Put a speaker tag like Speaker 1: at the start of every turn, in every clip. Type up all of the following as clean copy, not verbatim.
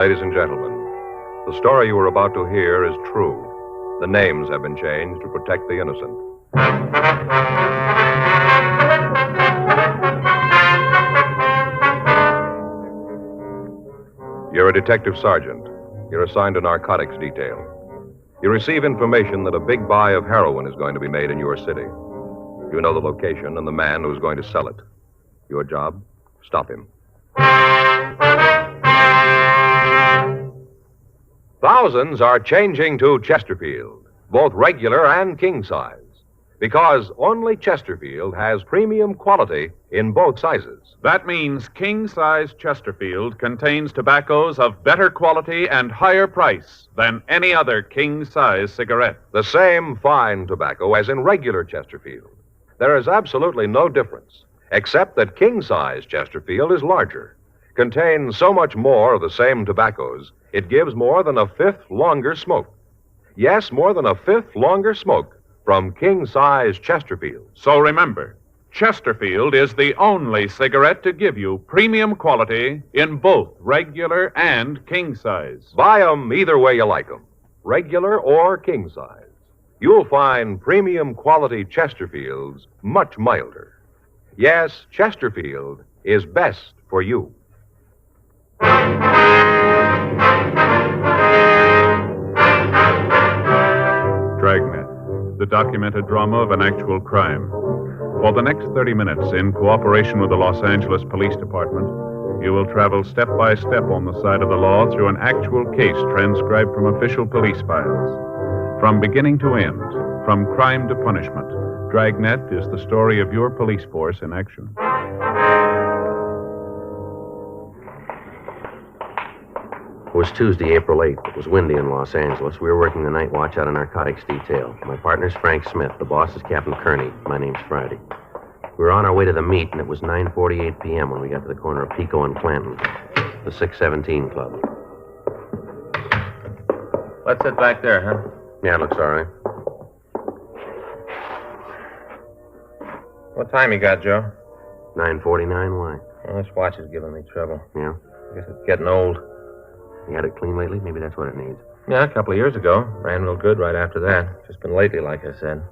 Speaker 1: Ladies and gentlemen, the story you are about to hear is true. The names have been changed to protect the innocent. You're a detective sergeant. You're assigned to narcotics detail. You receive information that a big buy of heroin is going to be made in your city. You know the location and the man who's going to sell it. Your job? Stop him. Thousands are changing to Chesterfield, both regular and king size, because only Chesterfield has premium quality in both sizes.
Speaker 2: That means king-size Chesterfield contains tobaccos of better quality and higher price than any other king-size cigarette.
Speaker 1: The same fine tobacco as in regular Chesterfield. There is absolutely no difference, except that king-size Chesterfield is larger, contains so much more of the same tobaccos, it gives more than a fifth longer smoke. Yes, more than a fifth longer smoke from king-size Chesterfield.
Speaker 2: So remember, Chesterfield is the only cigarette to give you premium quality in both regular and king size.
Speaker 1: Buy 'em either way you like 'em, regular or king size. You'll find premium quality Chesterfields much milder. Yes, Chesterfield is best for you.
Speaker 2: Dragnet, the documented drama of an actual crime. For the next 30 minutes, in cooperation with the Los Angeles Police Department, you will travel step by step on the side of the law through an actual case transcribed from official police files. From beginning to end, from crime to punishment, Dragnet is the story of your police force in action.
Speaker 3: It was Tuesday, April 8th. It was windy in Los Angeles. We were working the night watch out of narcotics detail. My partner's Frank Smith. The boss is Captain Kearney. My name's Friday. We were on our way to the meet, and it was 9:48 p.m. when we got to the corner of Pico and Clanton, the 617 Club.
Speaker 4: Let's sit back there, huh?
Speaker 3: Yeah, it looks all right.
Speaker 4: What time you got, Joe?
Speaker 3: 9:49, why?
Speaker 4: Well, this watch is giving me trouble.
Speaker 3: Yeah?
Speaker 4: I guess it's getting old.
Speaker 3: You had it clean lately? Maybe that's what it needs.
Speaker 4: Yeah, a couple of years ago. Ran real good right after that. Just been lately, like I said.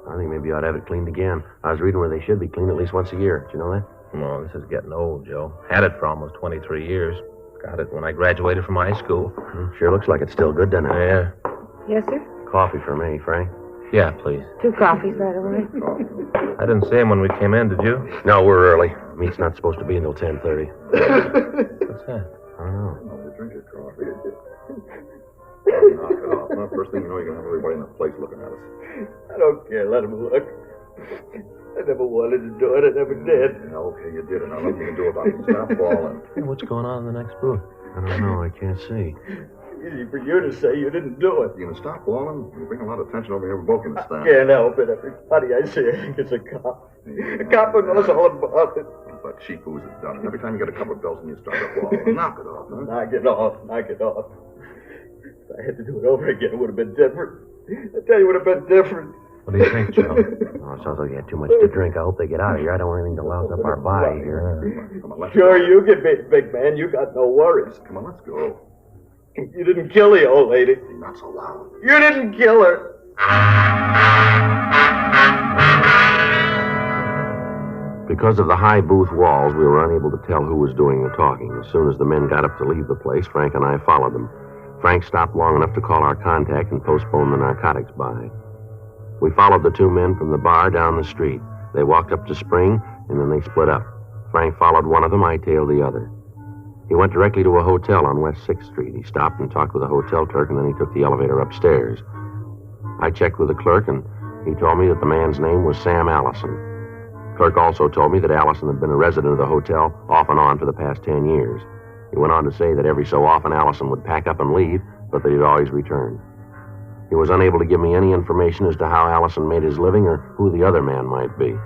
Speaker 3: I think maybe you ought to have it cleaned again. I was reading where they should be cleaned at least once a year. Did you know that?
Speaker 4: No, this is getting old, Joe. Had it for almost 23 years. Got it when I graduated from high school.
Speaker 3: Sure looks like it's still good, doesn't it?
Speaker 4: Yeah.
Speaker 5: Yes, sir?
Speaker 3: Coffee for me, Frank.
Speaker 4: Yeah, please.
Speaker 5: 2 coffees right away.
Speaker 4: I didn't see him when we came in, did you?
Speaker 3: No, we're early. Meet's not supposed to be until 10:30.
Speaker 4: What's that?
Speaker 3: I don't know.
Speaker 6: Drink your coffee. Knock it off. Well, first thing you know, you're going to have everybody in the place looking at us.
Speaker 7: I don't care. Let him look. I never wanted to do it. I never did.
Speaker 6: Yeah, okay, you did it. Now nothing you can do about it. Stop falling.
Speaker 4: Hey, what's going on in the next booth?
Speaker 3: I don't know. I can't see.
Speaker 7: Easy for you to say you didn't do it.
Speaker 6: You going to stop falling? You bring a lot of attention over here. We're both going to stand.
Speaker 7: Can't help it. Everybody I see, I think it's a cop. A cop who knows all about it.
Speaker 6: But cheap who's it done? And every time you get a couple of bells and you start to fall. Knock it off, huh?
Speaker 7: Knock it off. Knock it off. If I had to do it over again, it would have been different. I tell you, it would have been different.
Speaker 4: What do you think, Joe?
Speaker 3: Oh, it sounds like you had too much to drink. I hope they get out of here. I don't want anything to louse up our body here.
Speaker 6: Come on, let's
Speaker 7: Sure,
Speaker 6: go.
Speaker 7: you can be, big man. You got no worries.
Speaker 6: Come on, let's go.
Speaker 7: You didn't kill the old lady.
Speaker 6: Not so loud.
Speaker 7: You didn't kill her.
Speaker 3: Because of the high booth walls, we were unable to tell who was doing the talking. As soon as the men got up to leave the place, Frank and I followed them. Frank stopped long enough to call our contact and postpone the narcotics buy. We followed the 2 men from the bar down the street. They walked up to Spring, and then they split up. Frank followed one of them, I tailed the other. He went directly to a hotel on West 6th Street. He stopped and talked with the hotel clerk, and then he took the elevator upstairs. I checked with the clerk, and he told me that the man's name was Sam Allison. Clerk also told me that Allison had been a resident of the hotel off and on for the past 10 years. He went on to say that every so often Allison would pack up and leave, but that he'd always return. He was unable to give me any information as to how Allison made his living or who the other man might be.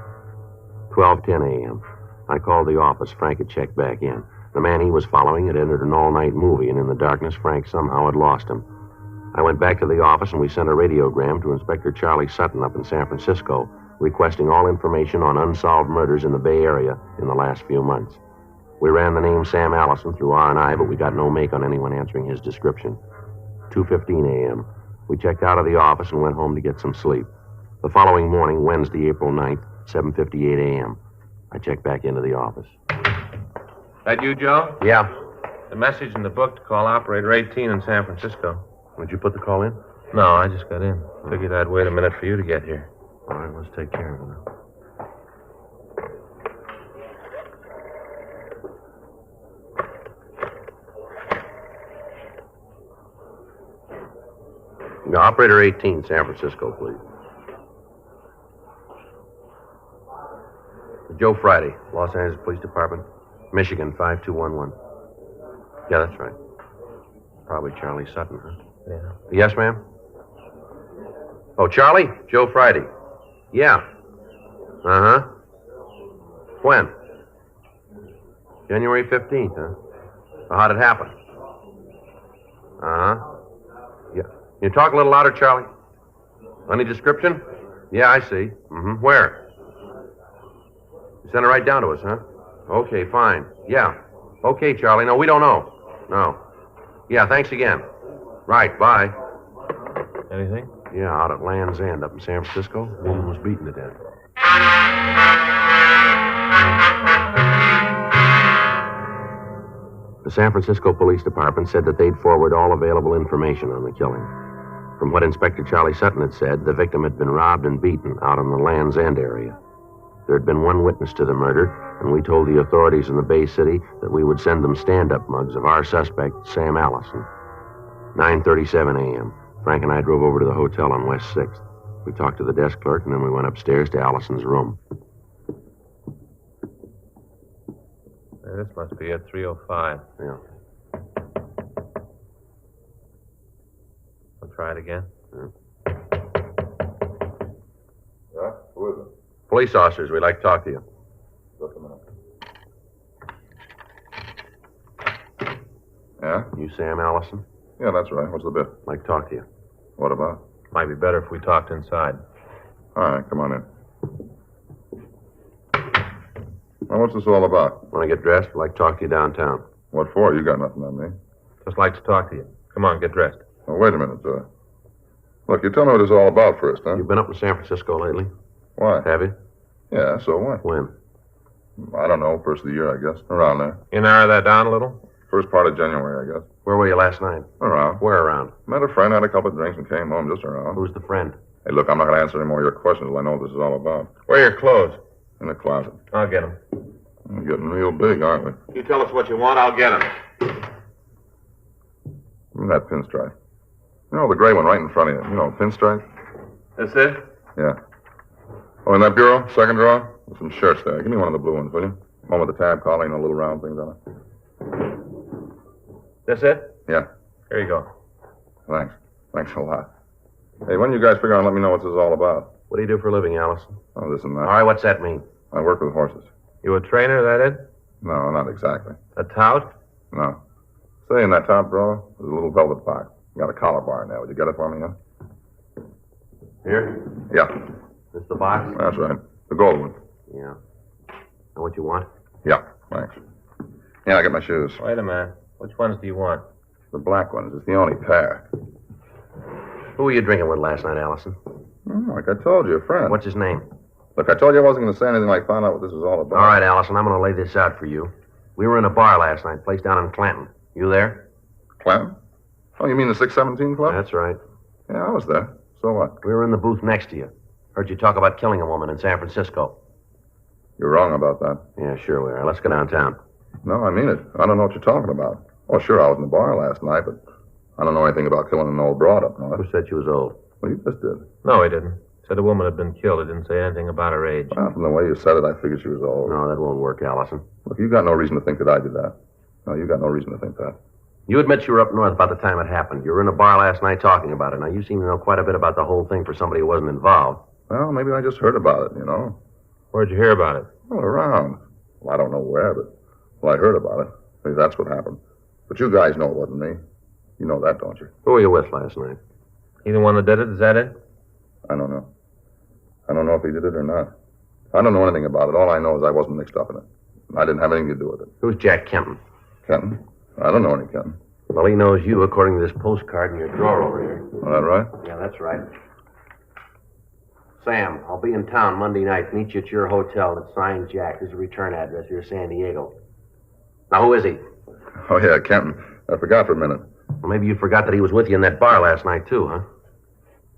Speaker 3: 12:10 a.m. I called the office. Frank had checked back in. The man he was following had entered an all-night movie, and in the darkness, Frank somehow had lost him. I went back to the office, and we sent a radiogram to Inspector Charlie Sutton up in San Francisco, requesting all information on unsolved murders in the Bay Area in the last few months. We ran the name Sam Allison through R&I, but we got no make on anyone answering his description. 2:15 a.m. We checked out of the office and went home to get some sleep. The following morning, Wednesday, April 9th, 7:58 a.m., I checked back into the office.
Speaker 4: That you, Joe?
Speaker 3: Yeah.
Speaker 4: The message in the book to call operator 18 in San Francisco.
Speaker 3: Did you put the call in?
Speaker 4: No, I just got in. Figured I'd wait a minute for you to get here.
Speaker 3: All right, let's take care of it now. Now, operator 18, San Francisco, please. Joe Friday, Los Angeles Police Department, Michigan, 5211. Yeah, that's right. Probably Charlie Sutton, huh?
Speaker 4: Yeah.
Speaker 3: Yes, ma'am? Oh, Charlie? Joe Friday. Yeah. Uh-huh. When? January 15th, huh? Well, how'd it happen? Uh-huh. Yeah. Can you talk a little louder, Charlie? Any description? Yeah, I see. Mm-hmm. Where? You sent it right down to us, huh? Okay, fine. Yeah. Okay, Charlie. No, we don't know. No. Yeah, thanks again. Right, bye.
Speaker 4: Anything?
Speaker 3: Yeah, out at Land's End up in San Francisco. Woman was beaten to death. The San Francisco Police Department said that they'd forward all available information on the killing. From what Inspector Charlie Sutton had said, the victim had been robbed and beaten out in the Land's End area. There had been one witness to the murder, and we told the authorities in the Bay City that we would send them stand-up mugs of our suspect, Sam Allison. 9:37 a.m. Frank and I drove over to the hotel on West 6th. We talked to the desk clerk, and then we went upstairs to Allison's room.
Speaker 4: This must be at 3:05.
Speaker 3: Yeah.
Speaker 4: I'll try it again.
Speaker 6: Yeah? Who is it?
Speaker 3: Police officers, we'd like to talk to you.
Speaker 6: Just a minute. Yeah?
Speaker 3: You Sam Allison?
Speaker 6: Yeah, that's right. What's the bit?
Speaker 3: Like to talk to you.
Speaker 6: What about?
Speaker 4: Might be better if we talked inside.
Speaker 6: All right, come on in. Well, what's this all about?
Speaker 3: Want to get dressed? We'd like to talk to you downtown.
Speaker 6: What for? You got nothing on me.
Speaker 4: Just like to talk to you. Come on, get dressed.
Speaker 6: Well, wait a minute, Look, you tell me what it's all about first, huh?
Speaker 3: You've been up in San Francisco lately?
Speaker 6: Why?
Speaker 3: Have you?
Speaker 6: Yeah, so what?
Speaker 3: When?
Speaker 6: I don't know, first of the year, I guess. Around there.
Speaker 4: You narrow that down a little?
Speaker 6: First part of January, I guess.
Speaker 3: Where were you last night?
Speaker 6: Around.
Speaker 3: Where around?
Speaker 6: Met a friend, had a couple of drinks, and came home just around.
Speaker 3: Who's the friend?
Speaker 6: Hey, look, I'm not going to answer any more of your questions until I know what this is all about.
Speaker 4: Where are your clothes?
Speaker 6: In the closet.
Speaker 4: I'll get them.
Speaker 6: We're getting real big, aren't we?
Speaker 4: You tell us what you want, I'll get them.
Speaker 6: That pinstripe. You know, the gray one right in front of you. You know, pinstripe?
Speaker 4: That's it?
Speaker 6: Yeah. Oh, in that bureau, second drawer? There's some shirts there. Give me one of the blue ones, will you? One with the tab collar, you know, little round things on it.
Speaker 4: That's it?
Speaker 6: Yeah.
Speaker 4: Here you go.
Speaker 6: Thanks. Thanks a lot. Hey, when you guys figure out and let me know what this is all about?
Speaker 3: What do you do for a living, Allison?
Speaker 6: Oh, this and that.
Speaker 3: All right, what's that mean?
Speaker 6: I work with horses.
Speaker 4: You a trainer, that it?
Speaker 6: No, not exactly.
Speaker 4: A tout?
Speaker 6: No. Say, in that top drawer, there's a little velvet box. Got a collar bar in there. Would you get it for me, huh?
Speaker 3: Here?
Speaker 6: Yeah.
Speaker 3: This the box?
Speaker 6: That's right. The gold one.
Speaker 3: Yeah. Know what you want?
Speaker 6: Yeah, thanks. Yeah, I get my shoes.
Speaker 4: Wait a minute. Which ones do you want?
Speaker 6: The black ones. It's the only pair.
Speaker 3: Who were you drinking with last night, Allison?
Speaker 6: Oh, like I told you, a friend.
Speaker 3: What's his name?
Speaker 6: Look, I told you I wasn't going to say anything like find out what this is all about.
Speaker 3: All right, Allison, I'm going to lay this out for you. We were in a bar last night, place down in Clanton. You there?
Speaker 6: Clanton? Oh, you mean the 617 Club?
Speaker 3: That's right.
Speaker 6: Yeah, I was there. So what?
Speaker 3: We were in the booth next to you. Heard you talk about killing a woman in San Francisco.
Speaker 6: You're wrong about that.
Speaker 3: Yeah, sure we are. Let's go downtown.
Speaker 6: No, I mean it. I don't know what you're talking about. Oh, sure, I was in the bar last night, but I don't know anything about killing an old broad up north.
Speaker 3: Who said she was old?
Speaker 6: Well, you just did.
Speaker 4: No, he didn't. Said a woman had been killed. He didn't say anything about her age.
Speaker 6: Well, from the way you said it, I figured she was old.
Speaker 3: No, that won't work, Allison.
Speaker 6: Look, you got no reason to think that I did that. No, you got no reason to think that.
Speaker 3: You admit you were up north about the time it happened. You were in a bar last night talking about it. Now, you seem to know quite a bit about the whole thing for somebody who wasn't involved.
Speaker 6: Well, maybe I just heard about it, you know.
Speaker 4: Where'd you hear about it?
Speaker 6: Well, around. Well, I don't know where, but well, I heard about it. Maybe that's what happened. But you guys know it wasn't me. You know that, don't you?
Speaker 3: Who were you with last night?
Speaker 4: He the one that did it? Is that it?
Speaker 6: I don't know. I don't know if he did it or not. I don't know anything about it. All I know is I wasn't mixed up in it. I didn't have anything to do with it.
Speaker 3: Who's Jack Kenton?
Speaker 6: Kenton? I don't know any Kenton.
Speaker 3: Well, he knows you, according to this postcard in your drawer over here.
Speaker 6: Is that right?
Speaker 3: Yeah, that's right. Sam, I'll be in town Monday night. Meet you at your hotel. It's signed Jack. There's a return address here, San Diego. Now, who is he?
Speaker 6: Oh, yeah, Kenton. I forgot for a minute.
Speaker 3: Well, maybe you forgot that he was with you in that bar last night, too, huh?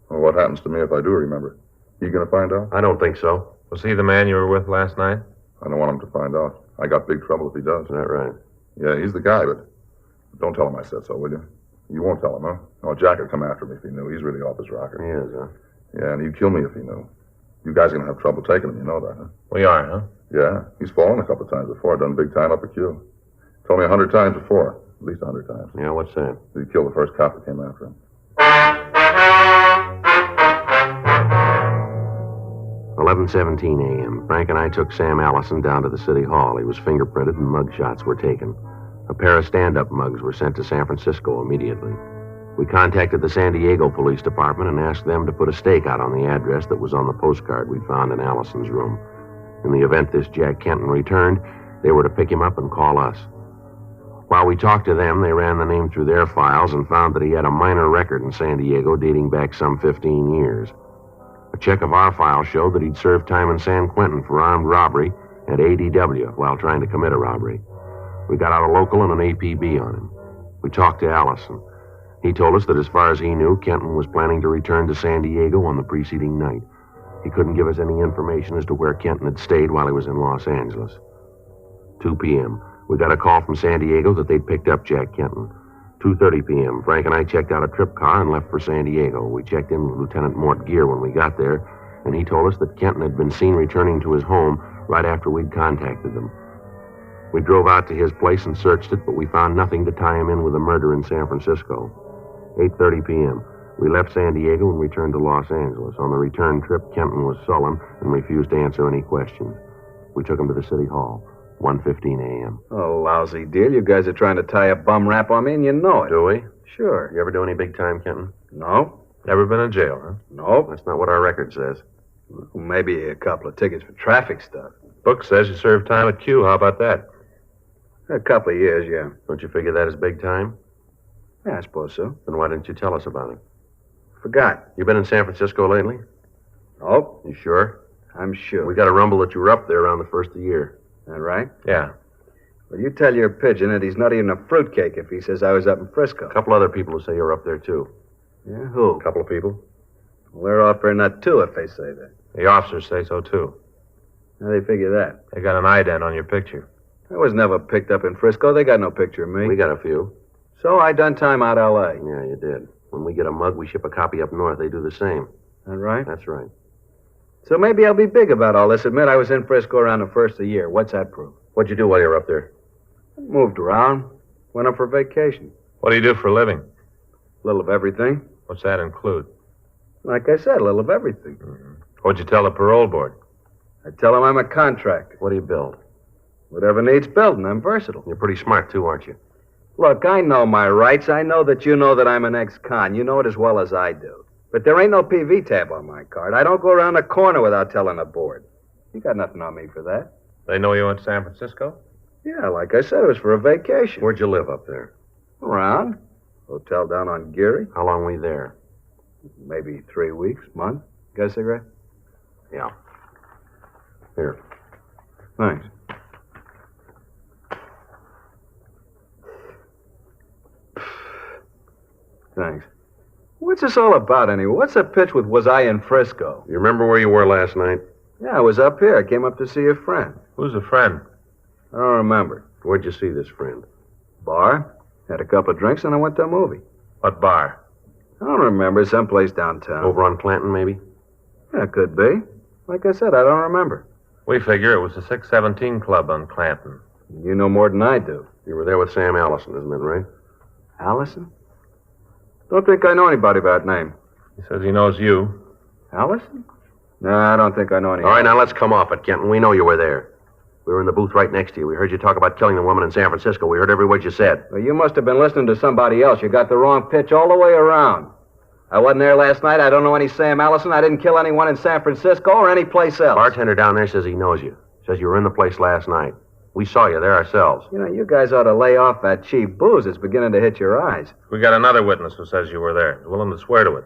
Speaker 6: Well, what happens to me if I do remember? You going to find out?
Speaker 3: I don't think so.
Speaker 4: Was he the man you were with last night?
Speaker 6: I don't want him to find out. I got big trouble if he does.
Speaker 3: Is that right?
Speaker 6: Yeah, he's the guy, but don't tell him I said so, will you? You won't tell him, huh? Oh, Jack would come after me if he knew. He's really off his rocker.
Speaker 3: He is, huh?
Speaker 6: Yeah, and he'd kill me if he knew. You guys are going to have trouble taking him, you know that, huh?
Speaker 4: We are, huh?
Speaker 6: Yeah, he's fallen a couple of times before, done big time up at Q. Told me 100 times before, at least 100 times.
Speaker 3: Yeah, what's that?
Speaker 6: He killed the first cop that came after him.
Speaker 3: 11:17 a.m. Frank and I took Sam Allison down to the city hall. He was fingerprinted and mug shots were taken. A pair of stand-up mugs were sent to San Francisco immediately. We contacted the San Diego Police Department and asked them to put a stake out on the address that was on the postcard we'd found in Allison's room. In the event this Jack Kenton returned, they were to pick him up and call us. While we talked to them, they ran the name through their files and found that he had a minor record in San Diego dating back some 15 years. A check of our file showed that he'd served time in San Quentin for armed robbery and ADW while trying to commit a robbery. We got out a local and an APB on him. We talked to Allison. He told us that as far as he knew, Kenton was planning to return to San Diego on the preceding night. He couldn't give us any information as to where Kenton had stayed while he was in Los Angeles. 2 p.m. We got a call from San Diego that they'd picked up Jack Kenton. 2:30 p.m. Frank and I checked out a trip car and left for San Diego. We checked in with Lieutenant Mort Gear when we got there, and he told us that Kenton had been seen returning to his home right after we'd contacted them. We drove out to his place and searched it, but we found nothing to tie him in with a murder in San Francisco. 8:30 p.m. We left San Diego and returned to Los Angeles. On the return trip, Kenton was sullen and refused to answer any questions. We took him to the city hall. 1:15 a.m.
Speaker 8: Oh, lousy deal. You guys are trying to tie a bum rap on me, and you know it.
Speaker 3: Do we?
Speaker 8: Sure.
Speaker 3: You ever do any big time, Kenton?
Speaker 8: No.
Speaker 4: Never been in jail, huh?
Speaker 8: No.
Speaker 3: That's not what our record says.
Speaker 8: Well, maybe a couple of tickets for traffic stuff.
Speaker 4: Book says you served time at Q. How about that?
Speaker 8: A couple of years, yeah.
Speaker 3: Don't you figure that is big time?
Speaker 8: Yeah, I suppose so.
Speaker 3: Then why didn't you tell us about it?
Speaker 8: Forgot.
Speaker 3: You been in San Francisco lately?
Speaker 8: Oh,
Speaker 3: You sure?
Speaker 8: I'm sure.
Speaker 3: We got a rumble that you were up there around the first of the year.
Speaker 8: That right?
Speaker 4: Yeah.
Speaker 8: Well, you tell your pigeon that he's not even a fruitcake if he says I was up in Frisco.
Speaker 3: A couple other people who say you're up there, too.
Speaker 8: Yeah, who?
Speaker 3: A couple of people.
Speaker 8: Well, they're offering that too if they say that.
Speaker 4: The officers say so, too.
Speaker 8: How do they figure that?
Speaker 4: They got an ident on your picture.
Speaker 8: I was never picked up in Frisco. They got no picture of me.
Speaker 3: We got a few.
Speaker 8: So I done time out L.A.
Speaker 3: Yeah, you did. When we get a mug, we ship a copy up north. They do the same.
Speaker 8: That right?
Speaker 3: That's right.
Speaker 8: So maybe I'll be big about all this. Admit I was in Frisco around the first of the year. What's that prove?
Speaker 3: What'd you do while you were up there?
Speaker 8: Moved around. Went up for vacation.
Speaker 4: What do you do for a living?
Speaker 8: A little of everything.
Speaker 4: What's that include?
Speaker 8: Like I said, a little of everything.
Speaker 4: What'd you tell the parole board?
Speaker 8: I tell them I'm a contractor.
Speaker 3: What do you build?
Speaker 8: Whatever needs building. I'm versatile.
Speaker 3: You're pretty smart, too, aren't you?
Speaker 8: Look, I know my rights. I know that you know that I'm an ex-con. You know it as well as I do. But there ain't no PV tab on my card. I don't go around the corner without telling the board. You got nothing on me for that.
Speaker 4: They know you went to San Francisco?
Speaker 8: Yeah, like I said, it was for a vacation.
Speaker 3: Where'd you live up there?
Speaker 8: Around. Hotel down on Geary.
Speaker 3: How long were you there?
Speaker 8: Maybe 3 weeks, month. Got a cigarette?
Speaker 3: Yeah. Here.
Speaker 8: Thanks. Thanks. What's this all about, anyway? What's the pitch with was I in Frisco?
Speaker 3: You remember where you were last night?
Speaker 8: Yeah, I was up here. I came up to see a friend.
Speaker 4: Who's a friend?
Speaker 8: I don't remember.
Speaker 3: Where'd you see this friend?
Speaker 8: Bar. Had a couple of drinks, and I went to a movie.
Speaker 4: What bar?
Speaker 8: I don't remember. Someplace downtown.
Speaker 3: Over on Clanton, maybe?
Speaker 8: Yeah, could be. Like I said, I don't remember.
Speaker 4: We figure it was the 617 Club on Clanton.
Speaker 8: You know more than I do.
Speaker 3: You were there with Sam Allison, isn't that right?
Speaker 8: Allison? Don't think I know anybody by that name.
Speaker 4: He says he knows you.
Speaker 8: Allison? No, I don't think I know any.
Speaker 3: All right, now let's come off it, Kenton. We know you were there. We were in the booth right next to you. We heard you talk about killing the woman in San Francisco. We heard every word you said.
Speaker 8: Well, you must have been listening to somebody else. You got the wrong pitch all the way around. I wasn't there last night. I don't know any Sam Allison. I didn't kill anyone in San Francisco or any place else.
Speaker 3: Bartender down there says he knows you. Says you were in the place last night. We saw you there ourselves.
Speaker 8: You know, you guys ought to lay off that cheap booze. It's beginning to hit your eyes.
Speaker 4: We got another witness who says you were there. He's willing to swear to it.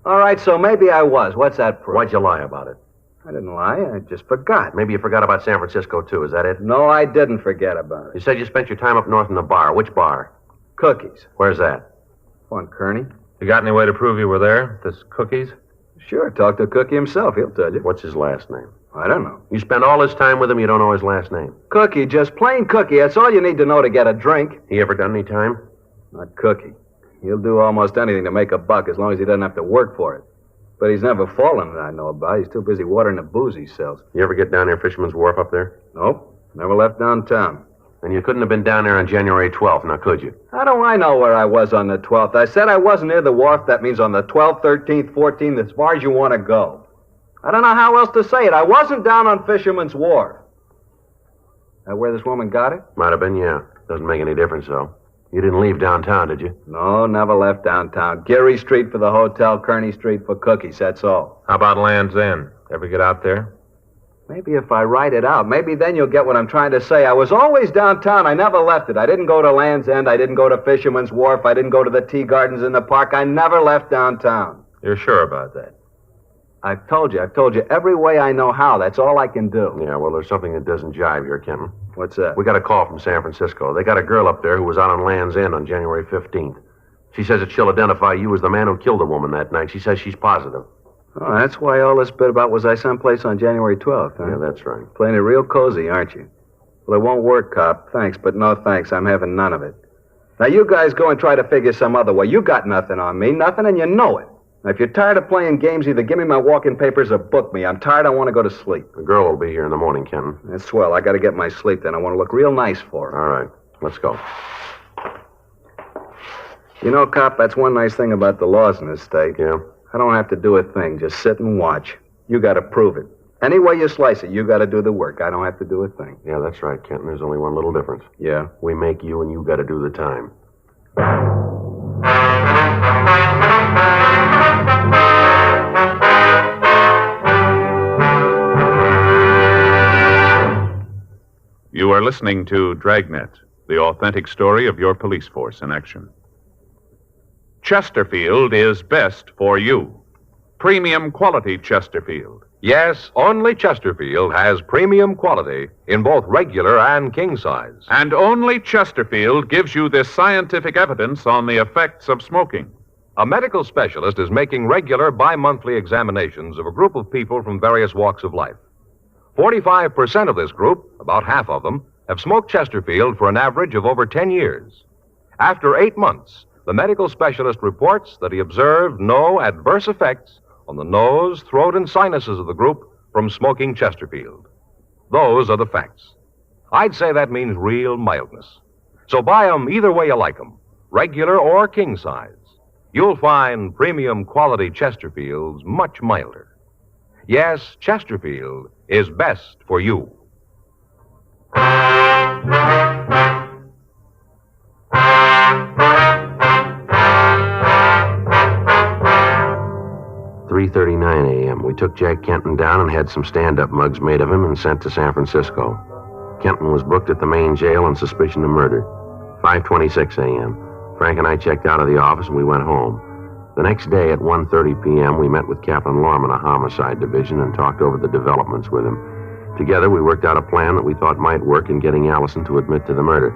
Speaker 8: All right, so maybe I was. What's that proof?
Speaker 3: Why'd you lie about it?
Speaker 8: I didn't lie. I just forgot.
Speaker 3: Maybe you forgot about San Francisco, too. Is that it?
Speaker 8: No, I didn't forget about
Speaker 3: You
Speaker 8: it.
Speaker 3: said you spent your time up north in the bar. Which bar?
Speaker 8: Cookies.
Speaker 3: Where's that?
Speaker 8: Come on, Kearney.
Speaker 4: You got any way to prove you were there? This Cookies?
Speaker 8: Sure, talk to Cookie himself. He'll tell you.
Speaker 3: What's his last name?
Speaker 8: I don't know.
Speaker 3: You spend all this time with him, you don't know his last name.
Speaker 8: Cookie, just plain Cookie. That's all you need to know to get a drink.
Speaker 3: He ever done any time?
Speaker 8: Not Cookie. He'll do almost anything to make a buck as long as he doesn't have to work for it. But he's never fallen that I know about. He's too busy watering the booze he sells.
Speaker 3: You ever get down there, Fisherman's Wharf up there?
Speaker 8: Nope. Never left downtown.
Speaker 3: Then you couldn't have been down there on January 12th, now could you?
Speaker 8: How do I know where I was on the 12th? I said I wasn't near the wharf. That means on the 12th, 13th, 14th, as far as you want to go. I don't know how else to say it. I wasn't down on Fisherman's Wharf. That where this woman got it?
Speaker 3: Might have been, yeah. Doesn't make any difference, though. You didn't leave downtown, did you?
Speaker 8: No, never left downtown. Geary Street for the hotel, Kearney Street for Cookies, that's all.
Speaker 4: How about Land's End? Ever get out there?
Speaker 8: Maybe if I write it out, maybe then you'll get what I'm trying to say. I was always downtown. I never left it. I didn't go to Land's End. I didn't go to Fisherman's Wharf. I didn't go to the tea gardens in the park. I never left downtown.
Speaker 4: You're sure about that?
Speaker 8: I've told you every way I know how. That's all I can do.
Speaker 3: Yeah, well, there's something that doesn't jive here, Kenton.
Speaker 8: What's that?
Speaker 3: We got a call from San Francisco. They got a girl up there who was out on Land's End on January 15th. She says that she'll identify you as the man who killed the woman that night. She says she's positive.
Speaker 8: Oh, that's why all this bit about was I someplace on January 12th, huh?
Speaker 3: Yeah, that's right.
Speaker 8: Playing it real cozy, aren't you? Well, it won't work, cop. Thanks, but no thanks. I'm having none of it. Now, you guys go and try to figure some other way. You got nothing on me, nothing, and you know it. Now, if you're tired of playing games, either give me my walking papers or book me. I'm tired. I want to go to sleep.
Speaker 3: The girl will be here in the morning, Kenton.
Speaker 8: That's swell. I got to get my sleep then. I want to look real nice for her.
Speaker 3: All right, let's go.
Speaker 8: You know, cop, that's one nice thing about the laws in this state.
Speaker 3: Yeah?
Speaker 8: I don't have to do a thing. Just sit and watch. You got to prove it. Any way you slice it, you got to do the work. I don't have to do a thing.
Speaker 3: Yeah, that's right, Kenton. There's only one little difference.
Speaker 8: Yeah?
Speaker 3: We make you, and you got to do the time.
Speaker 2: You are listening to Dragnet, the authentic story of your police force in action. Chesterfield is best for you. Premium quality Chesterfield.
Speaker 1: Yes, only Chesterfield has premium quality in both regular and king size.
Speaker 2: And only Chesterfield gives you this scientific evidence on the effects of smoking.
Speaker 1: A medical specialist is making regular bi-monthly examinations of a group of people from various walks of life. 45% of this group, about half of them, have smoked Chesterfield for an average of over 10 years. After 8 months, the medical specialist reports that he observed no adverse effects on the nose, throat, and sinuses of the group from smoking Chesterfield. Those are the facts. I'd say that means real mildness. So buy 'em either way you like 'em, regular or king size. You'll find premium quality Chesterfields much milder. Yes, Chesterfield is best for you.
Speaker 3: $3:39 a.m. We took Jack Kenton down and had some stand-up mugs made of him and sent to San Francisco. Kenton was booked at the main jail on suspicion of murder. 5:26 a.m. Frank and I checked out of the office and we went home. The next day at 1:30 p.m., we met with Captain Lorman of Homicide Division and talked over the developments with him. Together, we worked out a plan that we thought might work in getting Allison to admit to the murder.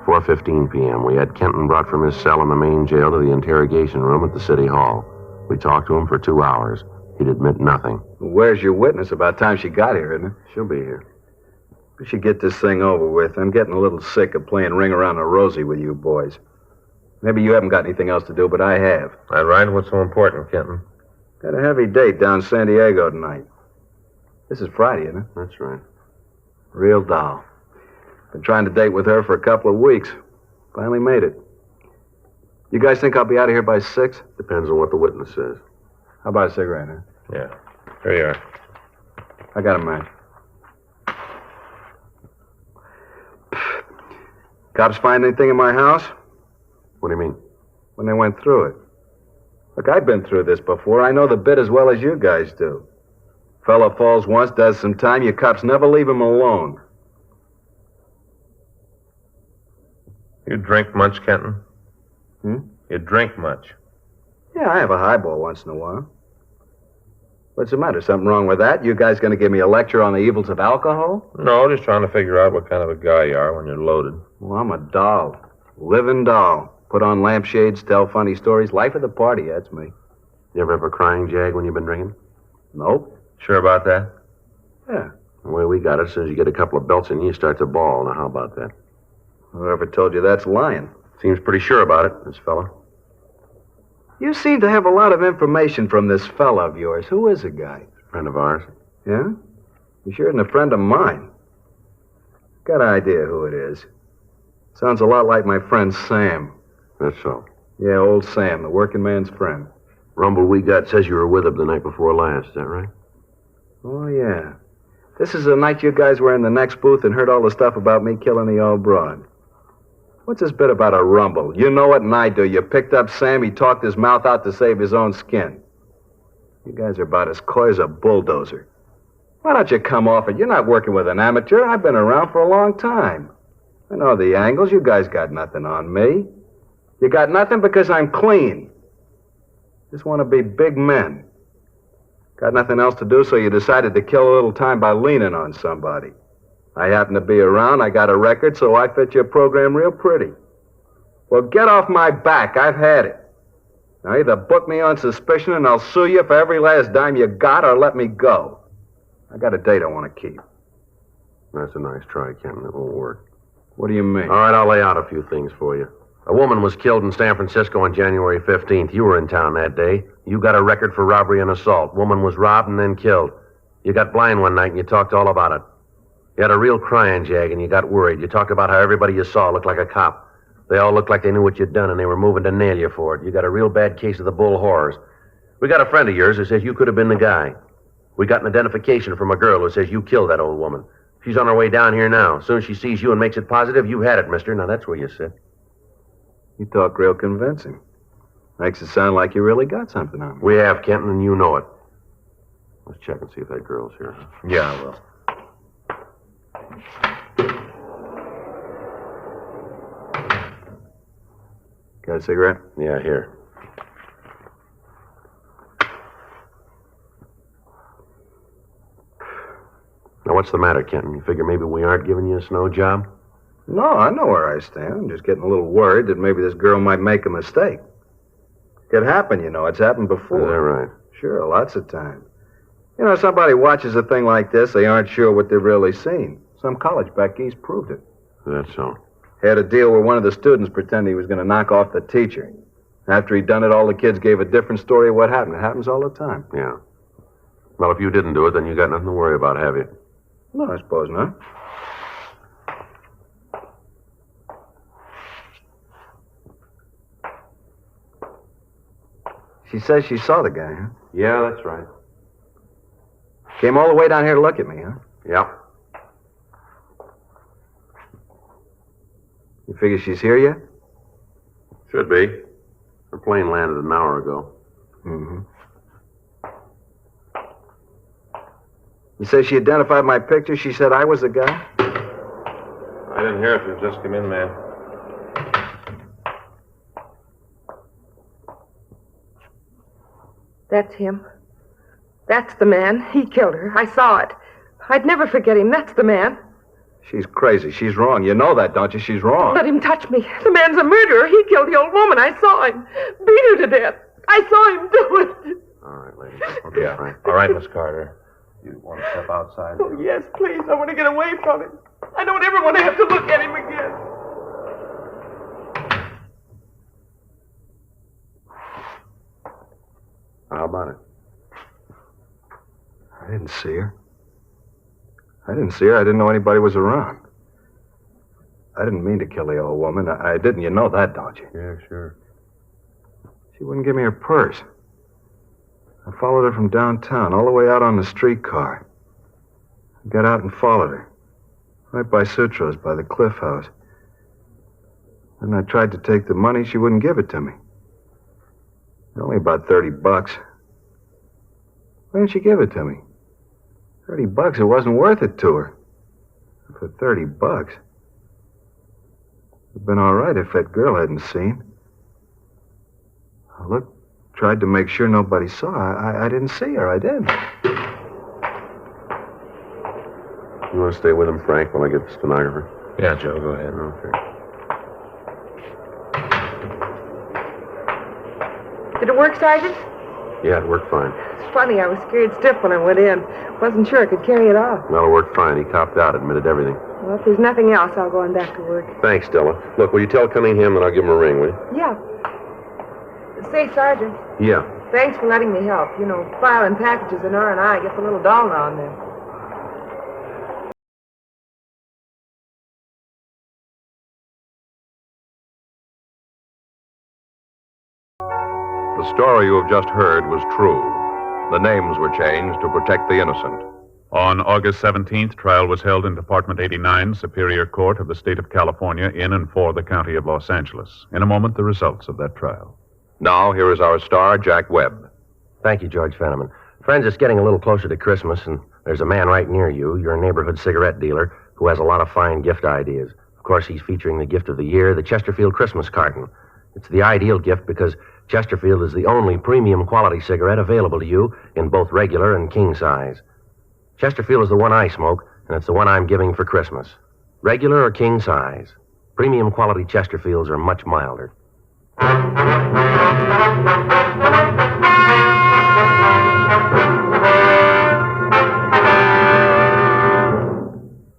Speaker 3: 4:15 p.m., we had Kenton brought from his cell in the main jail to the interrogation room at the city hall. We talked to him for 2 hours. He'd admit nothing.
Speaker 8: Where's your witness? About time she got here, isn't it?
Speaker 3: She'll be here.
Speaker 8: We should get this thing over with. I'm getting a little sick of playing ring around a rosy with you boys. Maybe you haven't got anything else to do, but I have.
Speaker 4: That right? What's so important, Kenton?
Speaker 8: Got a heavy date down in San Diego tonight. This is Friday, isn't it?
Speaker 3: That's right.
Speaker 8: Real doll. Been trying to date with her for a couple of weeks. Finally made it. You guys think I'll be out of here by 6?
Speaker 3: Depends on what the witness says.
Speaker 8: How about a cigarette, huh?
Speaker 4: Yeah. Here you are.
Speaker 8: I got a match. Cops find anything in my house?
Speaker 3: What do you mean?
Speaker 8: When they went through it. Look, I've been through this before. I know the bit as well as you guys do. Fella falls once, does some time, you cops never leave him alone.
Speaker 4: You drink much, Kenton?
Speaker 8: Hmm?
Speaker 4: You drink much?
Speaker 8: Yeah, I have a highball once in a while. What's the matter? Something wrong with that? You guys going to give me a lecture on the evils of alcohol?
Speaker 4: No, just trying to figure out what kind of a guy you are when you're loaded.
Speaker 8: Well, I'm a doll. Living doll. Put on lampshades, tell funny stories. Life of the party, that's me.
Speaker 3: You ever have a crying jag when you've been drinking?
Speaker 8: Nope.
Speaker 4: Sure about that?
Speaker 8: Yeah.
Speaker 3: The way we got it, as soon as you get a couple of belts in you start to bawl. Now, how about that?
Speaker 8: Whoever told you that's lying?
Speaker 3: Seems pretty sure about it, this fella.
Speaker 8: You seem to have a lot of information from this fella of yours. Who is the guy?
Speaker 3: Friend of ours.
Speaker 8: Yeah? He sure isn't a friend of mine. Got an idea who it is. Sounds a lot like my friend Sam.
Speaker 3: That's so.
Speaker 8: Yeah, old Sam, the working man's friend.
Speaker 3: Rumble we got says you were with him the night before last. Is that right?
Speaker 8: Oh, yeah. This is the night you guys were in the next booth and heard all the stuff about me killing the old broad. What's this bit about a rumble? You know it and I do. You picked up Sam, he talked his mouth out to save his own skin. You guys are about as coy as a bulldozer. Why don't you come off it? You're not working with an amateur. I've been around for a long time. I know the angles. You guys got nothing on me. You got nothing because I'm clean. Just want to be big men. Got nothing else to do, so you decided to kill a little time by leaning on somebody. I happen to be around, I got a record, so I fit your program real pretty. Well, get off my back. I've had it. Now, either book me on suspicion and I'll sue you for every last dime you got, or let me go. I got a date I want to keep.
Speaker 3: That's a nice try, Kenton. It won't work.
Speaker 8: What do you mean?
Speaker 3: All right, I'll lay out a few things for you. A woman was killed in San Francisco on January 15th. You were in town that day. You got a record for robbery and assault. Woman was robbed and then killed. You got blind one night and you talked all about it. You had a real crying jag and you got worried. You talked about how everybody you saw looked like a cop. They all looked like they knew what you'd done and they were moving to nail you for it. You got a real bad case of the bull horrors. We got a friend of yours who says you could have been the guy. We got an identification from a girl who says you killed that old woman. She's on her way down here now. As soon as she sees you and makes it positive, you've had it, mister. Now, that's where you sit.
Speaker 8: You talk real convincing. Makes it sound like you really got something on me.
Speaker 3: We have, Kenton, and you know it. Let's check and see if that girl's here.
Speaker 4: Yeah, I will.
Speaker 8: Got a cigarette?
Speaker 3: Yeah, here. Now, what's the matter, Kenton? You figure maybe we aren't giving you a snow job?
Speaker 8: No, I know where I stand. I'm just getting a little worried that maybe this girl might make a mistake. Could happen, you know. It's happened before.
Speaker 3: Is that right?
Speaker 8: Sure, lots of times. You know, somebody watches a thing like this, they aren't sure what they've really seen. Some college back east proved it.
Speaker 3: That's so.
Speaker 8: Had a deal where one of the students pretended he was going to knock off the teacher. After he'd done it, all the kids gave a different story of what happened. It happens all the time.
Speaker 3: Yeah. Well, if you didn't do it, then you got nothing to worry about, have you?
Speaker 8: No, I suppose not. She says she saw the guy, huh?
Speaker 3: Yeah, that's right.
Speaker 8: Came all the way down here to look at me, huh?
Speaker 3: Yep.
Speaker 8: You figure she's here yet?
Speaker 3: Should be. Her plane landed an hour ago.
Speaker 8: Mm-hmm. You say she identified my picture? She said I was the guy?
Speaker 4: I didn't hear it. You just come in, man.
Speaker 5: That's him. That's the man. He killed her. I saw it. I'd never forget him. That's the man.
Speaker 8: She's crazy. She's wrong. You know that, don't you? She's wrong.
Speaker 5: Let him touch me. The man's a murderer. He killed the old woman. I saw him. Beat her to death. I saw him do it.
Speaker 3: All right, lady. Okay,
Speaker 4: Yeah.
Speaker 3: Frank.
Speaker 4: All right, Miss Carter. You want to step outside?
Speaker 5: Oh, yes, please. I want to get away from him. I don't ever want to have to look at him again.
Speaker 3: How about it?
Speaker 8: I didn't see her. I didn't know anybody was around. I didn't mean to kill the old woman. I didn't. You know that, don't you?
Speaker 3: Yeah, sure.
Speaker 8: She wouldn't give me her purse. I followed her from downtown, all the way out on the streetcar. I got out and followed her. Right by Sutro's, by the Cliff House. Then I tried to take the money. She wouldn't give it to me. Only about $30. Why didn't she give it to me? $30, it wasn't worth it to her. For $30. It'd been all right if that girl hadn't seen. Look, tried to make sure nobody saw. I didn't see her. I didn't.
Speaker 3: You want to stay with him, Frank, while I get the stenographer?
Speaker 4: Yeah, Joe, go ahead.
Speaker 3: Okay.
Speaker 5: Did it work, Sergeant?
Speaker 3: Yeah, it worked fine.
Speaker 5: It's funny, I was scared stiff when I went in. Wasn't sure I could carry it off.
Speaker 3: Well, it worked fine. He copped out, admitted everything.
Speaker 5: Well, if there's nothing else, I'll go on back to work.
Speaker 3: Thanks, Della. Look, will you tell Cunningham that I'll give him a ring, will you?
Speaker 5: Yeah. Say, Sergeant,
Speaker 3: Yeah.
Speaker 5: thanks for letting me help. You know, filing packages in R&I gets a little dull now and then.
Speaker 1: The story you have just heard was true. The names were changed to protect the innocent.
Speaker 2: On August 17th, trial was held in Department 89, Superior Court of the State of California, in and for the County of Los Angeles. In a moment, the results of that trial.
Speaker 1: Now, here is our star, Jack Webb.
Speaker 3: Thank you, George Fenneman. Friends, it's getting a little closer to Christmas, and there's a man right near you, your neighborhood cigarette dealer, who has a lot of fine gift ideas. Of course, he's featuring the gift of the year, the Chesterfield Christmas carton. It's the ideal gift because Chesterfield is the only premium quality cigarette available to you in both regular and king size. Chesterfield is the one I smoke, and it's the one I'm giving for Christmas. Regular or king size. Premium quality Chesterfields are much milder.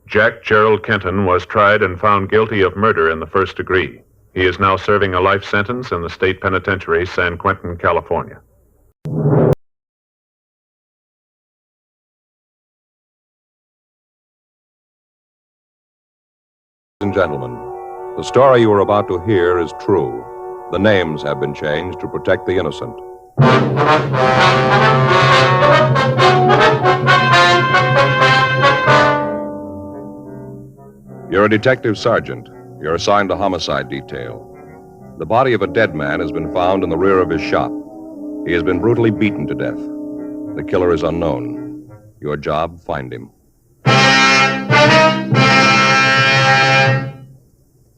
Speaker 2: Jack Gerald Kenton was tried and found guilty of murder in the first degree. He is now serving a life sentence in the state penitentiary, San Quentin, California.
Speaker 1: Ladies and gentlemen, the story you are about to hear is true. The names have been changed to protect the innocent. You're a detective sergeant. You're assigned to homicide detail. The body of a dead man has been found in the rear of his shop. He has been brutally beaten to death. The killer is unknown. Your job, find him.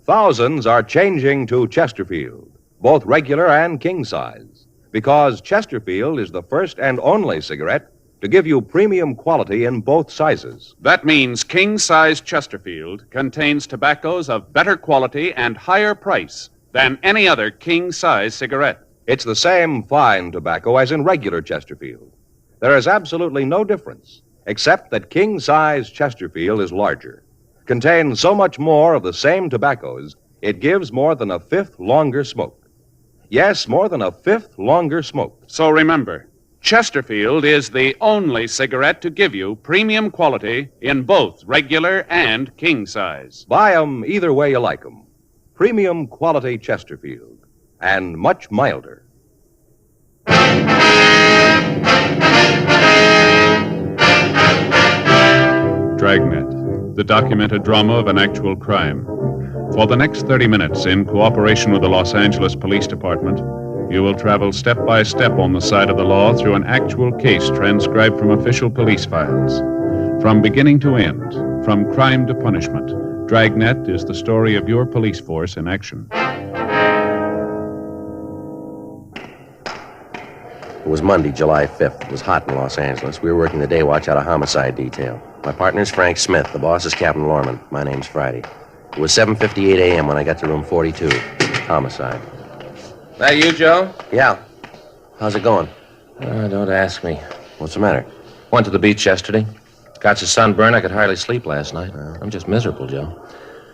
Speaker 1: Thousands are changing to Chesterfield, both regular and king size, because Chesterfield is the first and only cigarette to give you premium quality in both sizes.
Speaker 9: That means king-size Chesterfield contains tobaccos of better quality and higher price than any other king-size cigarette.
Speaker 1: It's the same fine tobacco as in regular Chesterfield. There is absolutely no difference, except that king-size Chesterfield is larger, contains so much more of the same tobaccos, it gives more than a fifth longer smoke. Yes, more than a fifth longer smoke.
Speaker 9: So remember, Chesterfield is the only cigarette to give you premium quality in both regular and king size.
Speaker 1: Buy 'em either way you like 'em. Premium quality Chesterfield, and much milder.
Speaker 2: Dragnet, the documented drama of an actual crime. For the next 30 minutes, in cooperation with the Los Angeles Police Department, you will travel step by step on the side of the law through an actual case transcribed from official police files. From beginning to end, from crime to punishment, Dragnet is the story of your police force in action.
Speaker 3: It was Monday, July 5th. It was hot in Los Angeles. We were working the day watch out of homicide detail. My partner's Frank Smith. The boss is Captain Lorman. My name's Friday. It was 7:58 a.m. when I got to room 42. Homicide.
Speaker 4: That you, Joe?
Speaker 3: Yeah. How's it going?
Speaker 4: Don't ask me.
Speaker 3: What's the matter?
Speaker 4: Went to the beach yesterday. Got so sunburned I could hardly sleep last night. I'm just miserable, Joe.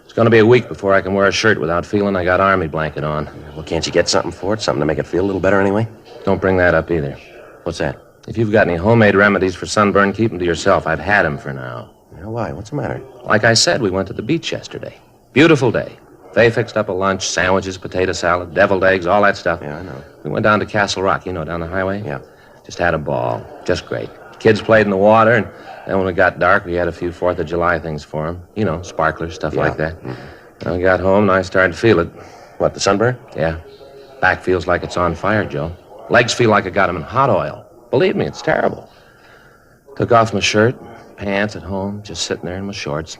Speaker 4: It's going to be a week before I can wear a shirt without feeling I got army blanket on.
Speaker 3: Well, can't you get something for it? Something to make it feel a little better anyway?
Speaker 4: Don't bring that up either.
Speaker 3: What's that?
Speaker 4: If you've got any homemade remedies for sunburn, keep them to yourself. I've had them for now.
Speaker 3: Yeah, why? What's the matter?
Speaker 4: Like I said, we went to the beach yesterday. Beautiful day. They fixed up a lunch, sandwiches, potato salad, deviled eggs, all that stuff.
Speaker 3: Yeah, I know.
Speaker 4: We went down to Castle Rock, you know, down the highway.
Speaker 3: Yeah.
Speaker 4: Just had a ball. Just great. Kids played in the water, and then when it got dark, we had a few 4th of July things for them. You know, sparklers, stuff like that. Mm-hmm. When we got home, and I started to feel it.
Speaker 3: What, the sunburn?
Speaker 4: Yeah. Back feels like it's on fire, Joe. Legs feel like I got them in hot oil. Believe me, it's terrible. Took off my shirt, pants at home, just sitting there in my shorts.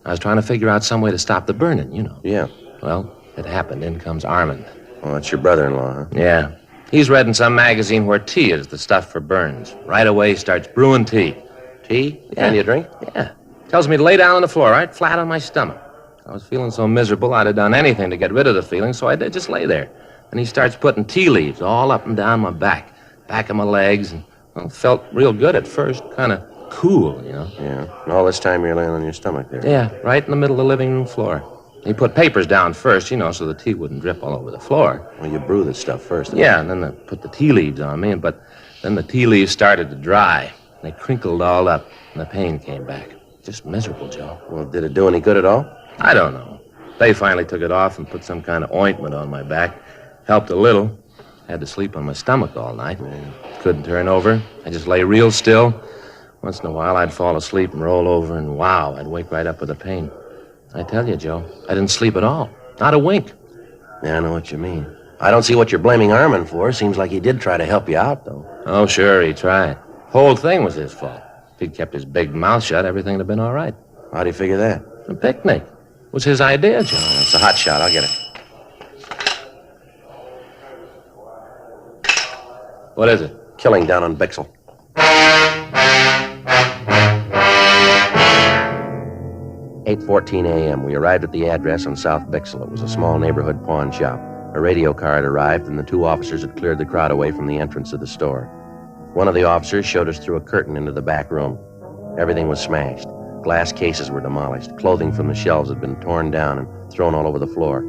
Speaker 4: I was trying to figure out some way to stop the burning, you know.
Speaker 3: Yeah.
Speaker 4: Well, it happened. In comes Armand.
Speaker 3: Oh, that's your brother-in-law, huh?
Speaker 4: Yeah. He's read in some magazine where tea is the stuff for burns. Right away, he starts brewing tea.
Speaker 3: Tea?
Speaker 4: Yeah.
Speaker 3: Can you drink?
Speaker 4: Yeah. Tells me to lay down on the floor, right flat on my stomach. I was feeling so miserable, I'd have done anything to get rid of the feeling, so I did just lay there. And he starts putting tea leaves all up and down my back of my legs, and well, felt real good at first, kind of cool, you know.
Speaker 3: Yeah. And all this time you're laying on your stomach there.
Speaker 4: Yeah, right in the middle of the living room floor. He put papers down first, you know, so the tea wouldn't drip all over the floor.
Speaker 3: Well, you brew this stuff first.
Speaker 4: Yeah, and then they put the tea leaves on me, but then the tea leaves started to dry. They crinkled all up, and the pain came back. Just miserable, Joe.
Speaker 3: Well, did it do any good at all?
Speaker 4: I don't know. They finally took it off and put some kind of ointment on my back. Helped a little. Had to sleep on my stomach all night. Couldn't turn over. I just lay real still. Once in a while, I'd fall asleep and roll over, and wow, I'd wake right up with the pain. I tell you, Joe, I didn't sleep at all. Not a wink.
Speaker 3: Yeah, I know what you mean. I don't see what you're blaming Armand for. Seems like he did try to help you out, though.
Speaker 4: Oh, sure, he tried. Whole thing was his fault. If he'd kept his big mouth shut, everything would have been all right.
Speaker 3: How do you figure that?
Speaker 4: A picnic. It was his idea, Joe.
Speaker 3: It's a hot shot. I'll get it.
Speaker 4: What is it?
Speaker 3: Killing down on Bixel. 8:14 a.m. We arrived at the address on South Bixel. It was a small neighborhood pawn shop. A radio car had arrived, and the two officers had cleared the crowd away from the entrance of the store. One of the officers showed us through a curtain into the back room. Everything was smashed. Glass cases were demolished. Clothing from the shelves had been torn down and thrown all over the floor.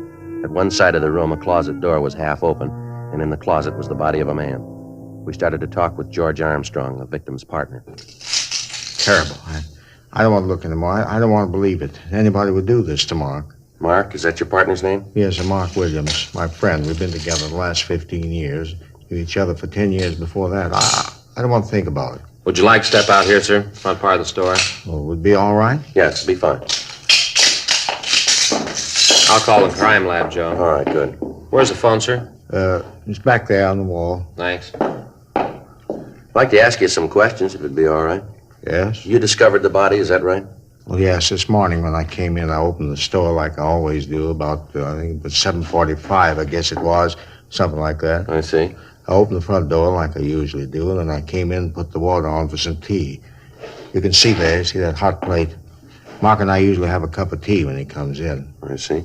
Speaker 3: At one side of the room, a closet door was half open, and in the closet was the body of a man. We started to talk with George Armstrong, the victim's partner.
Speaker 10: Terrible. I don't want to look anymore. I don't want to believe it. Anybody would do this to Mark.
Speaker 3: Mark? Is that your partner's name?
Speaker 10: Yes, Mark Williams, my friend. We've been together the last 15 years. Knew each other for 10 years before that. I don't want to think about it.
Speaker 4: Would you like to step out here, sir? Front part of the store?
Speaker 10: Well, would it be all right?
Speaker 3: Yes, it'll be fine.
Speaker 4: I'll call the crime lab, Joe.
Speaker 3: All right, good.
Speaker 4: Where's the phone, sir?
Speaker 10: It's back there on the wall.
Speaker 4: Thanks.
Speaker 3: I'd like to ask you some questions, if it'd be all right.
Speaker 10: Yes?
Speaker 3: You discovered the body, is that right?
Speaker 10: Well, yes. This morning when I came in, I opened the store like I always do, about, I think it was 7:45, I guess it was, something like that.
Speaker 3: I see.
Speaker 10: I opened the front door like I usually do, and then I came in and put the water on for some tea. You can see there, see that hot plate? Mark and I usually have a cup of tea when he comes in.
Speaker 3: I see.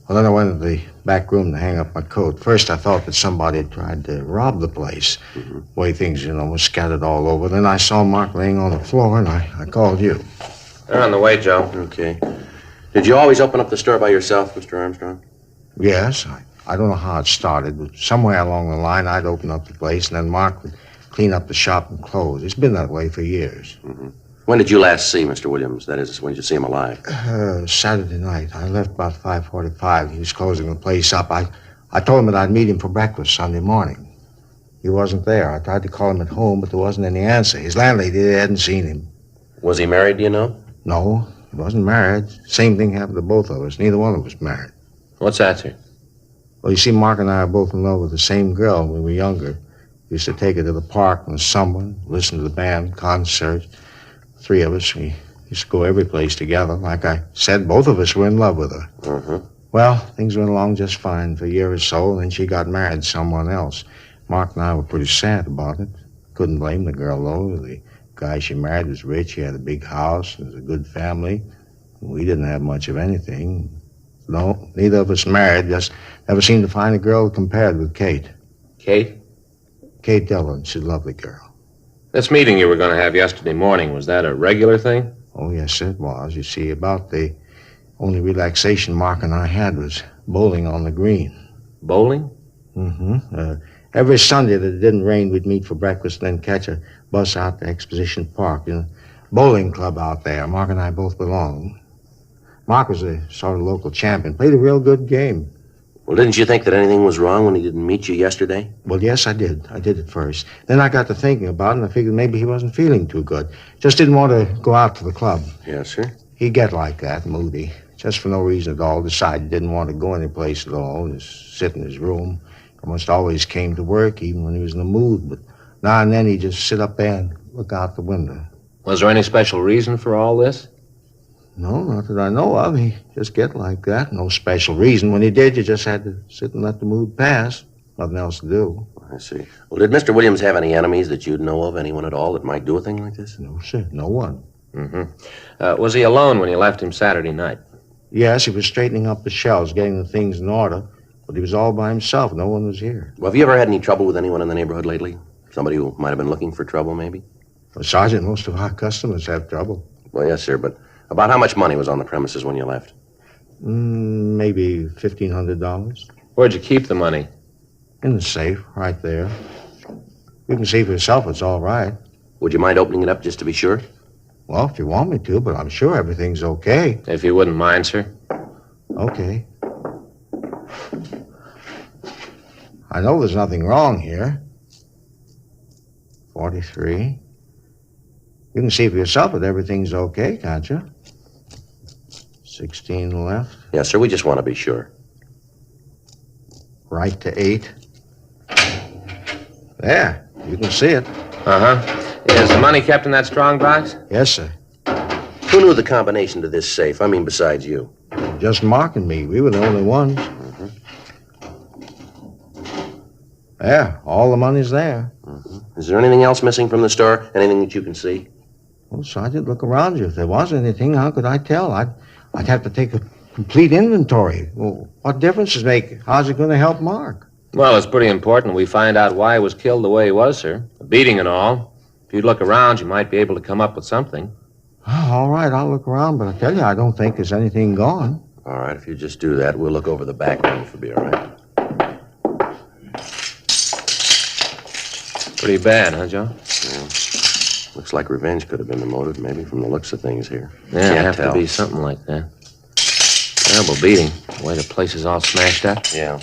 Speaker 10: Well, then I went to the back room to hang up my coat. First, I thought that somebody had tried to rob the place. The way things, were scattered all over. Then I saw Mark laying on the floor, and I called you.
Speaker 4: They're on the way, Joe.
Speaker 3: Okay. Did you always open up the store by yourself, Mr. Armstrong?
Speaker 10: Yes. I don't know how it started, but somewhere along the line, I'd open up the place, and then Mark would clean up the shop and close. It's been that way for years.
Speaker 3: Mm-hmm. When did you last see Mr. Williams? That is, when did you see him alive?
Speaker 10: Saturday night. I left about 5:45. He was closing the place up. I told him that I'd meet him for breakfast Sunday morning. He wasn't there. I tried to call him at home, but there wasn't any answer. His landlady hadn't seen him.
Speaker 3: Was he married, do you know?
Speaker 10: No, he wasn't married. Same thing happened to both of us. Neither one of us married.
Speaker 4: What's that, sir?
Speaker 10: Well, you see, Mark and I are both in love with the same girl when we were younger. We used to take her to the park in the summer, listen to the band, concerts. Three of us, we used to go every place together. Like I said, both of us were in love with her.
Speaker 3: Uh-huh.
Speaker 10: Well, things went along just fine for a year or so, and then she got married to someone else. Mark and I were pretty sad about it. Couldn't blame the girl, though. The guy she married was rich. He had a big house. It was a good family. We didn't have much of anything. No, neither of us married. Just never seemed to find a girl that compared with Kate.
Speaker 4: Kate?
Speaker 10: Kate Dillon. She's a lovely girl.
Speaker 4: This meeting you were going to have yesterday morning, was that a regular thing?
Speaker 10: Oh, yes, it was. You see, about the only relaxation Mark and I had was bowling on the green.
Speaker 4: Bowling?
Speaker 10: Mm-hmm. Every Sunday that it didn't rain, we'd meet for breakfast and then catch a bus out to Exposition Park. Bowling club out there. Mark and I both belonged. Mark was a sort of local champion. Played a real good game.
Speaker 3: Well, didn't you think that anything was wrong when he didn't meet you yesterday?
Speaker 10: Well, yes, I did. I did at first. Then I got to thinking about it, and I figured maybe he wasn't feeling too good. Just didn't want to go out to the club.
Speaker 3: Yes, sir.
Speaker 10: He'd get like that, moody. Just for no reason at all. Decided he didn't want to go anyplace at all. Just sit in his room. Almost always came to work, even when he was in the mood. But now and then he'd just sit up there and look out the window.
Speaker 4: Was there any special reason for all this?
Speaker 10: No, not that I know of. He just get like that. No special reason. When he did, you just had to sit and let the mood pass. Nothing else to do.
Speaker 3: I see. Well, did Mr. Williams have any enemies that you'd know of? Anyone at all that might do a thing like this?
Speaker 10: No, sir. No one.
Speaker 4: Mm-hmm. Was he alone when you left him Saturday night?
Speaker 10: Yes, he was straightening up the shelves, getting the things in order. But he was all by himself. No one was here.
Speaker 3: Well, have you ever had any trouble with anyone in the neighborhood lately? Somebody who might have been looking for trouble, maybe?
Speaker 10: Well, Sergeant, most of our customers have trouble.
Speaker 3: Well, yes, sir, but about how much money was on the premises when you left?
Speaker 10: Maybe $1,500.
Speaker 4: Where'd you keep the money?
Speaker 10: In the safe, right there. You can see for yourself it's all right.
Speaker 3: Would you mind opening it up just to be sure?
Speaker 10: Well, if you want me to, but I'm sure everything's okay.
Speaker 4: If you wouldn't mind, sir.
Speaker 10: Okay. I know there's nothing wrong here. 43. You can see for yourself that everything's okay, can't you? 16 left.
Speaker 3: Yes, sir, we just want to be sure.
Speaker 10: Right to 8. There, you can see it.
Speaker 4: Uh-huh. Is the money kept in that strong box?
Speaker 10: Yes, sir.
Speaker 3: Who knew the combination to this safe? I mean, besides you.
Speaker 10: Just Mark and me. We were the only ones.
Speaker 3: Mm-hmm.
Speaker 10: There, all the money's there.
Speaker 3: Mm-hmm. Is there anything else missing from the store? Anything that you can see?
Speaker 10: Well, Sergeant, look around you. If there was anything, how could I tell? I'd have to take a complete inventory. Well, what difference does it make? How's it going to help Mark?
Speaker 4: Well, it's pretty important we find out why he was killed the way he was, sir. A beating and all. If you'd look around, you might be able to come up with something.
Speaker 10: Oh, all right, I'll look around, but I tell you, I don't think there's anything gone.
Speaker 3: All right, if you just do that, we'll look over the back room if it'll be all right.
Speaker 4: Pretty bad, huh, Joe?
Speaker 3: Yeah. Looks like revenge could have been the motive, maybe, from the looks of things here.
Speaker 4: Yeah, it'd have
Speaker 3: tell.
Speaker 4: to be something like that. Terrible beating. The way the place is all smashed up.
Speaker 3: Yeah.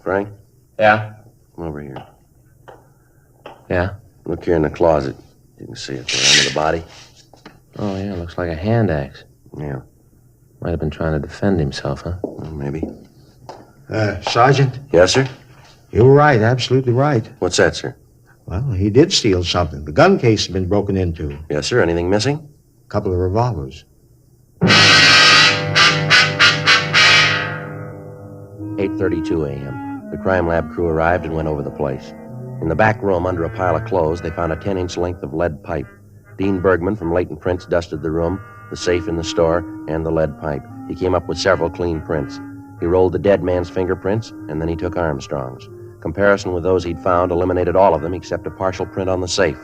Speaker 3: Frank?
Speaker 4: Yeah?
Speaker 3: Come over here.
Speaker 4: Yeah?
Speaker 3: Look here in the closet. You can see it there under the body.
Speaker 4: Oh, yeah, looks like a hand axe.
Speaker 3: Yeah.
Speaker 4: Might have been trying to defend himself, huh?
Speaker 3: Well, maybe.
Speaker 10: Sergeant?
Speaker 3: Yes, sir?
Speaker 10: You were right, absolutely right.
Speaker 3: What's that, sir?
Speaker 10: Well, he did steal something. The gun case has been broken into.
Speaker 3: Yes, sir. Anything missing?
Speaker 10: A couple of revolvers.
Speaker 3: 8:32 a.m. The crime lab crew arrived and went over the place. In the back room, under a pile of clothes, they found a 10-inch length of lead pipe. Dean Bergman from Leighton Prints dusted the room, the safe in the store, and the lead pipe. He came up with several clean prints. He rolled the dead man's fingerprints, and then he took Armstrong's. Comparison with those he'd found eliminated all of them except a partial print on the safe.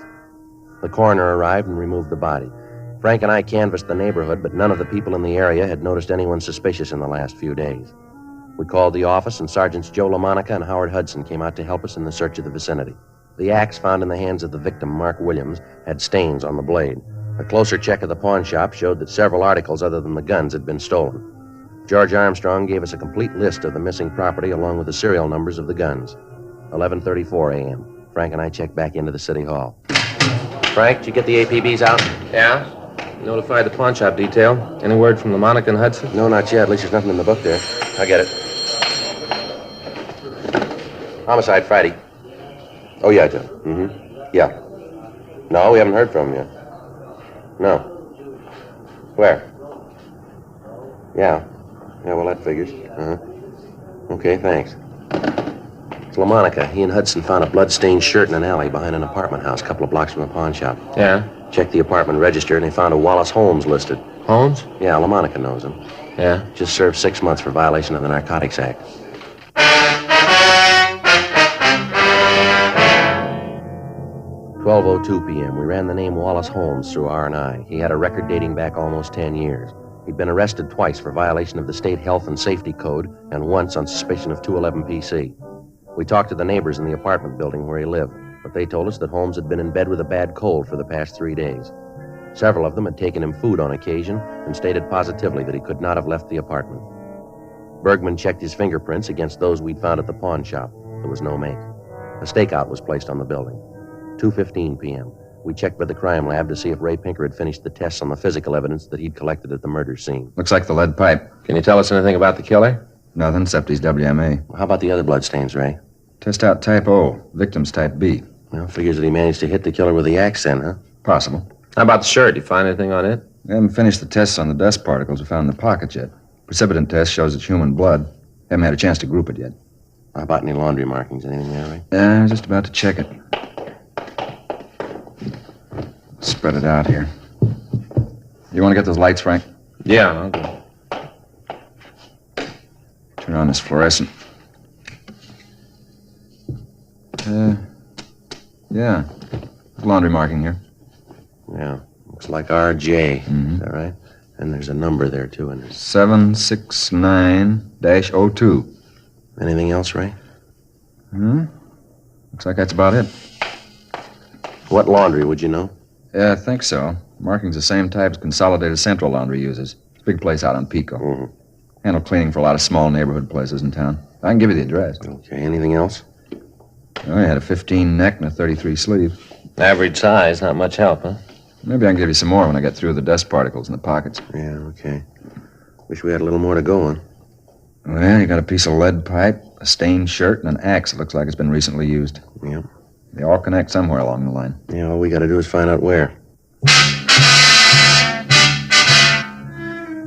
Speaker 3: The coroner arrived and removed the body. Frank and I canvassed the neighborhood, but none of the people in the area had noticed anyone suspicious in the last few days. We called the office, and Sergeants Joe LaMonica and Howard Hudson came out to help us in the search of the vicinity. The axe found in the hands of the victim, Mark Williams, had stains on the blade. A closer check of the pawn shop showed that several articles other than the guns had been stolen. George Armstrong gave us a complete list of the missing property along with the serial numbers of the guns. 11:34 a.m. Frank and I checked back into the city hall. Frank, did you get the APBs out?
Speaker 4: Yeah? Notified the pawn shop detail. Any word from LaMonica and Hudson?
Speaker 3: No, not yet. At least there's nothing in the book there. I get it. Homicide Friday. Oh, yeah, Joe. Mm-hmm. Yeah. No, we haven't heard from him yet. No. Where? Yeah. Yeah, well, that figures. Uh-huh. Okay, thanks. It's LaMonica. He and Hudson found a blood-stained shirt in an alley behind an apartment house a couple of blocks from the pawn shop.
Speaker 4: Yeah?
Speaker 3: Checked the apartment register, and they found a Wallace Holmes listed.
Speaker 4: Holmes?
Speaker 3: Yeah, LaMonica knows him.
Speaker 4: Yeah?
Speaker 3: Just served 6 months for violation of the Narcotics Act. (12:02 p.m.) We ran the name Wallace Holmes through R&I. He had a record dating back almost 10 years. He'd been arrested twice for violation of the state health and safety code and once on suspicion of 211 PC. We talked to the neighbors in the apartment building where he lived, but they told us that Holmes had been in bed with a bad cold for the past 3 days. Several of them had taken him food on occasion and stated positively that he could not have left the apartment. Bergman checked his fingerprints against those we'd found at the pawn shop. There was no make. A stakeout was placed on the building. 2:15 p.m. We checked with the crime lab to see if Ray Pinker had finished the tests on the physical evidence that he'd collected at the murder scene.
Speaker 11: Looks like the lead pipe.
Speaker 4: Can you tell us anything about the killer?
Speaker 11: Nothing except he's WMA.
Speaker 3: How about the other bloodstains, Ray?
Speaker 11: Test out type O, victim's type B.
Speaker 3: Well, figures that he managed to hit the killer with the axe then, huh?
Speaker 11: Possible.
Speaker 4: How about the shirt? You find anything on it?
Speaker 11: We haven't finished the tests on the dust particles we found in the pockets yet. Precipitant test shows it's human blood. Haven't had a chance to group it yet.
Speaker 4: How about any laundry markings? Anything there, Ray?
Speaker 11: Yeah, I was just about to check it. Spread it out here. You want to get those lights, Frank?
Speaker 4: Yeah, I'll do.
Speaker 11: Turn on this fluorescent. Yeah. Laundry marking here.
Speaker 4: Yeah. Looks like RJ. Is that right? And there's a number there, too, isn't there?
Speaker 11: 769-02.
Speaker 4: Anything else, Ray?
Speaker 11: Looks like that's about it.
Speaker 4: What laundry, would you know?
Speaker 11: Yeah, I think so. Marking's the same type as Consolidated Central Laundry uses. It's a big place out on Pico. Handle cleaning for a lot of small neighborhood places in town. I can give you the address.
Speaker 4: Okay, anything else?
Speaker 11: Oh, he had a 15 neck and a 33 sleeve.
Speaker 4: Average size, not much help, huh?
Speaker 11: Maybe I can give you some more when I get through the dust particles in the pockets.
Speaker 4: Yeah, okay. Wish we had a little more to go on.
Speaker 11: Well, you got a piece of lead pipe, a stained shirt, and an axe that looks like it's been recently used.
Speaker 4: Yep.
Speaker 11: They all connect somewhere along the line.
Speaker 4: Yeah, all we got to do is find out where.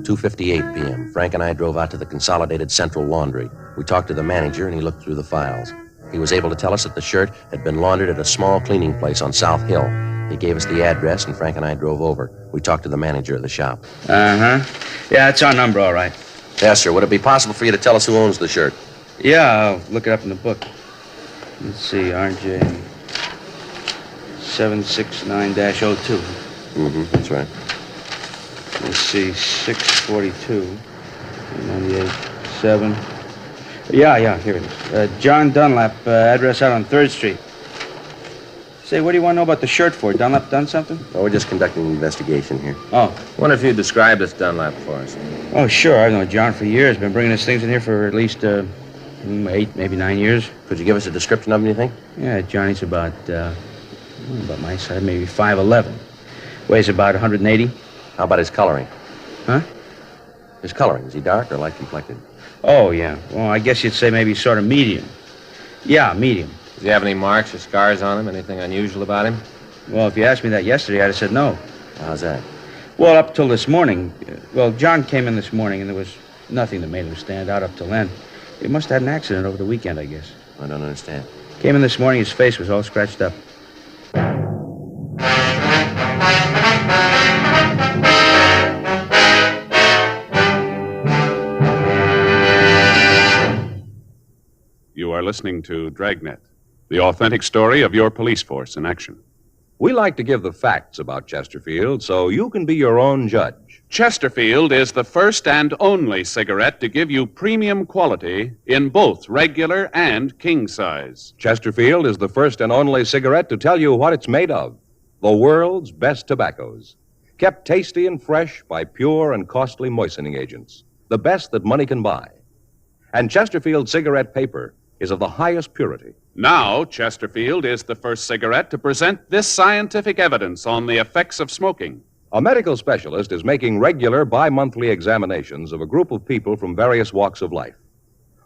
Speaker 4: 2:58 p.m. Frank and I drove out to the Consolidated Central Laundry. We talked to the manager, and he looked through the files. He was able to tell us that the shirt had been laundered at a small cleaning place on South Hill. He gave us the address, and Frank and I drove over. We talked to the manager of the shop.
Speaker 12: Yeah, it's our number, all right.
Speaker 4: Yes, sir. Would it be possible for you to tell us who owns the shirt?
Speaker 12: Yeah, I'll look it up in the book. Let's see, RJ 769-02.
Speaker 4: That's right.
Speaker 12: Let's see, 642, 98, 7. Yeah, here it is. John Dunlap, address out on 3rd Street. Say, what do you want to know about the shirt for? Dunlap done something?
Speaker 4: Oh, we're just conducting an investigation here.
Speaker 12: Oh.
Speaker 4: Wonder if you described this Dunlap for us.
Speaker 12: Oh, sure. I've known John for years. Been bringing his things in here for at least 8, maybe 9 years.
Speaker 4: Could you give us a description of him, you think?
Speaker 12: Yeah, Johnny's about my size, maybe 5'11". Weighs about 180.
Speaker 4: How about his coloring?
Speaker 12: Huh?
Speaker 4: His coloring. Is he dark or light complected?
Speaker 12: Oh, yeah. Well, I guess you'd say maybe sort of medium. Yeah, medium.
Speaker 4: Does he have any marks or scars on him? Anything unusual about him?
Speaker 12: Well, if you asked me that yesterday, I'd have said no.
Speaker 4: How's that?
Speaker 12: Well, up till this morning. Well, John came in this morning, and there was nothing that made him stand out up till then. He must have had an accident over the weekend, I guess.
Speaker 4: I don't understand.
Speaker 12: Came in this morning, his face was all scratched up.
Speaker 9: You are listening to Dragnet, the authentic story of your police force in action.
Speaker 1: We like to give the facts about Chesterfield so you can be your own judge.
Speaker 9: Chesterfield is the first and only cigarette to give you premium quality in both regular and king size.
Speaker 1: Chesterfield is the first and only cigarette to tell you what it's made of. The world's best tobaccos. Kept tasty and fresh by pure and costly moistening agents. The best that money can buy. And Chesterfield cigarette paper is of the highest purity.
Speaker 9: Now, Chesterfield is the first cigarette to present this scientific evidence on the effects of smoking.
Speaker 1: A medical specialist is making regular bi-monthly examinations of a group of people from various walks of life.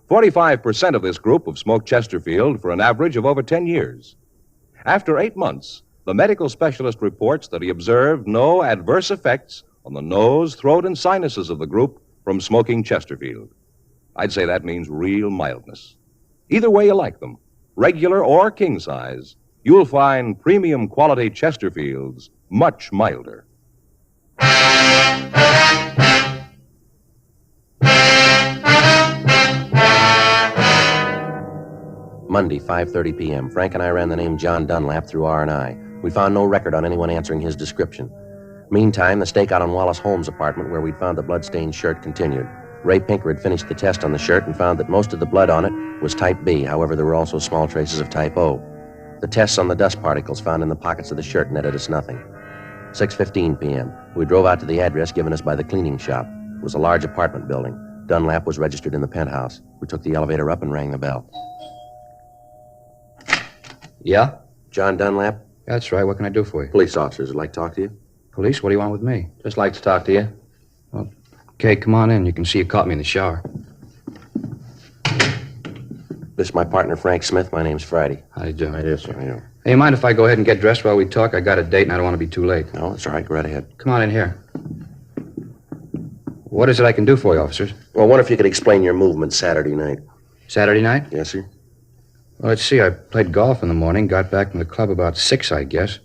Speaker 1: 45% of this group have smoked Chesterfield for an average of over 10 years. After 8 months, the medical specialist reports that he observed no adverse effects on the nose, throat, and sinuses of the group from smoking Chesterfield. I'd say that means real mildness. Either way you like them, regular or king size, you'll find premium quality Chesterfields much milder.
Speaker 4: Monday, 5:30 p.m. Frank and I ran the name John Dunlap through R&I. We found no record on anyone answering his description. Meantime, the stakeout on Wallace Holmes' apartment where we'd found the blood-stained shirt continued. Ray Pinker had finished the test on the shirt and found that most of the blood on it was type B. However, there were also small traces of type O. The tests on the dust particles found in the pockets of the shirt netted us nothing. 6:15 p.m. We drove out to the address given us by the cleaning shop. It was a large apartment building. Dunlap was registered in the penthouse. We took the elevator up and rang the bell.
Speaker 8: Yeah?
Speaker 4: John Dunlap?
Speaker 8: That's right. What can I do for you?
Speaker 4: Police officers would like to talk to you.
Speaker 8: Police? What do you want with me?
Speaker 4: Just like to talk to you.
Speaker 8: Okay, come on in. You can see you caught me in the shower.
Speaker 4: This is my partner, Frank Smith. My name's Friday.
Speaker 8: How do you do?
Speaker 4: How do you, sir? How do you?
Speaker 12: Hey, you mind if I go ahead and get dressed while we talk? I got a date and I don't want to be too late.
Speaker 3: No, that's all right. Go right ahead.
Speaker 12: Come on in here. What is it I can do for you, officers?
Speaker 3: Well, I wonder if you could explain your movement Saturday night.
Speaker 12: Saturday night?
Speaker 3: Yes, sir.
Speaker 12: Well, let's see. I played golf in the morning, got back from the club about 6, I guess.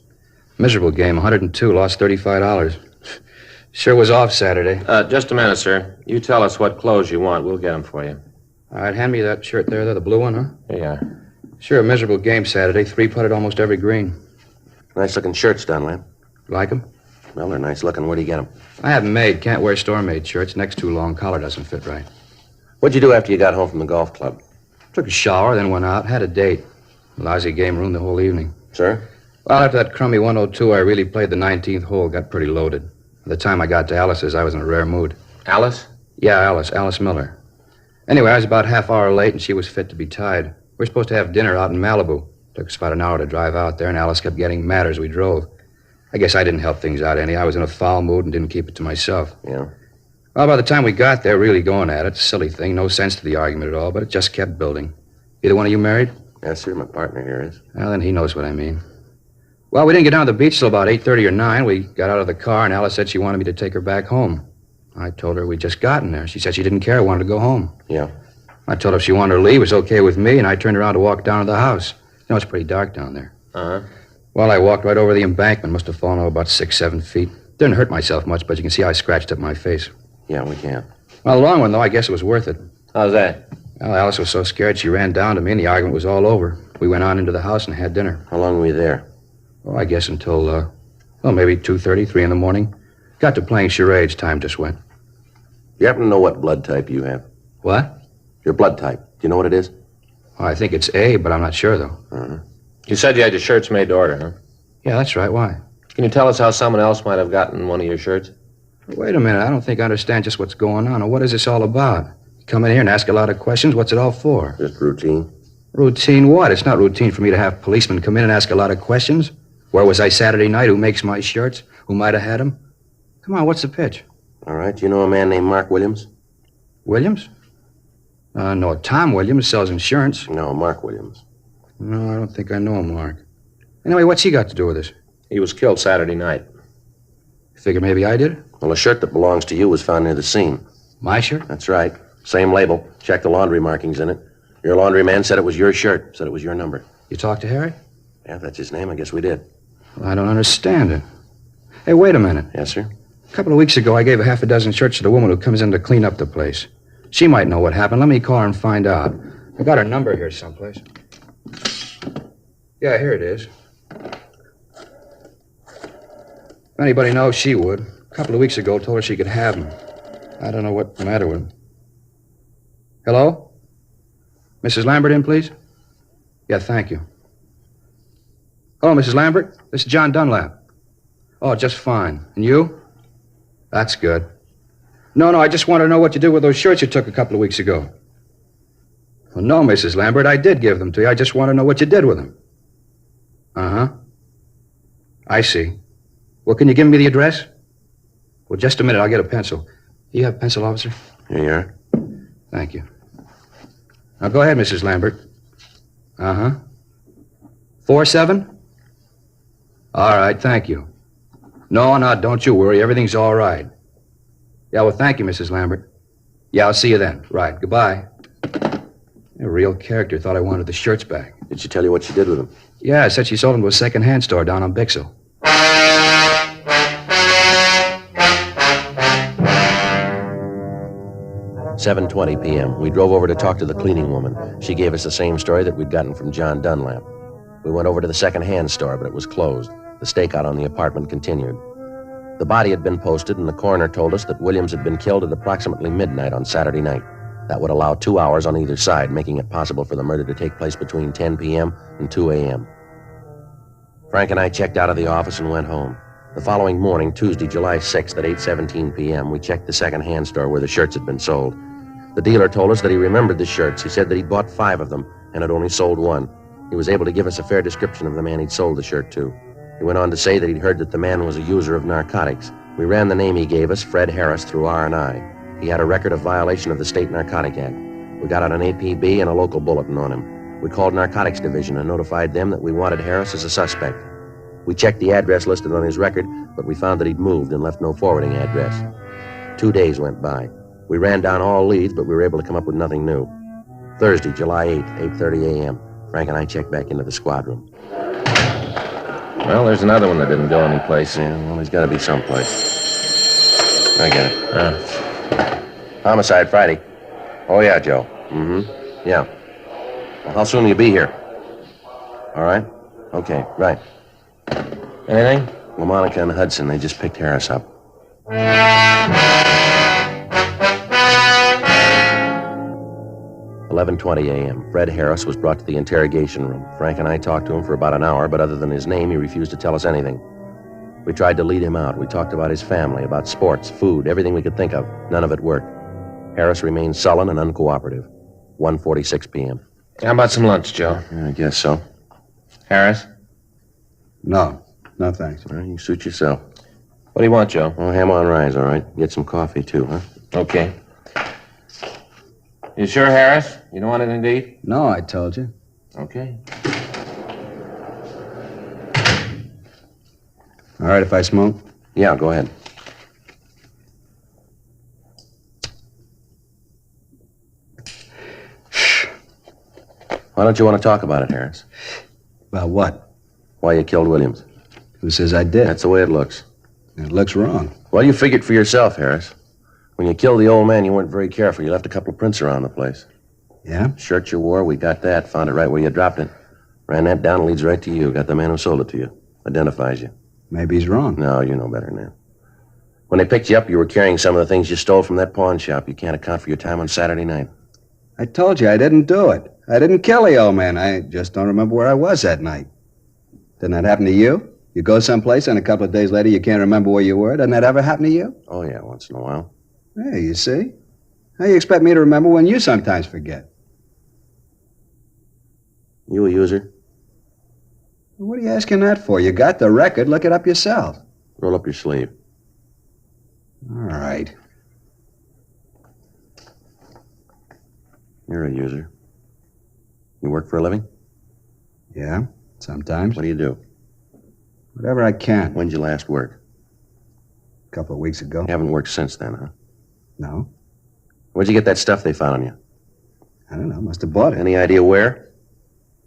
Speaker 12: Miserable game, 102, lost $35. Sure was off Saturday.
Speaker 4: Just a minute, sir. You tell us what clothes you want. We'll get them for you.
Speaker 12: All right, hand me that shirt there, the blue one, huh?
Speaker 4: Here you are.
Speaker 12: Sure, a miserable game Saturday. 3-putted almost every green.
Speaker 3: Nice-looking shirts, Dunlap.
Speaker 12: Like them?
Speaker 3: Well, they're nice-looking. Where do you get them?
Speaker 12: I have them made. Can't wear store-made shirts. Neck's too long. Collar doesn't fit right.
Speaker 3: What'd you do after you got home from the golf club?
Speaker 12: Took a shower, then went out. Had a date. Lousy game ruined the whole evening.
Speaker 3: Sir?
Speaker 12: Well, after that crummy 102, I really played the 19th hole. Got pretty loaded. By the time I got to Alice's, I was in a rare mood.
Speaker 4: Alice?
Speaker 12: Yeah, Alice Miller. Anyway, I was about half hour late, and she was fit to be tied. We were supposed to have dinner out in Malibu. Took us about an hour to drive out there, and Alice kept getting madder as we drove. I guess I didn't help things out any. I was in a foul mood and didn't keep it to myself.
Speaker 3: Yeah?
Speaker 12: Well, by the time we got there, really going at it, silly thing, no sense to the argument at all, but it just kept building. Either one of you married?
Speaker 3: Yes, sir. My partner here is.
Speaker 12: Well, then he knows what I mean. Well, we didn't get down to the beach till about 8:30 or 9. We got out of the car, and Alice said she wanted me to take her back home. I told her we'd just gotten there. She said she didn't care, wanted to go home.
Speaker 3: Yeah?
Speaker 12: I told her if she wanted to leave, it was okay with me, and I turned around to walk down to the house. You know, it's pretty dark down there.
Speaker 4: Uh-huh.
Speaker 12: Well, I walked right over the embankment. Must have fallen over about 6-7 feet. Didn't hurt myself much, but you can see I scratched up my face.
Speaker 3: Yeah, we can.
Speaker 12: Well, the long one, though, I guess it was worth it.
Speaker 4: How's that?
Speaker 12: Well, Alice was so scared she ran down to me, and the argument was all over. We went on into the house and had dinner.
Speaker 3: How long were you there?
Speaker 12: Well, I guess until, maybe 2:30, 3 in the morning. Got to playing charades. Time just went.
Speaker 3: You happen to know what blood type you have?
Speaker 12: What?
Speaker 3: Your blood type. Do you know what it is?
Speaker 12: Well, I think it's A, but I'm not sure, though.
Speaker 3: Uh-huh.
Speaker 4: You said you had your shirts made to order, huh?
Speaker 12: Yeah, that's right. Why?
Speaker 4: Can you tell us how someone else might have gotten one of your shirts?
Speaker 12: Wait a minute. I don't think I understand just what's going on. Or what is this all about? You come in here and ask a lot of questions. What's it all for?
Speaker 3: Just routine.
Speaker 12: Routine what? It's not routine for me to have policemen come in and ask a lot of questions. Where was I Saturday night? Who makes my shirts? Who might have had them? Come on, what's the pitch?
Speaker 3: All right. Do you know a man named Mark Williams?
Speaker 12: Williams? No, Tom Williams sells insurance.
Speaker 3: No, Mark Williams.
Speaker 12: No, I don't think I know him, Mark. Anyway, what's he got to do with this?
Speaker 4: He was killed Saturday night.
Speaker 12: You figure maybe I did it?
Speaker 3: Well, a shirt that belongs to you was found near the scene.
Speaker 12: My shirt?
Speaker 3: That's right. Same label. Check the laundry markings in it. Your laundryman said it was your shirt. Said it was your number.
Speaker 12: You talked to Harry?
Speaker 3: Yeah, if that's his name, I guess we did.
Speaker 12: Well, I don't understand it. Hey, wait a minute.
Speaker 3: Yes, sir?
Speaker 12: A couple of weeks ago, I gave a half a dozen shirts to the woman who comes in to clean up the place. She might know what happened. Let me call her and find out. I got her number here someplace. Yeah, here it is. If anybody knows, she would. A couple of weeks ago, told her she could have them. I don't know what's the matter with them. Hello? Mrs. Lambert in, please? Yeah, thank you. Hello, Mrs. Lambert. This is John Dunlap. Oh, just fine. And you? That's good. No, I just want to know what you did with those shirts you took a couple of weeks ago. Well, no, Mrs. Lambert, I did give them to you. I just want to know what you did with them. Uh-huh. I see. Well, can you give me the address? Well, just a minute. I'll get a pencil. You have a pencil, officer?
Speaker 3: Here you are.
Speaker 12: Thank you. Now, go ahead, Mrs. Lambert. Uh-huh. 47? All right, thank you. No, don't you worry. Everything's all right. Yeah, well, thank you, Mrs. Lambert. Yeah, I'll see you then. Right, goodbye. A real character. Thought I wanted the shirts back.
Speaker 3: Did she tell you what she did with them?
Speaker 12: Yeah, I said she sold them to a second-hand store down on Bixel.
Speaker 3: $7:20 p.m. We drove over to talk to the cleaning woman. She gave us the same story that we'd gotten from John Dunlap. We went over to the second-hand store, but it was closed. The stakeout on the apartment continued. The body had been posted, and the coroner told us that Williams had been killed at approximately midnight on Saturday night. That would allow 2 hours on either side, making it possible for the murder to take place between 10 p.m. and 2 a.m. Frank and I checked out of the office and went home. The following morning, Tuesday, July 6th at 8:17 p.m., we checked the second-hand store where the shirts had been sold. The dealer told us that he remembered the shirts. He said that he'd bought 5 of them and had only sold 1. He was able to give us a fair description of the man he'd sold the shirt to. He went on to say that he'd heard that the man was a user of narcotics. We ran the name he gave us, Fred Harris, through R&I. He had a record of violation of the State Narcotic Act. We got out an APB and a local bulletin on him. We called Narcotics Division and notified them that we wanted Harris as a suspect. We checked the address listed on his record, but we found that he'd moved and left no forwarding address. 2 days went by. We ran down all leads, but we were able to come up with nothing new. Thursday, July 8th, 8:30 a.m. Frank and I checked back into the squad room.
Speaker 4: Well, there's another one that didn't go anyplace.
Speaker 3: Yeah, well, he's got to be someplace. I get it. Homicide Friday. Oh, yeah, Joe. Mm-hmm. Yeah. Well, how soon will you be here? All right. Okay, right.
Speaker 4: Anything?
Speaker 3: Well, Monica and Hudson, they just picked Harris up. 11:20 a.m. Fred Harris was brought to the interrogation room. Frank and I talked to him for about an hour, but other than his name, he refused to tell us anything. We tried to lead him out. We talked about his family, about sports, food, everything we could think of. None of it worked. Harris remained sullen and uncooperative. 1:46 p.m.
Speaker 4: How about some lunch, Joe?
Speaker 3: I guess so.
Speaker 4: Harris?
Speaker 10: No, thanks.
Speaker 3: Well, you suit yourself.
Speaker 4: What do you want, Joe?
Speaker 3: Well, ham on rise, all right. Get some coffee, too, huh?
Speaker 4: Okay. You sure, Harris? You don't want anything to eat?
Speaker 10: No, I told you.
Speaker 4: Okay.
Speaker 10: All right if I smoke?
Speaker 3: Yeah, go ahead. Why don't you want to talk about it, Harris?
Speaker 10: About what?
Speaker 3: Why you killed Williams.
Speaker 10: Who says I did?
Speaker 3: That's the way it looks.
Speaker 10: It looks wrong.
Speaker 3: Well, you figured for yourself, Harris. When you killed the old man, you weren't very careful. You left a couple of prints around the place.
Speaker 10: Yeah?
Speaker 3: Shirt you wore, we got that. Found it right where you dropped it. Ran that down and leads right to you. Got the man who sold it to you. Identifies you.
Speaker 10: Maybe he's wrong.
Speaker 3: No, you know better than that. When they picked you up, you were carrying some of the things you stole from that pawn shop. You can't account for your time on Saturday night.
Speaker 10: I told you I didn't do it. I didn't kill the old man. I just don't remember where I was that night. Didn't that happen to you? You go someplace and a couple of days later you can't remember where you were. Doesn't that ever happen to you?
Speaker 3: Oh, yeah, once in a while.
Speaker 10: Hey, you see? How you expect me to remember when you sometimes forget?
Speaker 3: You a user?
Speaker 10: What are you asking that for? You got the record. Look it up yourself.
Speaker 3: Roll up your sleeve.
Speaker 10: All right.
Speaker 3: You're a user. You work for a living?
Speaker 10: Yeah, sometimes.
Speaker 3: What do you do?
Speaker 10: Whatever I can.
Speaker 3: When'd you last work?
Speaker 10: A couple of weeks ago.
Speaker 3: You haven't worked since then, huh?
Speaker 10: No.
Speaker 3: Where'd you get that stuff they found on you?
Speaker 10: I don't know. Must have bought it.
Speaker 3: Any idea where?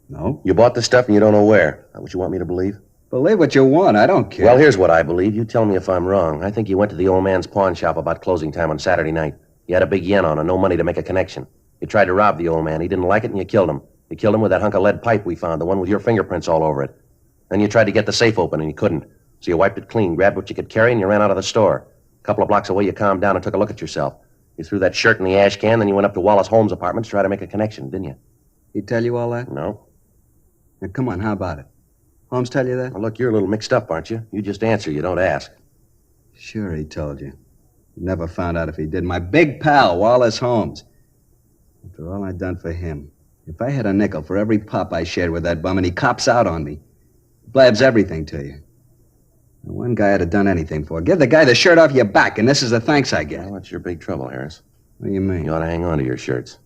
Speaker 10: No.
Speaker 3: You bought the stuff and you don't know where. Is that what you want me to believe?
Speaker 10: Believe what you want. I don't care.
Speaker 3: Well, here's what I believe. You tell me if I'm wrong. I think you went to the old man's pawn shop about closing time on Saturday night. You had a big yen on and no money to make a connection. You tried to rob the old man. He didn't like it and you killed him. You killed him with that hunk of lead pipe we found, the one with your fingerprints all over it. Then you tried to get the safe open and you couldn't. So you wiped it clean, grabbed what you could carry, and you ran out of the store. A couple of blocks away, you calmed down and took a look at yourself. You threw that shirt in the ash can, then you went up to Wallace Holmes' apartment to try to make a connection, didn't you?
Speaker 10: He tell you all that?
Speaker 3: No.
Speaker 10: Now, come on, how about it? Holmes tell you that?
Speaker 3: Well, look, you're a little mixed up, aren't you? You just answer, you don't ask.
Speaker 10: Sure, he told you. Never found out if he did. My big pal, Wallace Holmes. After all I'd done for him. If I had a nickel for every pop I shared with that bum and he cops out on me, blabs everything to you. The one guy I'd have done anything for. Give the guy the shirt off your back, and this is the thanks I get.
Speaker 3: Well, that's your big trouble, Harris.
Speaker 10: What do you mean?
Speaker 3: You ought to hang on to your shirts.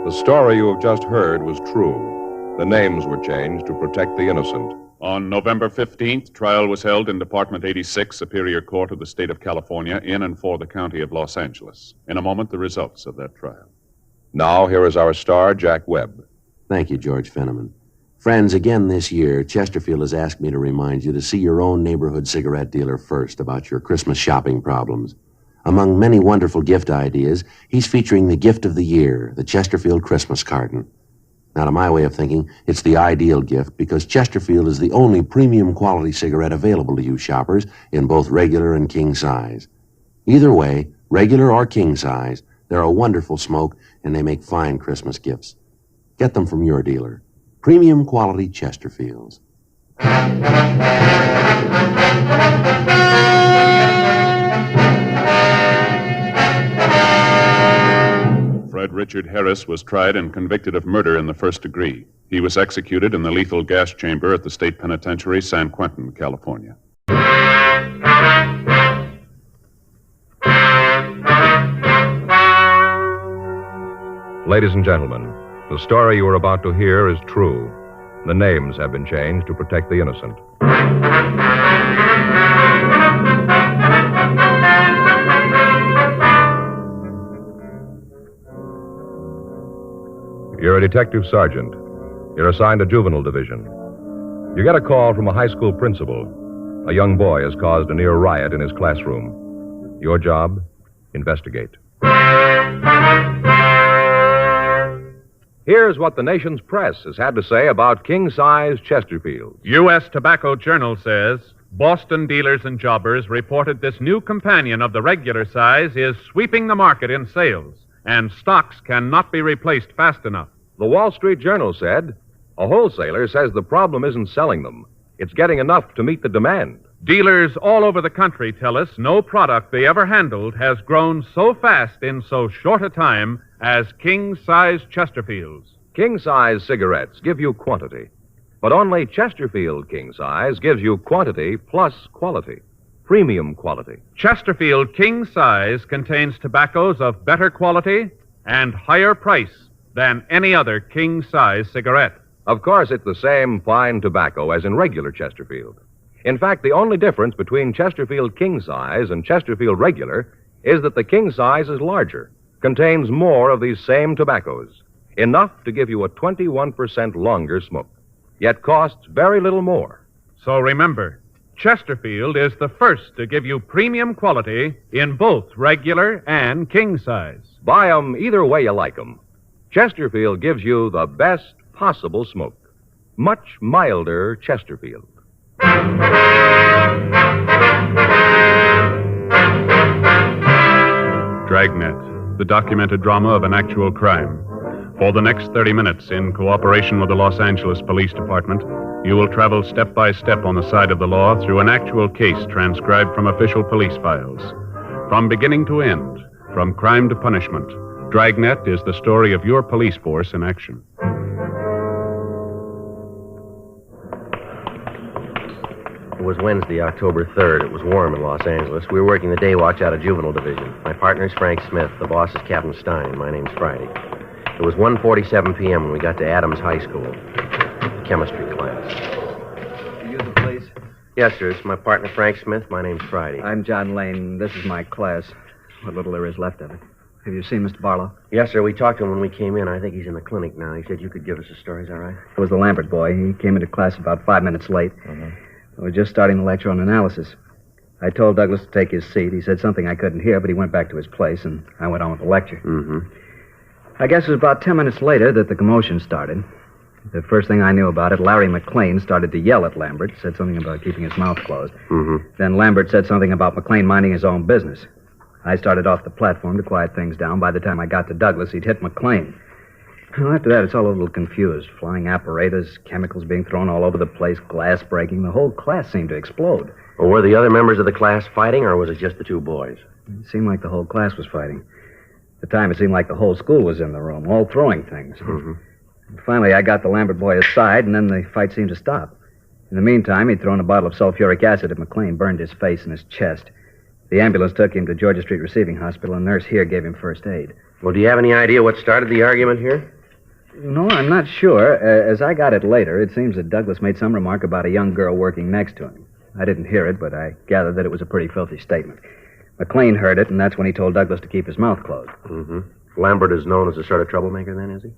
Speaker 1: The story you have just heard was true. The names were changed to protect the innocent.
Speaker 9: On November 15th, trial was held in Department 86, Superior Court of the State of California, in and for the County of Los Angeles. In a moment, the results of that trial.
Speaker 1: Now, here is our star, Jack Webb.
Speaker 3: Thank you, George Fenneman. Friends, again this year, Chesterfield has asked me to remind you to see your own neighborhood cigarette dealer first about your Christmas shopping problems. Among many wonderful gift ideas, he's featuring the gift of the year, the Chesterfield Christmas carton. Now, to my way of thinking, it's the ideal gift because Chesterfield is the only premium quality cigarette available to you shoppers in both regular and king size. Either way, regular or king size, they're a wonderful smoke and they make fine Christmas gifts. Get them from your dealer. Premium quality Chesterfields.
Speaker 9: Fred Richard Harris was tried and convicted of murder in the first degree. He was executed in the lethal gas chamber at the State Penitentiary, San Quentin, California.
Speaker 1: Ladies and gentlemen, the story you are about to hear is true. The names have been changed to protect the innocent. You're a detective sergeant. You're assigned to juvenile division. You get a call from a high school principal. A young boy has caused a near riot in his classroom. Your job? Investigate. Here's what the nation's press has had to say about king-size Chesterfields.
Speaker 2: U.S. Tobacco Journal says Boston dealers and jobbers reported this new companion of the regular size is sweeping the market in sales, and stocks cannot be replaced fast enough.
Speaker 1: The Wall Street Journal said a wholesaler says the problem isn't selling them. It's getting enough to meet the demand.
Speaker 2: Dealers all over the country tell us no product they ever handled has grown so fast in so short a time as king-size Chesterfields.
Speaker 1: King-size cigarettes give you quantity, but only Chesterfield king-size gives you quantity plus quality, premium quality.
Speaker 2: Chesterfield king-size contains tobaccos of better quality and higher price than any other king-size cigarette.
Speaker 1: Of course, it's the same fine tobacco as in regular Chesterfield. In fact, the only difference between Chesterfield king-size and Chesterfield regular is that the king-size is larger, contains more of these same tobaccos, enough to give you a 21% longer smoke, yet costs very little more.
Speaker 2: So remember, Chesterfield is the first to give you premium quality in both regular and king-size.
Speaker 1: Buy 'em either way you like em. Chesterfield gives you the best possible smoke. Much milder Chesterfield.
Speaker 2: Dragnet, the documented drama of an actual crime. For the next 30 minutes, in cooperation with the Los Angeles Police Department, you will travel step by step on the side of the law through an actual case transcribed from official police files. From beginning to end, from crime to punishment, Dragnet is the story of your police force in action.
Speaker 3: It was Wednesday, October 3rd. It was warm in Los Angeles. We were working the day watch out of Juvenile Division. My partner's Frank Smith. The boss is Captain Stein. My name's Friday. It was 1:47 p.m. when we got to Adams High School. Chemistry class.
Speaker 8: You the police?
Speaker 3: Yes, sir. It's my partner, Frank Smith. My name's Friday.
Speaker 8: I'm John Lane. This is my class. What little there is left of it. Have you seen Mr. Barlow?
Speaker 3: Yes, sir. We talked to him when we came in. I think he's in the clinic now. He said you could give us a story. Is that right?
Speaker 8: It was the Lambert boy. He came into class about 5 minutes late. We were just starting the lecture on analysis. I told Douglas to take his seat. He said something I couldn't hear, but he went back to his place, and I went on with the lecture. I guess it was about 10 minutes later that the commotion started. The first thing I knew about it, Larry McLean started to yell at Lambert, said something about keeping his mouth closed. Then Lambert said something about McLean minding his own business. I started off the platform to quiet things down. By the time I got to Douglas, he'd hit McLean. Well, after that, it's all a little confused. Flying apparatus, chemicals being thrown all over the place, glass breaking. The whole class seemed to explode.
Speaker 3: Well, were the other members of the class fighting, or was it just the two boys?
Speaker 8: It seemed like the whole class was fighting. At the time, it seemed like the whole school was in the room, all throwing things. Finally, I got the Lambert boy aside, and then the fight seemed to stop. In the meantime, he'd thrown a bottle of sulfuric acid at McLean, burned his face and his chest. The ambulance took him to Georgia Street Receiving Hospital, and a nurse here gave him first aid.
Speaker 3: Well, do you have any idea what started the argument here?
Speaker 8: No, I'm not sure. As I got it later, it seems that Douglas made some remark about a young girl working next to him. I didn't hear it, but I gathered that it was a pretty filthy statement. McLean heard it, and that's when he told Douglas to keep his mouth closed.
Speaker 3: Lambert is known as a sort of troublemaker, then, is he?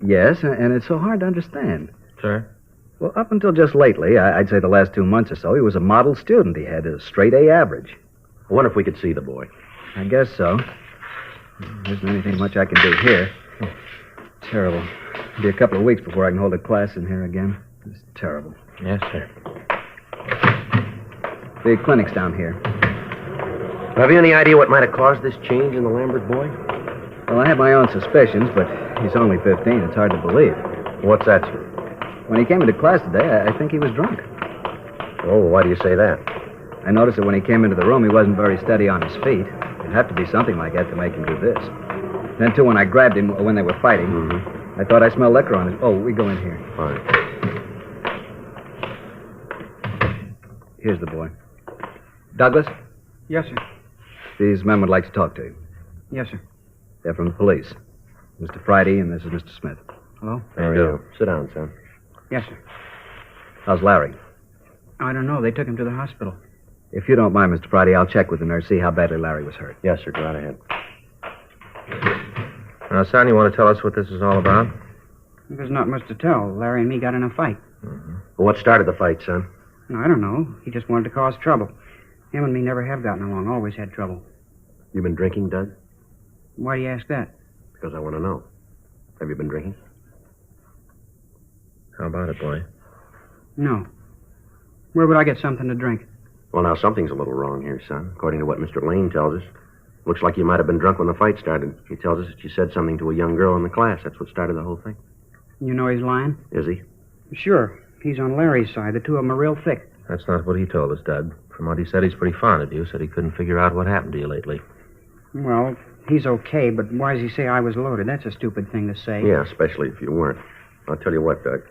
Speaker 8: Yes, and it's so hard to understand.
Speaker 3: Sir?
Speaker 8: Well, up until just lately, I'd say the last 2 months or so, he was a model student. He had a straight A average.
Speaker 3: I wonder if we could see the boy.
Speaker 8: I guess so. There isn't anything much I can do here. Terrible. It'll be a couple of weeks before I can hold a class in here again. It's terrible.
Speaker 3: Yes, sir.
Speaker 8: The clinic's down here.
Speaker 3: Have you any idea what might have caused this change in the Lambert boy?
Speaker 8: Well, I have my own suspicions, but he's only 15. It's hard to believe.
Speaker 3: What's that?
Speaker 8: When he came into class today, I think he was drunk.
Speaker 3: Oh, why do you say that?
Speaker 8: I noticed that when he came into the room, he wasn't very steady on his feet. It'd have to be something like that to make him do this. Then, too, when I grabbed him when they were fighting, I thought I smelled liquor on his... Oh, we go in here.
Speaker 3: Fine.
Speaker 8: Here's the boy. Douglas?
Speaker 12: Yes, sir.
Speaker 8: These men would like to talk to you.
Speaker 12: Yes, sir.
Speaker 8: They're from the police. Mr. Friday, and this is Mr. Smith.
Speaker 12: Hello?
Speaker 3: How are you? Sit down, son.
Speaker 12: Yes, sir.
Speaker 8: How's Larry?
Speaker 12: I don't know. They took him to the hospital.
Speaker 8: If you don't mind, Mr. Friday, I'll check with the nurse, see how badly Larry was hurt.
Speaker 3: Yes, sir. Go right ahead.
Speaker 4: Now, son, you want to tell us what this is all about?
Speaker 12: There's not much to tell. Larry and me got in a fight.
Speaker 3: Well, what started the fight, son?
Speaker 12: I don't know. He just wanted to cause trouble. Him and me never have gotten along. Always had trouble.
Speaker 3: You been drinking, Doug?
Speaker 12: Why do you ask that?
Speaker 3: Because I want to know. Have you been drinking?
Speaker 4: How about it, boy?
Speaker 12: No. Where would I get something to drink?
Speaker 3: Well, now, something's a little wrong here, son. According to what Mr. Lane tells us. Looks like you might have been drunk when the fight started. He tells us that you said something to a young girl in the class. That's what started the whole thing.
Speaker 12: You know he's lying?
Speaker 3: Is he?
Speaker 12: Sure. He's on Larry's side. The two of them are real thick.
Speaker 4: That's not what he told us, Doug. From what he said, he's pretty fond of you. Said he couldn't figure out what happened to you lately.
Speaker 12: Well, he's okay, but why does he say I was loaded? That's a stupid thing to say.
Speaker 3: Yeah, especially if you weren't. I'll tell you what, Doug.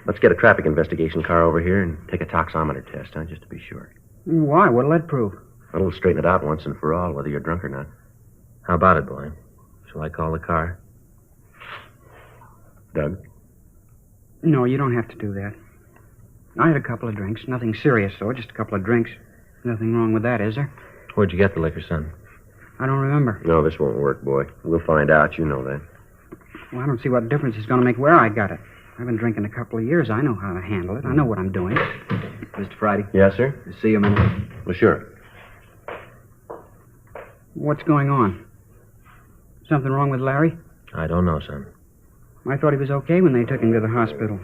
Speaker 3: Let's get a traffic investigation car over here and take a toxometer test, huh, just to be sure.
Speaker 12: Why? What'll that prove?
Speaker 3: Well, we'll straighten it out once and for all, whether you're drunk or not.
Speaker 4: How about it, boy? Shall I call the car?
Speaker 3: Doug?
Speaker 12: No, you don't have to do that. I had a couple of drinks. Nothing serious, though. Just a couple of drinks. Nothing wrong with that, is there?
Speaker 4: Where'd you get the liquor, son?
Speaker 12: I don't remember.
Speaker 3: No, this won't work, boy. We'll find out. You know that.
Speaker 12: Well, I don't see what difference it's going to make where I got it. I've been drinking a couple of years. I know how to handle it. I know what I'm doing.
Speaker 8: Mr. Friday?
Speaker 3: Yes, sir?
Speaker 8: See you a minute.
Speaker 3: Well, sure.
Speaker 12: What's going on? Something wrong with Larry?
Speaker 4: I don't know, son.
Speaker 12: I thought he was okay when they took him to the hospital.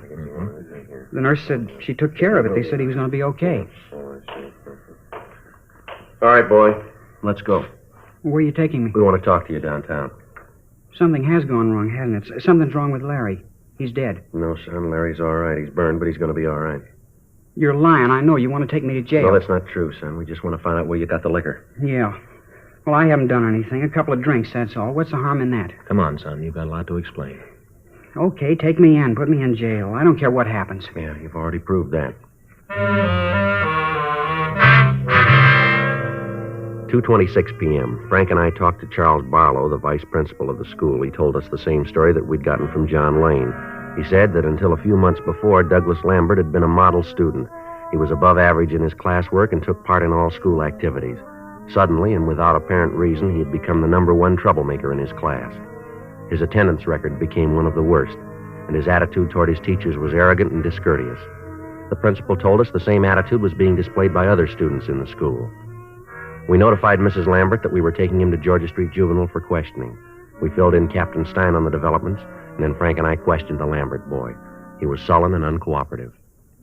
Speaker 12: The nurse said she took care of it. They said he was going to be okay.
Speaker 3: All right, boy. Let's go.
Speaker 12: Where are you taking me?
Speaker 3: We want to talk to you downtown.
Speaker 12: Something has gone wrong, hasn't it? Something's wrong with Larry. He's dead.
Speaker 3: No, son. Larry's all right. He's burned, but he's going to be all right.
Speaker 12: You're lying. I know. You want to take me to jail.
Speaker 3: No, that's not true, son. We just want to find out where you got the liquor.
Speaker 12: Yeah. Well, I haven't done anything. A couple of drinks, that's all. What's the harm in that?
Speaker 4: Come on, son. You've got a lot to explain.
Speaker 12: Okay, take me in. Put me in jail. I don't care what happens.
Speaker 3: Yeah, you've already proved that. 2:26 p.m. Frank and I talked to Charles Barlow, the vice principal of the school. He told us the same story that we'd gotten from John Lane. He said that until a few months before, Douglas Lambert had been a model student. He was above average in his classwork and took part in all school activities. Suddenly, and without apparent reason, he had become the number one troublemaker in his class. His attendance record became one of the worst, and his attitude toward his teachers was arrogant and discourteous. The principal told us the same attitude was being displayed by other students in the school. We notified Mrs. Lambert that we were taking him to Georgia Street Juvenile for questioning. We filled in Captain Stein on the developments, and then Frank and I questioned the Lambert boy. He was sullen and uncooperative.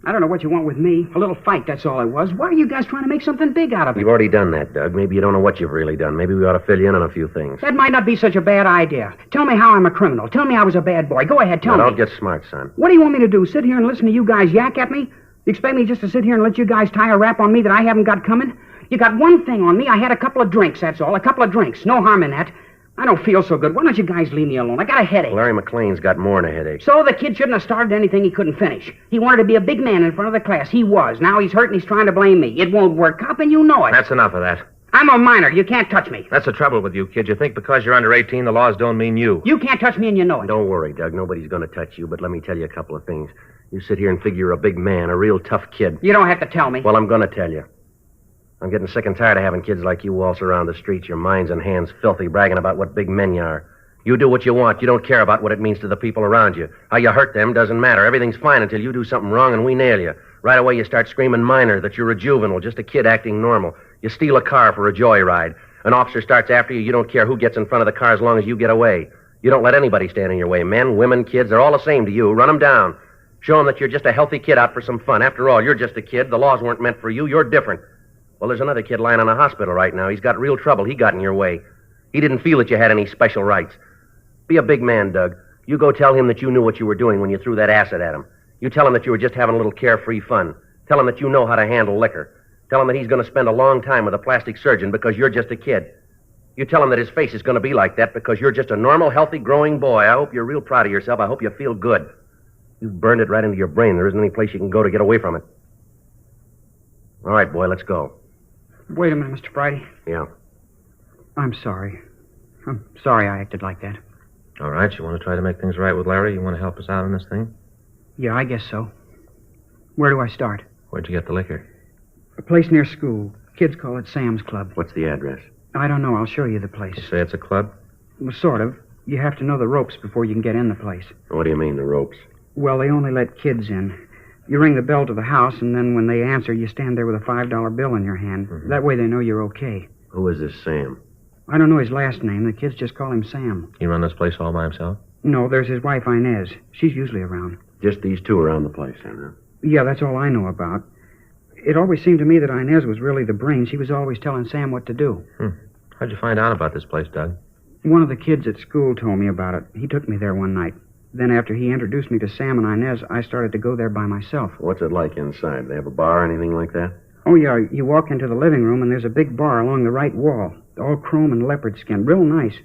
Speaker 12: I don't know what you want with me. A little fight, that's all it was. Why are you guys trying to make something big out of it?
Speaker 3: You've already done that, Doug. Maybe you don't know what you've really done. Maybe we ought to fill you in on a few things.
Speaker 12: That might not be such a bad idea. Tell me how I'm a criminal. Tell me I was a bad boy. Go ahead, tell
Speaker 3: Now,
Speaker 12: me.
Speaker 3: don't get smart, son.
Speaker 12: What do you want me to do? Sit here and listen to you guys yak at me? You expect me just to sit here and let you guys tie a rap on me that I haven't got coming? You got one thing on me. I had a couple of drinks, that's all. A couple of drinks. No harm in that. I don't feel so good. Why don't you guys leave me alone? I got a headache.
Speaker 3: Larry McLean's got more than a headache.
Speaker 12: So the kid shouldn't have started anything he couldn't finish. He wanted to be a big man in front of the class. He was. Now he's hurt and he's trying to blame me. It won't work, cop, and you know it.
Speaker 4: That's enough of that.
Speaker 12: I'm a minor. You can't touch me.
Speaker 4: That's the trouble with you, kid. You think because you're under 18, the laws don't mean you.
Speaker 12: You can't touch me and you know it.
Speaker 3: Don't worry, Doug. Nobody's going to touch you, but let me tell you a couple of things. You sit here and figure you're a big man, a real tough kid.
Speaker 12: You don't have to tell me.
Speaker 3: Well, I'm going to tell you. I'm getting sick and tired of having kids like you waltz around the streets, your minds and hands filthy, bragging about what big men you are. You do what you want. You don't care about what it means to the people around you. How you hurt them doesn't matter. Everything's fine until you do something wrong and we nail you. Right away, you start screaming minor, that you're a juvenile, just a kid acting normal. You steal a car for a joyride. An officer starts after you. You don't care who gets in front of the car as long as you get away. You don't let anybody stand in your way. Men, women, kids, they're all the same to you. Run them down. Show them that you're just a healthy kid out for some fun. After all, you're just a kid. The laws weren't meant for you. You're different. Well, there's another kid lying in a hospital right now. He's got real trouble. He got in your way. He didn't feel that you had any special rights. Be a big man, Doug. You go tell him that you knew what you were doing when you threw that acid at him. You tell him that you were just having a little carefree fun. Tell him that you know how to handle liquor. Tell him that he's going to spend a long time with a plastic surgeon because you're just a kid. You tell him that his face is going to be like that because you're just a normal, healthy, growing boy. I hope you're real proud of yourself. I hope you feel good. You've burned it right into your brain. There isn't any place you can go to get away from it. All right, boy, let's go.
Speaker 12: Wait a minute, Mr. Friday.
Speaker 3: Yeah.
Speaker 12: I'm sorry. I'm sorry I acted like that.
Speaker 4: All right, you want to try to make things right with Larry? You want to help us out on this thing?
Speaker 13: Yeah, I guess so. Where do I start?
Speaker 4: Where'd you get the liquor?
Speaker 13: A place near school. Kids call it Sam's Club.
Speaker 3: What's the address?
Speaker 13: I don't know. I'll show you the place.
Speaker 4: You say it's a club?
Speaker 13: Well, sort of. You have to know the ropes before you can get in the place.
Speaker 3: What do you mean, the ropes?
Speaker 13: Well, they only let kids in. You ring the bell to the house, and then when they answer, you stand there with a $5 bill in your hand.
Speaker 3: Mm-hmm.
Speaker 13: That way they know you're okay.
Speaker 3: Who is this Sam?
Speaker 13: I don't know his last name. The kids just call him Sam.
Speaker 4: He run this place all by himself?
Speaker 13: No, there's his wife, Inez. She's usually around.
Speaker 3: Just these two around the place, then, huh?
Speaker 13: Yeah, that's all I know about. It always seemed to me that Inez was really the brain. She was always telling Sam what to do.
Speaker 4: How'd you find out about this place, Doug?
Speaker 13: One of the kids at school told me about it. He took me there one night. Then after he introduced me to Sam and Inez, I started to go there by myself.
Speaker 3: What's it like inside? They have a bar or anything like that?
Speaker 13: Oh, yeah. You walk into the living room, and there's a big bar along the right wall. All chrome and leopard skin. Real nice.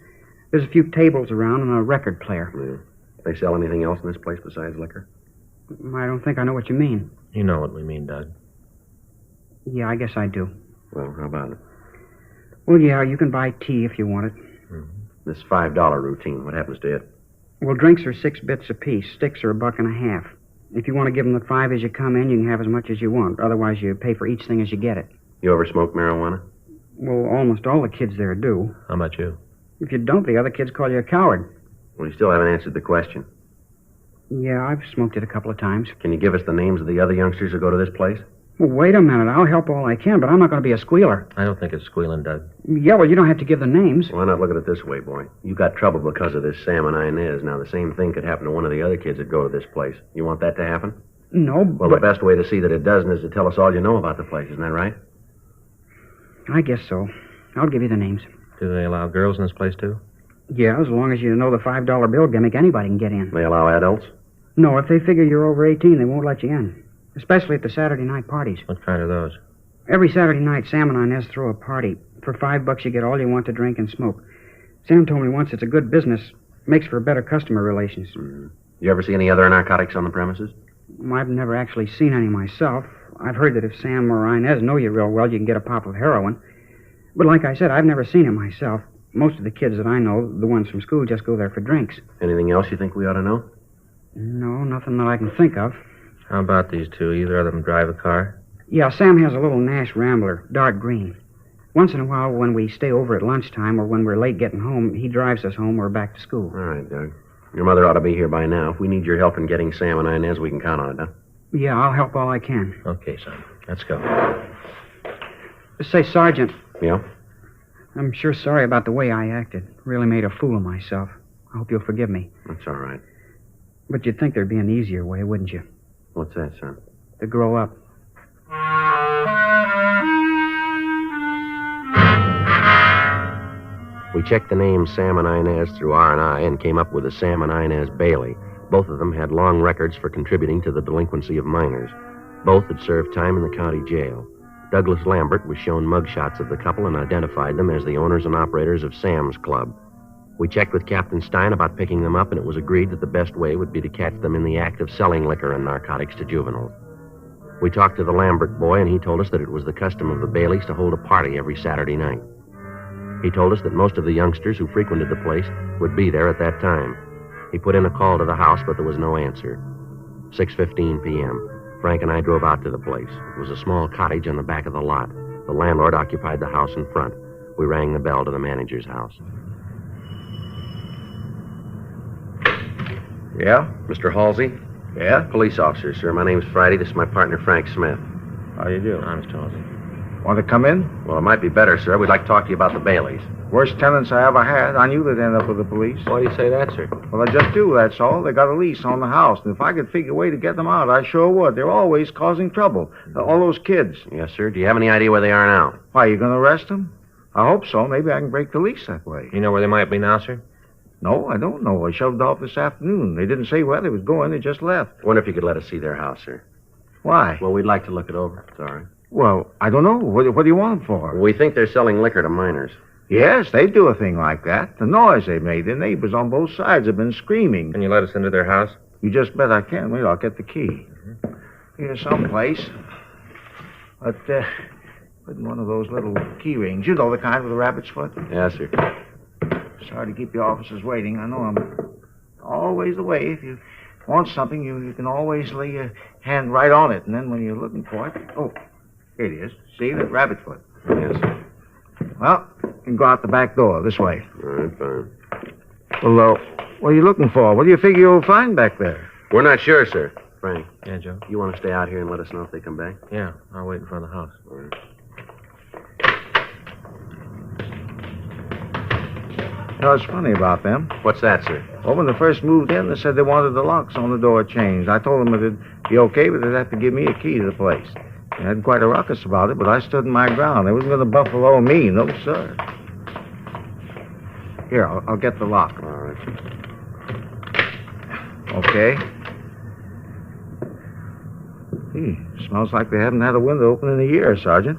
Speaker 13: There's a few tables around and a record player.
Speaker 3: Yeah. They sell anything else in this place besides liquor?
Speaker 13: I don't think I know what you mean.
Speaker 4: You know what we mean, Doug.
Speaker 13: Yeah, I guess I do.
Speaker 3: Well, how about it?
Speaker 13: Well, yeah, you can buy tea if you want it.
Speaker 3: This $5 routine, what happens to it?
Speaker 13: Well, drinks are 6 bits apiece. Sticks are $1.50. If you want to give them the 5 as you come in, you can have as much as you want. Otherwise, you pay for each thing as you get it.
Speaker 3: You ever smoke marijuana?
Speaker 13: Well, almost all the kids there do.
Speaker 4: How about you?
Speaker 13: If you don't, the other kids call you a coward.
Speaker 3: Well, you still haven't answered the question.
Speaker 13: Yeah, I've smoked it a couple of times.
Speaker 3: Can you give us the names of the other youngsters who go to this place?
Speaker 13: Well, wait a minute. I'll help all I can, but I'm not going to be a squealer.
Speaker 4: I don't think it's squealing, Doug.
Speaker 13: Yeah, well, you don't have to give the names.
Speaker 3: Why not look at it this way, boy? You got trouble because of this Sam and Inez. Now, the same thing could happen to one of the other kids that go to this place. You want that to happen?
Speaker 13: No,
Speaker 3: Well, the best way to see that it doesn't is to tell us all you know about the place. Isn't that right?
Speaker 13: I guess so. I'll give you the names.
Speaker 4: Do they allow girls in this place, too?
Speaker 13: Yeah, as long as you know the $5 bill gimmick, anybody can get in.
Speaker 3: They allow adults?
Speaker 13: No, if they figure you're over 18, they won't let you in. Especially at the Saturday night parties.
Speaker 4: What kind are those?
Speaker 13: Every Saturday night, Sam and Inez throw a party. For $5, you get all you want to drink and smoke. Sam told me once it's a good business. Makes for better customer relations.
Speaker 3: You ever see any other narcotics on the premises?
Speaker 13: I've never actually seen any myself. I've heard that if Sam or Inez know you real well, you can get a pop of heroin. But like I said, I've never seen it myself. Most of the kids that I know, the ones from school, just go there for drinks.
Speaker 3: Anything else you think we ought to know?
Speaker 13: No, nothing that I can think of.
Speaker 4: How about these two? Either of them drive a car?
Speaker 13: Yeah, Sam has a little Nash Rambler, dark green. Once in a while, when we stay over at lunchtime or when we're late getting home, he drives us home or back to school.
Speaker 3: All right, Doug. Your mother ought to be here by now. If we need your help in getting Sam and Inez, we can count on it, huh?
Speaker 13: Yeah, I'll help all I can.
Speaker 4: Okay, son. Let's go.
Speaker 13: Say, Sergeant.
Speaker 3: Yeah?
Speaker 13: I'm sure sorry about the way I acted. Really made a fool of myself. I hope you'll forgive me.
Speaker 3: That's all right.
Speaker 13: But you'd think there'd be an easier way, wouldn't you?
Speaker 3: What's that, son?
Speaker 13: To grow up.
Speaker 3: We checked the names Sam and Inez through R&I and came up with a Sam and Inez Bailey. Both of them had long records for contributing to the delinquency of minors. Both had served time in the county jail. Douglas Lambert was shown mugshots of the couple and identified them as the owners and operators of Sam's Club. We checked with Captain Stein about picking them up, and it was agreed that the best way would be to catch them in the act of selling liquor and narcotics to juveniles. We talked to the Lambert boy, and he told us that it was the custom of the Baileys to hold a party every Saturday night. He told us that most of the youngsters who frequented the place would be there at that time. He put in a call to the house, but there was no answer. 6:15 p.m. Frank and I drove out to the place. It was a small cottage on the back of the lot. The landlord occupied the house in front. We rang the bell to the manager's house.
Speaker 8: Yeah?
Speaker 3: Mr. Halsey?
Speaker 8: Yeah?
Speaker 3: Police officer, sir. My name's Friday. This is my partner, Frank Smith.
Speaker 8: How do you do?
Speaker 3: Honest, Halsey.
Speaker 8: Want to come in?
Speaker 3: Well, it might be better, sir. We'd like to talk to you about the Baileys.
Speaker 8: Worst tenants I ever had. I knew they'd end up with the police.
Speaker 3: Why do you say that, sir?
Speaker 8: Well, I just do, that's all. They got a lease on the house, and if I could figure a way to get them out, I sure would. They're always causing trouble. All those kids.
Speaker 3: Yes, sir. Do you have any idea where they are now?
Speaker 8: Why, you going to arrest them? I hope so. Maybe I can break the lease that way.
Speaker 4: You know where they might be now, sir?
Speaker 8: No, I don't know. I shoved off this afternoon. They didn't say where they was going. They just left.
Speaker 3: I wonder if you could let us see their house, sir.
Speaker 8: Why?
Speaker 3: Well, we'd like to look it over. It's all right.
Speaker 8: Well, I don't know. What do you want them for?
Speaker 3: We think they're selling liquor to minors.
Speaker 8: Yes, they do a thing like that. The noise they made, the neighbors on both sides have been screaming.
Speaker 4: Can you let us into their house?
Speaker 8: You just bet I can. Wait, I'll get the key. Here's someplace. But, put in one of those little key rings. You know the kind with the rabbit's foot?
Speaker 3: Yes, sir.
Speaker 14: Sorry to keep your officers waiting. I know I'm always the way. If you want something, you can always lay your hand right on it. And then when you're looking for it... Oh, here it is. See, that rabbit foot.
Speaker 3: Yes.
Speaker 14: Well, you can go out the back door, this way.
Speaker 3: All right, fine.
Speaker 14: Well, what are you looking for? What do you figure you'll find back there?
Speaker 3: We're not sure, sir. Frank.
Speaker 4: Yeah, Joe?
Speaker 3: You want to stay out here and let us know if they come back?
Speaker 4: Yeah, I'll wait in front of the house.
Speaker 3: All right.
Speaker 14: You know, it's funny about them.
Speaker 3: What's that, sir?
Speaker 14: Well, when they first moved in, they said they wanted the locks on the door changed. I told them it'd be okay, but they'd have to give me a key to the place. They had quite a ruckus about it, but I stood my ground. They wasn't going to buffalo me. No, sir. Here, I'll get the lock.
Speaker 3: All right.
Speaker 14: Okay. Smells like they haven't had a window open in a year, Sergeant.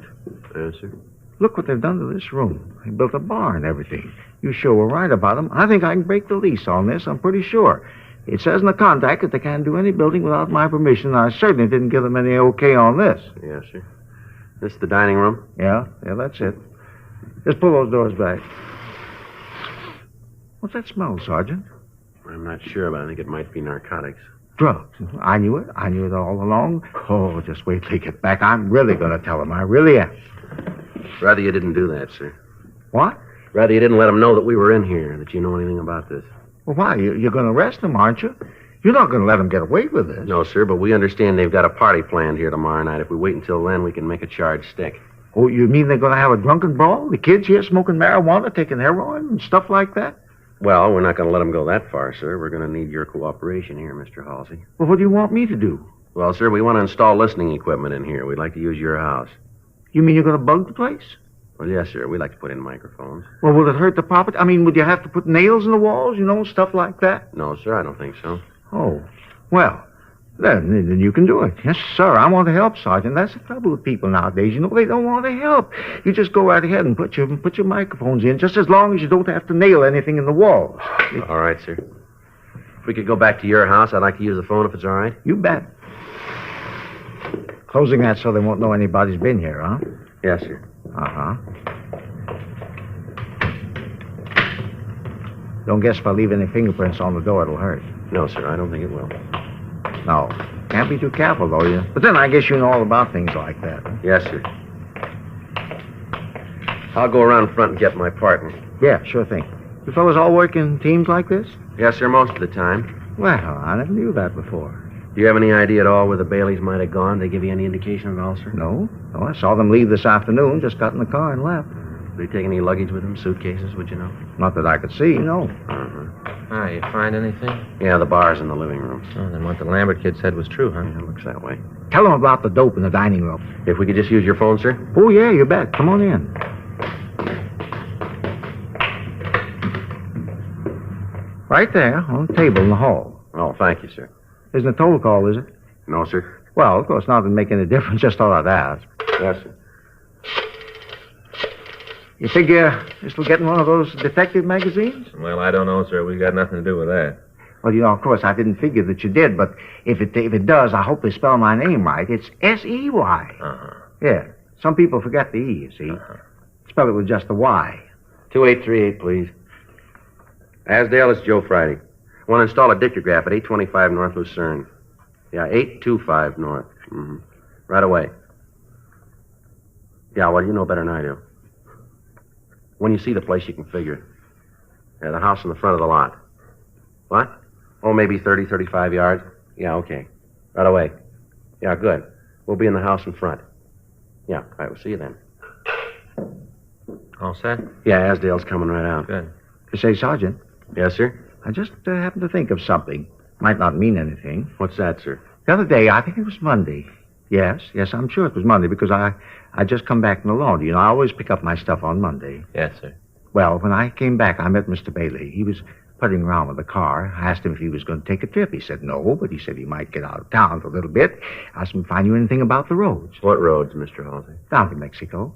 Speaker 3: Yes, sir.
Speaker 14: Look what they've done to this room. They built a bar and everything. You sure were right about them. I think I can break the lease on this. I'm pretty sure. It says in the contract that they can't do any building without my permission, and I certainly didn't give them any okay on this.
Speaker 3: Yes, sir. This is the dining room?
Speaker 14: Yeah, that's it. Just pull those doors back. What's that smell, Sergeant?
Speaker 3: I'm not sure, but I think it might be narcotics.
Speaker 14: Drugs. I knew it. I knew it all along. Oh, just wait till they get back. I'm really going to tell them. I really am.
Speaker 3: Rather you didn't do that, sir.
Speaker 14: What?
Speaker 3: Rather you didn't let them know that we were in here, that you know anything about this.
Speaker 14: Well, why? You're going to arrest them, aren't you? You're not going to let them get away with this.
Speaker 3: No, sir, but we understand they've got a party planned here tomorrow night. If we wait until then, we can make a charge stick.
Speaker 14: Oh, you mean they're going to have a drunken brawl? The kids here smoking marijuana, taking heroin, and stuff like that?
Speaker 3: Well, we're not going to let them go that far, sir. We're going to need your cooperation here, Mr. Halsey.
Speaker 14: Well, what do you want me to do?
Speaker 3: Well, sir, we want to install listening equipment in here. We'd like to use your house.
Speaker 14: You mean you're going to bug the place?
Speaker 3: Well, yes, sir. We'd like to put in microphones.
Speaker 14: Well, will it hurt the property? I mean, would you have to put nails in the walls, stuff like that?
Speaker 3: No, sir, I don't think so.
Speaker 14: Oh, well, then you can do it. Yes, sir, I want to help, Sergeant. That's the trouble with people nowadays. They don't want to help. You just go right ahead and put your microphones in, just as long as you don't have to nail anything in the walls.
Speaker 3: All right, sir. If we could go back to your house, I'd like to use the phone if it's all right.
Speaker 14: You bet. Closing that so they won't know anybody's been here, huh?
Speaker 3: Yes, sir.
Speaker 14: Uh-huh. Don't guess if I leave any fingerprints on the door, it'll hurt.
Speaker 3: No, sir, I don't think it will.
Speaker 14: No. Can't be too careful, though, you. But then I guess you know all about things like that. Huh?
Speaker 3: Yes, sir. I'll go around front and get my partner.
Speaker 14: Yeah, sure thing. You fellas all work in teams like this?
Speaker 3: Yes, sir, most of the time.
Speaker 14: Well, I never knew that before.
Speaker 3: Do you have any idea at all where the Baileys might have gone? They give you any indication at all, sir?
Speaker 14: No, I saw them leave this afternoon, just got in the car and left.
Speaker 3: Did they take any luggage with them, suitcases, would you know?
Speaker 14: Not that I could see, no.
Speaker 4: Ah, you find anything?
Speaker 3: Yeah, the bar's in the living room.
Speaker 4: Oh, then what the Lambert kid said was true, huh?
Speaker 3: Yeah, it looks that way.
Speaker 14: Tell them about the dope in the dining room.
Speaker 3: If we could just use your phone, sir?
Speaker 14: Oh, yeah, you bet. Come on in. Right there, on the table in the hall.
Speaker 3: Oh, thank you, sir.
Speaker 14: Isn't a total call, is it?
Speaker 3: No, sir.
Speaker 14: Well, of course, not to make any difference. Just thought I'd ask.
Speaker 3: Yes, sir.
Speaker 14: You figure this will get in one of those detective magazines?
Speaker 4: Well, I don't know, sir. We got nothing to do with that.
Speaker 14: Well, of course, I didn't figure that you did, but if it does, I hope they spell my name right. It's S-E-Y.
Speaker 4: Uh-huh.
Speaker 14: Yeah. Some people forget the E, you see. Spell it with just the Y.
Speaker 3: 2838, please. Asdale, it's Joe Friday. Want to install a dictograph at 825 North Lucerne. Yeah, 825 North. Mm-hmm. Right away. Yeah, well, you know better than I do. When you see the place, you can figure it. Yeah, the house in the front of the lot. What? Oh, maybe 30, 35 yards? Yeah, okay. Right away. Yeah, good. We'll be in the house in front. Yeah, all right, we'll see you then.
Speaker 4: All set?
Speaker 3: Yeah, Asdale's coming right out.
Speaker 4: Good.
Speaker 14: You say, Sergeant?
Speaker 3: Yes, sir?
Speaker 14: I just happened to think of something. Might not mean anything.
Speaker 3: What's that, sir?
Speaker 14: The other day, I think it was Monday. Yes, I'm sure it was Monday because I just come back from the laundry. I always pick up my stuff on Monday.
Speaker 4: Yes, sir.
Speaker 14: Well, when I came back, I met Mr. Bailey. He was putting around with the car. I asked him if he was going to take a trip. He said no, but he said he might get out of town for a little bit. I asked him if I knew anything about the roads.
Speaker 3: What roads, Mr. Halsey?
Speaker 14: Down to Mexico.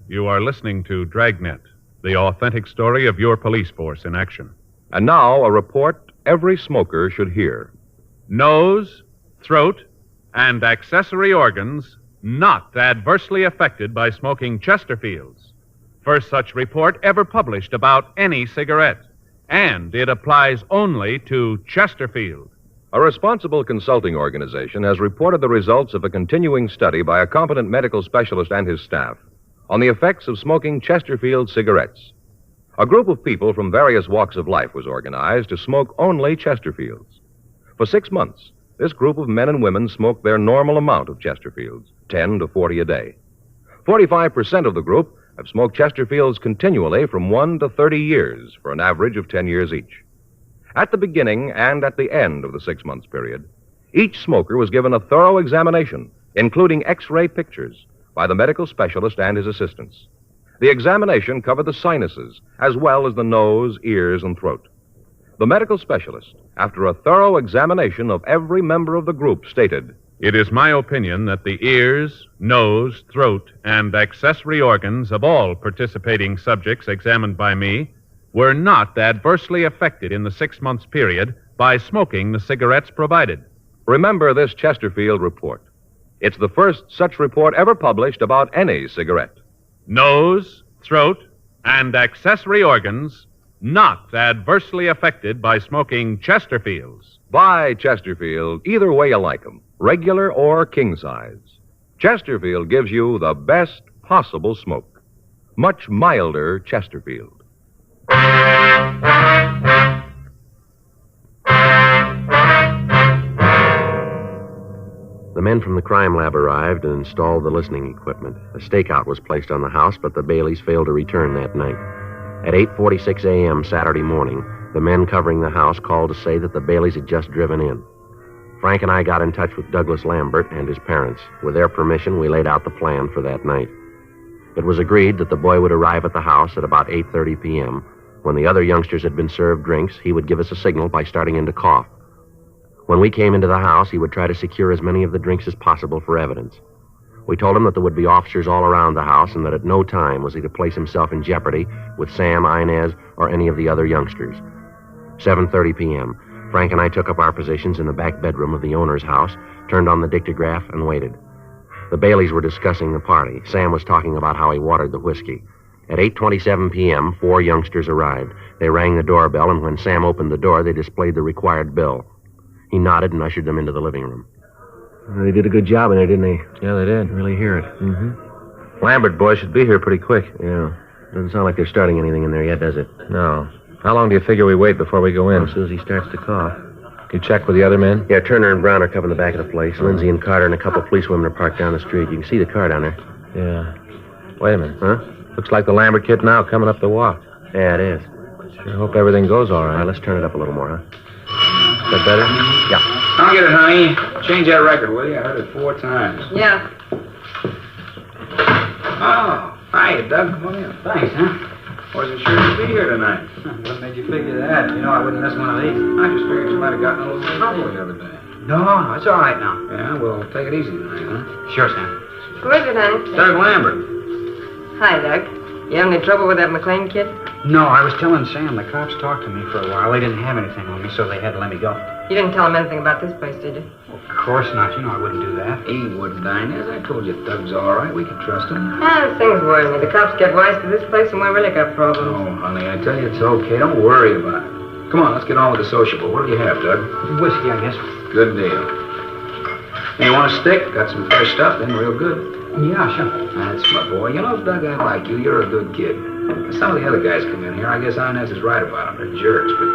Speaker 2: You are listening to Dragnet, the authentic story of your police force in action.
Speaker 1: And now, a report every smoker should hear.
Speaker 9: nose, throat, and accessory organs not adversely affected by smoking Chesterfields. First such report ever published about any cigarette. And it applies only to Chesterfield.
Speaker 1: A responsible consulting organization has reported the results of a continuing study by a competent medical specialist and his staff on the effects of smoking Chesterfield cigarettes. A group of people from various walks of life was organized to smoke only Chesterfields. For 6 months, this group of men and women smoked their normal amount of Chesterfields, 10 to 40 a day. 45% of the group have smoked Chesterfields continually from 1 to 30 years for an average of 10 years each. At the beginning and at the end of the 6 months period, each smoker was given a thorough examination, including X-ray pictures, by the medical specialist and his assistants. The examination covered the sinuses, as well as the nose, ears, and throat. The medical specialist, after a thorough examination of every member of the group, stated,
Speaker 9: "It is my opinion that the ears, nose, throat, and accessory organs of all participating subjects examined by me were not adversely affected in the 6 months period by smoking the cigarettes provided."
Speaker 1: Remember this Chesterfield report. It's the first such report ever published about any cigarette.
Speaker 9: Nose, throat, and accessory organs not adversely affected by smoking Chesterfields.
Speaker 1: Buy Chesterfield either way you like 'em, regular or king size. Chesterfield gives you the best possible smoke. Much milder Chesterfield.
Speaker 3: The men from the crime lab arrived and installed the listening equipment. A stakeout was placed on the house, but the Baileys failed to return that night. At 8:46 a.m. Saturday morning, the men covering the house called to say that the Baileys had just driven in. Frank and I got in touch with Douglas Lambert and his parents. With their permission, we laid out the plan for that night. It was agreed that the boy would arrive at the house at about 8:30 p.m. When the other youngsters had been served drinks, he would give us a signal by starting in to cough. When we came into the house, he would try to secure as many of the drinks as possible for evidence. We told him that there would be officers all around the house and that at no time was he to place himself in jeopardy with Sam, Inez, or any of the other youngsters. 7:30 p.m. Frank and I took up our positions in the back bedroom of the owner's house, turned on the dictograph, and waited. The Baileys were discussing the party. Sam was talking about how he watered the whiskey. At 8:27 p.m., 4 youngsters arrived. They rang the doorbell, and when Sam opened the door, they displayed the required bill. He nodded and ushered them into the living room.
Speaker 15: They did a good job in there, didn't they?
Speaker 3: Yeah, they did.
Speaker 15: Really hear it.
Speaker 3: Mm-hmm.
Speaker 15: Lambert boy should be here pretty quick.
Speaker 3: Yeah. Doesn't sound like they're starting anything in there yet, does it?
Speaker 15: No. How long do you figure we wait before we go in?
Speaker 3: As soon as he starts to cough.
Speaker 15: You check with the other men?
Speaker 3: Yeah, Turner and Brown are covering the back of the place. Lindsay and Carter and a couple of policewomen are parked down the street. You can see the car down there.
Speaker 15: Yeah. Wait a minute.
Speaker 3: Huh?
Speaker 15: Looks like the Lambert kid now coming up the walk.
Speaker 3: Yeah, it is.
Speaker 15: Sure hope everything goes all right.
Speaker 3: All right, let's turn it up a little more, huh? Is that better? Yeah.
Speaker 12: I'll get it, honey. Change that record, will you? I heard it 4 times.
Speaker 5: Yeah.
Speaker 12: Oh, hi, Doug. Come on in. Thanks, huh? Wasn't sure you'd be here tonight. What made you figure that? You know I wouldn't miss one of these. I just figured you might have gotten a little trouble the other day. No, it's all right now. Yeah, well, take it easy tonight, huh? Sure, Sam.
Speaker 5: Who is it, honey?
Speaker 12: Doug Lambert.
Speaker 5: Hi, Doug. You have any trouble with that McLean kid?
Speaker 13: No, I was telling Sam the cops talked to me for a while. They didn't have anything on me, so they had to let me go.
Speaker 5: You didn't tell him anything about this place, did you?
Speaker 13: Of course not. You know I wouldn't do that.
Speaker 12: He wouldn't, Inez. I told you Doug's all right. We can trust him.
Speaker 5: Ah, things worry me. The cops get wise to this place and we really got problems.
Speaker 12: Oh, honey, I tell you it's okay. Don't worry about it. Come on, let's get on with the sociable. What do you have, Doug?
Speaker 13: Whiskey, I guess.
Speaker 12: Good deal. Hey, you want a stick? Got some fresh stuff in, real good.
Speaker 13: Yeah, sure.
Speaker 12: That's my boy. You know, Doug, I like you. You're a good kid. Some of the other guys come in here. I guess Inez is right about them. They're jerks, but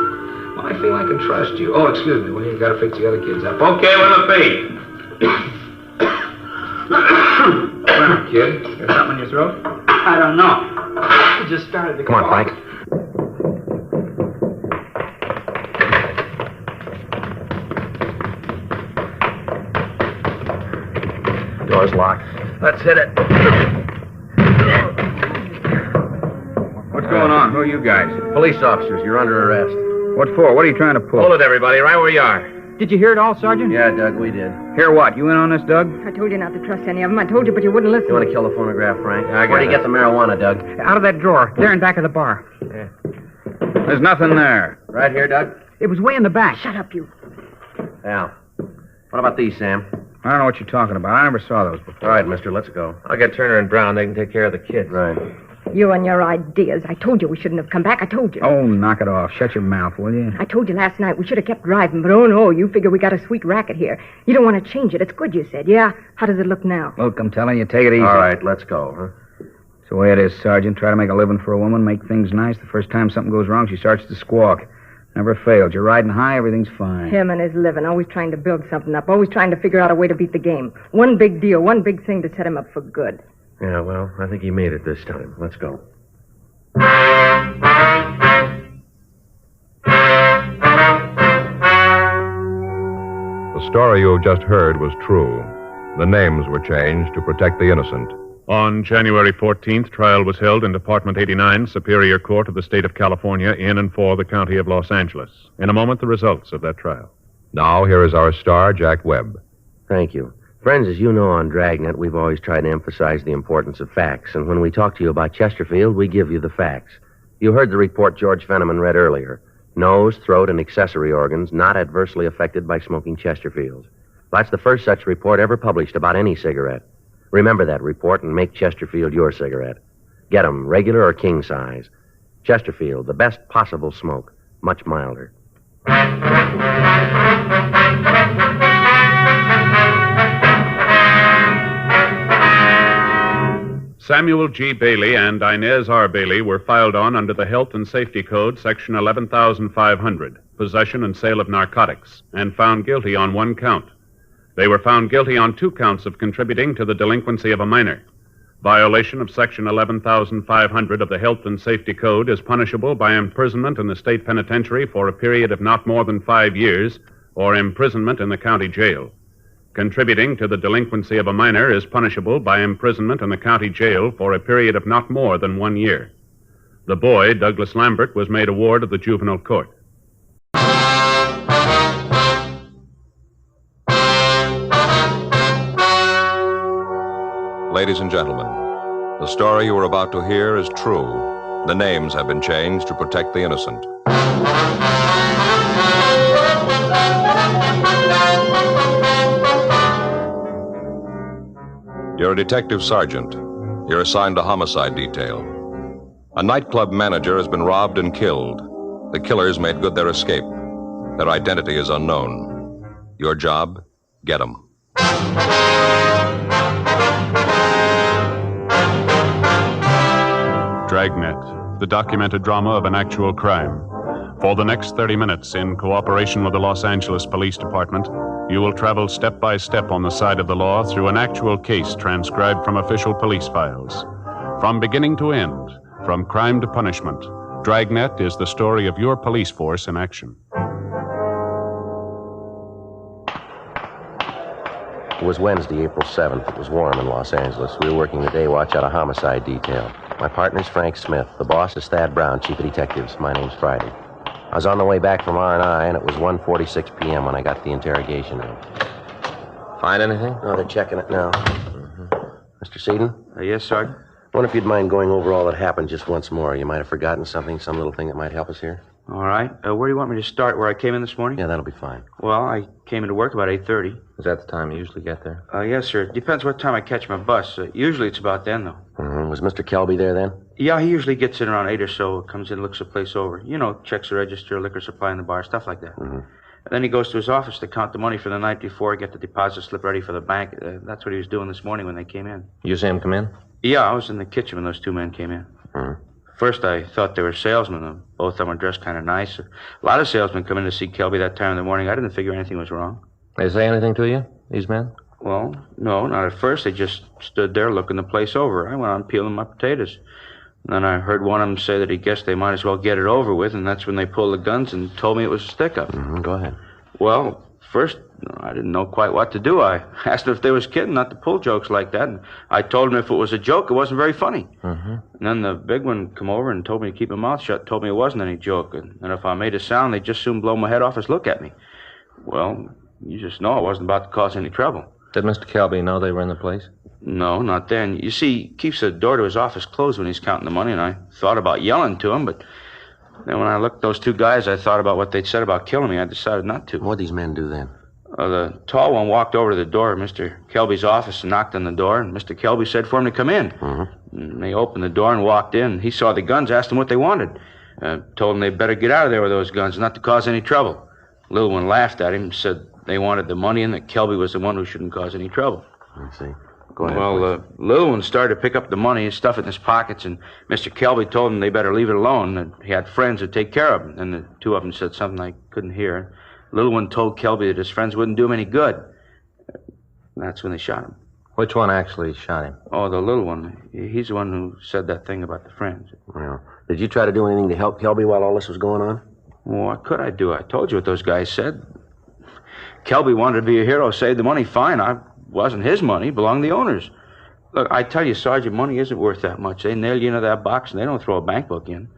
Speaker 12: well, I feel I can trust you. Oh, excuse me. Well, you got to fix the other kids up. Okay, what'll it be? Well, kid, got something in your throat?
Speaker 13: I don't know. I just started to
Speaker 3: Come on, Frank. Door's locked.
Speaker 15: Let's hit it.
Speaker 12: What's going on? Who are you guys?
Speaker 3: Police officers, you're under arrest.
Speaker 12: What for? What are you trying to pull?
Speaker 15: Hold it, everybody, right where you are.
Speaker 13: Did you hear it all, Sergeant?
Speaker 3: Yeah, Doug, we did.
Speaker 12: Hear what? You in on this, Doug?
Speaker 5: I told you not to trust any of them. I told you, but you wouldn't listen.
Speaker 3: You want to kill the phonograph, Frank?
Speaker 15: I got
Speaker 3: Where do you
Speaker 15: it.
Speaker 3: get the marijuana, Doug?
Speaker 13: Out of that drawer. There in back of the bar.
Speaker 3: Yeah.
Speaker 12: There's nothing there.
Speaker 3: Right here, Doug?
Speaker 13: It was way in the back.
Speaker 5: Shut up, you.
Speaker 3: Al,
Speaker 15: What about these, Sam?
Speaker 8: I don't know what you're talking about. I never saw those before.
Speaker 15: All right, mister, let's go. I'll get Turner and Brown. They can take care of the kids. Right.
Speaker 16: You and your ideas. I told you we shouldn't have come back. I told you.
Speaker 8: Oh, knock it off. Shut your mouth, will you?
Speaker 16: I told you last night we should have kept driving, but oh no, you figure we got a sweet racket here. You don't want to change it. It's good, you said. Yeah? How does it look now?
Speaker 8: Look, I'm telling you, take it easy.
Speaker 15: All right, let's go, huh?
Speaker 8: It's the way it is, Sergeant. Try to make a living for a woman, make things nice. The first time something goes wrong, she starts to squawk. Never failed. You're riding high, everything's fine.
Speaker 16: Him and his living, always trying to build something up, always trying to figure out a way to beat the game. One big deal, one big thing to set him up for good.
Speaker 15: Yeah, well, I think he made it this time. Let's go.
Speaker 1: The story you have just heard was true. The names were changed to protect the innocent.
Speaker 2: On January 14th, trial was held in Department 89, Superior Court of the State of California, in and for the County of Los Angeles. In a moment, the results of that trial.
Speaker 1: Now, here is our star, Jack Webb.
Speaker 3: Thank you. Friends, as you know on Dragnet, we've always tried to emphasize the importance of facts, and when we talk to you about Chesterfield, we give you the facts. You heard the report George Fenneman read earlier. Nose, throat, and accessory organs not adversely affected by smoking Chesterfields. That's the first such report ever published about any cigarette. Remember that report and make Chesterfield your cigarette. Get 'em, regular or king size. Chesterfield, the best possible smoke, much milder.
Speaker 2: Samuel G. Bailey and Inez R. Bailey were filed on under the Health and Safety Code, Section 11,500, possession and sale of narcotics, and found guilty on one count. They were found guilty on 2 counts of contributing to the delinquency of a minor. Violation of Section 11,500 of the Health and Safety Code is punishable by imprisonment in the state penitentiary for a period of not more than 5 years, or imprisonment in the county jail. Contributing to the delinquency of a minor is punishable by imprisonment in the county jail for a period of not more than 1 year. The boy, Douglas Lambert, was made a ward of the juvenile court.
Speaker 1: Ladies and gentlemen, the story you are about to hear is true. The names have been changed to protect the innocent. You're a detective sergeant. You're assigned to homicide detail. A nightclub manager has been robbed and killed. The killers made good their escape. Their identity is unknown. Your job, get 'em.
Speaker 2: Dragnet, the documented drama of an actual crime. For the next 30 minutes, in cooperation with the Los Angeles Police Department, you will travel step by step on the side of the law through an actual case transcribed from official police files. From beginning to end, from crime to punishment, Dragnet is the story of your police force in action.
Speaker 3: It was Wednesday, April 7th. It was warm in Los Angeles. We were working the day watch out of homicide detail. My partner's Frank Smith. The boss is Thad Brown, chief of detectives. My name's Friday. I was on the way back from R&I, and it was 1:46 p.m. when I got to the interrogation room.
Speaker 15: Find anything?
Speaker 3: Oh, they're checking it now. Mr. Seaton?
Speaker 12: Yes, Sergeant?
Speaker 3: I wonder if you'd mind going over all that happened just once more. You might have forgotten something, some little thing that might help us here.
Speaker 12: All right. Where do you want me to start? Where I came in this morning?
Speaker 3: Yeah, that'll be fine.
Speaker 12: Well, I came into work about 8:30.
Speaker 15: Is that the time you usually get there?
Speaker 12: Yes, sir. Depends what time I catch my bus. Usually it's about then, though.
Speaker 3: Mm-hmm. Was Mr. Kelby there then?
Speaker 12: Yeah, he usually gets in around 8 or so. Comes in, looks the place over. You know, checks the register, liquor supply in the bar, stuff like that.
Speaker 3: Mm-hmm.
Speaker 12: And then he goes to his office to count the money for the night before, get the deposit slip ready for the bank. That's what he was doing this morning when they came in.
Speaker 15: You see him come in?
Speaker 12: Yeah, I was in the kitchen when those 2 men came in.
Speaker 3: Mm-hmm.
Speaker 12: First, I thought they were salesmen. Both of them were dressed kind of nice. A lot of salesmen come in to see Kelby that time in the morning. I didn't figure anything was wrong.
Speaker 15: They say anything to you, these men?
Speaker 12: Well, no, not at first. They just stood there looking the place over. I went on peeling my potatoes. And then I heard one of them say that he guessed they might as well get it over with, and that's when they pulled the guns and told me it was a stick-up.
Speaker 3: Mm-hmm. Go ahead.
Speaker 12: Well, first, I didn't know quite what to do. I asked them if they was kidding not to pull jokes like that, and I told them if it was a joke, it wasn't very funny.
Speaker 15: Mm-hmm.
Speaker 12: And then the big one come over and told me to keep my mouth shut, told me it wasn't any joke, and if I made a sound, they'd just soon blow my head off and look at me. Well, you just know I wasn't about to cause any trouble.
Speaker 15: Did Mr. Kelby know they were in the place?
Speaker 12: No, not then. You see, he keeps the door to his office closed when he's counting the money, and I thought about yelling to him, but then when I looked at those 2 guys, I thought about what they'd said about killing me. I decided not to.
Speaker 3: What'd these men do then?
Speaker 12: The tall one walked over to the door of Mr. Kelby's office and knocked on the door, and Mr. Kelby said for him to come in. And they opened the door and walked in. He saw the guns, asked them what they wanted. Told them they'd better get out of there with those guns, not to cause any trouble. The little one laughed at him and said they wanted the money and that Kelby was the one who shouldn't cause any trouble.
Speaker 3: I see. Go ahead.
Speaker 12: Well, the little one started to pick up the money and stuff it in his pockets, and Mr. Kelby told him they better leave it alone, that he had friends who'd take care of him. And the two of them said something I couldn't hear. The little one told Kelby that his friends wouldn't do him any good. That's when they shot him.
Speaker 4: Which one actually shot him?
Speaker 12: Oh, the little one. He's the one who said that thing about the friends.
Speaker 3: Well, did you try to do anything to help Kelby while all this was going on?
Speaker 12: Well, what could I do? I told you what those guys said. Kelby wanted to be a hero, save the money. Fine. I wasn't his money. It belonged to the owners. Look, I tell you, Sergeant, money isn't worth that much. They nail you into that box, and they don't throw a bank book in.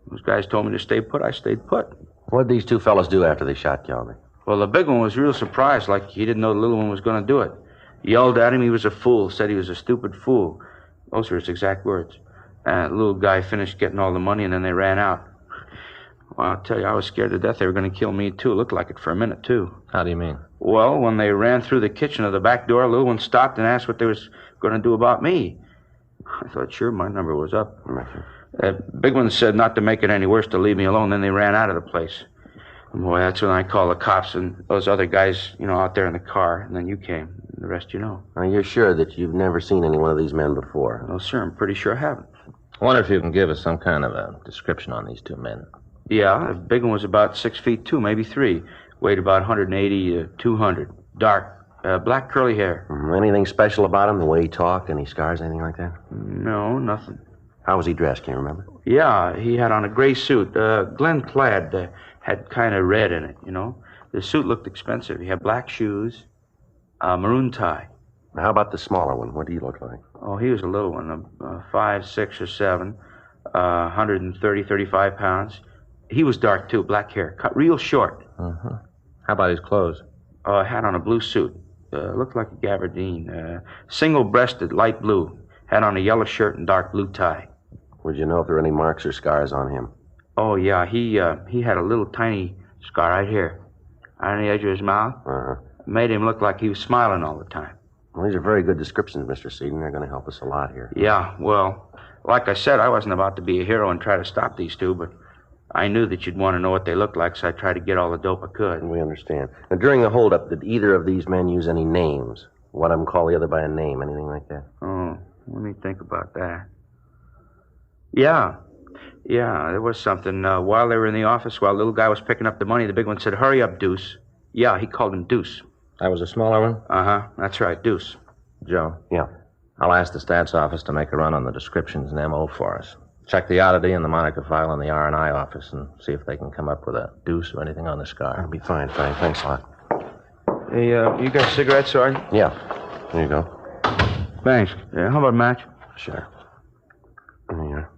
Speaker 12: Those guys told me to stay put. I stayed put.
Speaker 3: What did these two fellas do after they shot Kelby?
Speaker 12: Well, the big one was real surprised, like he didn't know the little one was going to do it. Yelled at him he was a fool, said he was a stupid fool. Those were his exact words. The little guy finished getting all the money, and then they ran out. Well, I'll tell you, I was scared to death they were going to kill me, too. It looked like it for a minute, too.
Speaker 4: How do you mean?
Speaker 12: Well, when they ran through the kitchen of the back door, the little one stopped and asked what they was going to do about me. I thought, sure, my number was up. Big one said not to make it any worse, to leave me alone. Then they ran out of the place. And boy, that's when I called the cops and those other guys, out there in the car. And then you came. The rest you know.
Speaker 3: Now, you're sure that you've never seen any one of these men before?
Speaker 12: Well, sir, I'm pretty sure I haven't.
Speaker 4: I wonder if you can give us some kind of a description on these two men.
Speaker 12: Yeah, the big one was about 6'2", maybe 3. Weighed about 180 to 200. Dark, black curly hair.
Speaker 3: Anything special about him? The way he talked? Any scars, anything like that?
Speaker 12: No, nothing.
Speaker 3: How was he dressed? Can you remember?
Speaker 12: Yeah, he had on a gray suit. Glen plaid had kind of red in it, The suit looked expensive. He had black shoes, maroon tie.
Speaker 3: How about the smaller one? What did he look like?
Speaker 12: Oh, he was a little one, 5, 6, or 7, 130, 35 pounds. He was dark, too, black hair, cut real short.
Speaker 4: Uh-huh. How about his clothes?
Speaker 12: Had on a blue suit. Looked like a gabardine. Single-breasted, light blue. Had on a yellow shirt and dark blue tie.
Speaker 3: Would you know if there were any marks or scars on him?
Speaker 12: Oh, yeah. He had a little tiny scar right here. On the edge of his mouth.
Speaker 3: Uh-huh.
Speaker 12: Made him look like he was smiling all the time.
Speaker 3: Well, these are very good descriptions, Mr. Seaton. They're going to help us a lot here.
Speaker 12: Yeah, well, like I said, I wasn't about to be a hero and try to stop these two, but I knew that you'd want to know what they looked like, so I tried to get all the dope I could.
Speaker 3: We understand. Now, during the holdup, did either of these men use any names? One of them call the other by a name, anything like that?
Speaker 12: Oh, let me think about that. Yeah, there was something. While they were in the office, while the little guy was picking up the money, the big one said, "Hurry up, Deuce." Yeah, he called him Deuce.
Speaker 4: That was a smaller one?
Speaker 12: Uh-huh, that's right, Deuce.
Speaker 4: Joe?
Speaker 3: Yeah?
Speaker 4: I'll ask the stats office to make a run on the descriptions and M.O. for us. Check the oddity and the moniker file in the R&I office and see if they can come up with a deuce or anything on the scar.
Speaker 3: That'll be fine, Frank. Thanks a lot.
Speaker 12: Hey, you got cigarettes, Sergeant?
Speaker 3: Yeah. There you go.
Speaker 12: Thanks. How about a match?
Speaker 3: Sure. There you are.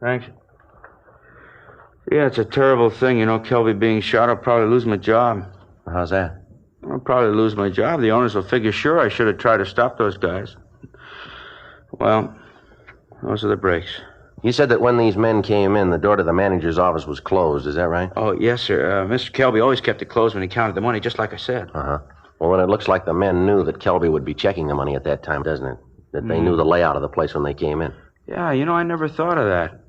Speaker 12: Thanks. Yeah, it's a terrible thing, Kelby being shot. I'll probably lose my job.
Speaker 3: How's that?
Speaker 12: I'll probably lose my job. The owners will figure, sure, I should have tried to stop those guys. Well, those are the breaks.
Speaker 3: You said that when these men came in, the door to the manager's office was closed. Is that right?
Speaker 12: Oh, yes, sir. Mr. Kelby always kept it closed when he counted the money, just like I said.
Speaker 3: Uh-huh. Well, then it looks like the men knew that Kelby would be checking the money at that time, doesn't it? That they knew the layout of the place when they came in.
Speaker 12: Yeah, I never thought of that.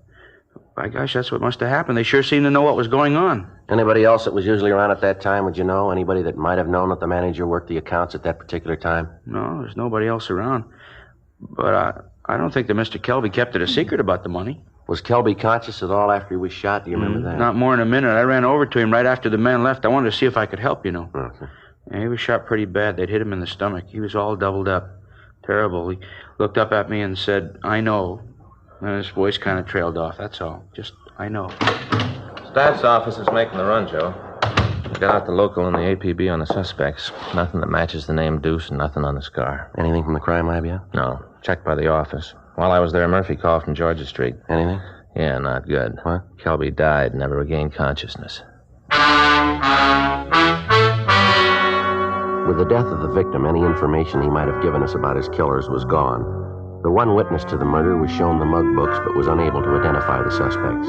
Speaker 12: By gosh, that's what must have happened. They sure seemed to know what was going on.
Speaker 3: Anybody else that was usually around at that time, would you know? Anybody that might have known that the manager worked the accounts at that particular time?
Speaker 12: No, there's nobody else around. But I don't think that Mr. Kelby kept it a secret about the money.
Speaker 3: Was Kelby conscious at all after he was shot? Do you remember that?
Speaker 12: Not more than a minute. I ran over to him right after the men left. I wanted to see if I could help,
Speaker 3: Okay.
Speaker 12: Yeah, he was shot pretty bad. They'd hit him in the stomach. He was all doubled up. Terrible. He looked up at me and said, "I know." And his voice kind of trailed off. That's all. Just, I know.
Speaker 4: Stats office is making the run, Joe. Got out the local and the APB on the suspects. Nothing that matches the name Deuce and nothing on the scar.
Speaker 3: Anything from the crime lab yet?
Speaker 4: No. Checked by the office. While I was there, Murphy called from Georgia Street.
Speaker 3: Anything?
Speaker 4: Yeah, not good.
Speaker 3: What?
Speaker 4: Kelby died, never regained consciousness.
Speaker 3: With the death of the victim, any information he might have given us about his killers was gone. The one witness to the murder was shown the mug books, but was unable to identify the suspects.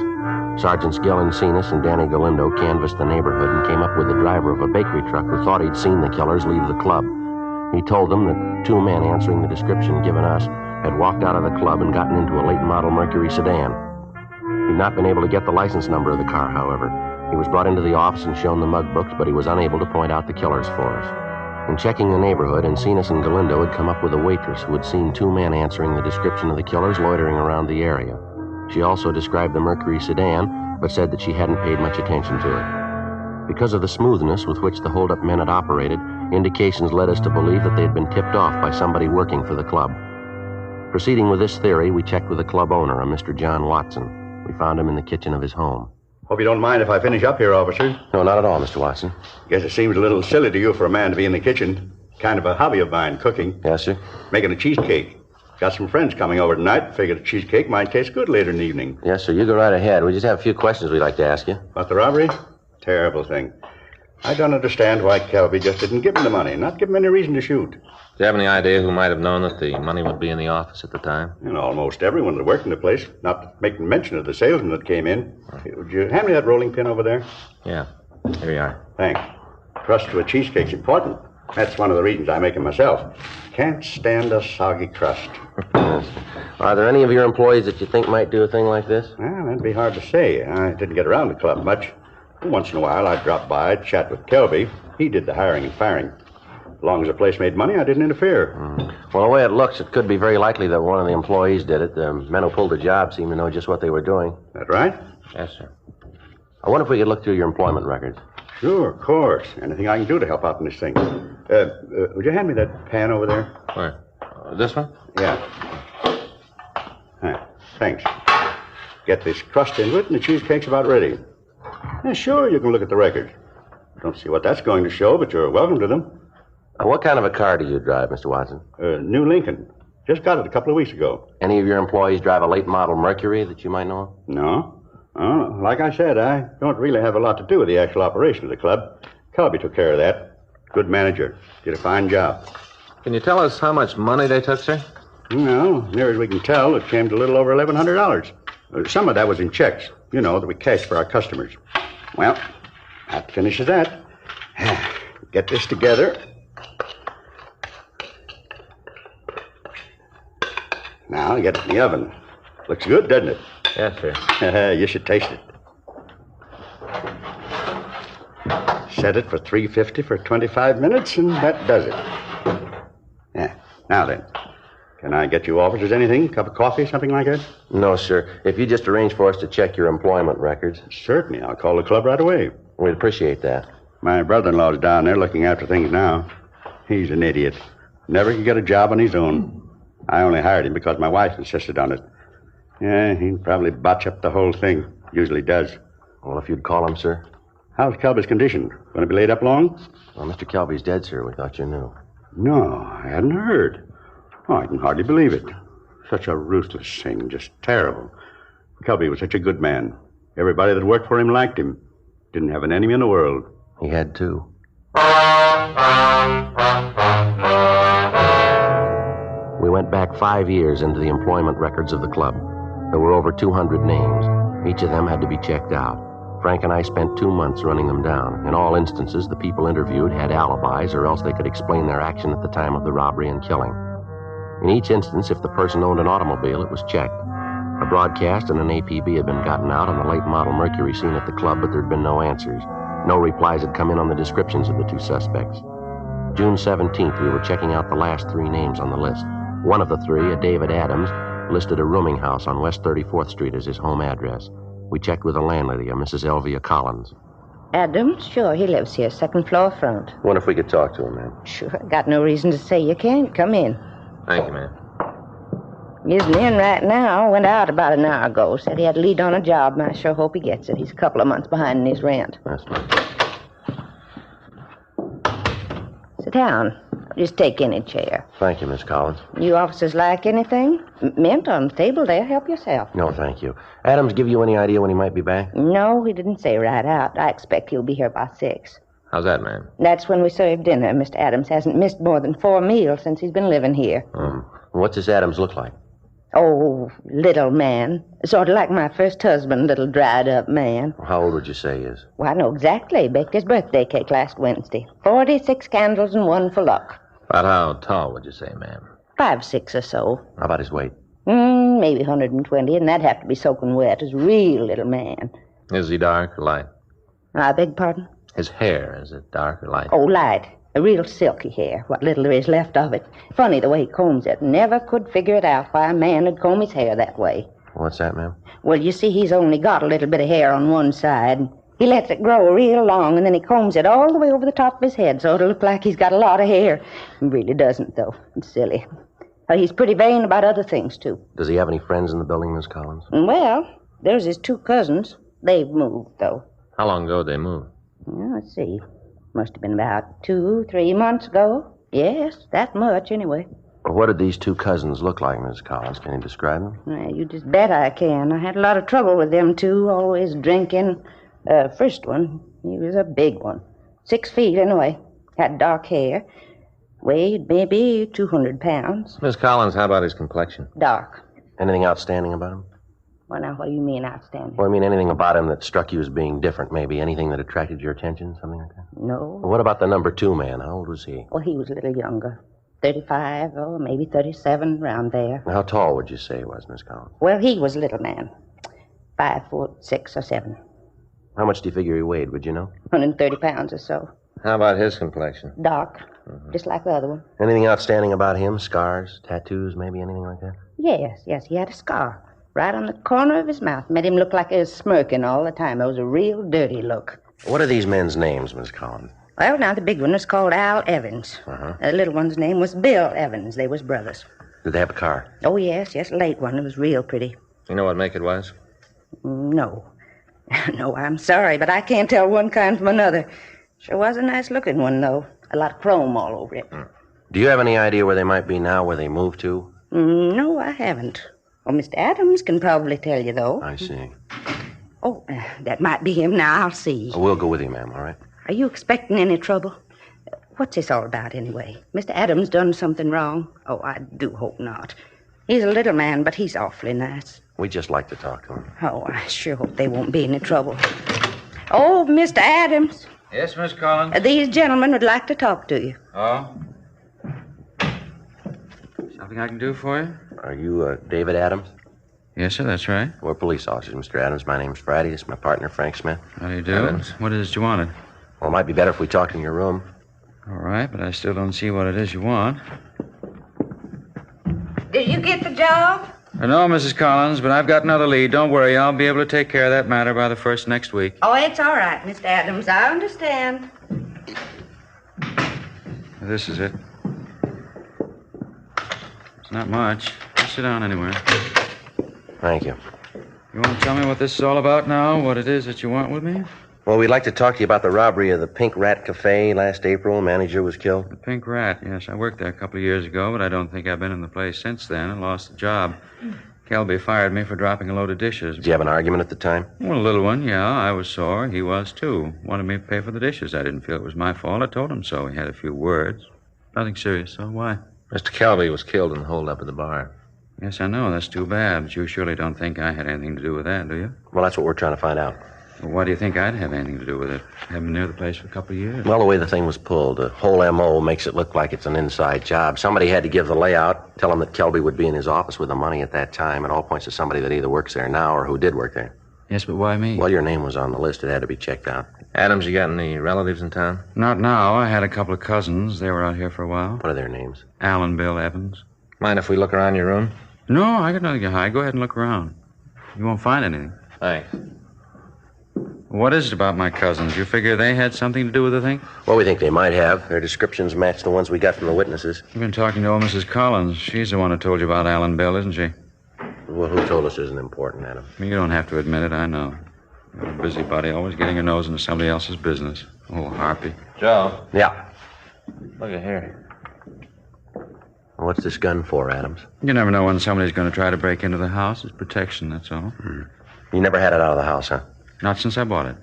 Speaker 3: Sergeants Gill and Cenas and Danny Galindo canvassed the neighborhood and came up with the driver of a bakery truck who thought he'd seen the killers leave the club. He told them that 2 men answering the description given us had walked out of the club and gotten into a late model Mercury sedan. He'd not been able to get the license number of the car, however. He was brought into the office and shown the mug books, but he was unable to point out the killers for us. In checking the neighborhood, Encinas and Galindo had come up with a waitress who had seen 2 men answering the description of the killers loitering around the area. She also described the Mercury sedan, but said that she hadn't paid much attention to it. Because of the smoothness with which the hold-up men had operated, indications led us to believe that they had been tipped off by somebody working for the club. Proceeding with this theory, we checked with the club owner, a Mr. John Watson. We found him in the kitchen of his home.
Speaker 17: Hope you don't mind if I finish up here, officer.
Speaker 3: No, not at all, Mr. Watson.
Speaker 17: Guess it seems a little silly to you for a man to be in the kitchen. Kind of a hobby of mine, cooking.
Speaker 3: Yes, sir?
Speaker 17: Making a cheesecake. Got some friends coming over tonight. Figured a cheesecake might taste good later in the evening.
Speaker 3: Yes, sir. You go right ahead. We just have a few questions we'd like to ask you.
Speaker 17: About the robbery? Terrible thing. I don't understand why Kelby just didn't give him the money. Not give him any reason to shoot.
Speaker 4: Do you have any idea who might have known that the money would be in the office at the time?
Speaker 17: Almost everyone that worked in the place. Not making mention of the salesman that came in. Would you hand me that rolling pin over there?
Speaker 4: Yeah. Here you are.
Speaker 17: Thanks. Crust to a cheesecake's important. That's one of the reasons I make it myself. Can't stand a soggy crust.
Speaker 3: Are there any of your employees that you think might do a thing like this?
Speaker 17: Well, that'd be hard to say. I didn't get around the club much. Once in a while, I'd drop by, chat with Kelby. He did the hiring and firing. As long as the place made money, I didn't interfere.
Speaker 3: Well, the way it looks, it could be very likely that one of the employees did it. The men who pulled the job seem to know just what they were doing.
Speaker 17: That right?
Speaker 3: Yes, sir. I wonder if we could look through your employment records.
Speaker 17: Sure, of course. Anything I can do to help out in this thing. Would you hand me that pan over there?
Speaker 4: Where? This one?
Speaker 17: Yeah. Thanks. Get this crust into it, and the cheesecake's about ready. Yeah, sure, you can look at the records. Don't see what that's going to show, but you're welcome to them.
Speaker 3: What kind of a car do you drive, Mr. Watson?
Speaker 17: New Lincoln. Just got it a couple of weeks ago.
Speaker 3: Any of your employees drive a late model Mercury that you might know of?
Speaker 17: No. Oh, like I said, I don't really have a lot to do with the actual operation of the club. Kelby took care of that. Good manager. Did a fine job.
Speaker 4: Can you tell us how much money they took, sir?
Speaker 17: Well, near as we can tell, it came to a little over $1,100. Some of that was in checks, that we cashed for our customers. Well, that finishes that. Get this together. Now, get it in the oven. Looks good, doesn't it?
Speaker 4: Yes, sir.
Speaker 17: You should taste it. Set it for 350 for 25 minutes, and that does it. Yeah. Now then, can I get you officers anything? Cup of coffee, something like that?
Speaker 3: No, sir. If you just arrange for us to check your employment records.
Speaker 17: Certainly. I'll call the club right away.
Speaker 3: We'd appreciate that.
Speaker 17: My brother-in-law's down there looking after things now. He's an idiot. Never could get a job on his own. I only hired him because my wife insisted on it. Yeah, he'd probably botch up the whole thing. Usually does.
Speaker 3: Well, if you'd call him, sir.
Speaker 17: How's Kelby's condition? Going to be laid up long?
Speaker 3: Well, Mr. Kelby's dead, sir. We thought you knew.
Speaker 17: No, I hadn't heard. Oh, I can hardly believe it. Such a ruthless thing. Just terrible. Kelby was such a good man. Everybody that worked for him liked him. Didn't have an enemy in the world.
Speaker 3: He had two. We went back 5 years into the employment records of the club. There were over 200 names. Each of them had to be checked out. Frank and I spent 2 months running them down. In all instances, the people interviewed had alibis, or else they could explain their action at the time of the robbery and killing. In each instance, if the person owned an automobile, it was checked. A broadcast and an APB had been gotten out on the late model Mercury seen at the club, but there had been no answers. No replies had come in on the descriptions of the two suspects. June 17th, we were checking out the last 3 names on the list. One of the 3, a David Adams, listed a rooming house on West 34th Street as his home address. We checked with the landlady, a Mrs. Elvia Collins.
Speaker 18: Adams? Sure, he lives here, 2nd floor front.
Speaker 3: Wonder if we could talk to him, ma'am.
Speaker 18: Sure, got no reason to say you can't. Come in.
Speaker 4: Thank you, ma'am.
Speaker 18: He isn't in right now. Went out about an hour ago. Said he had a lead on a job, and I sure hope he gets it. He's a couple of months behind in his rent.
Speaker 3: That's fine.
Speaker 18: Sit down. Just take any chair.
Speaker 3: Thank you, Miss Collins.
Speaker 18: You officers like anything? Mint on the table there. Help yourself.
Speaker 3: No, thank you. Adams give you any idea when he might be back?
Speaker 18: No, he didn't say right out. I expect he'll be here by 6.
Speaker 4: How's that, ma'am?
Speaker 18: That's when we serve dinner. Mr. Adams hasn't missed more than 4 meals since he's been living here.
Speaker 3: What's this Adams look like?
Speaker 18: Oh, little man. Sort of like my first husband, little dried-up man.
Speaker 3: How old would you say he is?
Speaker 18: Well, I know exactly. Baked his birthday cake last Wednesday. 46 candles and one for luck.
Speaker 4: About how tall would you say, ma'am?
Speaker 18: 5'6" or so.
Speaker 3: How about his weight?
Speaker 18: Maybe 120, and that'd have to be soaking wet. He's a real little man.
Speaker 4: Is he dark or light?
Speaker 18: I beg pardon?
Speaker 4: His hair, is it dark or light?
Speaker 18: Oh, light. A real silky hair, what little there is left of it. Funny the way he combs it. Never could figure it out why a man would comb his hair that way.
Speaker 3: What's that, ma'am?
Speaker 18: Well, you see, he's only got a little bit of hair on one side. He lets it grow real long, and then he combs it all the way over the top of his head, so it'll look like he's got a lot of hair. He really doesn't, though. It's silly. He's pretty vain about other things, too.
Speaker 3: Does he have any friends in the building, Miss Collins?
Speaker 18: Well, there's his 2 cousins. They've moved, though.
Speaker 4: How long ago did they move?
Speaker 18: Well, let's see. Must have been about 2-3 months ago. Yes, that much, anyway.
Speaker 3: What did these 2 cousins look like, Miss Collins? Can you describe them?
Speaker 18: Well, you just bet I can. I had a lot of trouble with them 2, always drinking. First one, he was a big one. 6 feet, anyway. Had dark hair. Weighed maybe 200 pounds.
Speaker 4: Miss Collins, how about his complexion?
Speaker 18: Dark.
Speaker 3: Anything outstanding about him?
Speaker 18: Well, now, what do you mean outstanding?
Speaker 3: Well, I mean anything about him that struck you as being different, maybe. Anything that attracted your attention, something like that?
Speaker 18: No.
Speaker 3: Well, what about the number 2 man? How old was he?
Speaker 18: Well, he was a little younger. 35 or maybe 37, around there.
Speaker 3: How tall would you say he was, Miss Collins?
Speaker 18: Well, he was a little man. 5'6" or 7.
Speaker 3: How much do you figure he weighed, would you know?
Speaker 18: 130 pounds or so.
Speaker 4: How about his complexion?
Speaker 18: Dark. Just like the other one.
Speaker 3: Anything outstanding about him? Scars, tattoos, maybe anything like that?
Speaker 18: Yes, he had a scar. Right on the corner of his mouth. Made him look like he was smirking all the time. It was a real dirty look.
Speaker 3: What are these men's names, Miss Collins?
Speaker 18: Well, now, the big one was called Al Evans.
Speaker 3: Uh-huh.
Speaker 18: The little one's name was Bill Evans. They was brothers.
Speaker 3: Did they have a car?
Speaker 18: Oh, yes, a late one. It was real pretty.
Speaker 4: You know what make it was?
Speaker 18: No. No, I'm sorry, but I can't tell one kind from another. Sure was a nice-looking one, though. A lot of chrome all over it.
Speaker 3: Do you have any idea where they might be now, where they moved to?
Speaker 18: No, I haven't. Well, Mr. Adams can probably tell you, though.
Speaker 3: I see.
Speaker 18: Oh, that might be him now. I'll see.
Speaker 3: We'll go with you, ma'am, all right?
Speaker 18: Are you expecting any trouble? What's this all about, anyway? Mr. Adams done something wrong? Oh, I do hope not. He's a little man, but he's awfully nice.
Speaker 3: We'd just like to talk to him.
Speaker 18: Oh, I sure hope they won't be any trouble. Oh, Mr. Adams.
Speaker 12: Yes, Miss Collins?
Speaker 18: These gentlemen would like to talk to you.
Speaker 12: Oh? Something I can do for you?
Speaker 3: Are you David Adams?
Speaker 12: Yes, sir, that's right.
Speaker 3: We're police officers, Mr. Adams. My name's Friday. This is my partner, Frank Smith.
Speaker 12: How do you do?
Speaker 3: Adams.
Speaker 12: What is it you wanted?
Speaker 3: Well, it might be better if we talked in your room.
Speaker 12: All right, but I still don't see what it is you want.
Speaker 18: Did you get the job?
Speaker 12: No, Mrs. Collins, but I've got another lead. Don't worry, I'll be able to take care of that matter by the first next week.
Speaker 18: Oh, it's all right, Mr. Adams. I understand.
Speaker 12: This is it. It's not much. Just sit down anywhere.
Speaker 3: Thank you.
Speaker 12: You want to tell me what this is all about now? What it is that you want with me?
Speaker 3: Well, we'd like to talk to you about the robbery of the Pink Rat Cafe last April. Manager was killed.
Speaker 12: The Pink Rat, yes. I worked there a couple of years ago, but I don't think I've been in the place since then. I lost the job. Kelby fired me for dropping a load of dishes.
Speaker 3: Did you have an argument at the time?
Speaker 12: Well, a little one, yeah. I was sore. He was, too. Wanted me to pay for the dishes. I didn't feel it was my fault. I told him so. He had a few words. Nothing serious, so why?
Speaker 4: Mr. Kelby was killed in the holdup at the bar.
Speaker 12: Yes, I know. That's too bad. But you surely don't think I had anything to do with that, do you?
Speaker 3: Well, that's what we're trying to find out.
Speaker 12: Well, why do you think I'd have anything to do with it? I haven't been near the place for a couple of years.
Speaker 3: Well, the way the thing was pulled, the whole M.O. makes it look like it's an inside job. Somebody had to give the layout, tell him that Kelby would be in his office with the money at that time. It all points to somebody that either works there now or who did work there.
Speaker 12: Yes, but why me?
Speaker 3: Well, your name was on the list. It had to be checked out.
Speaker 4: Adams, you got any relatives in town?
Speaker 12: Not now. I had a couple of cousins. They were out here for a while.
Speaker 3: What are their names?
Speaker 12: Al and Bill Evans.
Speaker 4: Mind if we look around your room?
Speaker 12: No, I got nothing to hide. Go ahead and look around. You won't find anything.
Speaker 4: Thanks.
Speaker 12: What is it about my cousins? You figure they had something to do with the thing?
Speaker 3: Well, we think they might have. Their descriptions match the ones we got from the witnesses.
Speaker 12: You've been talking to old Mrs. Collins. She's the one who told you about Al and Bill, isn't she?
Speaker 3: Well, who told us isn't important, Adam?
Speaker 12: You don't have to admit it. I know. You're a busybody, always getting your nose into somebody else's business. Oh, Harpy.
Speaker 4: Joe.
Speaker 3: Yeah.
Speaker 4: Look at here.
Speaker 3: What's this gun for, Adams?
Speaker 12: You never know when somebody's going to try to break into the house. It's protection, that's all.
Speaker 3: You never had it out of the house, huh?
Speaker 12: Not since I bought it.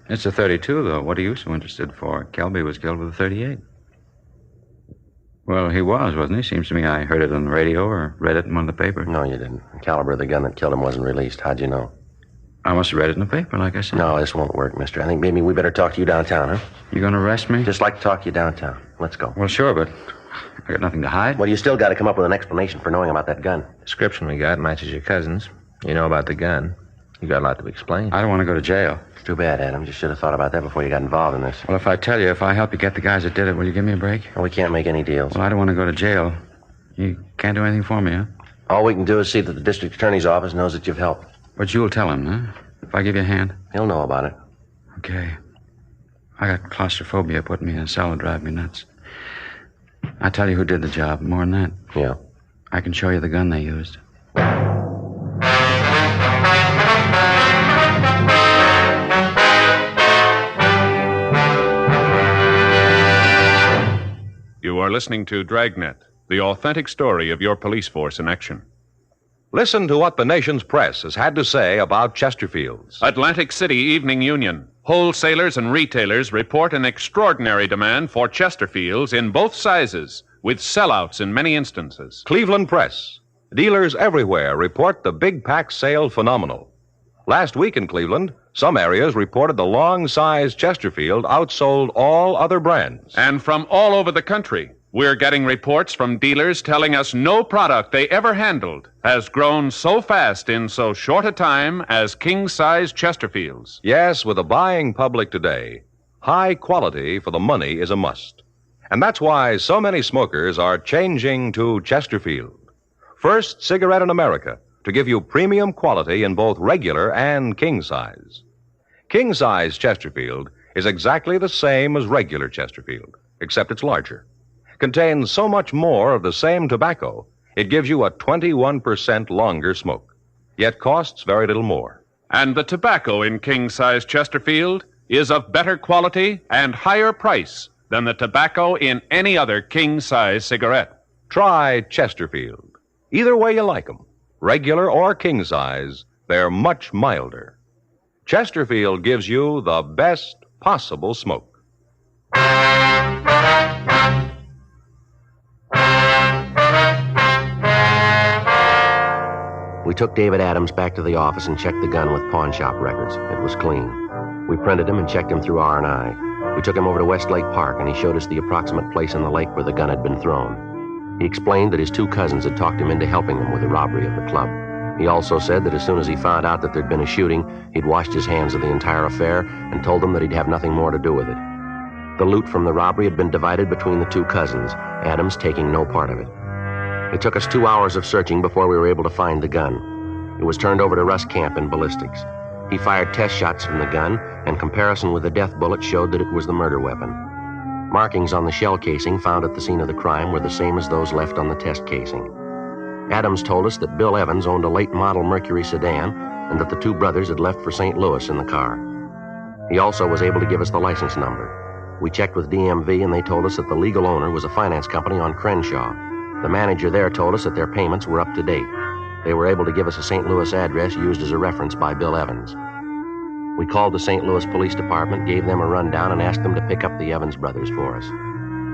Speaker 12: It's a 32, though. What are you so interested for? Kelby was killed with a 38. Well, he was, wasn't he? Seems to me I heard it on the radio or read it in one of the papers.
Speaker 3: No, you didn't. The caliber of the gun that killed him wasn't released. How'd you know?
Speaker 12: I must have read it in the paper, like I said.
Speaker 3: No, this won't work, mister. I think maybe we better talk to you downtown, huh?
Speaker 12: You gonna arrest me?
Speaker 3: Just like to talk to you downtown. Let's go.
Speaker 12: Well, sure, but I got nothing to hide.
Speaker 3: Well, you still got to come up with an explanation for knowing about that gun.
Speaker 4: Description we got matches your cousin's. You know about the gun. You got a lot to explain.
Speaker 12: I don't want to go to jail.
Speaker 3: It's too bad, Adam. You should have thought about that before you got involved in this.
Speaker 12: Well, if I tell you, if I help you get the guys that did it, will you give me a break?
Speaker 3: Well, we can't make any deals.
Speaker 12: Well, I don't want to go to jail. You can't do anything for me, huh?
Speaker 3: All we can do is see that the district attorney's office knows that you've helped.
Speaker 12: But you'll tell him, huh? If I give you a hand?
Speaker 3: He'll know about it.
Speaker 12: Okay. I got claustrophobia. Put me in a cell and drive me nuts. I'll tell you who did the job. More than that.
Speaker 3: Yeah.
Speaker 12: I can show you the gun they used.
Speaker 9: You are listening to Dragnet, the authentic story of your police force in action.
Speaker 1: Listen to what the nation's press has had to say about Chesterfields.
Speaker 9: Atlantic City Evening Union. Wholesalers and retailers report an extraordinary demand for Chesterfields in both sizes, with sellouts in many instances.
Speaker 1: Cleveland Press. Dealers everywhere report the big pack sale phenomenal. Last week in Cleveland, some areas reported the long-size Chesterfield outsold all other brands.
Speaker 9: And from all over the country, we're getting reports from dealers telling us no product they ever handled has grown so fast in so short a time as king-size Chesterfields.
Speaker 1: Yes, with the buying public today, high quality for the money is a must. And that's why so many smokers are changing to Chesterfield. First cigarette in America to give you premium quality in both regular and king size. King size Chesterfield is exactly the same as regular Chesterfield, except it's larger. Contains so much more of the same tobacco, it gives you a 21% longer smoke, yet costs very little more.
Speaker 9: And the tobacco in king-size Chesterfield is of better quality and higher price than the tobacco in any other king-size cigarette.
Speaker 1: Try Chesterfield. Either way you like them, regular or king size, they're much milder. Chesterfield gives you the best possible smoke.
Speaker 3: We took David Adams back to the office and checked the gun with pawn shop records. It was clean. We printed him and checked him through R&I. We took him over to Westlake Park, and he showed us the approximate place in the lake where the gun had been thrown. He explained that his two cousins had talked him into helping them with the robbery of the club. He also said that as soon as he found out that there'd been a shooting, he'd washed his hands of the entire affair and told them that he'd have nothing more to do with it. The loot from the robbery had been divided between the two cousins, Adams taking no part of it. It took us 2 hours of searching before we were able to find the gun. It was turned over to Russ Camp in ballistics. He fired test shots from the gun, and comparison with the death bullet showed that it was the murder weapon. Markings on the shell casing found at the scene of the crime were the same as those left on the test casing. Adams told us that Bill Evans owned a late model Mercury sedan and that the two brothers had left for St. Louis in the car. He also was able to give us the license number. We checked with DMV and they told us that the legal owner was a finance company on Crenshaw. The manager there told us that their payments were up to date. They were able to give us a St. Louis address used as a reference by Bill Evans. We called the St. Louis Police Department, gave them a rundown, and asked them to pick up the Evans brothers for us.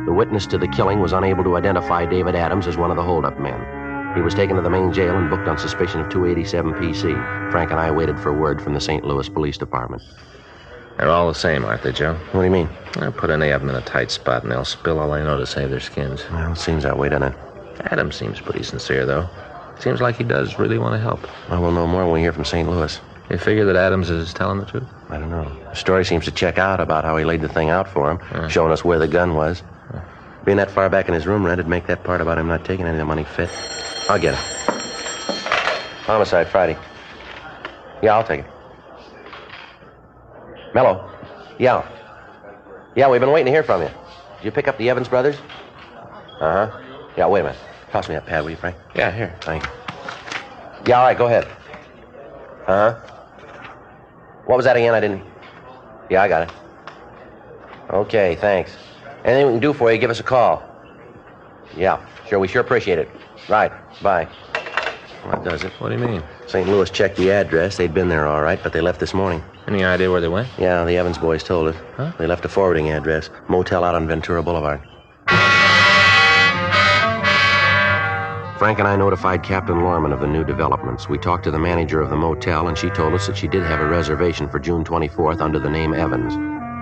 Speaker 3: The witness to the killing was unable to identify David Adams as one of the holdup men. He was taken to the main jail and booked on suspicion of 287 PC. Frank and I waited for word from the St. Louis Police Department.
Speaker 4: They're all the same, aren't they, Joe?
Speaker 3: What do you mean?
Speaker 4: I'll put any of them in a tight spot, and they'll spill all they know to save their skins.
Speaker 3: Well, it seems that way, doesn't it?
Speaker 4: Adams seems pretty sincere, though. Seems like he does really want to help.
Speaker 3: Well, we'll know more when we hear from St. Louis.
Speaker 4: You figure that Adams is telling the truth?
Speaker 3: I don't know. The story seems to check out about how he laid the thing out for him, showing us where the gun was. Being that far back in his room, Red, make that part about him not taking any of the money fit. I'll get it. Homicide Friday. Yeah, I'll take it. Mello. Yeah. Yeah, we've been waiting to hear from you. Did you pick up the Evans brothers? Uh-huh. Yeah, wait a minute. Toss me that pad, will you, Frank?
Speaker 4: Yeah, here.
Speaker 3: Thank you. Yeah, all right, go ahead. Uh-huh. What was that again? I didn't... Yeah, I got it. Okay, thanks. Anything we can do for you, give us a call. Yeah, sure, we sure appreciate it. Right, bye. Well, that does it.
Speaker 4: What do you mean?
Speaker 3: St. Louis checked the address. They'd been there all right, but they left this morning.
Speaker 4: Any idea where they went?
Speaker 3: Yeah, the Evans boys told us.
Speaker 4: Huh?
Speaker 3: They left a forwarding address. Motel out on Ventura Boulevard. Frank and I notified Captain Lorman of the new developments. We talked to the manager of the motel, and she told us that she did have a reservation for June 24th under the name Evans.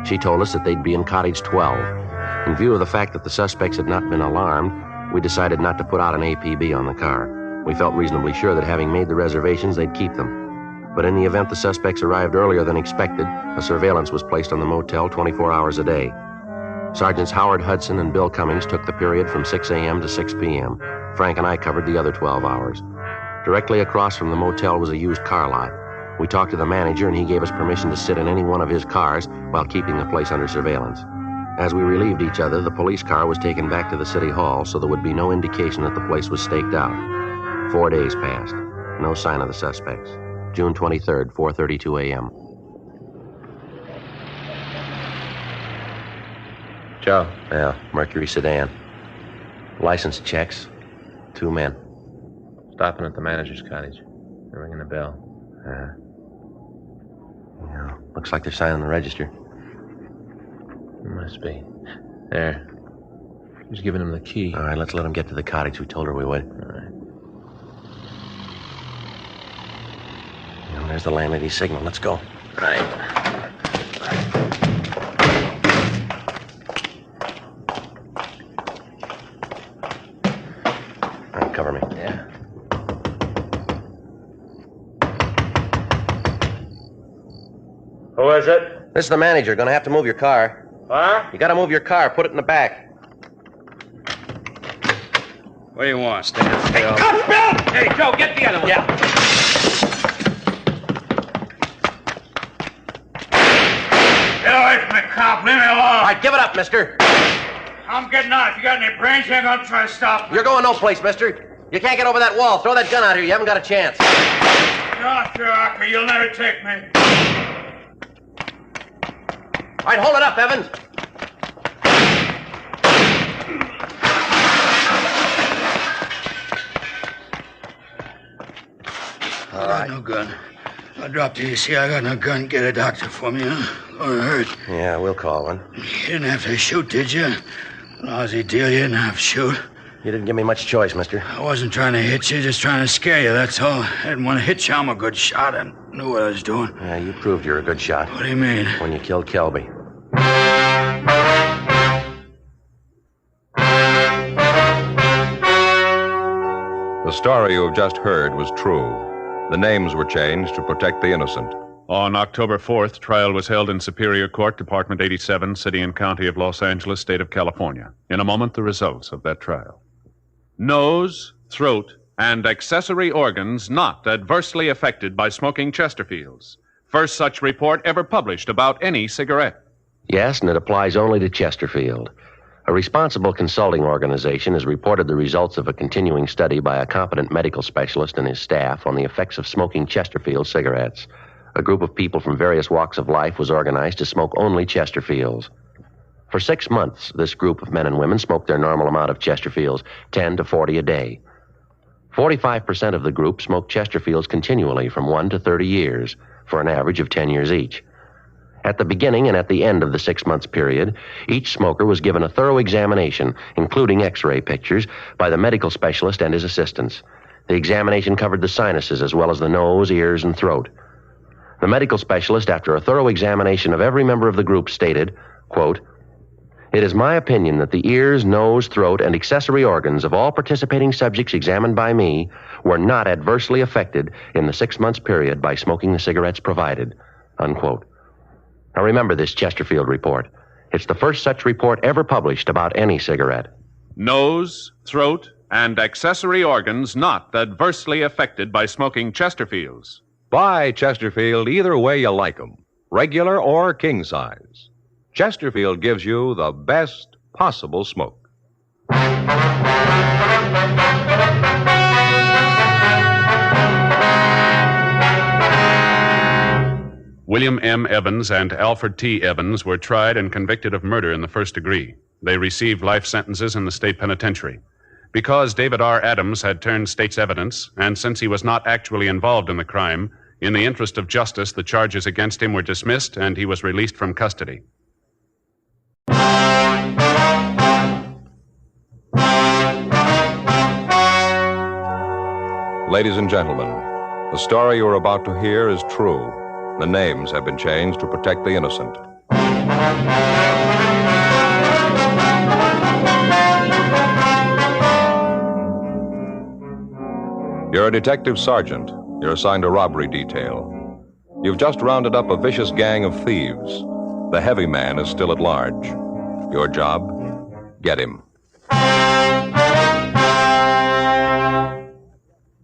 Speaker 3: She told us that they'd be in Cottage 12. In view of the fact that the suspects had not been alarmed, we decided not to put out an APB on the car. We felt reasonably sure that having made the reservations, they'd keep them. But in the event the suspects arrived earlier than expected, a surveillance was placed on the motel 24 hours a day. Sergeants Howard Hudson and Bill Cummings took the period from 6 a.m. to 6 p.m. Frank and I covered the other 12 hours. Directly across from the motel was a used car lot. We talked to the manager, and he gave us permission to sit in any one of his cars while keeping the place under surveillance. As we relieved each other, the police car was taken back to the city hall so there would be no indication that the place was staked out. 4 days passed. No sign of the suspects. June 23rd, 4:32 a.m.
Speaker 4: Joe.
Speaker 3: Yeah, Mercury sedan. License checks. 2 men.
Speaker 4: Stopping at the manager's cottage. They're ringing the bell.
Speaker 3: Yeah, looks like they're signing the register.
Speaker 4: Must be. There. She's giving him the key.
Speaker 3: All right, let's let him get to the cottage. We told her we would.
Speaker 4: All right.
Speaker 3: And there's the landlady's signal. Let's go.
Speaker 4: Right.
Speaker 3: Cover me.
Speaker 4: Yeah.
Speaker 15: Who is it?
Speaker 3: This is the manager. Gonna have to move your car.
Speaker 15: Huh?
Speaker 3: You gotta move your car. Put it in the back.
Speaker 12: What do you want? Stand still.
Speaker 15: Cut, Bill! Hey, Joe, get the other one.
Speaker 3: Yeah.
Speaker 15: Get away from me, cop. Leave me alone.
Speaker 3: All right, give it up, mister.
Speaker 15: I'm getting out. If you got any brains, you ain't gonna try to stop me.
Speaker 3: You're going no place, mister. You can't get over that wall. Throw that gun out here. You haven't got a chance.
Speaker 15: Get off your archer. You'll never take me.
Speaker 3: All right, hold it up, Evans.
Speaker 19: I got no gun. I dropped it. You see, I got no gun. Get a doctor for me, huh? Or hurt.
Speaker 3: Yeah, we'll call one.
Speaker 19: You didn't have to shoot, did you? Lousy deal. You didn't have to shoot.
Speaker 3: You didn't give me much choice, mister.
Speaker 19: I wasn't trying to hit you, just trying to scare you, that's all. I didn't want to hit you. I'm a good shot. I knew what I was doing.
Speaker 3: Yeah, you proved you're a good shot.
Speaker 19: What do you mean?
Speaker 3: When you killed Kelby.
Speaker 1: The story you have just heard was true. The names were changed to protect the innocent.
Speaker 2: On October 4th, trial was held in Superior Court, Department 87, City and County of Los Angeles, State of California. In a moment, the results of that trial. Nose, throat, and accessory organs not adversely affected by smoking Chesterfields. First such report ever published about any cigarette.
Speaker 3: Yes, and it applies only to Chesterfield. A responsible consulting organization has reported the results of a continuing study by a competent medical specialist and his staff on the effects of smoking Chesterfield cigarettes. A group of people from various walks of life was organized to smoke only Chesterfields. For 6 months, this group of men and women smoked their normal amount of Chesterfields, 10 to 40 a day. 45% of the group smoked Chesterfields continually from 1 to 30 years, for an average of 10 years each. At the beginning and at the end of the 6 months period, each smoker was given a thorough examination, including X-ray pictures, by the medical specialist and his assistants. The examination covered the sinuses as well as the nose, ears, and throat. The medical specialist, after a thorough examination of every member of the group, stated, quote, "It is my opinion that the ears, nose, throat, and accessory organs of all participating subjects examined by me were not adversely affected in the 6 months period by smoking the cigarettes provided," unquote. Now remember this Chesterfield report. It's the first such report ever published about any cigarette.
Speaker 2: Nose, throat, and accessory organs not adversely affected by smoking Chesterfields.
Speaker 1: Buy Chesterfield either way you like 'em, regular or king size. Chesterfield gives you the best possible smoke.
Speaker 2: William M. Evans and Alfred T. Evans were tried and convicted of murder in the first degree. They received life sentences in the state penitentiary. Because David R. Adams had turned state's evidence, and since he was not actually involved in the crime, in the interest of justice, the charges against him were dismissed and he was released from custody.
Speaker 1: Ladies and gentlemen, the story you are about to hear is true. The names have been changed to protect the innocent. You're a detective sergeant. You're assigned a robbery detail. You've just rounded up a vicious gang of thieves. The heavy man is still at large. Your job? Get him.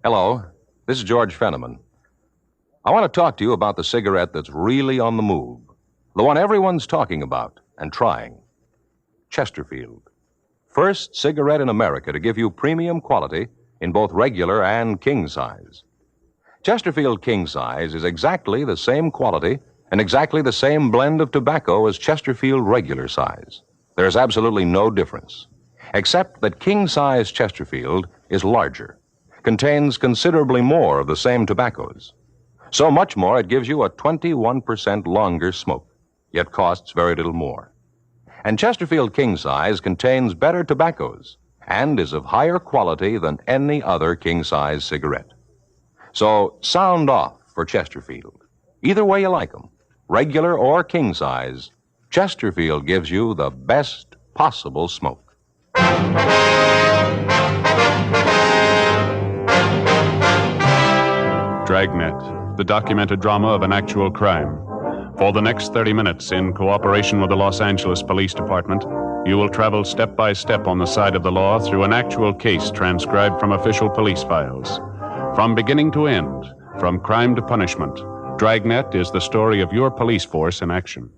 Speaker 1: Hello, this is George Fenneman. I want to talk to you about the cigarette that's really on the move. The one everyone's talking about and trying. Chesterfield. First cigarette in America to give you premium quality in both regular and king size. Chesterfield King Size is exactly the same quality and exactly the same blend of tobacco as Chesterfield regular size. There's absolutely no difference, except that King Size Chesterfield is larger, contains considerably more of the same tobaccos. So much more it gives you a 21% longer smoke, yet costs very little more. And Chesterfield King Size contains better tobaccos and is of higher quality than any other king size cigarette. So sound off for Chesterfield. Either way you like them, regular or king size, Chesterfield gives you the best possible smoke.
Speaker 2: Dragnet, the documented drama of an actual crime. For the next 30 minutes, in cooperation with the Los Angeles Police Department, you will travel step by step on the side of the law through an actual case transcribed from official police files. From beginning to end, from crime to punishment, Dragnet is the story of your police force in action.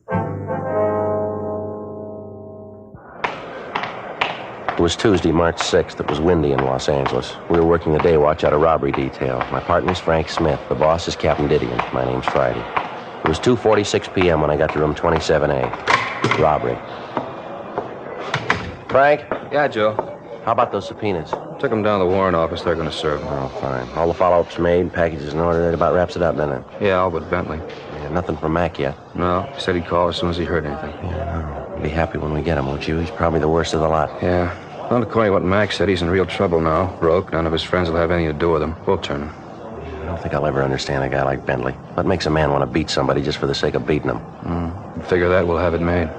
Speaker 3: It was Tuesday, March 6th. It was windy in Los Angeles. We were working the day watch out of robbery detail. My partner's Frank Smith. The boss is Captain Didion. My name's Friday. It was 2:46 p.m. when I got to room 27A. Robbery. Frank?
Speaker 8: Yeah, Joe.
Speaker 3: How about those subpoenas?
Speaker 8: Took them down to the warrant office. They're going to serve them.
Speaker 3: Oh, fine. All the follow-ups made, packages in order. That about wraps it up, doesn't it?
Speaker 8: Yeah, all but Bentley.
Speaker 3: Yeah, nothing from Mac yet.
Speaker 8: No, he said he'd call as soon as he heard anything.
Speaker 3: Yeah, no. Be happy when we get him, won't you? He's probably the worst of the lot.
Speaker 8: Yeah. Well, according to what Mac said, he's in real trouble now. Broke. None of his friends will have anything to do with him. We'll turn him.
Speaker 3: I don't think I'll ever understand a guy like Bentley. What makes a man want to beat somebody just for the sake of beating him?
Speaker 8: Figure that we'll have it made.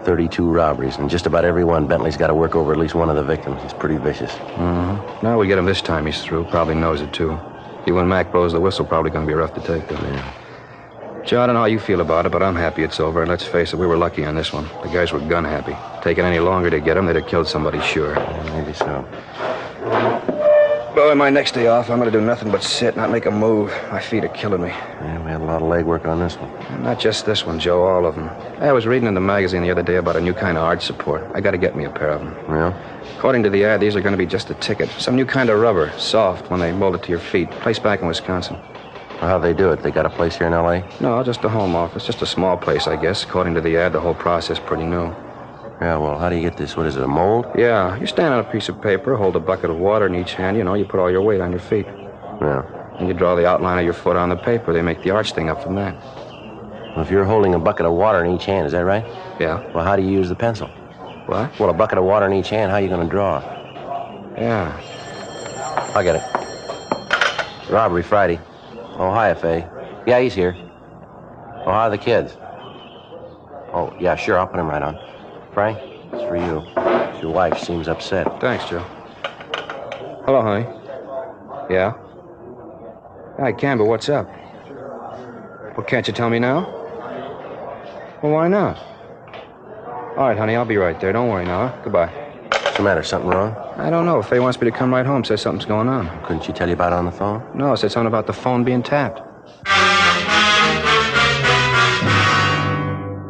Speaker 3: 32 robberies, and just about every one, Bentley's got to work over at least one of the victims. He's pretty vicious.
Speaker 8: Now we get him this time, he's through. Probably knows it, too. He, when Mac blows the whistle, probably going to be rough to take, though.
Speaker 3: Yeah.
Speaker 8: Joe, I don't know how you feel about it, but I'm happy it's over. And let's face it, we were lucky on this one. The guys were gun happy. Taking any longer to get him, they'd have killed somebody, sure.
Speaker 3: Yeah, maybe so.
Speaker 8: Boy, my next day off, I'm going to do nothing but sit, not make a move. My feet are killing me.
Speaker 3: Yeah, we had a lot of legwork on this one.
Speaker 8: Not just this one, Joe, all of them. I was reading in the magazine the other day about a new kind of arch support. I got to get me a pair of them.
Speaker 3: Yeah?
Speaker 8: According to the ad, these are going to be just a ticket. Some new kind of rubber, soft, when they mold it to your feet. Place back in Wisconsin.
Speaker 3: Well, how'd they do it? They got a place here in L.A.?
Speaker 8: No, just a home office. Just a small place, I guess. According to the ad, the whole process pretty new.
Speaker 3: Yeah, well, how do you get this? What is it, a mold?
Speaker 8: Yeah, you stand on a piece of paper, hold a bucket of water in each hand, you put all your weight on your feet.
Speaker 3: Yeah.
Speaker 8: And you draw the outline of your foot on the paper. They make the arch thing up from that.
Speaker 3: Well, if you're holding a bucket of water in each hand, is that right?
Speaker 8: Yeah.
Speaker 3: Well, how do you use the pencil?
Speaker 8: What?
Speaker 3: Well, a bucket of water in each hand, how are you going to draw?
Speaker 8: Yeah.
Speaker 3: I'll get it. Robbery Friday. Oh, hi, Faye. Yeah, he's here. Oh, how are the kids? Oh, yeah, sure, I'll put him right on. Frank, it's for you. Your wife seems upset.
Speaker 8: Thanks, Joe. Hello, honey. Yeah? I can, but what's up? Well, can't you tell me now? Well, why not? All right, honey, I'll be right there. Don't worry now. Goodbye.
Speaker 3: What's the matter? Something wrong?
Speaker 8: I don't know. Faye wants me to come right home. Says something's going on.
Speaker 3: Couldn't she tell you about it on the phone?
Speaker 8: No, said something about the phone being tapped.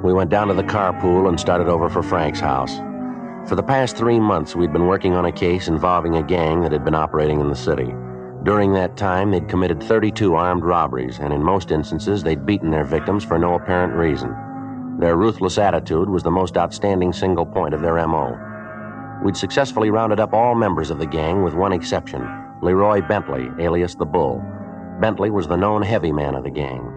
Speaker 3: We went down to the carpool and started over for Frank's house. For the past 3 months, we'd been working on a case involving a gang that had been operating in the city. During that time, they'd committed 32 armed robberies, and in most instances, they'd beaten their victims for no apparent reason. Their ruthless attitude was the most outstanding single point of their M.O. We'd successfully rounded up all members of the gang with one exception, Leroy Bentley, alias the Bull. Bentley was the known heavy man of the gang.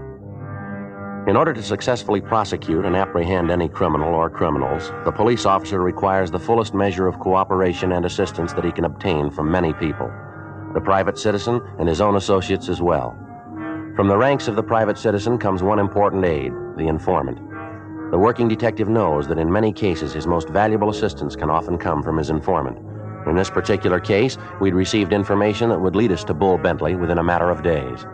Speaker 3: In order to successfully prosecute and apprehend any criminal or criminals, the police officer requires the fullest measure of cooperation and assistance that he can obtain from many people. the private citizen, and his own associates as well. From the ranks of the private citizen comes one important aid, the informant. The working detective knows that in many cases his most valuable assistance can often come from his informant. In this particular case, we'd received information that would lead us to Bull Bentley within a matter of days.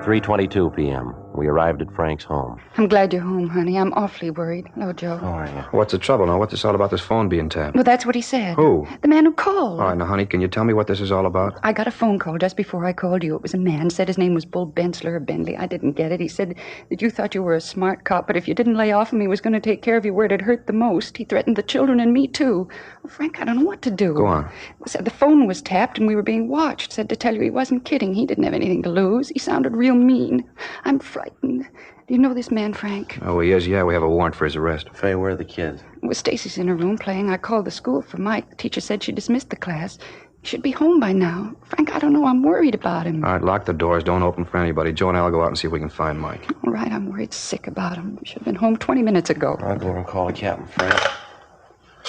Speaker 3: 3:22 p.m. We arrived at Frank's home.
Speaker 20: I'm glad you're home, honey. I'm awfully worried. Hello, Joe.
Speaker 3: How are you?
Speaker 21: What's the trouble now? What's this all about, this phone being tapped?
Speaker 20: Well, that's what he said.
Speaker 21: Who?
Speaker 20: The man who called.
Speaker 21: All right, now, honey, can you tell me what this is all about?
Speaker 20: I got a phone call just before I called you. It was a man. Said his name was Bull Bensler or Bentley. I didn't get it. He said that you thought you were a smart cop, but if you didn't lay off him, he was going to take care of you where it had hurt the most. He threatened the children and me, too. Well, Frank, I don't know what to do.
Speaker 21: Go on.
Speaker 20: Said the phone was tapped and we were being watched. Said to tell you he wasn't kidding. He didn't have anything to lose. He sounded real mean. I'm frightened. Do you know this man, Frank?
Speaker 21: Oh, he is, yeah. We have a warrant for his arrest.
Speaker 3: Faye, where are the kids?
Speaker 20: Well, Stacy's in her room playing. I called the school for Mike. The teacher said she dismissed the class. He should be home by now. Frank, I don't know. I'm worried about him.
Speaker 21: All right, lock the doors. Don't open for anybody. Joe and I'll go out and see if we can find Mike.
Speaker 20: All right, I'm worried sick about him. He should have been home 20 minutes ago.
Speaker 3: I'll go over and call the captain, Frank.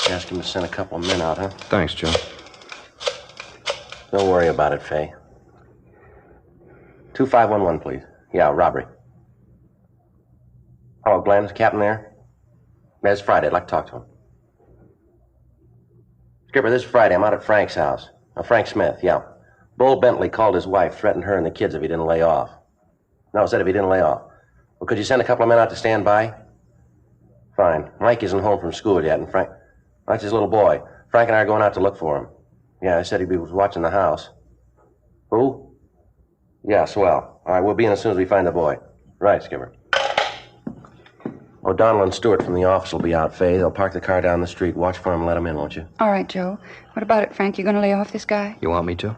Speaker 3: Ask him to send a couple of men out, huh?
Speaker 21: Thanks, Joe.
Speaker 3: Don't worry about it, Faye. 2511, please. Yeah, robbery. Hello, Glenn. Is the captain there? Yeah, it's Friday. I'd like to talk to him. Skipper, this Friday, I'm out at Frank's house. Frank Smith, yeah. Bull Bentley called his wife, threatened her and the kids if he didn't lay off. No, said if he didn't lay off. Well, could you send a couple of men out to stand by? Fine. Mike isn't home from school yet, and Frank... That's his little boy. Frank and I are going out to look for him. Yeah, I said he was watching the house. Who? Yeah, swell. All right, we'll be in as soon as we find the boy. Right, Skipper. O'Donnell and Stewart from the office will be out, Faye. They'll park the car down the street. Watch for him and let him in, won't you?
Speaker 20: All right, Joe. What about it, Frank? You going to lay off this guy?
Speaker 21: You want me to?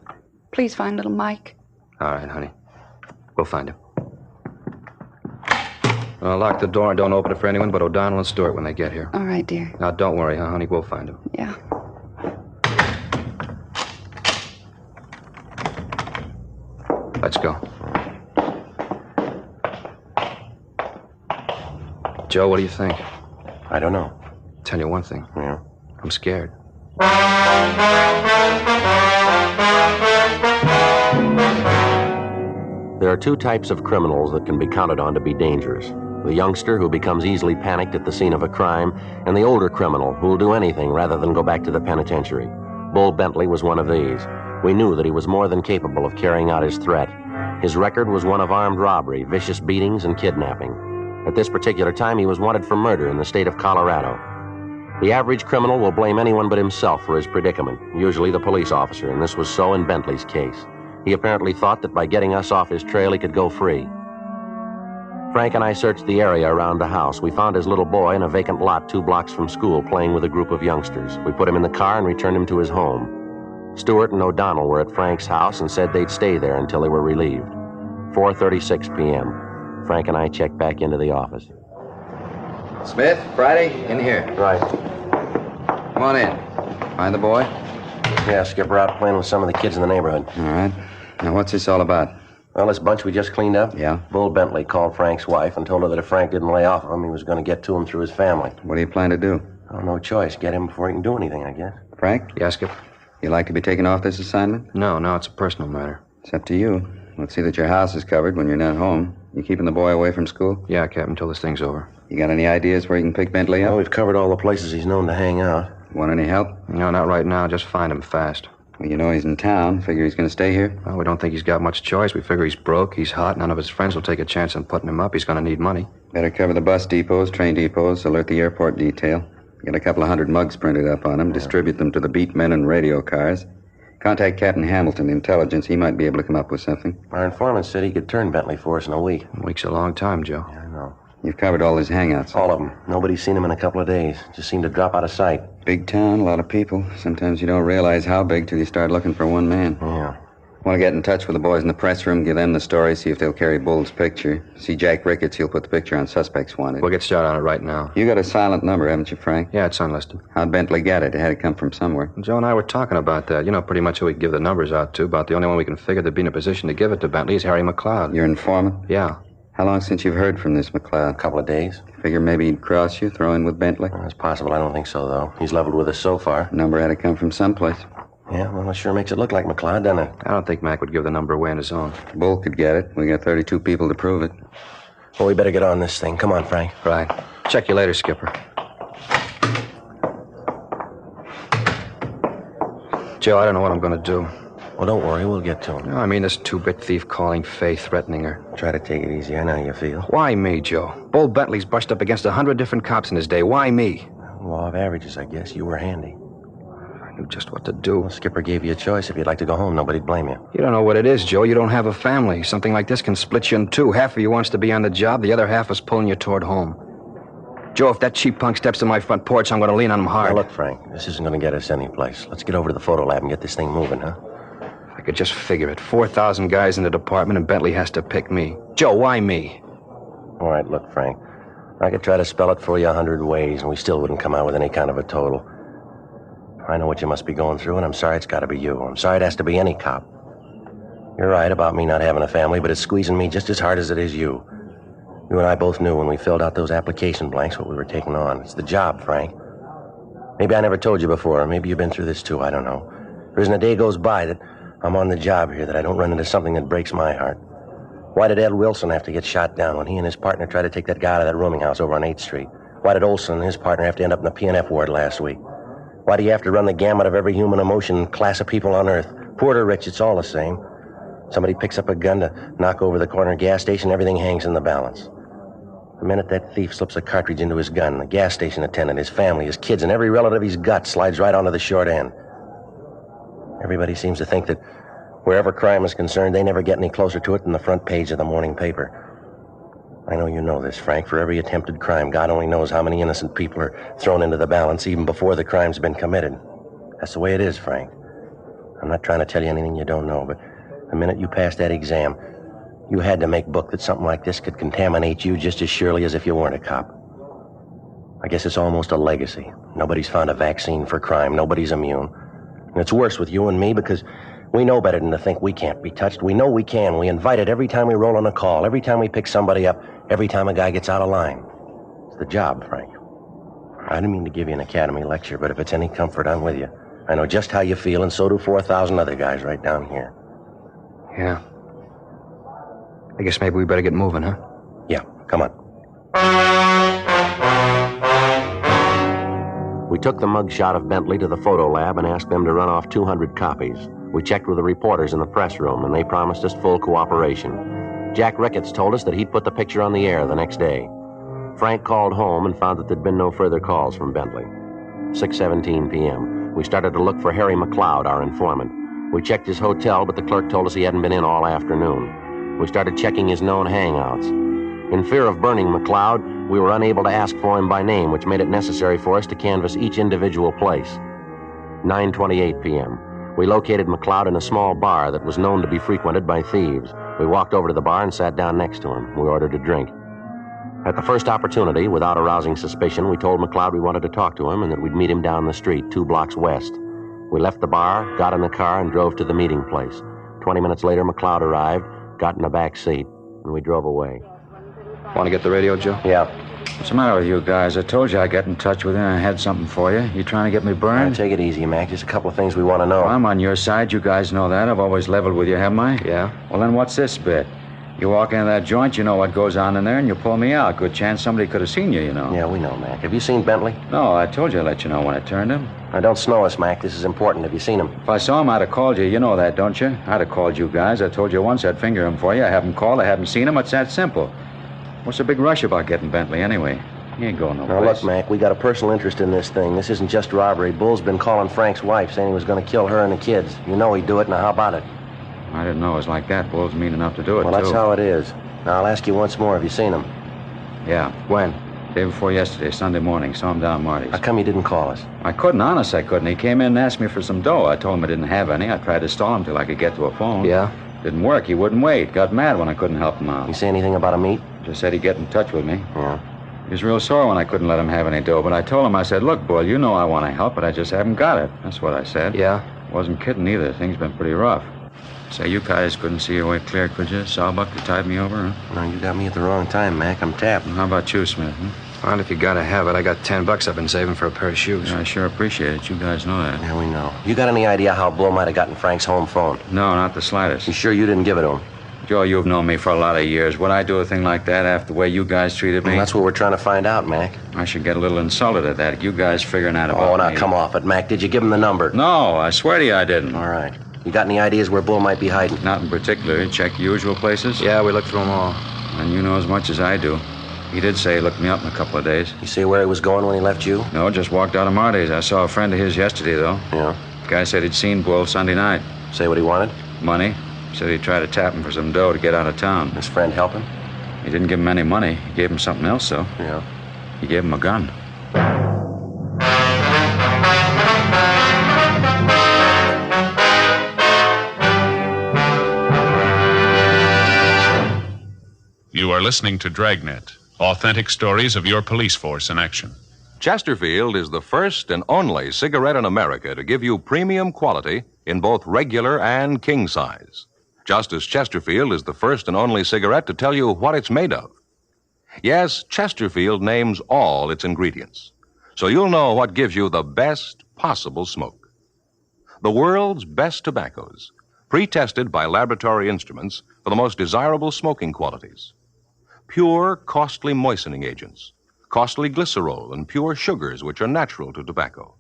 Speaker 20: Please find little Mike.
Speaker 21: All right, honey. We'll find him. Lock the door and don't open it for anyone but O'Donnell and Stewart when they get here.
Speaker 20: All right, dear.
Speaker 21: Now, don't worry, huh, honey? We'll find him.
Speaker 20: Yeah.
Speaker 21: Let's go. Joe, what do you think?
Speaker 3: I don't know.
Speaker 21: Tell you one thing.
Speaker 3: Yeah?
Speaker 21: I'm scared.
Speaker 3: There are two types of criminals that can be counted on to be dangerous. The youngster who becomes easily panicked at the scene of a crime, and the older criminal who will do anything rather than go back to the penitentiary. Bull Bentley was one of these. We knew that he was more than capable of carrying out his threat. His record was one of armed robbery, vicious beatings, and kidnapping. At this particular time, he was wanted for murder in the state of Colorado. The average criminal will blame anyone but himself for his predicament, usually the police officer, and this was so in Bentley's case. He apparently thought that by getting us off his trail, he could go free. Frank and I searched the area around the house. We found his little boy in a vacant lot 2 blocks from school playing with a group of youngsters. We put him in the car and returned him to his home. Stewart and O'Donnell were at Frank's house and said they'd stay there until they were relieved. 4:36 p.m. Frank and I checked back into the office.
Speaker 11: Smith, Friday, in here.
Speaker 3: Right.
Speaker 11: Come on in. Find the boy?
Speaker 3: Yeah, Skipper, out playing with some of the kids in the neighborhood.
Speaker 11: All right. Now, what's this all about?
Speaker 3: Well, this bunch we just cleaned up?
Speaker 11: Yeah?
Speaker 3: Bull Bentley called Frank's wife and told her that if Frank didn't lay off of him, he was going to get to him through his family.
Speaker 11: What do you plan to do?
Speaker 3: Oh, no choice. Get him before he can do anything, I guess.
Speaker 11: Frank?
Speaker 21: Yes, Skip?
Speaker 11: You like to be taken off this assignment?
Speaker 21: No, it's a personal matter.
Speaker 11: It's up to you. Let's see that your house is covered when you're not home. You keeping the boy away from school?
Speaker 21: Yeah, Captain, until this thing's over.
Speaker 11: You got any ideas where you can pick Bentley up?
Speaker 3: Well, we've covered all the places he's known to hang out.
Speaker 11: Want any help?
Speaker 21: No, not right now. Just find him fast.
Speaker 11: Well, you know he's in town. Figure he's going to stay here?
Speaker 21: Well, we don't think he's got much choice. We figure he's broke, he's hot. None of his friends will take a chance on putting him up. He's going to need money.
Speaker 11: Better cover the bus depots, train depots, alert the airport detail. Get a couple of 100 mugs printed up on him, distribute them to the beat men and radio cars. Contact Captain Hamilton, intelligence. He might be able to come up with something.
Speaker 3: Our informant said he could turn Bentley for us in a week.
Speaker 21: A week's a long time, Joe.
Speaker 3: Yeah, I know.
Speaker 11: You've covered all his hangouts.
Speaker 3: All of them. Nobody's seen him in a couple of days. Just seemed to drop out of sight.
Speaker 11: Big town, a lot of people. Sometimes you don't realize how big till you start looking for one man.
Speaker 3: Yeah.
Speaker 11: Want to get in touch with the boys in the press room, give them the story, see if they'll carry Bull's picture. See Jack Ricketts, he'll put the picture on Suspects Wanted.
Speaker 21: We'll get started on it right now.
Speaker 11: You got a silent number, haven't you, Frank?
Speaker 21: Yeah, it's unlisted.
Speaker 11: How'd Bentley get it? It had to come from somewhere.
Speaker 21: Joe and I were talking about that. You know pretty much who we can give the numbers out to. About the only one we can figure that'd be in a position to give it to Bentley is Harry McLeod.
Speaker 11: Your informant?
Speaker 21: Yeah.
Speaker 11: How long since you've heard from this McLeod?
Speaker 3: A couple of days.
Speaker 11: Figure maybe he'd cross you, throw in with Bentley?
Speaker 3: Well, it's possible. I don't think so, though. He's leveled with us so far.
Speaker 11: Number had to come from someplace.
Speaker 7: Yeah, well, it sure makes it look like McLeod, doesn't it?
Speaker 21: I don't think Mac would give the number away on his own.
Speaker 11: Bull could get it. We got 32 people to prove it.
Speaker 7: Well, we better get on this thing. Come on, Frank.
Speaker 21: Right. Check you later, Skipper. Joe, I don't know what I'm going to do.
Speaker 7: Well, don't worry. We'll get to him.
Speaker 21: No, I mean, this two-bit thief calling Faye, threatening her.
Speaker 7: Try to take it easy. I know how you feel.
Speaker 21: Why me, Joe? Bull Bentley's brushed up against 100 different cops in his day. Why me?
Speaker 7: Law of averages, I guess. You were handy.
Speaker 21: I knew just what to do.
Speaker 7: Well, Skipper gave you a choice. If you'd like to go home, nobody'd blame you.
Speaker 21: You don't know what it is, Joe. You don't have a family. Something like this can split you in two. Half of you wants to be on the job. The other half is pulling you toward home. Joe, if that cheap punk steps to my front porch, I'm going to lean on him hard.
Speaker 7: Now, look, Frank, this isn't going to get us anyplace. Let's get over to the photo lab and get this thing moving, huh?
Speaker 21: I could just figure it. 4,000 guys in the department, and Bentley has to pick me. Joe, why me?
Speaker 7: All right, look, Frank. I could try to spell it for you 100 ways, and we still wouldn't come out with any kind of a total. I know what you must be going through, and I'm sorry it's got to be you. I'm sorry it has to be any cop. You're right about me not having a family, but it's squeezing me just as hard as it is you. You and I both knew when we filled out those application blanks what we were taking on. It's the job, Frank. Maybe I never told you before, or maybe you've been through this too, I don't know. There isn't a day goes by that I'm on the job here that I don't run into something that breaks my heart. Why did Ed Wilson have to get shot down when he and his partner tried to take that guy out of that rooming house over on 8th Street? Why did Olson and his partner have to end up in the P&F ward last week? Why do you have to run the gamut of every human emotion and class of people on Earth? Poor or rich, it's all the same. Somebody picks up a gun to knock over the corner gas station, everything hangs in the balance. The minute that thief slips a cartridge into his gun, the gas station attendant, his family, his kids, and every relative he's got slides right onto the short end. Everybody seems to think that wherever crime is concerned, they never get any closer to it than the front page of the morning paper. I know you know this, Frank. For every attempted crime, God only knows how many innocent people are thrown into the balance even before the crime's been committed. That's the way it is, Frank. I'm not trying to tell you anything you don't know, but the minute you passed that exam, you had to make book that something like this could contaminate you just as surely as if you weren't a cop. I guess it's almost a legacy. Nobody's found a vaccine for crime. Nobody's immune. And it's worse with you and me because we know better than to think we can't be touched. We know we can. We invite it every time we roll on a call, every time we pick somebody up, every time a guy gets out of line. It's the job, Frank. I didn't mean to give you an academy lecture, but if it's any comfort, I'm with you. I know just how you feel, and so do 4,000 other guys right down here.
Speaker 21: Yeah. I guess maybe we better get moving, huh?
Speaker 7: Yeah, come on. We took the mugshot of Bentley to the photo lab and asked them to run off 200 copies. We checked with the reporters in the press room, and they promised us full cooperation. Jack Ricketts told us that he'd put the picture on the air the next day. Frank called home and found that there'd been no further calls from Bentley. 6:17 p.m. We started to look for Harry McLeod, our informant. We checked his hotel, but the clerk told us he hadn't been in all afternoon. We started checking his known hangouts. In fear of burning McLeod, we were unable to ask for him by name, which made it necessary for us to canvass each individual place. 9:28 p.m. We located McLeod in a small bar that was known to be frequented by thieves. We walked over to the bar and sat down next to him. We ordered a drink. At the first opportunity, without arousing suspicion, we told McLeod we wanted to talk to him and that we'd meet him down the street, 2 blocks west. We left the bar, got in the car, and drove to the meeting place. 20 minutes later, McLeod arrived, got in the back seat, and we drove away.
Speaker 21: Want to get the radio, Joe?
Speaker 7: Yeah.
Speaker 12: What's the matter with you guys? I told you I'd get in touch with you and I had something for you. You trying to get me burned?
Speaker 7: Take it easy, Mac. Just a couple of things we want to know.
Speaker 12: Well, I'm on your side. You guys know that. I've always leveled with you, haven't I?
Speaker 21: Yeah.
Speaker 12: Well, then what's this bit? You walk into that joint, you know what goes on in there, and you pull me out. Good chance somebody could have seen you, know.
Speaker 7: Yeah, we know, Mac. Have you seen Bentley?
Speaker 12: No, I told you I'd let you know when I turned him.
Speaker 7: Now, don't snow us, Mac. This is important. Have you seen him?
Speaker 12: If I saw him, I'd have called you. You know that, don't you? I'd have called you guys. I told you once I'd finger him for you. I haven't called. I haven't seen him. It's that simple. What's the big rush about getting Bentley, anyway? He ain't going no place.
Speaker 7: Now, look, Mac, we got a personal interest in this thing. This isn't just robbery. Bull's been calling Frank's wife, saying he was going to kill her and the kids. You know he'd do it. Now, how about it?
Speaker 12: I didn't know it was like that. Bull's mean enough to do it,
Speaker 7: Well, that's how it is. Now, I'll ask you once more. Have you seen him?
Speaker 12: Yeah.
Speaker 7: When?
Speaker 12: Day before yesterday, Sunday morning. Saw him down Marty's.
Speaker 7: How come you didn't call us?
Speaker 12: I couldn't, honest, I couldn't. He came in and asked me for some dough. I told him I didn't have any. I tried to stall him till I could get to a phone.
Speaker 21: Yeah?
Speaker 12: Didn't work. He wouldn't wait. Got mad when I couldn't help him out.
Speaker 7: You say anything about a meet?
Speaker 12: Just said he'd get in touch with me.
Speaker 7: Yeah.
Speaker 12: He was real sore when I couldn't let him have any dough, but I told him, I said, look, Bull, you know I want to help, but I just haven't got it. That's what I said.
Speaker 21: Yeah?
Speaker 12: Wasn't kidding either. Things been pretty rough. Say, you guys couldn't see your way clear, could you? Sawbuck, you tied me over, huh?
Speaker 7: No, you got me at the wrong time, Mac. I'm tapped.
Speaker 12: How about you, Smith?
Speaker 21: Well, if you gotta have it, I got $10 I've been saving for a pair of shoes.
Speaker 11: Yeah, I sure appreciate it. You guys know that.
Speaker 7: Yeah, we know. You got any idea how Bull might have gotten Frank's home phone?
Speaker 11: No, not the slightest.
Speaker 7: You sure you didn't give it to him?
Speaker 11: Joe, you've known me for a lot of years. Would I do a thing like that after the way you guys treated me?
Speaker 7: Well, that's what we're trying to find out, Mac.
Speaker 11: I should get a little insulted at that. You guys figuring out about
Speaker 7: Oh, now
Speaker 11: me.
Speaker 7: come off it, Mac. Did you give him the number?
Speaker 11: No, I swear to you I didn't.
Speaker 7: All right. You got any ideas where Bull might be hiding?
Speaker 11: Not in particular. Check usual places?
Speaker 21: Yeah, we looked through them all.
Speaker 11: And you know as much as I do. He did say he looked me up in a couple of days.
Speaker 7: You see where he was going when he left you?
Speaker 11: No, just walked out of Marty's. I saw a friend of his yesterday, though.
Speaker 7: Yeah.
Speaker 11: Guy said he'd seen Bull Sunday night.
Speaker 7: Say what he wanted?
Speaker 11: Money. Said he'd try to tap him for some dough to get out of town.
Speaker 7: His friend help him?
Speaker 11: He didn't give him any money. He gave him something else, though.
Speaker 7: Yeah.
Speaker 11: He gave him a gun.
Speaker 2: You are listening to Dragnet, authentic stories of your police force in action.
Speaker 1: Chesterfield is the first and only cigarette in America to give you premium quality in both regular and king size. Just as Chesterfield is the first and only cigarette to tell you what it's made of. Yes, Chesterfield names all its ingredients, so you'll know what gives you the best possible smoke. The world's best tobaccos, pre-tested by laboratory instruments for the most desirable smoking qualities. Pure, costly moistening agents, costly glycerol and pure sugars which are natural to tobacco.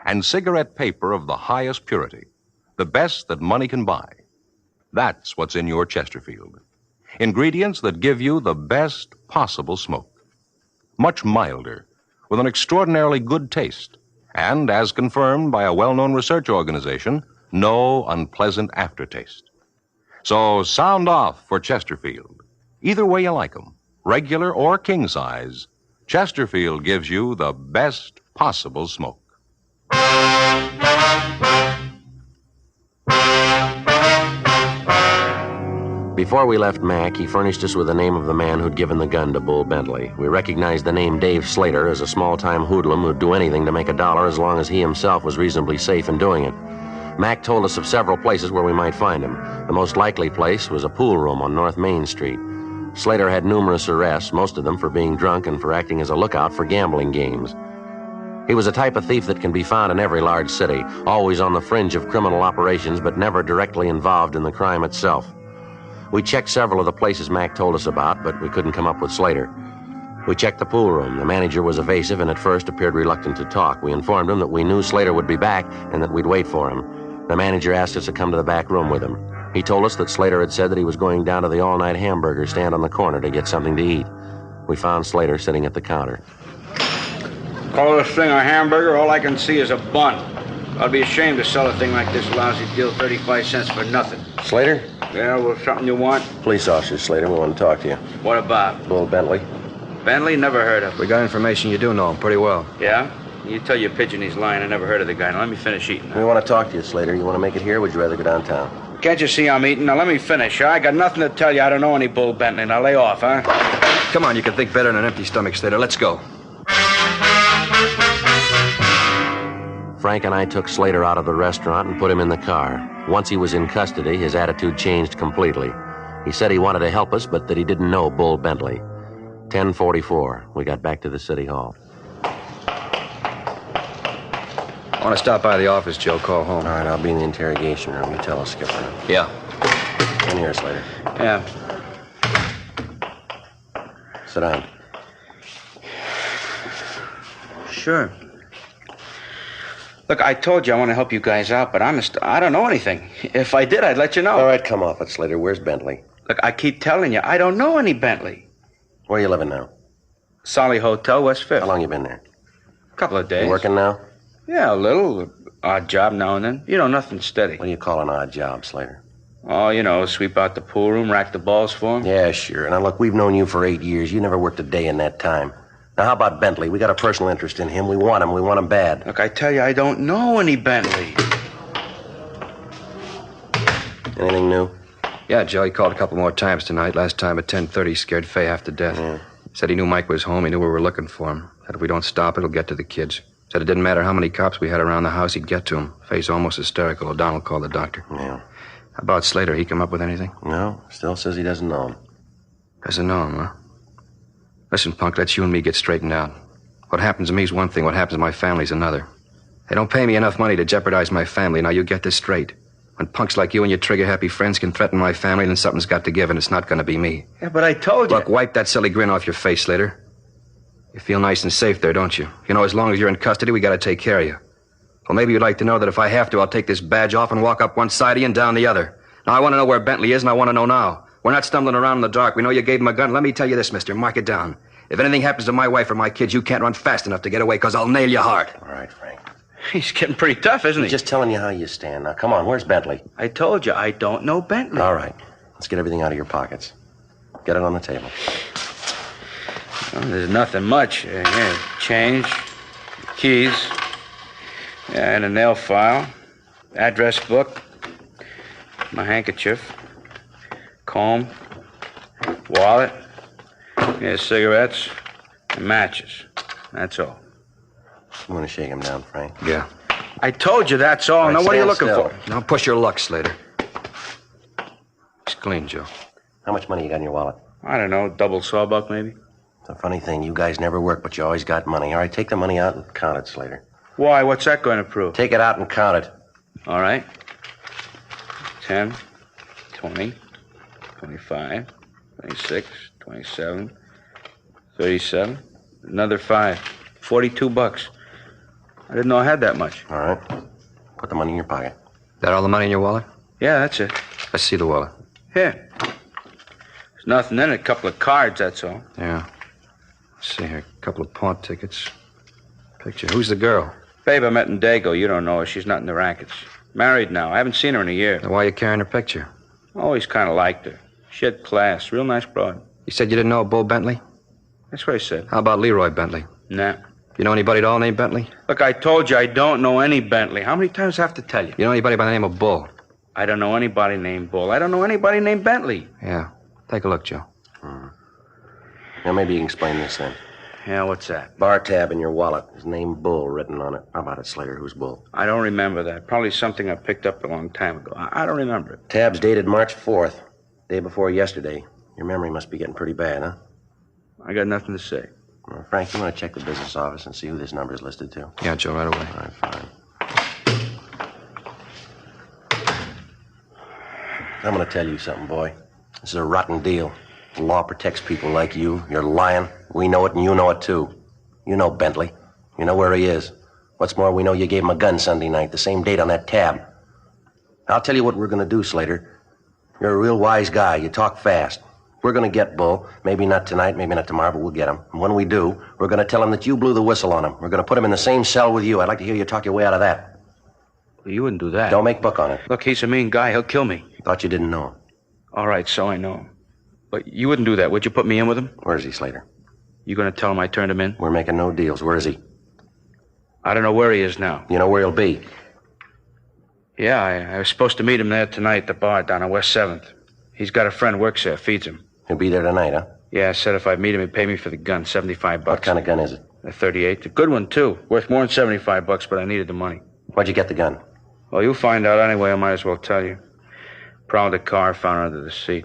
Speaker 1: And cigarette paper of the highest purity, the best that money can buy. That's what's in your Chesterfield. Ingredients that give you the best possible smoke. Much milder, with an extraordinarily good taste, and, as confirmed by a well-known research organization, no unpleasant aftertaste. So sound off for Chesterfield. Either way you like 'em, regular or king size, Chesterfield gives you the best possible smoke.
Speaker 3: Before we left Mac, he furnished us with the name of the man who'd given the gun to Bull Bentley. We recognized the name Dave Slater as a small-time hoodlum who'd do anything to make $1 as long as he himself was reasonably safe in doing it. Mac told us of several places where we might find him. The most likely place was a pool room on North Main Street. Slater had numerous arrests, most of them for being drunk and for acting as a lookout for gambling games. He was a type of thief that can be found in every large city, always on the fringe of criminal operations, but never directly involved in the crime itself. We checked several of the places Mac told us about, but we couldn't come up with Slater. We checked the pool room. The manager was evasive and at first appeared reluctant to talk. We informed him that we knew Slater would be back and that we'd wait for him. The manager asked us to come to the back room with him. He told us that Slater had said that he was going down to the all-night hamburger stand on the corner to get something to eat. We found Slater sitting at the counter.
Speaker 12: Call this thing a hamburger, all I can see is a bun. I'd be ashamed to sell a thing like this lousy deal, 35 cents for nothing.
Speaker 3: Slater?
Speaker 12: Yeah, well, something you want?
Speaker 3: Police officer, Slater. We want to talk to you.
Speaker 12: What about?
Speaker 3: Bull Bentley.
Speaker 12: Bentley? Never heard of him.
Speaker 21: We got information you do know him pretty well.
Speaker 12: Yeah? You tell your pigeon he's lying. I never heard of the guy. Now, let me finish eating.
Speaker 3: We want to talk to you, Slater. You want to make it here, or would you rather go downtown?
Speaker 12: Can't you see I'm eating? Now, let me finish. I got nothing to tell you. I don't know any Bull Bentley. Now, lay off, huh?
Speaker 21: Come on, you can think better than an empty stomach, Slater. Let's go.
Speaker 3: Frank and I took Slater out of the restaurant and put him in the car. Once he was in custody, his attitude changed completely. He said he wanted to help us, but that he didn't know Bull Bentley. 10:44. We got back to the city hall.
Speaker 21: I want to stop by the office, Joe. Call home.
Speaker 3: All right, I'll be in the interrogation room. You tell us, Skipper.
Speaker 21: Yeah.
Speaker 3: In here, Slater.
Speaker 12: Yeah.
Speaker 3: Sit down.
Speaker 12: Sure. Look, I told you I want to help you guys out, but honest, I don't know anything. If I did, I'd let you know.
Speaker 3: All right, come off it, Slater. Where's Bentley?
Speaker 12: Look, I keep telling you, I don't know any Bentley.
Speaker 3: Where are you living now?
Speaker 12: Solly Hotel, West Fifth.
Speaker 3: How long you been there?
Speaker 12: A couple of days.
Speaker 3: You working now?
Speaker 12: Yeah, a little. Odd job now and then. You know, nothing steady.
Speaker 3: What do you call an odd job, Slater?
Speaker 12: Oh, you know, sweep out the pool room, rack the balls for him.
Speaker 3: Yeah, sure. Now, look, we've known you for 8 years. You never worked a day in that time. Now, how about Bentley? We got a personal interest in him. We want him. We want him bad.
Speaker 12: Look, I tell you, I don't know any Bentley.
Speaker 3: Anything new?
Speaker 21: Yeah, Joe, he called a couple more times tonight. Last time at 10:30, scared Fay half to death.
Speaker 3: Yeah.
Speaker 21: Said he knew Mike was home. He knew we were looking for him. Said if we don't stop, it'll get to the kids. Said it didn't matter how many cops we had around the house, he'd get to him. Fay's almost hysterical. O'Donnell called the doctor.
Speaker 3: Yeah.
Speaker 21: How about Slater? He come up with anything?
Speaker 3: No, still says he doesn't know him.
Speaker 21: Doesn't know him, huh? Listen, punk, let's you and me get straightened out. What happens to me is one thing, what happens to my family's another. They don't pay me enough money to jeopardize my family. Now, you get this straight. When punks like you and your trigger-happy friends can threaten my family, then something's got to give, and it's not going to be me.
Speaker 12: Yeah, but I told you.
Speaker 21: Look, wipe that silly grin off your face, Slater. You feel nice and safe there, don't you? You know, as long as you're in custody, we got to take care of you. Well, maybe you'd like to know that if I have to, I'll take this badge off and walk up one side of you and down the other. Now, I want to know where Bentley is, and I want to know now. We're not stumbling around in the dark. We know you gave him a gun. Let me tell you this, mister. Mark it down. If anything happens to my wife or my kids, you can't run fast enough to get away, because I'll nail you hard.
Speaker 7: All right, Frank.
Speaker 12: He's getting pretty tough, isn't he?
Speaker 7: Just telling you how you stand. Now, come on, where's Bentley?
Speaker 12: I told you, I don't know Bentley.
Speaker 7: All right. Let's get everything out of your pockets. Get it on the table.
Speaker 12: Well, there's nothing much. Here, change, keys, and a nail file, address book, my handkerchief, comb, wallet, here's cigarettes, and matches. That's all.
Speaker 7: You want to shake him down, Frank?
Speaker 21: Yeah.
Speaker 12: I told you that's all.
Speaker 7: All right,
Speaker 12: now, what are you
Speaker 7: stand
Speaker 12: looking
Speaker 7: still.
Speaker 12: for?
Speaker 21: Now, push your luck, Slater. It's clean, Joe.
Speaker 7: How much money you got in your wallet?
Speaker 12: I don't know, double sawbuck, maybe?
Speaker 7: It's a funny thing. You guys never work, but you always got money. All right, take the money out and count it, Slater.
Speaker 12: Why? What's that going to prove?
Speaker 7: Take it out and count it.
Speaker 12: All right. 10, 20, 25, 26, 27, 37, another 5. $42. I didn't know I had that much.
Speaker 7: All right. Put the money in your pocket.
Speaker 21: That all the money in your wallet?
Speaker 12: Yeah, that's it.
Speaker 21: Let's see the wallet.
Speaker 12: Here. There's nothing in it. A couple of cards, that's all.
Speaker 21: Yeah. Let's see here. A couple of pawn tickets. Picture. Who's the girl?
Speaker 12: Babe, I met in Dago. You don't know her. She's not in the rackets. Married now. I haven't seen her in a year.
Speaker 21: Then why are you carrying her picture?
Speaker 12: Always kind of liked her. She had class. Real nice broad.
Speaker 21: You said you didn't know Bull Bentley?
Speaker 12: That's what I said.
Speaker 21: How about Leroy Bentley?
Speaker 12: Nah.
Speaker 21: You know anybody at all named Bentley?
Speaker 12: Look, I told you I don't know any Bentley. How many times do I have to tell you?
Speaker 21: You know anybody by the name of Bull?
Speaker 12: I don't know anybody named Bull. I don't know anybody named Bentley.
Speaker 21: Yeah. Take a look, Joe.
Speaker 7: Now, maybe you can explain this then.
Speaker 12: Yeah, what's that?
Speaker 7: Bar tab in your wallet. His name Bull written on it. How about it, Slater? Who's Bull?
Speaker 12: I don't remember that. Probably something I picked up a long time ago. I don't remember it.
Speaker 7: Tab's dated March 4th, day before yesterday. Your memory must be getting pretty bad, huh?
Speaker 12: I got nothing to say.
Speaker 7: Well, Frank, you want to check the business office and see who this number is listed to?
Speaker 21: Yeah, Joe, right away.
Speaker 7: All right, fine. I'm going to tell you something, boy. This is a rotten deal. The law protects people like you. You're lying. We know it, and you know it, too. You know Bentley. You know where he is. What's more, we know you gave him a gun Sunday night, the same date on that tab. I'll tell you what we're going to do, Slater. You're a real wise guy. You talk fast. We're going to get Bull. Maybe not tonight, maybe not tomorrow, but we'll get him. And when we do, we're going to tell him that you blew the whistle on him. We're going to put him in the same cell with you. I'd like to hear you talk your way out of that.
Speaker 12: Well, you wouldn't do that.
Speaker 7: Don't make book on it.
Speaker 12: Look, he's a mean guy. He'll kill me.
Speaker 7: Thought you didn't know him.
Speaker 12: All right, so I know him. But you wouldn't do that, would you? Put me in with him?
Speaker 7: Where is he, Slater?
Speaker 12: You going to tell him I turned him in?
Speaker 7: We're making no deals. Where is he?
Speaker 12: I don't know where he is now.
Speaker 7: You know where he'll be?
Speaker 12: Yeah, I was supposed to meet him there tonight at the bar down on West 7th. He's got a friend works there, feeds him.
Speaker 7: He'll be there tonight, huh?
Speaker 12: Yeah, I said if I meet him, he'd pay me for the gun, $75.
Speaker 7: What kind of gun is it?
Speaker 12: A 38. A good one, too. Worth more than $75, but I needed the money.
Speaker 7: Where'd you get the gun?
Speaker 12: Well, you'll find out anyway. I might as well tell you. Prowled the car, found it under the seat.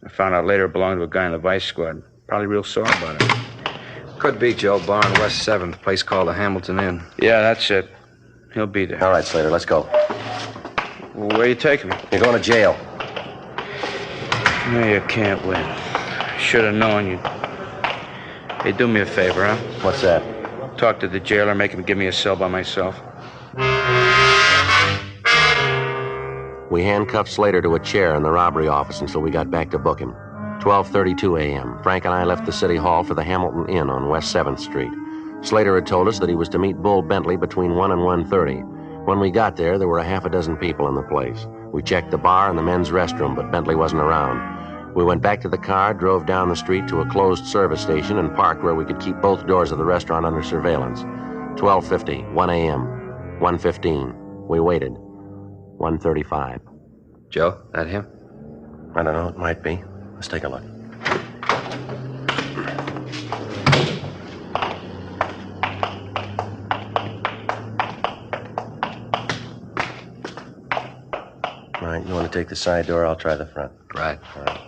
Speaker 12: I found out later it belonged to a guy in the vice squad. Probably real sore about it.
Speaker 21: Could be, Joe. Bar on West 7th, place called the Hamilton Inn.
Speaker 12: Yeah, that's it. He'll be there.
Speaker 7: All right, Slater, let's go.
Speaker 12: Well, where you taking me?
Speaker 7: You're going to jail.
Speaker 12: No, you can't win. Should have known you. Hey, do me a favor, huh?
Speaker 7: What's that?
Speaker 12: Talk to the jailer, make him give me a cell by myself.
Speaker 3: We handcuffed Slater to a chair in the robbery office until we got back to book him. 12:32 a.m. Frank and I left the city hall for the Hamilton Inn on West 7th Street. Slater had told us that he was to meet Bull Bentley between 1 and 1:30. When we got there were a half a dozen people in the place. We checked the bar and the men's restroom, but Bentley wasn't around. We went back to the car, drove down the street to a closed service station, and parked where we could keep both doors of the restaurant under surveillance. 12:50, 1 a.m., 1:15. We waited. 1:35.
Speaker 21: Joe, that him?
Speaker 7: I don't know. It might be. Let's take a look. All right, you want to take the side door? I'll try the front.
Speaker 21: Right.
Speaker 7: All right.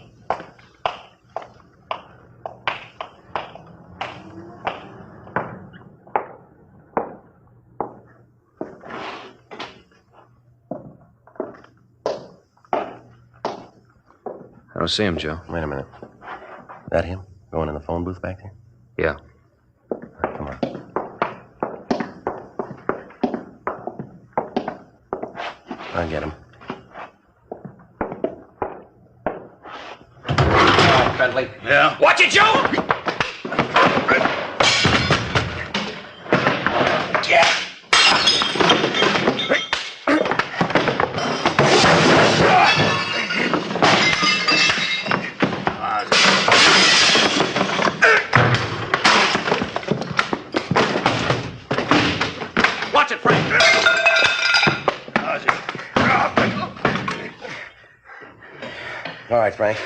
Speaker 21: to see him, Joe.
Speaker 7: Wait a minute. That him? Going in the phone booth back there?
Speaker 21: Yeah.
Speaker 7: Come on. I'll get him.
Speaker 21: Bentley.
Speaker 19: Yeah?
Speaker 21: Watch it, Joe!
Speaker 19: Yeah.
Speaker 21: Watch it, Frank.
Speaker 7: All right, Frank.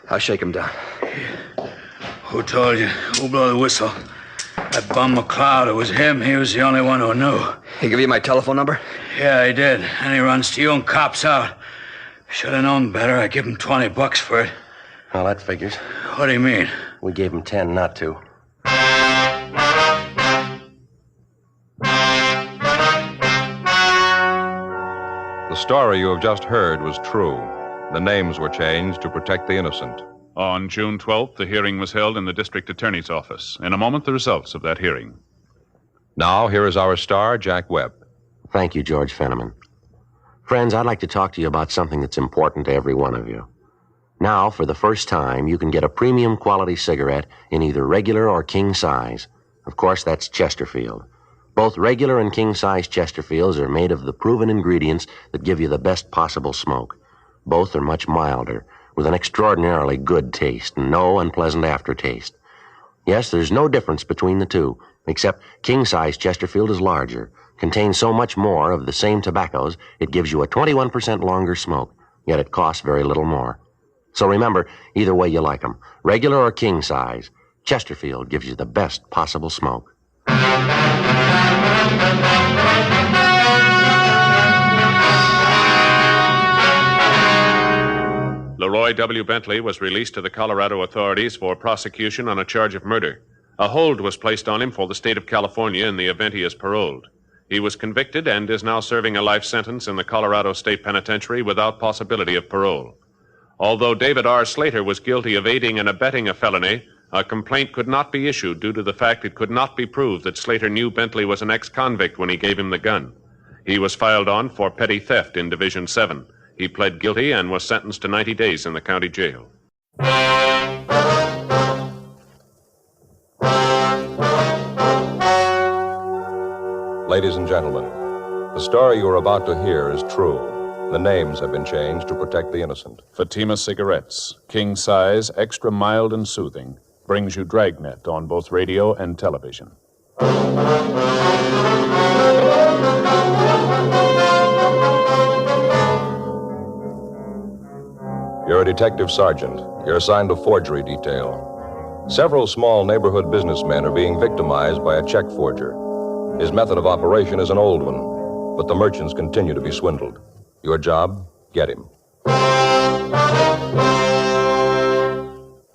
Speaker 21: I'll shake him down.
Speaker 19: Who told you? Who blew the whistle? That bum McLeod, it was him. He was the only one who knew.
Speaker 21: He give you my telephone number?
Speaker 19: Yeah, he did. And he runs to you and cops out. Should have known better. I give him $20 for it.
Speaker 7: Well, that figures.
Speaker 19: What do you mean?
Speaker 7: We gave him 10 not to.
Speaker 1: The story you have just heard was true. The names were changed to protect the innocent.
Speaker 2: On June 12th, the hearing was held in the district attorney's office. In a moment, the results of that hearing.
Speaker 1: Now, here is our star, Jack Webb.
Speaker 3: Thank you, George Fenneman. Friends, I'd like to talk to you about something that's important to every one of you. Now, for the first time, you can get a premium quality cigarette in either regular or king size. Of course, that's Chesterfield. Both regular and king size Chesterfields are made of the proven ingredients that give you the best possible smoke. Both are much milder, with an extraordinarily good taste and no unpleasant aftertaste. Yes, there's no difference between the two, except king-size Chesterfield is larger, contains so much more of the same tobaccos, it gives you a 21% longer smoke, yet it costs very little more. So remember, either way you like them, regular or king-size, Chesterfield gives you the best possible smoke.
Speaker 2: Leroy W. Bentley was released to the Colorado authorities for prosecution on a charge of murder. A hold was placed on him for the state of California in the event he is paroled. He was convicted and is now serving a life sentence in the Colorado State Penitentiary without possibility of parole. Although David R. Slater was guilty of aiding and abetting a felony, a complaint could not be issued due to the fact it could not be proved that Slater knew Bentley was an ex-convict when he gave him the gun. He was filed on for petty theft in Division 7. He pled guilty and was sentenced to 90 days in the county jail.
Speaker 1: Ladies and gentlemen, the story you are about to hear is true. The names have been changed to protect the innocent.
Speaker 2: Fatima Cigarettes, king size, extra mild and soothing, brings you Dragnet on both radio and television.
Speaker 1: You're a detective sergeant. You're assigned to forgery detail. Several small neighborhood businessmen are being victimized by a check forger. His method of operation is an old one, but the merchants continue to be swindled. Your job, get him.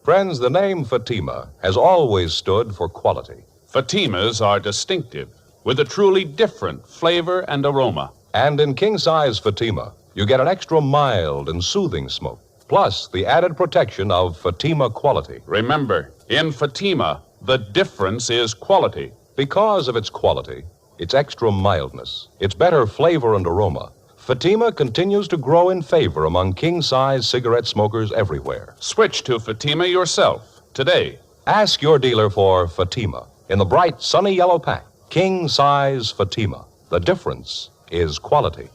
Speaker 1: Friends, the name Fatima has always stood for quality.
Speaker 2: Fatimas are distinctive, with a truly different flavor and aroma.
Speaker 1: And in king-size Fatima, you get an extra mild and soothing smoke, plus the added protection of Fatima quality.
Speaker 2: Remember, in Fatima, the difference is quality.
Speaker 1: Because of its quality, its extra mildness, its better flavor and aroma, Fatima continues to grow in favor among king-size cigarette smokers everywhere.
Speaker 2: Switch to Fatima yourself today.
Speaker 1: Ask your dealer for Fatima in the bright, sunny yellow pack. King-size Fatima. The difference is quality.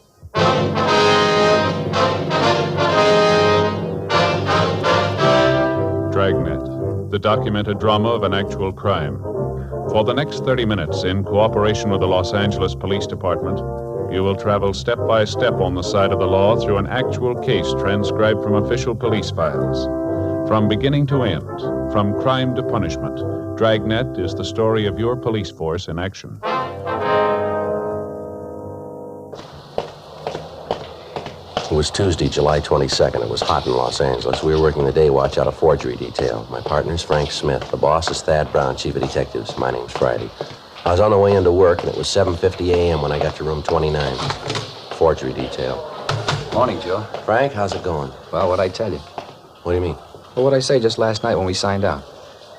Speaker 2: Dragnet, the documented drama of an actual crime. For the next 30 minutes, in cooperation with the Los Angeles Police Department, you will travel step by step on the side of the law through an actual case transcribed from official police files. From beginning to end, from crime to punishment, Dragnet is the story of your police force in action.
Speaker 3: It was Tuesday, July 22nd. It was hot in Los Angeles. We were working the day watch out of forgery detail. My partner's Frank Smith. The boss is Thad Brown, chief of detectives. My name's Friday. I was on the way into work, and it was 7:50 a.m. when I got to room 29. Forgery detail.
Speaker 21: Morning, Joe.
Speaker 3: Frank, how's it going?
Speaker 21: Well, what'd I tell you?
Speaker 3: What do you mean?
Speaker 21: Well, what did I say just last night when we signed out?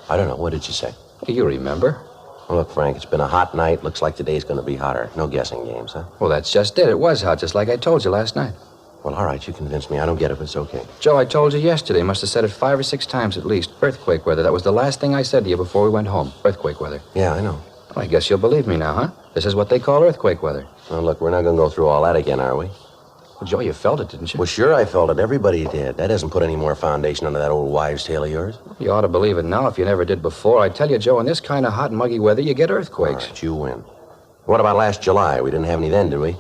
Speaker 3: I don't know. What did you say?
Speaker 21: You remember.
Speaker 3: Well, look, Frank, it's been a hot night. Looks like today's going to be hotter. No guessing games, huh?
Speaker 21: Well, that's just it. It was hot, just like I told you last night.
Speaker 3: Well, all right, you convinced me. I don't get it, but it's okay.
Speaker 21: Joe, I told you yesterday. Must have said it 5 or 6 times at least. Earthquake weather. That was the last thing I said to you before we went home. Earthquake weather.
Speaker 3: Yeah, I know.
Speaker 21: Well, I guess you'll believe me now, huh? This is what they call earthquake weather.
Speaker 3: Well, look, we're not going to go through all that again, are we?
Speaker 21: Well, Joe, you felt it, didn't you?
Speaker 3: Well, sure I felt it. Everybody did. That hasn't put any more foundation under that old wives' tale of yours.
Speaker 21: You ought to believe it now if you never did before. I tell you, Joe, in this kind of hot and muggy weather, you get earthquakes.
Speaker 3: All right, you win. What about last July? We didn't have any then, did we?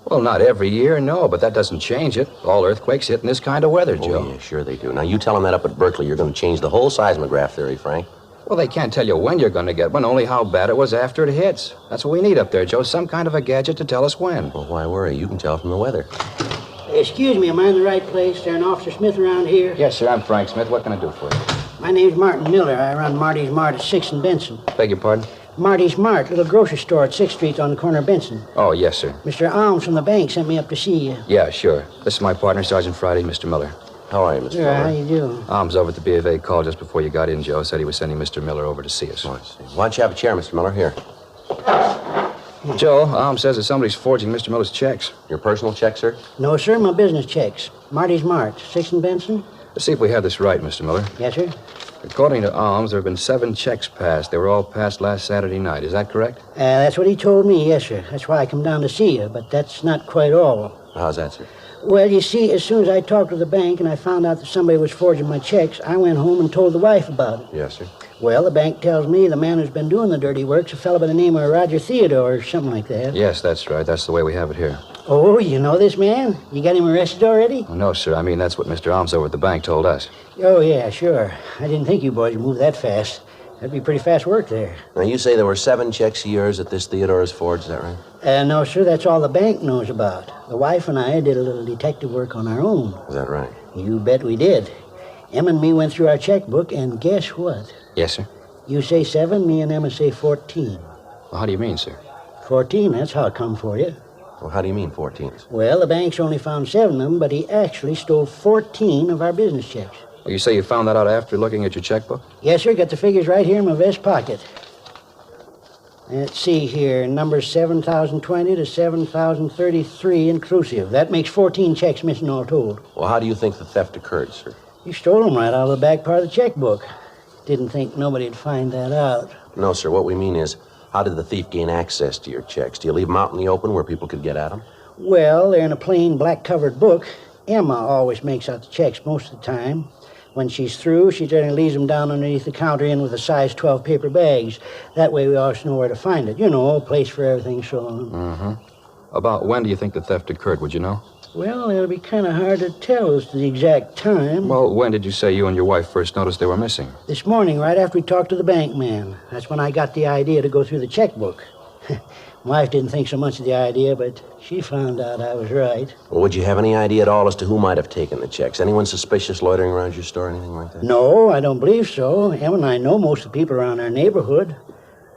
Speaker 21: Well, not every year, no, but that doesn't change it. All earthquakes hit in this kind of weather, Joe.
Speaker 3: Oh, yeah, sure they do. Now, you tell them that up at Berkeley, you're going to change the whole seismograph theory, Frank.
Speaker 21: Well, they can't tell you when you're going to get one, only how bad it was after it hits. That's what we need up there, Joe, some kind of a gadget to tell us when.
Speaker 3: Well, why worry? You can tell from the weather.
Speaker 6: Excuse me, am I in the right place? Is there an Officer Smith around here?
Speaker 21: Yes, sir, I'm Frank Smith. What can I do for you?
Speaker 6: My name's Martin Miller. I run Marty's Mart at 6th and Benson.
Speaker 21: Beg your pardon?
Speaker 6: Marty's Mart, little grocery store at 6th Street on the corner of Benson.
Speaker 21: Oh, yes, sir.
Speaker 6: Mr. Alms from the bank sent me up to see you.
Speaker 21: Yeah, sure. This is my partner, Sergeant Friday, Mr. Miller.
Speaker 3: How are you, Mr. Miller?
Speaker 6: How you doing?
Speaker 21: Alms over at the B of A called just before you got in, Joe. Said he was sending Mr. Miller over to see us.
Speaker 3: Oh, I see. Why don't you have a chair, Mr. Miller? Here.
Speaker 21: Joe, Alms says that somebody's forging Mr. Miller's checks.
Speaker 3: Your personal check, sir?
Speaker 6: No, sir, my business checks. Marty's Mart, 6th and Benson.
Speaker 21: Let's see if we have this right, Mr. Miller.
Speaker 6: Yes, sir.
Speaker 21: According to Alms, there have been 7 checks passed. They were all passed last Saturday night. Is that correct?
Speaker 6: That's what he told me, yes, sir. That's why I come down to see you, but that's not quite all.
Speaker 3: How's that, sir?
Speaker 6: Well, you see, as soon as I talked to the bank and I found out that somebody was forging my checks, I went home and told the wife about it.
Speaker 3: Yes, sir.
Speaker 6: Well, the bank tells me the man who's been doing the dirty work's a fellow by the name of Roger Theodore or something like that.
Speaker 21: Yes, that's right. That's the way we have it here.
Speaker 6: Oh, you know this man? You got him arrested already?
Speaker 21: No, sir. I mean, that's what Mr. Alms over at the bank told us.
Speaker 6: Oh, yeah, sure. I didn't think you boys would move that fast. That'd be pretty fast work there.
Speaker 3: Now, you say there were 7 checks of yours that this Theodore has forged, is that right?
Speaker 6: No, sir, that's all the bank knows about. The wife and I did a little detective work on our own.
Speaker 3: Is that right?
Speaker 6: You bet we did. Emma and me went through our checkbook, and guess what?
Speaker 21: Yes, sir.
Speaker 6: You say 7, me and Emma say 14.
Speaker 21: Well, how do you mean, sir?
Speaker 6: 14, that's how it come for you.
Speaker 3: Well, how do you mean 14s?
Speaker 6: Well, the bank's only found 7 of them, but he actually stole 14 of our business checks.
Speaker 21: Well, you say you found that out after looking at your checkbook?
Speaker 6: Yes, sir. Got the figures right here in my vest pocket. Let's see here. Numbers 7,020 to 7,033 inclusive. That makes 14 checks missing all told.
Speaker 3: Well, how do you think the theft occurred, sir?
Speaker 6: You stole them right out of the back part of the checkbook. Didn't think nobody'd find that out.
Speaker 3: No, sir. What we mean is, how did the thief gain access to your checks? Do you leave them out in the open where people could get at them?
Speaker 6: Well, they're in a plain black-covered book. Emma always makes out the checks most of the time. When she's through, she generally leaves them down underneath the counter in with a size 12 paper bags. That way we always know where to find it. You know, a place for everything so on.
Speaker 21: Mm-hmm. About when do you think the theft occurred, would you know?
Speaker 6: Well, it'll be kind of hard to tell as to the exact time.
Speaker 21: Well, when did you say you and your wife first noticed they were missing?
Speaker 6: This morning, right after we talked to the bank man. That's when I got the idea to go through the checkbook. My wife didn't think so much of the idea, but she found out I was right.
Speaker 3: Well, would you have any idea at all as to who might have taken the checks? Anyone suspicious loitering around your store or anything like that?
Speaker 6: No, I don't believe so. Em and I know most of the people around our neighborhood.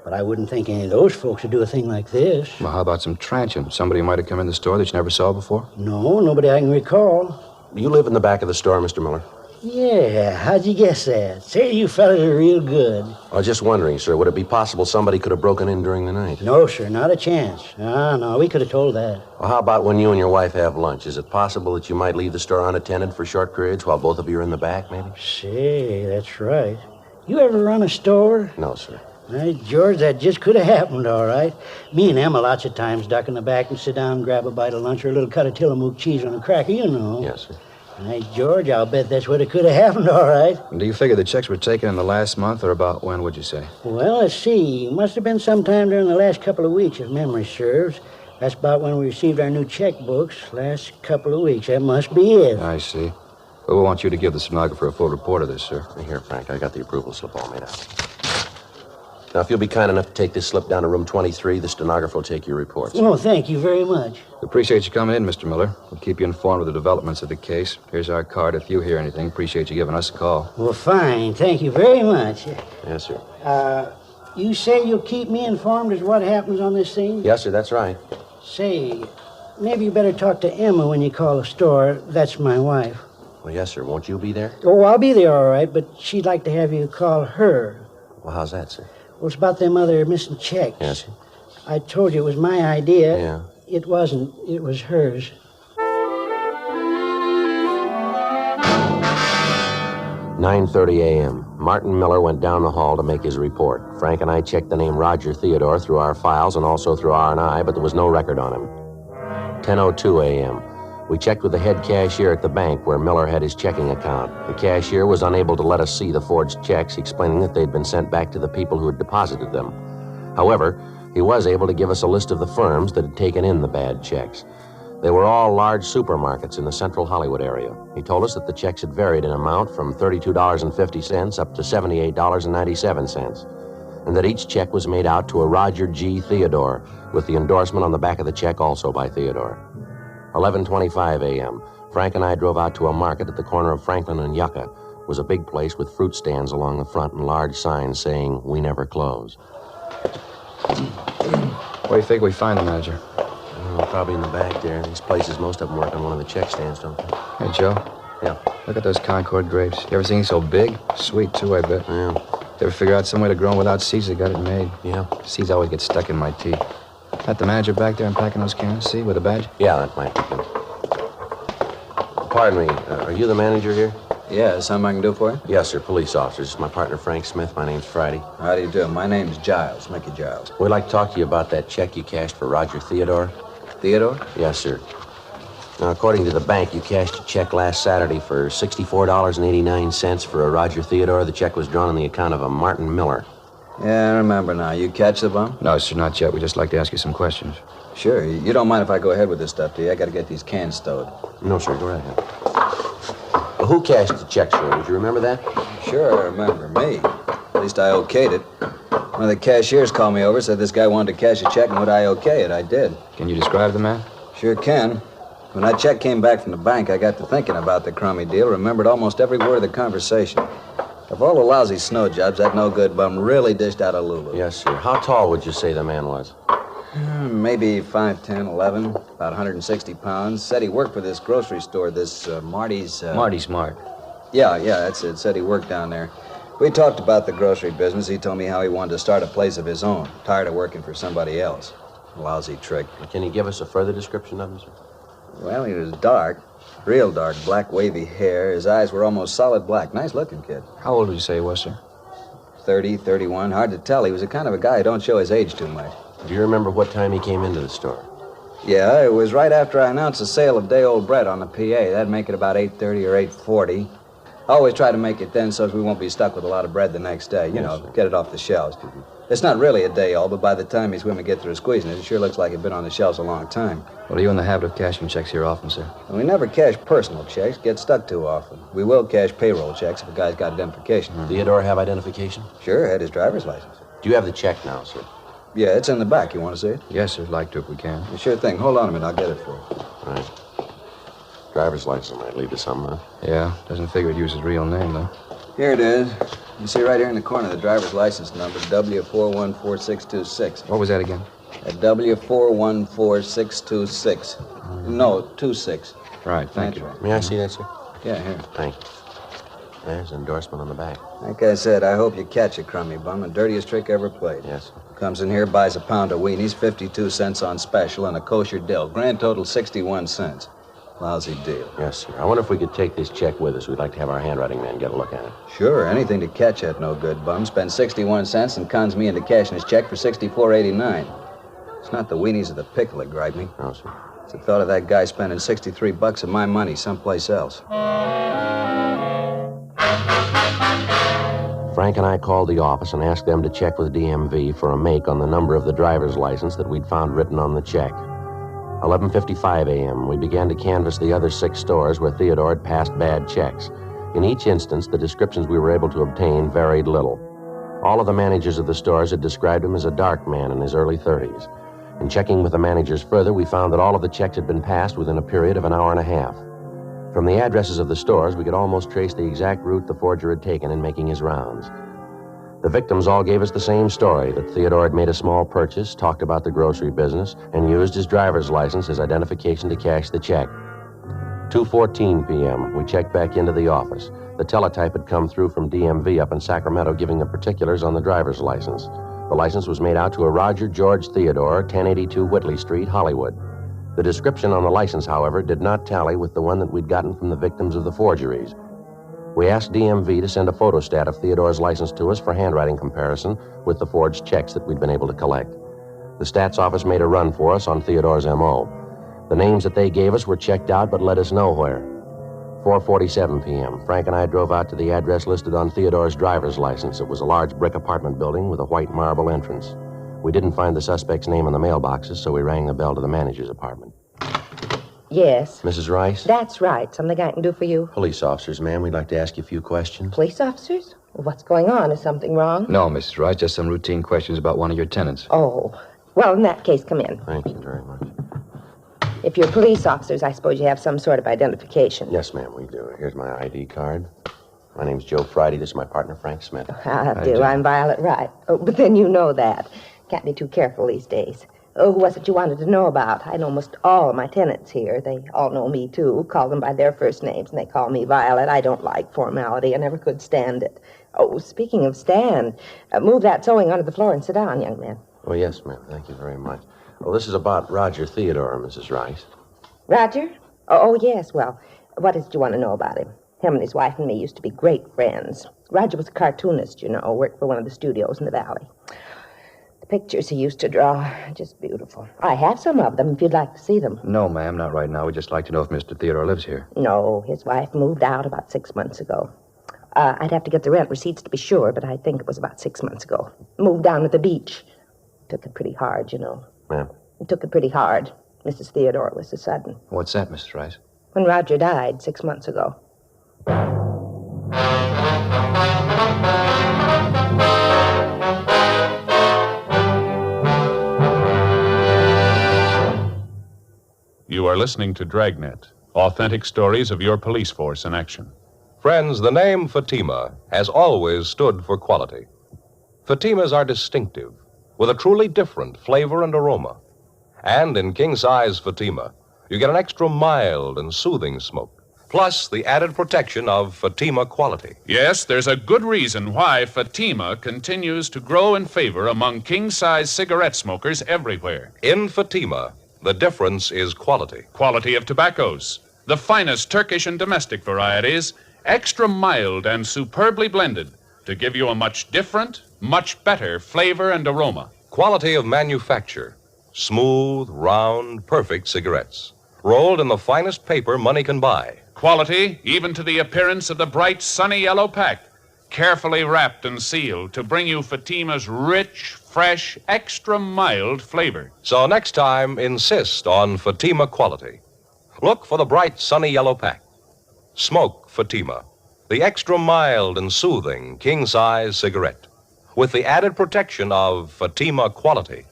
Speaker 6: But I wouldn't think any of those folks would do a thing like this.
Speaker 21: Well, how about some transients? Somebody might have come in the store that you never saw before?
Speaker 6: No, nobody I can recall.
Speaker 3: You live in the back of the store, Mr. Miller?
Speaker 6: Yeah, how'd you guess that? Say, you fellas are real good.
Speaker 3: I was just wondering, sir, would it be possible somebody could have broken in during the night?
Speaker 6: No, sir, not a chance. No, we could have told that.
Speaker 3: Well, how about when you and your wife have lunch? Is it possible that you might leave the store unattended for short periods while both of you are in the back, maybe?
Speaker 6: Say, that's right. You ever run a store?
Speaker 3: No, sir.
Speaker 6: Hey, George, that just could have happened, all right. Me and Emma lots of times duck in the back and sit down and grab a bite of lunch or a little cut of Tillamook cheese on a cracker, you know.
Speaker 3: Yes, sir.
Speaker 6: Hey, George, I'll bet that's what it could have happened, all right.
Speaker 21: Do you figure the checks were taken in the last month, or about when, would you say?
Speaker 6: Well, let's see. Must have been sometime during the last couple of weeks, if memory serves. That's about when we received our new checkbooks, last couple of weeks. That must be it.
Speaker 21: I see. Well, we want you to give the stenographer a full report of this, sir.
Speaker 3: Here, Frank, I got the approval slip all made out. Now, if you'll be kind enough to take this slip down to room 23, the stenographer will take your reports.
Speaker 6: Oh, thank you very much.
Speaker 21: We appreciate you coming in, Mr. Miller. We'll keep you informed of the developments of the case. Here's our card. If you hear anything, appreciate you giving us a call.
Speaker 6: Well, fine. Thank you very much.
Speaker 3: Yes, sir.
Speaker 6: You say you'll keep me informed as what happens on this thing?
Speaker 3: Yes, sir, that's right.
Speaker 6: Say, maybe you better talk to Emma when you call the store. That's my wife.
Speaker 3: Well, yes, sir. Won't you be there?
Speaker 6: Oh, I'll be there all right, but she'd like to have you call her.
Speaker 3: Well, how's that, sir?
Speaker 6: Well, it's about them other missing checks.
Speaker 3: Yes, sir.
Speaker 6: I told you it was my idea.
Speaker 3: Yeah.
Speaker 6: It wasn't. It was hers.
Speaker 3: 9:30 a.m. Martin Miller went down the hall to make his report. Frank and I checked the name Roger Theodore through our files and also through R&I, but there was no record on him. 10:02 a.m. We checked with the head cashier at the bank where Miller had his checking account. The cashier was unable to let us see the forged checks, explaining that they'd been sent back to the people who had deposited them. However, he was able to give us a list of the firms that had taken in the bad checks. They were all large supermarkets in the central Hollywood area. He told us that the checks had varied in amount from $32.50 up to $78.97, and that each check was made out to a Roger G. Theodore, with the endorsement on the back of the check also by Theodore. 11:25 a.m. Frank and I drove out to a market at the corner of Franklin and Yucca. It was a big place with fruit stands along the front and large signs saying, "We never close."
Speaker 21: Where do you think we find the manager?
Speaker 3: Probably in the back there. These places, most of them work on one of the check stands, don't they?
Speaker 21: Hey, Joe.
Speaker 3: Yeah.
Speaker 21: Look at those Concord grapes. You ever seen so big? Sweet, too, I bet.
Speaker 3: Yeah.
Speaker 21: You ever figure out some way to grow them without seeds that got it made?
Speaker 3: Yeah.
Speaker 21: Seeds always get stuck in my teeth. That the manager back there unpacking those cans, see, with a badge?
Speaker 3: Yeah, that might be him. Pardon me, are you the manager here?
Speaker 8: Yeah, something I can do for you?
Speaker 3: Yes, sir, police officer. This is my partner, Frank Smith. My name's Friday.
Speaker 8: How do you do? My name's Giles, Mickey Giles.
Speaker 3: We'd like to talk to you about that check you cashed for Roger Theodore.
Speaker 8: Theodore?
Speaker 3: Yes, sir. Now, according to the bank, you cashed a check last Saturday for $64.89 for a Roger Theodore. The check was drawn on the account of a Martin Miller.
Speaker 8: Yeah, I remember now. You catch the bum?
Speaker 21: No, sir, not yet. We'd just like to ask you some questions.
Speaker 8: Sure. You don't mind if I go ahead with this stuff, do you? I got to get these cans stowed.
Speaker 3: No, sir. Go right ahead. Well, who cashed the check, sir? Would you remember that?
Speaker 8: Sure, I remember. Me. At least I okayed it. One of the cashiers called me over, said this guy wanted to cash a check, and would I okay it? I did.
Speaker 21: Can you describe the man?
Speaker 8: Sure can. When that check came back from the bank, I got to thinking about the crummy deal, remembered almost every word of the conversation. Of all the lousy snow jobs, that no-good bum really dished out a lulu.
Speaker 3: Yes, sir. How tall would you say the man was?
Speaker 8: Maybe 5'10", 11, about 160 pounds. Said he worked for this grocery store, this Marty's...
Speaker 21: Marty's Mart.
Speaker 8: Yeah, that's it. Said he worked down there. We talked about the grocery business. He told me how he wanted to start a place of his own. Tired of working for somebody else. Lousy trick.
Speaker 3: Can you give us a further description of him, sir?
Speaker 8: Well, he was dark. Real dark. Black, wavy hair. His eyes were almost solid black. Nice-looking kid.
Speaker 21: How old would you say he was, sir?
Speaker 8: 30, 31. Hard to tell. He was the kind of a guy who don't show his age too much.
Speaker 3: Do you remember what time he came into the store?
Speaker 8: Yeah, it was right after I announced the sale of day-old bread on the PA. That'd make it about 8:30 or 8:40. I always try to make it then so we won't be stuck with a lot of bread the next day. You know, get it off the shelves. It's not really a day old, but by the time these women get through squeezing it, it sure looks like it's been on the shelves a long time.
Speaker 21: Well, are you in the habit of cashing checks here often, sir?
Speaker 8: And we never cash personal checks, get stuck too often. We will cash payroll checks if a guy's got identification.
Speaker 3: Theodore have identification?
Speaker 8: Sure, had his driver's license.
Speaker 3: Do you have the check now, sir?
Speaker 8: Yeah, it's in the back. You want to see it?
Speaker 21: Yes, sir. I'd like to if we can.
Speaker 8: Sure thing. Hold on a minute. I'll get it for you.
Speaker 3: All right. Driver's license might lead to something, huh?
Speaker 21: Yeah, doesn't figure he'd use his real name, though.
Speaker 8: Here it is. You see right here in the corner the driver's license number, W414626.
Speaker 21: What was that again?
Speaker 8: W414626. No, 26.
Speaker 21: Right, thank you.
Speaker 8: Right.
Speaker 3: May I see that, sir?
Speaker 8: Yeah, here.
Speaker 3: Thank you. There's an endorsement on the back.
Speaker 8: Like I said, I hope you catch it, crummy bum. The dirtiest trick ever played.
Speaker 3: Yes, sir.
Speaker 8: Comes in here, buys a pound of weenies, 52 cents on special, and a kosher dill. Grand total, 61 cents. Lousy deal.
Speaker 3: Yes, sir. I wonder if we could take this check with us. We'd like to have our handwriting man get a look at it.
Speaker 8: Sure, anything to catch that no-good bum. Spends 61 cents and cons me into cashing his check for $64.89. It's not the weenies or the pickle that gripe me.
Speaker 3: No, sir.
Speaker 8: It's the thought of that guy spending $63 of my money someplace else.
Speaker 3: Frank and I called the office and asked them to check with DMV for a make on the number of the driver's license that we'd found written on the check. 11:55 a.m., we began to canvass the other 6 stores where Theodore had passed bad checks. In each instance, the descriptions we were able to obtain varied little. All of the managers of the stores had described him as a dark man in his early 30s. In checking with the managers further, we found that all of the checks had been passed within a period of an hour and a half. From the addresses of the stores, we could almost trace the exact route the forger had taken in making his rounds. The victims all gave us the same story, that Theodore had made a small purchase, talked about the grocery business, and used his driver's license as identification to cash the check. 2:14 p.m., we checked back into the office. The teletype had come through from DMV up in Sacramento giving the particulars on the driver's license. The license was made out to a Roger George Theodore, 1082 Whitley Street, Hollywood. The description on the license, however, did not tally with the one that we'd gotten from the victims of the forgeries. We asked DMV to send a photostat of Theodore's license to us for handwriting comparison with the forged checks that we'd been able to collect. The stats office made a run for us on Theodore's M.O. The names that they gave us were checked out but led us nowhere. 4:47 p.m., Frank and I drove out to the address listed on Theodore's driver's license. It was a large brick apartment building with a white marble entrance. We didn't find the suspect's name in the mailboxes, so we rang the bell to the manager's apartment.
Speaker 10: Yes.
Speaker 3: Mrs. Rice?
Speaker 10: That's right. Something I can do for you?
Speaker 3: Police officers, ma'am. We'd like to ask you a few questions.
Speaker 10: Police officers? Well, what's going on? Is something wrong?
Speaker 21: No, Mrs. Rice, just some routine questions about one of your tenants.
Speaker 10: Oh. Well, in that case, come in.
Speaker 3: Thank you very much.
Speaker 10: If you're police officers, I suppose you have some sort of identification.
Speaker 3: Yes, ma'am, we do. Here's my ID card. My name's Joe Friday. This is my partner, Frank Smith.
Speaker 10: I do. I'm Violet Wright. Oh, but then you know that. Can't be too careful these days. Oh, who was it you wanted to know about? I know almost all of my tenants here. They all know me, too. Call them by their first names, and they call me Violet. I don't like formality. I never could stand it. Oh, speaking of stand, move that sewing onto the floor and sit down, young man.
Speaker 3: Oh, yes, ma'am. Thank you very much. Well, this is about Roger Theodore, Mrs. Rice.
Speaker 10: Roger? Oh, yes. Well, what is it you want to know about him? Him and his wife and me used to be great friends. Roger was a cartoonist, you know, worked for one of the studios in the valley. The pictures he used to draw, just beautiful. I have some of them if you'd like to see them.
Speaker 21: No, ma'am, not right now. We'd just like to know if Mr. Theodore lives here.
Speaker 10: No, his wife moved out about 6 months ago. I'd have to get the rent receipts to be sure, but I think it was about 6 months ago. Moved down to the beach. Took it pretty hard, you know.
Speaker 3: Ma'am?
Speaker 10: Took it pretty hard. Mrs. Theodore was so sudden.
Speaker 21: What's that, Mrs. Rice?
Speaker 10: When Roger died 6 months ago.
Speaker 2: You are listening to Dragnet, authentic stories of your police force in action.
Speaker 1: Friends, the name Fatima has always stood for quality. Fatimas are distinctive, with a truly different flavor and aroma. And in king-size Fatima, you get an extra mild and soothing smoke, plus the added protection of Fatima quality.
Speaker 9: Yes, there's a good reason why Fatima continues to grow in favor among king-size cigarette smokers everywhere.
Speaker 1: In Fatima, the difference is quality.
Speaker 9: Quality of tobaccos, the finest Turkish and domestic varieties, extra mild and superbly blended to give you a much different, much better flavor and aroma.
Speaker 1: Quality of manufacture. Smooth, round, perfect cigarettes. Rolled in the finest paper money can buy.
Speaker 9: Quality, even to the appearance of the bright, sunny yellow pack. Carefully wrapped and sealed to bring you Fatima's rich, fresh, extra mild flavor.
Speaker 1: So next time, insist on Fatima quality. Look for the bright, sunny yellow pack. Smoke Fatima, the extra mild and soothing king-size cigarette, with the added protection of Fatima quality.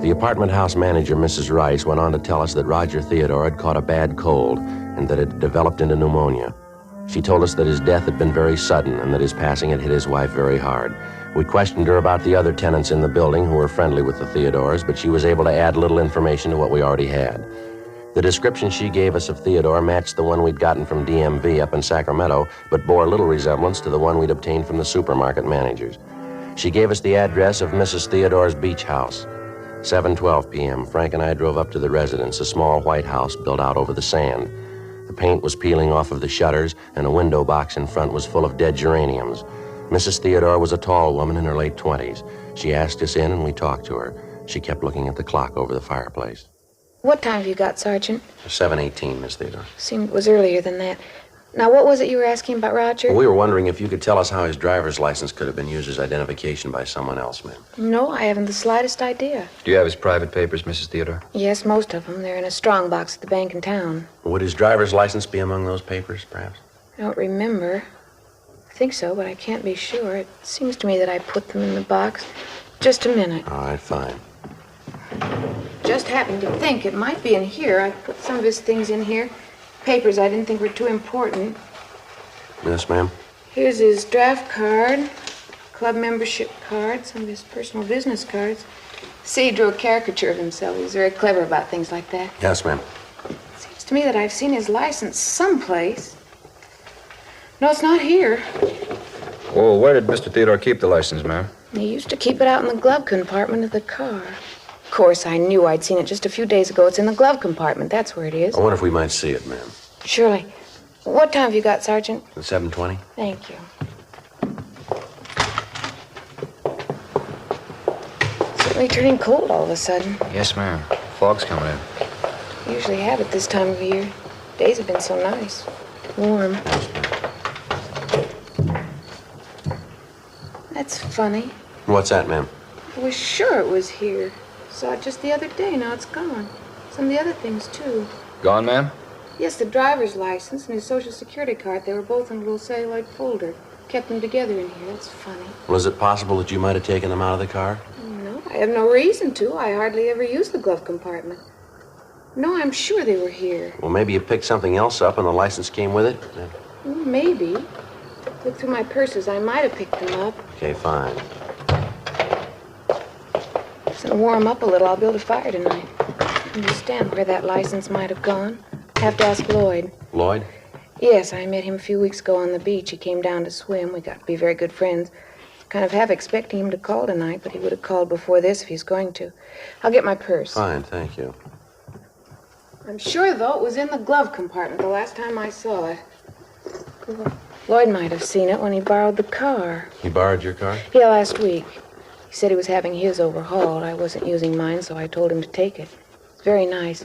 Speaker 3: The apartment house manager, Mrs. Rice, went on to tell us that Roger Theodore had caught a bad cold and that it had developed into pneumonia. She told us that his death had been very sudden and that his passing had hit his wife very hard. We questioned her about the other tenants in the building who were friendly with the Theodores, but she was able to add little information to what we already had. The description she gave us of Theodore matched the one we'd gotten from DMV up in Sacramento, but bore little resemblance to the one we'd obtained from the supermarket managers. She gave us the address of Mrs. Theodore's beach house. 7:12 p.m., Frank and I drove up to the residence, a small white house built out over the sand. The paint was peeling off of the shutters, and a window box in front was full of dead geraniums. Mrs. Theodore was a tall woman in her late 20s. She asked us in, and we talked to her. She kept looking at the clock over the fireplace.
Speaker 22: What time have you got, Sergeant?
Speaker 3: 7:18, Miss Theodore.
Speaker 22: Seemed it was earlier than that. Now, what was it you were asking about Roger?
Speaker 3: Well, we were wondering if you could tell us how his driver's license could have been used as identification by someone else, ma'am.
Speaker 22: No, I haven't the slightest idea.
Speaker 21: Do you have his private papers, Mrs. Theodore?
Speaker 22: Yes, most of them. They're in a strong box at the bank in town.
Speaker 3: Would his driver's license be among those papers, perhaps?
Speaker 22: I don't remember. I think so, but I can't be sure. It seems to me that I put them in the box. Just a minute.
Speaker 3: All right, fine.
Speaker 22: Just happened to think it might be in here. I put some of his things in here. Papers I didn't think were too important.
Speaker 3: Yes, ma'am?
Speaker 22: Here's his draft card, club membership card, some of his personal business cards. See, he drew a caricature of himself. He was very clever about things like that.
Speaker 3: Yes, ma'am.
Speaker 22: Seems to me that I've seen his license someplace. No, it's not here.
Speaker 11: Well, where did Mr. Theodore keep the license, ma'am?
Speaker 22: He used to keep it out in the glove compartment of the car. Of course, I knew I'd seen it just a few days ago. It's in the glove compartment. That's where it is.
Speaker 3: I wonder if we might see it, ma'am.
Speaker 22: Surely. What time have you got, Sergeant?
Speaker 3: At 7:20?
Speaker 22: Thank you. Certainly turning cold all of a sudden.
Speaker 11: Yes, ma'am. Fog's coming in.
Speaker 22: Usually have it this time of year. Days have been so nice. Warm. That's funny.
Speaker 3: What's that, ma'am?
Speaker 22: I was sure it was here. Saw it just the other day. Now it's gone. Some of the other things, too.
Speaker 11: Gone, ma'am?
Speaker 22: Yes, the driver's license and his Social Security card. They were both in a little celluloid folder. Kept them together in here. That's funny.
Speaker 3: Well, is it possible that you might have taken them out of the car?
Speaker 22: No, I have no reason to. I hardly ever use the glove compartment. No, I'm sure they were here.
Speaker 3: Well, maybe you picked something else up and the license came with it?
Speaker 22: Well, maybe. Look through my purses. I might have picked them up.
Speaker 3: Okay, fine.
Speaker 22: Just to warm up a little, I'll build a fire tonight. Understand where that license might have gone. Have to ask Lloyd.
Speaker 3: Lloyd?
Speaker 22: Yes, I met him a few weeks ago on the beach. He came down to swim. We got to be very good friends. Kind of half expecting him to call tonight, but he would have called before this if he's going to. I'll get my purse.
Speaker 3: Fine, thank you.
Speaker 22: I'm sure, though, it was in the glove compartment the last time I saw it. Lloyd might have seen it when he borrowed the car.
Speaker 3: He borrowed your car?
Speaker 22: Yeah, last week. He said he was having his overhauled. I wasn't using mine, so I told him to take it. It's very nice.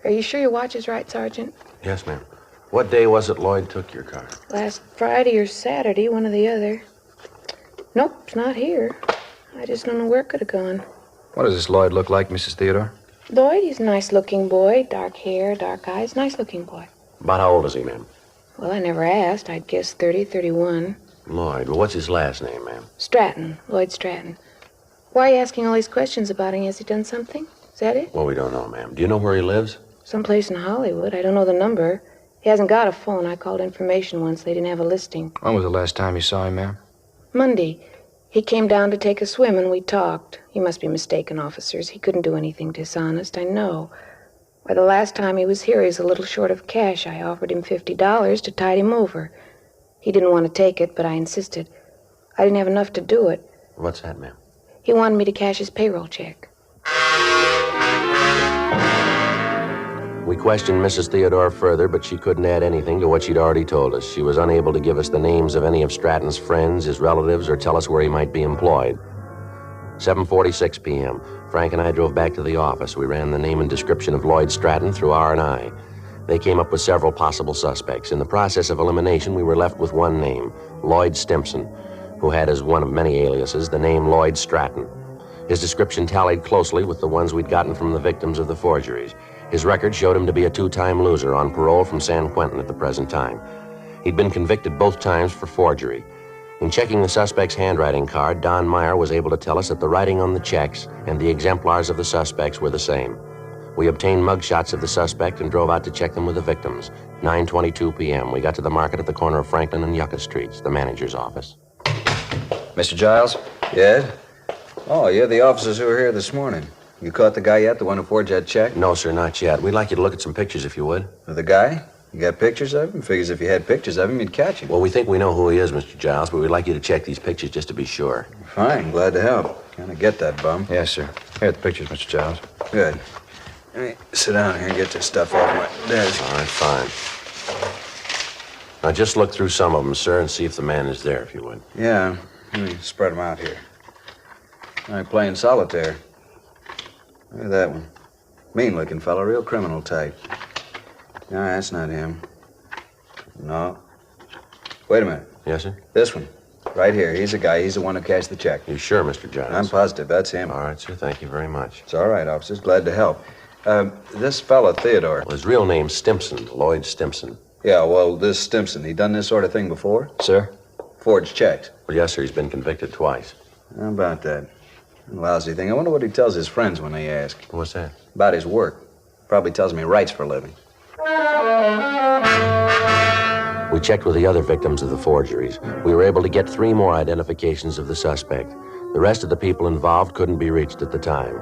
Speaker 22: Are you sure your watch is right, Sergeant?
Speaker 3: Yes, ma'am. What day was it Lloyd took your car?
Speaker 22: Last Friday or Saturday, one or the other. Nope, it's not here. I just don't know where it could have gone.
Speaker 11: What does this Lloyd look like, Mrs. Theodore?
Speaker 22: Lloyd, he's a nice-looking boy. Dark hair, dark eyes. Nice-looking boy.
Speaker 3: About how old is he, ma'am?
Speaker 22: Well, I never asked. I'd guess 30, 31.
Speaker 3: Lloyd. Well, what's his last name, ma'am?
Speaker 22: Stratton. Lloyd Stratton. Why are you asking all these questions about him? Has he done something? Is that it?
Speaker 3: Well, we don't know, ma'am. Do you know where he lives?
Speaker 22: Someplace in Hollywood. I don't know the number. He hasn't got a phone. I called information once. They didn't have a listing.
Speaker 11: When was the last time you saw him, ma'am?
Speaker 22: Monday. He came down to take a swim and we talked. You must be mistaken, officers. He couldn't do anything dishonest, I know. Why, the last time he was here, he was a little short of cash. I offered him $50 to tide him over. He didn't want to take it, but I insisted. I didn't have enough to do it.
Speaker 3: What's that, ma'am?
Speaker 22: He wanted me to cash his payroll check.
Speaker 3: We questioned Mrs. Theodore further, but she couldn't add anything to what she'd already told us. She was unable to give us the names of any of Stratton's friends, his relatives, or tell us where he might be employed. 7:46 p.m. Frank and I drove back to the office. We ran the name and description of Lloyd Stratton through R&I. They came up with several possible suspects. In the process of elimination, we were left with one name, Lloyd Stimpson, who had as one of many aliases the name Lloyd Stratton. His description tallied closely with the ones we'd gotten from the victims of the forgeries. His record showed him to be a two-time loser on parole from San Quentin at the present time. He'd been convicted both times for forgery. In checking the suspect's handwriting card, Don Meyer was able to tell us that the writing on the checks and the exemplars of the suspects were the same. We obtained mugshots of the suspect and drove out to check them with the victims. 9:22 p.m. We got to the market at the corner of Franklin and Yucca Streets, the manager's office.
Speaker 11: Mr. Giles?
Speaker 13: Yes? Oh, you're the officers who were here this morning. You caught the guy yet, the one who forged that check?
Speaker 3: No, sir, not yet. We'd like you to look at some pictures, if you would.
Speaker 13: Of the guy? You got pictures of him? Figures if you had pictures of him, you'd catch him.
Speaker 3: Well, we think we know who he is, Mr. Giles, but we'd like you to check these pictures just to be sure.
Speaker 13: Fine, glad to help. Kind of get that bum.
Speaker 11: Yes, sir. Here are the pictures, Mr. Giles.
Speaker 13: Good. Let me sit down here and get this stuff off my desk.
Speaker 3: All right, fine. Now, just look through some of them, sir, and see if the man is there, if you would.
Speaker 13: Yeah. Let me spread them out here. All right, playing solitaire. Look at that one. Mean-looking fella, real criminal type. No, that's not him. No. Wait a minute.
Speaker 3: Yes, sir?
Speaker 13: This one. Right here. He's the guy. He's the one who cashed the check.
Speaker 3: You sure, Mr. Giles?
Speaker 13: I'm positive. That's him.
Speaker 3: All right, sir. Thank you very much.
Speaker 13: It's all right, officers. Glad to help. This fella, Theodore.
Speaker 3: Well, his real name's Stimpson, Lloyd Stimpson.
Speaker 13: Yeah, well, this Stimpson, he done this sort of thing before?
Speaker 3: Sir?
Speaker 13: Forged checks.
Speaker 3: Well, yes, sir. He's been convicted twice.
Speaker 13: How about that? Lousy thing. I wonder what he tells his friends when they ask.
Speaker 3: What's that?
Speaker 13: About his work. Probably tells me he writes for a living.
Speaker 3: We checked with the other victims of the forgeries. We were able to get 3 more identifications of the suspect. The rest of the people involved couldn't be reached at the time.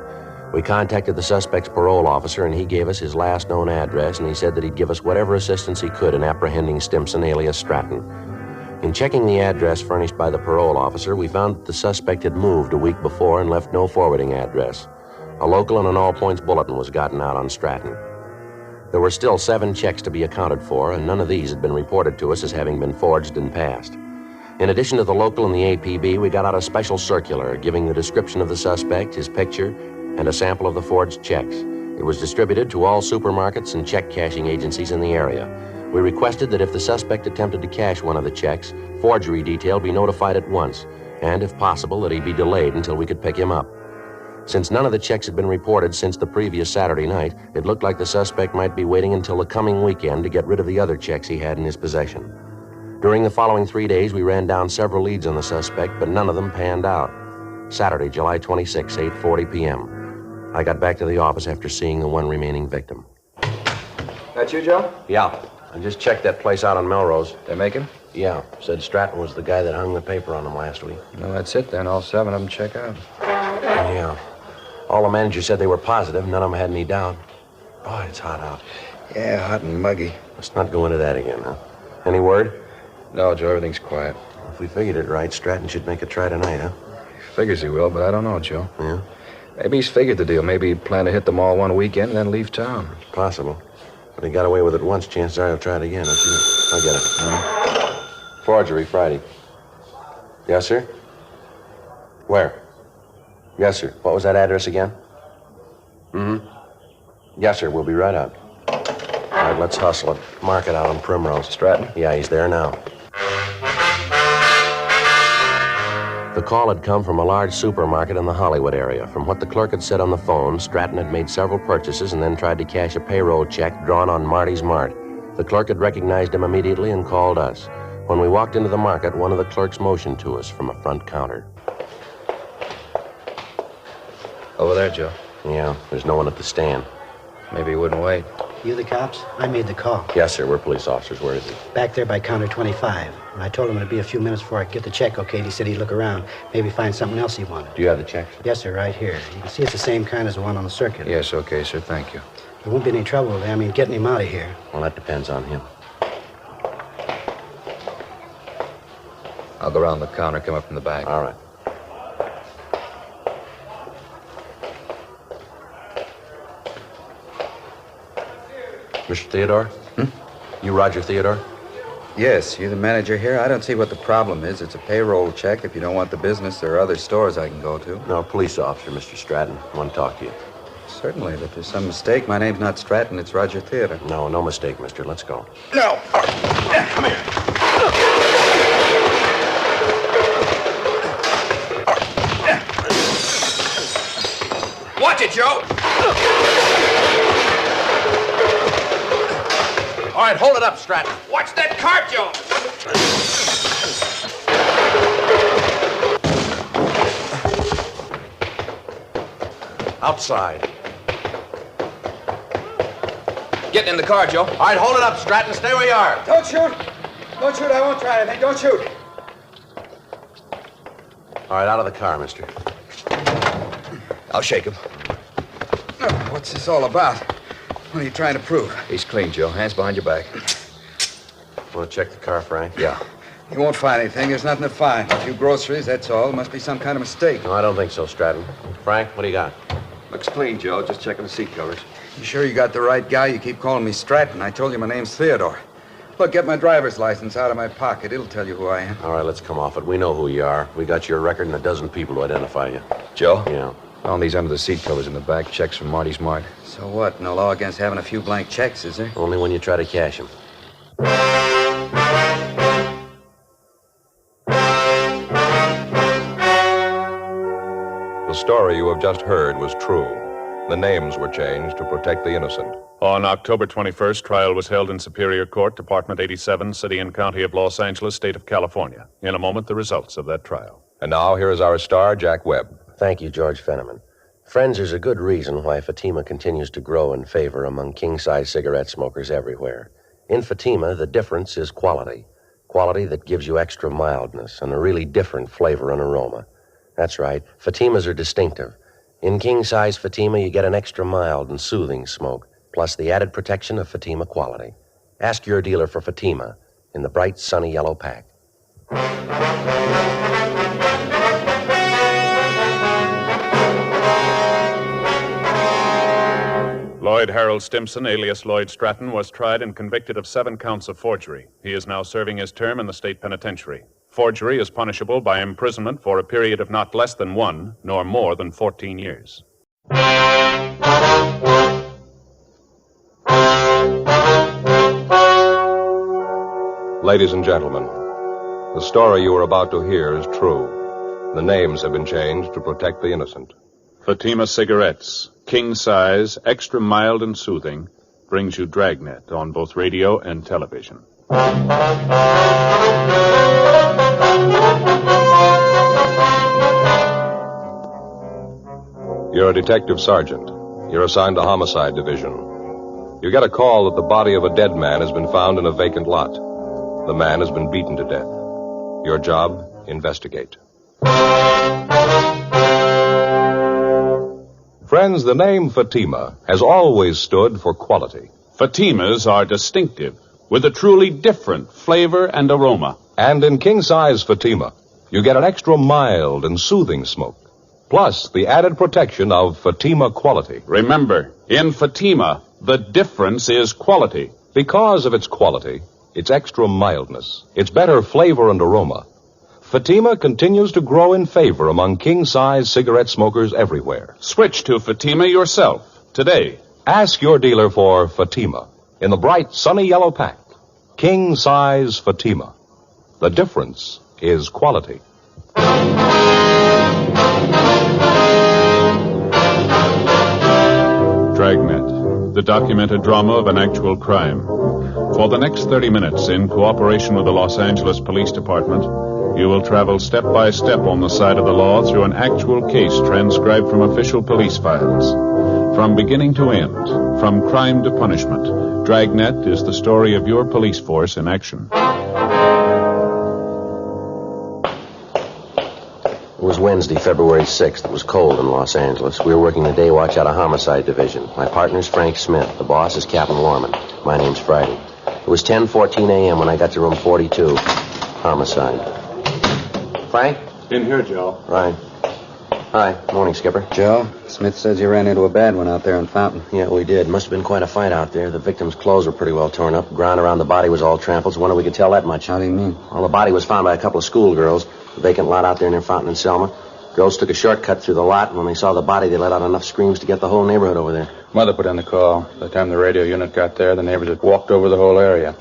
Speaker 3: We contacted the suspect's parole officer, and he gave us his last known address, and he said that he'd give us whatever assistance he could in apprehending Stimson, alias Stratton. In checking the address furnished by the parole officer, we found that the suspect had moved a week before and left no forwarding address. A local and an all-points bulletin was gotten out on Stratton. There were still 7 checks to be accounted for, and none of these had been reported to us as having been forged in past. In addition to the local and the APB, we got out a special circular giving the description of the suspect, his picture, and a sample of the forged checks. It was distributed to all supermarkets and check cashing agencies in the area. We requested that if the suspect attempted to cash one of the checks, forgery detail be notified at once, and if possible, that he be delayed until we could pick him up. Since none of the checks had been reported since the previous Saturday night, it looked like the suspect might be waiting until the coming weekend to get rid of the other checks he had in his possession. During the following 3 days, we ran down several leads on the suspect, but none of them panned out. Saturday, July 26, 8:40 p.m. I got back to the office after seeing the one remaining victim.
Speaker 21: That you, Joe?
Speaker 3: Yeah. I just checked that place out on Melrose.
Speaker 21: They making?
Speaker 3: Yeah. Said Stratton was the guy that hung the paper on them last week.
Speaker 21: No, that's it then. All 7 of them check out.
Speaker 3: Yeah. All the managers said they were positive. None of them had any doubt. Boy, it's hot out.
Speaker 21: Yeah, hot and muggy.
Speaker 3: Let's not go into that again, huh? Any word?
Speaker 21: No, Joe, everything's quiet.
Speaker 3: If we figured it right, Stratton should make a try tonight, huh?
Speaker 21: Figures he will, but I don't know, Joe.
Speaker 3: Yeah?
Speaker 21: Maybe he's figured the deal. Maybe he planned to hit them all one weekend and then leave town.
Speaker 3: It's possible. But he got away with it once. Chances are he'll try it again. I'll get it. Forgery, Friday. Yes, sir? Where? Yes, sir. What was that address again? Mm-hmm. Yes, sir. We'll be right out. All right, let's hustle it. Mark it out on Primrose.
Speaker 21: Stratton?
Speaker 3: Yeah, he's there now. The call had come from a large supermarket in the Hollywood area. From what the clerk had said on the phone, Stratton had made several purchases and then tried to cash a payroll check drawn on Marty's Mart. The clerk had recognized him immediately and called us. When we walked into the market, one of the clerks motioned to us from a front counter.
Speaker 21: Over there, Joe.
Speaker 3: Yeah, there's no one at the stand.
Speaker 21: Maybe he wouldn't wait.
Speaker 6: You the cops? I made the call.
Speaker 3: Yes, sir. We're police officers. Where is he?
Speaker 6: Back there by counter 25. And I told him it'd be a few minutes before I could get the check okayed. He said he'd look around, maybe find something else he wanted.
Speaker 3: Do you have the check?
Speaker 6: Yes, sir, right here. You can see it's the same kind as the one on the circuit.
Speaker 21: Yes, okay, sir. Thank you.
Speaker 6: There won't be any trouble, getting him out of here.
Speaker 3: Well, that depends on him.
Speaker 21: I'll go around the counter, come up from the back.
Speaker 3: All right. Mr. Theodore? You Roger Theodore?
Speaker 11: Yes, you the manager here? I don't see what the problem is. It's a payroll check. If you don't want the business, there are other stores I can go to.
Speaker 3: No, police officer, Mr. Stratton. I want to talk to you.
Speaker 11: Certainly, but there's some mistake. My name's not Stratton, it's Roger Theodore.
Speaker 3: No mistake, mister. Let's go.
Speaker 11: No!
Speaker 3: Come here.
Speaker 5: Watch it, Joe! All right, hold it up, Stratton. Watch that cart, Joe!
Speaker 3: Outside.
Speaker 5: Get in the car, Joe. All right, hold it up, Stratton. Stay where you are.
Speaker 11: Don't shoot! Don't shoot, I won't try anything. Don't shoot!
Speaker 3: All right, out of the car, mister.
Speaker 5: I'll shake him.
Speaker 11: Oh, what's this all about? What are you trying to prove?
Speaker 21: He's clean, Joe. Hands behind your back.
Speaker 3: Want to check the car, Frank?
Speaker 21: Yeah.
Speaker 11: You won't find anything. There's nothing to find. A few groceries, that's all. Must be some kind of mistake.
Speaker 3: No, I don't think so, Stratton. Frank, what do you got?
Speaker 21: Looks clean, Joe. Just checking the seat covers.
Speaker 11: You sure you got the right guy? You keep calling me Stratton. I told you my name's Theodore. Look, get my driver's license out of my pocket. It'll tell you who I am.
Speaker 3: All right, let's come off it. We know who you are. We got your record and a dozen people to identify you.
Speaker 21: Joe?
Speaker 3: Yeah.
Speaker 21: Found these under the seat covers in the back. Checks from Marty's Mart.
Speaker 11: So what? No law against having a few blank checks, is there?
Speaker 3: Only when you try to cash them.
Speaker 1: The story you have just heard was true. The names were changed to protect the innocent.
Speaker 2: On October 21st, trial was held in Superior Court, Department 87, City and County of Los Angeles, State of California. In a moment, the results of that trial.
Speaker 1: And now, here is our star, Jack Webb.
Speaker 3: Thank you, George Fenneman. Friends, there's a good reason why Fatima continues to grow in favor among king-size cigarette smokers everywhere.
Speaker 7: In Fatima, the difference is quality. Quality that gives you extra mildness and a really different flavor and aroma. That's right, Fatimas are distinctive. In king-size Fatima, you get an extra mild and soothing smoke, plus the added protection of Fatima quality. Ask your dealer for Fatima in the bright, sunny yellow pack.
Speaker 2: Lloyd Harold Stimson, alias Lloyd Stratton, was tried and convicted of 7 counts of forgery. He is now serving his term in the state penitentiary. Forgery is punishable by imprisonment for a period of not less than 1, nor more than 14 years.
Speaker 1: Ladies and gentlemen, the story you are about to hear is true. The names have been changed to protect the innocent.
Speaker 2: Fatima Cigarettes, king size, extra mild and soothing, brings you Dragnet on both radio and television.
Speaker 1: You're a detective sergeant. You're assigned to Homicide Division. You get a call that the body of a dead man has been found in a vacant lot. The man has been beaten to death. Your job, investigate. Friends, the name Fatima has always stood for quality.
Speaker 2: Fatimas are distinctive, with a truly different flavor and aroma.
Speaker 1: And in king-size Fatima, you get an extra mild and soothing smoke, plus the added protection of Fatima quality.
Speaker 2: Remember, in Fatima, the difference is quality.
Speaker 1: Because of its quality, its extra mildness, its better flavor and aroma, Fatima continues to grow in favor among king-size cigarette smokers everywhere.
Speaker 2: Switch to Fatima yourself today.
Speaker 1: Ask your dealer for Fatima in the bright, sunny yellow pack. King-size Fatima. The difference is quality.
Speaker 2: Dragnet, the documented drama of an actual crime. For the next 30 minutes, in cooperation with the Los Angeles Police Department, you will travel step by step on the side of the law through an actual case transcribed from official police files. From beginning to end, from crime to punishment, Dragnet is the story of your police force in action.
Speaker 7: It was Wednesday, February 6th. It was cold in Los Angeles. We were working the day watch out of Homicide Division. My partner's Frank Smith. The boss is Captain Warman. My name's Friday. It was 10:14 a.m. when I got to room 42. Homicide. Frank?
Speaker 2: In here, Joe.
Speaker 7: Right. Hi. Morning, Skipper.
Speaker 11: Joe, Smith says you ran into a bad one out there in Fountain.
Speaker 7: Yeah, we did. Must have been quite a fight out there. The victim's clothes were pretty well torn up. Ground around the body was all trampled. So wonder we could tell that much.
Speaker 11: How do you mean?
Speaker 7: Well, the body was found by a couple of schoolgirls. The vacant lot out there near Fountain and Selma. Girls took a shortcut through the lot, and when they saw the body, they let out enough screams to get the whole neighborhood over there.
Speaker 12: Mother put in the call. By the time the radio unit got there, the neighbors had walked over the whole area.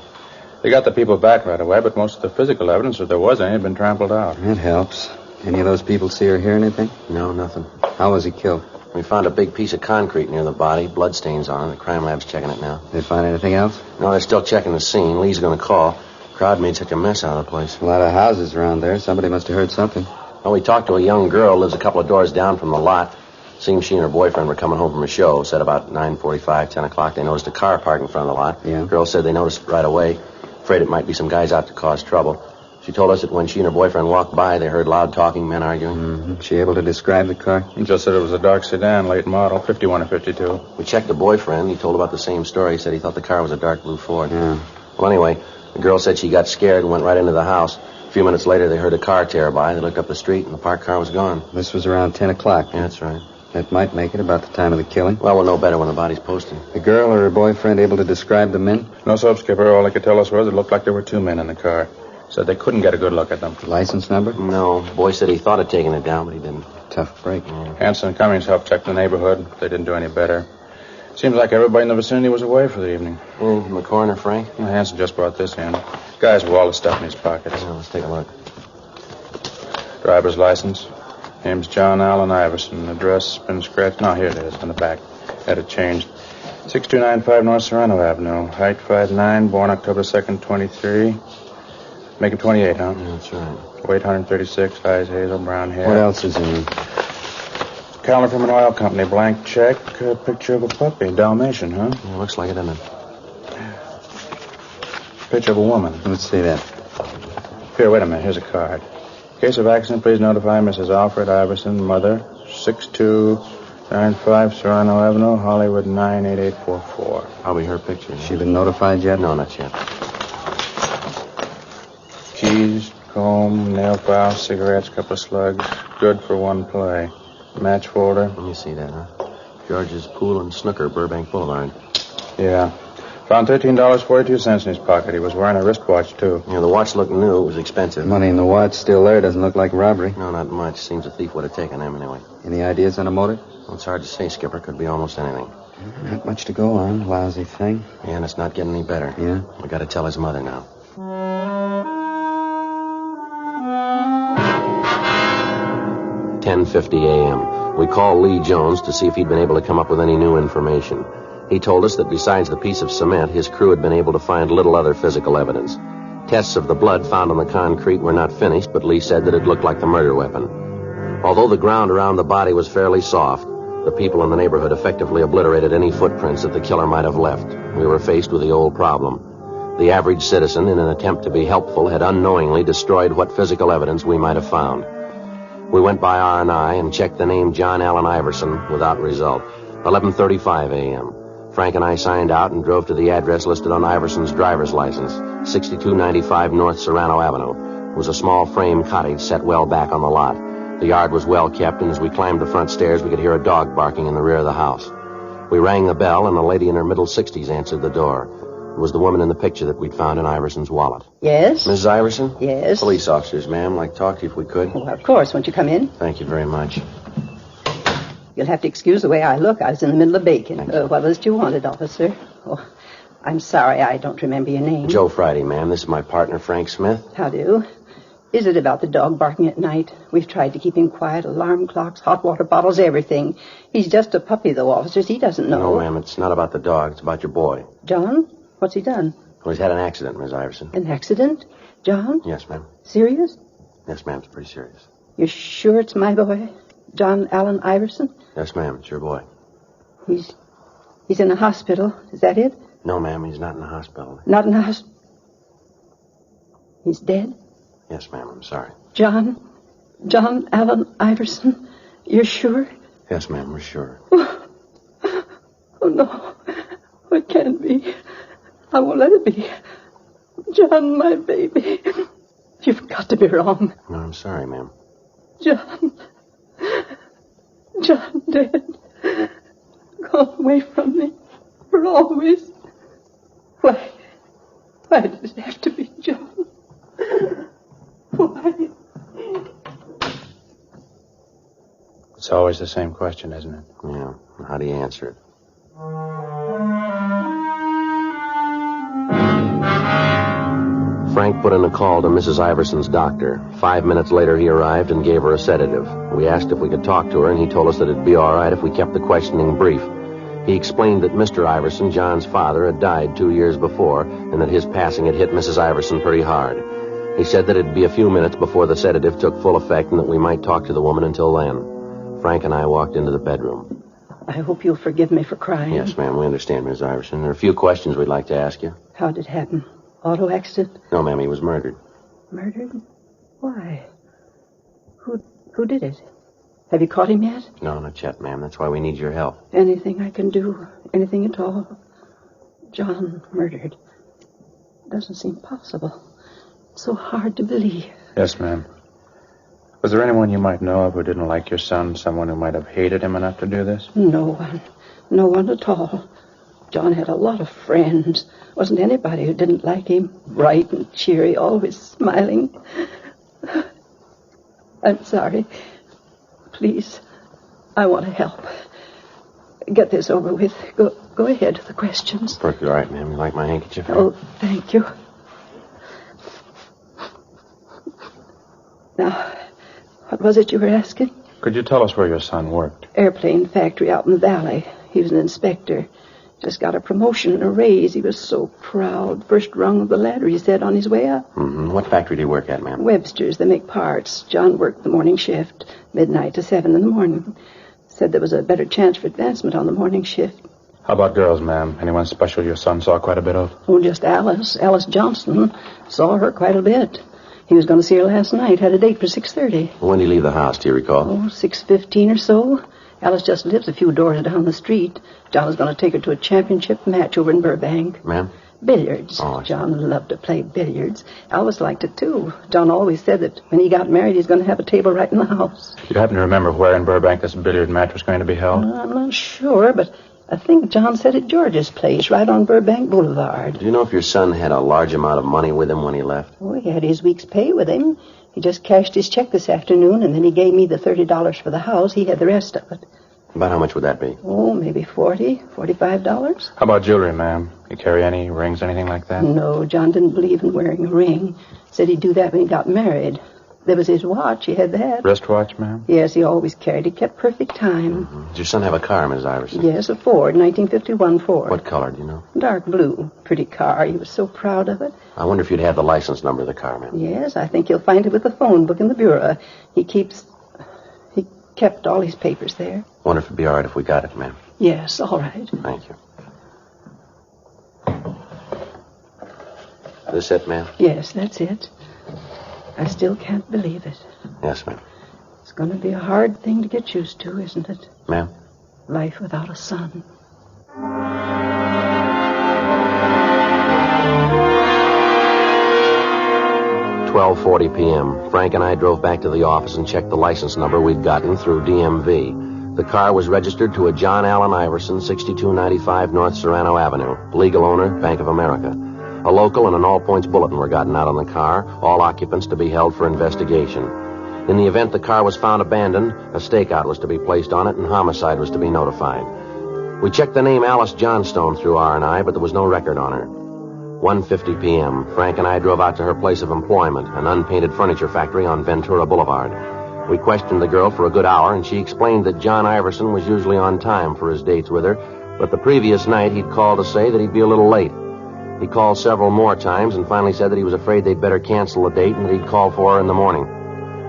Speaker 12: They got the people back right away, but most of the physical evidence, if there was any, had been trampled out.
Speaker 11: That helps. Any of those people see or hear anything?
Speaker 7: No, nothing.
Speaker 11: How was he killed?
Speaker 7: We found a big piece of concrete near the body, bloodstains on it. The crime lab's checking it now.
Speaker 11: Did they find anything else?
Speaker 7: No, they're still checking the scene. Lee's going to call. Crowd made such a mess out of the place.
Speaker 11: A lot of houses around there. Somebody must have heard something.
Speaker 7: Well, we talked to a young girl who lives a couple of doors down from the lot. Seems she and her boyfriend were coming home from a show. Said about 9:45, 10 o'clock, they noticed a car parked in front of the lot.
Speaker 11: Yeah.
Speaker 7: The girl said they noticed it right away. Afraid it might be some guys out to cause trouble. She told us that when she and her boyfriend walked by, they heard loud talking, men arguing.
Speaker 11: Mm-hmm. She able to describe the car?
Speaker 12: He just said it was a dark sedan, late model, 51 or 52.
Speaker 7: We checked the boyfriend. He told about the same story. He said he thought the car was a dark blue Ford.
Speaker 11: Yeah.
Speaker 7: Well, anyway, the girl said she got scared and went right into the house. A few minutes later, they heard a car tear by. They looked up the street, and the parked car was gone.
Speaker 11: This was around 10 o'clock.
Speaker 7: Yeah, that's right.
Speaker 11: That might make it about the time of the killing.
Speaker 7: Well, we'll know better when the body's posted.
Speaker 11: The girl or her boyfriend able to describe the men?
Speaker 12: No, soap, Skipper. All they could tell us was it looked like there were 2 men in the car. Said they couldn't get a good look at them.
Speaker 11: License number?
Speaker 7: No. Boy said he thought of taking it down, but he didn't.
Speaker 11: Tough break.
Speaker 12: Hanson and Cummings helped check the neighborhood. They didn't do any better. Seems like everybody in the vicinity was away for the evening.
Speaker 7: Anything from the coroner, Frank?
Speaker 12: Well, Hanson just brought this in. Guys with all the stuff in his pockets.
Speaker 7: Yeah, let's take a look.
Speaker 12: Driver's license. Name's John Allen Iverson. Address been scratched. No, here it is on the back. Had it changed. 6295 North Serrano Avenue. Height 5'9", born October 2nd, 23. Make him 28, huh?
Speaker 7: Yeah, that's right.
Speaker 12: Weight 136, eyes hazel, brown hair.
Speaker 11: What else is in it?
Speaker 12: Calendar from an oil company, blank check, picture of a puppy, Dalmatian, huh?
Speaker 7: Yeah, looks like it, doesn't it?
Speaker 12: Picture of a woman.
Speaker 11: Let's see that.
Speaker 12: Here, wait a minute. Here's a card. Case of accident, please notify Mrs. Alfred Iverson, mother, 6295 Serrano Avenue, Hollywood, 98844.
Speaker 3: Probably her picture.
Speaker 11: She been notified yet?
Speaker 3: No, not yet.
Speaker 12: Keys, comb, nail file, cigarettes, couple of slugs. Good for one play. Match folder.
Speaker 3: Let me see that, huh? George's Pool and Snooker, Burbank Boulevard.
Speaker 12: Yeah. Found $13.42 in his pocket. He was wearing a wristwatch, too.
Speaker 3: Yeah, the watch looked new. It was expensive.
Speaker 11: Money in the watch still there. Doesn't look like robbery.
Speaker 3: No, not much. Seems a thief would have taken them anyway.
Speaker 11: Any ideas on a motive?
Speaker 3: Well, it's hard to say, Skipper. Could be almost anything.
Speaker 11: Not much to go on. Lousy thing.
Speaker 3: Yeah, and it's not getting any better.
Speaker 11: Yeah?
Speaker 3: We got to tell his mother now. 10:50 a.m. We called Lee Jones to see if he'd been able to come up with any new information. He told us that besides the piece of cement, his crew had been able to find little other physical evidence. Tests of the blood found on the concrete were not finished, but Lee said that it looked like the murder weapon. Although the ground around the body was fairly soft, the people in the neighborhood effectively obliterated any footprints that the killer might have left. We were faced with the old problem. The average citizen, in an attempt to be helpful, had unknowingly destroyed what physical evidence we might have found. We went by R&I and checked the name John Allen Iverson without result. 11:35 a.m. Frank and I signed out and drove to the address listed on Iverson's driver's license, 6295 North Serrano Avenue. It was a small frame cottage set well back on the lot. The yard was well kept, and as we climbed the front stairs, we could hear a dog barking in the rear of the house. We rang the bell, and a lady in her middle 60s answered the door. It was the woman in the picture that we'd found in Iverson's wallet.
Speaker 14: Yes?
Speaker 3: Mrs. Iverson?
Speaker 14: Yes?
Speaker 3: Police officers, ma'am. Like to talk to you if we could.
Speaker 14: Well, of course. Won't you come in?
Speaker 3: Thank you very much.
Speaker 14: You'll have to excuse the way I look. I was in the middle of baking. What was it you wanted, officer? Oh, I'm sorry. I don't remember your name.
Speaker 3: Joe Friday, ma'am. This is my partner, Frank Smith.
Speaker 14: How do? Is it about the dog barking at night? We've tried to keep him quiet. Alarm clocks, hot water bottles, everything. He's just a puppy, though, officers. He doesn't know.
Speaker 3: No, ma'am. It's not about the dog. It's about your boy.
Speaker 14: John? What's he done?
Speaker 3: Well, he's had an accident, Miss Iverson.
Speaker 14: An accident? John?
Speaker 3: Yes, ma'am.
Speaker 14: Serious?
Speaker 3: Yes, ma'am. It's pretty serious.
Speaker 14: You're sure it's my boy? John Allen Iverson?
Speaker 3: Yes, ma'am. It's your boy.
Speaker 14: He's in a hospital. Is that it?
Speaker 3: No, ma'am. He's not in the hospital.
Speaker 14: Not in a hospital? He's dead?
Speaker 3: Yes, ma'am. I'm sorry.
Speaker 14: John Allen Iverson? You're sure?
Speaker 3: Yes, ma'am. We're sure.
Speaker 14: Oh, no. It can't be. I won't let it be. John, my baby. You've got to be wrong.
Speaker 3: No, I'm sorry, ma'am.
Speaker 14: John dead. Gone away from me for always. Why did it have to be John? Why?
Speaker 12: It's always the same question, isn't it?
Speaker 3: Yeah. How do you answer it? Frank put in a call to Mrs. Iverson's doctor. 5 minutes later, he arrived and gave her a sedative. We asked if we could talk to her, and he told us that it'd be all right if we kept the questioning brief. He explained that Mr. Iverson, John's father, had died 2 years before, and that his passing had hit Mrs. Iverson pretty hard. He said that it'd be a few minutes before the sedative took full effect and that we might talk to the woman until then. Frank and I walked into the bedroom.
Speaker 14: I hope you'll forgive me for crying.
Speaker 3: Yes, ma'am, we understand, Miss Iverson. There are a few questions we'd like to ask you.
Speaker 14: How did it happen? Auto accident?
Speaker 3: No, ma'am, he was murdered.
Speaker 14: Murdered? Why? Who did it? Have you caught him yet?
Speaker 3: No, not yet, ma'am. That's why we need your help.
Speaker 14: Anything I can do? Anything at all? John murdered. Doesn't seem possible. So hard to believe.
Speaker 12: Yes, ma'am. Was there anyone you might know of who didn't like your son? Someone who might have hated him enough to do this?
Speaker 14: No one. No one at all. John had a lot of friends. Wasn't anybody who didn't like him. Bright and cheery, always smiling. I'm sorry. Please, I want to help. Get this over with. Go ahead with the questions.
Speaker 3: Perfectly all right, ma'am. You like my handkerchief?
Speaker 14: Oh, thank you. Now, what was it you were asking?
Speaker 12: Could you tell us where your son worked?
Speaker 14: Airplane factory out in the valley. He was an inspector. Just got a promotion and a raise. He was so proud. First rung of the ladder, he said, on his way up.
Speaker 3: Mm-hmm. What factory do you work at, ma'am?
Speaker 14: Webster's. They make parts. John worked the morning shift, midnight to 7 in the morning. Said there was a better chance for advancement on the morning shift.
Speaker 12: How about girls, ma'am? Anyone special your son saw quite a bit of?
Speaker 14: Oh, just Alice. Alice Johnston. Saw her quite a bit. He was going to see her last night. Had a date for 6:30.
Speaker 3: When did he leave the house, do you recall?
Speaker 14: Oh, 6:15 or so. Alice just lives a few doors down the street. John was going to take her to a championship match over in Burbank.
Speaker 3: Ma'am?
Speaker 14: Billiards.
Speaker 3: Oh,
Speaker 14: John loved to play billiards. Alice liked it, too. John always said that when he got married, he's going to have a table right in the house.
Speaker 12: Do you happen to remember where in Burbank this billiard match was going to be held?
Speaker 14: I'm not sure, but I think John said at George's place, right on Burbank Boulevard.
Speaker 3: Do you know if your son had a large amount of money with him when he left?
Speaker 14: Oh, he had his week's pay with him. He just cashed his check this afternoon, and then he gave me the $30 for the house. He had the rest of it.
Speaker 3: About how much would that be?
Speaker 14: Oh, maybe $40, $45.
Speaker 12: How about jewelry, ma'am? You carry any rings, anything like that?
Speaker 14: No, John didn't believe in wearing a ring. Said he'd do that when he got married. There was his watch. He had that.
Speaker 12: Wristwatch, ma'am?
Speaker 14: Yes, he always carried it. Kept perfect time.
Speaker 3: Mm-hmm. Did your son have a car, Miss Iverson?
Speaker 14: Yes, a Ford, 1951 Ford.
Speaker 3: What color, do you know?
Speaker 14: Dark blue. Pretty car. He was so proud of it.
Speaker 3: I wonder if you'd have the license number of the car, ma'am.
Speaker 14: Yes, I think you'll find it with the phone book in the bureau. He kept all his papers there.
Speaker 3: Wonder if it'd be all right if we got it, ma'am.
Speaker 14: Yes, all right.
Speaker 3: Thank you. This it, ma'am?
Speaker 14: Yes, that's it. I still can't believe it.
Speaker 3: Yes, ma'am.
Speaker 14: It's going to be a hard thing to get used to, isn't it?
Speaker 3: Ma'am?
Speaker 14: Life without a son.
Speaker 3: 12:40 p.m. Frank and I drove back to the office and checked the license number we'd gotten through DMV. The car was registered to a John Allen Iverson, 6295 North Serrano Avenue. Legal owner, Bank of America. A local and an all-points bulletin were gotten out on the car, all occupants to be held for investigation. In the event the car was found abandoned, a stakeout was to be placed on it and homicide was to be notified. We checked the name Alice Johnstone through R&I, but there was no record on her. 1:50 p.m. Frank and I drove out to her place of employment, an unpainted furniture factory on Ventura Boulevard. We questioned the girl for a good hour, and she explained that John Iverson was usually on time for his dates with her, but the previous night he'd called to say that he'd be a little late. He called several more times and finally said that he was afraid they'd better cancel the date and that he'd call for her in the morning.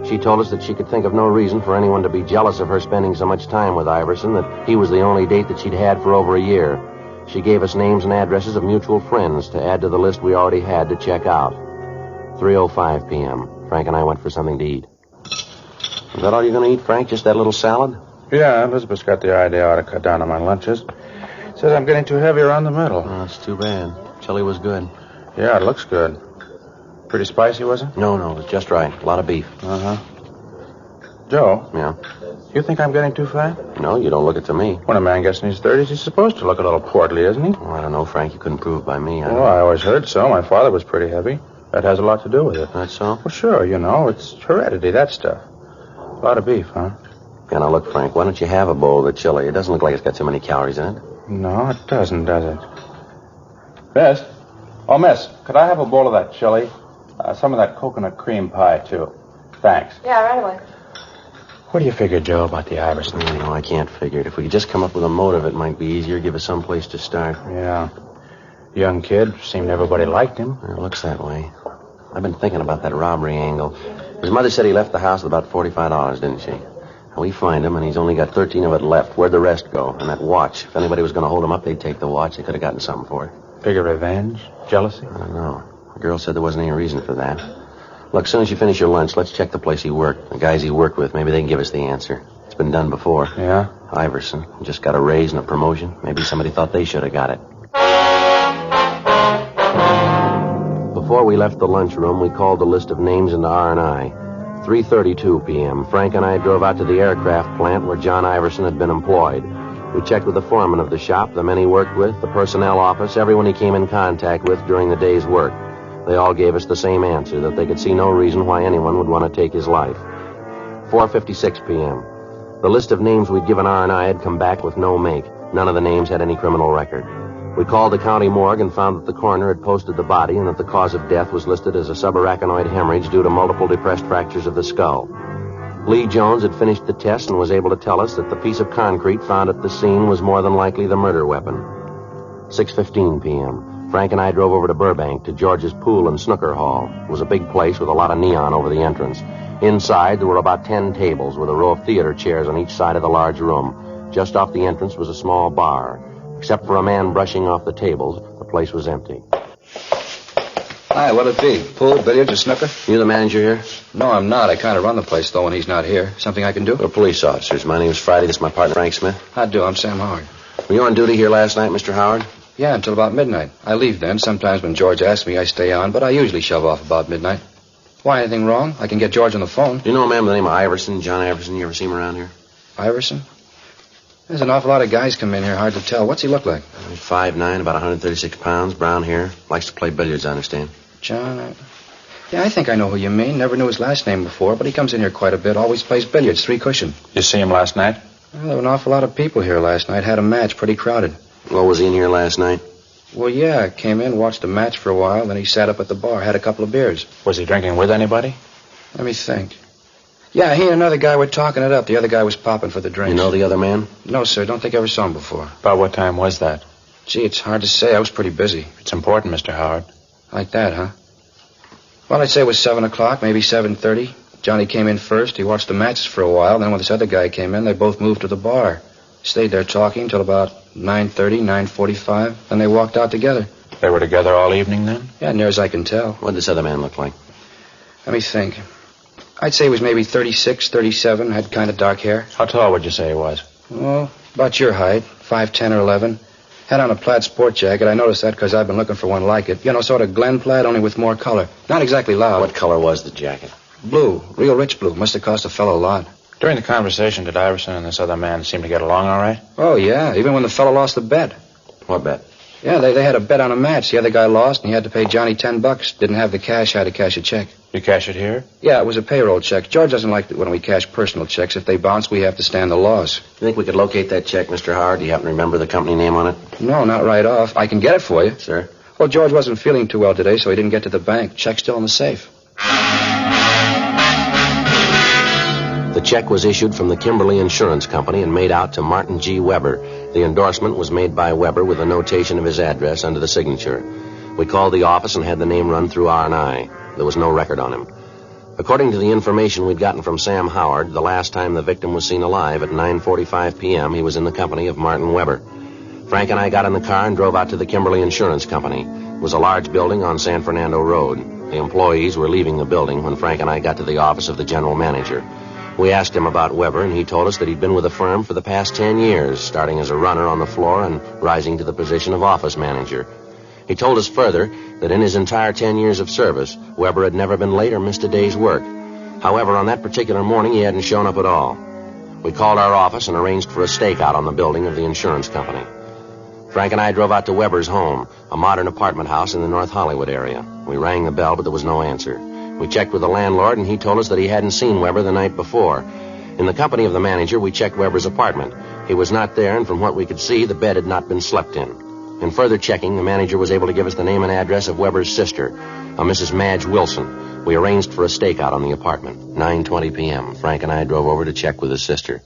Speaker 3: She told us that she could think of no reason for anyone to be jealous of her spending so much time with Iverson, that he was the only date that she'd had for over a year. She gave us names and addresses of mutual friends to add to the list we already had to check out. 3:05 p.m. Frank and I went for something to eat. Is that all you're going to eat, Frank? Just that little salad?
Speaker 12: Yeah, Elizabeth's got the idea I ought to cut down on my lunches. Says I'm getting too heavy around the middle.
Speaker 3: Oh, that's too bad. Chili was good.
Speaker 12: Yeah, it looks good. Pretty spicy, was it?
Speaker 3: No, it was just right. A lot of beef.
Speaker 12: Uh-huh. Joe?
Speaker 3: Yeah?
Speaker 12: You think I'm getting too fat?
Speaker 3: No, you don't look it to me.
Speaker 12: When a man gets in his 30s, he's supposed to look a little portly, isn't he?
Speaker 3: Oh, I don't know, Frank. You couldn't prove it by me.
Speaker 12: Well, I always heard so. My father was pretty heavy. That has a lot to do with it.
Speaker 3: That's so?
Speaker 12: Well, sure, it's heredity, that stuff. A lot of beef, huh?
Speaker 3: Yeah, now look, Frank, why don't you have a bowl of the chili? It doesn't look like it's got too many calories in it.
Speaker 12: No, it doesn't, does it? Miss? Oh, miss, could I have a bowl of that chili? Some of that coconut cream pie, too. Thanks.
Speaker 22: Yeah, right away.
Speaker 12: What do you figure, Joe, about the Iverson?
Speaker 3: No, I can't figure it. If we could just come up with a motive, it might be easier. Give us some place to start.
Speaker 12: Yeah. Young kid. Seemed everybody liked him.
Speaker 3: It looks that way. I've been thinking about that robbery angle. His mother said he left the house with about $45, didn't she? We find him, and he's only got 13 of it left. Where'd the rest go? And that watch. If anybody was going to hold him up, they'd take the watch. They could have gotten something for it.
Speaker 12: Figure revenge? Jealousy?
Speaker 3: I don't know. The girl said there wasn't any reason for that. Look, as soon as you finish your lunch, let's check the place he worked. The guys he worked with, maybe they can give us the answer. It's been done before.
Speaker 12: Yeah?
Speaker 3: Iverson. Just got a raise and a promotion. Maybe somebody thought they should have got it. Before we left the lunchroom, we called the list of names into R&I. 3:32 p.m. Frank and I drove out to the aircraft plant where John Iverson had been employed. We checked with the foreman of the shop, the men he worked with, the personnel office, everyone he came in contact with during the day's work. They all gave us the same answer, that they could see no reason why anyone would want to take his life. 4:56 p.m. The list of names we'd given R&I had come back with no make. None of the names had any criminal record. We called the county morgue and found that the coroner had posted the body and that the cause of death was listed as a subarachnoid hemorrhage due to multiple depressed fractures of the skull. Lee Jones had finished the test and was able to tell us that the piece of concrete found at the scene was more than likely the murder weapon. 6:15 p.m. Frank and I drove over to Burbank to George's Pool and Snooker Hall. It was a big place with a lot of neon over the entrance. Inside, there were about 10 tables with a row of theater chairs on each side of the large room. Just off the entrance was a small bar. Except for a man brushing off the tables, the place was empty.
Speaker 11: Hi, what'll it be? Pool, billiards, or snooker?
Speaker 3: You the manager here?
Speaker 11: No, I'm not. I kind of run the place, though, when he's not here. Something I can do?
Speaker 3: We're police officers. My name's Friday. This is my partner, Frank Smith.
Speaker 11: How do? I'm Sam Howard.
Speaker 3: Were you on duty here last night, Mr. Howard?
Speaker 11: Yeah, until about midnight. I leave then. Sometimes when George asks me, I stay on, but I usually shove off about midnight. Why, anything wrong? I can get George on the phone.
Speaker 3: Do you know a man by the name of Iverson, John Iverson? You ever see him around here?
Speaker 11: Iverson? There's an awful lot of guys come in here, hard to tell. What's he look like?
Speaker 3: 5'9", about 136 pounds, brown hair. Likes to play billiards, I understand.
Speaker 11: John, yeah, I think I know who you mean. Never knew his last name before, but he comes in here quite a bit. Always plays billiards, 3 cushion.
Speaker 15: You see him last night?
Speaker 11: Well, there were an awful lot of people here last night. Had a match, pretty crowded.
Speaker 3: Well, was he in here last night?
Speaker 11: Well, yeah, came in, watched the match for a while, then he sat up at the bar, had a couple of beers.
Speaker 15: Was he drinking with anybody?
Speaker 11: Let me think. Yeah, he and another guy were talking it up. The other guy was popping for the drinks.
Speaker 3: You know the other man?
Speaker 11: No, sir. Don't think I ever saw him before.
Speaker 15: About what time was that?
Speaker 11: Gee, it's hard to say. I was pretty busy.
Speaker 15: It's important, Mr. Howard.
Speaker 11: Like that, huh? Well, I'd say it was 7 o'clock, maybe 7:30. Johnny came in first. He watched the matches for a while. Then when this other guy came in, they both moved to the bar. Stayed there talking till about 9:30, 9:45. Then they walked out together.
Speaker 15: They were together all evening then?
Speaker 11: Yeah, near as I can tell.
Speaker 3: What did this other man look like?
Speaker 11: Let me think. I'd say he was maybe 36, 37, had kind of dark hair.
Speaker 15: How tall would you say he was?
Speaker 11: Oh, about your height, 5'10" or 11. Had on a plaid sport jacket. I noticed that because I've been looking for one like it. You know, sort of Glen plaid, only with more color. Not exactly loud.
Speaker 3: What color was the jacket?
Speaker 11: Blue. Real rich blue. Must have cost a fellow a lot.
Speaker 15: During the conversation, did Iverson and this other man seem to get along all right?
Speaker 11: Oh, yeah. Even when the fellow lost the bet.
Speaker 3: What bet?
Speaker 11: Yeah, they had a bet on a match. The other guy lost, and he had to pay Johnny $10. Didn't have the cash, had to cash a check.
Speaker 15: You cash it here?
Speaker 11: Yeah, it was a payroll check. George doesn't like it when we cash personal checks. If they bounce, we have to stand the loss.
Speaker 3: You think we could locate that check, Mr. Howard? Do you happen to remember the company name on it?
Speaker 11: No, not right off. I can get it for you.
Speaker 3: Sir?
Speaker 11: Well, George wasn't feeling too well today, so he didn't get to the bank. Check's still in the safe.
Speaker 3: The check was issued from the Kimberly Insurance Company and made out to Martin G. Weber. The endorsement was made by Weber with a notation of his address under the signature. We called the office and had the name run through R&I. There was no record on him. According to the information we'd gotten from Sam Howard, the last time the victim was seen alive at 9:45 p.m., he was in the company of Martin Weber. Frank and I got in the car and drove out to the Kimberly Insurance Company. It was a large building on San Fernando Road. The employees were leaving the building when Frank and I got to the office of the general manager. We asked him about Weber, and he told us that he'd been with the firm for the past 10 years, starting as a runner on the floor and rising to the position of office manager. He told us further that in his entire 10 years of service, Weber had never been late or missed a day's work. However, on that particular morning, he hadn't shown up at all. We called our office and arranged for a stakeout on the building of the insurance company. Frank and I drove out to Weber's home, a modern apartment house in the North Hollywood area. We rang the bell, but there was no answer. We checked with the landlord, and he told us that he hadn't seen Weber the night before. In the company of the manager, we checked Weber's apartment. He was not there, and from what we could see, the bed had not been slept in. In further checking, the manager was able to give us the name and address of Weber's sister, a Mrs. Madge Wilson. We arranged for a stakeout on the apartment. 9:20 p.m. Frank and I drove over to check with his sister.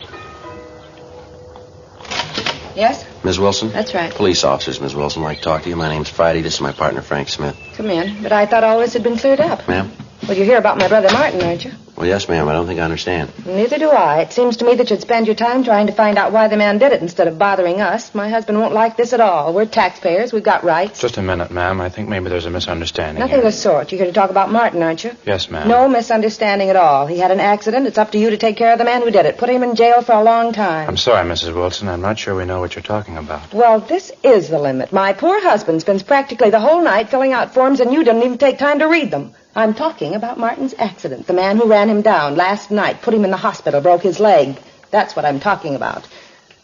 Speaker 10: Yes?
Speaker 3: Ms. Wilson?
Speaker 10: That's right.
Speaker 3: Police officers, Ms. Wilson. I'd like to talk to you. My name's Friday. This is my partner, Frank Smith.
Speaker 10: Come in. But I thought all this had been cleared up.
Speaker 3: Ma'am?
Speaker 10: Well, you hear about my brother Martin, aren't you?
Speaker 3: Well, yes, ma'am. I don't think I understand.
Speaker 10: Neither do I. It seems to me that you'd spend your time trying to find out why the man did it instead of bothering us. My husband won't like this at all. We're taxpayers. We've got rights.
Speaker 15: Just a minute, ma'am. I think maybe there's a misunderstanding
Speaker 10: Nothing
Speaker 15: here.
Speaker 10: of the sort. You're here to talk about Martin, aren't you?
Speaker 15: Yes, ma'am.
Speaker 10: No misunderstanding at all. He had an accident. It's up to you to take care of the man who did it. Put him in jail for a long time.
Speaker 15: I'm sorry, Mrs. Wilson. I'm not sure we know what you're talking about.
Speaker 10: Well, this is the limit. My poor husband spends practically the whole night filling out forms, and you didn't even take time to read them. I'm talking about Martin's accident. The man who ran him down last night, put him in the hospital, broke his leg. That's what I'm talking about.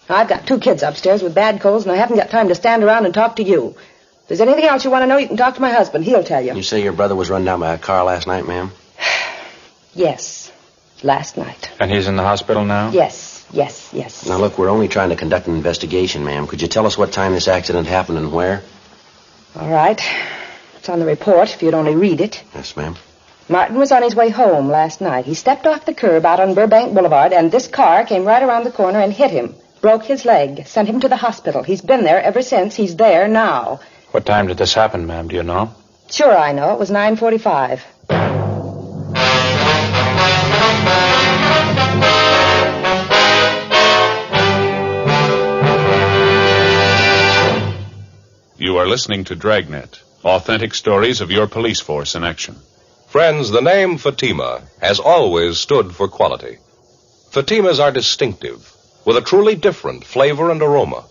Speaker 10: Now, I've got 2 kids upstairs with bad colds, and I haven't got time to stand around and talk to you. If there's anything else you want to know, you can talk to my husband. He'll tell you.
Speaker 3: You say your brother was run down by a car last night, ma'am?
Speaker 10: Yes, last night.
Speaker 15: And he's in the hospital now?
Speaker 10: Yes.
Speaker 3: Now, look, we're only trying to conduct an investigation, ma'am. Could you tell us what time this accident happened and where?
Speaker 10: All right. It's on the report, if you'd only read it.
Speaker 3: Yes, ma'am.
Speaker 10: Martin was on his way home last night. He stepped off the curb out on Burbank Boulevard, and this car came right around the corner and hit him. Broke his leg. Sent him to the hospital. He's been there ever since. He's there now.
Speaker 15: What time did this happen, ma'am? Do you know?
Speaker 10: Sure I know. It was 9:45.
Speaker 2: listening to Dragnet, authentic stories of your police force in action.
Speaker 1: Friends, the name Fatima has always stood for quality. Fatimas are distinctive, with a truly different flavor and aroma.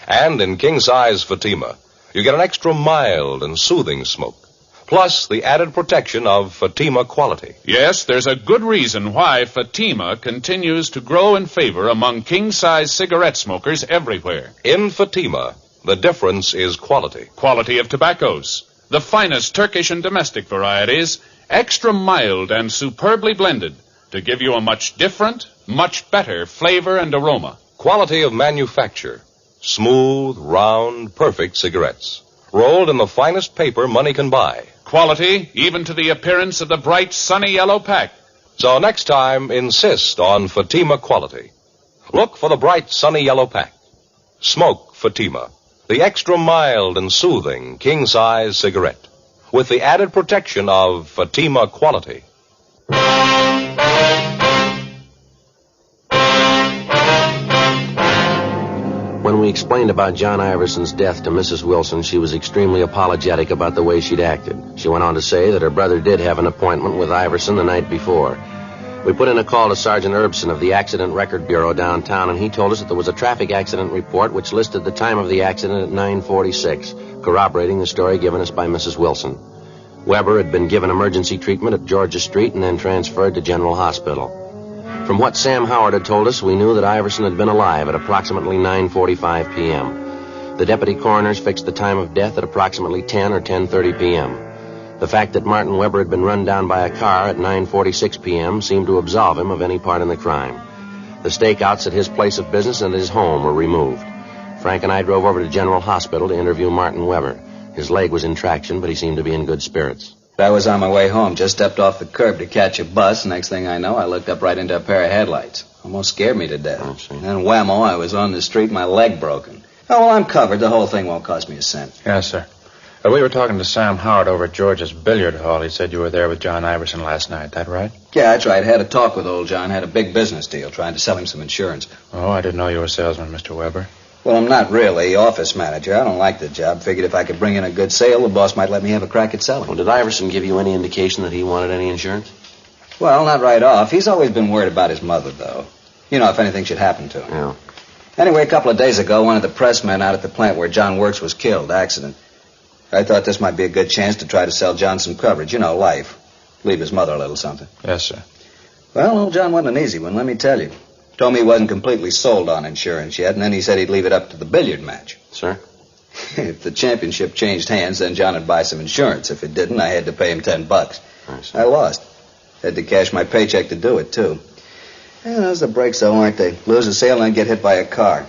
Speaker 1: And in king-size Fatima, you get an extra mild and soothing smoke, plus the added protection of Fatima quality.
Speaker 2: Yes, there's a good reason why Fatima continues to grow in favor among king-size cigarette smokers everywhere.
Speaker 1: In Fatima, the difference is quality.
Speaker 2: Quality of tobaccos. The finest Turkish and domestic varieties, extra mild and superbly blended to give you a much different, much better flavor and aroma.
Speaker 1: Quality of manufacture. Smooth, round, perfect cigarettes. Rolled in the finest paper money can buy.
Speaker 2: Quality, even to the appearance of the bright, sunny yellow pack.
Speaker 1: So next time, insist on Fatima quality. Look for the bright, sunny yellow pack. Smoke Fatima, the extra mild and soothing king-size cigarette, with the added protection of Fatima quality.
Speaker 3: When we explained about John Iverson's death to Mrs. Wilson, she was extremely apologetic about the way she'd acted. She went on to say that her brother did have an appointment with Iverson the night before. We put in a call to Sergeant Erbson of the Accident Record Bureau downtown, and he told us that there was a traffic accident report which listed the time of the accident at 9:46, corroborating the story given us by Mrs. Wilson. Weber had been given emergency treatment at Georgia Street and then transferred to General Hospital. From what Sam Howard had told us, we knew that Iverson had been alive at approximately 9:45 p.m. The deputy coroners fixed the time of death at approximately 10 or 10:30 p.m. The fact that Martin Weber had been run down by a car at 9:46 p.m. seemed to absolve him of any part in the crime. The stakeouts at his place of business and his home were removed. Frank and I drove over to General Hospital to interview Martin Weber. His leg was in traction, but he seemed to be in good spirits.
Speaker 13: I was on my way home, just stepped off the curb to catch a bus. Next thing I know, I looked up right into a pair of headlights. Almost scared me to death. Then whammo, I was on the street, my leg broken. Oh, well, I'm covered. The whole thing won't cost me a cent.
Speaker 12: Yes, sir. We were talking to Sam Howard over at George's billiard hall. He said you were there with John Iverson last night. That right?
Speaker 13: Yeah, that's right. Had a talk with old John. Had a big business deal, trying to sell him some insurance.
Speaker 12: Oh, I didn't know you were a salesman, Mr. Weber.
Speaker 13: Well, I'm not really. Office manager. I don't like the job. Figured if I could bring in a good sale, the boss might let me have a crack at selling.
Speaker 3: Well, did Iverson give you any indication that he wanted any insurance?
Speaker 13: Well, not right off. He's always been worried about his mother, though. You know, if anything should happen to him.
Speaker 3: Yeah.
Speaker 13: Anyway, a couple of days ago, one of the pressmen out at the plant where John works was killed. Accident. I thought this might be a good chance to try to sell John some coverage. You know, life. Leave his mother a little something.
Speaker 12: Yes, sir.
Speaker 13: Well, old John wasn't an easy one, let me tell you. Told me he wasn't completely sold on insurance yet, and then he said he'd leave it up to the billiard match.
Speaker 3: Sir?
Speaker 13: If the championship changed hands, then John would buy some insurance. If it didn't, I had to pay him $10. I lost. Had to cash my paycheck to do it, too. Yeah, those are the breaks, though, aren't they? Lose a sale and then get hit by a car.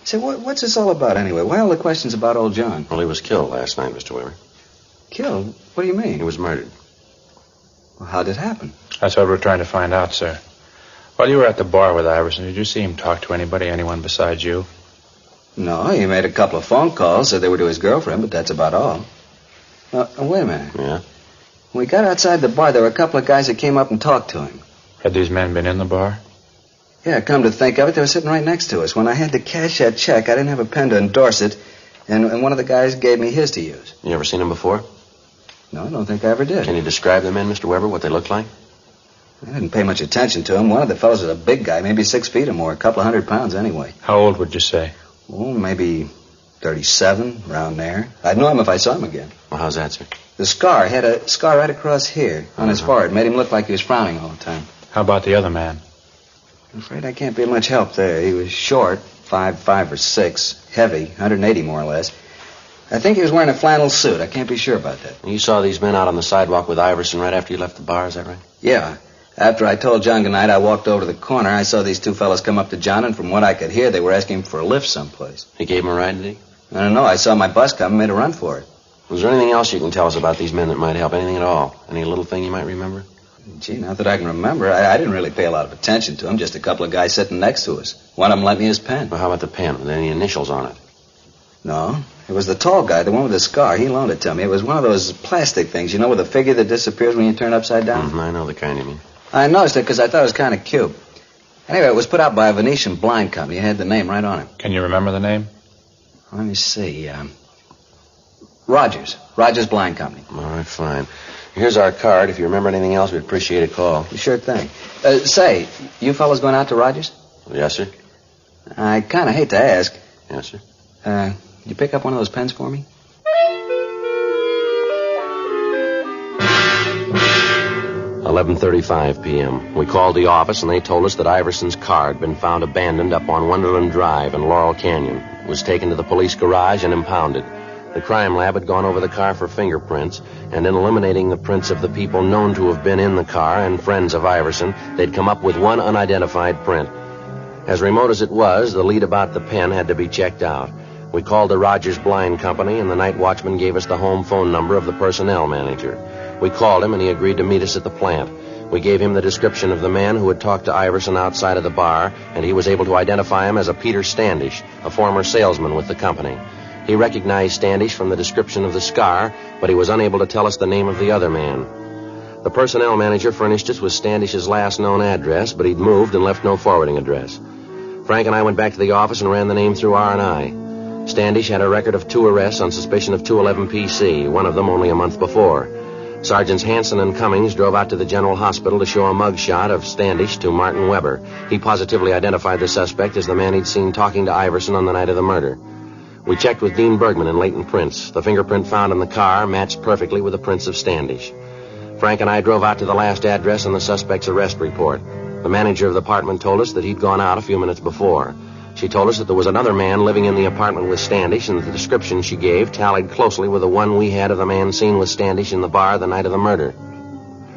Speaker 13: Say, what's this all about, anyway? Why all the questions about old John?
Speaker 3: Well, he was killed last night, Mr. Weber.
Speaker 13: Killed? What do you mean?
Speaker 3: He was murdered.
Speaker 13: Well, how'd it happen?
Speaker 12: That's what we're trying to find out, sir. While you were at the bar with Iverson, did you see him talk to anybody, anyone besides you?
Speaker 13: No, he made a couple of phone calls, said they were to his girlfriend, but that's about all. Wait a minute.
Speaker 3: Yeah?
Speaker 13: When we got outside the bar, there were a couple of guys that came up and talked to him.
Speaker 12: Had these men been in the bar?
Speaker 13: Yeah, come to think of it, they were sitting right next to us. When I had to cash that check, I didn't have a pen to endorse it, and one of the guys gave me his to use.
Speaker 3: You ever seen him before?
Speaker 13: No, I don't think I ever did.
Speaker 3: Can you describe the men, Mr. Weber, what they looked like?
Speaker 13: I didn't pay much attention to him. One of the fellows was a big guy, maybe 6 feet or more, a couple of 100 pounds anyway.
Speaker 12: How old would you say?
Speaker 13: Oh, maybe 37, around there. I'd know him if I saw him again.
Speaker 3: Well, how's that, sir?
Speaker 13: The scar, he had a scar right across here, on his forehead. Made him look like he was frowning all the time.
Speaker 12: How about the other man?
Speaker 13: I'm afraid I can't be of much help there. He was short, 5'5" or 6", heavy, 180 more or less. I think he was wearing a flannel suit. I can't be sure about that.
Speaker 3: You saw these men out on the sidewalk with Iverson right after you left the bar, is that right?
Speaker 13: Yeah. After I told John goodnight, I walked over to the corner. I saw these two fellas come up to John, and from what I could hear, they were asking him for a lift someplace.
Speaker 3: He gave him a ride, did he?
Speaker 13: I don't know. I saw my bus come and made a run for it.
Speaker 3: Was there anything else you can tell us about these men that might help? Anything at all? Any little thing you might remember?
Speaker 13: Gee, not that I can remember. I didn't really pay a lot of attention to them. Just a couple of guys sitting next to us. One of them lent me his pen.
Speaker 3: Well, how about the pen? Were there any initials on it?
Speaker 13: No. It was the tall guy, the one with the scar. He loaned it to me. It was one of those plastic things, you know, with a figure that disappears when you turn upside down.
Speaker 3: I know the kind you mean.
Speaker 13: I noticed it because I thought it was kind of cute. Anyway, it was put out by a Venetian blind company. It had the name right on it.
Speaker 12: Can you remember the name?
Speaker 13: Let me see. Rogers. Rogers Blind Company.
Speaker 3: All right, fine. Here's our card. If you remember anything else, we'd appreciate a call.
Speaker 13: Sure thing. Say, you fellas going out to Rogers?
Speaker 3: Yes, sir.
Speaker 13: I kind of hate to ask.
Speaker 3: Yes, sir.
Speaker 13: You pick up one of those pens for me?
Speaker 3: 11:35 p.m. We called the office, and they told us that Iverson's car had been found abandoned up on Wonderland Drive in Laurel Canyon. It was taken to the police garage and impounded. The crime lab had gone over the car for fingerprints, and in eliminating the prints of the people known to have been in the car and friends of Iverson, they'd come up with one unidentified print. As remote as it was, the lead about the pen had to be checked out. We called the Rogers Blind Company, and the night watchman gave us the home phone number of the personnel manager. We called him, and he agreed to meet us at the plant. We gave him the description of the man who had talked to Iverson outside of the bar, and he was able to identify him as a Peter Standish, a former salesman with the company. He recognized Standish from the description of the scar, but he was unable to tell us the name of the other man. The personnel manager furnished us with Standish's last known address, but he'd moved and left no forwarding address. Frank and I went back to the office and ran the name through R&I. Standish had a record of 2 arrests on suspicion of 211 PC, one of them only a month before. Sergeants Hanson and Cummings drove out to the General Hospital to show a mug shot of Standish to Martin Weber. He positively identified the suspect as the man he'd seen talking to Iverson on the night of the murder. We checked with Dean Bergman and Leighton Prince. The fingerprint found in the car matched perfectly with the prints of Standish. Frank and I drove out to the last address on the suspect's arrest report. The manager of the apartment told us that he'd gone out a few minutes before. She told us that there was another man living in the apartment with Standish, and that the description she gave tallied closely with the one we had of the man seen with Standish in the bar the night of the murder.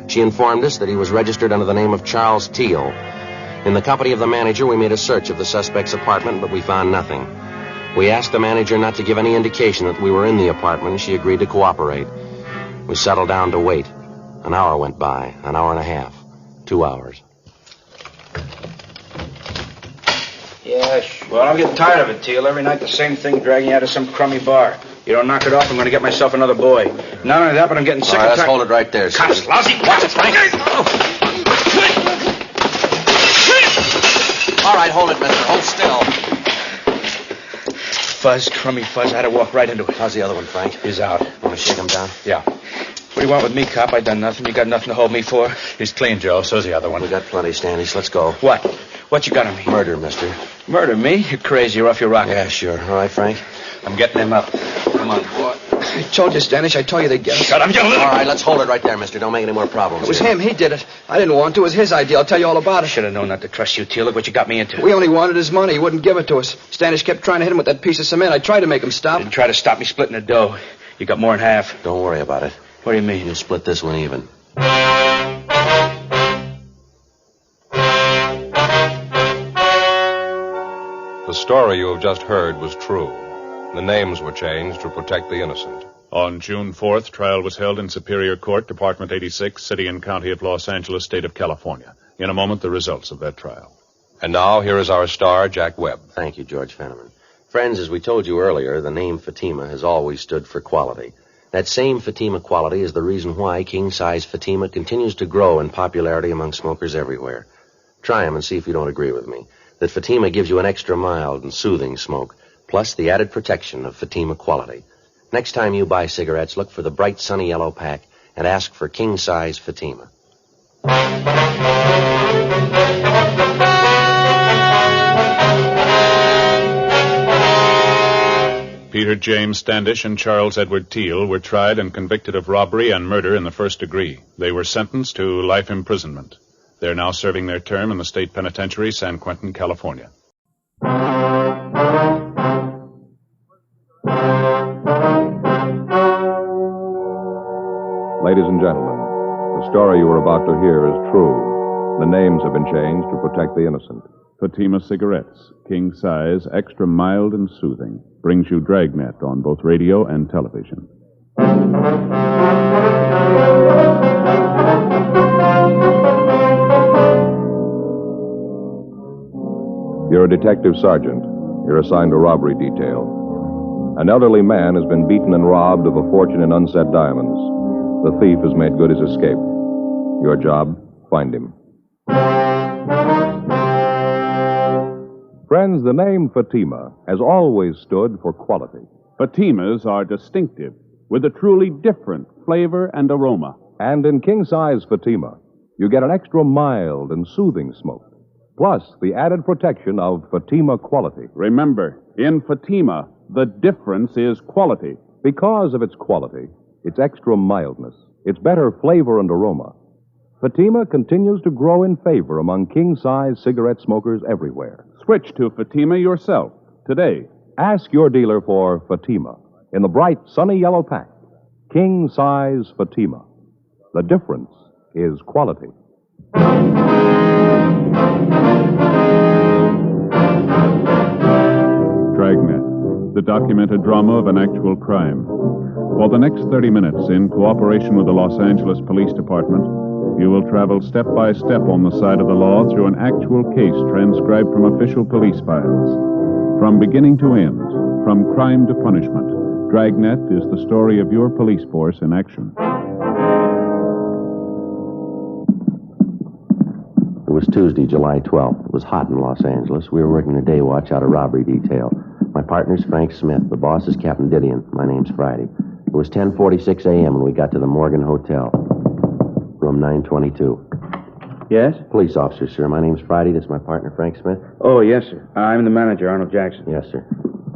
Speaker 3: She informed us that he was registered under the name of Charles Teal. In the company of the manager, we made a search of the suspect's apartment, but we found nothing. We asked the manager not to give any indication that we were in the apartment, and she agreed to cooperate. We settled down to wait. An hour went by, an hour and a half, 2 hours.
Speaker 12: Yeah, sure. Well, I'm getting tired of it, Teal. Every night the same thing, dragging you out of some crummy bar. You don't knock it off, I'm going to get myself another boy. Not only that, but I'm getting sick of...
Speaker 3: Let's hold it right there, sir.
Speaker 12: Cuss, lousy. Watch it, Frank.
Speaker 3: All right, hold it, mister. Hold still.
Speaker 12: Fuzz, crummy fuzz. I had to walk right into it.
Speaker 3: How's the other one, Frank?
Speaker 12: He's out.
Speaker 3: Want to shake him down?
Speaker 12: Yeah. What do you want with me, cop? I done nothing. You got nothing to hold me for?
Speaker 21: He's clean, Joe. So's the other one.
Speaker 3: We got plenty, Standish. Let's go.
Speaker 12: What? What you got on me?
Speaker 3: Murder, mister.
Speaker 12: Murder me? You're crazy. You're off your rocker.
Speaker 3: Yeah, sure. All right, Frank.
Speaker 21: I'm getting him up. Come on, boy.
Speaker 12: I told you, Standish. I told you they'd get us.
Speaker 21: Shut up, you little...
Speaker 3: All right, let's hold it right there, mister. Don't make any more problems.
Speaker 12: It was
Speaker 3: here.
Speaker 12: him. He did it. I didn't want to. It was his idea. I'll tell you all about it. Should have known not to trust you, Teal. Look what you got me into. We only wanted his money. He wouldn't give it to us. Standish kept trying to hit him with that piece of cement. I tried to make him stop. Didn't try to stop me splitting the dough. You got more than half.
Speaker 3: Don't worry about it.
Speaker 12: What do you mean?
Speaker 3: You'll split this one even.
Speaker 1: The story you have just heard was true. The names were changed to protect the innocent.
Speaker 2: On June 4th, trial was held in Superior Court, Department 86, City and County of Los Angeles, State of California. In a moment, the results of that trial.
Speaker 1: And now, here is our star, Jack Webb.
Speaker 3: Thank you, George Fenneman. Friends, as we told you earlier, the name Fatima has always stood for quality. That same Fatima quality is the reason why king-size Fatima continues to grow in popularity among smokers everywhere. Try them and see if you don't agree with me. That Fatima gives you an extra mild and soothing smoke, plus the added protection of Fatima quality. Next time you buy cigarettes, look for the bright sunny yellow pack and ask for king-size Fatima.
Speaker 2: Peter James Standish and Charles Edward Teal were tried and convicted of robbery and murder in the first degree. They were sentenced to life imprisonment. They're now serving their term in the state penitentiary, San Quentin, California.
Speaker 1: Ladies and gentlemen, the story you are about to hear is true. The names have been changed to protect the innocent.
Speaker 2: Fatima Cigarettes, king size, extra mild and soothing, brings you Dragnet on both radio and television.
Speaker 1: You're a detective sergeant. You're assigned to robbery detail. An elderly man has been beaten and robbed of a fortune in unset diamonds. The thief has made good his escape. Your job, find him. Friends, the name Fatima has always stood for quality.
Speaker 2: Fatimas are distinctive. with a truly different flavor and aroma.
Speaker 16: And in king-size Fatima, you get an extra mild and soothing smoke, plus the added protection of Fatima quality.
Speaker 2: Remember, in Fatima, the difference is quality.
Speaker 16: Because of its quality, its extra mildness, its better flavor and aroma, Fatima continues to grow in favor among king-size cigarette smokers everywhere.
Speaker 2: Switch to Fatima yourself today.
Speaker 16: Ask your dealer for Fatima in the bright, sunny yellow pack. King-size Fatima. The difference is quality.
Speaker 2: Dragnet, the documented drama of an actual crime. For the next 30 minutes, in cooperation with the Los Angeles Police Department, you will travel step by step on the side of the law through an actual case transcribed from official police files. From beginning to end, from crime to punishment, Dragnet is the story of your police force in action.
Speaker 3: It was Tuesday, July 12th. It was hot in Los Angeles. We were working the day watch out of robbery detail. My partner's Frank Smith. The boss is Captain Didion. My name's Friday. It was 10:46 a.m. when we got to the Morgan Hotel. Room 922.
Speaker 12: Yes?
Speaker 3: Police officer, sir. My name's Friday. This is my partner, Frank Smith.
Speaker 12: Oh, yes, sir. I'm the manager, Arnold Jackson.
Speaker 3: Yes, sir.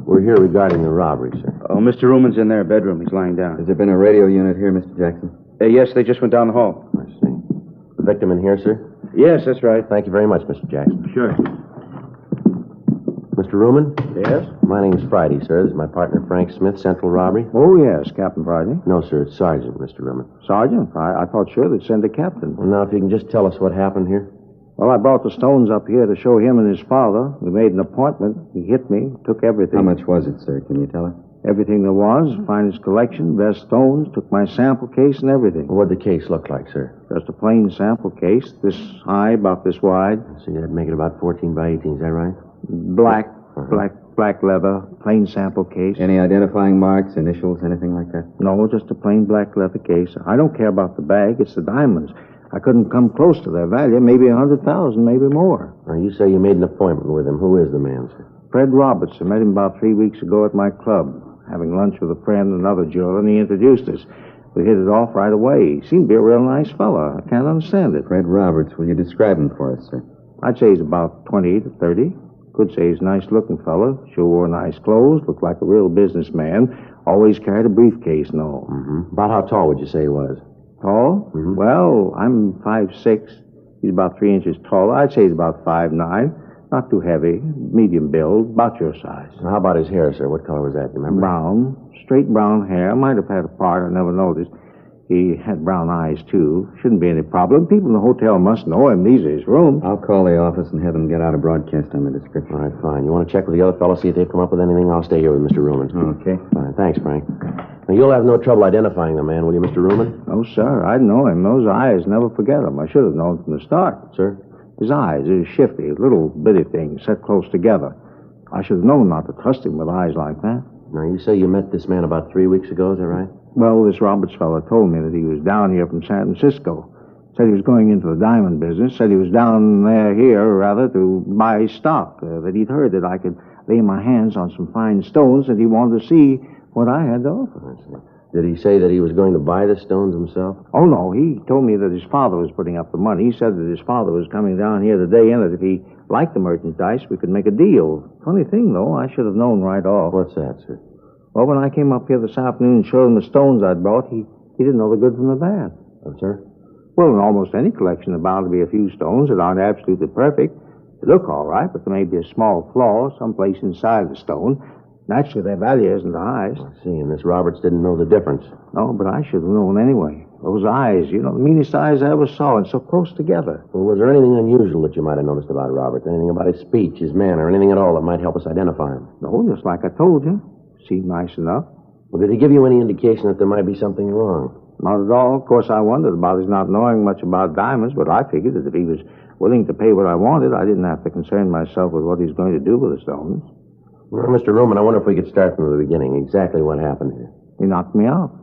Speaker 3: We're here regarding the robbery, sir.
Speaker 12: Oh, Mr. Ruman's in their bedroom. He's lying down.
Speaker 11: Has there been a radio unit here, Mr. Jackson?
Speaker 12: Yes, they just went down the hall.
Speaker 3: I see. The victim in here, sir?
Speaker 12: Yes, that's right.
Speaker 3: Thank you very much, Mr. Jackson.
Speaker 12: Sure.
Speaker 3: Mr. Ruman?
Speaker 12: Yes?
Speaker 3: My name's Friday, sir. This is my partner, Frank Smith, Central Robbery.
Speaker 6: Oh, yes, Captain Friday.
Speaker 3: No, sir. It's Sergeant, Mr. Ruman.
Speaker 6: Sergeant? I thought sure they'd send a captain.
Speaker 3: Well, now, if you can just tell us what happened here.
Speaker 6: Well, I brought the stones up here to show him and his father. We made an appointment. He hit me, took everything.
Speaker 11: How much was it, sir? Can you tell us?
Speaker 6: Everything there was, finest collection, best stones, took my sample case and everything.
Speaker 3: What'd the case look like, sir?
Speaker 6: Just a plain sample case, this high, about this wide.
Speaker 3: So you'd make it about 14 by 18, is that right?
Speaker 6: Black leather, plain sample case.
Speaker 11: Any identifying marks, initials, anything like that?
Speaker 6: No, just a plain black leather case. I don't care about the bag, it's the diamonds. I couldn't come close to their value, maybe 100,000, maybe more.
Speaker 3: Now, you say you made an appointment with him. Who is the man, sir?
Speaker 6: Fred Roberts. I met him about 3 weeks ago at my club. Having lunch with a friend and another jeweler, and he introduced us. We hit it off right away. He seemed to be a real nice fella. I can't understand it.
Speaker 11: Fred Roberts, will you describe him for us, sir?
Speaker 6: I'd say he's about 20 to 30. Could say he's a nice-looking fella. Sure wore nice clothes. Looked like a real businessman. Always carried a briefcase and all.
Speaker 3: Mm-hmm. About how tall would you say he was?
Speaker 6: Tall?
Speaker 3: Mm-hmm.
Speaker 6: Well, I'm 5'6". He's about 3 inches taller. I'd say he's about 5'9". Not too heavy, medium build, about your size.
Speaker 3: Now, how about his hair, sir? What color was that, you remember?
Speaker 6: Brown, straight brown hair. Might have had a part, I never noticed. He had brown eyes, too. Shouldn't be any problem. People in the hotel must know him. These are his rooms.
Speaker 11: I'll call the office and have them get out a broadcast on the description.
Speaker 3: All right, fine. You want to check with the other fellows, see if they've come up with anything? I'll stay here with Mr. Ruman.
Speaker 11: Okay.
Speaker 3: Fine. Thanks, Frank. Now, you'll have no trouble identifying the man, will you, Mr. Ruman?
Speaker 6: No, sir. I know him. Those eyes, never forget them. I should have known from the start.
Speaker 3: Sir?
Speaker 6: His eyes are shifty, little bitty things set close together. I should have known not to trust him with eyes like that.
Speaker 3: Now, you say you met this man about 3 weeks ago, is that right?
Speaker 6: Well, this Roberts fellow told me that he was down here from San Francisco. Said he was going into the diamond business. Said he was down here, rather, to buy stock. That he'd heard that I could lay my hands on some fine stones, and he wanted to see what I had to offer.
Speaker 3: I see. Did he say that he was going to buy the stones himself?
Speaker 6: Oh, no. He told me that his father was putting up the money. He said that his father was coming down here today, and that if he liked the merchandise, we could make a deal. Funny thing, though, I should have known right off.
Speaker 3: What's that, sir?
Speaker 6: Well, when I came up here this afternoon and showed him the stones I'd brought, he didn't know the good from the bad.
Speaker 3: Oh, sir?
Speaker 6: Well, in almost any collection, there are bound to be a few stones that aren't absolutely perfect. They look all right, but there may be a small flaw someplace inside the stone. Naturally, their value isn't the highest.
Speaker 3: I see, and this Roberts didn't know the difference.
Speaker 6: No, but I should have known anyway. Those eyes, the meanest eyes I ever saw, and so close together.
Speaker 3: Well, was there anything unusual that you might have noticed about Roberts? Anything about his speech, his manner, anything at all that might help us identify him?
Speaker 6: No, just like I told you. Seemed nice enough.
Speaker 3: Well, did he give you any indication that there might be something wrong?
Speaker 6: Not at all. Of course, I wondered about his not knowing much about diamonds, but I figured that if he was willing to pay what I wanted, I didn't have to concern myself with what he's going to do with the stones.
Speaker 3: Well, Mr. Ruman, I wonder if we could start from the beginning. Exactly what happened here.
Speaker 6: He knocked me out.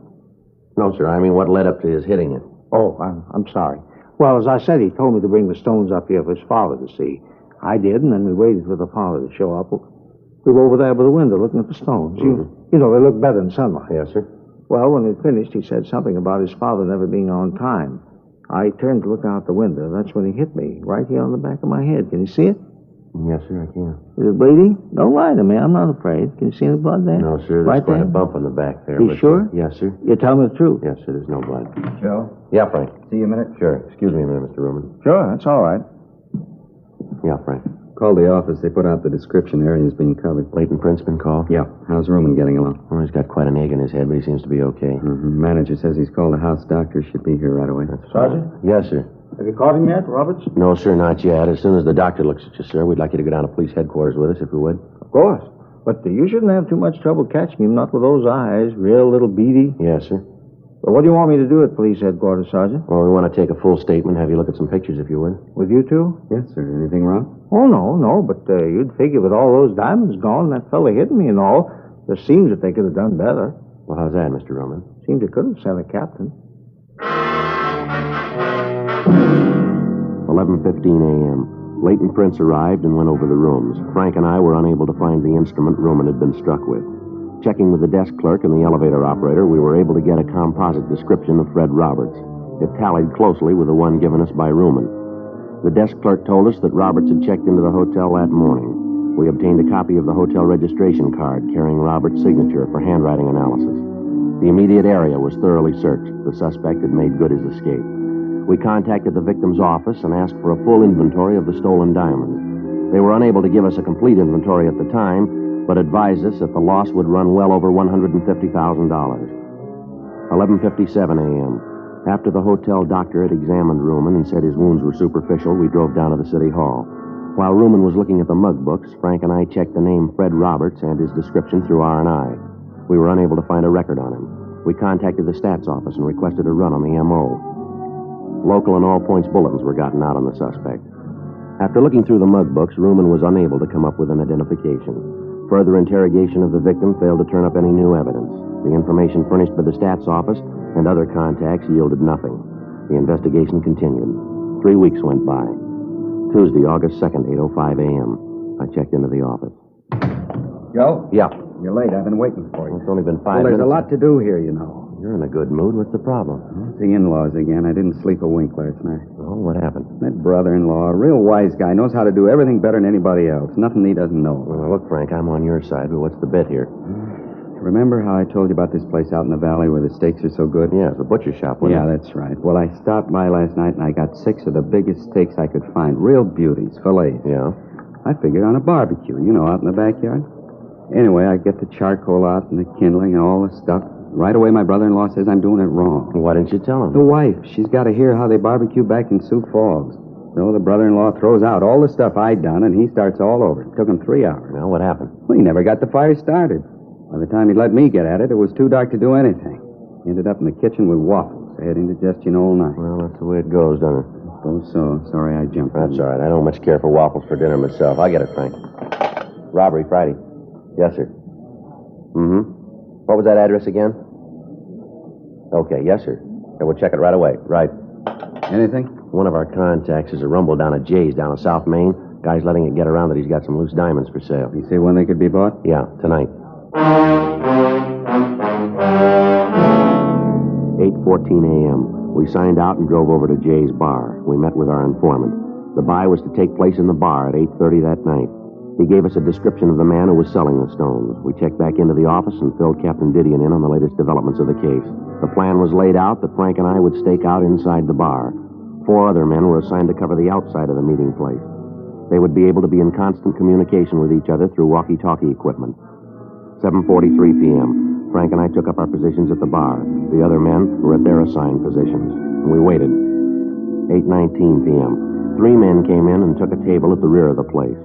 Speaker 3: No, sir. I mean, what led up to his hitting you?
Speaker 6: Oh, I'm sorry. Well, as I said, he told me to bring the stones up here for his father to see. I did, and then we waited for the father to show up. We were over there by the window looking at the stones.
Speaker 3: Mm-hmm.
Speaker 6: You know, they look better in sunlight.
Speaker 3: Yes, sir.
Speaker 17: Well, when he finished, he said something about his father never being on time. I turned to look out the window. That's when he hit me, right here on the back of my head. Can you see it?
Speaker 3: Yes, sir, I can.
Speaker 17: Is it bleeding? Don't lie to me. I'm not afraid. Can you see the blood there?
Speaker 3: No, sir. There's
Speaker 17: right
Speaker 3: quite
Speaker 17: there?
Speaker 3: a bump on the back there.
Speaker 17: You sure?
Speaker 3: Yes, sir.
Speaker 17: You tell me the truth.
Speaker 3: Yes, sir. There's no blood.
Speaker 18: Joe?
Speaker 3: Yeah, Frank.
Speaker 18: See you a minute?
Speaker 3: Sure. Excuse me a minute, Mr. Ruman.
Speaker 17: Sure, that's all right.
Speaker 3: Yeah, Frank.
Speaker 11: Called the office. They put out the description. Area's being covered.
Speaker 3: Leighton Prince been called?
Speaker 11: Yeah. How's Ruman getting along?
Speaker 3: Well, he's got quite an egg in his head, but he seems to be okay.
Speaker 11: Mm-hmm. Manager says he's called the house doctor. Should be here right away.
Speaker 17: Sergeant?
Speaker 3: Yes, sir.
Speaker 17: Have you caught him yet, Roberts?
Speaker 3: No, sir, not yet. As soon as the doctor looks at you, sir, we'd like you to go down to police headquarters with us, if you would.
Speaker 17: Of course. But you shouldn't have too much trouble catching him, not with those eyes. Real little beady.
Speaker 3: Yes, sir.
Speaker 17: Well, what do you want me to do at police headquarters, Sergeant?
Speaker 3: Well, we want to take a full statement, have you look at some pictures, if you would.
Speaker 17: With you two?
Speaker 11: Yes, sir. Anything wrong?
Speaker 17: Oh, no. But you'd figure with all those diamonds gone, that fella hitting me and all, there seems that they could have done better.
Speaker 3: Well, how's that, Mr. Roman?
Speaker 17: Seems they could have sent a captain.
Speaker 3: 11:15 a.m. Leighton Prince arrived and went over the rooms. Frank and I were unable to find the instrument Ruman had been struck with. Checking with the desk clerk and the elevator operator, we were able to get a composite description of Fred Roberts. It tallied closely with the one given us by Ruman. The desk clerk told us that Roberts had checked into the hotel that morning. We obtained a copy of the hotel registration card carrying Roberts' signature for handwriting analysis. The immediate area was thoroughly searched. The suspect had made good his escape. We contacted the victim's office and asked for a full inventory of the stolen diamonds. They were unable to give us a complete inventory at the time, but advised us that the loss would run well over $150,000. 11:57 a.m. After the hotel doctor had examined Ruman and said his wounds were superficial, we drove down to the city hall. While Ruman was looking at the mug books, Frank and I checked the name Fred Roberts and his description through R&I. We were unable to find a record on him. We contacted the stats office and requested a run on the M.O. Local and all points bulletins were gotten out on the suspect. After looking through the mug books, Ruman was unable to come up with an identification. Further interrogation of the victim failed to turn up any new evidence. The information furnished by the stats office and other contacts yielded nothing. The investigation continued. 3 weeks went by. Tuesday, August 2nd, 8:05 a.m. I checked into the office.
Speaker 18: Joe?
Speaker 3: Yeah.
Speaker 18: You're late. I've been waiting for you.
Speaker 3: It's only been 5
Speaker 18: Well,
Speaker 3: minutes.
Speaker 18: there's a lot to do here, you know.
Speaker 3: You're in a good mood. What's the problem?
Speaker 11: It's the in-laws again. I didn't sleep a wink last night.
Speaker 3: Oh, what happened?
Speaker 11: That brother-in-law, a real wise guy, knows how to do everything better than anybody else. Nothing he doesn't know.
Speaker 3: Well, look, Frank, I'm on your side, but what's the bit here?
Speaker 11: Remember how I told you about this place out in the valley where the steaks are so good?
Speaker 3: Yeah, the butcher shop, wasn't
Speaker 11: Yeah,
Speaker 3: it?
Speaker 11: that's right. Well, I stopped by last night and I got 6 of the biggest steaks I could find. Real beauties, fillets.
Speaker 3: Yeah?
Speaker 11: I figured on a barbecue, out in the backyard. Anyway, I get the charcoal out and the kindling and all the stuff. Right away, my brother-in-law says I'm doing it wrong.
Speaker 3: Well, why didn't you tell him?
Speaker 11: The wife, she's got to hear how they barbecue back in Sioux Falls. So the brother-in-law throws out all the stuff I'd done, and he starts all over. It took him 3 hours.
Speaker 3: Now, what happened?
Speaker 11: Well, he never got the fire started. By the time he let me get at it, it was too dark to do anything. He ended up in the kitchen with waffles. I had indigestion all night.
Speaker 3: Well, that's the way it goes, doesn't it?
Speaker 11: I suppose so. Sorry I jumped.
Speaker 3: That's all right. I don't much care for waffles for dinner myself. I'll get it, Frank. Robbery Friday. Yes, sir. Mm-hmm. What was that address again? Okay, yes, sir. Okay, we'll check it right away. Right.
Speaker 11: Anything?
Speaker 3: One of our contacts is a rumble down at Jay's down in South Main. Guy's letting it get around that he's got some loose diamonds for sale.
Speaker 11: You say when they could be bought?
Speaker 3: Yeah, tonight. 8:14 a.m. We signed out and drove over to Jay's bar. We met with our informant. The buy was to take place in the bar at 8:30 that night. He gave us a description of the man who was selling the stones. We checked back into the office and filled Captain Didion in on the latest developments of the case. The plan was laid out that Frank and I would stake out inside the bar. 4 other men were assigned to cover the outside of the meeting place. They would be able to be in constant communication with each other through walkie-talkie equipment. 7:43 p.m. Frank and I took up our positions at the bar. The other men were at their assigned positions. We waited. 8:19 p.m. 3 men came in and took a table at the rear of the place.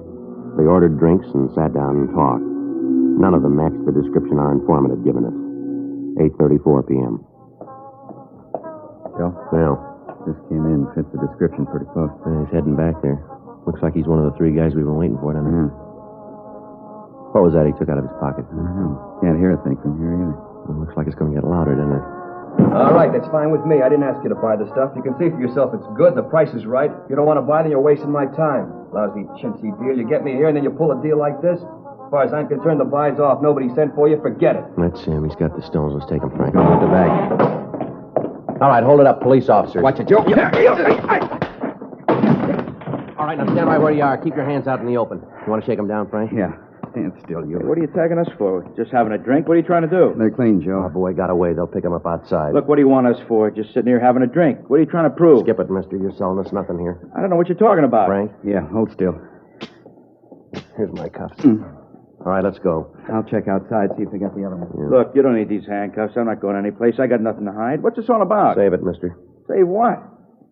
Speaker 3: They ordered drinks and sat down and talked. None of them matched the description our informant had given us. 8:34 p.m.
Speaker 11: Joe?
Speaker 3: Well,
Speaker 11: Just came in. Fits the description pretty close.
Speaker 3: he's heading back there. Looks like he's one of the 3 guys we've been waiting for, doesn't he?
Speaker 11: Yeah.
Speaker 3: What was that he took out of his pocket?
Speaker 11: Can't hear a thing from here either.
Speaker 3: Well, looks like it's going to get louder, doesn't it?
Speaker 18: All right, that's fine with me. I didn't ask you to buy the stuff. You can see for yourself it's good and the price is right. If you don't want to buy, then you're wasting my time. Lousy chintzy deal. You get me here and then you pull a deal like this. far as I'm concerned, the buy's off. Nobody sent for you. Forget it.
Speaker 3: That's him. He's got the stones. Let's take him, Frank. Put the bag. All right, hold it up, police officers.
Speaker 18: Watch it, Joe.
Speaker 3: All right, now stand by where you are. Keep your hands out in the open. You want to shake him down, Frank?
Speaker 17: Yeah. Stand still, you.
Speaker 12: Hey, what are you tagging us for? Just having a drink? What are you trying to do?
Speaker 17: They're clean, Joe.
Speaker 3: Our boy got away. They'll pick him up outside.
Speaker 12: Look, what do you want us for? Just sitting here having a drink. What are you trying to prove?
Speaker 3: Skip it, mister. You're selling us nothing here.
Speaker 12: I don't know what you're talking about.
Speaker 3: Frank?
Speaker 17: Yeah, hold still.
Speaker 3: Here's my cuffs. All right, let's go.
Speaker 17: I'll check outside, see if they got the other one.
Speaker 3: Yeah.
Speaker 12: Look, you don't need these handcuffs. I'm not going anyplace. I got nothing to hide. What's this all about?
Speaker 3: Save it, mister.
Speaker 12: Save what?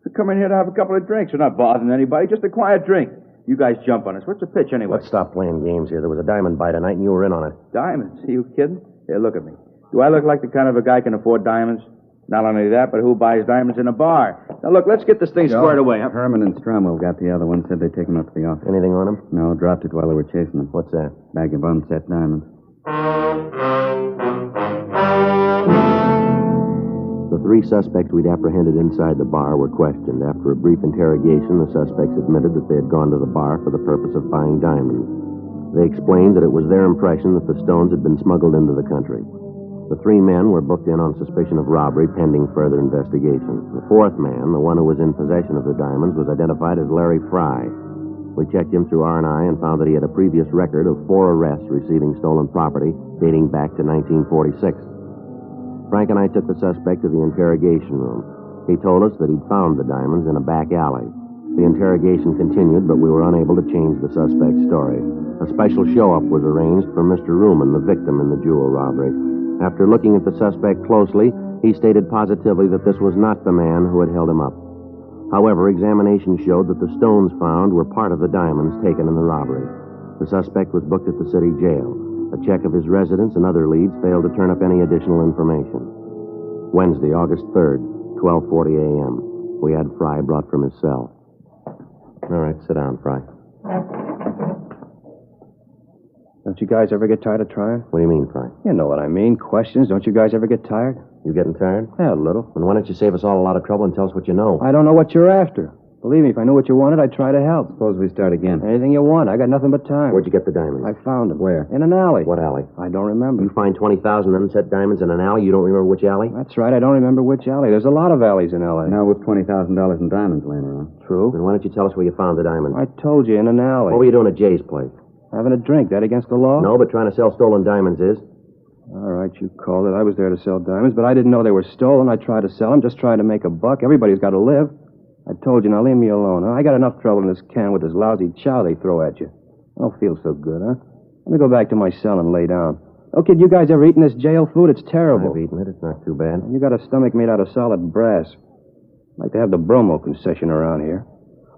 Speaker 12: We come in here to have a couple of drinks. We're not bothering anybody. Just a quiet drink. You guys jump on us. What's the pitch anyway?
Speaker 3: Let's stop playing games here. There was a diamond buy tonight, and you were in on it.
Speaker 12: Diamonds? Are you kidding? Here, look at me. Do I look like the kind of a guy can afford diamonds? Not only that, but who buys diamonds in a bar? Now, look, let's get this thing squared away. Huh?
Speaker 17: Herman and Stromwell got the other one. Said they'd take him up to the office.
Speaker 3: Anything on him?
Speaker 17: No, dropped it while they were chasing him.
Speaker 3: What's that?
Speaker 17: Bag of unset diamonds.
Speaker 3: The three suspects we'd apprehended inside the bar were questioned. After a brief interrogation, the suspects admitted that they had gone to the bar for the purpose of buying diamonds. They explained that it was their impression that the stones had been smuggled into the country. The three men were booked in on suspicion of robbery pending further investigation. The fourth man, the one who was in possession of the diamonds, was identified as Larry Fry. We checked him through R&I and found that he had a previous record of 4 arrests receiving stolen property dating back to 1946. Frank and I took the suspect to the interrogation room. He told us that he'd found the diamonds in a back alley. The interrogation continued, but we were unable to change the suspect's story. A special show-up was arranged for Mr. Ruman, the victim in the jewel robbery. After looking at the suspect closely, he stated positively that this was not the man who had held him up. However, examination showed that the stones found were part of the diamonds taken in the robbery. The suspect was booked at the city jail. A check of his residence and other leads failed to turn up any additional information. Wednesday, August 3rd, 12:40 a.m. We had Fry brought from his cell. All right, sit down, Fry.
Speaker 18: Don't you guys ever get tired of trying?
Speaker 3: What do you mean, Fry?
Speaker 18: You know what I mean. Questions. Don't you guys ever get tired?
Speaker 3: You getting tired?
Speaker 18: Yeah, a little.
Speaker 3: Then why don't you save us all a lot of trouble and tell us what you know?
Speaker 18: I don't know what you're after. Believe me, if I knew what you wanted, I'd try to help.
Speaker 17: Suppose we start again.
Speaker 18: Anything you want. I got nothing but time.
Speaker 3: Where'd you get the diamonds?
Speaker 18: I found them.
Speaker 17: Where?
Speaker 18: In an alley.
Speaker 3: What alley?
Speaker 18: I don't remember.
Speaker 3: You find 20,000 unset diamonds in an alley? You don't remember which alley?
Speaker 18: That's right. I don't remember which alley. There's a lot of alleys in L.A.
Speaker 17: Now with $20,000 in diamonds laying around.
Speaker 18: True.
Speaker 3: Then why don't you tell us where you found the diamonds?
Speaker 18: I told you, in an alley.
Speaker 3: What were you doing at Jay's place?
Speaker 18: Having a drink. That against the law?
Speaker 3: No, but trying to sell stolen diamonds is.
Speaker 18: All right, you called it. I was there to sell diamonds, but I didn't know they were stolen. I tried to sell them, just trying to make a buck. Everybody's got to live. I told you, now leave me alone. Huh? I got enough trouble in this can with this lousy chow they throw at you. I don't feel so good, huh? Let me go back to my cell and lay down. Oh, kid, you guys ever eaten this jail food? It's terrible.
Speaker 3: I've eaten it. It's not too bad.
Speaker 18: You got a stomach made out of solid brass. I'd like to have the bromo concession around here.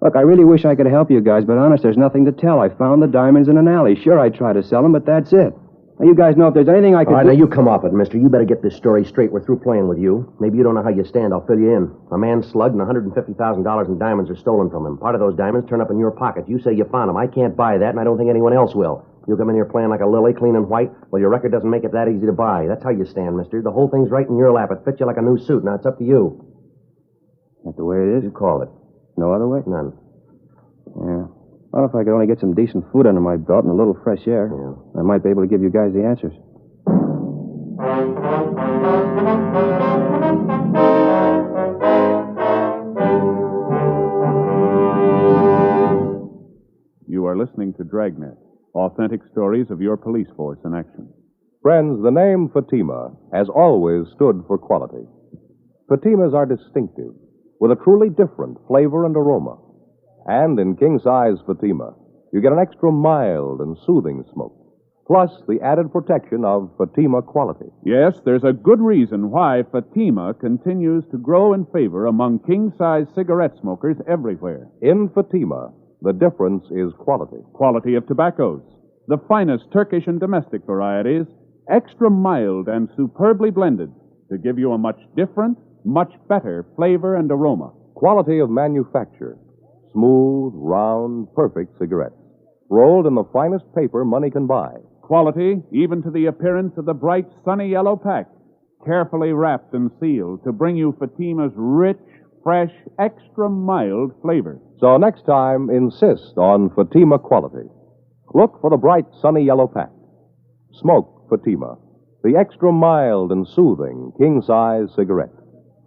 Speaker 18: Look, I really wish I could help you guys, but honest, there's nothing to tell. I found the diamonds in an alley. Sure, I tried to sell them, but that's it. Now, you guys know if there's anything I can do...
Speaker 3: All right, now you come off it, mister. You better get this story straight. We're through playing with you. Maybe you don't know how you stand. I'll fill you in. A man slugged and $150,000 in diamonds are stolen from him. Part of those diamonds turn up in your pocket. You say you found them. I can't buy that, and I don't think anyone else will. You come in here playing like a lily, clean and white? Well, your record doesn't make it that easy to buy. That's how you stand, mister. The whole thing's right in your lap. It fits you like a new suit. Now, it's up to you.
Speaker 18: That's the way it is?
Speaker 3: You call it.
Speaker 18: No other way?
Speaker 3: None.
Speaker 18: Yeah. Well, if I could only get some decent food under my belt and a little fresh air, I might be able to give you guys the answers.
Speaker 2: You are listening to Dragnet, authentic stories of your police force in action.
Speaker 16: Friends, the name Fatima has always stood for quality. Fatimas are distinctive, with a truly different flavor and aroma. And in king-size Fatima, you get an extra mild and soothing smoke, plus the added protection of Fatima quality.
Speaker 2: Yes, there's a good reason why Fatima continues to grow in favor among king-size cigarette smokers everywhere.
Speaker 16: In Fatima, the difference is quality.
Speaker 2: Quality of tobaccos, the finest Turkish and domestic varieties, extra mild and superbly blended to give you a much different, much better flavor and aroma.
Speaker 16: Quality of manufacture. Smooth, round, perfect cigarettes. Rolled in the finest paper money can buy.
Speaker 2: Quality, even to the appearance of the bright, sunny yellow pack, carefully wrapped and sealed to bring you Fatima's rich, fresh, extra mild flavor.
Speaker 16: So next time, insist on Fatima quality. Look for the bright, sunny yellow pack. Smoke Fatima, the extra mild and soothing king-size cigarette,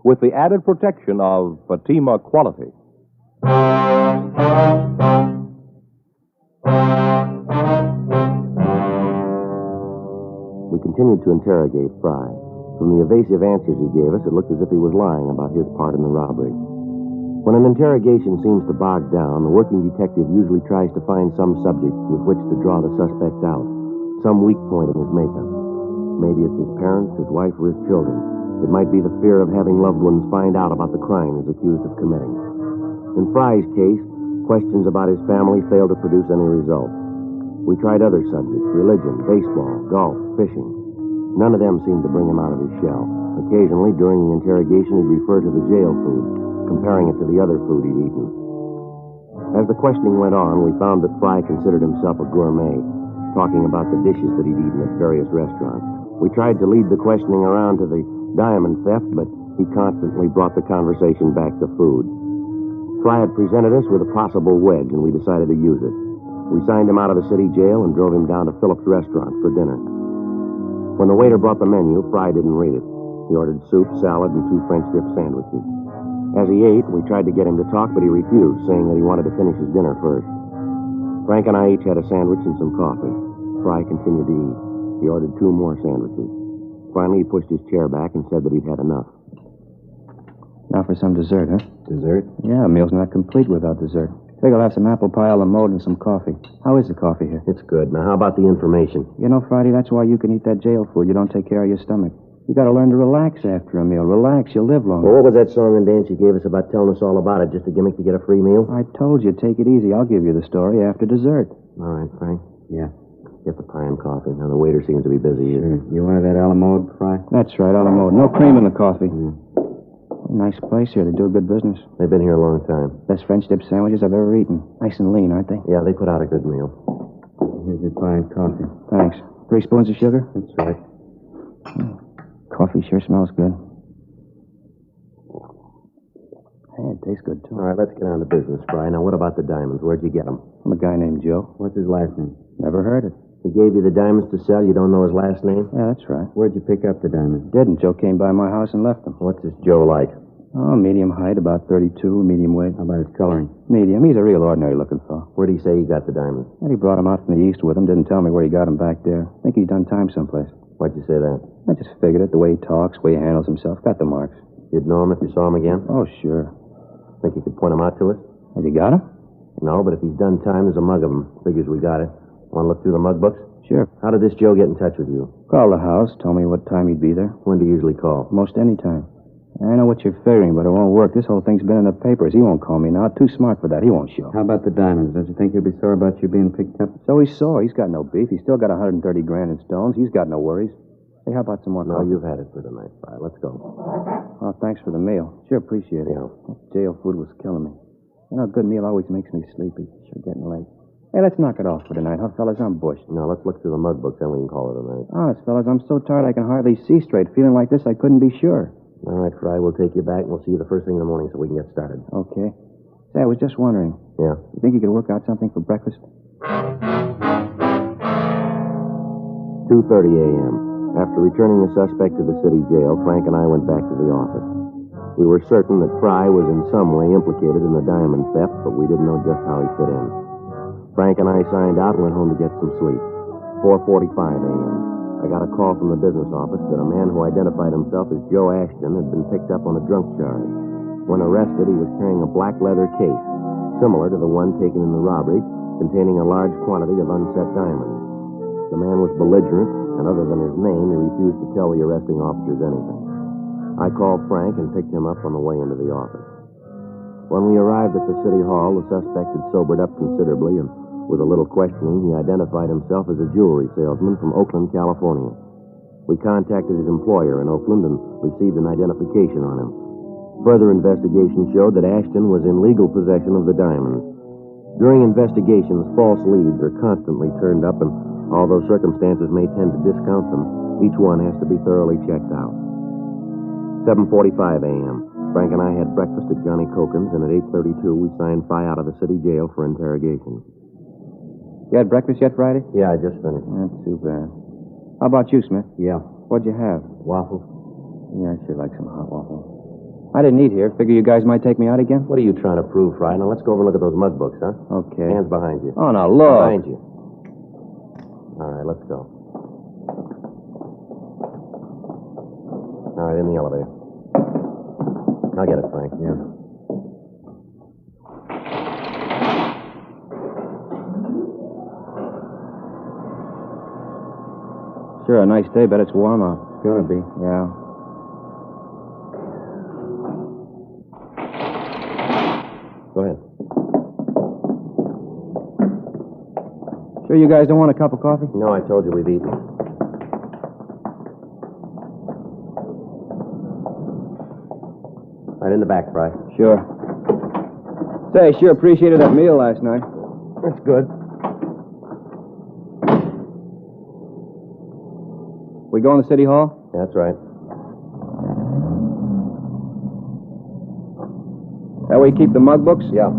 Speaker 16: with the added protection of Fatima quality.
Speaker 3: We continued to interrogate Fry. From the evasive answers he gave us, it looked as if he was lying about his part in the robbery. When an interrogation seems to bog down, the working detective usually tries to find some subject with which to draw the suspect out, some weak point in his makeup. Maybe it's his parents, his wife, or his children. It might be the fear of having loved ones find out about the crime he's accused of committing. In Fry's case, questions about his family failed to produce any result. We tried other subjects, religion, baseball, golf, fishing. None of them seemed to bring him out of his shell. Occasionally, during the interrogation, he'd refer to the jail food, comparing it to the other food he'd eaten. As the questioning went on, we found that Fry considered himself a gourmet, talking about the dishes that he'd eaten at various restaurants. We tried to lead the questioning around to the diamond theft, but he constantly brought the conversation back to food. Fry had presented us with a possible wedge, and we decided to use it. We signed him out of the city jail and drove him down to Phillips' restaurant for dinner. When the waiter brought the menu, Fry didn't read it. He ordered soup, salad, and 2 French dip sandwiches. As he ate, we tried to get him to talk, but he refused, saying that he wanted to finish his dinner first. Frank and I each had a sandwich and some coffee. Fry continued to eat. He ordered 2 more sandwiches. Finally, he pushed his chair back and said that he'd had enough.
Speaker 18: Now for some dessert, huh?
Speaker 3: Dessert?
Speaker 18: Yeah, a meal's not complete without dessert. Figure I'll have some apple pie a la mode and some coffee. How is the coffee here?
Speaker 3: It's good. Now, how about the information?
Speaker 18: You know, Friday, that's why you can eat that jail food. You don't take care of your stomach. You gotta learn to relax after a meal. Relax, you'll live longer.
Speaker 3: Well, what was that song and dance you gave us about telling us all about it? Just a gimmick to get a free meal?
Speaker 18: I told you, take it easy. I'll give you the story after dessert.
Speaker 3: All right, Frank.
Speaker 12: Yeah.
Speaker 3: Get the pie and coffee. Now, the waiter seems to be busy here.
Speaker 12: You wanted that a la mode, Fry?
Speaker 18: That's right, a la mode. No cream in the coffee. Nice place here. They do a good business.
Speaker 3: They've been here a long time.
Speaker 18: Best French dip sandwiches I've ever eaten. Nice and lean, aren't they?
Speaker 3: Yeah, they put out a good meal.
Speaker 12: Here's your pie and coffee.
Speaker 18: Thanks. 3 spoons of sugar?
Speaker 12: That's right.
Speaker 18: Coffee sure smells good. Hey, it tastes good, too.
Speaker 3: All right, let's get on to business, Fry. Now, what about the diamonds? Where'd you get them?
Speaker 18: From a guy named Joe.
Speaker 3: What's his last name?
Speaker 18: Never heard it.
Speaker 3: He gave you the diamonds to sell. You don't know his last name?
Speaker 18: Yeah, that's right.
Speaker 3: Where'd you pick up the diamonds?
Speaker 18: Didn't. Joe came by my house and left them.
Speaker 3: What's this Joe like?
Speaker 18: Oh, medium height, about 32, medium weight.
Speaker 3: How about his coloring?
Speaker 18: Medium. He's a real ordinary-looking fellow.
Speaker 3: Where'd he say he got the diamonds?
Speaker 18: And he brought them out from the east with him. Didn't tell me where he got them back there. Think he's done time someplace.
Speaker 3: Why'd you say that?
Speaker 18: I just figured it. The way he talks, the way he handles himself. Got the marks.
Speaker 3: You'd know him if you saw him again?
Speaker 18: Oh, sure.
Speaker 3: Think you could point him out to us?
Speaker 18: Have you got him?
Speaker 3: No, but if he's done time, there's a mug of him. Figures we got it. Want to look through the mug books?
Speaker 18: Sure.
Speaker 3: How did this Joe get in touch with you?
Speaker 18: Called the house, told me what time he'd be there.
Speaker 3: When do you usually call?
Speaker 18: Most any time. I know what you're figuring, but it won't work. This whole thing's been in the papers. He won't call me now. Too smart for that. He won't show.
Speaker 12: How about the diamonds? Don't you think he'll be sore about you being picked up?
Speaker 18: So he's sore. He's got no beef. He's still got 130 grand in stones. He's got no worries. Hey, how about some more
Speaker 3: No,
Speaker 18: coffee?
Speaker 3: you've had it for tonight, Fry. Let's go.
Speaker 18: Oh, thanks for the meal. Sure appreciate it.
Speaker 3: Yeah.
Speaker 18: That jail food was killing me. You know, a good meal always makes me sleepy. Sure getting late. Hey, let's knock it off for tonight, huh, fellas? I'm bushed.
Speaker 3: Now, let's look through the mug books, then we can call it a night.
Speaker 18: Honest, fellas, I'm so tired I can hardly see straight. Feeling like this, I couldn't be sure.
Speaker 3: All right, Fry, we'll take you back, and we'll see you the first thing in the morning so we can get started.
Speaker 18: Okay. Say, I was just wondering.
Speaker 3: Yeah?
Speaker 18: You think you could work out something for breakfast?
Speaker 3: 2:30 a.m. After returning the suspect to the city jail, Frank and I went back to the office. We were certain that Fry was in some way implicated in the diamond theft, but we didn't know just how he fit in. Frank and I signed out and went home to get some sleep. 4:45 a.m. I got a call from the business office that a man who identified himself as Joe Ashton had been picked up on a drunk charge. When arrested, he was carrying a black leather case, similar to the one taken in the robbery, containing a large quantity of unset diamonds. The man was belligerent, and other than his name, he refused to tell the arresting officers anything. I called Frank and picked him up on the way into the office. When we arrived at the city hall, the suspect had sobered up considerably, and with a little questioning, he identified himself as a jewelry salesman from Oakland, California. We contacted his employer in Oakland and received an identification on him. Further investigation showed that Ashton was in legal possession of the diamonds. During investigations, false leads are constantly turned up, and although circumstances may tend to discount them, each one has to be thoroughly checked out. 7:45 a.m. Frank and I had breakfast at Johnny Cokin's, and at 8:32 we signed Fry out of the city jail for interrogation.
Speaker 18: You had breakfast yet, Friday?
Speaker 3: Yeah, I just finished.
Speaker 18: Not too bad. How about you, Smith?
Speaker 3: Yeah.
Speaker 18: What'd you have?
Speaker 3: Waffles.
Speaker 18: Yeah, I'd sure like some hot waffles. I didn't eat here. Figure you guys might take me out again?
Speaker 3: What are you trying to prove, Fry? Now, let's go over and look at those mug books, huh?
Speaker 18: Okay.
Speaker 3: Hands behind you.
Speaker 18: Oh, now look.
Speaker 3: Behind you. All right, let's go. All right, in the elevator. I'll get it, Frank.
Speaker 18: Yeah. Sure, a nice day. Bet it's warm out.
Speaker 17: It's gonna be.
Speaker 18: Yeah.
Speaker 3: Go ahead.
Speaker 18: Sure you guys don't want a cup of coffee?
Speaker 3: No, I told you we've eaten. Right in the back, Fry.
Speaker 18: Sure. Say, sure appreciated that meal last night.
Speaker 3: That's good.
Speaker 18: We going to City Hall?
Speaker 3: That's right.
Speaker 18: That way you keep the mug books?
Speaker 3: Yeah.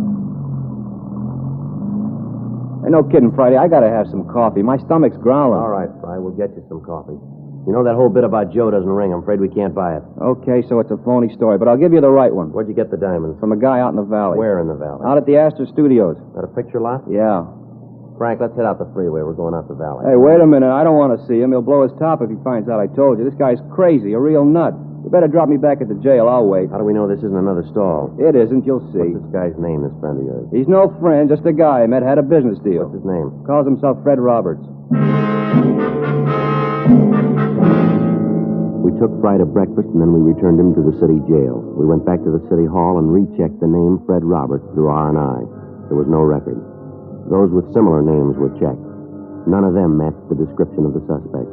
Speaker 18: Hey, no kidding, Friday. I gotta have some coffee. My stomach's growling.
Speaker 3: All right, Fry. We'll get you some coffee. You know that whole bit about Joe doesn't ring. I'm afraid we can't buy it.
Speaker 18: Okay, so it's a phony story, but I'll give you the right one.
Speaker 3: Where'd you get the diamonds?
Speaker 18: From a guy out in the valley.
Speaker 3: Where in the valley?
Speaker 18: Out at the Astor Studios.
Speaker 3: At a picture lot?
Speaker 18: Yeah.
Speaker 3: Frank, let's head out the freeway. We're going out the valley.
Speaker 18: Hey, wait a minute. I don't want to see him. He'll blow his top if he finds out I told you. This guy's crazy, a real nut. You better drop me back at the jail. I'll wait.
Speaker 3: How do we know this isn't another stall?
Speaker 18: It isn't. You'll see.
Speaker 3: What's this guy's name, this friend of yours?
Speaker 18: He's no friend, just a guy I met, had a business deal.
Speaker 3: What's his name?
Speaker 18: Calls himself Fred Roberts.
Speaker 3: We took Fry to breakfast, and then we returned him to the city jail. We went back to the city hall and rechecked the name Fred Roberts through R&I. There was no record. Those with similar names were checked. None of them matched the description of the suspect.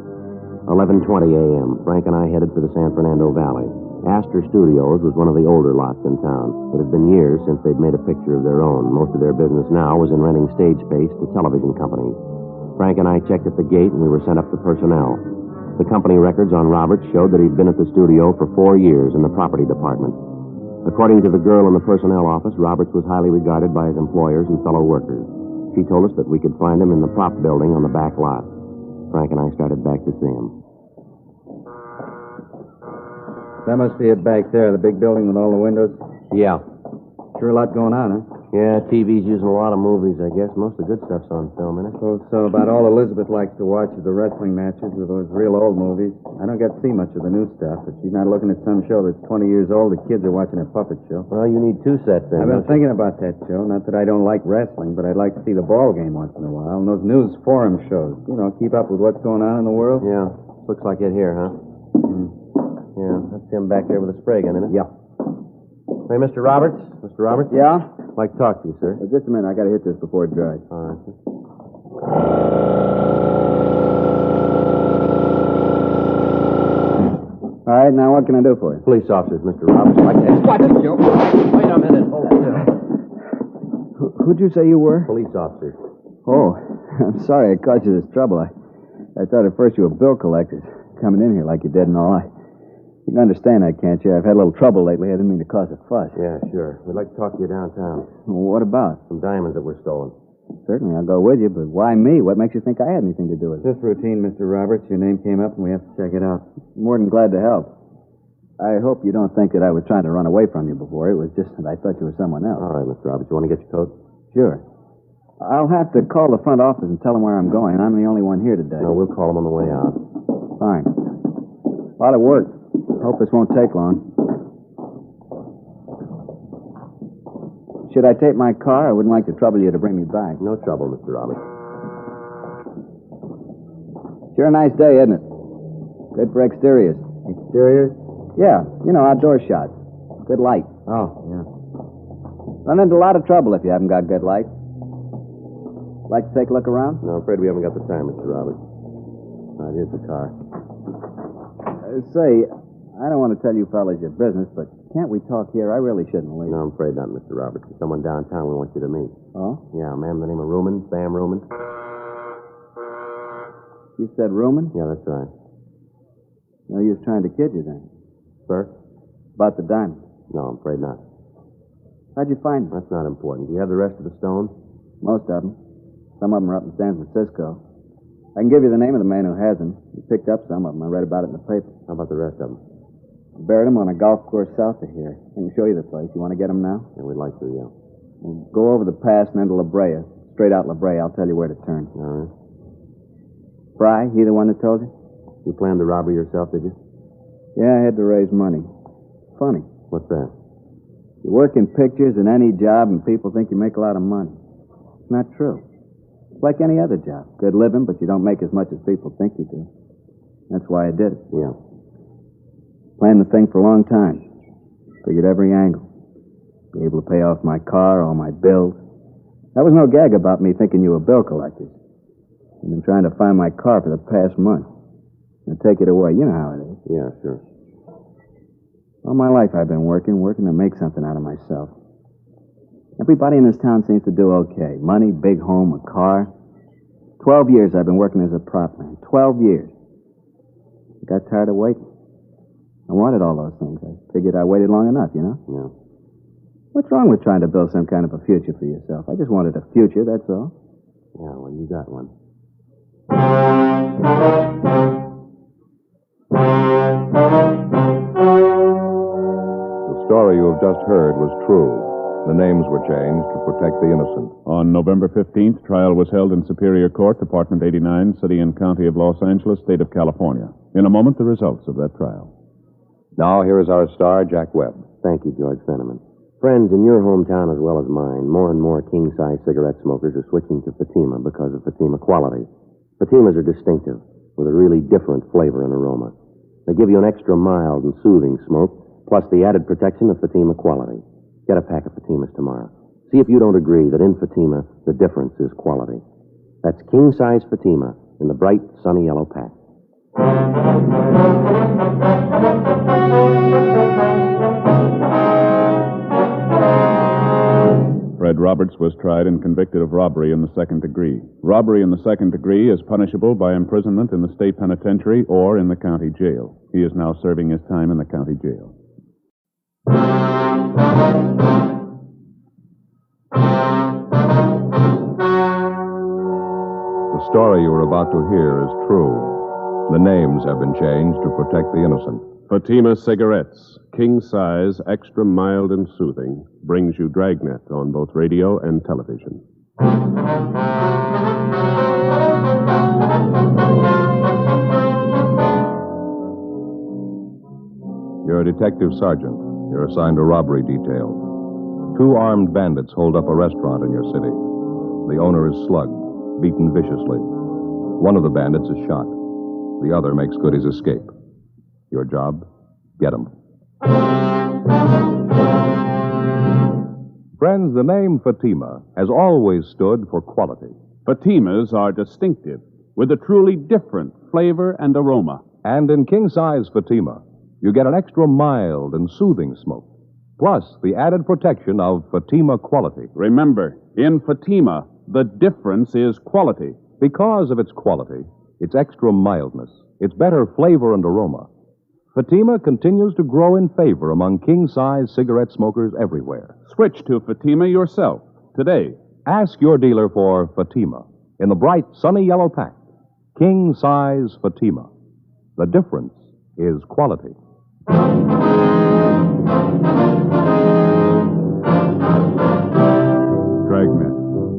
Speaker 3: 11:20 a.m., Frank and I headed for the San Fernando Valley. Astor Studios was one of the older lots in town. It had been years since they'd made a picture of their own. Most of their business now was in renting stage space to television companies. Frank and I checked at the gate, and we were sent up to personnel. The company records on Roberts showed that he'd been at the studio for 4 years in the property department. According to the girl in the personnel office, Roberts was highly regarded by his employers and fellow workers. She told us that we could find him in the prop building on the back lot. Frank and I started back to see him.
Speaker 17: That must be it back there, the big building with all the windows.
Speaker 3: Yeah.
Speaker 17: Sure a lot going on, huh?
Speaker 3: Yeah, TV's using a lot of movies, I guess. Most of the good stuff's on film, isn't it?
Speaker 17: So about all Elizabeth likes to watch is the wrestling matches or those real old movies. I don't get to see much of the new stuff. If she's not looking at some show that's 20 years old, the kids are watching a puppet show.
Speaker 3: Well, you need two sets then.
Speaker 17: I've been thinking about that show. Not that I don't like wrestling, but I'd like to see the ball game once in a while. And those news forum shows. You know, keep up with what's going on in the world.
Speaker 3: Yeah. Looks like it here, huh? Yeah, that's him back there with a spray gun, isn't it?
Speaker 17: Yeah.
Speaker 3: Hey, Mr. Roberts? Mr. Roberts?
Speaker 17: Yeah?
Speaker 3: I'd like to talk to you, sir.
Speaker 17: Just a minute. I got to hit this before it dries.
Speaker 3: All right.
Speaker 17: All right, now what can I do for you?
Speaker 3: Police officers, Mr. Roberts.
Speaker 17: What, Joe?
Speaker 3: Wait a minute. Hold still.
Speaker 17: Who'd you say you were?
Speaker 3: Police officers.
Speaker 17: Oh, I'm sorry I caused you this trouble. I thought at first you were bill collectors, coming in here like you did and all. You can understand that, can't you? I've had a little trouble lately. I didn't mean to cause a fuss.
Speaker 3: Yeah, sure. We'd like to talk to you downtown.
Speaker 17: What about?
Speaker 3: Some diamonds that were stolen.
Speaker 17: Certainly, I'll go with you, but why me? What makes you think I had anything to do with it? Just routine, Mr. Roberts. Your name came up and we have to check it out. More than glad to help. I hope you don't think that I was trying to run away from you before. It was just that I thought you were someone else.
Speaker 3: All right, Mr. Roberts. You want to get your coat?
Speaker 17: Sure. I'll have to call the front office and tell them where I'm going. I'm the only one here today.
Speaker 3: No, we'll call them on the way out.
Speaker 17: Fine. A lot of work. Hope this won't take long. Should I take my car? I wouldn't like to trouble you to bring me back.
Speaker 3: No trouble, Mr. Roberts.
Speaker 17: Sure a nice day, isn't it? Good for exteriors. Exteriors? Yeah, you know, outdoor shots. Good light.
Speaker 3: Oh, yeah.
Speaker 17: Run into a lot of trouble if you haven't got good light. Like to take a look around?
Speaker 3: No, I'm afraid we haven't got the time, Mr. Roberts. All right, here's the car.
Speaker 17: Say, I don't want to tell you fellas your business, but can't we talk here? I really shouldn't leave.
Speaker 3: No, I'm afraid not, Mr. Roberts. There's someone downtown we want you to meet.
Speaker 17: Oh?
Speaker 3: Yeah, a man by the name of Ruman, Sam Ruman.
Speaker 17: You said Ruman?
Speaker 3: Yeah, that's right.
Speaker 17: No use trying to kid you then.
Speaker 3: Sir?
Speaker 17: About the diamond.
Speaker 3: No, I'm afraid not.
Speaker 17: How'd you find them?
Speaker 3: That's not important. Do you have the rest of the stones?
Speaker 17: Most of them. Some of them are up in San Francisco. I can give you the name of the man who has them. He picked up some of them. I read about it in the paper.
Speaker 3: How about the rest of them?
Speaker 17: Buried them on a golf course south of here. I can show you the place. You want to get them now?
Speaker 3: Yeah, we'd like to, yeah.
Speaker 17: We'll go over the pass and into La Brea. Straight out La Brea. I'll tell you where to turn.
Speaker 3: All right.
Speaker 17: Fry, he the one that told you?
Speaker 3: You planned the robbery yourself, did you?
Speaker 17: Yeah, I had to raise money. Funny.
Speaker 3: What's that?
Speaker 17: You work in pictures in any job and people think you make a lot of money. It's not true. It's like any other job. Good living, but you don't make as much as people think you do. That's why I did it.
Speaker 3: Yeah.
Speaker 17: Planned the thing for a long time. Figured every angle. Be able to pay off my car, all my bills. There was no gag about me thinking you were bill collectors. I've been trying to find my car for the past month. And take it away. You know how it is.
Speaker 3: Yeah, sure.
Speaker 17: All my life I've been working to make something out of myself. Everybody in this town seems to do okay. Money, big home, a car. 12 years I've been working as a prop man. 12 years. I got tired of waiting. I wanted all those things. I figured I waited long enough, you know?
Speaker 3: Yeah.
Speaker 17: What's wrong with trying to build some kind of a future for yourself? I just wanted a future, that's all.
Speaker 3: Yeah, well, you got one.
Speaker 16: The story you have just heard was true. The names were changed to protect the innocent.
Speaker 2: On November 15th, trial was held in Superior Court, Department 89, City and County of Los Angeles, State of California. In a moment, the results of that trial.
Speaker 16: Now, here is our star, Jack Webb.
Speaker 3: Thank you, George Fenneman. Friends, in your hometown as well as mine, more and more king-size cigarette smokers are switching to Fatima because of Fatima quality. Fatimas are distinctive, with a really different flavor and aroma. They give you an extra mild and soothing smoke, plus the added protection of Fatima quality. Get a pack of Fatimas tomorrow. See if you don't agree that in Fatima, the difference is quality. That's king-size Fatima in the bright, sunny yellow pack.
Speaker 2: Fred Roberts was tried and convicted of robbery in the second degree. Robbery in the second degree is punishable by imprisonment in the state penitentiary or in the county jail. He is now serving his time in the county jail.
Speaker 16: The story you are about to hear is true. The names have been changed to protect the innocent.
Speaker 4: Fatima Cigarettes, king size, extra mild and soothing, brings you Dragnet on both radio and television.
Speaker 16: You're a detective sergeant. You're assigned a robbery detail. 2 armed bandits hold up a restaurant in your city. The owner is slugged, beaten viciously. One of the bandits is shot. The other makes good his escape. Your job? Get him. Friends, the name Fatima has always stood for quality.
Speaker 2: Fatimas are distinctive, with a truly different flavor and aroma.
Speaker 16: And in king-size Fatima, you get an extra mild and soothing smoke, plus the added protection of Fatima quality.
Speaker 2: Remember, in Fatima, the difference is quality.
Speaker 16: Because of its quality, its extra mildness, its better flavor and aroma, Fatima continues to grow in favor among king-size cigarette smokers everywhere.
Speaker 2: Switch to Fatima yourself today.
Speaker 16: Ask your dealer for Fatima in the bright, sunny yellow pack. King-size Fatima. The difference is quality.
Speaker 2: Dragnet,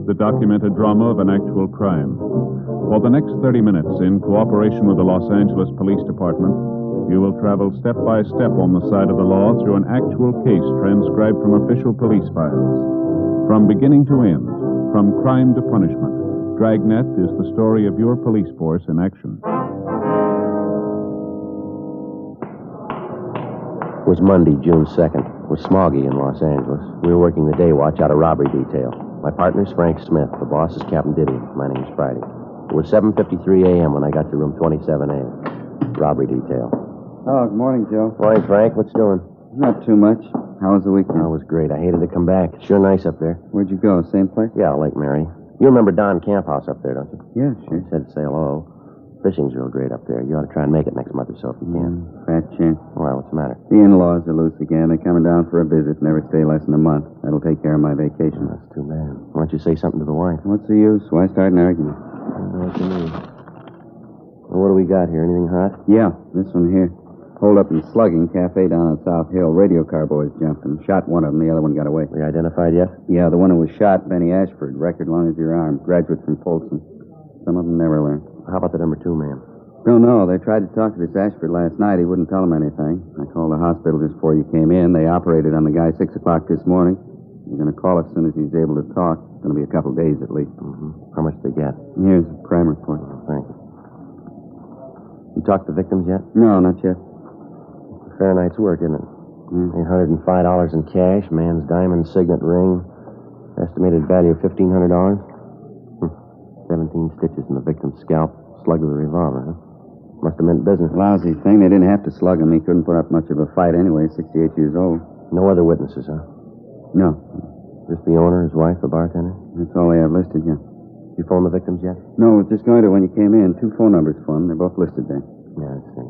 Speaker 2: the documented drama of an actual crime. For the next 30 minutes, in cooperation with the Los Angeles Police Department, you will travel step by step on the side of the law through an actual case transcribed from official police files. From beginning to end, from crime to punishment, Dragnet is the story of your police force in action.
Speaker 3: It was Monday, June 2nd. It was smoggy in Los Angeles. We were working the day watch out of robbery detail. My partner's Frank Smith. The boss is Captain Diddy. My name's Friday. It was 7:53 a.m. when I got to room 27A. Robbery detail.
Speaker 17: Oh, good morning, Joe.
Speaker 3: Morning, Frank. What's doing?
Speaker 17: Not too much. How was the weekend?
Speaker 3: Oh, it was great. I hated to come back. It's sure nice up there.
Speaker 17: Where'd you go? Same place?
Speaker 3: Yeah, Lake Mary. You remember Don Camp House up there, don't you?
Speaker 17: Yeah, sure.
Speaker 3: He said to say hello. Fishing's real great up there. You ought to try and make it next month or so if you can.
Speaker 17: Fat chance.
Speaker 3: Well, what's the matter?
Speaker 17: The in-laws are loose again. They're coming down for a visit. Never stay less than a month. That'll take care of my vacation.
Speaker 3: That's too bad. Why don't you say something to the wife?
Speaker 17: What's the use? Why start an argument?
Speaker 3: I don't know what you mean. Well, what do we got here? Anything hot?
Speaker 11: Yeah, this one here. Hold up and slugging, cafe down on South Hill. Radio car boys jumped him. Shot one of them, the other one got away.
Speaker 3: We identified yet?
Speaker 11: Yeah, the one who was shot, Benny Ashford, record long as your arm. Graduate from Folsom. Some of them never learn.
Speaker 3: How about the number 2 man?
Speaker 11: Don't know. They tried to talk to this Ashford last night. He wouldn't tell them anything. I called the hospital just before you came in. They operated on the guy 6 o'clock this morning. You're going to call as soon as he's able to talk. It's going to be a couple days at least.
Speaker 3: Mm-hmm. How much they get?
Speaker 11: Here's a crime report.
Speaker 3: Thank you. You talked to victims yet?
Speaker 11: No, not yet.
Speaker 3: Fair night's work, isn't it? $805 in cash, man's diamond signet ring, estimated value of $1,500. 17 stitches in the victim's scalp, slug with a revolver, huh? Must have meant business.
Speaker 11: Lousy thing. They didn't have to slug him. He couldn't put up much of a fight anyway. 68 years old.
Speaker 3: No other witnesses, huh?
Speaker 11: No.
Speaker 3: Just the owner, his wife, the bartender?
Speaker 11: That's all they have listed, yeah.
Speaker 3: You phoned the victims yet?
Speaker 11: No, I was just going to when you came in. 2 phone numbers for them. They're both listed there.
Speaker 3: Yeah, I see.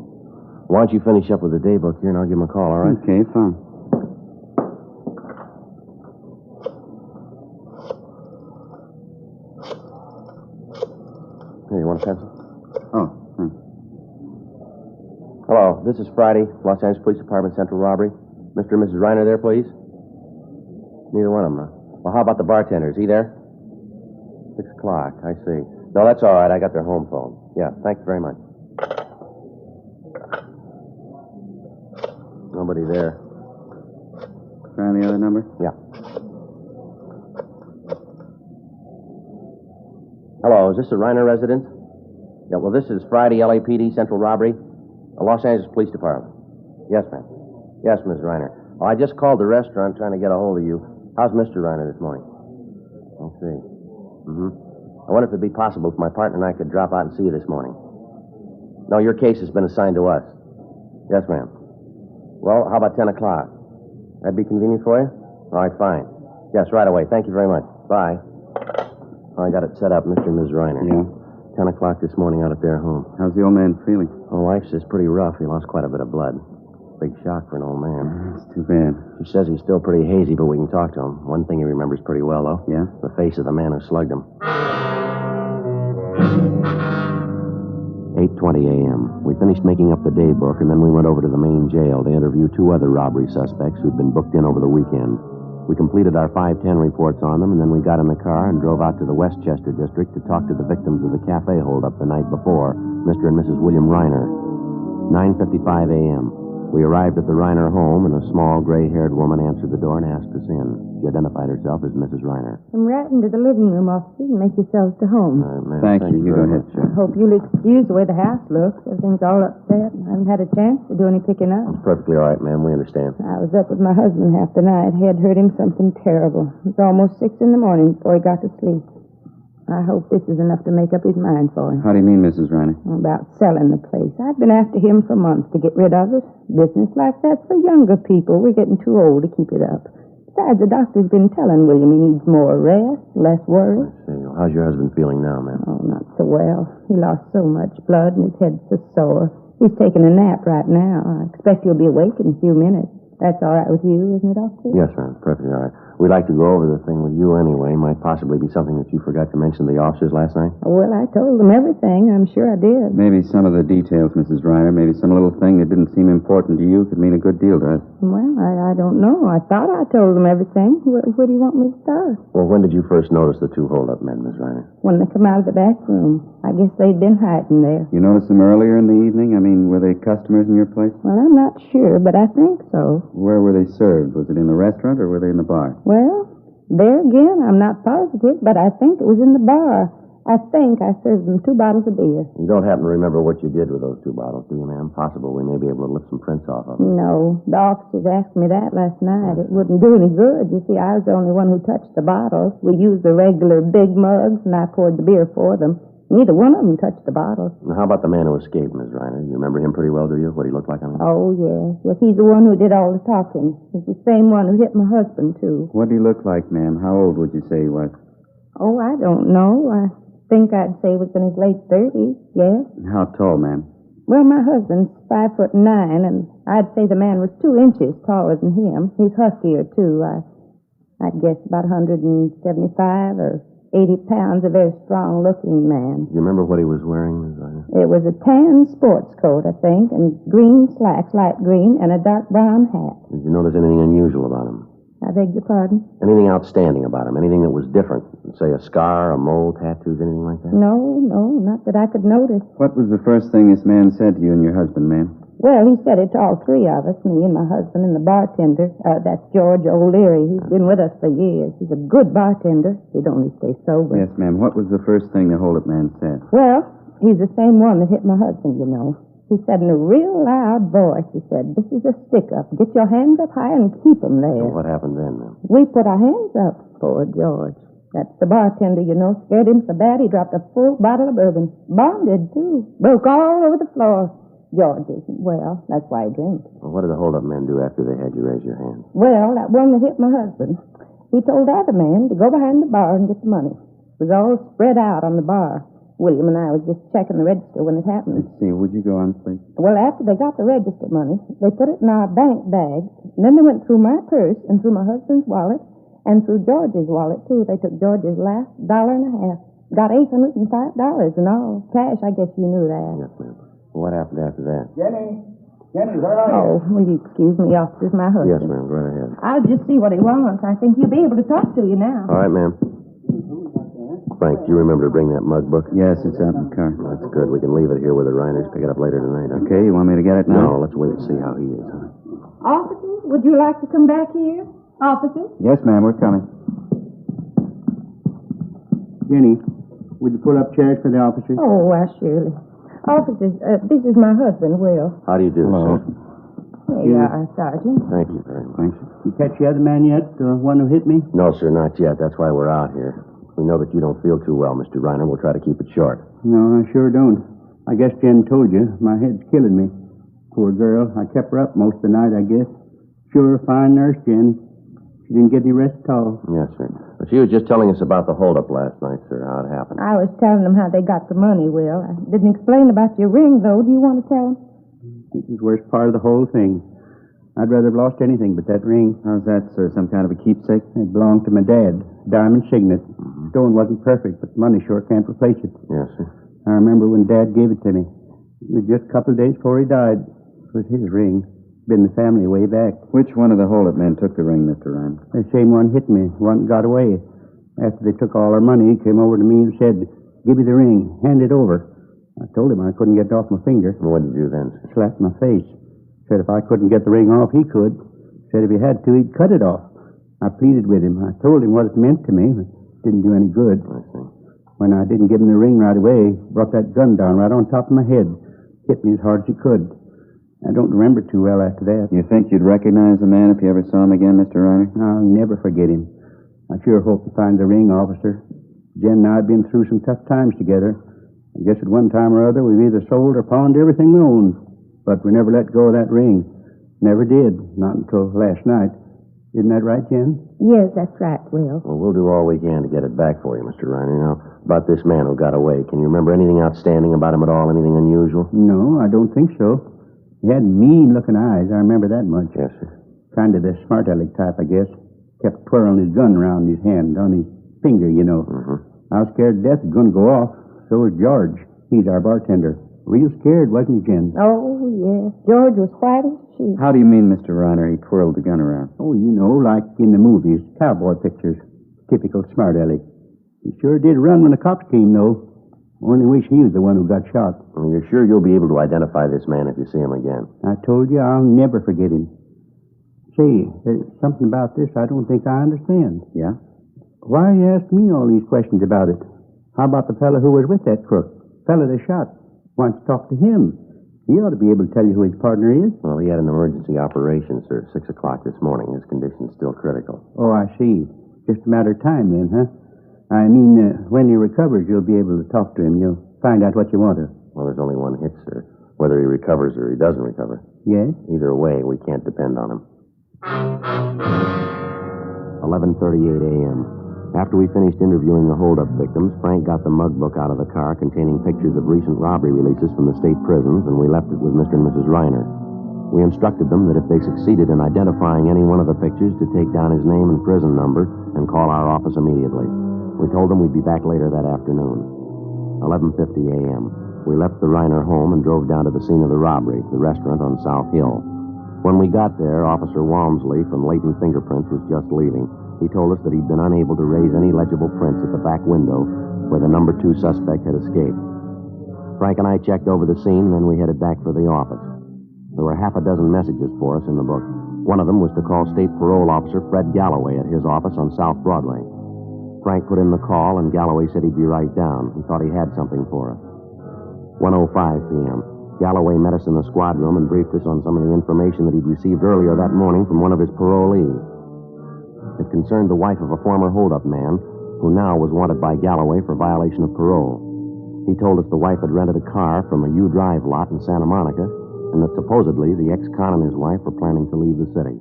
Speaker 3: Why don't you finish up with the day book here, and I'll give him a call, all right?
Speaker 11: Okay, fine.
Speaker 3: Here, you want a pencil?
Speaker 11: Oh, thanks.
Speaker 3: Hello, this is Friday, Los Angeles Police Department Central Robbery. Mr. and Mrs. Reiner there, please? Neither one of them, huh? Well, how about the bartender? Is he there? 6 o'clock, I see. No, that's all right. I got their home phone. Yeah, thank you very much. Nobody there.
Speaker 11: Try the other number?
Speaker 3: Yeah. Hello, is this a Reiner residence? Yeah, well, this is Friday LAPD Central Robbery, Los Angeles Police Department. Yes, ma'am. Yes, Ms. Reiner. Oh, I just called the restaurant trying to get a hold of you. How's Mr. Reiner this morning? I see. I wonder if it'd be possible if my partner and I could drop out and see you this morning. No, your case has been assigned to us. Yes, ma'am. Well, how about 10 o'clock? That'd be convenient for you? All right, fine. Yes, right away. Thank you very much. Bye. Oh, I got it set up, Mr. and Ms. Reiner.
Speaker 11: Yeah?
Speaker 3: 10 o'clock this morning out at their home.
Speaker 11: How's the old man feeling?
Speaker 3: Oh, wife says pretty rough. He lost quite a bit of blood. Big shock for an old man.
Speaker 11: That's too bad.
Speaker 3: She says he's still pretty hazy, but we can talk to him. One thing he remembers pretty well, though.
Speaker 11: Yeah?
Speaker 3: The face of the man who slugged him. 8:20 a.m. We finished making up the day book, and then we went over to the main jail to interview 2 other robbery suspects who'd been booked in over the weekend. We completed our 510 reports on them, and then we got in the car and drove out to the Westchester district to talk to the victims of the cafe holdup the night before, Mr. and Mrs. William Reiner. 9:55 a.m. We arrived at the Reiner home, and a small, gray-haired woman answered the door and asked us in. She identified herself as Mrs. Reiner.
Speaker 10: Come right into the living room, officer, and make yourselves to home.
Speaker 11: Thank you. You go ahead, sir.
Speaker 10: I hope you'll excuse the way the house looks. Everything's all upset. I haven't had a chance to do any picking up.
Speaker 3: It's perfectly all right, ma'am. We understand.
Speaker 10: I was up with my husband half the night. Head hurt him something terrible. It was almost 6 in the morning before he got to sleep. I hope this is enough to make up his mind for him.
Speaker 11: How do you mean, Mrs. Reiner?
Speaker 10: About selling the place. I've been after him for months to get rid of it. Business like that's for younger people. We're getting too old to keep it up. Besides, the doctor's been telling William he needs more rest, less worry.
Speaker 3: I see. Well, how's your husband feeling now, ma'am?
Speaker 10: Oh, not so well. He lost so much blood and his head's so sore. He's taking a nap right now. I expect he'll be awake in a few minutes. That's all right with you, isn't it, officer?
Speaker 3: Yes, ma'am. Perfectly all right. We'd like to go over the thing with you anyway. Might possibly be something that you forgot to mention to the officers last night.
Speaker 10: Well, I told them everything. I'm sure I did.
Speaker 11: Maybe some of the details, Mrs. Reiner. Maybe some little thing that didn't seem important to you could mean a good deal to us.
Speaker 10: Well, I don't know. I thought I told them everything. Where do you want me to start?
Speaker 3: Well, when did you first notice the 2 hold-up men, Miss Reiner?
Speaker 10: When they come out of the back room. I guess they'd been hiding there.
Speaker 11: You noticed them earlier in the evening? I mean, were they customers in your place?
Speaker 10: Well, I'm not sure, but I think so.
Speaker 11: Where were they served? Was it in the restaurant or were they in the bar?
Speaker 10: Well, there again, I'm not positive, but I think it was in the bar. I think I served them 2 bottles of beer.
Speaker 3: You don't happen to remember what you did with those 2 bottles, do you, ma'am? Possible we may be able to lift some prints off of them.
Speaker 10: No. The officers asked me that last night. It wouldn't do any good. You see, I was the only one who touched the bottles. We used the regular big mugs, and I poured the beer for them. Neither one of them touched the bottles.
Speaker 3: Now, how about the man who escaped, Miss Reiner? You remember him pretty well, do you? What he looked like on him?
Speaker 10: Oh, yes. Yes, he's the one who did all the talking. He's the same one who hit my husband, too.
Speaker 11: What did he look like, ma'am? How old would you say he was?
Speaker 10: Oh, I don't know. I think I'd say he was in his late 30s, yes.
Speaker 11: How tall, ma'am?
Speaker 10: Well, my husband's 5'9", and I'd say the man was 2 inches taller than him. He's huskier, too. I'd guess about 175 or 80 pounds, a very strong-looking man.
Speaker 3: Do you remember what he was wearing, Miss Ryder?
Speaker 10: It was a tan sports coat, I think, and green slacks, light green, and a dark brown hat.
Speaker 3: Did you notice anything unusual about him?
Speaker 10: I beg your pardon?
Speaker 3: Anything outstanding about him? Anything that was different? Say a scar, a mole, tattoos, anything like that?
Speaker 10: No, not that I could notice.
Speaker 11: What was the first thing this man said to you and your husband, ma'am?
Speaker 10: Well, he said it to all three of us, me and my husband and the bartender. That's George O'Leary. He's been with us for years. He's a good bartender. He'd only stay sober.
Speaker 11: Yes, ma'am. What was the first thing the hold-up man said?
Speaker 10: Well, he's the same one that hit my husband, you know. He said in a real loud voice, he said, "This is a stick-up. Get your hands up high and keep them there."
Speaker 3: Well, what happened then, ma'am?
Speaker 10: We put our hands up for George. That's the bartender, you know. Scared him so bad he dropped a full bottle of bourbon. Bonded, too. Broke all over the floor. George isn't well. That's why he drinks.
Speaker 3: Well, what did the hold-up men do after they had you raise your hand?
Speaker 10: Well, that one that hit my husband, he told the other man to go behind the bar and get the money. It was all spread out on the bar. William and I was just checking the register when it happened.
Speaker 11: Let's see. Would you go on, please?
Speaker 10: Well, after they got the register money, they put it in our bank bags, and then they went through my purse and through my husband's wallet and through George's wallet, too. They took George's last $1.50. Got $805 in all. Cash, I guess you knew that.
Speaker 3: Yes, ma'am. What happened after that?
Speaker 14: Jenny, where are you?
Speaker 10: Oh, will you excuse me, officer's my husband.
Speaker 3: Yes, ma'am. Go right ahead.
Speaker 10: I'll just see what he wants. I think he'll be able to talk to you now.
Speaker 3: All right, ma'am. Frank, do you remember to bring that mug book?
Speaker 11: Yes, it's out in the car.
Speaker 3: That's good. We can leave it here with the Reiners. Pick it up later tonight. Huh?
Speaker 11: Okay, you want me to get it now?
Speaker 3: No, let's wait and see how he is. Huh?
Speaker 10: Officers, would you like to come back here? Officers?
Speaker 11: Yes, ma'am, we're coming.
Speaker 12: Jenny, would you pull up chairs for the officers?
Speaker 10: Oh, why, surely. Officers, this is my husband, Will.
Speaker 3: How do you do,
Speaker 11: Hello.
Speaker 3: sir?
Speaker 10: Here you are, Sergeant.
Speaker 3: Thank you very much.
Speaker 11: Thanks.
Speaker 12: You catch the other man yet, the one who hit me?
Speaker 3: No, sir, not yet. That's why we're out here. We know that you don't feel too well, Mr. Reiner. We'll try to keep it short.
Speaker 12: No, I sure don't. I guess Jen told you. My head's killing me. Poor girl. I kept her up most of the night, I guess. Sure, fine nurse, Jen. She didn't get any rest at all.
Speaker 3: Yes, sir. But she was just telling us about the holdup last night, sir, how it happened.
Speaker 10: I was telling them how they got the money, Will. I didn't explain about your ring, though. Do you want to tell them?
Speaker 12: It was the worst part of the whole thing. I'd rather have lost anything but that ring.
Speaker 11: How's that, sir? Some kind of a keepsake?
Speaker 12: It belonged to my dad. Diamond Signet. Stone wasn't perfect, but money sure can't replace it.
Speaker 3: Yes, sir.
Speaker 12: I remember when Dad gave it to me. It was just a couple of days before he died. It was his ring. Been the family way back.
Speaker 11: Which one of the hold-up men took the ring, Mr. Ryan?
Speaker 12: The same one hit me. One got away. After they took all our money, he came over to me and said, "Give me the ring. Hand it over." I told him I couldn't get it off my finger.
Speaker 3: What did you do then?
Speaker 12: Slapped my face. Said if I couldn't get the ring off, he could. Said if he had to, he'd cut it off. I pleaded with him. I told him what it meant to me, but it didn't do any good.
Speaker 3: I see.
Speaker 12: When I didn't give him the ring right away, he brought that gun down right on top of my head. Hit me as hard as he could. I don't remember too well after that.
Speaker 11: You think you'd recognize the man if you ever saw him again, Mr. Reiner?
Speaker 12: I'll never forget him. I sure hope to find the ring, officer. Jen and I have been through some tough times together. I guess at one time or other we've either sold or pawned everything we owned. But we never let go of that ring. Never did. Not until last night. Isn't that right, Jen?
Speaker 10: Yes, that's right, Will.
Speaker 3: Well, we'll do all we can to get it back for you, Mr. Reiner. Now, about this man who got away, can you remember anything outstanding about him at all? Anything unusual?
Speaker 12: No, I don't think so. He had mean-looking eyes. I remember that much.
Speaker 3: Yes, sir.
Speaker 12: Kind of the smart-aleck type, I guess. Kept twirling his gun around his hand, on his finger, you know. I was scared to death it was going to go off. So was George. He's our bartender. Real scared, wasn't he, Jen?
Speaker 10: Oh, yes. George was white as a sheet.
Speaker 11: How do you mean, Mr. Reiner, he twirled the gun around?
Speaker 12: Oh, you know, like in the movies, cowboy pictures. Typical smart-aleck. He sure did run when the cops came, though. Only wish he was the one who got shot.
Speaker 3: Well, you're sure you'll be able to identify this man if you see him again?
Speaker 12: I told you I'll never forget him. Say, there's something about this I don't think I understand.
Speaker 11: Yeah?
Speaker 12: Why you ask me all these questions about it? How about the fellow who was with that crook? Fellow they shot. Why don't you talk to him? He ought to be able to tell you who his partner is.
Speaker 3: Well, he had an emergency operation, sir, 6 o'clock this morning. His condition's still critical.
Speaker 12: Oh, I see. Just a matter of time then, huh? I mean, when he recovers, you'll be able to talk to him. You'll find out what you want to.
Speaker 3: Well, there's only one hit, sir. Whether he recovers or he doesn't recover.
Speaker 12: Yes?
Speaker 3: Either way, we can't depend on him. 11:38 a.m. After we finished interviewing the holdup victims, Frank got the mug book out of the car containing pictures of recent robbery releases from the state prisons, and we left it with Mr. and Mrs. Reiner. We instructed them that if they succeeded in identifying any one of the pictures, to take down his name and prison number and call our office immediately. We told them we'd be back later that afternoon. 11:50 a.m. We left the Reiner home and drove down to the scene of the robbery, the restaurant on South Hill. When we got there, Officer Walmsley from Leighton Fingerprints was just leaving. He told us that he'd been unable to raise any legible prints at the back window where the number 2 suspect had escaped. Frank and I checked over the scene, and then we headed back for the office. There were half a dozen messages for us in the book. One of them was to call State Parole Officer Fred Galloway at his office on South Broadway. Frank put in the call, and Galloway said he'd be right down. He thought he had something for us. 1:05 p.m. Galloway met us in the squad room and briefed us on some of the information that he'd received earlier that morning from one of his parolees. It concerned the wife of a former hold-up man who now was wanted by Galloway for violation of parole. He told us the wife had rented a car from a U-Drive lot in Santa Monica, and that supposedly the ex-con and his wife were planning to leave the city.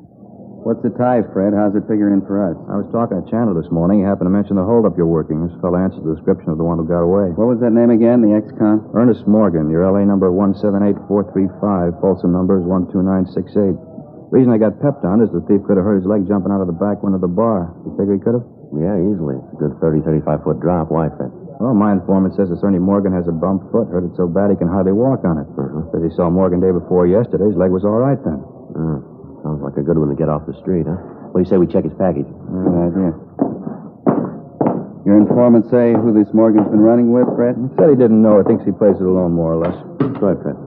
Speaker 17: What's the tie, Fred? How's it figure in for us? I was talking to Chandler this morning. He happened to mention the holdup you're working. This fellow answers the description of the one who got away. What was that name again, the ex-con? Ernest Morgan. Your L.A. number 178435. Folsom number is 12968. The reason I got pepped on is the thief could have hurt his leg jumping out of the back window of the bar. You figure he could have?
Speaker 3: Yeah, easily. It's a good 30, 35-foot drop. Why, Fred?
Speaker 17: Well, my informant says this Ernie Morgan has a bum foot. Hurt it so bad he can hardly walk on it. Says he saw Morgan day before yesterday. His leg was all right then.
Speaker 3: Sounds like a good one to get off the street, huh? What do you say we check his package?
Speaker 17: Good idea. Your informant say who this Morgan's been running with, Fred? He said he didn't know. He thinks he plays it alone, more or less.
Speaker 3: Go ahead, Fred.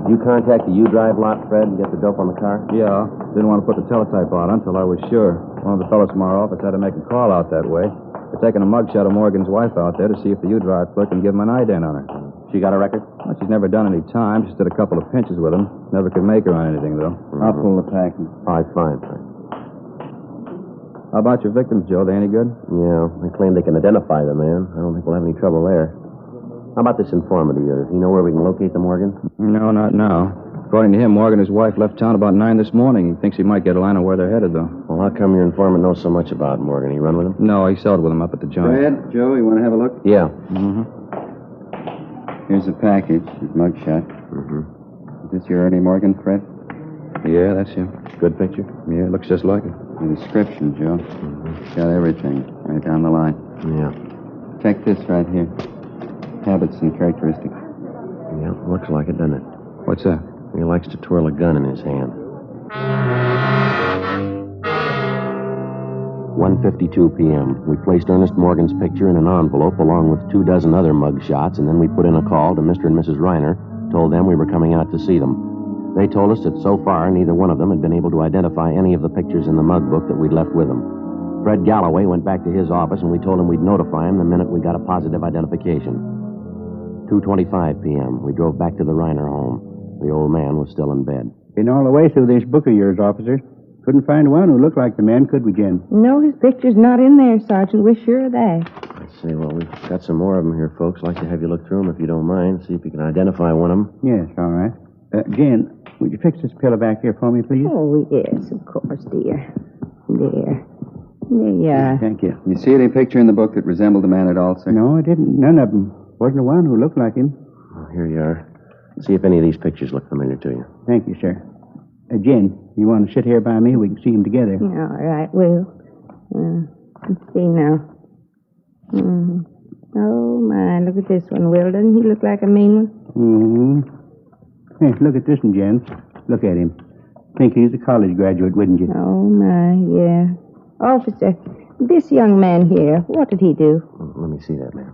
Speaker 3: Did you contact the U-Drive lot, Fred, and get the dope on the car?
Speaker 17: Yeah. Didn't want to put the teletype on until I was sure. One of the fellows from our office had to make a call out that way. They're taking a mugshot of Morgan's wife out there to see if the U-Drive clerk can give him an ident on her.
Speaker 3: She got a record?
Speaker 17: Well, she's never done any time. She did a couple of pinches with him. Never could make her on anything, though. I'll pull the package.
Speaker 3: All right, fine.
Speaker 17: How about your victims, Joe? They any good?
Speaker 3: Yeah, they claim they can identify the man. I don't think we'll have any trouble there. How about this informant of yours? You know where we can locate the Morgan?
Speaker 17: No, not now. According to him, Morgan and his wife left town about 9 this morning. He thinks he might get a line on where they're headed, though.
Speaker 3: Well, how come your informant knows so much about Morgan? He run with him?
Speaker 17: No, he sold with him up at the joint.
Speaker 11: Fred, Joe, you want to have a look?
Speaker 3: Yeah.
Speaker 11: Here's the package, his mugshot. Is this your Ernie Morgan, Fred?
Speaker 17: Yeah, that's him.
Speaker 3: Good picture?
Speaker 17: Yeah, it looks just like it.
Speaker 11: The description, Joe. Got everything right down the line.
Speaker 3: Yeah.
Speaker 11: Check this right here. Habits and characteristics.
Speaker 3: Yeah, looks like it, doesn't it?
Speaker 17: What's that?
Speaker 3: He likes to twirl a gun in his hand. 1:52 p.m. We placed Ernest Morgan's picture in an envelope along with 24 other mug shots, and then we put in a call to Mr. and Mrs. Reiner, told them we were coming out to see them. They told us that so far neither one of them had been able to identify any of the pictures in the mug book that we'd left with them. Fred Galloway went back to his office, and we told him we'd notify him the minute we got a positive identification. 2:25 p.m. We drove back to the Reiner home. The old man was still in bed.
Speaker 19: Been all the way through this book of yours, officer. Couldn't find one who looked like the man, could we, Jen?
Speaker 10: No, his picture's not in there, Sergeant. We're sure of that.
Speaker 3: Let's see. Well, we've got some more of them here, folks. I'd like to have you look through them if you don't mind. See if you can identify one of them.
Speaker 19: Yes, all right. Jen, would you fix this pillow back here for me, please?
Speaker 10: Oh, yes, of course, dear. There. There you are.
Speaker 19: Thank you.
Speaker 11: You see any picture in the book that resembled the man at all, sir?
Speaker 19: No, I didn't. None of them. Wasn't the one who looked like him.
Speaker 3: Well, here you are. See if any of these pictures look familiar to you.
Speaker 19: Thank you, sir. Jen, you want to sit here by me? We can see them together.
Speaker 10: Yeah, all right, Will. Let's see now. Oh, my, look at this one, Will. Doesn't he look like a mean one?
Speaker 19: Hey, look at this one, Jen. Look at him. Think he's a college graduate, wouldn't you?
Speaker 10: Oh, my, yeah. Officer, this young man here, what did he do?
Speaker 3: Let me see that, ma'am.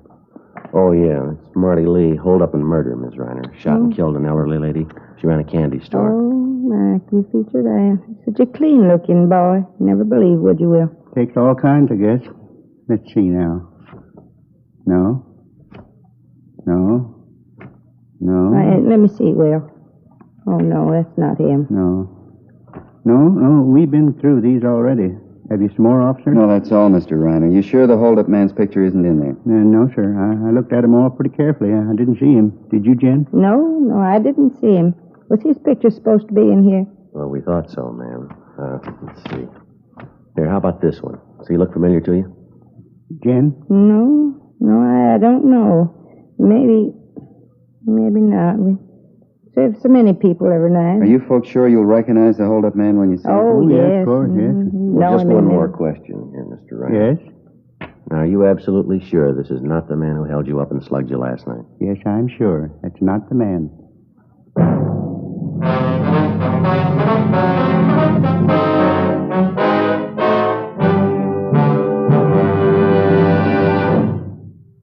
Speaker 3: Oh, yeah, it's Marty Lee. Hold up and murder, Miss Reiner. Shot and killed an elderly lady. She ran a candy store.
Speaker 10: Oh, my, can you feature that? Such a clean-looking boy. Never believe, would you, Will?
Speaker 19: Takes all kinds, I guess. Let's see now. No.
Speaker 10: Let me see, Will. Oh, no, that's not him.
Speaker 19: No, we've been through these already. Have you some more, officer?
Speaker 11: No, that's all, Mr. Reiner. You sure the hold-up man's picture isn't in there?
Speaker 19: No, sir. I looked at him all pretty carefully. I didn't see him. Did you, Jen?
Speaker 10: No, I didn't see him. Was his picture supposed to be in here?
Speaker 3: Well, we thought so, ma'am. Let's see. Here, how about this one? Does he look familiar to you?
Speaker 19: Jen?
Speaker 10: No, I don't know. Maybe not. We There's so many people every night.
Speaker 11: Are you folks sure you'll recognize the hold-up man when you see him?
Speaker 10: Oh, yes.
Speaker 19: Of course, yes.
Speaker 3: Well, just one more question here, Mr. Ryan.
Speaker 19: Yes?
Speaker 3: Now, are you absolutely sure this is not the man who held you up and slugged you last night?
Speaker 19: Yes, I'm sure. That's not the man.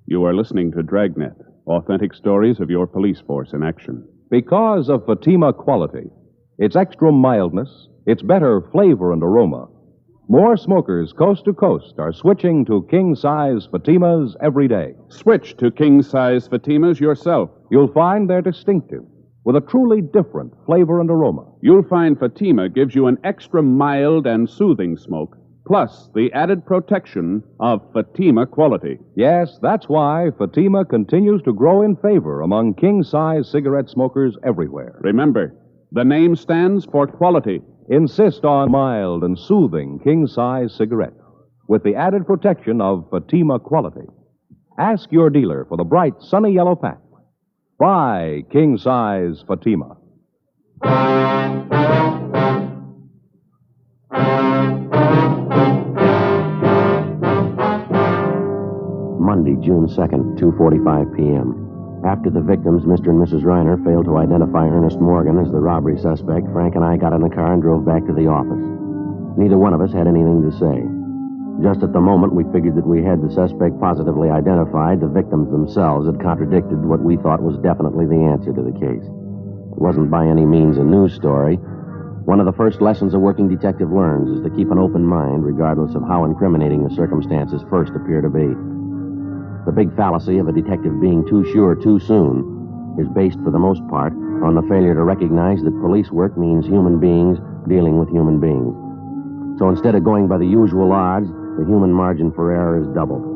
Speaker 4: You are listening to Dragnet, authentic stories of your police force in action.
Speaker 16: Because of Fatima quality, its extra mildness, its better flavor and aroma, more smokers coast to coast are switching to king-size Fatimas every day.
Speaker 4: Switch to king-size Fatimas yourself.
Speaker 16: You'll find they're distinctive, with a truly different flavor and aroma.
Speaker 4: You'll find Fatima gives you an extra mild and soothing smoke, plus the added protection of Fatima quality.
Speaker 16: Yes, that's why Fatima continues to grow in favor among king-size cigarette smokers everywhere.
Speaker 4: Remember, the name stands for quality.
Speaker 16: Insist on mild and soothing king-size cigarette with the added protection of Fatima quality. Ask your dealer for the bright, sunny yellow pack. Buy king-size Fatima.
Speaker 3: Monday, June 2nd, 2:45 p.m. After the victims, Mr. and Mrs. Reiner, failed to identify Ernest Morgan as the robbery suspect, Frank and I got in the car and drove back to the office. Neither one of us had anything to say. Just at the moment we figured that we had the suspect positively identified, the victims themselves had contradicted what we thought was definitely the answer to the case. It wasn't by any means a news story. One of the first lessons a working detective learns is to keep an open mind, regardless of how incriminating the circumstances first appear to be. The big fallacy of a detective being too sure too soon is based, for the most part, on the failure to recognize that police work means human beings dealing with human beings. So instead of going by the usual odds, the human margin for error is doubled.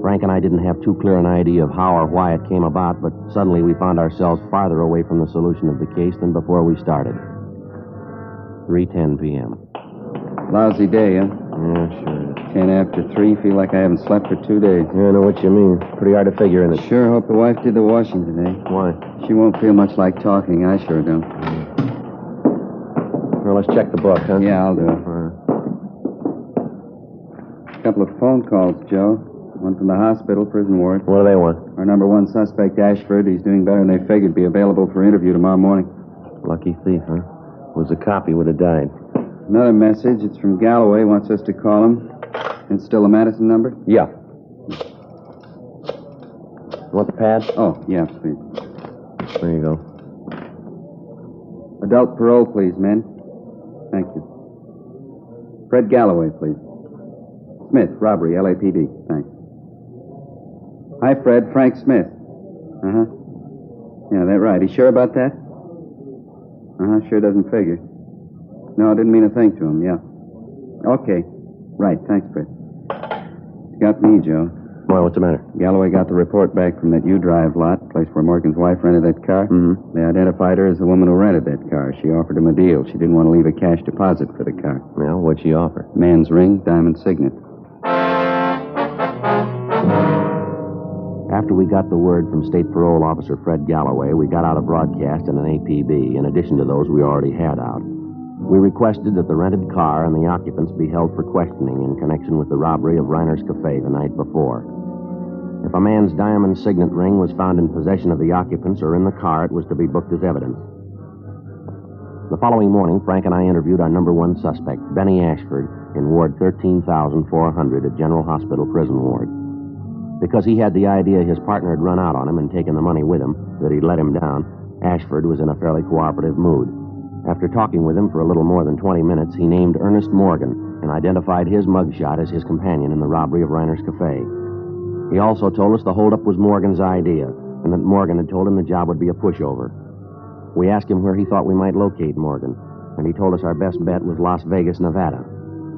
Speaker 3: Frank and I didn't have too clear an idea of how or why it came about, but suddenly we found ourselves farther away from the solution of the case than before we started. 3:10 p.m.
Speaker 11: Lousy day, huh?
Speaker 3: Yeah, sure.
Speaker 11: 10 after 3. Feel like I haven't slept for 2 days.
Speaker 3: Yeah, I know what you mean. Pretty hard to figure in it.
Speaker 11: Sure hope the wife did the washing today.
Speaker 3: Why?
Speaker 11: She won't feel much like talking. I sure don't.
Speaker 3: Well, let's check the book, huh?
Speaker 11: Yeah, I'll do it. A couple of phone calls, Joe. One from the hospital, prison ward.
Speaker 3: What do they want?
Speaker 11: Our number one suspect, Ashford, he's doing better than they figured. Be available for interview tomorrow morning.
Speaker 3: Lucky thief, huh? Was a copy, would have died.
Speaker 11: Another message. It's from Galloway. Wants us to call him. It's still the Madison number?
Speaker 3: Yeah. Want the pad?
Speaker 11: Oh, yeah, please.
Speaker 3: There you go.
Speaker 11: Adult parole, please, men. Thank you. Fred Galloway, please. Smith, robbery, LAPD. Thanks. Hi, Fred. Frank Smith. Uh-huh. Yeah, that right. He sure about that? Uh-huh, sure doesn't figure. No, I didn't mean a thing to him, yeah. Okay. Right, thanks, Fred. It's got me, Joe.
Speaker 3: Why, what's the matter?
Speaker 11: Galloway got the report back from that U-Drive lot, place where Morgan's wife rented that car.
Speaker 3: Mm-hmm.
Speaker 11: They identified her as the woman who rented that car. She offered him a deal. She didn't want to leave a cash deposit for the car.
Speaker 3: Well, what'd she offer?
Speaker 11: Man's ring, diamond signet.
Speaker 3: After we got the word from State Parole Officer Fred Galloway, we got out a broadcast and an APB, in addition to those we already had out. We requested that the rented car and the occupants be held for questioning in connection with the robbery of Reiner's Cafe the night before. If a man's diamond signet ring was found in possession of the occupants or in the car, it was to be booked as evidence. The following morning, Frank and I interviewed our number one suspect, Benny Ashford, in Ward 13,400 at General Hospital Prison Ward. Because he had the idea his partner had run out on him and taken the money with him, that he'd let him down, Ashford was in a fairly cooperative mood. After talking with him for a little more than 20 minutes, he named Ernest Morgan and identified his mugshot as his companion in the robbery of Reiner's Cafe. He also told us the holdup was Morgan's idea and that Morgan had told him the job would be a pushover. We asked him where he thought we might locate Morgan, and he told us our best bet was Las Vegas, Nevada.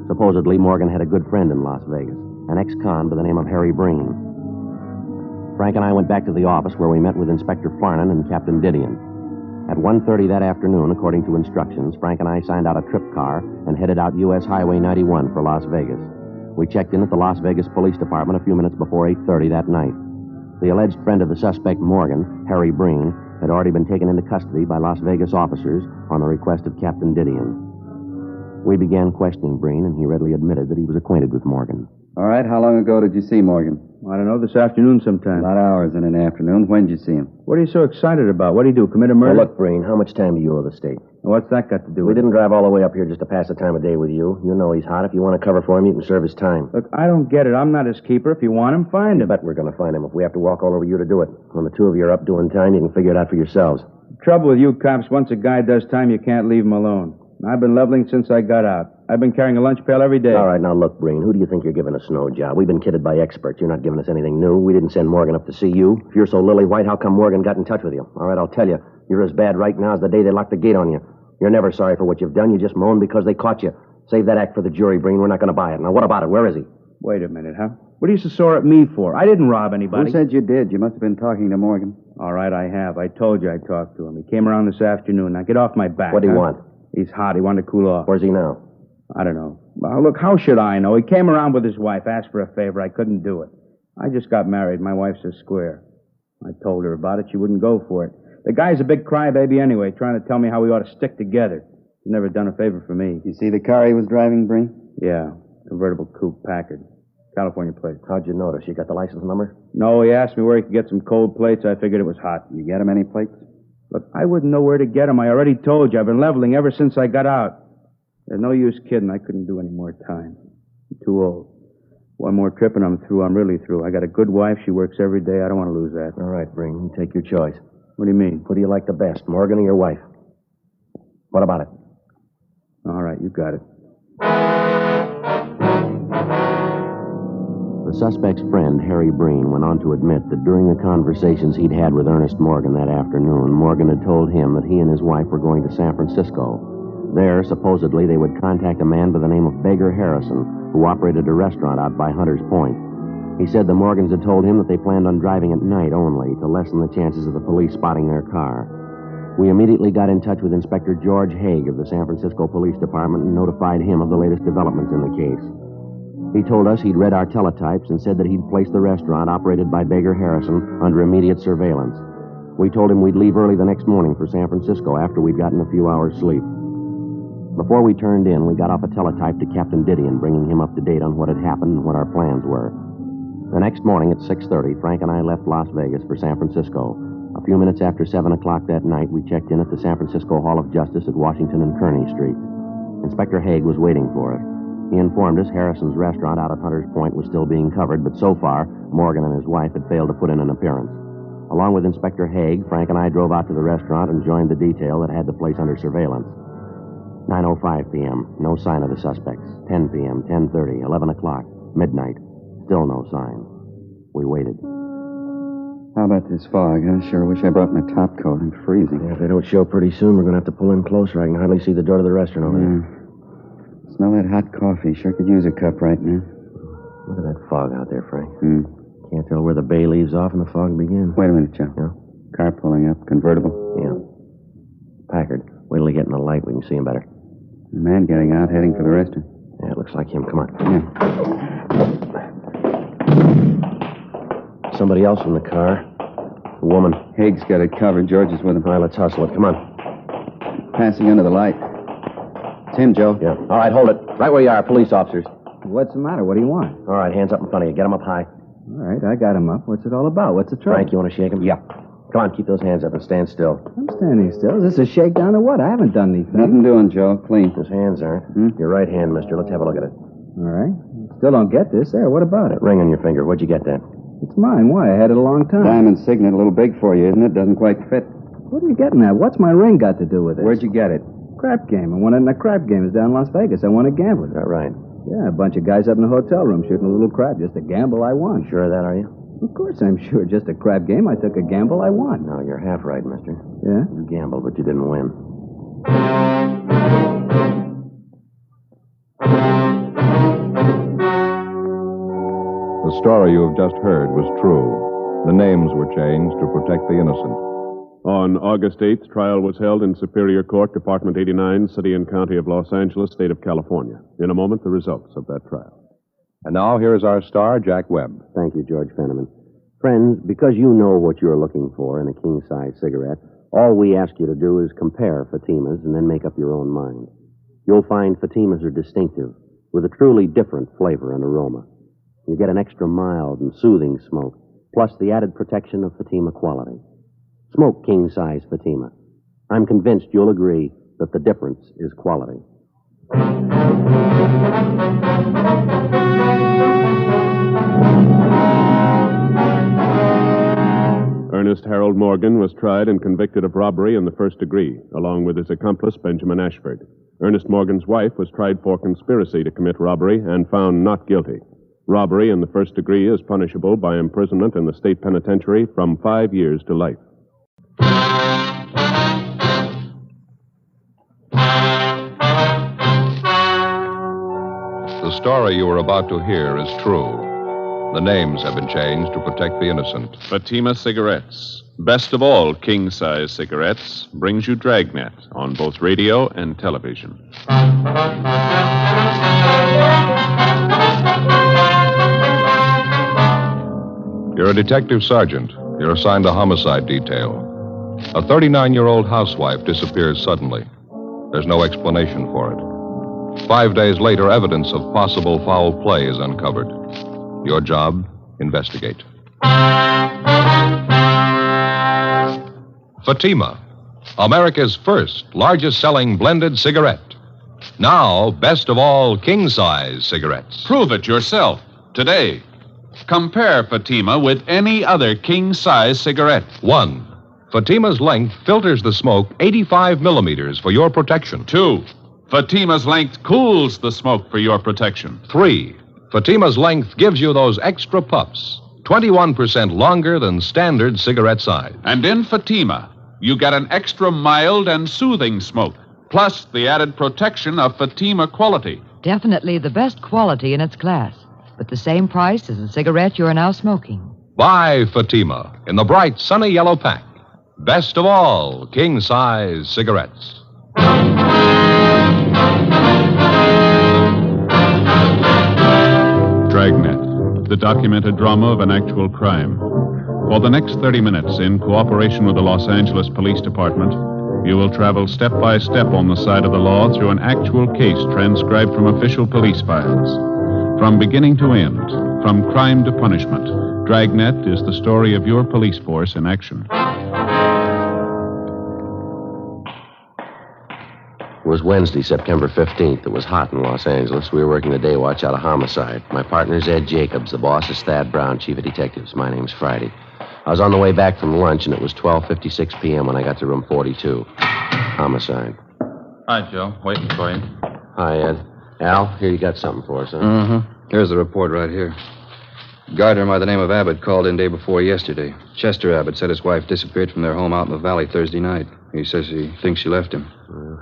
Speaker 3: Supposedly, Morgan had a good friend in Las Vegas, an ex-con by the name of Harry Breen. Frank and I went back to the office where we met with Inspector Farnan and Captain Didion. At 1:30 that afternoon, according to instructions, Frank and I signed out a trip car and headed out U.S. Highway 91 for Las Vegas. We checked in at the Las Vegas Police Department a few minutes before 8:30 that night. The alleged friend of the suspect, Morgan, Harry Breen, had already been taken into custody by Las Vegas officers on the request of Captain Didion. We began questioning Breen, and he readily admitted that he was acquainted with Morgan.
Speaker 11: All right, how long ago did you see Morgan?
Speaker 12: I don't know, this afternoon sometime.
Speaker 11: About hours in an afternoon. When did you see him?
Speaker 12: What are you so excited about? What did he do, commit a murder?
Speaker 3: Well, look, Breen, how much time do you owe the state?
Speaker 12: What's that got to do
Speaker 3: We
Speaker 12: with it?
Speaker 3: didn't drive all the way up here just to pass the time of day with you. You know he's hot. If you want to cover for him, you can serve his time.
Speaker 12: Look, I don't get it. I'm not his keeper. If you want him, find him.
Speaker 3: I bet we're going to find him if we have to walk all over you to do it. When the two of you are up doing time, you can figure it out for yourselves.
Speaker 12: The trouble with you cops, once a guy does time, you can't leave him alone. I've been leveling since I got out. I've been carrying a lunch pail every day.
Speaker 3: All right, now look, Breen, who do you think you're giving a snow job? We've been kidded by experts. You're not giving us anything new. We didn't send Morgan up to see you. If you're so lily-white, how come Morgan got in touch with you? All right, I'll tell you. You're as bad right now as the day they locked the gate on you. You're never sorry for what you've done. You just moan because they caught you. Save that act for the jury, Breen. We're not going to buy it. Now, what about it? Where is he?
Speaker 12: Wait a minute, huh? What are you so sore at me for? I didn't rob anybody.
Speaker 11: Who said you did? You must have been talking to Morgan.
Speaker 12: All right, I have. I told you I talked to him. He came around this afternoon. Now, get off my back.
Speaker 3: What do you want?
Speaker 12: He's hot. He wanted to cool off.
Speaker 3: Where's he now?
Speaker 12: I don't know. Well, look, how should I know? He came around with his wife, asked for a favor. I couldn't do it. I just got married. My wife's a square. I told her about it. She wouldn't go for it. The guy's a big crybaby anyway, trying to tell me how we ought to stick together. He's never done a favor for me.
Speaker 11: You see the car he was driving, Breen?
Speaker 12: Yeah, convertible coupe Packard. California plate.
Speaker 3: How'd you notice? You got the license number?
Speaker 12: No, he asked me where he could get some cold plates. I figured it was hot.
Speaker 11: You get him any plates?
Speaker 12: Look, I wouldn't know where to get them. I already told you. I've been leveling ever since I got out. There's no use kidding. I couldn't do any more time. I'm too old. One more trip and I'm through. I'm really through. I got a good wife. She works every day. I don't want to lose that.
Speaker 3: All right, Breen. You take your choice.
Speaker 12: What do you mean?
Speaker 3: Who do you like the best, Morgan or your wife? What about it?
Speaker 12: All right, you got it.
Speaker 3: The suspect's friend, Harry Breen, went on to admit that during the conversations he'd had with Ernest Morgan that afternoon, Morgan had told him that he and his wife were going to San Francisco. There, supposedly, they would contact a man by the name of Beggar Harrison, who operated a restaurant out by Hunter's Point. He said the Morgans had told him that they planned on driving at night only to lessen the chances of the police spotting their car. We immediately got in touch with Inspector George Haig of the San Francisco Police Department and notified him of the latest developments in the case. He told us he'd read our teletypes and said that he'd placed the restaurant operated by Beggar Harrison under immediate surveillance. We told him we'd leave early the next morning for San Francisco after we'd gotten a few hours' sleep. Before we turned in, we got off a teletype to Captain Didion, bringing him up to date on what had happened and what our plans were. The next morning at 6:30, Frank and I left Las Vegas for San Francisco. A few minutes after 7 o'clock that night, we checked in at the San Francisco Hall of Justice at Washington and Kearny Street. Inspector Haig was waiting for us. He informed us Harrison's restaurant out at Hunter's Point was still being covered, but so far, Morgan and his wife had failed to put in an appearance. Along with Inspector Haig, Frank and I drove out to the restaurant and joined the detail that had the place under surveillance. 9:05 p.m., no sign of the suspects. 10 p.m., 10:30, 11 o'clock, midnight, still no sign. We waited.
Speaker 11: How about this fog? I sure wish I brought my top coat. I'm freezing.
Speaker 3: Yeah, if they don't show pretty soon, we're going to have to pull in closer. I can hardly see the door to the restaurant over there.
Speaker 11: Smell that hot coffee. Sure could use a cup right now.
Speaker 3: Look at that fog out there, Frank. Can't tell where the bay leaves off and the fog begins.
Speaker 11: Wait a minute, Joe.
Speaker 3: Yeah?
Speaker 11: Car pulling up. Convertible.
Speaker 3: Yeah. Packard. Wait till we get in the light. We can see him better.
Speaker 11: A man getting out, heading for the restaurant.
Speaker 3: Yeah, it looks like him. Come on.
Speaker 11: Yeah.
Speaker 3: Somebody else in the car. A woman.
Speaker 11: Haig's got it covered. George is with him.
Speaker 3: All right, let's hustle it. Come on.
Speaker 11: Passing under the light. It's him, Joe.
Speaker 3: Yeah. All right, hold it. Right where you are, police officers.
Speaker 17: What's the matter? What do you want?
Speaker 3: All right, hands up in front of you. Get them up high.
Speaker 17: All right, I got him up. What's it all about? What's the trouble?
Speaker 3: Frank, you want to shake him?
Speaker 17: Yeah.
Speaker 3: Come on, keep those hands up and stand still.
Speaker 17: I'm standing still. Is this a shakedown or what? I haven't done anything.
Speaker 11: Nothing doing, Joe. Clean.
Speaker 3: His hands aren't. Your right hand, mister. Let's have a look at it.
Speaker 17: All right. Still don't get this. There, what about it?
Speaker 3: Ring on your finger. Where'd you get that?
Speaker 17: It's mine. Why? I had it a long time.
Speaker 11: Diamond signet, a little big for you, isn't it? Doesn't quite fit.
Speaker 17: What are you getting at? What's my ring got to do with it?
Speaker 11: Where'd you get it?
Speaker 17: Crap game. I won it in a crap game. It's down in Las Vegas. I won it gambling.
Speaker 3: Is that right?
Speaker 17: Yeah, a bunch of guys up in the hotel room shooting a little crap. Just a gamble I won.
Speaker 3: Sure of that, are you?
Speaker 17: Of course I'm sure. Just a crap game. I took a gamble I won.
Speaker 3: No, you're half right, mister.
Speaker 17: Yeah?
Speaker 3: You gambled, but you didn't win.
Speaker 16: The story you have just heard was true. The names were changed to protect the innocent.
Speaker 4: On August 8th, trial was held in Superior Court, Department 89, City and County of Los Angeles, State of California. In a moment, the results of that trial.
Speaker 16: And now, here is our star, Jack Webb.
Speaker 3: Thank you, George Fenneman. Friends, because you know what you're looking for in a king-size cigarette, all we ask you to do is compare Fatimas and then make up your own mind. You'll find Fatimas are distinctive, with a truly different flavor and aroma. You get an extra mild and soothing smoke, plus the added protection of Fatima quality. Smoke king-size Fatima. I'm convinced you'll agree that the difference is quality.
Speaker 4: Ernest Harold Morgan was tried and convicted of robbery in the first degree, along with his accomplice, Benjamin Ashford. Ernest Morgan's wife was tried for conspiracy to commit robbery and found not guilty. Robbery in the first degree is punishable by imprisonment in the state penitentiary from 5 years to life.
Speaker 1: The story you are about to hear is true. The names have been changed to protect the innocent.
Speaker 4: Fatima Cigarettes, best of all king-size cigarettes, brings you Dragnet on both radio and television.
Speaker 1: You're a detective sergeant. You're assigned a homicide detail. A 39-year-old housewife disappears suddenly. There's no explanation for it. 5 days later, evidence of possible foul play is uncovered. Your job, investigate. Fatima, America's first largest-selling blended cigarette. Now, best of all king-size cigarettes.
Speaker 2: Prove it yourself today. Compare Fatima with any other king-size cigarette.
Speaker 1: 1. Fatima's length filters the smoke 85 millimeters for your protection.
Speaker 2: 2. Fatima's length cools the smoke for your protection.
Speaker 1: 3. Fatima's length gives you those extra puffs, 21% longer than standard cigarette size.
Speaker 2: And in Fatima, you get an extra mild and soothing smoke, plus the added protection of Fatima quality.
Speaker 8: Definitely the best quality in its class, but the same price as the cigarette you're now smoking.
Speaker 1: Buy Fatima in the bright, sunny yellow pack. Best of all king-size cigarettes.
Speaker 2: Dragnet, the documented drama of an actual crime. For the next 30 minutes, in cooperation with the Los Angeles Police Department, you will travel step by step on the side of the law through an actual case transcribed from official police files. From beginning to end, from crime to punishment, Dragnet is the story of your police force in action.
Speaker 3: It was Wednesday, September 15th. It was hot in Los Angeles. We were working the day watch out of homicide. My partner's Ed Jacobs. The boss is Thad Brown, chief of detectives. My name's Friday. I was on the way back from lunch, and it was 12:56 p.m. when I got to room 42. Homicide.
Speaker 20: Hi, Joe. Waiting for you.
Speaker 3: Hi, Ed. Al, here you got something for us, huh?
Speaker 11: Mm-hmm. Here's the report right here. Gardener by the name of Abbott called in day before yesterday. Chester Abbott said his wife disappeared from their home out in the valley Thursday night. He says he thinks she left him.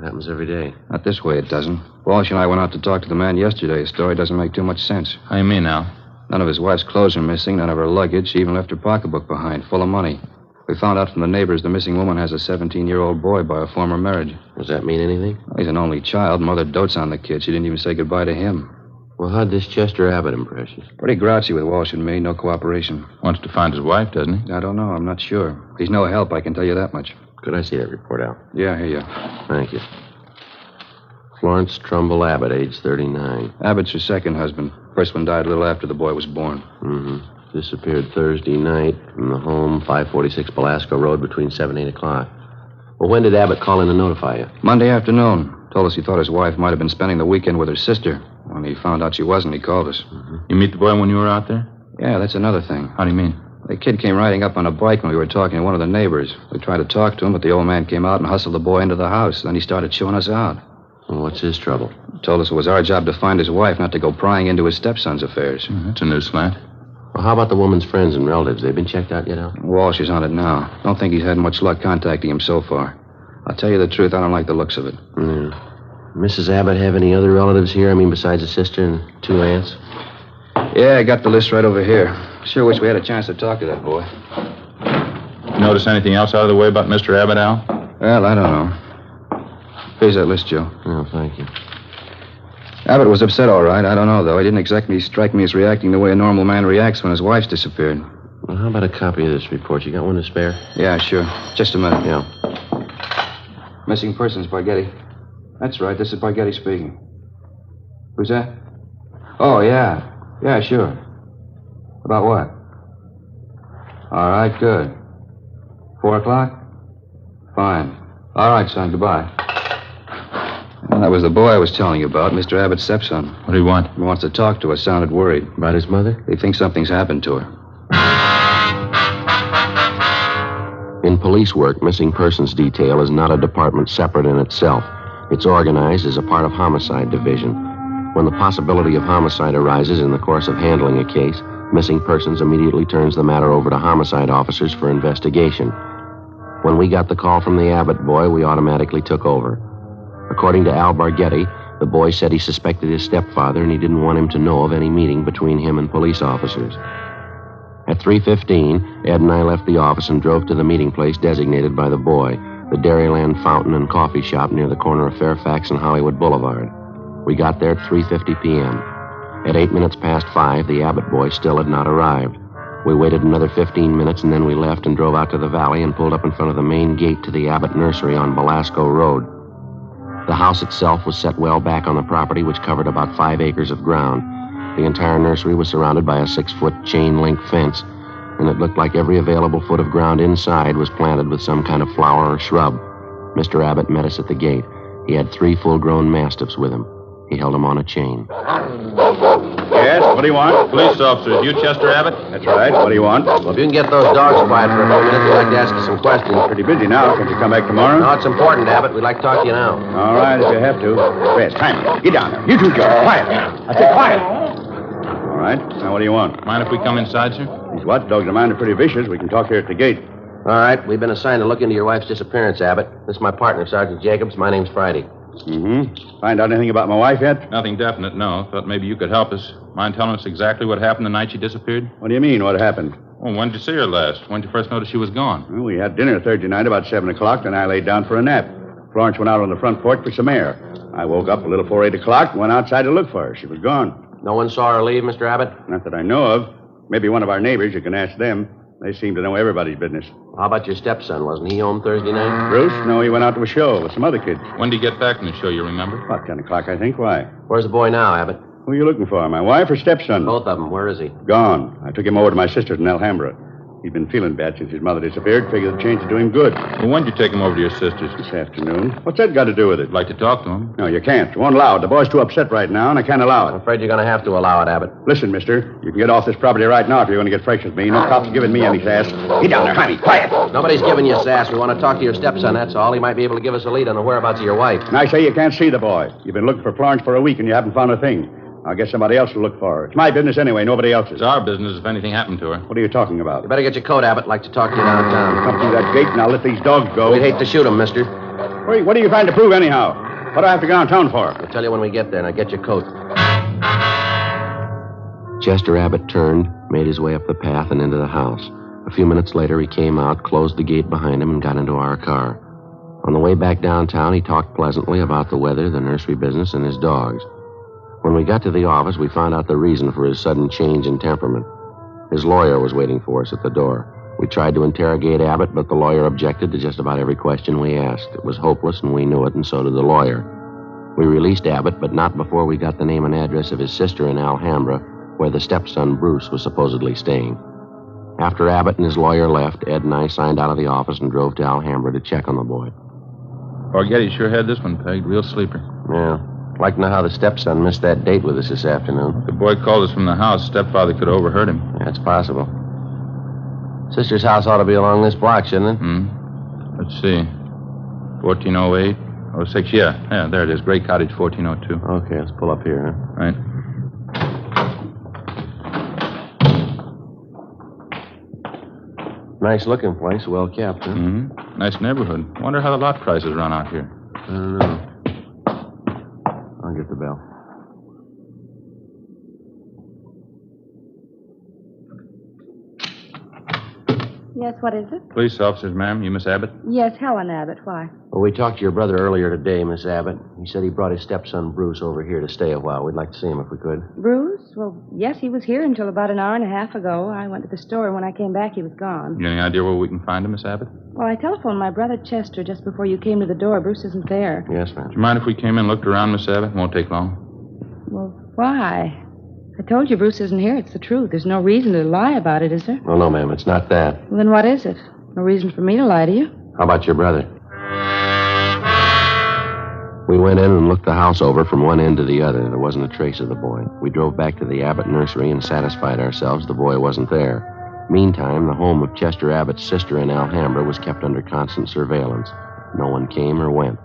Speaker 3: Happens every day.
Speaker 11: Not this way, it doesn't. Walsh and I went out to talk to the man yesterday. His story doesn't make too much sense.
Speaker 20: How you mean now?
Speaker 11: None of his wife's clothes are missing, none of her luggage. She even left her pocketbook behind, full of money. We found out from the neighbors the missing woman has a 17-year-old boy by a former marriage.
Speaker 3: Does that mean anything?
Speaker 11: Well, he's an only child. Mother dotes on the kid. She didn't even say goodbye to him.
Speaker 3: Well, how'd this Chester Abbott impress you?
Speaker 11: Pretty grouchy with Walsh and me. No cooperation.
Speaker 20: Wants to find his wife, doesn't he?
Speaker 11: I don't know. I'm not sure. He's no help, I can tell you that much.
Speaker 3: Could I see that report, Al?
Speaker 11: Yeah, here you.
Speaker 3: Thank you. Florence Trumbull Abbott, age 39.
Speaker 11: Abbott's her second husband. First one died a little after the boy was born.
Speaker 3: Mm-hmm. Disappeared Thursday night from the home, 546 Belasco Road, between 7 and 8 o'clock. Well, when did Abbott call in to notify you?
Speaker 11: Monday afternoon. Told us he thought his wife might have been spending the weekend with her sister. When he found out she wasn't, he called us.
Speaker 20: Mm-hmm. You meet the boy when you were out there?
Speaker 11: Yeah, that's another thing.
Speaker 20: How do you mean?
Speaker 11: The kid came riding up on a bike when we were talking to one of the neighbors. We tried to talk to him, but the old man came out and hustled the boy into the house. Then he started chewing us out.
Speaker 3: Well, what's his trouble?
Speaker 11: Told us it was our job to find his wife, not to go prying into his stepson's affairs.
Speaker 20: Mm-hmm. It's a new slant.
Speaker 3: Well, how about the woman's friends and relatives? They've been checked out yet, Al?
Speaker 11: Walsh is on it now. Don't think he's had much luck contacting him so far. I'll tell you the truth, I don't like the looks of it.
Speaker 3: Mrs. Abbott have any other relatives here? I mean, besides a sister and 2 aunts?
Speaker 11: Yeah, I got the list right over here. Sure wish we had a chance to talk to that boy.
Speaker 20: Notice anything else out of the way about Mr. Abbott, Al?
Speaker 11: Well, I don't know. Here's that list, Joe.
Speaker 3: Oh, thank you.
Speaker 11: Abbott was upset, all right. I don't know, though. He didn't exactly strike me as reacting the way a normal man reacts when his wife's disappeared.
Speaker 3: Well, how about a copy of this report? You got one to spare?
Speaker 11: Yeah, sure. Just a minute.
Speaker 3: Yeah.
Speaker 11: Missing persons, Bargetti. That's right. This is Bargetti speaking. Who's that? Oh, yeah. Yeah, sure. About what? All right, good. 4 o'clock? Fine. All right, son. Goodbye. Well, that was the boy I was telling you about, Mr. Abbott's stepson.
Speaker 20: What do you want?
Speaker 11: He wants to talk to us. Sounded worried.
Speaker 3: About his mother?
Speaker 11: He thinks something's happened to her.
Speaker 3: In police work, missing persons detail is not a department separate in itself. It's organized as a part of homicide division. When the possibility of homicide arises in the course of handling a case, missing persons immediately turns the matter over to homicide officers for investigation. When we got the call from the Abbott boy, we automatically took over. According to Al Bargetti, the boy said he suspected his stepfather and he didn't want him to know of any meeting between him and police officers. At 3:15, Ed and I left the office and drove to the meeting place designated by the boy, the Dairyland Fountain and Coffee Shop near the corner of Fairfax and Hollywood Boulevard. We got there at 3:50 p.m. At 8 minutes past 5, the Abbott boy still had not arrived. We waited another 15 minutes and then we left and drove out to the valley and pulled up in front of the main gate to the Abbott nursery on Belasco Road. The house itself was set well back on the property, which covered about 5 acres of ground. The entire nursery was surrounded by a 6-foot chain-link fence, and it looked like every available foot of ground inside was planted with some kind of flower or shrub. Mr. Abbott met us at the gate. He had 3 full-grown mastiffs with him. He held them on a chain.
Speaker 20: Yes, what do you want? Police officers, you Chester Abbott?
Speaker 11: That's right. What do you want?
Speaker 3: Well, if you can get those dogs quiet for a few minutes, we'd like to ask you some questions.
Speaker 11: Pretty busy now. Can't you come back tomorrow?
Speaker 3: No, it's important, Abbott. We'd like to talk to you now.
Speaker 11: All right, if you have to. Fred, time. Get down there. You two, Joe. Quiet. I said quiet. All right. Now, what do you want?
Speaker 20: Mind if we come inside, sir?
Speaker 11: These watchdogs of mine are pretty vicious. We can talk here at the gate.
Speaker 3: All right. We've been assigned to look into your wife's disappearance, Abbott. This is my partner, Sergeant Jacobs. My name's Friday.
Speaker 11: Mm-hmm. Find out anything about my wife yet?
Speaker 20: Nothing definite, no. Thought maybe you could help us. Mind telling us exactly what happened the night she disappeared?
Speaker 11: What do you mean, what happened?
Speaker 20: Well, when did you see her last? When did you first notice she was gone?
Speaker 11: Well, we had dinner Thursday night about 7 o'clock, then I laid down for a nap. Florence went out on the front porch for some air. I woke up a little before 8 o'clock and went outside to look for her. She was gone.
Speaker 3: No one saw her leave, Mr. Abbott?
Speaker 11: Not that I know of. Maybe one of our neighbors. You can ask them. They seem to know everybody's business.
Speaker 3: How about your stepson? Wasn't he home Thursday night?
Speaker 11: Bruce? No, he went out to a show with some other kids.
Speaker 20: When did he get back from the show, you remember?
Speaker 11: About 10 o'clock, I think. Why?
Speaker 3: Where's the boy now, Abbott?
Speaker 11: Who are you looking for, my wife or stepson?
Speaker 3: Both of them. Where is he?
Speaker 11: Gone. I took him over to my sister's in Alhambra. He'd been feeling bad since his mother disappeared. Figured the change would do him good.
Speaker 20: Well, when did you take him over to your sister's?
Speaker 11: This afternoon. What's that got to do with it?
Speaker 20: I'd like to talk to him.
Speaker 11: No, you can't. You won't allow it. The boy's too upset right now, and I can't allow it.
Speaker 3: I'm afraid you're going to have to allow it, Abbott.
Speaker 11: Listen, mister. You can get off this property right now if you're going to get fresh with me. No cops giving me any sass. Get down there, honey. Quiet.
Speaker 3: Nobody's giving you sass. We want to talk to your stepson, that's all. He might be able to give us a lead on the whereabouts of your wife.
Speaker 11: And I say you can't see the boy. You've been looking for Florence for a week, and you haven't found a thing. I'll get somebody else to look for her. It's my business anyway, nobody else's.
Speaker 20: It's our business if anything happened to her.
Speaker 11: What are you talking about?
Speaker 3: You better get your coat, Abbott. I'd like to talk to you downtown.
Speaker 11: Come through that gate and I'll let these dogs go.
Speaker 3: We'd hate to shoot them, mister.
Speaker 11: What are you trying to prove anyhow? What do I have to go downtown for?
Speaker 3: I'll tell you when we get there. Now get your coat. Chester Abbott turned, made his way up the path and into the house. A few minutes later, he came out, closed the gate behind him, and got into our car. On the way back downtown, he talked pleasantly about the weather, the nursery business, and his dogs. When we got to the office, we found out the reason for his sudden change in temperament. His lawyer was waiting for us at the door. We tried to interrogate Abbott, but the lawyer objected to just about every question we asked. It was hopeless, and we knew it, and so did the lawyer. We released Abbott, but not before we got the name and address of his sister in Alhambra, where the stepson, Bruce, was supposedly staying. After Abbott and his lawyer left, Ed and I signed out of the office and drove to Alhambra to check on the boy.
Speaker 20: Bargetti sure had this one pegged. Real sleeper.
Speaker 3: Yeah. I'd like to know how the stepson missed that date with us this afternoon.
Speaker 20: The boy called us from the house. Stepfather could have overheard him.
Speaker 3: That's possible. Sister's house ought to be along this block, shouldn't it?
Speaker 20: Let's see. 1408. 06, yeah. Yeah, there it is. Gray Cottage, 1402.
Speaker 3: Okay, let's pull up here, huh?
Speaker 20: Right.
Speaker 3: Nice looking place, well kept, huh?
Speaker 20: Nice neighborhood. Wonder how the lot prices run out here.
Speaker 3: I don't know. I'll get the bell.
Speaker 5: Yes, what is it?
Speaker 20: Police officers, ma'am. You Miss Abbott?
Speaker 5: Yes, Helen Abbott. Why?
Speaker 3: Well, we talked to your brother earlier today, Miss Abbott. He said he brought his stepson, Bruce, over here to stay a while. We'd like to see him if we could.
Speaker 5: Bruce? Well, yes, he was here until about an hour and a half ago. I went to the store, and when I came back, he was gone.
Speaker 20: You any idea where we can find him, Miss Abbott?
Speaker 5: Well, I telephoned my brother Chester just before you came to the door. Bruce isn't there.
Speaker 3: Yes, ma'am.
Speaker 20: Do you mind if we came in and looked around, Miss Abbott? Won't take long.
Speaker 5: Well, why? I told you Bruce isn't here. It's the truth. There's no reason to lie about it, is there?
Speaker 3: Well, no, ma'am. It's not that.
Speaker 5: Well, then what is it? No reason for me to lie to you.
Speaker 3: How about your brother? We went in and looked the house over from one end to the other. There wasn't a trace of the boy. We drove back to the Abbott nursery and satisfied ourselves the boy wasn't there. Meantime, the home of Chester Abbott's sister in Alhambra was kept under constant surveillance. No one came or went.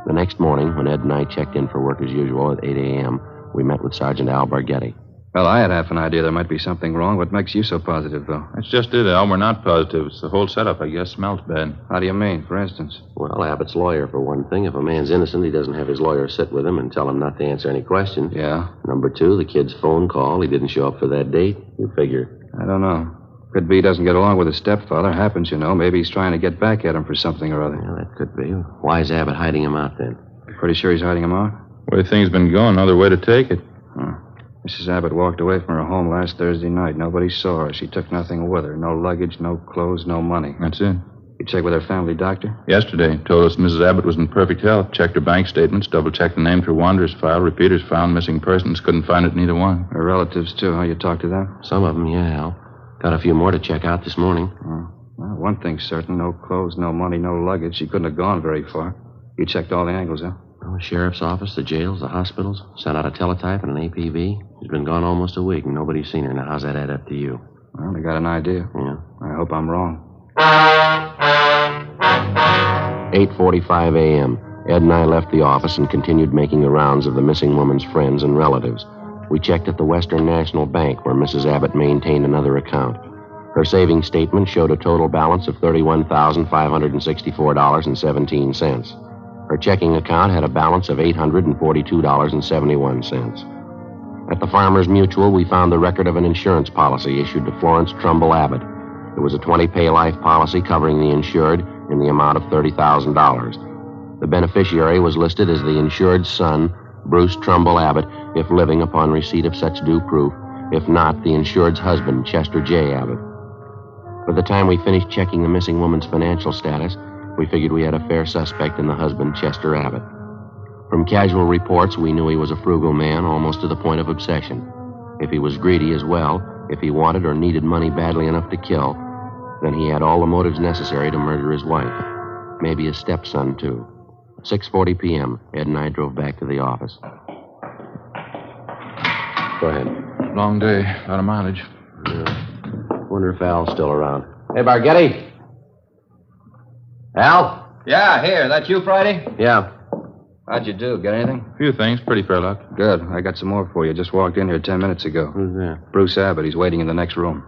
Speaker 3: The next morning, when Ed and I checked in for work as usual at 8 a.m., we met with Sergeant Al Barghetti.
Speaker 11: Well, I had half an idea there might be something wrong. What makes you so positive, though?
Speaker 20: That's just it, Al. We're not positive. It's the whole setup, I guess. Smells bad.
Speaker 11: How do you mean, for instance?
Speaker 3: Well, Abbott's lawyer, for one thing. If a man's innocent, he doesn't have his lawyer sit with him and tell him not to answer any questions.
Speaker 11: Yeah?
Speaker 3: Number two, the kid's phone call. He didn't show up for that date. You figure.
Speaker 11: I don't know. Could be he doesn't get along with his stepfather. Happens, you know. Maybe he's trying to get back at him for something or other.
Speaker 3: Yeah, that could be. Why is Abbott hiding him out, then?
Speaker 11: Pretty sure he's hiding him out?
Speaker 20: The way things been going, no other way to take it.
Speaker 11: Mrs. Abbott walked away from her home last Thursday night. Nobody saw her. She took nothing with her. No luggage, no clothes, no money.
Speaker 20: That's it.
Speaker 11: You checked with her family doctor?
Speaker 20: Yesterday. Told us Mrs. Abbott was in perfect health. Checked her bank statements, double-checked the name to her wanderers file, repeaters found, missing persons. Couldn't find it in either one.
Speaker 11: Her relatives, too, huh? You talked to them?
Speaker 3: Some of them, yeah, Al. Got a few more to check out this morning.
Speaker 11: Well, one thing's certain. No clothes, no money, no luggage. She couldn't have gone very far. You checked all the angles, huh?
Speaker 3: Well, the sheriff's office, the jails, the hospitals. Sent out a teletype and an APB. She's been gone almost a week, and nobody's seen her. Now, how's that add up to you?
Speaker 11: Well, they got an idea.
Speaker 3: Yeah.
Speaker 11: I hope I'm wrong.
Speaker 3: 8:45 a.m. Ed and I left the office and continued making the rounds of the missing woman's friends and relatives. We checked at the Western National Bank, where Mrs. Abbott maintained another account. Her savings statement showed a total balance of $31,564.17. Her checking account had a balance of $842.71. At the Farmers Mutual, we found the record of an insurance policy issued to Florence Trumbull Abbott. It was a 20-pay life policy covering the insured in the amount of $30,000. The beneficiary was listed as the insured's son, Bruce Trumbull Abbott, if living upon receipt of such due proof. If not, the insured's husband, Chester J. Abbott. By the time we finished checking the missing woman's financial status, we figured we had a fair suspect in the husband, Chester Abbott. From casual reports, we knew he was a frugal man, almost to the point of obsession. If he was greedy as well, if he wanted or needed money badly enough to kill, then he had all the motives necessary to murder his wife. Maybe his stepson, too. 6:40 p.m., Ed and I drove back to the office. Go ahead.
Speaker 20: Long day, a lot of mileage.
Speaker 3: Wonder if Al's still around. Hey, Barghetti. Al?
Speaker 11: Yeah, here. That you, Friday?
Speaker 3: Yeah.
Speaker 11: How'd you do? Get anything?
Speaker 20: A few things. Pretty fair luck.
Speaker 11: Good. I got some more for you. Just walked in here 10 minutes ago.
Speaker 3: Who's that?
Speaker 11: Bruce Abbott. He's waiting in the next room.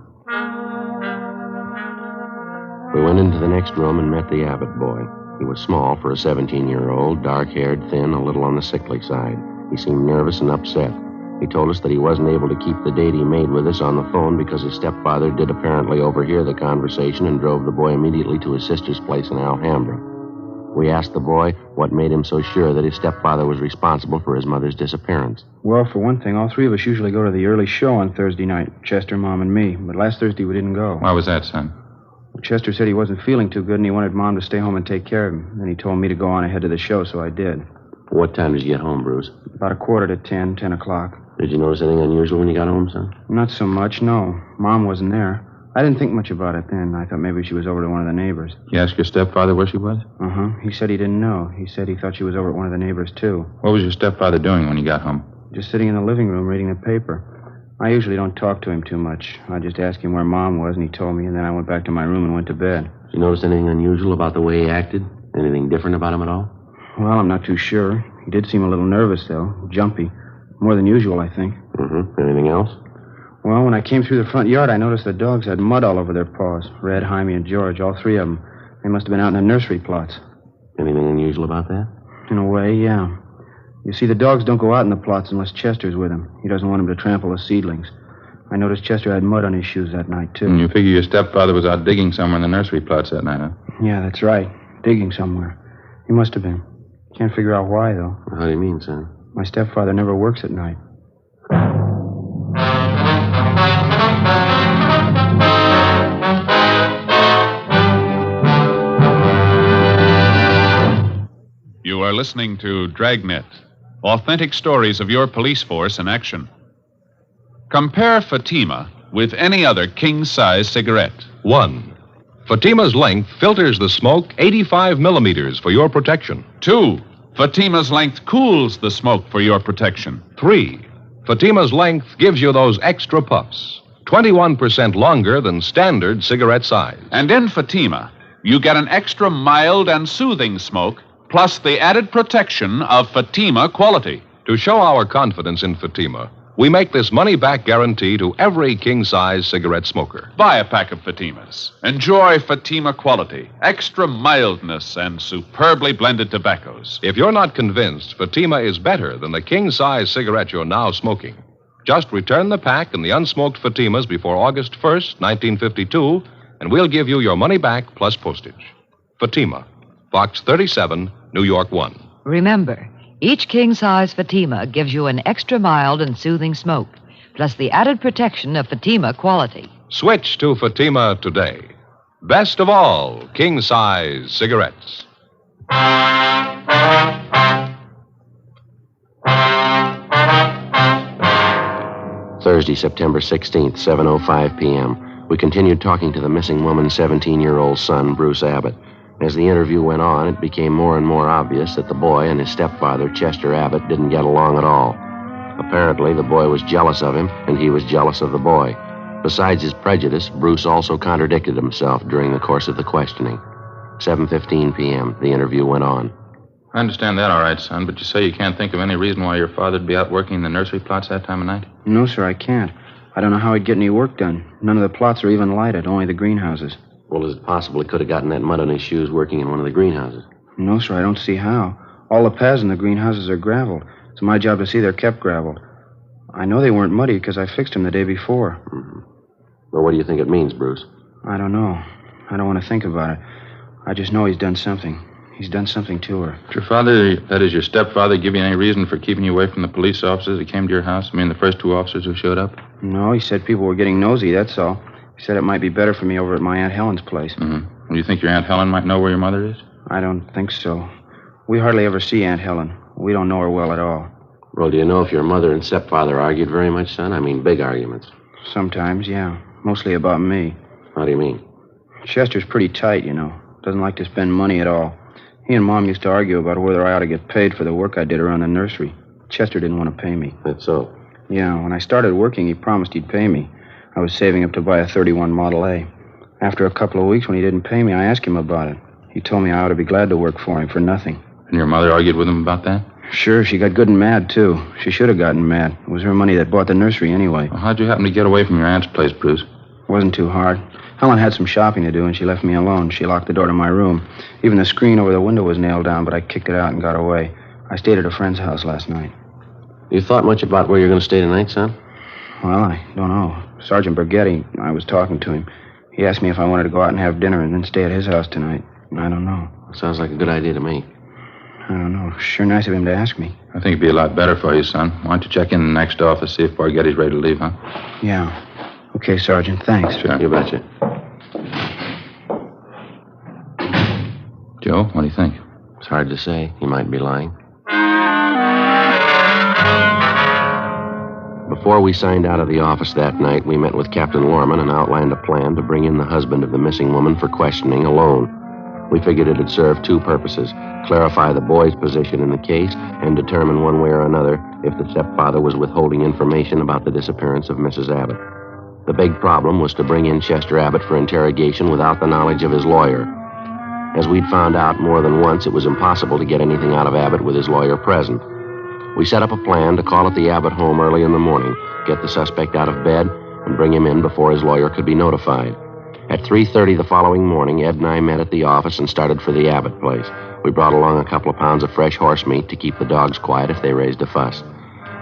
Speaker 3: We went into the next room and met the Abbott boy. He was small for a 17-year-old, dark-haired, thin, a little on the sickly side. He seemed nervous and upset. He told us that he wasn't able to keep the date he made with us on the phone because his stepfather did apparently overhear the conversation and drove the boy immediately to his sister's place in Alhambra. We asked the boy what made him so sure that his stepfather was responsible for his mother's disappearance.
Speaker 12: Well, for one thing, all three of us usually go to the early show on Thursday night, Chester, Mom, and me. But last Thursday we didn't go.
Speaker 20: Why was that, son?
Speaker 12: Well, Chester said he wasn't feeling too good and he wanted Mom to stay home and take care of him. Then he told me to go on ahead to the show, so I did.
Speaker 3: What time did you get home, Bruce?
Speaker 12: About 10:15, 10 o'clock.
Speaker 3: Did you notice anything unusual when you got home, son?
Speaker 12: Not so much, no. Mom wasn't there. I didn't think much about it then. I thought maybe she was over to one of the neighbors.
Speaker 20: You asked your stepfather where she was?
Speaker 12: Uh-huh. He said he didn't know. He said he thought she was over at one of the neighbors, too.
Speaker 20: What was your stepfather doing when you got home?
Speaker 12: Just sitting in the living room reading the paper. I usually don't talk to him too much. I just asked him where Mom was, and he told me, and then I went back to my room and went to bed.
Speaker 3: Did you notice anything unusual about the way he acted? Anything different about him at all?
Speaker 12: Well, I'm not too sure. He did seem a little nervous, though. Jumpy. More than usual, I think.
Speaker 3: Mm-hmm. Anything else?
Speaker 12: Well, when I came through the front yard, I noticed the dogs had mud all over their paws. Red, Jaime, and George, all three of them. They must have been out in the nursery plots.
Speaker 3: Anything unusual about that?
Speaker 12: In a way, yeah. You see, the dogs don't go out in the plots unless Chester's with them. He doesn't want them to trample the seedlings. I noticed Chester had mud on his shoes that night, too.
Speaker 20: And you figure your stepfather was out digging somewhere in the nursery plots that night, huh?
Speaker 12: Yeah, that's right. Digging somewhere. He must have been. Can't figure out why, though.
Speaker 3: How do you mean, son?
Speaker 12: My stepfather never works at night.
Speaker 2: You are listening to Dragnet, authentic stories of your police force in action. Compare Fatima with any other king-size cigarette.
Speaker 1: 1. Fatima's length filters the smoke 85 millimeters for your protection.
Speaker 2: 2. Fatima's length cools the smoke for your protection.
Speaker 1: 3. Fatima's length gives you those extra puffs, 21% longer than standard cigarette size.
Speaker 2: And in Fatima, you get an extra mild and soothing smoke, plus the added protection of Fatima quality.
Speaker 1: To show our confidence in Fatima, we make this money-back guarantee to every king-size cigarette smoker.
Speaker 2: Buy a pack of Fatimas. Enjoy Fatima quality, extra mildness, and superbly blended tobaccos.
Speaker 1: If you're not convinced Fatima is better than the king-size cigarette you're now smoking, just return the pack and the unsmoked Fatimas before August 1st, 1952, and we'll give you your money back plus postage. Fatima, Box 37, New York 1.
Speaker 8: Remember, each king-size Fatima gives you an extra mild and soothing smoke, plus the added protection of Fatima quality.
Speaker 1: Switch to Fatima today. Best of all, king-size cigarettes.
Speaker 3: Thursday, September 16th, 7:05 p.m. We continued talking to the missing woman's 17-year-old son, Bruce Abbott. As the interview went on, it became more and more obvious that the boy and his stepfather, Chester Abbott, didn't get along at all. Apparently, the boy was jealous of him, and he was jealous of the boy. Besides his prejudice, Bruce also contradicted himself during the course of the questioning. 7:15 p.m., the interview went on.
Speaker 20: I understand that all right, son, but you say you can't think of any reason why your father'd be out working in the nursery plots that time of night?
Speaker 12: No, sir, I can't. I don't know how he'd get any work done. None of the plots are even lighted, only the greenhouses.
Speaker 3: Well, is it possible he could have gotten that mud on his shoes working in one of the greenhouses?
Speaker 12: No, sir, I don't see how. All the paths in the greenhouses are graveled. It's my job to see they're kept graveled. I know they weren't muddy because I fixed them the day before.
Speaker 3: Mm-hmm. Well, what do you think it means, Bruce?
Speaker 12: I don't know. I don't want to think about it. I just know he's done something. He's done something to her.
Speaker 20: Did your father, that is your stepfather, give you any reason for keeping you away from the police officers that came to your house? I mean, the first 2 officers who showed up?
Speaker 12: No, he said people were getting nosy, that's all. He said it might be better for me over at my Aunt Helen's place.
Speaker 20: Mm-hmm. Well, you think your Aunt Helen might know where your mother is?
Speaker 12: I don't think so. We hardly ever see Aunt Helen. We don't know her well at all.
Speaker 3: Well, do you know if your mother and stepfather argued very much, son? I mean, big arguments.
Speaker 12: Sometimes, yeah. Mostly about me.
Speaker 3: How do you mean?
Speaker 12: Chester's pretty tight, you know. Doesn't like to spend money at all. He and Mom used to argue about whether I ought to get paid for the work I did around the nursery. Chester didn't want to pay me.
Speaker 3: That's so?
Speaker 12: Yeah, when I started working, he promised he'd pay me. I was saving up to buy a 31 Model A. After a couple of weeks, when he didn't pay me, I asked him about it. He told me I ought to be glad to work for him for nothing.
Speaker 20: And your mother argued with him about that?
Speaker 12: Sure, she got good and mad, too. She should have gotten mad. It was her money that bought the nursery anyway.
Speaker 20: Well, how'd you happen to get away from your aunt's place, Bruce?
Speaker 12: It wasn't too hard. Helen had some shopping to do, and she left me alone. She locked the door to my room. Even the screen over the window was nailed down, but I kicked it out and got away. I stayed at a friend's house last night.
Speaker 3: You thought much about where you're going to stay tonight, son?
Speaker 12: Well, I don't know. Sergeant Burgetti, I was talking to him. He asked me if I wanted to go out and have dinner and then stay at his house tonight. I don't know.
Speaker 3: Sounds like a good idea to me.
Speaker 12: I don't know. Sure nice of him to ask me.
Speaker 20: I think it'd be a lot better for you, son. Why don't you check in the next office, see if Burgetti's ready to leave, huh?
Speaker 12: Yeah. Okay, Sergeant. Thanks.
Speaker 20: Sure.
Speaker 3: You betcha.
Speaker 20: Joe, what do you think?
Speaker 3: It's hard to say. He might be lying. Before we signed out of the office that night, we met with Captain Lorman and outlined a plan to bring in the husband of the missing woman for questioning alone. We figured it'd serve 2 purposes: clarify the boy's position in the case and determine one way or another if the stepfather was withholding information about the disappearance of Mrs. Abbott. The big problem was to bring in Chester Abbott for interrogation without the knowledge of his lawyer. As we'd found out more than once, it was impossible to get anything out of Abbott with his lawyer present. We set up a plan to call at the Abbott home early in the morning, get the suspect out of bed, and bring him in before his lawyer could be notified. At 3:30 the following morning, Ed and I met at the office and started for the Abbott place. We brought along a couple of pounds of fresh horse meat to keep the dogs quiet if they raised a fuss.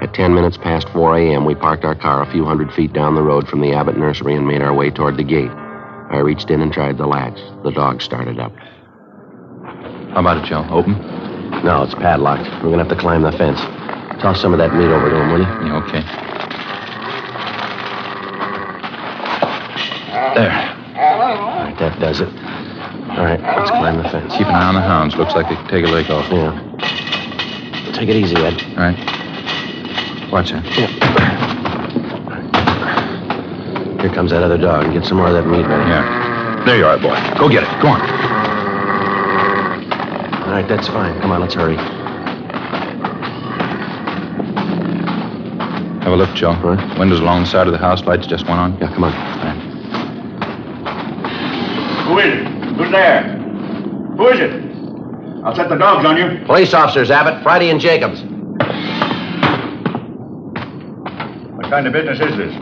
Speaker 3: At 10 minutes past 4 a.m., we parked our car a few hundred feet down the road from the Abbott nursery and made our way toward the gate. I reached in and tried the latch. The dog started up.
Speaker 20: How about it, Joe? Open?
Speaker 3: No, it's padlocked. We're going to have to climb the fence. Toss some of that meat over to him, will you?
Speaker 20: Yeah, okay. There.
Speaker 3: All right, that does it. All right, let's climb the fence.
Speaker 20: Keep an eye on the hounds. Looks like they can take a leg off.
Speaker 3: Yeah. Take it easy, Ed.
Speaker 20: All right. Watch that.
Speaker 3: Yeah. Here comes that other dog. Get some more of that meat ready.
Speaker 20: Yeah. There you are, boy. Go get it. Go on.
Speaker 3: All right, that's fine. Come on, let's hurry.
Speaker 20: Have a look, Joe.
Speaker 3: Huh?
Speaker 20: Windows along the side of the house. Lights just went on.
Speaker 3: Yeah, come on.
Speaker 20: All right.
Speaker 7: Who is it? Who's there? Who is it? I'll set the dogs on you.
Speaker 3: Police officers, Abbott. Friday and Jacobs.
Speaker 7: What kind of business is this?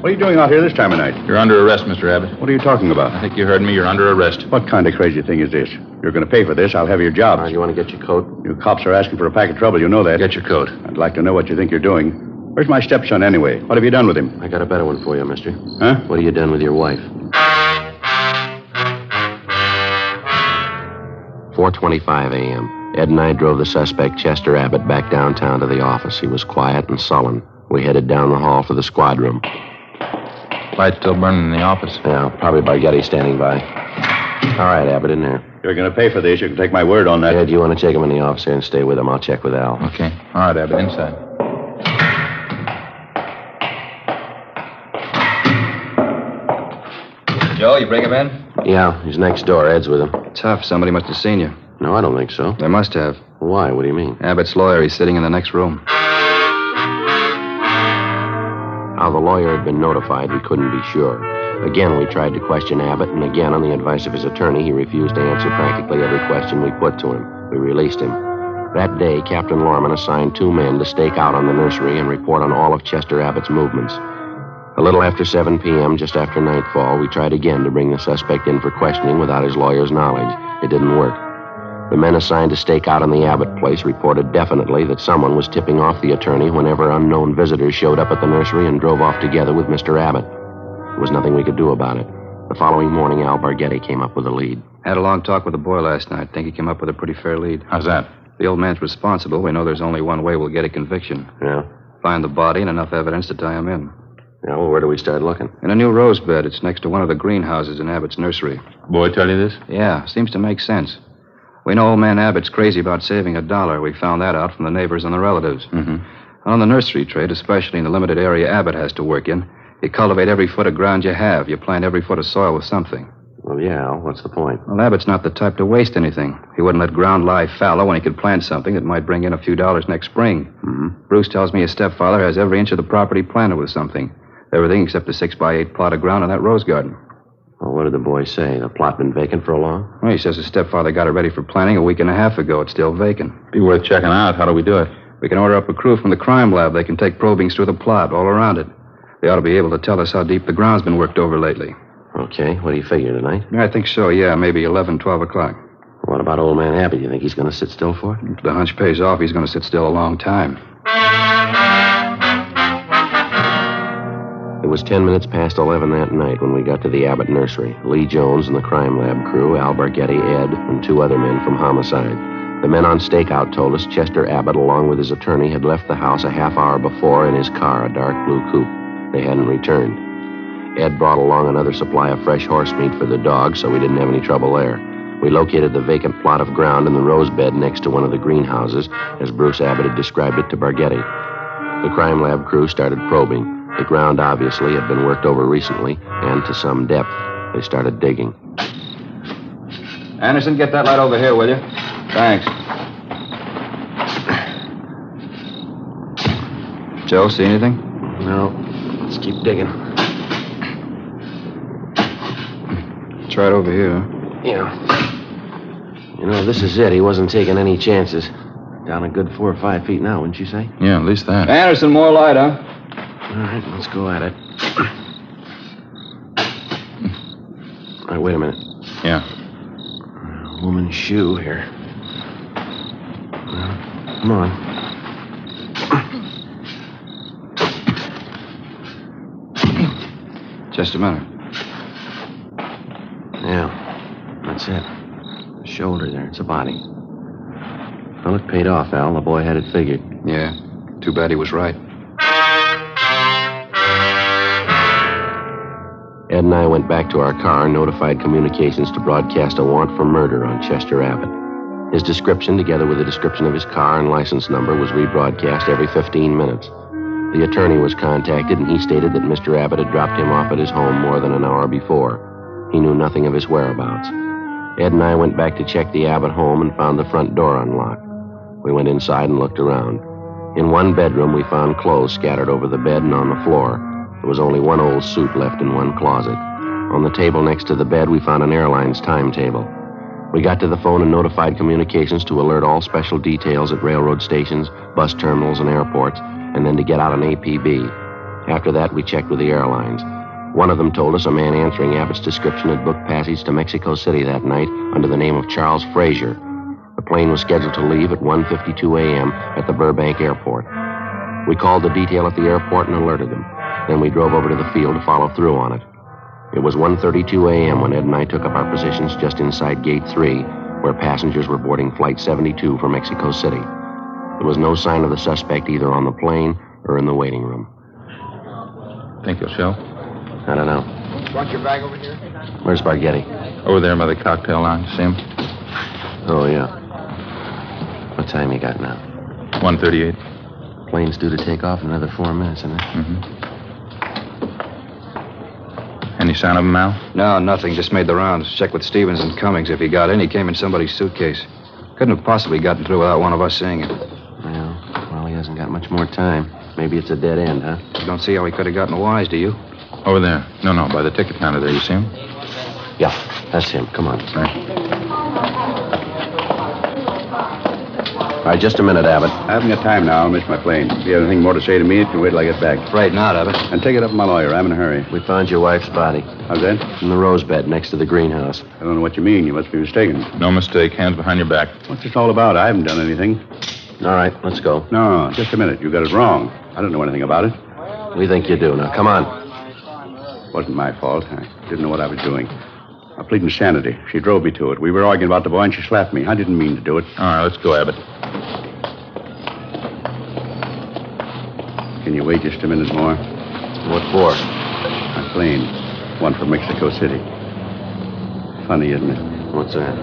Speaker 7: What are you doing out here this time of night?
Speaker 20: You're under arrest, Mr. Abbott.
Speaker 7: What are you talking about?
Speaker 20: I think you heard me. You're under arrest.
Speaker 7: What kind of crazy thing is this? You're going to pay for this. I'll have your job.
Speaker 3: You want to get your coat?
Speaker 7: You cops are asking for a pack of trouble. You know that.
Speaker 20: Get your coat.
Speaker 7: I'd like to know what you think you're doing. Where's my stepson anyway? What have you done with him?
Speaker 3: I got a better one for you, mister.
Speaker 7: Huh?
Speaker 3: What have you done with your wife? 4:25 a.m. Ed and I drove the suspect, Chester Abbott, back downtown to the office. He was quiet and sullen. We headed down the hall for the squad room.
Speaker 20: Light still burning in the office.
Speaker 3: Yeah, probably Barghetti standing by. All right, Abbott, in there.
Speaker 7: You're going to pay for this. You can take my word on that.
Speaker 3: Ed, you want to take him in the office here and stay with him? I'll check with Al.
Speaker 20: Okay. All right, Abbott, inside.
Speaker 11: Joe, you bring him in?
Speaker 3: Yeah, he's next door. Ed's with him.
Speaker 11: Tough. Somebody must have seen you.
Speaker 3: No, I don't think so.
Speaker 11: They must have.
Speaker 3: Why? What do you mean?
Speaker 11: Abbott's lawyer. He's sitting in the next room.
Speaker 3: How the lawyer had been notified, we couldn't be sure. Again, we tried to question Abbott, and again, on the advice of his attorney, he refused to answer practically every question we put to him. We released him. That day, Captain Lorman assigned 2 men to stake out on the nursery and report on all of Chester Abbott's movements. A little after 7 p.m., just after nightfall, we tried again to bring the suspect in for questioning without his lawyer's knowledge. It didn't work. The men assigned to stake out on the Abbott place reported definitely that someone was tipping off the attorney whenever unknown visitors showed up at the nursery and drove off together with Mr. Abbott. There was nothing we could do about it. The following morning, Al Barghetti came up with a lead.
Speaker 11: Had a long talk with the boy last night. Think he came up with a pretty fair lead.
Speaker 20: How's that?
Speaker 11: The old man's responsible. We know there's only one way we'll get a conviction.
Speaker 3: Yeah?
Speaker 11: Find the body and enough evidence to tie him in.
Speaker 3: Yeah, well, where do we start looking?
Speaker 11: In a new rose bed. It's next to one of the greenhouses in Abbott's nursery.
Speaker 20: Boy tell you this?
Speaker 11: Yeah, seems to make sense. We know old man Abbott's crazy about saving $1. We found that out from the neighbors and the relatives.
Speaker 20: Mm-hmm.
Speaker 11: On the nursery trade, especially in the limited area Abbott has to work in, you cultivate every foot of ground you have. You plant every foot of soil with something.
Speaker 3: Well, yeah, Al, what's the point?
Speaker 11: Well, Abbott's not the type to waste anything. He wouldn't let ground lie fallow when he could plant something that might bring in a few dollars next spring.
Speaker 3: Mm-hmm.
Speaker 11: Bruce tells me his stepfather has every inch of the property planted with something. Everything except a 6x8 plot of ground in that rose garden.
Speaker 3: Well, what did the boy say? The plot been vacant for a long?
Speaker 11: Well, he says his stepfather got it ready for planting a week and a half ago. It's still vacant.
Speaker 20: Be worth checking out. How do we do it?
Speaker 11: We can order up a crew from the crime lab. They can take probings through the plot, all around it. They ought to be able to tell us how deep the ground's been worked over lately.
Speaker 3: Okay. What do you figure, tonight?
Speaker 11: I think so, yeah. Maybe 11, 12 o'clock.
Speaker 3: What about old man Abbott? You think he's going to sit still for it?
Speaker 11: If the hunch pays off, he's going to sit still a long time.
Speaker 3: It was 10 minutes past 11 that night when we got to the Abbott nursery. Lee Jones and the crime lab crew, Al Barghetti, Ed, and 2 other men from homicide. The men on stakeout told us Chester Abbott, along with his attorney, had left the house a half hour before in his car, a dark blue coupe. They hadn't returned. Ed brought along another supply of fresh horse meat for the dog, so we didn't have any trouble there. We located the vacant plot of ground in the rose bed next to one of the greenhouses, as Bruce Abbott had described it to Barghetti. The crime lab crew started probing. The ground obviously had been worked over recently, and to some depth. They started digging.
Speaker 11: Anderson, get that light over here, will you? Thanks. Joe, see anything?
Speaker 3: No. Let's keep digging.
Speaker 11: Try it over here, huh?
Speaker 3: Yeah. You know, this is it. He wasn't taking any chances. Down a good 4 or 5 feet now, wouldn't you say?
Speaker 20: Yeah, at least that.
Speaker 11: Anderson, more light, huh?
Speaker 3: All right, let's go at it. All right, wait a minute.
Speaker 20: Yeah.
Speaker 3: Woman's shoe here. Come on.
Speaker 11: Just a minute.
Speaker 3: Yeah, that's it. The shoulder there. It's a body. Well, it paid off, Al. The boy had it figured.
Speaker 11: Yeah. Too bad he was right.
Speaker 3: Ed and I went back to our car and notified communications to broadcast a warrant for murder on Chester Abbott. His description, together with a description of his car and license number, was rebroadcast every 15 minutes. The attorney was contacted, and he stated that Mr. Abbott had dropped him off at his home more than an hour before. He knew nothing of his whereabouts. Ed and I went back to check the Abbott home and found the front door unlocked. We went inside and looked around. In one bedroom, we found clothes scattered over the bed and on the floor. There was only one old suit left in one closet. On the table next to the bed, we found an airline's timetable. We got to the phone and notified communications to alert all special details at railroad stations, bus terminals, and airports, and then to get out an APB. After that, we checked with the airlines. One of them told us a man answering Abbott's description had booked passage to Mexico City that night under the name of Charles Frazier. The plane was scheduled to leave at 1:52 a.m. at the Burbank Airport. We called the detail at the airport and alerted them. Then we drove over to the field to follow through on it. It was 1:32 a.m. when Ed and I took up our positions just inside Gate 3, where passengers were boarding Flight 72 for Mexico City. There was no sign of the suspect either on the plane or in the waiting room.
Speaker 20: Think he'll show?
Speaker 3: I don't know.
Speaker 1: Want your bag over here?
Speaker 3: Where's Spaghetti?
Speaker 20: Over there by the cocktail lounge. See him?
Speaker 3: Oh, yeah. What time you got now?
Speaker 20: 1:38.
Speaker 3: Plane's due to take off in another 4 minutes, isn't it?
Speaker 20: Mm-hmm. Any sign of him, Al?
Speaker 11: No, nothing. Just made the rounds. Checked with Stevens and Cummings. If he got in, he came in somebody's suitcase. Couldn't have possibly gotten through without one of us seeing it.
Speaker 3: Well, he hasn't got much more time. Maybe it's a dead end, huh?
Speaker 11: You don't see how he could have gotten wise, do you?
Speaker 20: Over there. No, by the ticket counter there. You see him?
Speaker 3: Yeah, that's him. Come on.
Speaker 20: Right.
Speaker 3: All right, just a minute, Abbott.
Speaker 7: I haven't got time now. I'll miss my plane. If you have anything more to say to me, you can wait till I get back.
Speaker 11: Right now, Abbott.
Speaker 7: And take it up with my lawyer. I'm in a hurry.
Speaker 3: We found your wife's body.
Speaker 7: How's that?
Speaker 3: In the rose bed next to the greenhouse.
Speaker 7: I don't know what you mean. You must be mistaken.
Speaker 20: No mistake. Hands behind your back.
Speaker 7: What's this all about? I haven't done anything.
Speaker 3: All right, let's go.
Speaker 7: No, just a minute. You got it wrong. I don't know anything about it.
Speaker 3: We think you do. Now, come on.
Speaker 7: Wasn't my fault. I didn't know what I was doing. I plead insanity. She drove me to it. We were arguing about the boy, and she slapped me. I didn't mean to do it.
Speaker 20: All right, let's go, Abbott.
Speaker 7: Can you wait just a minute more?
Speaker 3: What for?
Speaker 7: My plane. One for Mexico City. Funny, isn't it?
Speaker 3: What's that?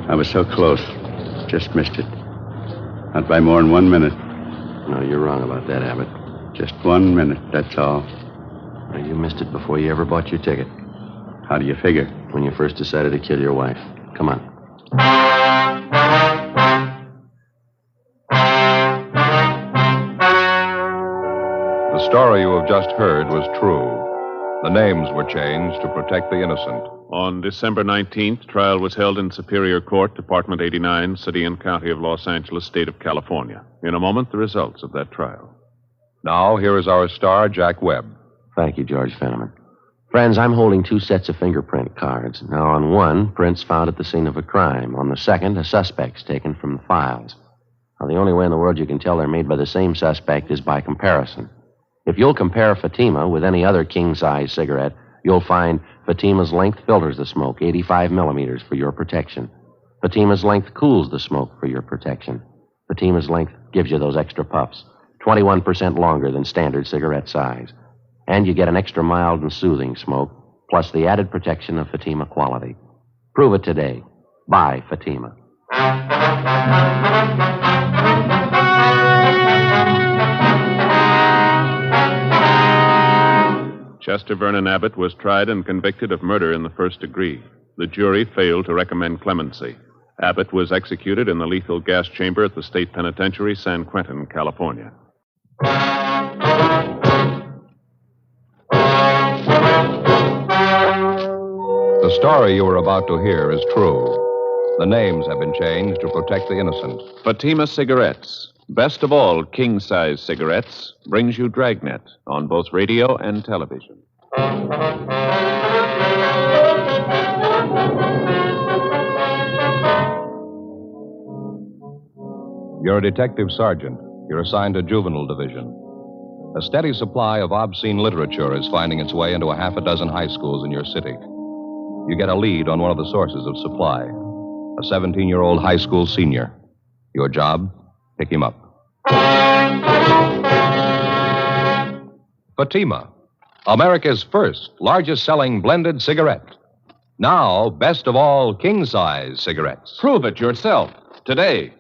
Speaker 7: I was so close. Just missed it. Not by more than 1 minute.
Speaker 3: No, you're wrong about that, Abbott.
Speaker 7: Just 1 minute, that's all.
Speaker 3: Well, you missed it before you ever bought your ticket.
Speaker 7: How do you figure?
Speaker 3: When you first decided to kill your wife. Come on.
Speaker 1: The story you have just heard was true. The names were changed to protect the innocent.
Speaker 2: On December 19th, trial was held in Superior Court, Department 89, City and County of Los Angeles, State of California. In a moment, the results of that trial.
Speaker 1: Now, here is our star, Jack Webb.
Speaker 3: Thank you, George Fenneman. Friends, I'm holding 2 sets of fingerprint cards. Now, on one, prints found at the scene of a crime. On the second, a suspect's taken from the files. Now, the only way in the world you can tell they're made by the same suspect is by comparison. If you'll compare Fatima with any other king-size cigarette, you'll find Fatima's length filters the smoke 85 millimeters for your protection. Fatima's length cools the smoke for your protection. Fatima's length gives you those extra puffs, 21% longer than standard cigarette size. And you get an extra mild and soothing smoke, plus the added protection of Fatima quality. Prove it today. Buy Fatima.
Speaker 2: Chester Vernon Abbott was tried and convicted of murder in the first degree. The jury failed to recommend clemency. Abbott was executed in the lethal gas chamber at the State Penitentiary, San Quentin, California.
Speaker 1: The story you are about to hear is true. The names have been changed to protect the innocent.
Speaker 2: Fatima Cigarettes, best of all king-size cigarettes, brings you Dragnet on both radio and television.
Speaker 1: You're a detective sergeant. You're assigned to juvenile division. A steady supply of obscene literature is finding its way into a half a dozen high schools in your city. You get a lead on one of the sources of supply, a 17-year-old high school senior. Your job, pick him up. Fatima, America's first largest-selling blended cigarette. Now, best of all, king-size cigarettes.
Speaker 2: Prove it yourself today.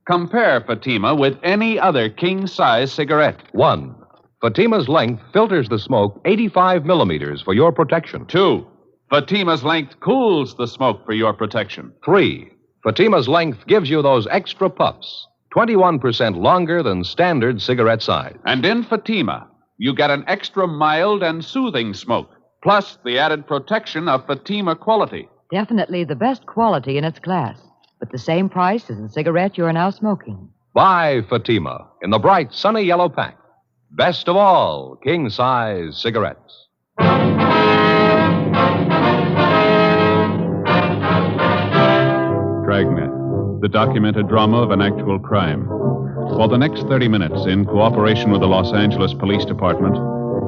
Speaker 2: Compare Fatima with any other king-size cigarette.
Speaker 1: 1. Fatima's length filters the smoke 85 millimeters for your protection.
Speaker 2: 2. Fatima's length cools the smoke for your protection.
Speaker 1: 3. Fatima's length gives you those extra puffs, 21% longer than standard cigarette size.
Speaker 2: And in Fatima, you get an extra mild and soothing smoke, plus the added protection of Fatima quality.
Speaker 8: Definitely the best quality in its class, but the same price as the cigarette you're now smoking.
Speaker 1: Buy Fatima in the bright, sunny yellow pack. Best of all, king-size cigarettes.
Speaker 2: Dragnet, the documented drama of an actual crime. For the next 30 minutes, in cooperation with the Los Angeles Police Department,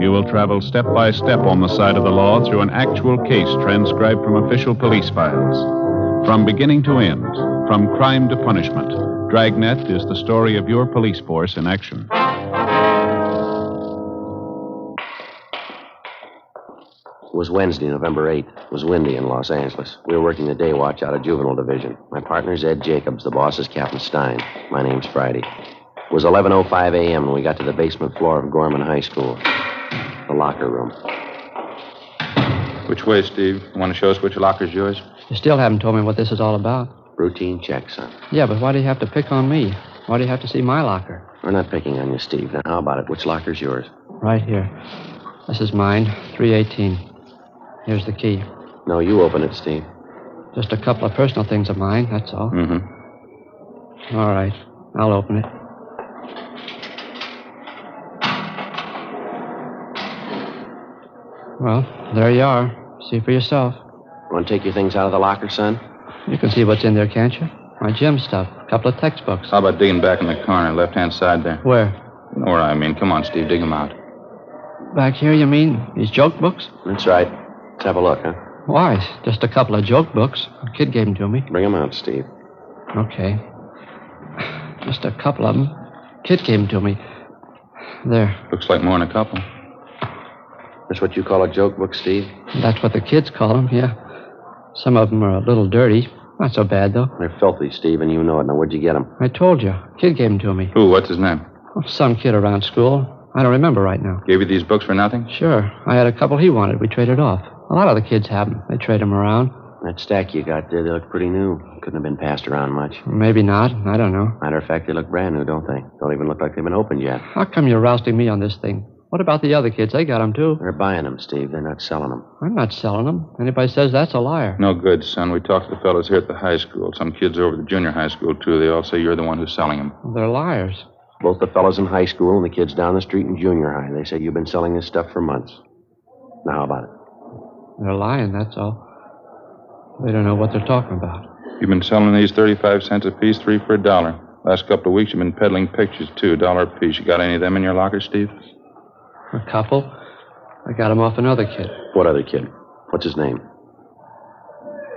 Speaker 2: you will travel step by step on the side of the law through an actual case transcribed from official police files. From beginning to end, from crime to punishment, Dragnet is the story of your police force in action.
Speaker 3: It was Wednesday, November 8th. It was windy in Los Angeles. We were working the day watch out of Juvenile Division. My partner's Ed Jacobs. The boss is Captain Stein. My name's Friday. It was 11:05 a.m. when we got to the basement floor of Gorman High School. The locker room.
Speaker 20: Which way, Steve? You want to show us which locker's yours?
Speaker 17: You still haven't told me what this is all about.
Speaker 3: Routine check, son.
Speaker 17: Yeah, but why do you have to pick on me? Why do you have to see my locker?
Speaker 3: We're not picking on you, Steve. Now, how about it? Which locker's yours?
Speaker 17: Right here. This is mine, 318. Here's the key.
Speaker 3: No, you open it, Steve.
Speaker 17: Just a couple of personal things of mine, that's all.
Speaker 3: Mm-hmm.
Speaker 17: All right. I'll open it. Well, there you are. See for yourself.
Speaker 3: Want to take your things out of the locker, son?
Speaker 17: You can see what's in there, can't you? My gym stuff. A couple of textbooks.
Speaker 20: How about digging back in the corner, left-hand side there?
Speaker 17: Where?
Speaker 20: You know where I mean. Come on, Steve, dig them out.
Speaker 17: Back here, you mean? These joke books?
Speaker 3: That's right. Let's have a look, huh?
Speaker 17: Why? Just a couple of joke books. A kid gave them to me.
Speaker 3: Bring them out, Steve.
Speaker 17: Okay. Just a couple of them. Kid gave them to me. There.
Speaker 20: Looks like more than a couple.
Speaker 3: That's what you call a joke book, Steve?
Speaker 17: That's what the kids call them, yeah. Some of them are a little dirty. Not so bad, though.
Speaker 3: They're filthy, Steve, and you know it. Now, where'd you get them?
Speaker 17: I told you. Kid gave them to me.
Speaker 20: Who? What's his name?
Speaker 17: Oh, some kid around school. I don't remember right now.
Speaker 20: Gave you these books for nothing?
Speaker 17: Sure. I had a couple he wanted. We traded off. A lot of the kids have them. They trade them around.
Speaker 3: That stack you got there, they look pretty new. Couldn't have been passed around much.
Speaker 17: Maybe not. I don't know.
Speaker 3: Matter of fact, they look brand new, don't they? Don't even look like they've been opened yet.
Speaker 17: How come you're rousting me on this thing? What about the other kids? They got them, too.
Speaker 3: They're buying them, Steve. They're not selling them.
Speaker 17: I'm not selling them. Anybody says that's a liar.
Speaker 20: No good, son. We talked to the fellows here at the high school. Some kids over at the junior high school, too. They all say you're the one who's selling them.
Speaker 17: They're liars.
Speaker 3: Both the fellows in high school and the kids down the street in junior high. They say you've been selling this stuff for months. Now, how about it?
Speaker 17: They're lying, that's all. They don't know what they're talking about.
Speaker 20: You've been selling these 35 cents a piece, 3 for $1. Last couple of weeks, you've been peddling pictures, too, $1 a piece. You got any of them in your locker, Steve?
Speaker 17: A couple. I got them off another kid.
Speaker 3: What other kid? What's his name?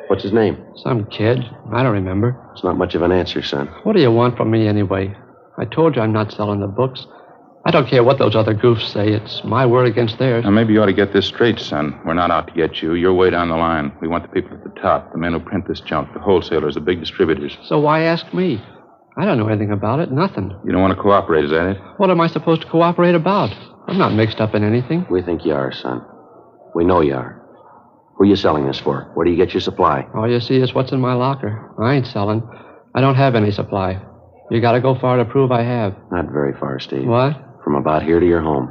Speaker 3: What's his name?
Speaker 17: Some kid. I don't remember.
Speaker 3: It's not much of an answer, son.
Speaker 17: What do you want from me anyway? I told you I'm not selling the books. I don't care what those other goofs say. It's my word against theirs.
Speaker 20: Now, maybe you ought to get this straight, son. We're not out to get you. You're way down the line. We want the people at the top, the men who print this junk, the wholesalers, the big distributors.
Speaker 17: So why ask me? I don't know anything about it. Nothing.
Speaker 20: You don't want to cooperate, is that it?
Speaker 17: What am I supposed to cooperate about? I'm not mixed up in anything.
Speaker 3: We think you are, son. We know you are. Who are you selling this for? Where do you get your supply?
Speaker 17: All you see is what's in my locker. I ain't selling. I don't have any supply. You gotta go far to prove I have.
Speaker 3: Not very far, Steve.
Speaker 17: What?
Speaker 3: From about here to your home.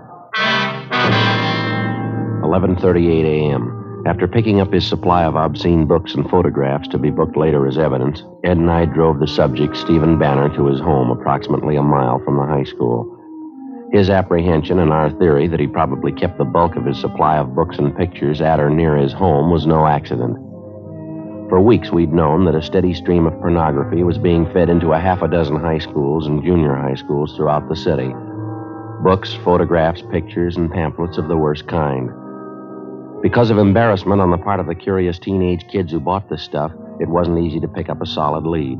Speaker 3: 11:38 a.m. After picking up his supply of obscene books and photographs to be booked later as evidence, Ed and I drove the subject, Stephen Banner, to his home approximately a mile from the high school. His apprehension and our theory that he probably kept the bulk of his supply of books and pictures at or near his home was no accident. For weeks, we'd known that a steady stream of pornography was being fed into a half a dozen high schools and junior high schools throughout the city. Books, photographs, pictures, and pamphlets of the worst kind. Because of embarrassment on the part of the curious teenage kids who bought this stuff, it wasn't easy to pick up a solid lead.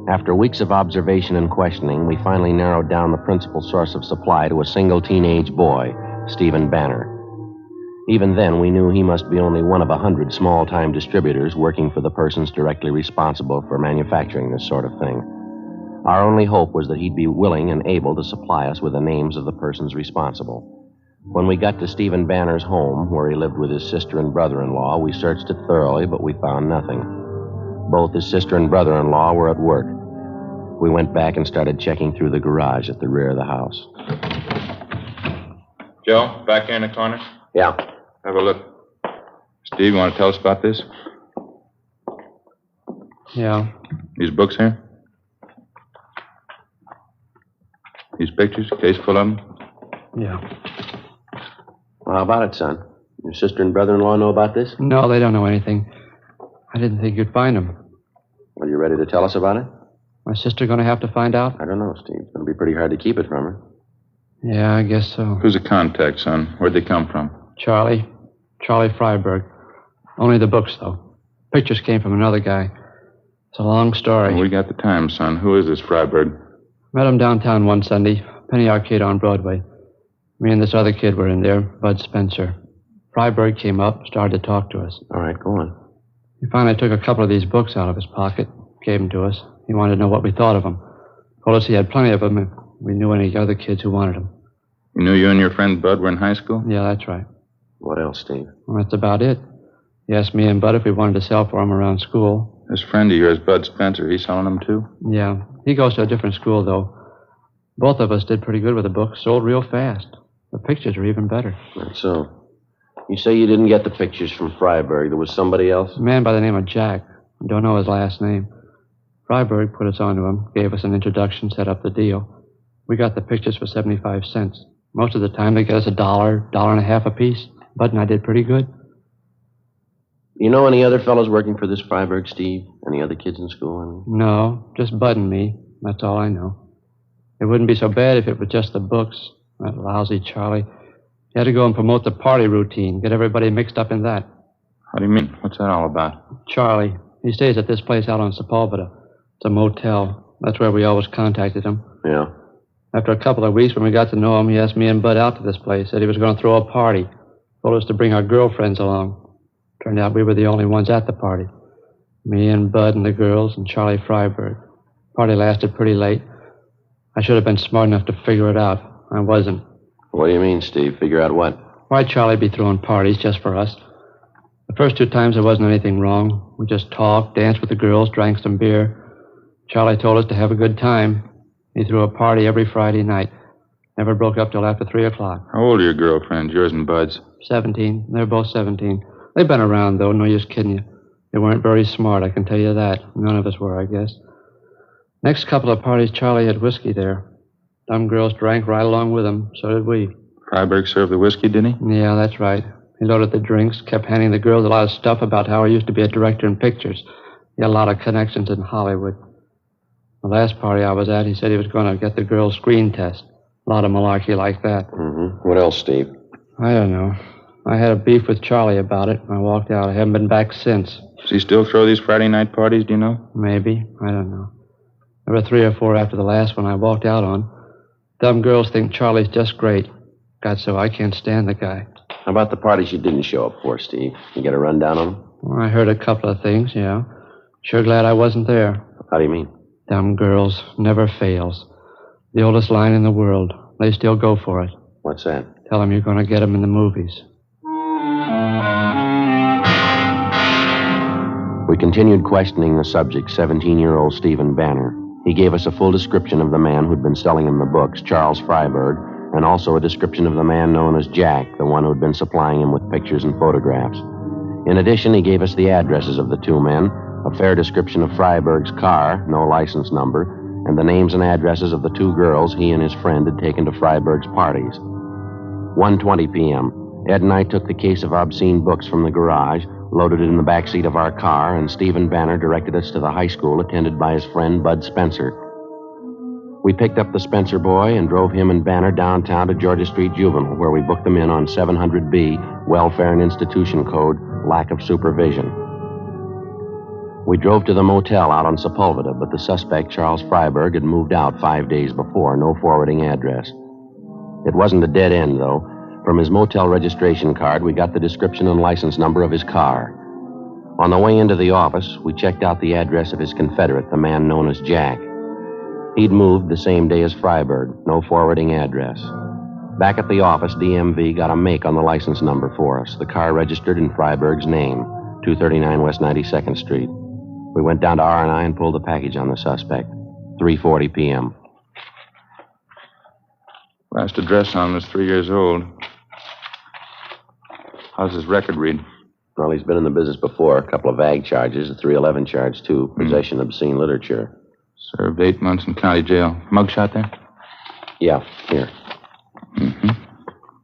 Speaker 3: After weeks of observation and questioning, we finally narrowed down the principal source of supply to a single teenage boy, Stephen Banner. Even then, we knew he must be only one of 100 small-time distributors working for the persons directly responsible for manufacturing this sort of thing. Our only hope was that he'd be willing and able to supply us with the names of the persons responsible. When we got to Stephen Banner's home, where he lived with his sister and brother-in-law, we searched it thoroughly, but we found nothing. Both his sister and brother-in-law were at work. We went back and started checking through the garage at the rear of the house.
Speaker 20: Joe, back here in the corner?
Speaker 3: Yeah.
Speaker 20: Have a look. Steve, you want to tell us about this?
Speaker 12: Yeah.
Speaker 20: These books here? These pictures, case full of them?
Speaker 12: Yeah.
Speaker 3: Well, how about it, son? Your sister and brother-in-law know about this?
Speaker 12: No, they don't know anything. I didn't think you'd find them.
Speaker 3: Are you ready to tell us about it?
Speaker 12: My sister going to have to find out?
Speaker 3: I don't know, Steve. It's going to be pretty hard to keep it from her.
Speaker 12: Yeah, I guess so.
Speaker 20: Who's the contact, son? Where'd they come from?
Speaker 12: Charlie Freiberg. Only the books, though. Pictures came from another guy. It's a long story.
Speaker 20: Well, we got the time, son. Who is this Freiberg?
Speaker 12: Met him downtown one Sunday, Penny Arcade on Broadway. Me and this other kid were in there, Bud Spencer. Freiberg came up, started to talk to us.
Speaker 3: All right, go on.
Speaker 12: He finally took a couple of these books out of his pocket, gave them to us. He wanted to know what we thought of them. Told us he had plenty of them if we knew any other kids who wanted them.
Speaker 20: You knew you and your friend Bud were in high school?
Speaker 12: Yeah, that's right.
Speaker 3: What else, Steve?
Speaker 12: Well, that's about it. He asked me and Bud if we wanted to sell for him around school.
Speaker 20: This friend of yours, Bud Spencer, he's selling them too?
Speaker 12: Yeah. He goes to a different school, though. Both of us did pretty good with the books. Sold real fast. The pictures are even better.
Speaker 3: That's so. You say you didn't get the pictures from Freiberg. There was somebody else?
Speaker 12: A man by the name of Jack. I don't know his last name. Freiberg put us onto him, gave us an introduction, set up the deal. We got the pictures for 75 cents. Most of the time, they get us $1, $1.50 a piece. Bud and I did pretty good.
Speaker 3: You know any other fellows working for this Freiberg, Steve? Any other kids in school, I mean?
Speaker 12: No, just Bud and me. That's all I know. It wouldn't be so bad if it was just the books. That lousy Charlie. He had to go and promote the party routine, get everybody mixed up in that.
Speaker 20: How do you mean? What's that all about?
Speaker 12: Charlie. He stays at this place out on Sepulveda. It's a motel. That's where we always contacted him.
Speaker 3: Yeah.
Speaker 12: After a couple of weeks, when we got to know him, he asked me and Bud out to this place. Said he was going to throw a party. Told us to bring our girlfriends along. Turned out we were the only ones at the party. Me and Bud and the girls and Charlie Freiberg. Party lasted pretty late. I should have been smart enough to figure it out. I wasn't.
Speaker 3: What do you mean, Steve? Figure out what?
Speaker 12: Why'd Charlie be throwing parties just for us? The first 2 times there wasn't anything wrong. We just talked, danced with the girls, drank some beer. Charlie told us to have a good time. He threw a party every Friday night. Never broke up till after 3 o'clock.
Speaker 20: How old are your girlfriends, yours and Bud's?
Speaker 12: 17. They're both 17. They've been around, though. No use kidding you. They weren't very smart, I can tell you that. None of us were, I guess. Next couple of parties, Charlie had whiskey there. Some girls drank right along with him. So did we.
Speaker 20: Freiberg served the whiskey, did he?
Speaker 12: Yeah, that's right. He loaded the drinks, kept handing the girls a lot of stuff about how he used to be a director in pictures. He had a lot of connections in Hollywood. The last party I was at, he said he was going to get the girls' screen test. A lot of malarkey like that.
Speaker 3: Mm-hmm. What else, Steve?
Speaker 12: I don't know. I had a beef with Charlie about it. I walked out. I haven't been back since.
Speaker 20: Does he still throw these Friday night parties, do you know?
Speaker 12: Maybe. I don't know. There were 3 or 4 after the last one I walked out on. Dumb girls think Charlie's just great. God, so I can't stand the guy.
Speaker 3: How about the parties you didn't show up for, Steve? You get a rundown on them?
Speaker 12: Well, I heard a couple of things, yeah. Sure glad I wasn't there.
Speaker 3: How do you mean?
Speaker 12: Dumb girls never fails. The oldest line in the world. They still go for it.
Speaker 3: What's that?
Speaker 12: Tell them you're going to get them in the movies.
Speaker 3: We continued questioning the subject, 17-year-old Stephen Banner. He gave us a full description of the man who'd been selling him the books, Charles Freiberg, and also a description of the man known as Jack, the one who'd been supplying him with pictures and photographs. In addition, he gave us the addresses of the 2 men, a fair description of Freiberg's car, no license number, and the names and addresses of the 2 girls he and his friend had taken to Freiberg's parties. 1:20 p.m. Ed and I took the case of obscene books from the garage, loaded it in the back seat of our car, and Stephen Banner directed us to the high school attended by his friend Bud Spencer. We picked up the Spencer boy and drove him and Banner downtown to Georgia Street Juvenile, where we booked them in on 700B, Welfare and Institution Code, lack of supervision. We drove to the motel out on Sepulveda, but the suspect, Charles Freiberg, had moved out 5 days before, no forwarding address. It wasn't a dead end, though. From his motel registration card, we got the description and license number of his car. On the way into the office, we checked out the address of his confederate, the man known as Jack. He'd moved the same day as Freiberg, no forwarding address. Back at the office, DMV got a make on the license number for us. The car registered in Freiberg's name, 239 West 92nd Street. We went down to R&I and pulled the package on the suspect, 3:40 p.m.
Speaker 20: Last address on him was 3 years old. How's his record read?
Speaker 3: Well, he's been in the business before. A couple of ag charges, a 311 charge, too. Possession of obscene literature.
Speaker 20: Served 8 months in county jail. Mugshot there?
Speaker 3: Yeah, here.
Speaker 20: Mm-hmm.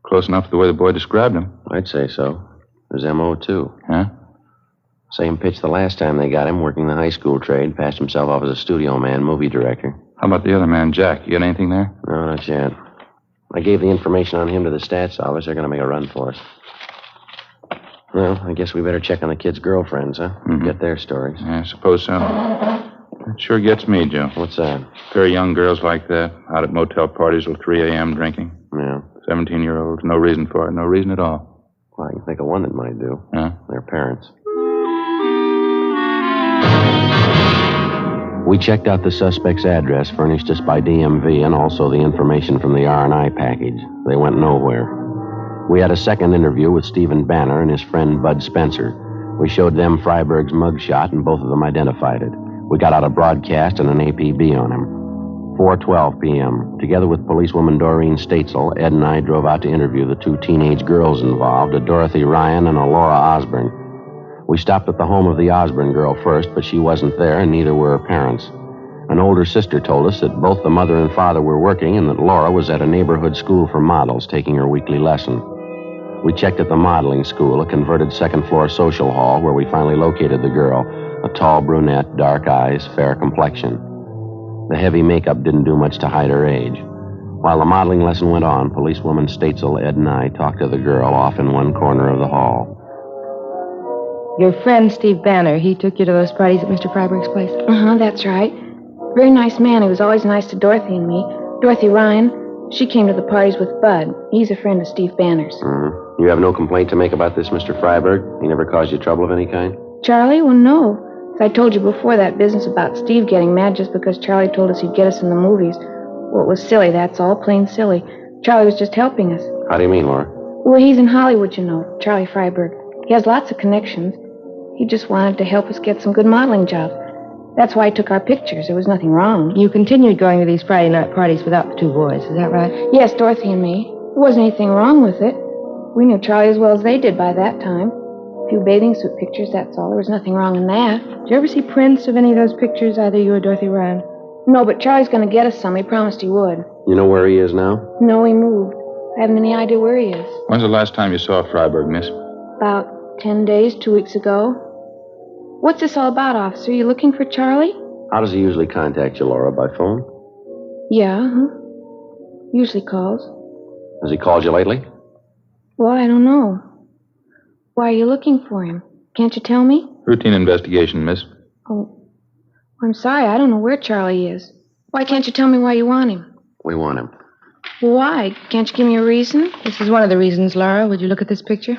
Speaker 20: Close enough to the way the boy described him.
Speaker 3: I'd say so. His M.O., too.
Speaker 20: Huh?
Speaker 3: Same pitch the last time they got him, working the high school trade. Passed himself off as a studio man, movie director.
Speaker 20: How about the other man, Jack? You got anything there?
Speaker 3: No, not yet. I gave the information on him to the stats office. They're going to make a run for us. Well, I guess we better check on the kids' girlfriends, huh?
Speaker 20: Mm-hmm.
Speaker 3: Get their stories.
Speaker 20: Yeah, I suppose so. That sure gets me, Joe.
Speaker 3: What's that?
Speaker 20: Pair of young girls like that, out at motel parties till 3 a.m. drinking.
Speaker 3: Yeah.
Speaker 20: 17-year-olds. No reason for it. No reason at all.
Speaker 3: Well, I can think of one that might do.
Speaker 20: Huh?
Speaker 3: Their parents. We checked out the suspect's address furnished us by DMV and also the information from the R&I package. They went nowhere. We had a second interview with Stephen Banner and his friend Bud Spencer. We showed them Freiberg's mugshot, and both of them identified it. We got out a broadcast and an APB on him. 4:12 p.m. Together with policewoman Doreen Statesel, Ed and I drove out to interview the two teenage girls involved, a Dorothy Ryan and a Laura Osborne. We stopped at the home of the Osborne girl first, but she wasn't there, and neither were her parents. An older sister told us that both the mother and father were working and that Laura was at a neighborhood school for models taking her weekly lesson. We checked at the modeling school, a converted second-floor social hall, where we finally located the girl, a tall brunette, dark eyes, fair complexion. The heavy makeup didn't do much to hide her age. While the modeling lesson went on, policewoman Statesel, Ed, and I talked to the girl off in one corner of the hall.
Speaker 5: Your friend, Steve Banner, he took you to those parties at Mr. Freiberg's place?
Speaker 9: Uh-huh, that's right. Very nice man. He was always nice to Dorothy and me. Dorothy Ryan, she came to the parties with Bud. He's a friend of Steve Banner's.
Speaker 3: Mm-hmm. You have no complaint to make about this, Mr. Freiberg? He never caused you trouble of any kind?
Speaker 9: Charlie? Well, no. As I told you before, that business about Steve getting mad just because Charlie told us he'd get us in the movies. Well, it was silly, that's all. Plain silly. Charlie was just helping us.
Speaker 3: How do you mean, Laura?
Speaker 9: Well, he's in Hollywood, you know, Charlie Freiberg. He has lots of connections. He just wanted to help us get some good modeling jobs. That's why he took our pictures. There was nothing wrong.
Speaker 5: You continued going to these Friday night parties without the two boys, is that right?
Speaker 9: Yes, Dorothy and me. There wasn't anything wrong with it. We knew Charlie as well as they did by that time. A few bathing suit pictures, that's all. There was nothing wrong in that.
Speaker 5: Did you ever see prints of any of those pictures, either you or Dorothy Ryan?
Speaker 9: No, but Charlie's going to get us some. He promised he would.
Speaker 3: You know where he is now?
Speaker 9: No, he moved. I haven't any idea where he is.
Speaker 20: When's the last time you saw Freiberg, miss?
Speaker 9: About 10 days, 2 weeks ago. What's this all about, officer? You looking for Charlie?
Speaker 3: How does he usually contact you, Laura? By phone?
Speaker 9: Yeah, usually calls.
Speaker 3: Has he called you lately?
Speaker 9: Well, I don't know. Why are you looking for him? Can't you tell me?
Speaker 20: Routine investigation, miss.
Speaker 9: Oh, I'm sorry. I don't know where Charlie is. Why can't you tell me why you want him?
Speaker 3: We want him.
Speaker 9: Why? Can't you give me a reason?
Speaker 5: This is one of the reasons, Laura. Would you look at this picture?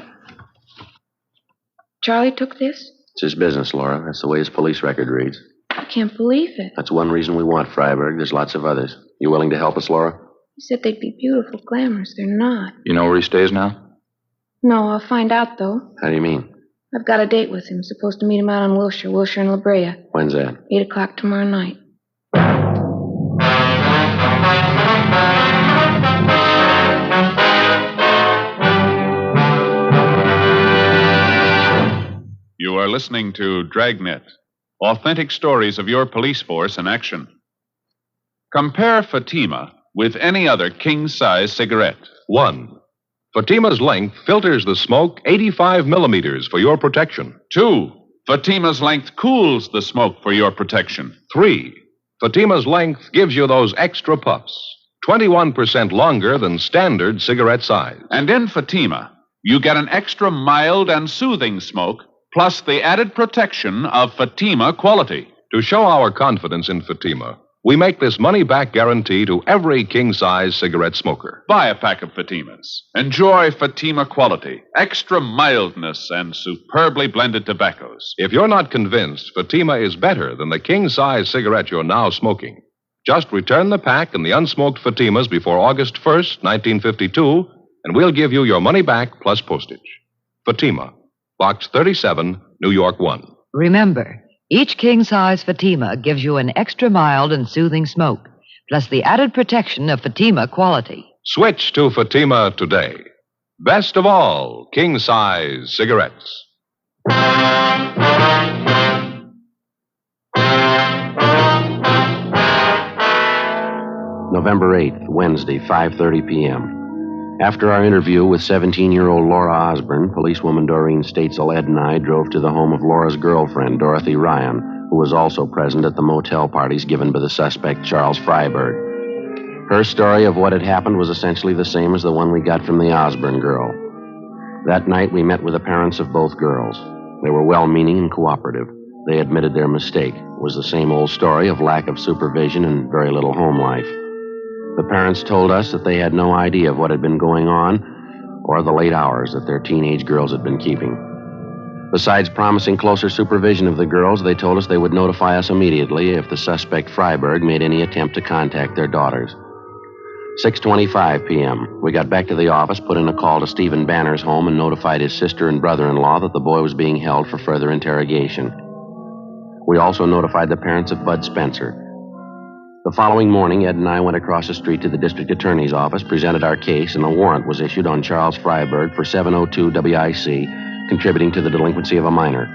Speaker 9: Charlie took this?
Speaker 3: It's his business, Laura. That's the way his police record reads.
Speaker 9: I can't believe it.
Speaker 3: That's one reason we want Freiberg. There's lots of others. You willing to help us, Laura?
Speaker 9: You said they'd be beautiful, glamorous. They're not.
Speaker 20: You know where he stays now?
Speaker 9: No, I'll find out, though.
Speaker 3: How do you mean?
Speaker 9: I've got a date with him. Supposed to meet him out on Wilshire and La Brea.
Speaker 3: When's that?
Speaker 9: 8 o'clock tomorrow night.
Speaker 2: You are listening to Dragnet, authentic stories of your police force in action. Compare Fatima with any other king-size cigarette.
Speaker 1: 1. Fatima's length filters the smoke 85 millimeters for your protection.
Speaker 2: 2. Fatima's length cools the smoke for your protection.
Speaker 1: 3. Fatima's length gives you those extra puffs, 21% longer than standard cigarette size.
Speaker 2: And in Fatima, you get an extra mild and soothing smoke, plus the added protection of Fatima quality.
Speaker 1: To show our confidence in Fatima, we make this money-back guarantee to every king-size cigarette smoker.
Speaker 2: Buy a pack of Fatimas. Enjoy Fatima quality, extra mildness, and superbly blended tobaccos.
Speaker 1: If you're not convinced Fatima is better than the king-size cigarette you're now smoking, just return the pack and the unsmoked Fatimas before August 1st, 1952, and we'll give you your money back plus postage. Fatima, Box 37, New York 1.
Speaker 8: Remember, each king-size Fatima gives you an extra mild and soothing smoke, plus the added protection of Fatima quality.
Speaker 1: Switch to Fatima today. Best of all, king-size cigarettes.
Speaker 3: November 8th, Wednesday, 5:30 p.m. After our interview with 17-year-old Laura Osborne, policewoman Doreen Statesel, Ed, and I drove to the home of Laura's girlfriend, Dorothy Ryan, who was also present at the motel parties given by the suspect, Charles Freiberg. Her story of what had happened was essentially the same as the one we got from the Osborne girl. That night, we met with the parents of both girls. They were well-meaning and cooperative. They admitted their mistake. It was the same old story of lack of supervision and very little home life. The parents told us that they had no idea of what had been going on or the late hours that their teenage girls had been keeping. Besides promising closer supervision of the girls, they told us they would notify us immediately if the suspect Freiberg made any attempt to contact their daughters. 6:25 p.m. We got back to the office, put in a call to Stephen Banner's home, and notified his sister and brother-in-law that the boy was being held for further interrogation. We also notified the parents of Bud Spencer. The following morning, Ed and I went across the street to the district attorney's office, presented our case, and a warrant was issued on Charles Freiberg for 702 WIC, contributing to the delinquency of a minor.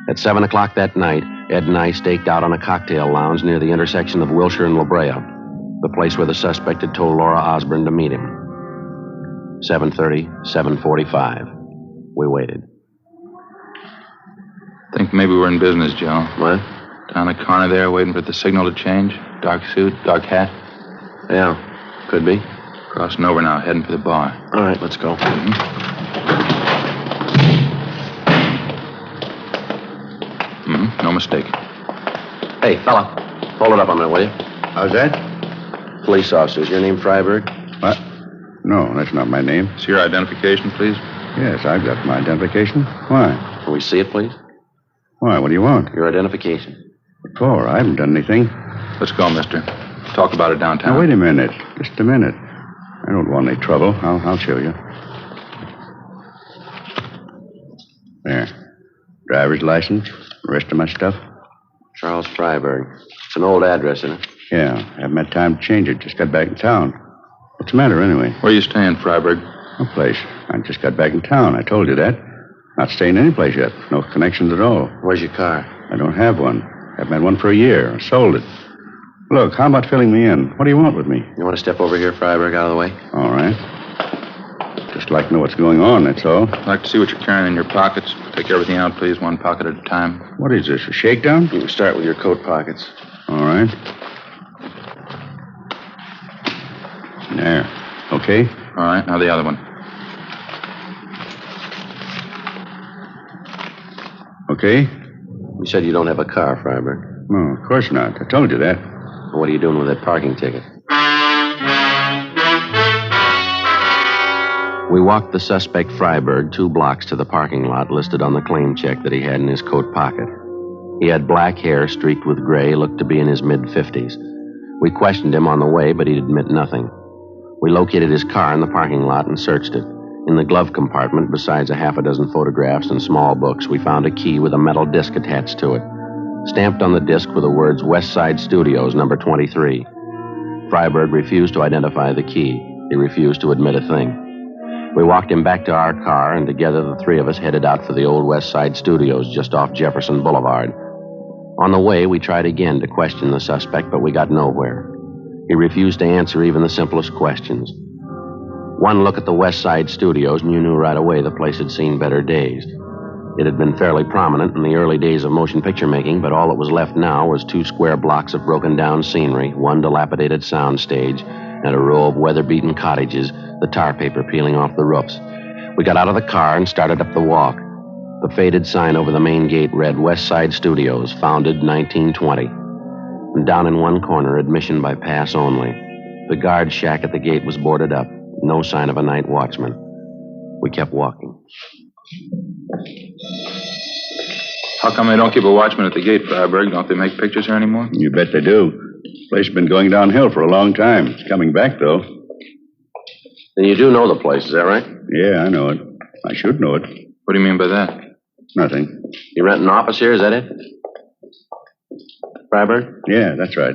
Speaker 3: At 7 o'clock that night, Ed and I staked out on a cocktail lounge near the intersection of Wilshire and La Brea, the place where the suspect had told Laura Osborne to meet him. 7:30, 7:45. We waited.
Speaker 20: Think maybe we're in business, Joe.
Speaker 3: What?
Speaker 20: Down the corner there, waiting for the signal to change. Dark suit, dark hat.
Speaker 3: Yeah, could be.
Speaker 20: Crossing over now, heading for the bar.
Speaker 3: All right, let's go.
Speaker 20: No mistake.
Speaker 3: Hey, fella, hold it up a minute, will you?
Speaker 7: How's that?
Speaker 3: Police officers, your name Freiberg?
Speaker 7: What? No, that's not my name.
Speaker 20: It's your identification, please.
Speaker 7: Yes, I've got my identification. Why?
Speaker 3: Can we see it, please?
Speaker 7: Why? What do you want?
Speaker 3: Your identification.
Speaker 7: What for? I haven't done anything.
Speaker 20: Let's go, mister. Talk about it downtown.
Speaker 7: Now, wait a minute. Just a minute. I don't want any trouble. I'll show you. There. Driver's license. The rest of my stuff.
Speaker 3: Charles Freiberg. It's an old address, isn't it?
Speaker 7: Yeah. Haven't had time to change it. Just got back in town. What's the matter, anyway?
Speaker 20: Where are you staying, Freiberg?
Speaker 7: No place. I just got back in town. I told you that. Not staying any place yet. No connections at all.
Speaker 3: Where's your car?
Speaker 7: I don't have one. Haven't had one for a year. I sold it. Look, how about filling me in? What do you want with me?
Speaker 3: You want to step over here, Freiberg, out of the way?
Speaker 7: All right. Just like to know what's going on, that's all.
Speaker 20: I'd like to see what you're carrying in your pockets. Take everything out, please, one pocket at a time.
Speaker 7: What is this, a shakedown?
Speaker 3: You can start with your coat pockets.
Speaker 7: All right. There. Okay?
Speaker 20: All right, now the other one.
Speaker 7: Okay?
Speaker 3: You said you don't have a car, Freiberg.
Speaker 7: No, of course not. I told you that.
Speaker 3: What are you doing with that parking ticket? We walked the suspect Freiberg 2 blocks to the parking lot listed on the claim check that he had in his coat pocket. He had black hair streaked with gray, looked to be in his mid-50s. We questioned him on the way, but he'd admit nothing. We located his car in the parking lot and searched it. In the glove compartment, besides a half a dozen photographs and small books, we found a key with a metal disc attached to it. Stamped on the disc were the words West Side Studios, number 23. Freiberg refused to identify the key. He refused to admit a thing. We walked him back to our car, and together the 3 of us headed out for the old West Side Studios just off Jefferson Boulevard. On the way, we tried again to question the suspect, but we got nowhere. He refused to answer even the simplest questions. One look at the West Side Studios, and you knew right away the place had seen better days. It had been fairly prominent in the early days of motion picture making, but all that was left now was 2 square blocks of broken-down scenery, 1 dilapidated sound stage, and a row of weather-beaten cottages, the tar paper peeling off the roofs. We got out of the car and started up the walk. The faded sign over the main gate read West Side Studios, founded 1920. And down in one corner, admission by pass only. The guard shack at the gate was boarded up. No sign of a night watchman. We kept walking.
Speaker 20: How come they don't keep a watchman at the gate, Freiberg? Don't they make pictures here anymore?
Speaker 7: You bet they do. The place has been going downhill for a long time. It's coming back, though.
Speaker 3: Then you do know the place, is that right?
Speaker 7: Yeah, I know it. I should know it.
Speaker 20: What do you mean by that?
Speaker 7: Nothing.
Speaker 3: You rent an office here, is that it? Freiberg?
Speaker 7: Yeah, that's right.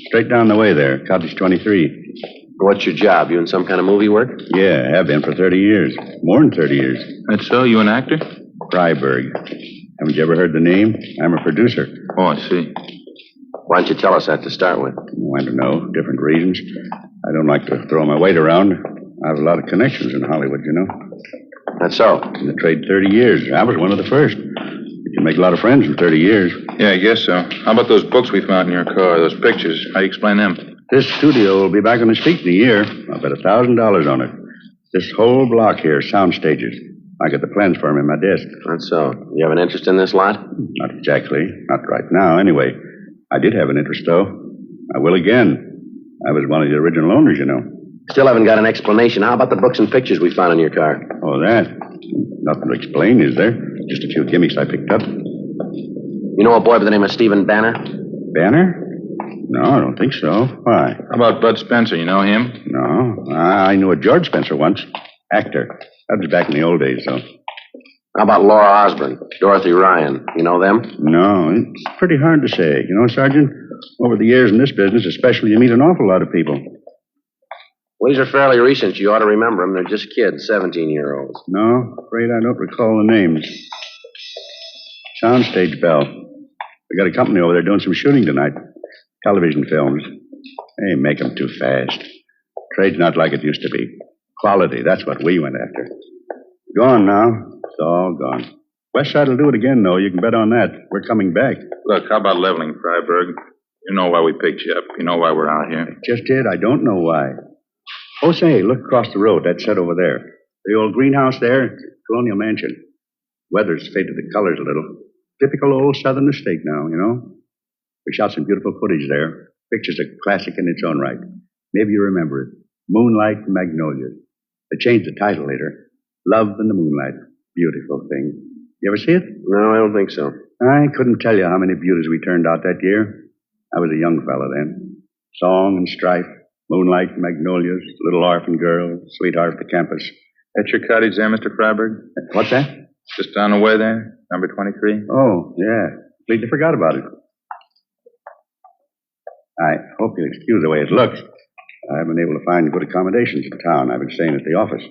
Speaker 7: Straight down the way there, Cottage 23.
Speaker 3: What's your job? You in some kind of movie work?
Speaker 7: Yeah, have been for 30 years. More than 30 years.
Speaker 20: That's so? You an actor?
Speaker 7: Freiberg. Haven't you ever heard the name? I'm a producer.
Speaker 20: Oh, I see.
Speaker 3: Why don't you tell us that to start with?
Speaker 7: Oh, I don't know. Different reasons. I don't like to throw my weight around. I have a lot of connections in Hollywood, you know.
Speaker 3: That's so.
Speaker 7: In the trade 30 years. I was one of the first. You can make a lot of friends in 30 years.
Speaker 20: Yeah, I guess so. How about those books we found in your car, those pictures? How do you explain them?
Speaker 7: This studio will be back on its feet in a year. I'll bet $1,000 on it. This whole block here, sound stages. I got the plans for them in my desk.
Speaker 3: That's so. You have an interest in this lot?
Speaker 7: Not exactly. Not right now, anyway. I did have an interest, though. I will again. I was one of the original owners, you know.
Speaker 3: Still haven't got an explanation. How about the books and pictures we found in your car?
Speaker 7: Oh, that? Nothing to explain, is there? Just a few gimmicks I picked up.
Speaker 3: You know a boy by the name of Stephen Banner?
Speaker 7: Banner? No, I don't think so. Why?
Speaker 20: How about Bud Spencer? You know him?
Speaker 7: No. I knew a George Spencer once. Actor. That was back in the old days, though.
Speaker 3: How about Laura Osborne, Dorothy Ryan? You know them?
Speaker 7: No, it's pretty hard to say. You know, Sergeant, over the years in this business, especially, you meet an awful lot of people.
Speaker 3: Well, these are fairly recent. You ought to remember them. They're just kids, 17-year-olds.
Speaker 7: No, afraid I don't recall the names. Soundstage Bell. We got a company over there doing some shooting tonight. Television films. They make them too fast. Trade's not like it used to be. Quality, that's what we went after. Gone now. It's all gone. West Side will do it again, though. You can bet on that. We're coming back.
Speaker 20: Look, how about leveling, Freiberg? You know why we picked you up. You know why we're out here.
Speaker 7: Just did. I don't know why. Oh, say, look across the road. That set over there. The old greenhouse there, it's a colonial mansion. Weather's faded the colors a little. Typical old southern estate now, you know. We shot some beautiful footage there. Picture's a classic in its own right. Maybe you remember it. Moonlight and Magnolias. They changed the title later. Love in the Moonlight. Beautiful thing. You ever see it?
Speaker 3: No, I don't think so.
Speaker 7: I couldn't tell you how many beauties we turned out that year. I was a young fella then. Song and strife, moonlight and magnolias, little orphan girl, sweetheart at the campus.
Speaker 20: That's your cottage there, Mr. Freiberg?
Speaker 7: What's that?
Speaker 20: Just down the way there, number 23?
Speaker 7: Oh, yeah. Completely forgot about it. I hope you'll excuse the way it looks. I've been able to find good accommodations in town. I've been staying at the office.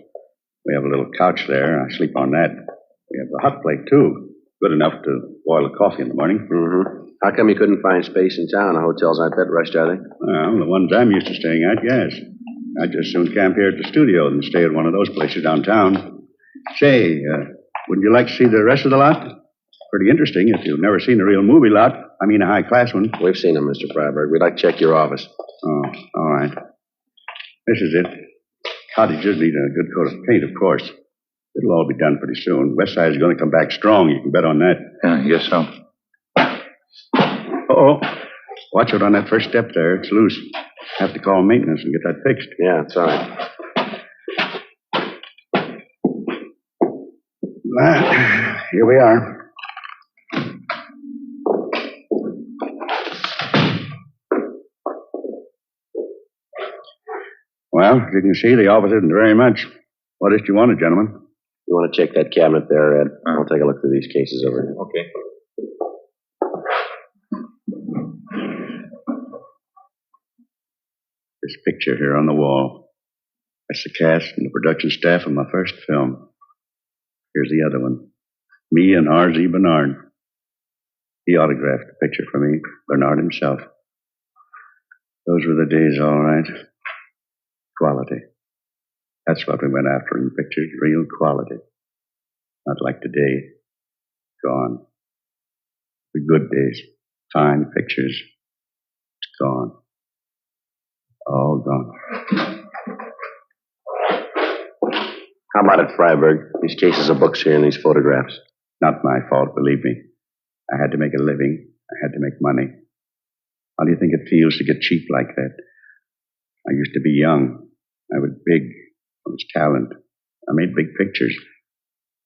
Speaker 7: We have a little couch there. I sleep on that. We have a hot plate, too. Good enough to boil a coffee in the morning.
Speaker 3: Mm-hmm. How come you couldn't find space in town? The hotels aren't that rushed, are they?
Speaker 7: Well, the ones I'm used to staying at, yes. I'd just soon camp here at the studio than stay at one of those places downtown. Say, wouldn't you like to see the rest of the lot? Pretty interesting if you've never seen a real movie lot. I mean, a high-class one.
Speaker 3: We've seen them, Mr. Freiberg. We'd like to check your office.
Speaker 7: Oh, all right. This is it. Cottages need a good coat of paint, of course. It'll all be done pretty soon. West Side is going to come back strong. You can bet on that.
Speaker 20: Yeah, I guess so.
Speaker 7: Uh-oh. Watch it on that first step there. It's loose. Have to call maintenance and get that fixed.
Speaker 3: Yeah, it's all right.
Speaker 7: Here we are. Well, as you can see, the office isn't very much. What is it you wanted, gentlemen?
Speaker 3: You want to check that cabinet there, Ed? I'll take a look through these cases over here.
Speaker 20: Okay.
Speaker 7: This picture here on the wall. That's the cast and the production staff of my first film. Here's the other one. Me and R.Z. Bernard. He autographed the picture for me, Bernard himself. Those were the days, all right. Quality. That's what we went after in pictures, real quality. Not like today. Gone. The good days. Fine pictures. It's gone. All gone.
Speaker 3: How about it, Freiberg? These cases of books here and these photographs.
Speaker 7: Not my fault, believe me. I had to make a living. I had to make money. How do you think it feels to get cheap like that? I used to be young. I was big. I was talent. I made big pictures.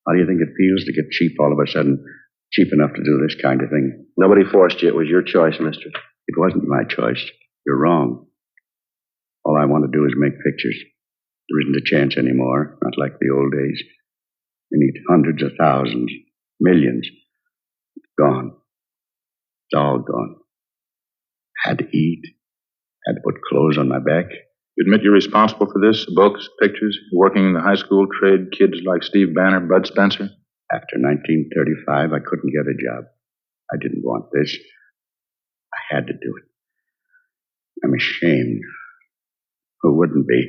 Speaker 7: How do you think it feels to get cheap all of a sudden? Cheap enough to do this kind of thing.
Speaker 3: Nobody forced you. It was your choice, mister.
Speaker 7: It wasn't my choice. You're wrong. All I want to do is make pictures. There isn't a chance anymore, not like the old days. You need hundreds of thousands, millions. It's gone. It's all gone. Had to eat. Had to put clothes on my back.
Speaker 20: You admit you're responsible for this? Books, pictures, working in the high school trade, kids like Steve Banner, Bud Spencer?
Speaker 7: After 1935, I couldn't get a job. I didn't want this. I had to do it. I'm ashamed. Who wouldn't be?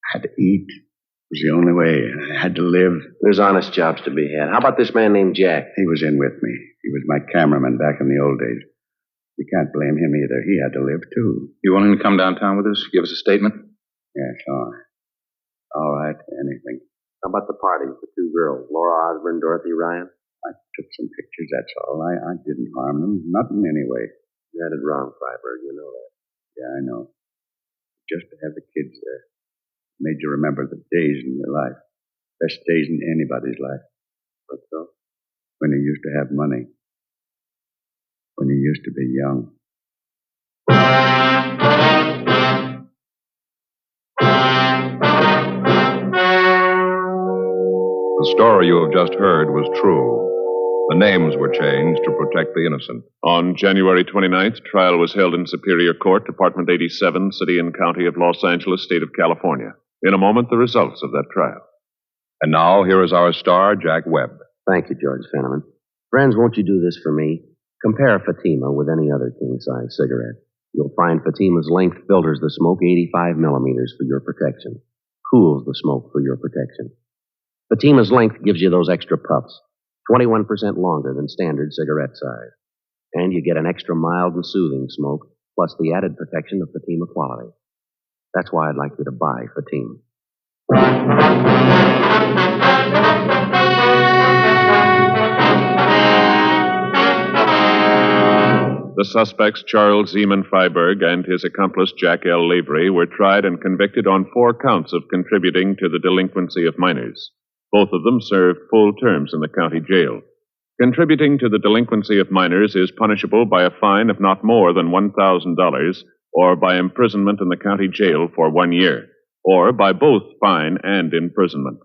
Speaker 7: I had to eat. It was the only way. I had to live.
Speaker 3: There's honest jobs to be had. How about this man named Jack?
Speaker 7: He was in with me. He was my cameraman back in the old days. You can't blame him either. He had to live, too.
Speaker 20: You willing to come downtown with us? Give us a statement?
Speaker 7: Yes, all right, anything.
Speaker 3: How about the party with the two girls, Laura Osborne, Dorothy Ryan?
Speaker 7: I took some pictures, that's all. I didn't harm them. Not in any way.
Speaker 3: You had it wrong, Freiberg. You know that.
Speaker 7: Yeah, I know. Just to have the kids there made you remember the days in your life. Best days in anybody's life.
Speaker 3: What so?
Speaker 7: When you used to have money. When you used to be young.
Speaker 1: The story you have just heard was true. The names were changed to protect the innocent.
Speaker 2: On January 29th, trial was held in Superior Court, Department 87, City and County of Los Angeles, State of California. In a moment, the results of that trial.
Speaker 1: And now, here is our star, Jack Webb.
Speaker 3: Thank you, George Fenneman. Friends, won't you do this for me? Compare Fatima with any other king-size cigarette. You'll find Fatima's length filters the smoke 85 millimeters for your protection. Cools the smoke for your protection. Fatima's length gives you those extra puffs, 21% longer than standard cigarette size. And you get an extra mild and soothing smoke, plus the added protection of Fatima quality. That's why I'd like you to buy Fatima.
Speaker 2: The suspects, Charles Zeman Freiberg and his accomplice, Jack L. Lavery, were tried and convicted on 4 counts of contributing to the delinquency of minors. Both of them served full terms in the county jail. Contributing to the delinquency of minors is punishable by a fine of not more than $1,000 or by imprisonment in the county jail for 1 year, or by both fine and imprisonment.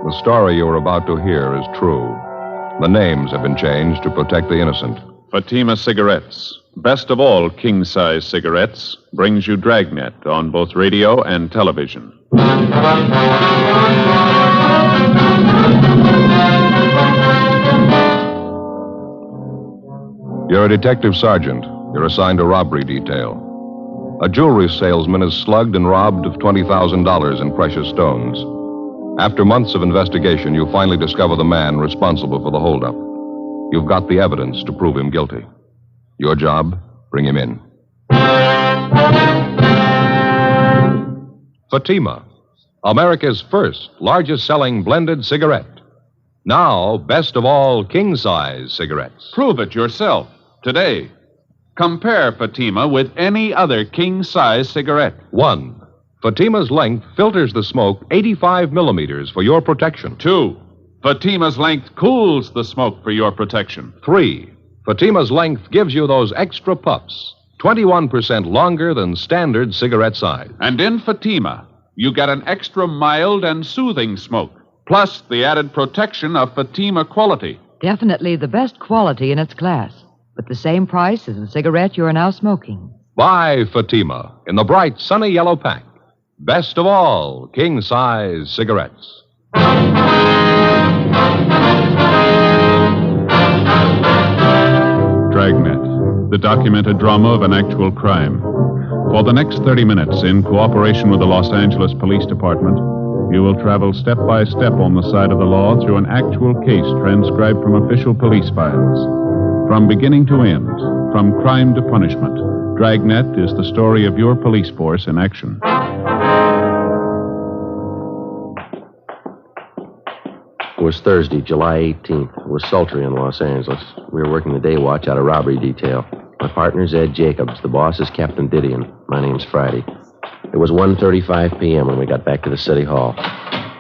Speaker 1: The story you are about to hear is true. The names have been changed to protect the innocent.
Speaker 2: Fatima Cigarettes, best of all king-size cigarettes, brings you Dragnet on both radio and television.
Speaker 1: You're a detective sergeant. You're assigned a robbery detail. A jewelry salesman is slugged and robbed of $20,000 in precious stones. After months of investigation, you finally discover the man responsible for the holdup. You've got the evidence to prove him guilty. Your job, bring him in. Fatima, America's first largest-selling blended cigarette. Now, best of all king-size cigarettes.
Speaker 2: Prove it yourself today. Compare Fatima with any other king-size cigarette.
Speaker 1: 1. Fatima's length filters the smoke 85 millimeters for your protection.
Speaker 2: 2. Fatima's length cools the smoke for your protection.
Speaker 1: 3. Fatima's length gives you those extra puffs, 21% longer than standard cigarette size.
Speaker 2: And in Fatima, you get an extra mild and soothing smoke, plus the added protection of Fatima quality.
Speaker 8: Definitely the best quality in its class, but the same price as the cigarette you are now smoking.
Speaker 1: Buy Fatima in the bright, sunny yellow pack. Best of all king-size cigarettes.
Speaker 2: Dragnet, the documented drama of an actual crime. For the next 30 minutes, in cooperation with the Los Angeles Police Department, you will travel step by step on the side of the law through an actual case transcribed from official police files. From beginning to end, from crime to punishment, Dragnet is the story of your police force in action.
Speaker 3: It was Thursday, July 18th. It was sultry in Los Angeles. We were working the day watch out of robbery detail. My partner's Ed Jacobs. The boss is Captain Didion. My name's Friday. It was 1:35 p.m. when we got back to the city hall,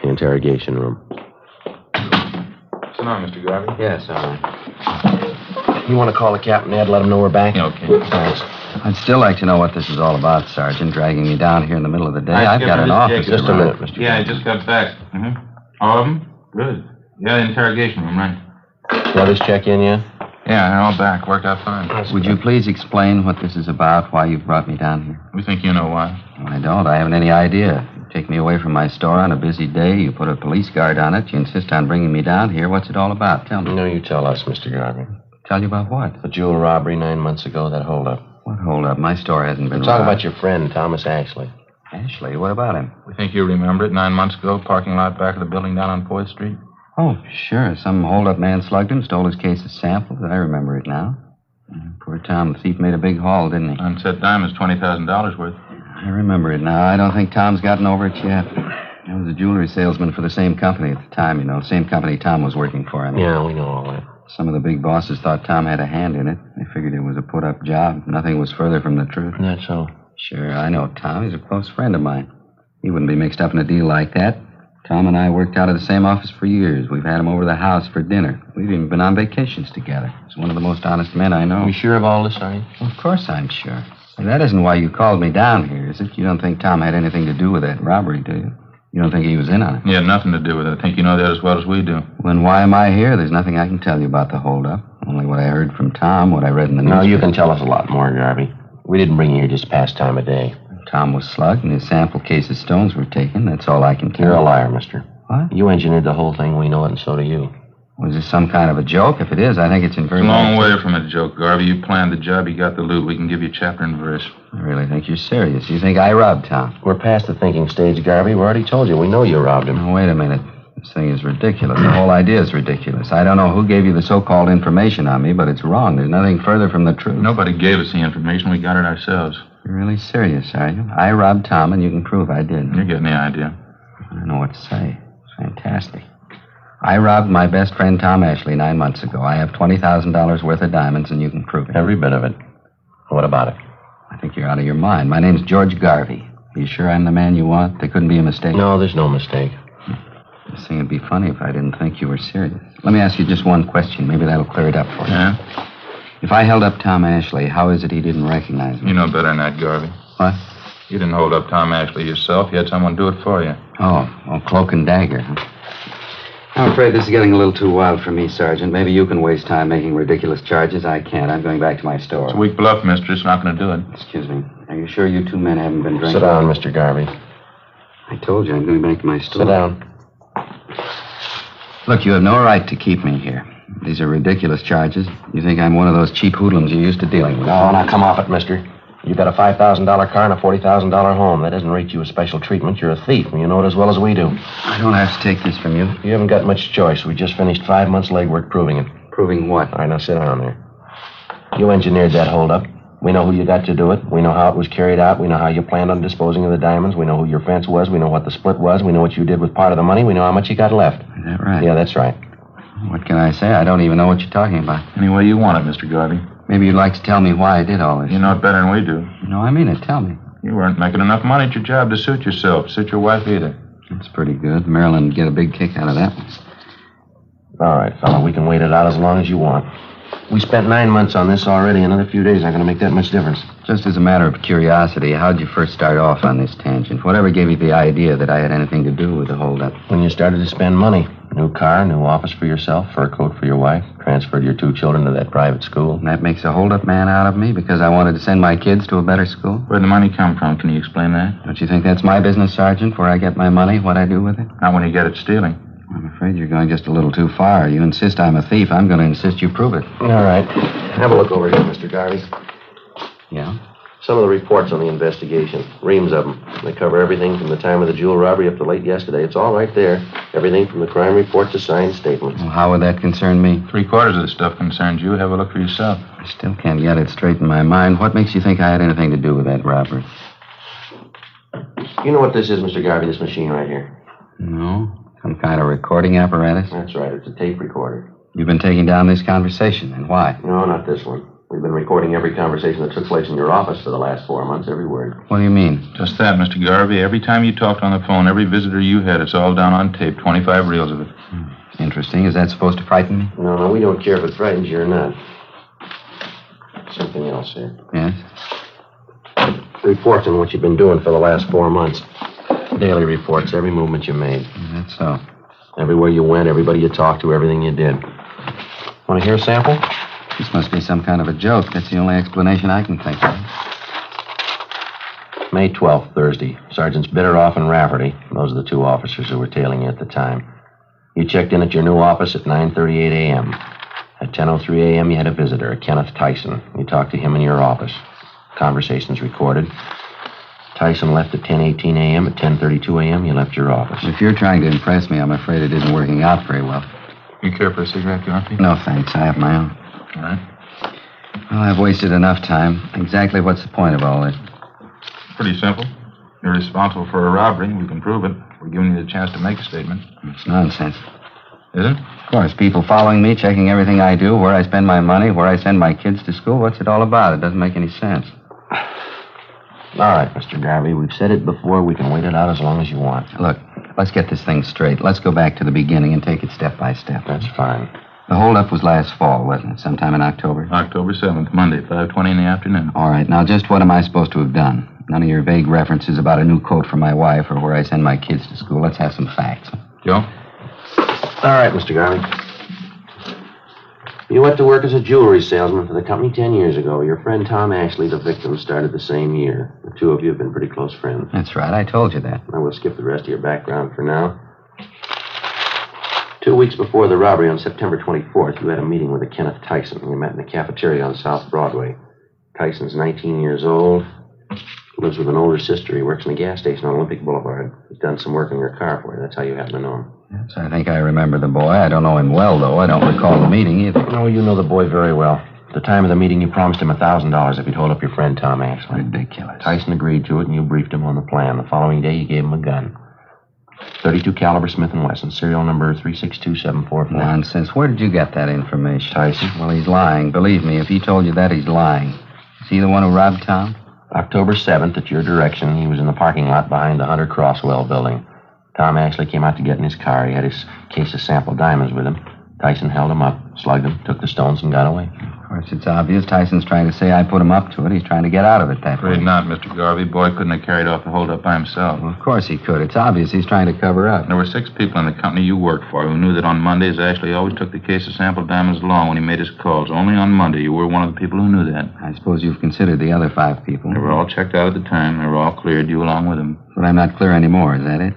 Speaker 3: the interrogation room.
Speaker 20: So now, Mr. Garvey?
Speaker 3: Yes, all right. You want to call the captain, Ed, let him know we're back?
Speaker 20: Yeah, okay.
Speaker 3: Thanks.
Speaker 11: I'd still like to know what this is all about, Sergeant, dragging me down here in the middle of the day. I've got an office.
Speaker 3: Just a minute, Mr.
Speaker 20: Yeah, I just got back. Mm-hmm. All of them? Good. Yeah, the interrogation room, right.
Speaker 3: Brothers check in yet?
Speaker 20: Yeah, they're all back. Worked out fine.
Speaker 11: Would you please explain what this is about, why you've brought me down here?
Speaker 20: We think you know why.
Speaker 11: I don't. I haven't any idea. You take me away from my store on a busy day. You put a police guard on it. You insist on bringing me down here. What's it all about? Tell me.
Speaker 3: No, you tell us, Mr. Garvey.
Speaker 11: Tell you about what?
Speaker 3: The jewel robbery 9 months ago, that holdup.
Speaker 11: What holdup? My store hasn't been
Speaker 3: Talk
Speaker 11: robbed.
Speaker 3: about your friend, Thomas Ashley.
Speaker 11: Ashley? What about him?
Speaker 20: We think you remember it 9 months ago, parking lot back of the building down on 4th Street.
Speaker 11: Oh, sure. Some hold-up man slugged him, stole his case of samples. I remember it now. Poor Tom, the thief made a big haul, didn't he?
Speaker 20: Unset diamonds, $20,000 worth.
Speaker 11: I remember it now. I don't think Tom's gotten over it yet. I was a jewelry salesman for the same company at the time, you know. Same company Tom was working for.
Speaker 3: Yeah, we know all that.
Speaker 11: Some of the big bosses thought Tom had a hand in it. They figured it was a put-up job. Nothing was further from the truth.
Speaker 3: That's so.
Speaker 11: Sure, I know Tom. He's a close friend of mine. He wouldn't be mixed up in a deal like that. Tom and I worked out of the same office for years. We've had him over the house for dinner. We've even been on vacations together. He's one of the most honest men I know.
Speaker 3: You sure of all this, are you?
Speaker 11: Well, of course I'm sure. Hey, that isn't why you called me down here, is it? You don't think Tom had anything to do with that robbery, do you? You don't think he was in on it?
Speaker 20: He had nothing to do with it. I think you know that as well as we do.
Speaker 11: Then why am I here? There's nothing I can tell you about the holdup. Only what I heard from Tom, what I read in the newspaper.
Speaker 3: No, you can tell us a lot more, Garvey. We didn't bring you here just past time of day.
Speaker 11: Tom was slugged and his sample case of stones were taken. That's all I can tell you.
Speaker 3: You're a liar, mister.
Speaker 11: What?
Speaker 3: You engineered the whole thing. We know it, and so do you.
Speaker 11: Was this some kind of a joke? If it is, I think it's in very
Speaker 20: It's a long way from a joke, Garvey. You planned the job. You got the loot. We can give you chapter and verse.
Speaker 11: I really think you're serious. You think I robbed Tom?
Speaker 3: We're past the thinking stage, Garvey. We already told you. We know you robbed him.
Speaker 11: Now, wait a minute. This thing is ridiculous. The whole idea is ridiculous. I don't know who gave you the so-called information on me, but it's wrong. There's nothing further from the truth.
Speaker 20: Nobody gave us the information. We got it ourselves.
Speaker 11: You're really serious, are you? I robbed Tom, and you can prove I did.
Speaker 20: You're getting the idea.
Speaker 11: I don't know what to say. It's fantastic. I robbed my best friend Tom Ashley 9 months ago. I have $20,000 worth of diamonds, and you can prove it.
Speaker 3: Every bit of it. What about it?
Speaker 11: I think you're out of your mind. My name's George Garvey. Are you sure I'm the man you want? There couldn't be a mistake?
Speaker 3: No, there's no mistake.
Speaker 11: This thing would be funny if I didn't think you were serious. Let me ask you just one question. Maybe that'll clear it up for you.
Speaker 20: Yeah?
Speaker 11: If I held up Tom Ashley, how is it he didn't recognize me?
Speaker 20: You know better than that, Garvey.
Speaker 11: What?
Speaker 20: You didn't hold up Tom Ashley yourself. You had someone do it for you.
Speaker 11: Oh, cloak and dagger, huh? I'm afraid this is getting a little too wild for me, Sergeant. Maybe you can waste time making ridiculous charges. I can't. I'm going back to my store.
Speaker 20: It's a weak bluff, mister. It's not going to do it.
Speaker 11: Excuse me. Are you sure you two men haven't been drinking?
Speaker 3: Sit down, Mr. Garvey.
Speaker 11: I told you I'm going back to my store.
Speaker 3: Sit down.
Speaker 11: Look, you have no right to keep me here. These are ridiculous charges. You think I'm one of those cheap hoodlums you're used to dealing with.
Speaker 3: No, now come off it, mister. You got a $5,000 car and a $40,000 home. That doesn't rate you as special treatment. You're a thief, and you know it as well as we do.
Speaker 11: I don't have to take this from you.
Speaker 3: You haven't got much choice. We just finished 5 months' legwork proving it.
Speaker 11: Proving what?
Speaker 3: All right, now sit down there. You engineered that holdup. We know who you got to do it. We know how it was carried out. We know how you planned on disposing of the diamonds. We know who your fence was. We know what the split was. We know what you did with part of the money. We know how much you got left.
Speaker 11: Is that right?
Speaker 3: Yeah, that's right.
Speaker 11: What can I say? I don't even know what you're talking about.
Speaker 20: Any way you want it, Mr. Garvey.
Speaker 11: Maybe you'd like to tell me why I did all this.
Speaker 20: You know it better than we do.
Speaker 11: No, I mean it. Tell me.
Speaker 20: You weren't making enough money at your job to suit yourself, suit your wife either.
Speaker 11: That's pretty good. Marilyn would get a big kick out of that one.
Speaker 3: All right, fella, we can wait it out as long as you want. We spent 9 months on this already. Another few days aren't going to make that much difference.
Speaker 11: Just as a matter of curiosity, how'd you first start off on this tangent? Whatever gave you the idea that I had anything to do with the holdup?
Speaker 3: When you started to spend money. New car, new office for yourself, fur coat for your wife, transferred your 2 children to that private school.
Speaker 11: And that makes a holdup man out of me because I wanted to send my kids to a better school?
Speaker 20: Where'd the money come from? Can you explain that?
Speaker 11: Don't you think that's my business, Sergeant, where I get my money, what I do with it?
Speaker 20: Not when you get it stealing.
Speaker 11: I'm afraid you're going just a little too far. You insist I'm a thief. I'm going to insist you prove it.
Speaker 3: All right. Have a look over here, Mr. Garvey.
Speaker 11: Yeah?
Speaker 3: Some of the reports on the investigation. Reams of them. They cover everything from the time of the jewel robbery up to late yesterday. It's all right there. Everything from the crime report to signed statements.
Speaker 11: Well, how would that concern me?
Speaker 20: 3/4 of the stuff concerns you. Have a look for yourself.
Speaker 11: I still can't get it straight in my mind. What makes you think I had anything to do with that robbery?
Speaker 3: You know what this is, Mr. Garvey, this machine right here?
Speaker 11: No? Some kind of recording apparatus?
Speaker 3: That's right. It's a tape recorder.
Speaker 11: You've been taking down this conversation, and why?
Speaker 3: No, not this one. We've been recording every conversation that took place in your office for the last 4 months, every word.
Speaker 11: What do you mean?
Speaker 20: Just that, Mr. Garvey. Every time you talked on the phone, every visitor you had, it's all down on tape. 25 reels of it.
Speaker 11: Interesting. Is that supposed to frighten me?
Speaker 3: No, we don't care if it frightens you or not. Something else here.
Speaker 11: Yes?
Speaker 3: Reports on what you've been doing for the last 4 months. Daily reports, every movement you made.
Speaker 11: That's so.
Speaker 3: Everywhere you went, everybody you talked to, everything you did. Want to hear a sample?
Speaker 11: This must be some kind of a joke. That's the only explanation I can think of.
Speaker 3: May 12th, Thursday. Sergeants Bitteroff and Rafferty. Those are the 2 officers who were tailing you at the time. You checked in at your new office at 9:38 a.m. At 10:03 a.m., you had a visitor, Kenneth Tyson. You talked to him in your office. Conversations recorded. Tyson left at 10:18 a.m. At 10:32 a.m., you left your office.
Speaker 11: If you're trying to impress me, I'm afraid it isn't working out very well.
Speaker 20: You care for a cigarette, Garvey?
Speaker 11: No, thanks. I have my own.
Speaker 20: All right.
Speaker 11: Well, I've wasted enough time. Exactly what's the point of all this?
Speaker 20: Pretty simple. You're responsible for a robbery. We can prove it. We're giving you the chance to make a statement.
Speaker 11: It's nonsense.
Speaker 20: Is it?
Speaker 11: Of course, people following me, checking everything I do, where I spend my money, where I send my kids to school. What's it all about? It doesn't make any sense.
Speaker 3: All right, Mr. Garvey, we've said it before. We can wait it out as long as you want.
Speaker 11: Look, let's get this thing straight. Let's go back to the beginning and take it step by step.
Speaker 3: That's fine.
Speaker 11: The holdup was last fall, wasn't it? Sometime in October?
Speaker 20: October 7th, Monday, 5:20 in the afternoon.
Speaker 11: All right, now just what am I supposed to have done? None of your vague references about a new coat for my wife or where I send my kids to school. Let's have some facts.
Speaker 20: Joe?
Speaker 3: All right, Mr. Garvey. You went to work as a jewelry salesman for the company 10 years ago. Your friend Tom Ashley, the victim, started the same year. The 2 of you have been pretty close friends.
Speaker 11: That's right. I told you that.
Speaker 3: Now, we'll skip the rest of your background for now. 2 weeks before the robbery on September 24th, you had a meeting with a Kenneth Tyson. You met in a cafeteria on South Broadway. Tyson's 19 years old. Lives with an older sister. He works in a gas station on Olympic Boulevard. He's done some work on your car for you. That's how you happen to know him.
Speaker 11: Yes, I think I remember the boy. I don't know him well, though. I don't recall the meeting either.
Speaker 3: No, you know the boy very well. At the time of the meeting, you promised him $1,000 if he'd hold up your friend Tom Ashley.
Speaker 11: Ridiculous.
Speaker 3: Tyson agreed to it, and you briefed him on the plan. The following day, you gave him a gun. .32 caliber Smith & Wesson, serial number 362744.
Speaker 11: Nonsense. Where did you get that information?
Speaker 3: Tyson.
Speaker 11: Well, he's lying. Believe me, if he told you that, he's lying. Is he the one who robbed Tom?
Speaker 3: October 7th, at your direction, he was in the parking lot behind the Hunter Crosswell building. Tom Ashley came out to get in his car. He had his case of sample diamonds with him. Tyson held him up, slugged him, took the stones, and got away.
Speaker 11: Of course, it's obvious. Tyson's trying to say I put him up to it. He's trying to get out of it that way.
Speaker 20: Afraid not, Mr. Garvey. Boy couldn't have carried off the holdup by himself.
Speaker 11: Well, of course he could. It's obvious he's trying to cover up.
Speaker 20: There were 6 people in the company you worked for who knew that on Mondays Ashley always took the case of sample diamonds along when he made his calls. Only on Monday you were one of the people who knew that.
Speaker 11: I suppose you've considered the other 5 people.
Speaker 20: They were all checked out at the time. They were all cleared, you along with them.
Speaker 11: But I'm not clear anymore, is that it?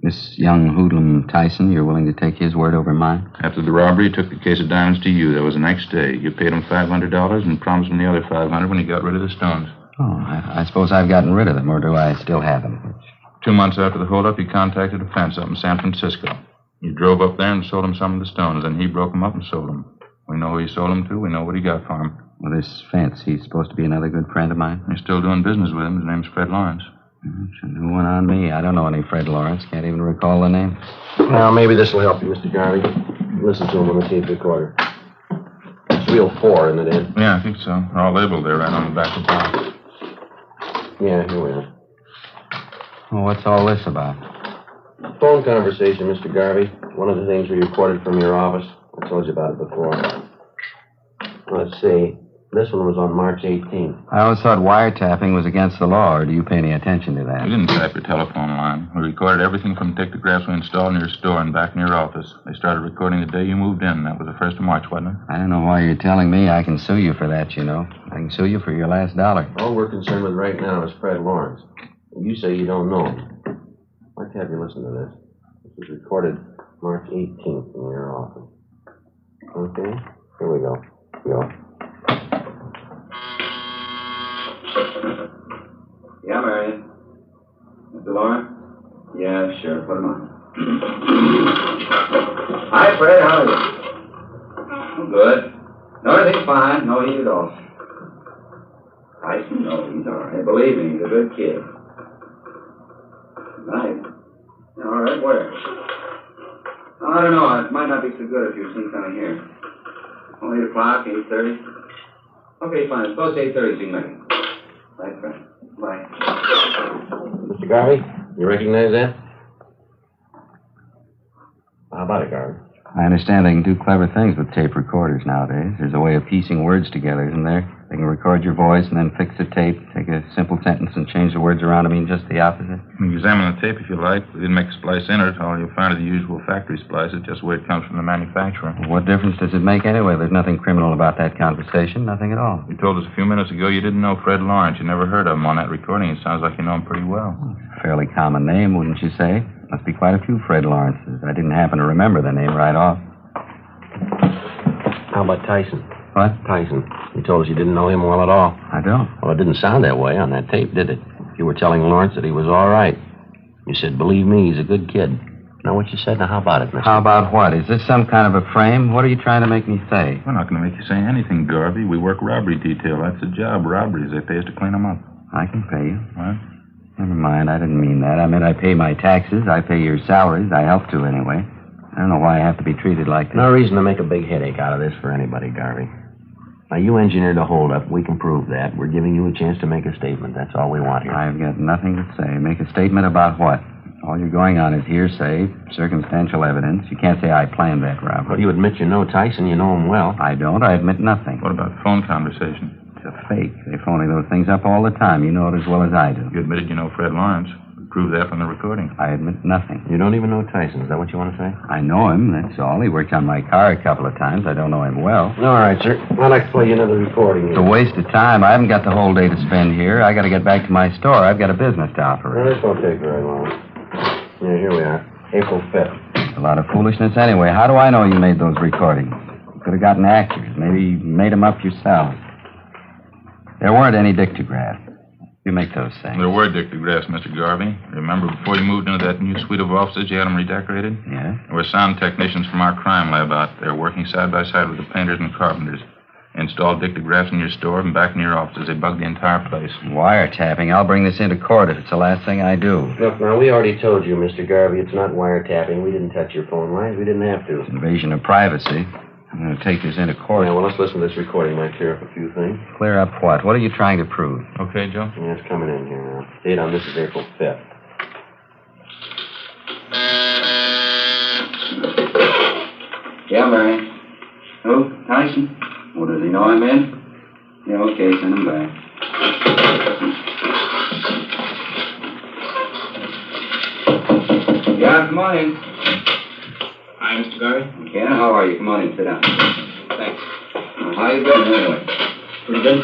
Speaker 11: This young hoodlum Tyson, you're willing to take his word over mine?
Speaker 20: After the robbery, he took the case of diamonds to you. That was the next day. You paid him $500 and promised him the other $500 when he got rid of the stones.
Speaker 11: Oh, I suppose I've gotten rid of them, or do I still have them?
Speaker 20: 2 months after the holdup, you contacted a fence up in San Francisco. You drove up there and sold him some of the stones, and he broke them up and sold them. We know who he sold them to. We know what he got for him.
Speaker 11: Well, this fence, he's supposed to be another good friend of mine?
Speaker 20: You're still doing business with him. His name's Fred Lawrence.
Speaker 11: It's a new one on me. I don't know any Fred Lawrence. Can't even recall the name.
Speaker 3: Well, maybe this will help you, Mr. Garvey. Listen to him on the tape recorder. It's reel 4, isn't it, Ed?
Speaker 20: Yeah, I think so. They're all labeled there right on the back of the box.
Speaker 3: Yeah, here we are.
Speaker 11: Well, what's all this about?
Speaker 3: Phone conversation, Mr. Garvey. One of the things we reported from your office. I told you about it before. Let's see. This one was on March 18th.
Speaker 11: I always thought wiretapping was against the law, or do you pay any attention to that?
Speaker 20: We didn't tap your telephone line. We recorded everything from dictographs we installed in your store and back in your office. They started recording the day you moved in. That was the 1st of March, wasn't it?
Speaker 11: I don't know why you're telling me. I can sue you for that, you know. I can sue you for your last dollar.
Speaker 3: All we're concerned with right now is Fred Lawrence. You say you don't know him. I'd like to have you listen to this. This was recorded March 18th in your office. Okay? Here we go. Go.
Speaker 12: Mr. Laura? Yeah, sure. Put him on. Hi, Fred. How are you? I'm good. No, everything's fine. No heat at all. Tyson? No, he's all right. Believe me, he's a good kid. Nice. All right, where? I don't know. It might not be so good if you're seen down here. Only 8 o'clock, 8:30. Okay, fine. Suppose 8:30 so you can make it. Bye, friend. Bye.
Speaker 3: Mr. Garvey, you recognize that? How about it, Garvey?
Speaker 11: I understand they can do clever things with tape recorders nowadays. There's a way of piecing words together, isn't there? They can record your voice and then fix the tape, take a simple sentence and change the words around to mean just the opposite.
Speaker 20: You can examine the tape if you like. We didn't make a splice in it. All you'll find are the usual factory splices, just where it comes from the manufacturer.
Speaker 11: Well, what difference does it make anyway? There's nothing criminal about that conversation, nothing at all.
Speaker 20: You told us a few minutes ago you didn't know Fred Lawrence. You never heard of him on that recording. It sounds like you know him pretty well.
Speaker 11: Fairly common name, wouldn't you say? Must be quite a few Fred Lawrences. I didn't happen to remember the name right off.
Speaker 3: How about Tyson?
Speaker 11: What?
Speaker 3: Tyson. You told us you didn't know him well at all.
Speaker 11: I don't.
Speaker 3: Well, it didn't sound that way on that tape, did it? You were telling Lawrence that he was all right. You said, believe me, he's a good kid. Now, what you said, now how about it, mister?
Speaker 11: How about what? Is this some kind of a frame? What are you trying to make me say?
Speaker 20: We're not going to make you say anything, Garvey. We work robbery detail. That's the job, robberies. They pay us to clean them up.
Speaker 11: I can pay you.
Speaker 20: What?
Speaker 11: Never mind, I didn't mean that. I meant I pay my taxes. I pay your salaries. I help to, anyway. I don't know why I have to be treated like this.
Speaker 3: No reason to make a big headache out of this for anybody, Garvey. Now, you engineered a holdup. We can prove that. We're giving you a chance to make a statement. That's all we want here.
Speaker 11: I've got nothing to say. Make a statement about what? All you're going on is hearsay, circumstantial evidence. You can't say I planned that robbery.
Speaker 3: Well, you admit you know Tyson. You know him well.
Speaker 11: I don't. I admit nothing.
Speaker 20: What about phone conversation?
Speaker 11: It's a fake. They're phoning those things up all the time. You know it as well as I do.
Speaker 20: You admitted you know Fred Lawrence. Prove that from the recording.
Speaker 11: I admit nothing.
Speaker 3: You don't even know Tyson. Is that what you want to say?
Speaker 11: I know him, that's all. He worked on my car a couple of times. I don't know him well.
Speaker 3: All right, sir. I'd like to play you another recording.
Speaker 11: It's a waste of time. I haven't got the whole day to spend here. I got to get back to my store. I've got a business to operate.
Speaker 3: Well, this won't take very long. Yeah, here we are. April 5th.
Speaker 11: A lot of foolishness anyway. How do I know you made those recordings? You could have gotten actors. Maybe you made them up yourself. There weren't any dictographs. You make those things.
Speaker 20: There were dictographs, Mr. Garvey. Remember, before you moved into that new suite of offices, you had them redecorated?
Speaker 11: Yeah.
Speaker 20: There were sound technicians from our crime lab out there working side by side with the painters and carpenters. Installed dictographs in your store and back in your offices. They bugged the entire place.
Speaker 11: Wiretapping. I'll bring this into court if it's the last thing I do.
Speaker 3: Look, now, we already told you, Mr. Garvey, it's not wiretapping. We didn't touch your phone lines. We didn't have to.
Speaker 11: It's invasion of privacy. I'm going to take this into court.
Speaker 3: Yeah, well, let's listen to this recording. Might clear up a few things.
Speaker 11: Clear up what? What are you trying to prove?
Speaker 20: Okay, Joe?
Speaker 3: Yeah, it's coming in here now. Date on this is April 5th.
Speaker 12: Yeah, Mary. Who? Tyson? Well, does he know I'm in? Yeah, okay, send him back. Yeah, come on in.
Speaker 15: Hi, Mr. Garvey.
Speaker 12: Yeah, how are you? Come on in, sit down.
Speaker 15: Thanks.
Speaker 12: Well, how you been anyway?
Speaker 15: Pretty good.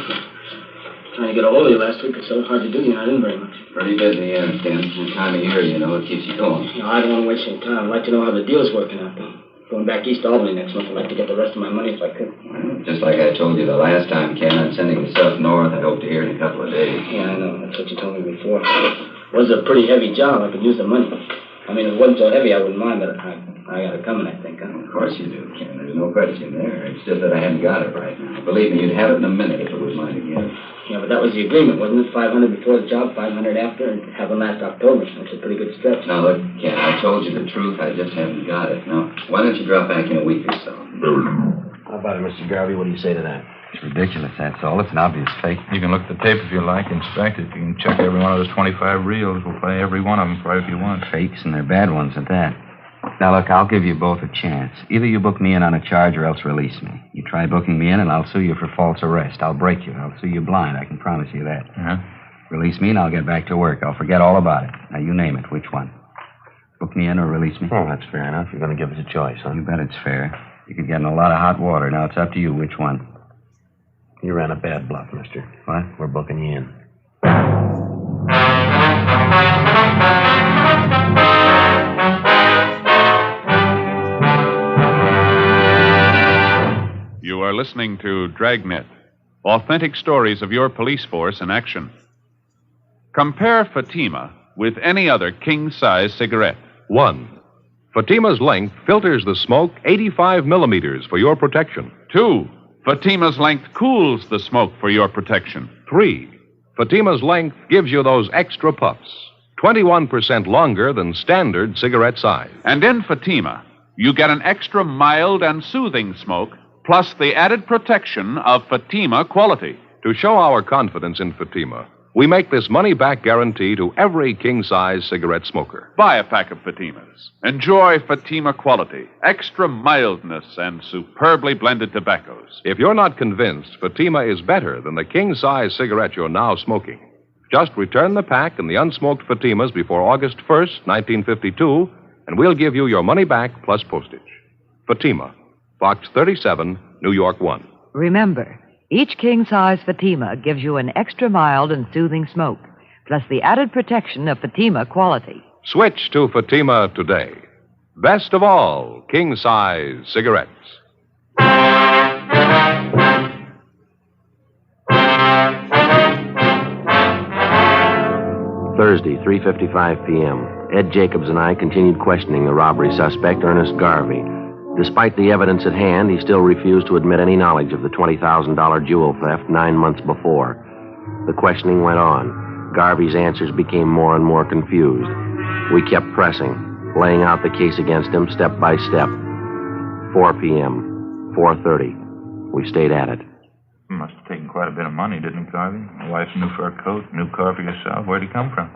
Speaker 15: Trying to get a hold of you last week. It's so hard to do. You're not in very much.
Speaker 12: Pretty busy, I understand. This time of year, you know, it keeps you going.
Speaker 15: No, I don't want to waste any time. I'd like to know how the deal's working out. Going back east to Albany next month. I'd like to get the rest of my money if I could.
Speaker 12: Well, just like I told you the last time, Ken, I'm sending the stuff north. I hope to hear in a couple of days.
Speaker 15: Yeah, I know. That's what you told me before. It was a pretty heavy job. I could use the money. I mean, if it wasn't so heavy, I wouldn't mind, but I got it coming, I think. Huh?
Speaker 12: Of course you do, Ken. There's no question there. It's just that I hadn't got it right now. Believe me, you'd have it in a minute if it was mine again.
Speaker 15: Yeah, but that was the agreement, wasn't it? 500 before the job, 500 after, and have them last October. That's a pretty good stretch.
Speaker 12: Now, look, Ken, I told you the truth. I just haven't got it. Now, why don't you drop back in a week or so?
Speaker 3: How about it, Mr. Garvey? What do you say to that?
Speaker 11: It's ridiculous, that's all. It's an obvious fake.
Speaker 20: You can look at the tape if you like, inspect it. You can check every one of those 25 reels. We'll play every one of them for you if you want.
Speaker 11: Fakes, and they're bad ones at that. Now, look, I'll give you both a chance. Either you book me in on a charge or else release me. You try booking me in, and I'll sue you for false arrest. I'll break you. I'll sue you blind. I can promise you that.
Speaker 20: Uh-huh.
Speaker 11: Release me, and I'll get back to work. I'll forget all about it. Now, you name it. Which one? Book me in or release me?
Speaker 3: Oh, that's fair enough. You're going to give us a choice, huh?
Speaker 11: You bet it's fair. You could get in a lot of hot water. Now, it's up to you. Which one?
Speaker 3: You ran a bad bluff, mister.
Speaker 11: What?
Speaker 3: We're booking you in.
Speaker 2: You are listening to Dragnet, authentic stories of your police force in action. Compare Fatima, with any other king-size cigarette.
Speaker 1: 1. Fatima's length filters the smoke 85 millimeters for your protection.
Speaker 2: 2. Fatima's length cools the smoke for your protection.
Speaker 1: 3. Fatima's length gives you those extra puffs, 21% longer than standard cigarette size.
Speaker 2: And in Fatima, you get an extra mild and soothing smoke, plus the added protection of Fatima quality.
Speaker 1: To show our confidence in Fatima, we make this money-back guarantee to every king-size cigarette smoker.
Speaker 2: Buy a pack of Fatimas. Enjoy Fatima quality, extra mildness, and superbly blended tobaccos.
Speaker 1: If you're not convinced Fatima is better than the king-size cigarette you're now smoking, just return the pack and the unsmoked Fatimas before August 1st, 1952, and we'll give you your money back plus postage. Fatima, Box 37, New York 1.
Speaker 8: Remember, each king-size Fatima gives you an extra mild and soothing smoke, plus the added protection of Fatima quality.
Speaker 1: Switch to Fatima today. Best of all, king-size cigarettes.
Speaker 3: Thursday, 3:55 p.m. Ed Jacobs and I continued questioning the robbery suspect, Ernest Garvey. Despite the evidence at hand, he still refused to admit any knowledge of the $20,000 jewel theft 9 months before. The questioning went on. Garvey's answers became more and more confused. We kept pressing, laying out the case against him step by step. 4 p.m., 4:30. We stayed at it.
Speaker 20: You must have taken quite a bit of money, didn't you, Garvey? A wife's new fur coat, new car for yourself. Where'd he come from?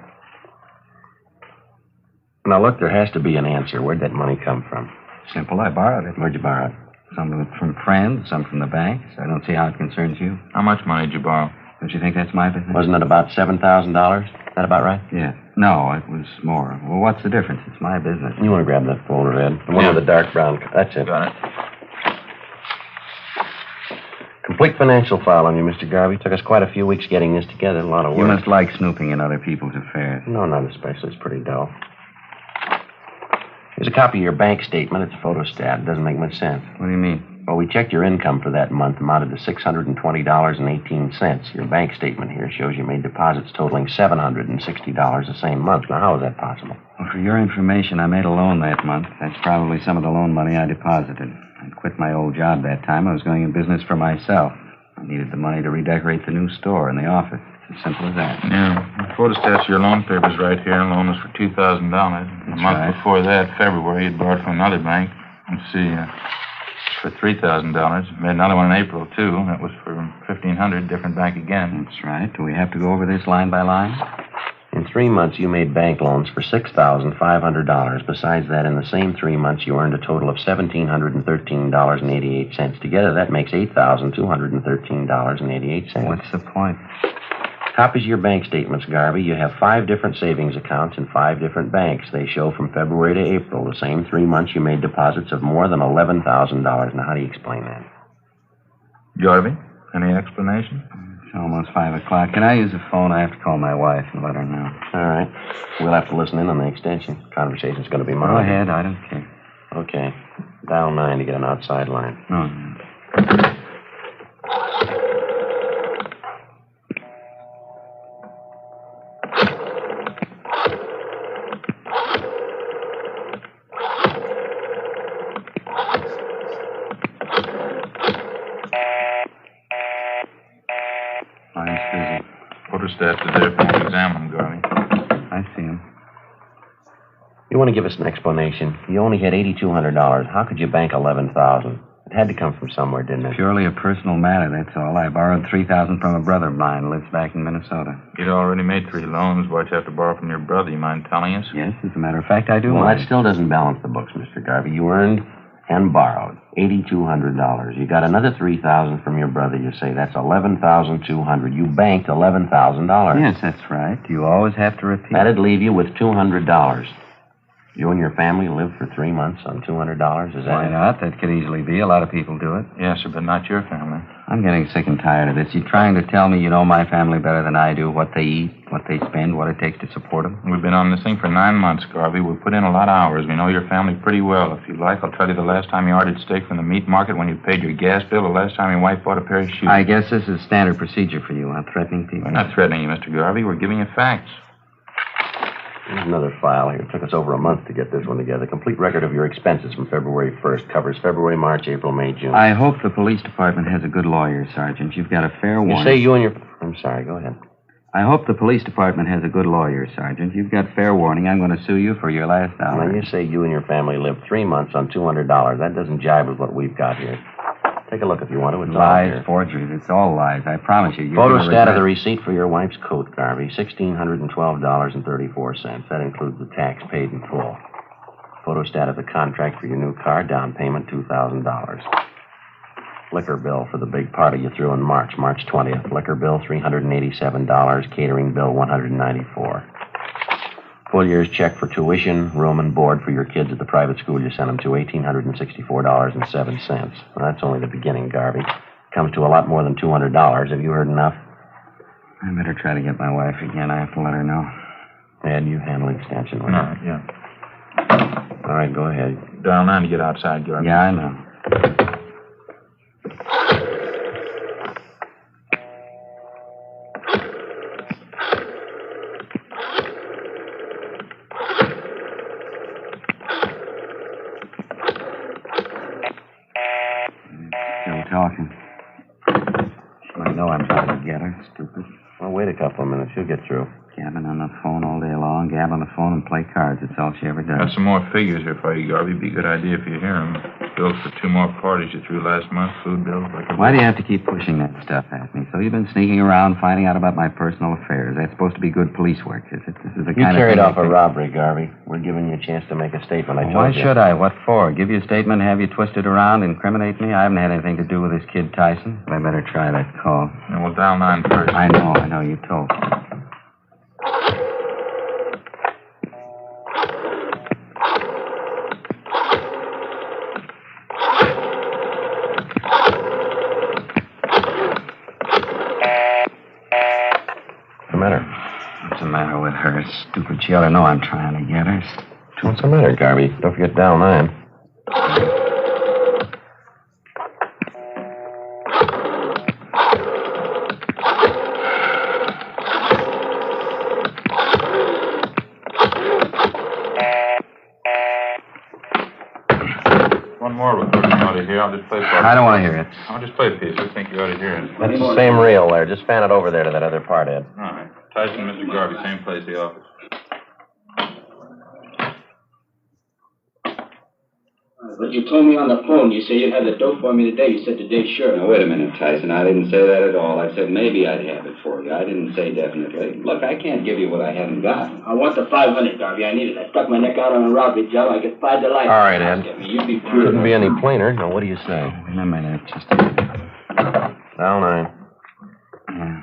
Speaker 3: Now, look, there has to be an answer. Where'd that money come from?
Speaker 11: Simple. I borrowed it.
Speaker 3: Where'd you borrow it?
Speaker 11: Some of it from friends, some from the banks. I don't see how it concerns you.
Speaker 20: How much money did you borrow?
Speaker 11: Don't you think that's my business?
Speaker 3: Wasn't it about $7,000? Is that about right?
Speaker 11: Yeah. No, it was more. Well, what's the difference? It's my business.
Speaker 3: You want to grab that folder, Ed? The one with the dark brown. That's it.
Speaker 20: Got it.
Speaker 3: Complete financial file on you, Mr. Garvey. Took us quite a few wews getting this together. A lot of work.
Speaker 11: You must like snooping in other people's affairs.
Speaker 3: No, not especially. It's pretty dull. Here's a copy of your bank statement. It's a photostat. It doesn't make much sense.
Speaker 11: What do you mean?
Speaker 3: Well, we checked your income for that month, amounted to $620.18. Your bank statement here shows you made deposits totaling $760 the same month. Now, how is that possible?
Speaker 11: Well, for your information, I made a loan that month. That's probably some of the loan money I deposited. I quit my old job that time. I was going in business for myself. I needed the money to redecorate the new store and the office. It's as simple as that.
Speaker 20: Yeah. The photostats of your loan papers right here. The loan was for $2,000. A month before that, February, you'd borrowed from another bank. Let's see, for $3,000. Made another one in April, too. That was for $1,500, different bank again.
Speaker 11: That's right. Do we have to go over this line by line?
Speaker 3: In 3 months, you made bank loans for $6,500. Besides that, in the same 3 months, you earned a total of $1,713.88. Together, that makes $8,213.88.
Speaker 11: What's the point?
Speaker 3: Copies of your bank statements, Garvey. You have 5 different savings accounts in 5 different banks. They show from February to April, the same 3 months, you made deposits of more than $11,000. Now, how do you explain that?
Speaker 20: Garvey, any explanation?
Speaker 11: It's almost 5 o'clock. Can I use the phone? I have to call my wife and let her know.
Speaker 3: All right. We'll have to listen in on the extension. Conversation's going to be mine.
Speaker 11: Go ahead. I don't care.
Speaker 3: Okay. Dial 9 to get an outside line.
Speaker 11: Oh,
Speaker 20: Photostats are there for you to examine, Garvey.
Speaker 11: I see him.
Speaker 3: You want to give us an explanation? You only had $8,200. How could you bank $11,000? It had to come from somewhere, didn't it?
Speaker 11: Purely a personal matter, that's all. I borrowed $3,000 from a brother of mine who lives back in Minnesota.
Speaker 20: You'd already made 3 loans. Why'd you have to borrow from your brother? You mind telling us?
Speaker 11: Yes, as a matter of fact, I do.
Speaker 3: Well, that still doesn't balance the books, Mr. Garvey. You earned and borrowed $8,200. You got another $3,000 from your brother, you say. That's $11,200. You banked $11,000.
Speaker 11: Yes, that's right. You always have to repeat.
Speaker 3: That'd leave you with $200. You and your family lived for 3 months on $200? Is that
Speaker 11: Why not? That could easily be. A lot of people do it.
Speaker 20: Yes, sir, but not your family.
Speaker 11: I'm getting sick and tired of this. You trying to tell me you know my family better than I do, what they eat, what they spend, what it takes to support them?
Speaker 20: We've been on this thing for 9 months, Garvey. We've put in a lot of hours. We know your family pretty well. If you like, I'll tell you the last time you ordered steak from the meat market when you paid your gas bill, the last time your wife bought a pair of shoes.
Speaker 11: I guess this is standard procedure for you, huh? Threatening people.
Speaker 20: We're not threatening you, Mr. Garvey. We're giving you facts.
Speaker 3: Here's another file here. It took us over a month to get this one together. Complete record of your expenses from February 1st. Covers February, March, April, May, June.
Speaker 17: I hope the police department has a good lawyer, Sergeant. You've got a fair warning.
Speaker 3: You say you and your... I'm sorry, go ahead.
Speaker 17: I hope the police department has a good lawyer, Sergeant. You've got fair warning. I'm going to sue you for your last dollar.
Speaker 3: Now, you say you and your family lived 3 months on $200. That doesn't jibe with what we've got here. Take a look if you want to. It's
Speaker 17: lies, forgeries. It's all lies. I promise you.
Speaker 3: Photostat of the receipt for your wife's coat, Garvey. $1,612.34. That includes the tax paid in full. Photostat of the contract for your new car. Down payment, $2,000. Liquor bill for the big party you threw in March 20th. Liquor bill, $387. Catering bill, $194. Full year's check for tuition, room, and board for your kids at the private school you sent them to, $1,864.07. Well, that's only the beginning, Garvey. Comes to a lot more than $200. Have you heard enough?
Speaker 17: I better try to get my wife again. I have to let her know.
Speaker 3: Ed, you handle the extension, will you?
Speaker 20: All right, yeah.
Speaker 3: All right, go ahead.
Speaker 20: Dial 9 to get outside, Garvey.
Speaker 17: Yeah, I know. Talking. She might know I'm trying to get her, stupid.
Speaker 3: Well, wait a couple of minutes. She'll get through.
Speaker 17: Gabbing on the phone all day long, gab on the phone and play cards. That's all she ever does.
Speaker 20: Got some more figures here for you, Garvey. Be a good idea if you hear them. Bills for 2 more parties you threw last month. Food bills.
Speaker 17: Why do you have to keep pushing that stuff at me? So you've been sneaking around, finding out about my personal affairs. That's supposed to be good police work, is it? This is the
Speaker 3: You
Speaker 17: kind
Speaker 3: carried
Speaker 17: of
Speaker 3: off a robbery, Garvey. We're giving you a chance to make a statement. I told
Speaker 17: Why
Speaker 3: you.
Speaker 17: should I? What for? Give you a statement, have you twisted around, incriminate me? I haven't had anything to do with this kid Tyson. I better try that call.
Speaker 20: And we'll dial 9 first.
Speaker 17: I know. You told me. What's the matter with her? Stupid. She ought to know I'm trying to get her.
Speaker 3: What's the matter, Garvey? Don't forget dial 9.
Speaker 20: One more recording you ought to hear. I'll just play part.
Speaker 17: I don't want to hear it.
Speaker 20: I'll just play a piece. I think you ought to hear it.
Speaker 3: That's the same reel there. Just fan it over there to that other part, Ed.
Speaker 20: All right. Tyson, Mr. Garvey, same place, the office.
Speaker 15: But you told me on the phone, you said you'd have the dope for me today. You said today, sure.
Speaker 11: Now, wait a minute, Tyson. I didn't say that at all. I said maybe I'd have it for you. I didn't say definitely. Look, I can't give you what I haven't got.
Speaker 15: I want the 500, Garvey. I need it. I stuck my neck out on a robbery job. I get 5 to life.
Speaker 3: All right, Ed.
Speaker 15: You'd be
Speaker 3: Couldn't be any plainer. Now, what do you say?
Speaker 17: Wait a minute. Just a minute.
Speaker 3: Dial 9.
Speaker 17: Yeah.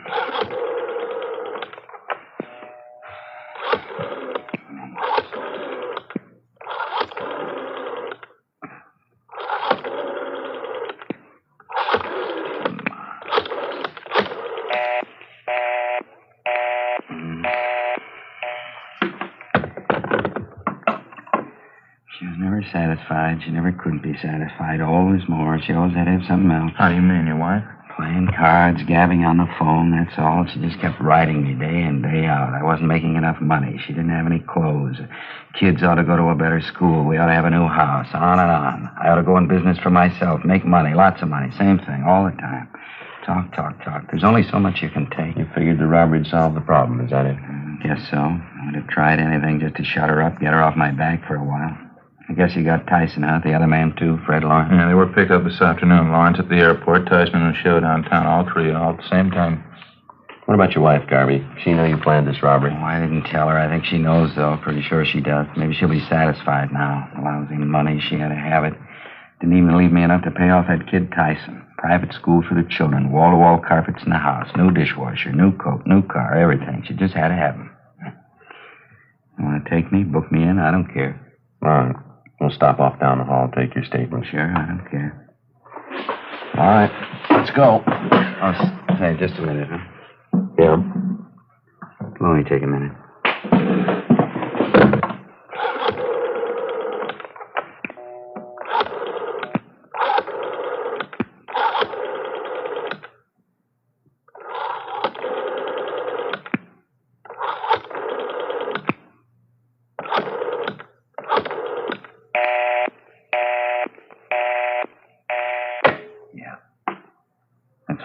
Speaker 17: She was never satisfied. She never could be satisfied. Always more. She always had to have something else.
Speaker 20: How do you mean, your wife?
Speaker 17: Playing cards, gabbing on the phone, that's all. She just kept writing me day in, day out. I wasn't making enough money. She didn't have any clothes. Kids ought to go to a better school. We ought to have a new house. On and on. I ought to go in business for myself, make money, lots of money. Same thing, all the time. Talk. There's only so much you can take.
Speaker 3: You figured the robbery'd solve the problem, is that it?
Speaker 17: Guess so. I'd have tried anything just to shut her up, get her off my back for a while. I guess you got Tyson out, the other man, too, Fred Lawrence.
Speaker 20: Yeah, they were picked up this afternoon. Lawrence at the airport, Tyson on a show downtown, all three, all at the same time.
Speaker 3: What about your wife, Garvey? She knew you planned this robbery.
Speaker 17: Oh, I didn't tell her. I think she knows, though. Pretty sure she does. Maybe she'll be satisfied now. The lousy money, she had to have it. Didn't even leave me enough to pay off that kid Tyson. Private school for the children, wall-to-wall carpets in the house, new dishwasher, new coat, new car, everything. She just had to have them. You want to take me, book me in? I don't care.
Speaker 3: All right. We'll stop off down the hall, take your statement.
Speaker 17: Sure, I don't care.
Speaker 3: All right, let's go.
Speaker 17: Oh, say, just a minute, huh?
Speaker 3: Yeah.
Speaker 17: It'll only take a minute.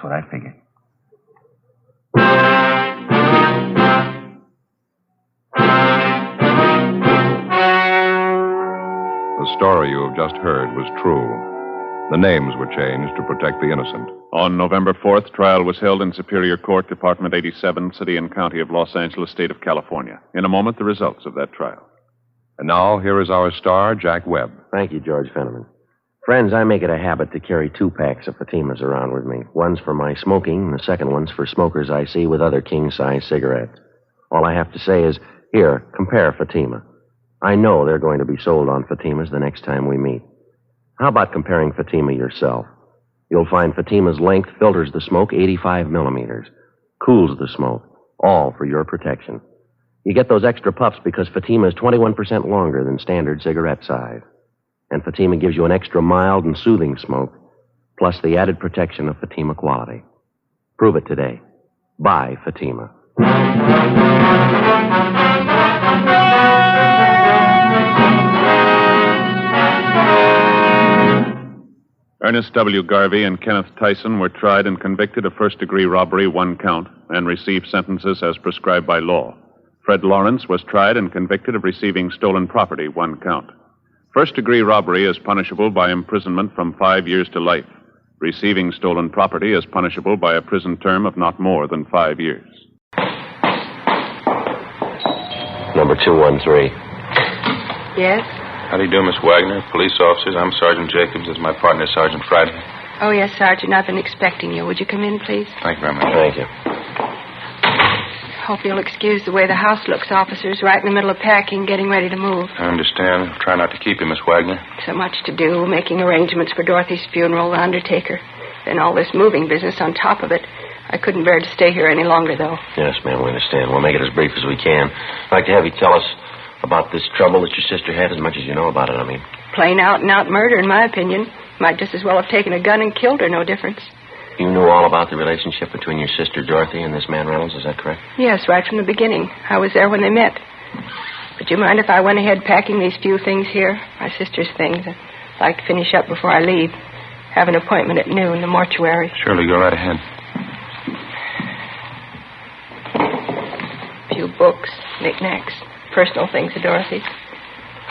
Speaker 13: what I figured.
Speaker 1: The story you have just heard was true. The names were changed to protect the innocent.
Speaker 2: On November 4th, trial was held in Superior Court, Department 87, City and County of Los Angeles, State of California. In a moment, the results of that trial.
Speaker 1: And now, here is our star, Jack Webb.
Speaker 3: Thank you, George Fenneman. Friends, I make it a habit to carry 2 packs of Fatimas around with me. One's for my smoking, and the second one's for smokers I see with other king-size cigarettes. All I have to say is, here, compare Fatima. I know they're going to be sold on Fatimas the next time we meet. How about comparing Fatima yourself? You'll find Fatima's length filters the smoke 85 millimeters, cools the smoke, all for your protection. You get those extra puffs because Fatima is 21% longer than standard cigarette size. And Fatima gives you an extra mild and soothing smoke, plus the added protection of Fatima quality. Prove it today. Buy Fatima.
Speaker 2: Ernest W. Garvey and Kenneth Tyson were tried and convicted of first-degree robbery, 1 count, and received sentences as prescribed by law. Fred Lawrence was tried and convicted of receiving stolen property, 1 count. First-degree robbery is punishable by imprisonment from 5 years to life. Receiving stolen property is punishable by a prison term of not more than 5 years.
Speaker 3: Number 213.
Speaker 5: Yes?
Speaker 20: How do you do, Miss Wagner? Police officers, I'm Sergeant Jacobs. This is my partner, Sergeant Friday.
Speaker 5: Oh, yes, Sergeant. I've been expecting you. Would you come in, please?
Speaker 20: Thank you very much.
Speaker 3: Thank you.
Speaker 5: Hope you'll excuse the way the house looks, officers. Right in the middle of packing, getting ready to move.
Speaker 20: I understand. I'll try not to keep you, Miss Wagner.
Speaker 5: So much to do, making arrangements for Dorothy's funeral, the undertaker. Then all this moving business on top of it. I couldn't bear to stay here any longer, though.
Speaker 3: Yes, ma'am, we understand. We'll make it as brief as we can. I'd like to have you tell us about this trouble that your sister had, as much as you know about it, I mean.
Speaker 5: Plain out-and-out murder, in my opinion. Might just as well have taken a gun and killed her, no difference.
Speaker 3: You knew all about the relationship between your sister Dorothy and this man Reynolds, is that correct?
Speaker 5: Yes, right from the beginning. I was there when they met. Would you mind if I went ahead packing these few things here? My sister's things. I'd like to finish up before I leave. Have an appointment at noon, the mortuary.
Speaker 20: Surely, go right ahead.
Speaker 5: A few books, knickknacks, personal things of Dorothy's.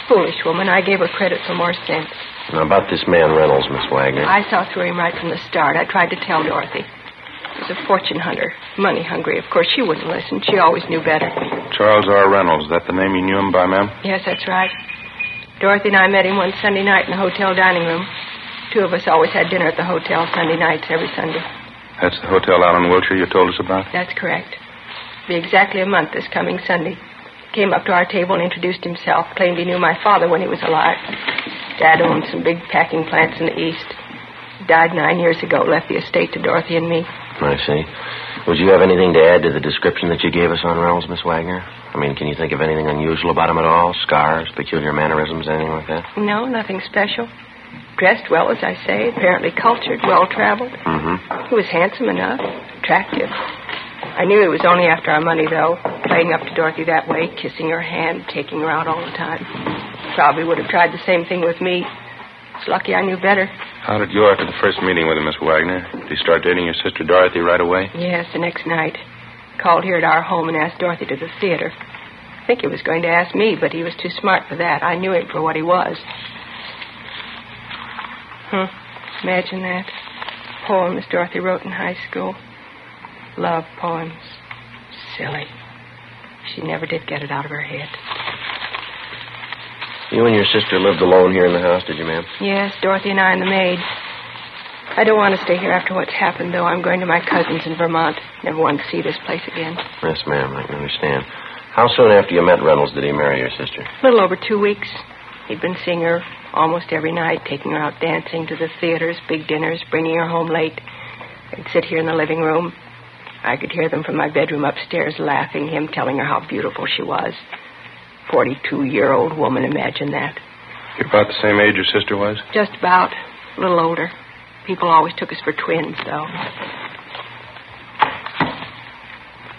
Speaker 5: Foolish woman, I gave her credit for more sense.
Speaker 3: Now, about this man Reynolds, Miss Wagner.
Speaker 5: I saw through him right from the start. I tried to tell Dorothy. He was a fortune hunter, money hungry. Of course, she wouldn't listen. She always knew better.
Speaker 20: Charles R. Reynolds, is that the name you knew him by, ma'am?
Speaker 5: Yes, that's right. Dorothy and I met him one Sunday night in the hotel dining room. 2 of us always had dinner at the hotel Sunday nights every Sunday.
Speaker 20: That's the hotel out on Wilshire you told us about?
Speaker 5: That's correct. It'll be exactly a month this coming Sunday. Came up to our table and introduced himself. Claimed he knew my father when he was alive. Dad owned some big packing plants in the East. He died 9 years ago. Left the estate to Dorothy and me.
Speaker 3: I see. Would you have anything to add to the description that you gave us on Reynolds, Miss Wagner? I mean, can you think of anything unusual about him at all? Scars, peculiar mannerisms, anything like that?
Speaker 5: No, nothing special. Dressed well, as I say. Apparently cultured, well-traveled.
Speaker 3: Mm-hmm.
Speaker 5: He was handsome enough. Attractive. I knew it was only after our money, though. Playing up to Dorothy that way, kissing her hand, taking her out all the time. Probably would have tried the same thing with me. It's lucky I knew better.
Speaker 20: How did you go after the first meeting with him, Miss Wagner? Did he start dating your sister Dorothy right away?
Speaker 5: Yes, the next night. Called here at our home and asked Dorothy to the theater. I think he was going to ask me, but he was too smart for that. I knew him for what he was. Imagine that. Poems Dorothy wrote in high school. Love poems. Silly. She never did get it out of her head.
Speaker 3: You and your sister lived alone here in the house, did you, ma'am?
Speaker 5: Yes, Dorothy and I and the maid. I don't want to stay here after what's happened, though. I'm going to my cousin's in Vermont. Never want to see this place again.
Speaker 3: Yes, ma'am, I can understand. How soon after you met Reynolds did he marry your sister?
Speaker 5: A little over 2 weeks. He'd been seeing her almost every night, taking her out dancing to the theaters, big dinners, bringing her home late. I'd sit here in the living room. I could hear them from my bedroom upstairs laughing, him telling her how beautiful she was. 42-year-old woman, imagine that.
Speaker 20: You're about the same age your sister was?
Speaker 5: Just about. A little older. People always took us for twins, though.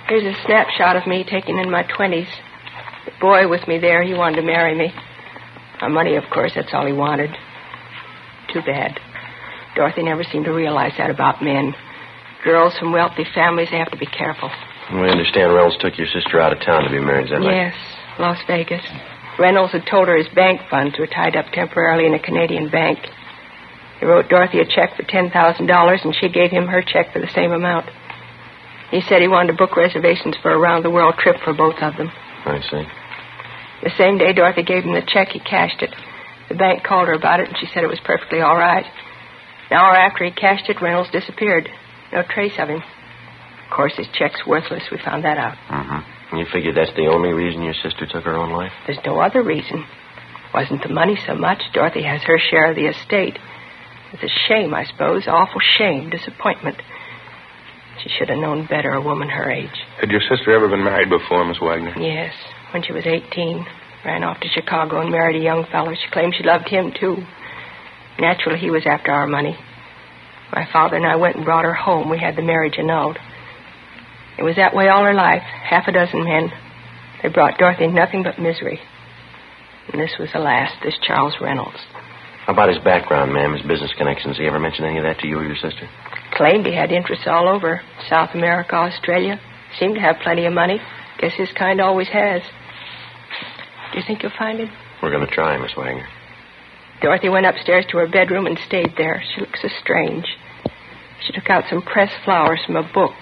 Speaker 5: Here's a snapshot of me taken in my 20s. The boy with me there, he wanted to marry me. My money, of course, that's all he wanted. Too bad. Dorothy never seemed to realize that about men. Girls from wealthy families, they have to be careful.
Speaker 3: We understand Reynolds took your sister out of town to be married, is that right?
Speaker 5: Yes, Las Vegas. Reynolds had told her his bank funds were tied up temporarily in a Canadian bank. He wrote Dorothy a check for $10,000, and she gave him her check for the same amount. He said he wanted to book reservations for a round-the-world trip for both of them.
Speaker 3: I see.
Speaker 5: The same day Dorothy gave him the check, he cashed it. The bank called her about it, and she said it was perfectly all right. An hour after he cashed it, Reynolds disappeared. No trace of him. Of course, his check's worthless. We found that out.
Speaker 3: And you figured that's the only reason your sister took her own life?
Speaker 5: There's no other reason. Wasn't the money so much. Dorothy has her share of the estate. It's a shame, I suppose. Awful shame. Disappointment. She should have known better, a woman her age.
Speaker 20: Had your sister ever been married before, Miss Wagner?
Speaker 5: Yes, when she was 18. Ran off to Chicago and married a young fellow. She claimed she loved him, too. Naturally, he was after our money. My father and I went and brought her home. We had the marriage annulled. It was that way all her life. 6 men. They brought Dorothy nothing but misery. And this was the last, this Charles Reynolds.
Speaker 3: How about his background, ma'am, his business connections? He ever mention any of that to you or your sister?
Speaker 5: Claimed he had interests all over. South America, Australia. Seemed to have plenty of money. Guess his kind always has. Do you think you'll find him?
Speaker 3: We're going to try, Miss Wagner.
Speaker 5: Dorothy went upstairs to her bedroom and stayed there. She looked so strange. She took out some pressed flowers from a book.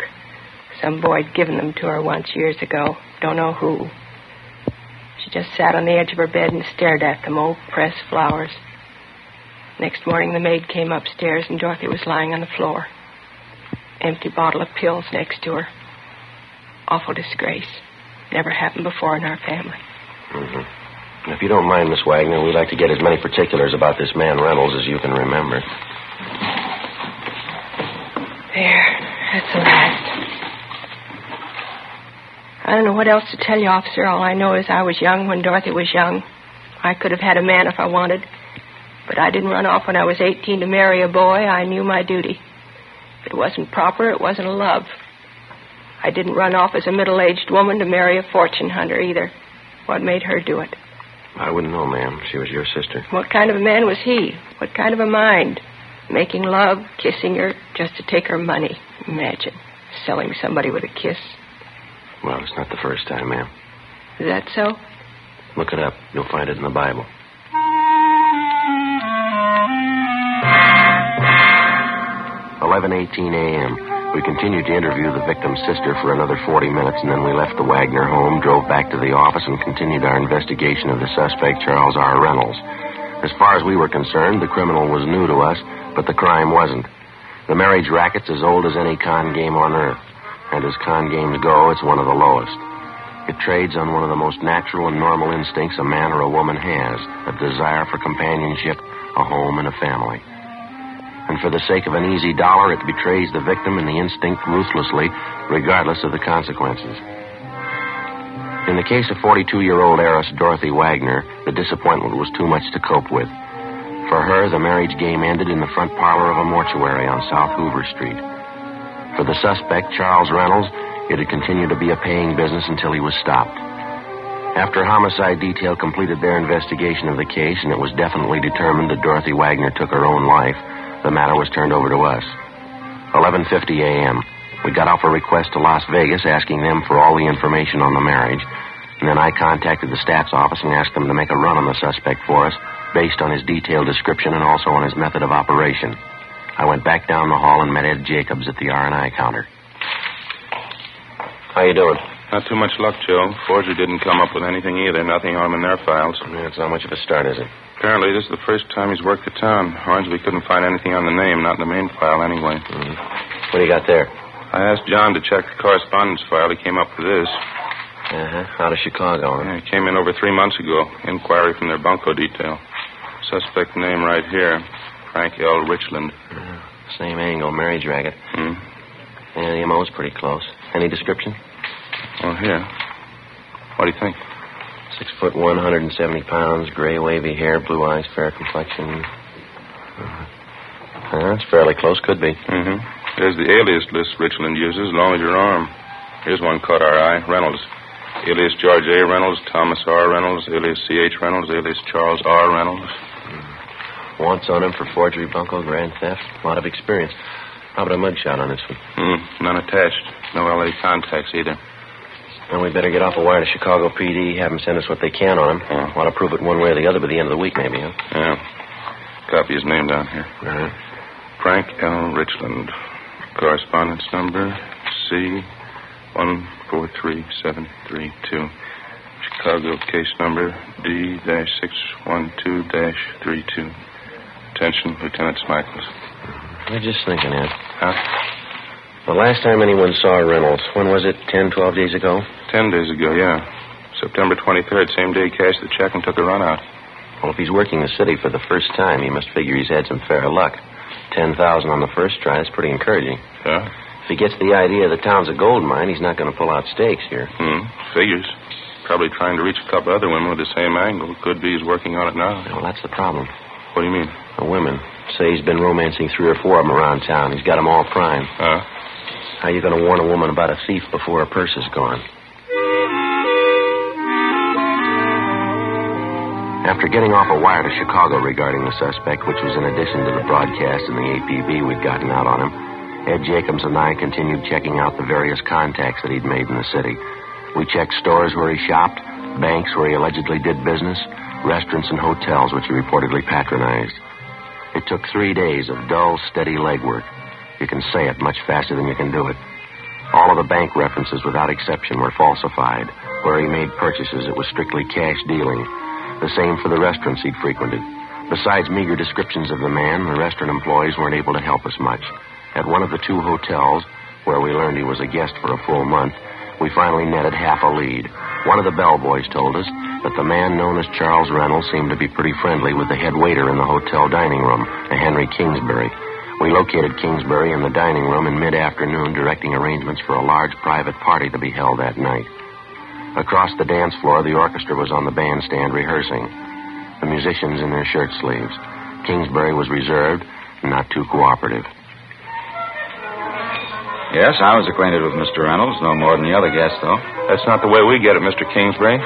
Speaker 5: Some boy had given them to her once years ago. Don't know who. She just sat on the edge of her bed and stared at them, old pressed flowers. Next morning, the maid came upstairs, and Dorothy was lying on the floor. Empty bottle of pills next to her. Awful disgrace. Never happened before in our family.
Speaker 3: If you don't mind, Miss Wagner, we'd like to get as many particulars about this man Reynolds as you can remember.
Speaker 5: There. That's the last. I don't know what else to tell you, officer. All I know is I was young when Dorothy was young. I could have had a man if I wanted. But I didn't run off when I was 18 to marry a boy. I knew my duty. If it wasn't proper, it wasn't a love. I didn't run off as a middle-aged woman to marry a fortune hunter either. What made her do it?
Speaker 3: I wouldn't know, ma'am. She was your sister.
Speaker 5: What kind of a man was he? What kind of a mind? Making love, kissing her, just to take her money. Imagine. Selling somebody with a kiss.
Speaker 3: Well, it's not the first time, ma'am.
Speaker 5: Is that so?
Speaker 3: Look it up. You'll find it in the Bible. 11:18 a.m. We continued to interview the victim's sister for another 40 minutes, and then we left the Wagner home, drove back to the office, and continued our investigation of the suspect, Charles R. Reynolds. As far as we were concerned, the criminal was new to us, but the crime wasn't. The marriage racket's as old as any con game on earth, and as con games go, it's one of the lowest. It trades on one of the most natural and normal instincts a man or a woman has, a desire for companionship, a home, and a family. And for the sake of an easy dollar, it betrays the victim and the instinct ruthlessly, regardless of the consequences. In the case of 42-year-old heiress Dorothy Wagner, the disappointment was too much to cope with. For her, the marriage game ended in the front parlor of a mortuary on South Hoover Street. For the suspect, Charles Reynolds, it had continued to be a paying business until he was stopped. After homicide detail completed their investigation of the case, and it was definitely determined that Dorothy Wagner took her own life, the matter was turned over to us. 11:50 a.m. We got off a request to Las Vegas asking them for all the information on the marriage, and then I contacted the stats office and asked them to make a run on the suspect for us based on his detailed description and also on his method of operation. I went back down the hall and met Ed Jacobs at the R&I counter. How you doing?
Speaker 20: Not too much luck, Joe. Forger didn't come up with anything either. Nothing on him in their files.
Speaker 3: Yeah, it's not much of a start, is it?
Speaker 20: Apparently, this is the first time he's worked the town. Hornsby couldn't find anything on the name, not in the main file anyway.
Speaker 3: What do you got there?
Speaker 20: I asked John to check the correspondence file. He came up with this.
Speaker 3: Out of Chicago, huh?
Speaker 20: Yeah, he came in over 3 months ago. Inquiry from their bunco detail. Suspect name right here. Frank L. Richland.
Speaker 3: Same angle, marriage racket.
Speaker 20: Hmm.
Speaker 3: Yeah, the MO's pretty close. Any description?
Speaker 20: Oh, here. What do you think?
Speaker 3: 6'1", 170 pounds, gray wavy hair, blue eyes, fair complexion. That's fairly close, could be.
Speaker 20: Mm-hmm. There's the alias list Richland uses, along with your arm. Here's one caught our eye. Reynolds. Alias George A. Reynolds, Thomas R. Reynolds, alias C.H. Reynolds, alias Charles R. Reynolds.
Speaker 3: Wants on him for forgery, bunco, grand theft. A lot of experience. How about a mugshot on this one?
Speaker 20: None attached. No LA contacts either.
Speaker 3: Then we better get off a wire to Chicago PD, have them send us what they can on him. Want to prove it one way or the other by the end of the week, maybe, huh?
Speaker 20: Yeah. Copy his name down here.
Speaker 3: All right.
Speaker 20: Frank L. Richland. Correspondence number C143732. Chicago case number D-612-32. Attention, Lieutenant Smichaels.
Speaker 3: I was just thinking, Ed.
Speaker 20: Huh?
Speaker 3: The last time anyone saw Reynolds, when was it? 10, 12 days ago?
Speaker 20: 10 days ago, yeah. September 23rd, same day he cashed the check and took a run out.
Speaker 3: Well, if he's working the city for the first time, he must figure he's had some fair luck. 10,000 on the first try, that's pretty encouraging.
Speaker 20: Yeah?
Speaker 3: If he gets the idea the town's a gold mine, he's not going to pull out stakes here.
Speaker 20: Figures. Probably trying to reach a couple other women with the same angle. Could be he's working on it now.
Speaker 3: Well, that's the problem.
Speaker 20: What do you mean?
Speaker 3: The women. Say he's been romancing 3 or 4 of them around town. He's got them all primed.
Speaker 20: Huh?
Speaker 3: How you going to warn a woman about a thief before her purse is gone? After getting off a wire to Chicago regarding the suspect, which was in addition to the broadcast and the APB we'd gotten out on him, Ed Jacobs and I continued checking out the various contacts that he'd made in the city. We checked stores where he shopped, banks where he allegedly did business, restaurants and hotels which he reportedly patronized. It took 3 days of dull, steady legwork. You can say it much faster than you can do it. All of the bank references, without exception, were falsified. Where he made purchases, it was strictly cash dealing. The same for the restaurants he'd frequented. Besides meager descriptions of the man, the restaurant employees weren't able to help us much. At one of the 2 hotels, where we learned he was a guest for a full month, we finally netted half a lead. One of the bellboys told us that the man known as Charles Reynolds seemed to be pretty friendly with the head waiter in the hotel dining room, a Henry Kingsbury. We located Kingsbury in the dining room in mid-afternoon, directing arrangements for a large private party to be held that night. Across the dance floor, the orchestra was on the bandstand rehearsing, the musicians in their shirt sleeves. Kingsbury was reserved and not too cooperative.
Speaker 13: Yes, I was acquainted with Mr. Reynolds, no more than the other guests, though.
Speaker 20: That's not the way we get it, Mr. Kingsbury.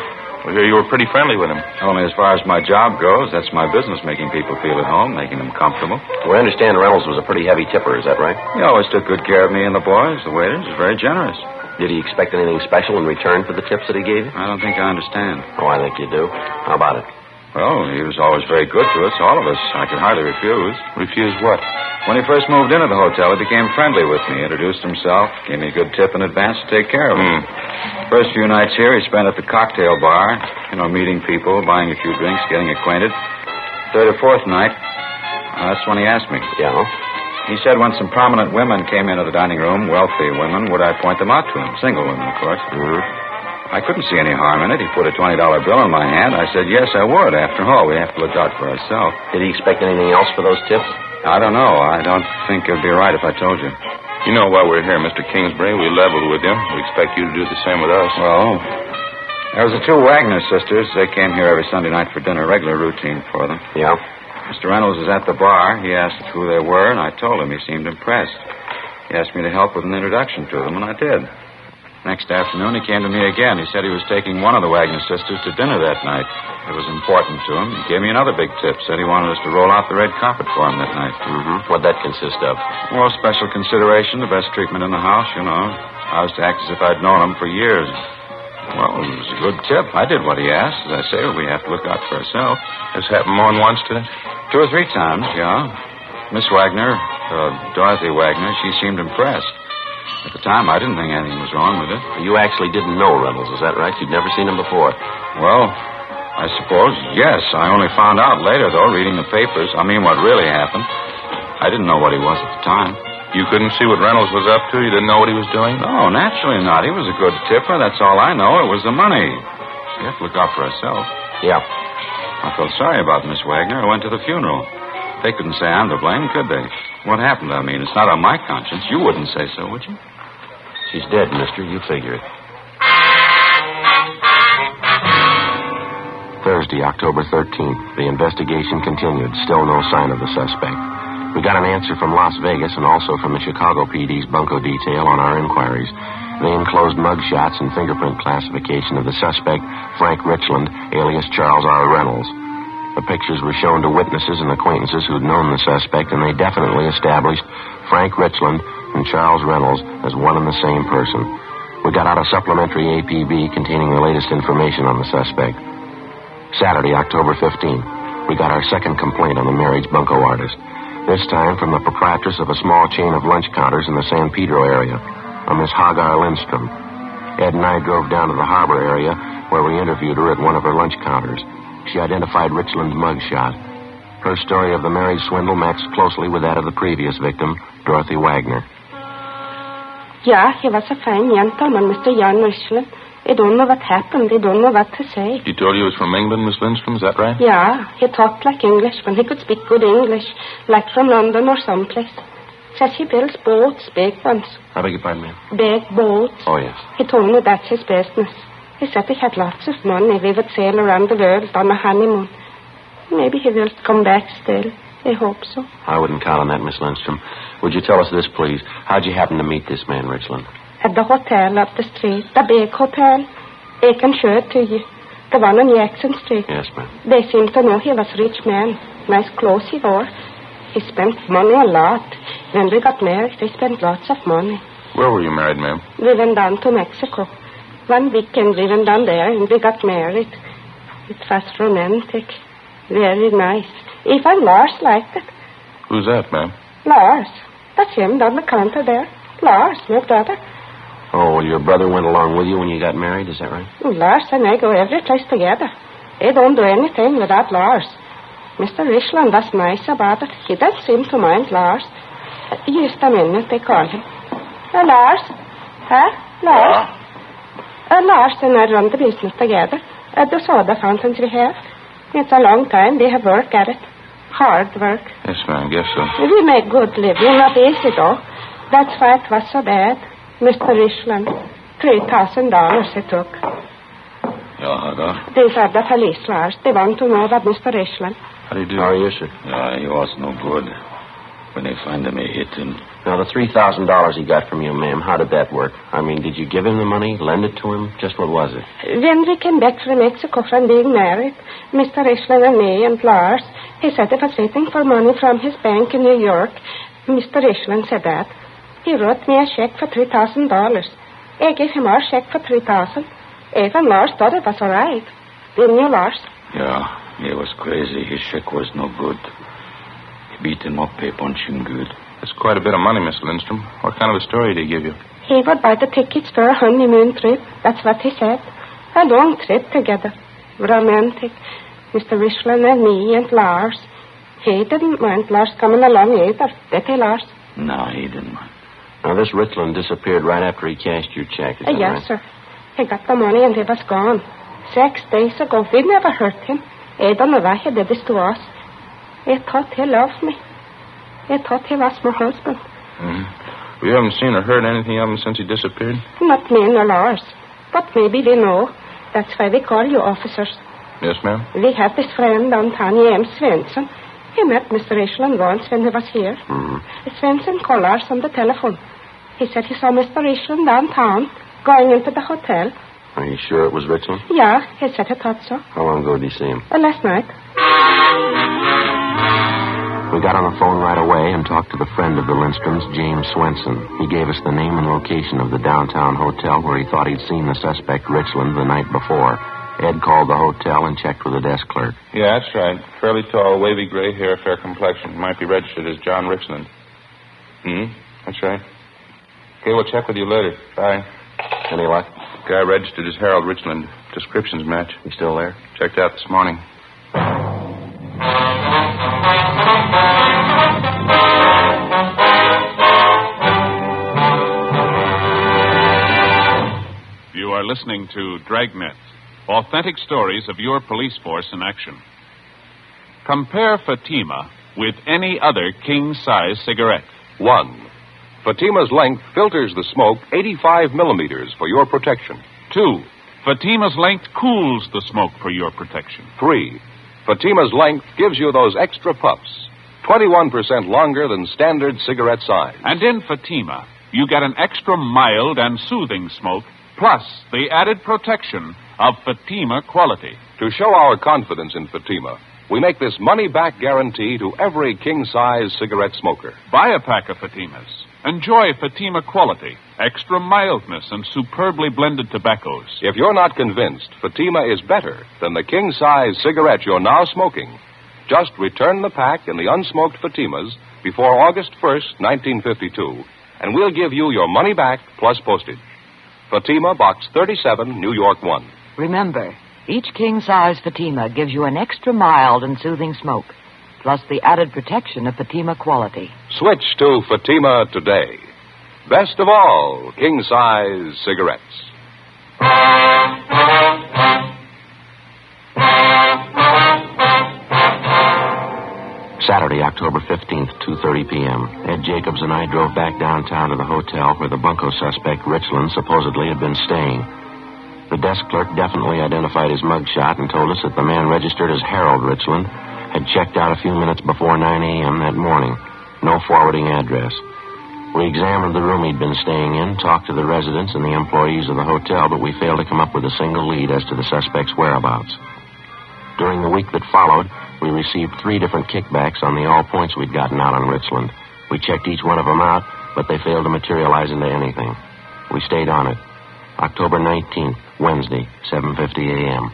Speaker 20: We hear you were pretty friendly with him.
Speaker 13: Only as far as my job goes. That's my business, making people feel at home, making them comfortable.
Speaker 3: We understand Reynolds was a pretty heavy tipper, is that right?
Speaker 13: He always took good care of me and the boys, the waiters. He was very generous.
Speaker 3: Did he expect anything special in return for the tips that he gave you?
Speaker 13: I don't think I understand.
Speaker 3: Oh, I think you do. How about it?
Speaker 13: Well, he was always very good to us, all of us. I could hardly refuse.
Speaker 20: Refuse what?
Speaker 13: When he first moved into the hotel, he became friendly with me, introduced himself, gave me a good tip in advance to take care of him. First few nights here, he spent at the cocktail bar, meeting people, buying a few drinks, getting acquainted. Third or fourth night, that's when he asked me.
Speaker 3: Yeah?
Speaker 13: He said when some prominent women came into the dining room, wealthy women, would I point them out to him? Single women, of course. I couldn't see any harm in it. He put a $20 bill in my hand. I said, yes, I would. After all, we have to look out for ourselves.
Speaker 3: Did he expect anything else for those tips?
Speaker 13: I don't know. I don't think it would be right if I told you.
Speaker 20: You know why we're here, Mr. Kingsbury. We leveled with him. We expect you to do the same with us.
Speaker 13: Well, there was the 2 Wagner sisters. They came here every Sunday night for dinner, regular routine for them.
Speaker 3: Yeah?
Speaker 13: Mr. Reynolds was at the bar. He asked who they were, and I told him. He seemed impressed. He asked me to help with an introduction to them, and I did. Next afternoon, he came to me again. He said he was taking one of the Wagner sisters to dinner that night. It was important to him. He gave me another big tip. Said he wanted us to roll out the red carpet for him that night.
Speaker 3: What'd that consist of?
Speaker 13: Well, special consideration, the best treatment in the house, I was to act as if I'd known him for years. Well, it was a good tip. I did what he asked. As I say, we have to look out for ourselves.
Speaker 20: This happened more than once, did it?
Speaker 13: 2 or 3 times, yeah. Miss Wagner, Dorothy Wagner, she seemed impressed. At the time, I didn't think anything was wrong with it.
Speaker 3: You actually didn't know Reynolds, is that right? You'd never seen him before?
Speaker 13: Well, I suppose, yes. I only found out later, though, reading the papers. I mean, what really happened. I didn't know what he was at the time.
Speaker 20: You couldn't see what Reynolds was up to? You didn't know what he was doing?
Speaker 13: No, naturally not. He was a good tipper. That's all I know. It was the money. We have to look out for ourselves.
Speaker 3: Yeah.
Speaker 13: I felt sorry about Miss Wagner. I went to the funeral. They couldn't say I'm to blame, could they? What happened? I mean, it's not on my conscience. You wouldn't say so, would you?
Speaker 3: She's dead, mister. You figure it. Thursday, October 13th. The investigation continued. Still no sign of the suspect. We got an answer from Las Vegas and also from the Chicago PD's bunco detail on our inquiries. They enclosed mugshots and fingerprint classification of the suspect, Frank Richland, alias Charles R. Reynolds. The pictures were shown to witnesses and acquaintances who'd known the suspect, and they definitely established Frank Richland and Charles Reynolds as one and the same person. We got out a supplementary APB containing the latest information on the suspect. Saturday, October 15, we got our second complaint on the marriage bunco artist. This time from the proprietress of a small chain of lunch counters in the San Pedro area, a Miss Hagar Lindstrom. Ed and I drove down to the harbor area where we interviewed her at one of her lunch counters. She identified Richland's mugshot. Her story of the marriage swindle matched closely with that of the previous victim, Dorothy Wagner.
Speaker 21: Yeah, he was a fine gentleman, Mr. Jan Richland. I don't know what happened. I don't know what to say.
Speaker 20: He told you he was from England, Miss Lindstrom, is that right?
Speaker 21: Yeah, he talked like Englishman. He could speak good English, like from London or someplace. Says he builds boats, big ones.
Speaker 3: I beg your pardon, ma'am?
Speaker 21: Big boats.
Speaker 3: Oh, yes.
Speaker 21: He told me that's his business. He said he had lots of money. We would sail around the world on a honeymoon. Maybe he will come back still. I hope so.
Speaker 3: I wouldn't count on that, Miss Lindstrom. Would you tell us this, please? How'd you happen to meet this man, Richland?
Speaker 21: At the hotel up the street. The big hotel. I can show it to you. The one on Jackson Street.
Speaker 3: Yes, ma'am.
Speaker 21: They seem to know he was a rich man. Nice clothes he wore. He spent money a lot. When we got married, we spent lots of money.
Speaker 20: Where were you married, ma'am?
Speaker 21: We went down to Mexico. One weekend we went down there and we got married. It was romantic. Very nice. Even Lars liked it.
Speaker 20: Who's that, ma'am?
Speaker 21: Lars. That's him down the counter there. Lars, my brother.
Speaker 3: Oh, well, your brother went along with you when you got married, is that right?
Speaker 21: Lars and I go every place together. I don't do anything without Lars. Mr. Richland was nice about it. He doesn't seem to mind Lars. Just a minute, they call him. Lars? Huh? Lars? Lars and I run the business together. The soda fountains we have. It's a long time. They have work at it. Hard work.
Speaker 20: Yes, ma'am, I guess so.
Speaker 21: We make good living. Not easy, though. That's why it was so bad. Mr. Richland, $3,000 he took.
Speaker 20: Yeah, Hagar.
Speaker 21: These are the police, Lars. They want to know about Mr. Richland.
Speaker 20: How do you do?
Speaker 3: How are you, sir?
Speaker 22: Yeah, he was no good. When they find him, they hit him.
Speaker 3: Now, the $3,000 he got from you, ma'am, how did that work? I mean, did you give him the money, lend it to him? Just what was it?
Speaker 21: When we came back from Mexico from being married, Mr. Richland and me and Lars, he said he was waiting for money from his bank in New York. Mr. Richland said that. He wrote me a check for $3,000. I gave him our check for $3,000. Even Lars thought it was all right. Didn't you, Lars?
Speaker 22: Yeah, he was crazy. His check was no good. He beat him up, they punched him good.
Speaker 20: That's quite a bit of money, Miss Lindstrom. What kind of a story did he give you?
Speaker 21: He would buy the tickets for a honeymoon trip. That's what he said. A long trip together. Romantic. Mr. Richland and me and Lars. He didn't mind Lars coming along either. Did he, Lars?
Speaker 22: No, he didn't mind.
Speaker 3: Now, this Richland disappeared right after he cashed your check, is that
Speaker 21: Yes,
Speaker 3: right?
Speaker 21: sir. He got the money and he was gone. 6 days ago. We never hurt him. I don't know why he did this to us. I thought he loved me. I thought he was my husband.
Speaker 20: Mm-hmm. We haven't seen or heard anything of him since he disappeared?
Speaker 21: Not me nor Lars. But maybe we know. That's why we call you officers.
Speaker 20: Yes, ma'am?
Speaker 21: We have this friend down Tanya M. Svensson. He met Mr. Richland once when he was here.
Speaker 3: Mm-hmm.
Speaker 21: Svensson called Lars on the telephone. He said he saw Mr. Richland downtown going into the hotel.
Speaker 3: Are you sure it was Richland?
Speaker 21: Yeah, he said he thought so.
Speaker 3: How long ago did you see him?
Speaker 21: Last night.
Speaker 3: We got on the phone right away and talked to the friend of the Lindstroms, James Swenson. He gave us the name and location of the downtown hotel where he thought he'd seen the suspect, Richland, the night before. Ed called the hotel and checked with the desk clerk.
Speaker 20: Yeah, that's right. Fairly tall, wavy gray hair, fair complexion. Might be registered as John Richland. That's right. Okay, we'll check with you later. Bye.
Speaker 3: Any luck?
Speaker 20: Guy registered as Harold Richland. Descriptions match.
Speaker 3: He's still there?
Speaker 20: Checked out this morning.
Speaker 2: You are listening to Dragnet, authentic stories of your police force in action. Compare Fatima with any other king-size cigarette.
Speaker 1: 1. Fatima's length filters the smoke 85 millimeters for your protection.
Speaker 2: 2. Fatima's length cools the smoke for your protection.
Speaker 1: 3. Fatima's length gives you those extra puffs, 21% longer than standard cigarette size.
Speaker 2: And in Fatima, you get an extra mild and soothing smoke, plus the added protection
Speaker 6: of Fatima quality.
Speaker 1: To show our confidence in Fatima, we make this money-back guarantee to every king-size cigarette smoker.
Speaker 6: Buy a pack of Fatimas. Enjoy Fatima quality, extra mildness, and superbly blended tobaccos.
Speaker 1: If you're not convinced Fatima is better than the king-size cigarette you're now smoking, just return the pack in the unsmoked Fatimas before August 1st, 1952, and we'll give you your money back plus postage. Fatima, Box 37, New York 1.
Speaker 8: Remember, each king-size Fatima gives you an extra mild and soothing smoke, plus the added protection of Fatima quality.
Speaker 1: Switch to Fatima today. Best of all, king-size cigarettes.
Speaker 3: Saturday, October 15th, 2:30 p.m. Ed Jacobs and I drove back downtown to the hotel where the bunco suspect, Richland, supposedly had been staying. The desk clerk definitely identified his mugshot and told us that the man registered as Harold Richland had checked out a few minutes before 9 a.m. that morning. No forwarding address. We examined the room he'd been staying in, talked to the residents and the employees of the hotel, but we failed to come up with a single lead as to the suspect's whereabouts. During the week that followed, we received 3 different kickbacks on the all points we'd gotten out on Richland. We checked each one of them out, but they failed to materialize into anything. We stayed on it. October 19th, Wednesday, 7:50 a.m.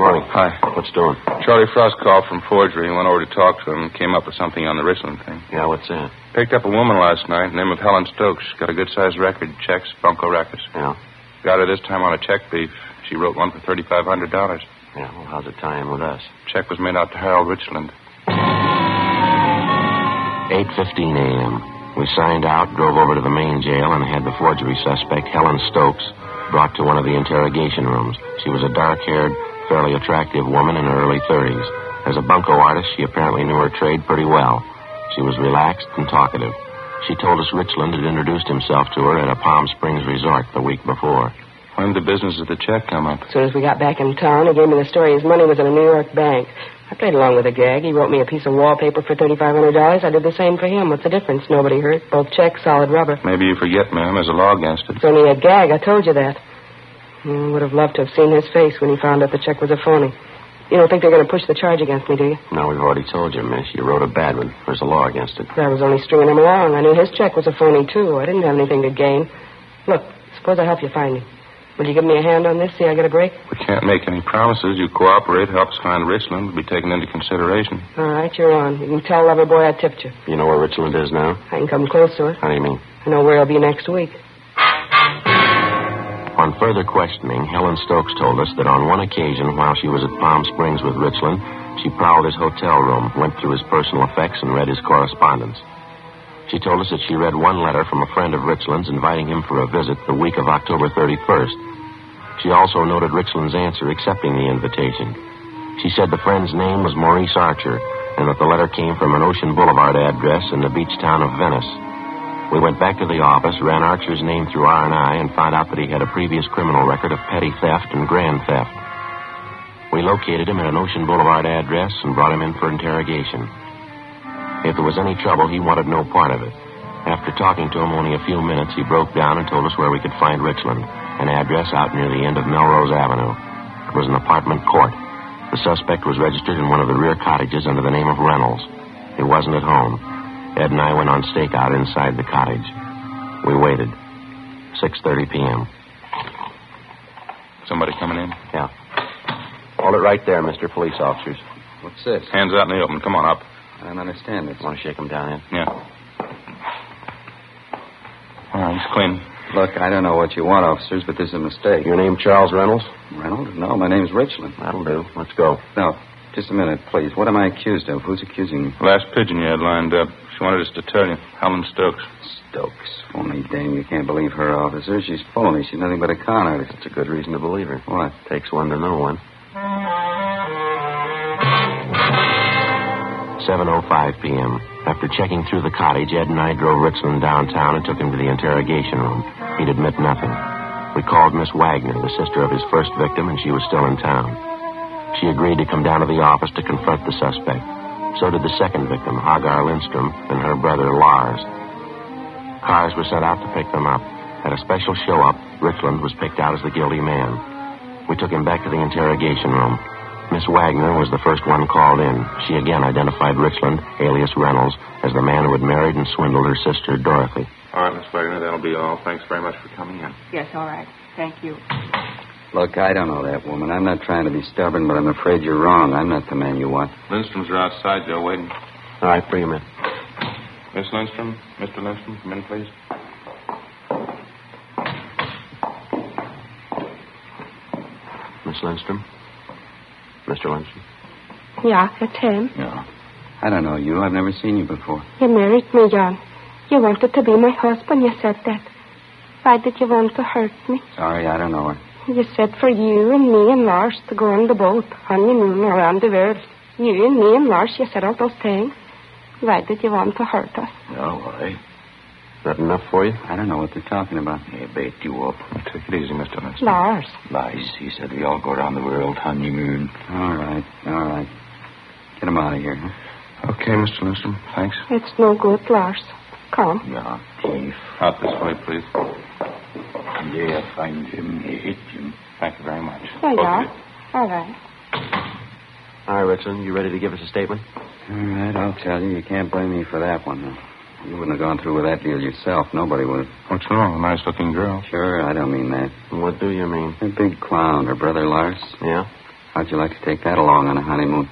Speaker 20: Morning. Hi.
Speaker 3: What's doing?
Speaker 20: Charlie Frost called from forgery and went over to talk to him and came up with something on the Richland thing.
Speaker 3: Yeah, what's that?
Speaker 20: Picked up a woman last night, name of Helen Stokes. Got a good-sized record, checks, bunco rackets.
Speaker 3: Yeah.
Speaker 20: Got her this time on a check thief. She wrote one for $3,500.
Speaker 3: Yeah, well, how's it tie in with us?
Speaker 20: Check was made out to Harold Richland.
Speaker 3: 8:15 a.m. We signed out, drove over to the main jail, and had the forgery suspect, Helen Stokes, brought to one of the interrogation rooms. She was a dark-haired, fairly attractive woman in her early 30s. As a bunco artist, she apparently knew her trade pretty well. She was relaxed and talkative. She told us Richland had introduced himself to her at a Palm Springs resort the week before.
Speaker 20: When did the business of the check come up?
Speaker 5: As soon as we got back in town, he gave me the story his money was in a New York bank. I played along with the gag. He wrote me a piece of wallpaper for $3,500. I did the same for him. What's the difference? Nobody hurt. Both checks, solid rubber.
Speaker 20: Maybe you forget, ma'am. There's a law against it.
Speaker 5: It's only a gag. I told you that. I would have loved to have seen his face when he found out the check was a phony. You don't think they're going to push the charge against me, do you?
Speaker 3: No, we've already told you, miss. You wrote a bad one. There's a law against it.
Speaker 5: I was only stringing him along. I knew his check was a phony, too. I didn't have anything to gain. Look, suppose I help you find him. Will you give me a hand on this? See I get a break?
Speaker 20: We can't make any promises. You cooperate, help us find Richland. Will be taken into consideration.
Speaker 5: All right, you're on. You can tell Loverboy I tipped you.
Speaker 3: You know where Richland is now?
Speaker 5: I can come close to it.
Speaker 3: How do you mean?
Speaker 5: I know where he'll be next week.
Speaker 3: On further questioning, Helen Stokes told us that on one occasion while she was at Palm Springs with Richland, she prowled his hotel room, went through his personal effects, and read his correspondence. She told us that she read one letter from a friend of Richland's inviting him for a visit the week of October 31st. She also noted Richland's answer accepting the invitation. She said the friend's name was Maurice Archer and that the letter came from an Ocean Boulevard address in the beach town of Venice. We went back to the office, ran Archer's name through R&I, and found out that he had a previous criminal record of petty theft and grand theft. We located him at an Ocean Boulevard address and brought him in for interrogation. If there was any trouble, he wanted no part of it. After talking to him only a few minutes, he broke down and told us where we could find Richland, an address out near the end of Melrose Avenue. It was an apartment court. The suspect was registered in one of the rear cottages under the name of Reynolds. He wasn't at home. Ed and I went on stakeout inside the cottage. We waited. 6:30 p.m.
Speaker 20: Somebody coming in?
Speaker 3: Yeah. Hold it right there, Mr. Police Officers.
Speaker 11: What's this?
Speaker 20: Hands out in the open. Come on up.
Speaker 11: I don't understand this.
Speaker 3: Want to shake him down in?
Speaker 20: Yeah. All right, he's clean.
Speaker 11: Look, I don't know what you want, officers, but this is a mistake.
Speaker 3: Your name Charles Reynolds?
Speaker 11: Reynolds? No, my name's Richland.
Speaker 3: That'll do. Let's go.
Speaker 11: No, just a minute, please. What am I accused of? Who's accusing me?
Speaker 20: Last pigeon you had lined up. She wanted us to tell you. Helen Stokes.
Speaker 11: Stokes. Phony dame. You can't believe her, officer. She's phony. She's nothing but a con artist.
Speaker 3: It's a good reason to believe her.
Speaker 11: What?
Speaker 3: Takes one to know one. 7:05 p.m. After checking through the cottage, Ed and I drove Richland downtown and took him to the interrogation room. He'd admit nothing. We called Miss Wagner, the sister of his first victim, and she was still in town. She agreed to come down to the office to confront the suspect. So did the second victim, Hagar Lindstrom, and her brother, Lars. Cars were sent out to pick them up. At a special show-up, Richland was picked out as the guilty man. We took him back to the interrogation room. Miss Wagner was the first one called in. She again identified Richland, alias Reynolds, as the man who had married and swindled her sister, Dorothy.
Speaker 20: All right, Miss Wagner, that'll be all. Thanks very much for coming in.
Speaker 5: Yes, all right. Thank you.
Speaker 11: Look, I don't know that woman. I'm not trying to be stubborn, but I'm afraid you're wrong. I'm not the man you want.
Speaker 20: Lindstrom's are outside, Joe, waiting.
Speaker 3: All right, bring him in.
Speaker 20: Miss Lindstrom, Mr. Lindstrom, come in, please.
Speaker 3: Miss Lindstrom? Mr. Lindstrom?
Speaker 21: Yeah, it's him.
Speaker 11: Yeah. I don't know you. I've never seen you before.
Speaker 21: You married me, John. You wanted to be my husband, you said that. Why did you want to hurt me?
Speaker 11: Sorry, I don't know her.
Speaker 21: You said for you and me and Lars to go on the boat, honeymoon around the world. You and me and Lars, you said all those things. Why did you want to hurt us?
Speaker 11: No, why?
Speaker 3: That enough for you?
Speaker 11: I don't know what they're talking about.
Speaker 22: He bait you up.
Speaker 20: Take it easy, Mr. Lindstrom.
Speaker 21: Lars.
Speaker 22: Lies. He said we all go around the world honeymoon.
Speaker 11: All right. Get him out of here, huh?
Speaker 20: Okay, Mr. Lindstrom, thanks.
Speaker 21: It's no good, Lars. Come.
Speaker 22: Yeah, thief.
Speaker 20: Out this way, please.
Speaker 22: Yeah, find him. He hit him.
Speaker 20: Thank you very much.
Speaker 21: There you
Speaker 20: Both of
Speaker 21: are.
Speaker 20: you.
Speaker 21: All right.
Speaker 3: All right, Richland, you ready to give us a statement?
Speaker 11: All right, I'll tell you. You can't blame me for that one. You wouldn't have gone through with that deal yourself. Nobody would.
Speaker 20: What's wrong? A nice-looking girl.
Speaker 11: Sure, I don't mean that.
Speaker 3: What do you mean?
Speaker 11: A big clown, her brother Lars.
Speaker 3: Yeah?
Speaker 11: How'd you like to take that along on a honeymoon?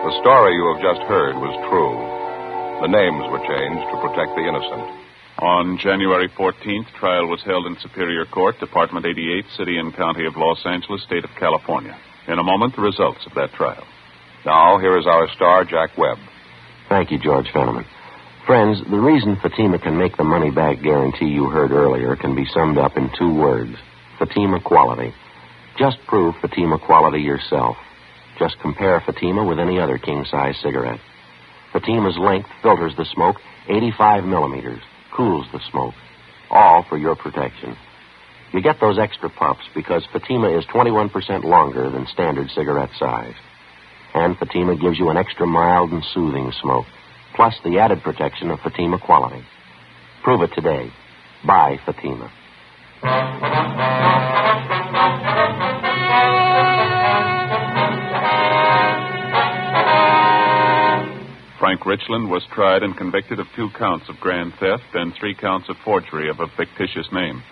Speaker 1: The story you have just heard was true. The names were changed to protect the innocent.
Speaker 6: On January 14th, trial was held in Superior Court, Department 88, City and County of Los Angeles, State of California. In a moment, the results of that trial.
Speaker 1: Now, here is our star, Jack Webb.
Speaker 3: Thank you, George Fenneman. Friends, the reason Fatima can make the money-back guarantee you heard earlier can be summed up in 2 words. Fatima quality. Just prove Fatima quality yourself. Just compare Fatima with any other king-size cigarette. Fatima's length filters the smoke 85 millimeters, cools the smoke, all for your protection. You get those extra puffs because Fatima is 21% longer than standard cigarette size. And Fatima gives you an extra mild and soothing smoke, plus the added protection of Fatima quality. Prove it today. Buy Fatima.
Speaker 6: Frank Richland was tried and convicted of 2 counts of grand theft and 3 counts of forgery of a fictitious name.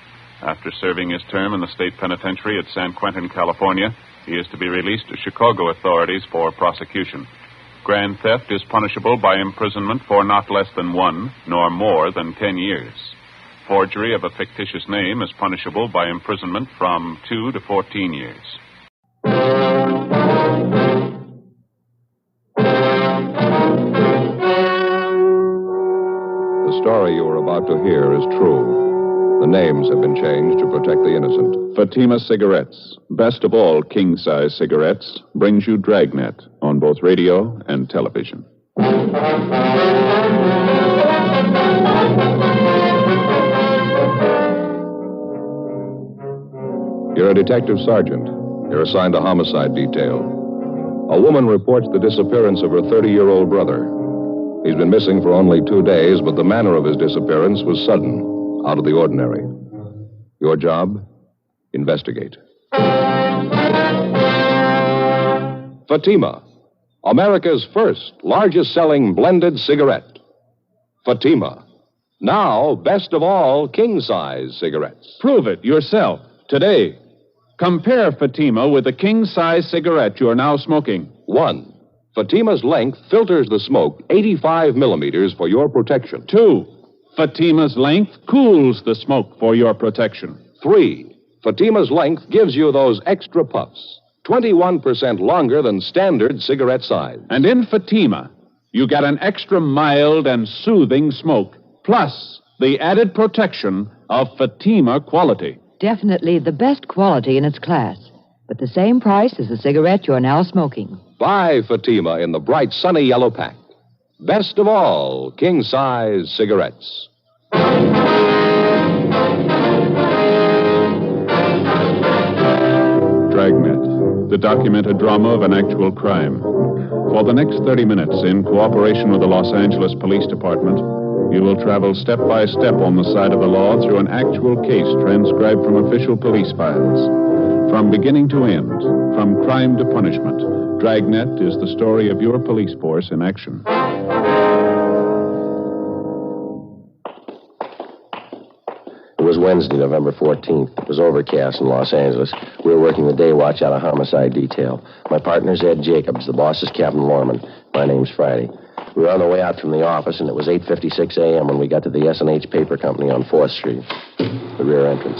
Speaker 6: After serving his term in the state penitentiary at San Quentin, California, he is to be released to Chicago authorities for prosecution. Grand theft is punishable by imprisonment for not less than 1, nor more than 10 years. Forgery of a fictitious name is punishable by imprisonment from 2 to 14 years.
Speaker 1: The story you are about to hear is true. The names have been changed to protect the innocent.
Speaker 2: Fatima Cigarettes, best of all king-size cigarettes, brings you Dragnet on both radio and television.
Speaker 1: You're a detective sergeant. You're assigned to homicide detail. A woman reports the disappearance of her 30-year-old brother. He's been missing for only 2 days, but the manner of his disappearance was sudden, out of the ordinary. Your job? Investigate. Fatima, America's first largest-selling blended cigarette. Fatima, now best of all king-size cigarettes.
Speaker 2: Prove it yourself today. Compare Fatima with the king-size cigarette you're now smoking.
Speaker 1: 1. Fatima's length filters the smoke 85 millimeters for your protection.
Speaker 2: 2. Fatima's length cools the smoke for your protection.
Speaker 1: 3. Fatima's length gives you those extra puffs, 21% longer than standard cigarette size.
Speaker 2: And in Fatima, you get an extra mild and soothing smoke, plus the added protection of Fatima quality.
Speaker 8: Definitely the best quality in its class, but the same price as the cigarette you're now smoking.
Speaker 1: Buy Fatima in the bright sunny yellow pack. Best of all king-size cigarettes.
Speaker 2: Dragnet, the documented drama of an actual crime. For the next 30 minutes, in cooperation with the Los Angeles Police Department, You will travel step by step on the side of the law through an actual case transcribed from official police files. From beginning to end, from crime to punishment, Dragnet is the story of your police force in action.
Speaker 3: It was Wednesday, November 14th. It was overcast in Los Angeles. We were working the day watch out of homicide detail. My partner's Ed Jacobs. The boss is Captain Lorman. My name's Friday. We were on the way out from the office, and it was 8:56 a.m. when we got to the S&H Paper Company on 4th Street, the rear entrance.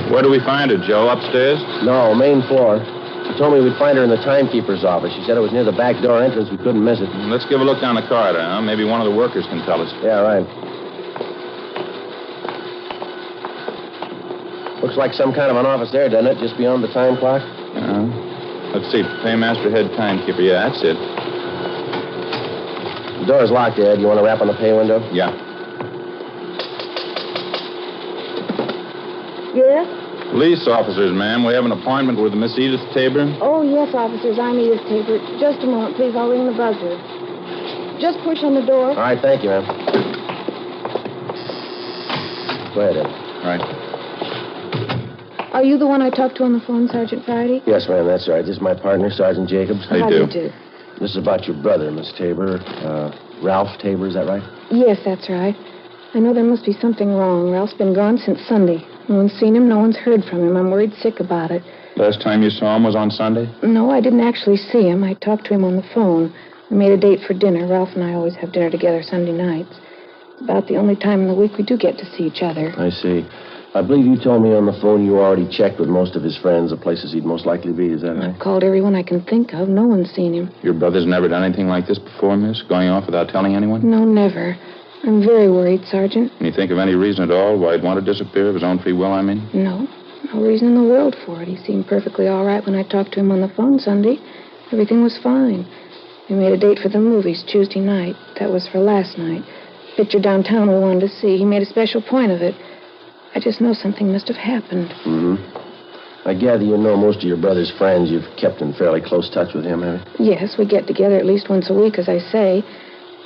Speaker 20: Where do we find her, Joe? Upstairs?
Speaker 3: No, main floor. She told me we'd find her in the timekeeper's office. She said it was near the back door entrance. We couldn't miss it.
Speaker 20: Let's give a look down the corridor, huh? Maybe one of the workers can tell us.
Speaker 3: Yeah, right. Looks like some kind of an office there, doesn't it? Just beyond the time clock?
Speaker 20: Let's see. Paymaster, head timekeeper. Yeah, that's it.
Speaker 3: The door's locked, Ed. You want to rap on the pay window?
Speaker 20: Yeah.
Speaker 9: Yes?
Speaker 20: Police officers, ma'am. We have an appointment with Miss Edith Tabor.
Speaker 9: Oh, yes, officers. I'm Edith Tabor. Just a moment, please. I'll ring the buzzer. Just push on the door.
Speaker 3: All right, thank you, ma'am. Go ahead, Ed.
Speaker 20: All right.
Speaker 9: Are you the one I talked to on the phone, Sergeant Friday?
Speaker 3: Yes, ma'am, that's right. This is my partner, Sergeant Jacobs.
Speaker 9: How do you do?
Speaker 3: This is about your brother, Miss Tabor. Ralph Tabor, is that right?
Speaker 9: Yes, that's right. I know there must be something wrong. Ralph's been gone since Sunday. No one's seen him. No one's heard from him. I'm worried sick about it.
Speaker 20: Last time you saw him was on Sunday?
Speaker 9: No, I didn't actually see him. I talked to him on the phone. We made a date for dinner. Ralph and I always have dinner together Sunday nights. It's about the only time in the week we do get to see each other.
Speaker 3: I see. I believe you told me on the phone you already checked with most of his friends, the places he'd most likely be. Is that right?
Speaker 9: I've called everyone I can think of. No one's seen him.
Speaker 20: Your brother's never done anything like this before, miss? Going off without telling anyone?
Speaker 9: No, never. I'm very worried, Sergeant.
Speaker 20: Can you think of any reason at all why he'd want to disappear of his own free will, I mean?
Speaker 9: No. No reason in the world for it. He seemed perfectly all right when I talked to him on the phone Sunday. Everything was fine. We made a date for the movies Tuesday night. That was for last night. Picture downtown we wanted to see. He made a special point of it. I just know something must have happened.
Speaker 3: Mm-hmm. I gather you know most of your brother's friends. You've kept in fairly close touch with him, have you?
Speaker 9: Yes, we get together at least once a week, as I say.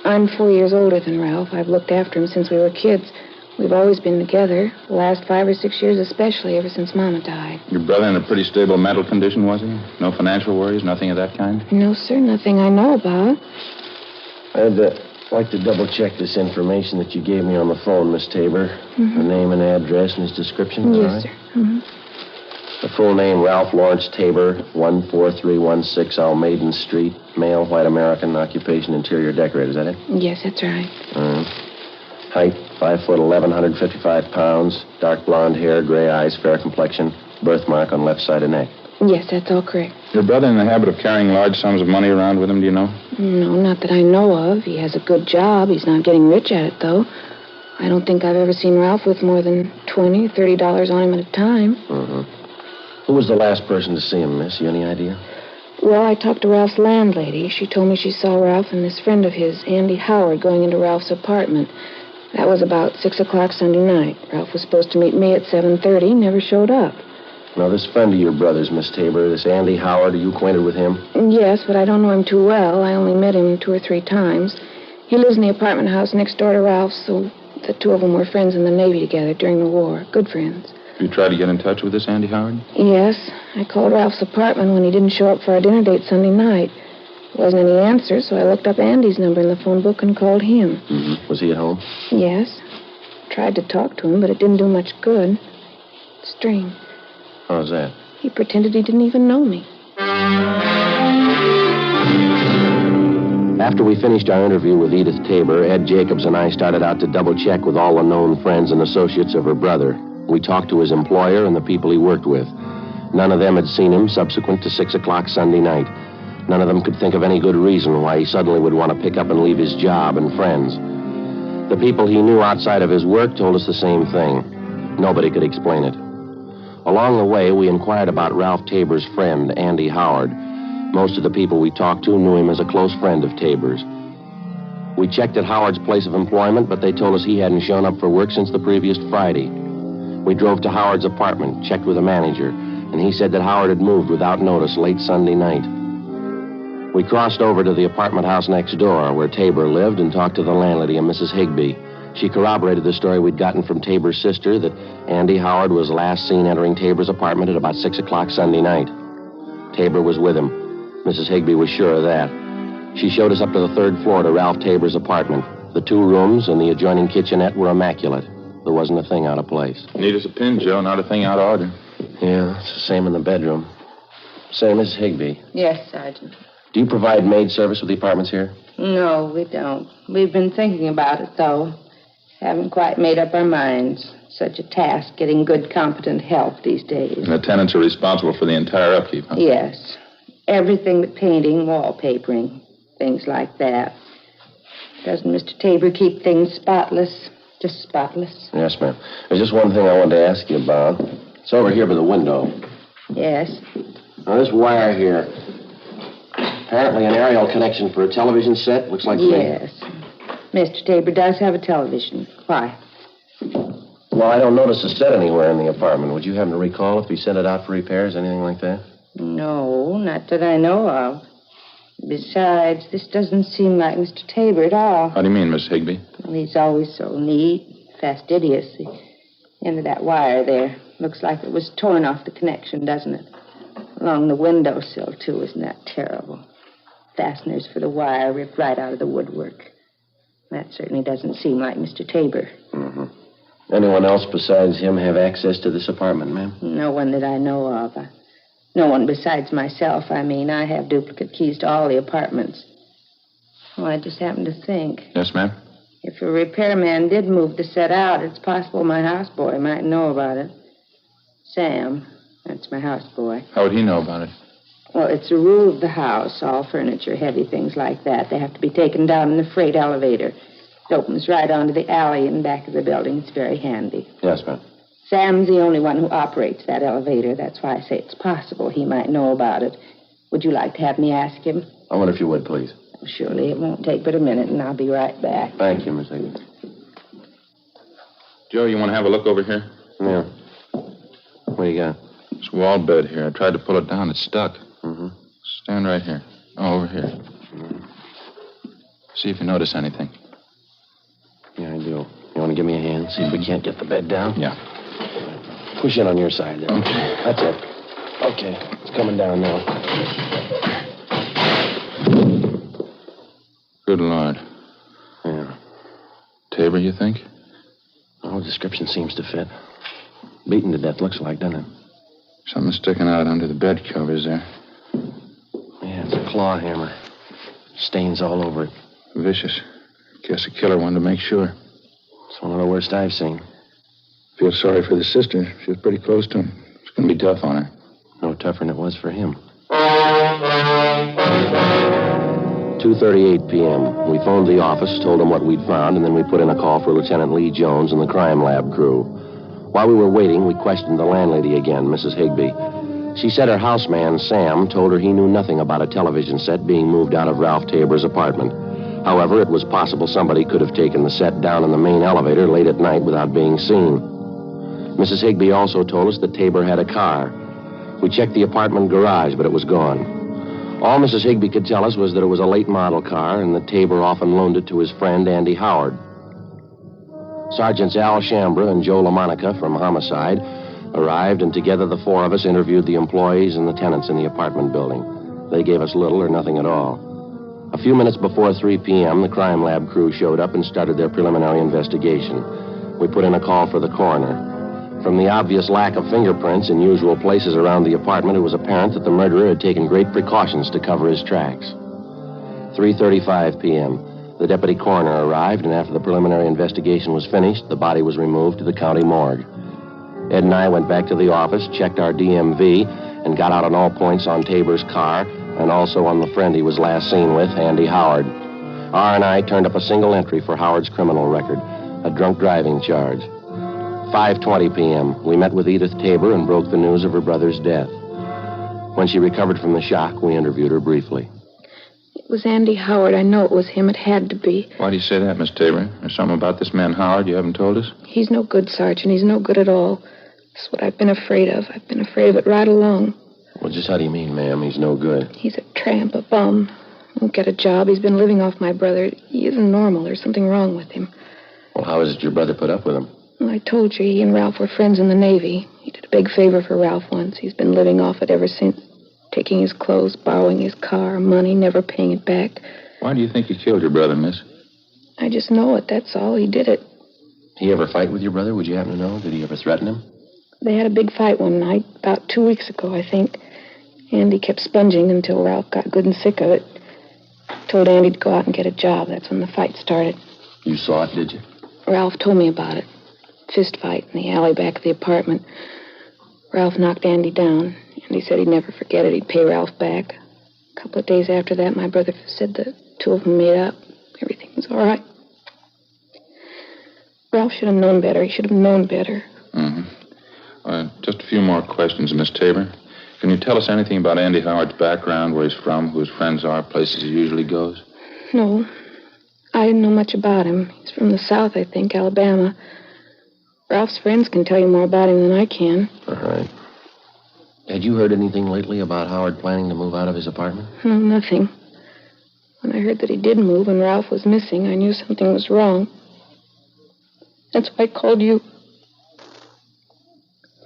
Speaker 9: I'm 4 years older than Ralph. I've looked after him since we were kids. We've always been together, the last 5 or 6 years especially, ever since Mama died.
Speaker 20: Your brother in a pretty stable mental condition, was he? No financial worries, nothing of that kind?
Speaker 9: No, sir, nothing I know about.
Speaker 3: I'd like to double-check this information that you gave me on the phone, Miss Tabor.
Speaker 9: Mm-hmm.
Speaker 3: The name and address and his description,
Speaker 9: yes,
Speaker 3: all right?
Speaker 9: sir. Mm-hmm.
Speaker 3: The full name, Ralph Lawrence Tabor, 14316 Almaden Street, male, white American, occupation, interior decorator. Is that it?
Speaker 9: Yes, that's right.
Speaker 3: Height, 5'11", 155 pounds, dark blonde hair, gray eyes, fair complexion, birthmark on left side of neck.
Speaker 9: Yes, that's all correct.
Speaker 20: Your brother in the habit of carrying large sums of money around with him, do you know?
Speaker 9: No, not that I know of. He has a good job. He's not getting rich at it, though. I don't think I've ever seen Ralph with more than $20 or $30 on him at a time.
Speaker 3: Mm-hmm. Who was the last person to see him, miss? You any idea?
Speaker 9: Well, I talked to Ralph's landlady. She told me she saw Ralph and this friend of his, Andy Howard, going into Ralph's apartment. That was about 6 o'clock Sunday night. Ralph was supposed to meet me at 7:30, never showed up.
Speaker 3: Now, this friend of your brother's, Miss Tabor, this Andy Howard, are you acquainted with him?
Speaker 9: Yes, but I don't know him too well. I only met him 2 or 3 times. He lives in the apartment house next door to Ralph's, so the two of them were friends in the Navy together during the war. Good friends.
Speaker 20: You tried to get in touch with this Andy Howard?
Speaker 9: Yes. I called Ralph's apartment when he didn't show up for our dinner date Sunday night. There wasn't any answer, so I looked up Andy's number in the phone book and called him.
Speaker 3: Mm-hmm. Was he at home?
Speaker 9: Yes. Tried to talk to him, but it didn't do much good. Strange.
Speaker 3: How's that?
Speaker 9: He pretended he didn't even know me.
Speaker 3: After we finished our interview with Edith Tabor, Ed Jacobs and I started out to double-check with all the known friends and associates of her brother. We talked to his employer and the people he worked with. None of them had seen him subsequent to 6 o'clock Sunday night. None of them could think of any good reason why he suddenly would want to pick up and leave his job and friends. The people he knew outside of his work told us the same thing. Nobody could explain it. Along the way, we inquired about Ralph Tabor's friend, Andy Howard. Most of the people we talked to knew him as a close friend of Tabor's. We checked at Howard's place of employment, but they told us he hadn't shown up for work since the previous Friday. We drove to Howard's apartment, checked with the manager, and he said that Howard had moved without notice late Sunday night. We crossed over to the apartment house next door, where Tabor lived, and talked to the landlady, a Mrs. Higbee. She corroborated the story we'd gotten from Tabor's sister that Andy Howard was last seen entering Tabor's apartment at about 6 o'clock Sunday night. Tabor was with him. Mrs. Higbee was sure of that. She showed us up to the 3rd floor to Ralph Tabor's apartment. The 2 rooms and the adjoining kitchenette were immaculate. There wasn't a thing out of place.
Speaker 20: Neat as a pin, Joe. Not a thing out of order.
Speaker 3: Yeah, it's the same in the bedroom. Say, Mrs. Higbee,
Speaker 14: Yes, Sergeant.
Speaker 3: do you provide maid service with the apartments here?
Speaker 14: No, we don't. We've been thinking about it, though. Haven't quite made up our minds. Such a task getting good, competent help these days.
Speaker 20: And the tenants are responsible for the entire upkeep, huh?
Speaker 14: Yes. Everything but painting, wallpapering, things like that. Doesn't Mr. Tabor keep things spotless? Just spotless?
Speaker 3: Yes, ma'am. There's just one thing I wanted to ask you about. It's over here by the window.
Speaker 14: Yes.
Speaker 3: Now, this wire here, apparently an aerial connection for a television set. Looks like
Speaker 14: Yes. Mr. Tabor does have a television. Why?
Speaker 3: Well, I don't notice a set anywhere in the apartment. Would you happen to recall if he sent it out for repairs, anything like that?
Speaker 14: No, not that I know of. Besides, this doesn't seem like Mr. Tabor at all.
Speaker 20: How do you mean, Miss Higbee?
Speaker 14: Well, he's always so neat, fastidious. The end of that wire there looks like it was torn off the connection, doesn't it? Along the windowsill, too. Isn't that terrible? Fasteners for the wire ripped right out of the woodwork. That certainly doesn't seem like Mr. Tabor.
Speaker 3: Mm-hmm. Anyone else besides him have access to this apartment, ma'am?
Speaker 14: No one that I know of. No one besides myself, I mean. I have duplicate keys to all the apartments. Oh, I just happened to think.
Speaker 20: Yes, ma'am?
Speaker 14: If a repairman did move the set out, it's possible my houseboy might know about it. Sam, that's my houseboy.
Speaker 20: How would he know about it?
Speaker 14: Well, it's a rule of the house. All furniture, heavy things like that, they have to be taken down in the freight elevator. It opens right onto the alley in back of the building. It's very handy.
Speaker 3: Yes, ma'am.
Speaker 14: Sam's the only one who operates that elevator. That's why I say it's possible he might know about it. Would you like to have me ask him?
Speaker 3: I wonder if you would, please.
Speaker 14: Surely it won't take but a minute, and I'll be right back.
Speaker 3: Thank you, Miss Higgins.
Speaker 20: Joe, you want to have a look over here?
Speaker 3: Yeah. What do you got?
Speaker 20: This wall bed here. I tried to pull it down. It's stuck.
Speaker 3: Mm-hmm.
Speaker 20: Stand right here. Oh, over here.
Speaker 3: Mm-hmm.
Speaker 20: See if you notice anything.
Speaker 3: Yeah, I do. You want to give me a hand? See if we can't get the bed down?
Speaker 20: Yeah.
Speaker 3: Push in on your side there.
Speaker 20: Okay.
Speaker 3: That's it. Okay. It's coming down now.
Speaker 20: Good Lord.
Speaker 3: Yeah.
Speaker 20: Tabor, you think?
Speaker 3: Oh, description seems to fit. Beaten to death, looks like, doesn't it?
Speaker 20: Something sticking out under the bed covers there.
Speaker 3: Yeah, it's a claw hammer. Stains all over it.
Speaker 20: Vicious. Guess a killer wanted to make sure.
Speaker 3: It's one of the worst I've seen.
Speaker 20: Feel sorry for the sister. She was pretty close to him. It's going to be tough on her.
Speaker 3: No tougher than it was for him. 2:38 p.m. We phoned the office, told them what we'd found, and then we put in a call for Lieutenant Lee Jones and the crime lab crew. While we were waiting, we questioned the landlady again, Mrs. Higbee. She said her houseman, Sam, told her he knew nothing about a television set being moved out of Ralph Tabor's apartment. However, it was possible somebody could have taken the set down in the main elevator late at night without being seen. Mrs. Higbee also told us that Tabor had a car. We checked the apartment garage, but it was gone. All Mrs. Higbee could tell us was that it was a late model car and that Tabor often loaned it to his friend, Andy Howard. Sergeants Al Shambra and Joe LaMonica from Homicide arrived, and together the four of us interviewed the employees and the tenants in the apartment building. They gave us little or nothing at all. A few minutes before 3 p.m., the crime lab crew showed up and started their preliminary investigation. We put in a call for the coroner. From the obvious lack of fingerprints in usual places around the apartment, it was apparent that the murderer had taken great precautions to cover his tracks. 3:35 p.m., the deputy coroner arrived, and after the preliminary investigation was finished, the body was removed to the county morgue. Ed and I went back to the office, checked our DMV, and got out on all points on Tabor's car, and also on the friend he was last seen with, Andy Howard. R&I turned up a single entry for Howard's criminal record, a drunk driving charge. 5:20 p.m., we met with Edith Tabor and broke the news of her brother's death. When she recovered from the shock, we interviewed her briefly.
Speaker 9: It was Andy Howard. I know it was him. It had to be.
Speaker 20: Why do you say that, Miss Tabor? There's something about this man Howard you haven't told us?
Speaker 9: He's no good, Sergeant. He's no good at all. That's what I've been afraid of. I've been afraid of it right along.
Speaker 3: Well, just how do you mean, ma'am? He's no good.
Speaker 9: He's a tramp, a bum. Won't get a job. He's been living off my brother. He isn't normal. There's something wrong with him.
Speaker 3: Well, how is it your brother put up with him?
Speaker 9: Well, I told you, he and Ralph were friends in the Navy. He did a big favor for Ralph once. He's been living off it ever since. Taking his clothes, borrowing his car, money, never paying it back.
Speaker 20: Why do you think he killed your brother, miss?
Speaker 9: I just know it, that's all. He did it.
Speaker 3: He ever fight with your brother? Would you happen to know? Did he ever threaten him?
Speaker 9: They had a big fight one night, about 2 weeks ago, I think. Andy kept sponging until Ralph got good and sick of it. Told Andy to go out and get a job. That's when the fight started.
Speaker 3: You saw it, did you?
Speaker 9: Ralph told me about it. Fist fight in the alley back of the apartment. Ralph knocked Andy down. Andy said he'd never forget it. He'd pay Ralph back. A couple of days after that, my brother said the two of them made up. Everything was all right. Ralph should have known better. He should have known better.
Speaker 20: Just a few more questions, Miss Tabor. Can you tell us anything about Andy Howard's background, where he's from, who his friends are, places he usually goes?
Speaker 9: No. I didn't know much about him. He's from the South, I think, Alabama. Ralph's friends can tell you more about him than I can.
Speaker 3: All right. Had you heard anything lately about Howard planning to move out of his apartment?
Speaker 9: No, nothing. When I heard that he did move and Ralph was missing, I knew something was wrong. That's why I called you.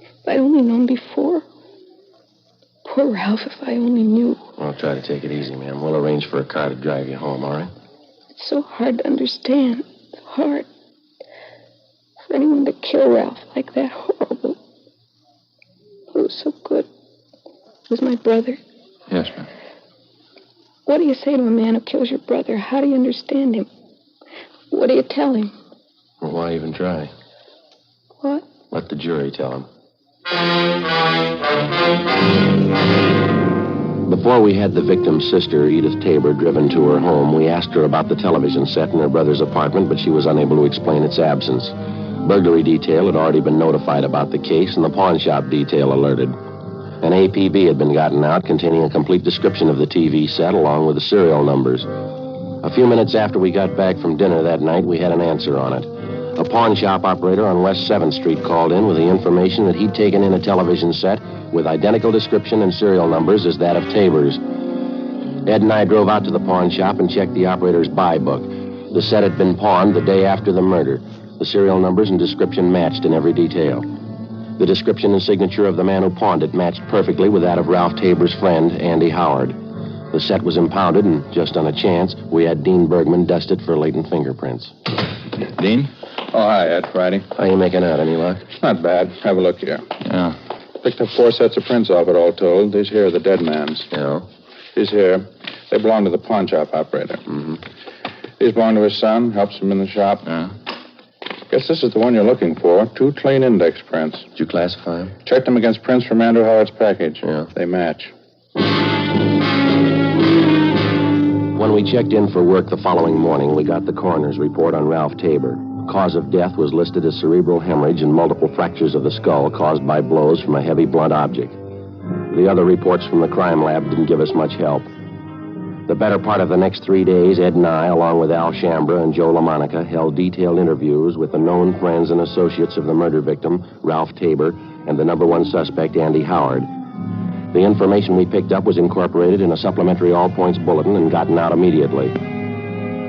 Speaker 9: If I'd only known before. Poor Ralph, if I only knew.
Speaker 3: Well, try to take it easy, ma'am. We'll arrange for a car to drive you home, all right?
Speaker 9: It's so hard to understand. It's hard. For anyone to kill Ralph like that, horrible. He was so good. He was my brother.
Speaker 20: Yes, ma'am.
Speaker 9: What do you say to a man who kills your brother? How do you understand him? What do you tell him?
Speaker 3: Well, why even try?
Speaker 9: What?
Speaker 3: Let the jury tell him. Before we had the victim's sister, Edith Tabor, driven to her home, we asked her about the television set in her brother's apartment, but she was unable to explain its absence. Burglary detail had already been notified about the case, and the pawn shop detail alerted. An APB had been gotten out containing a complete description of the TV set, along with the serial numbers. A few minutes after we got back from dinner that night, we had an answer on it. A pawn shop operator on West 7th Street called in with the information that he'd taken in a television set with identical description and serial numbers as that of Tabor's. Ed and I drove out to the pawn shop and checked the operator's buy book. The set had been pawned the day after the murder. The serial numbers and description matched in every detail. The description and signature of the man who pawned it matched perfectly with that of Ralph Tabor's friend, Andy Howard. The set was impounded, and just on a chance, we had Dean Bergman dust it for latent fingerprints.
Speaker 20: Dean? Oh, hi, Ed. Friday.
Speaker 3: How you making out? Any luck?
Speaker 20: Not bad. Have a look here. Yeah. Picked up 4 sets of prints off it, all told. These here are the dead man's.
Speaker 3: Yeah?
Speaker 20: These here, they belong to the pawn shop operator.
Speaker 3: Mm-hmm.
Speaker 20: These belong to his son, helps him in the shop. Yeah. Guess this is the one you're looking for. 2 clean index prints.
Speaker 3: Did you classify them?
Speaker 20: Checked them against prints from Andrew Howard's package.
Speaker 3: Yeah.
Speaker 20: They match.
Speaker 3: When we checked in for work the following morning, we got the coroner's report on Ralph Tabor. Cause of death was listed as cerebral hemorrhage and multiple fractures of the skull caused by blows from a heavy blunt object. The other reports from the crime lab didn't give us much help. The better part of the next 3 days, Ed and I, along with Al Shambra and Joe LaMonica, held detailed interviews with the known friends and associates of the murder victim, Ralph Tabor, and the number 1 suspect, Andy Howard. The information we picked up was incorporated in a supplementary all-points bulletin and gotten out immediately.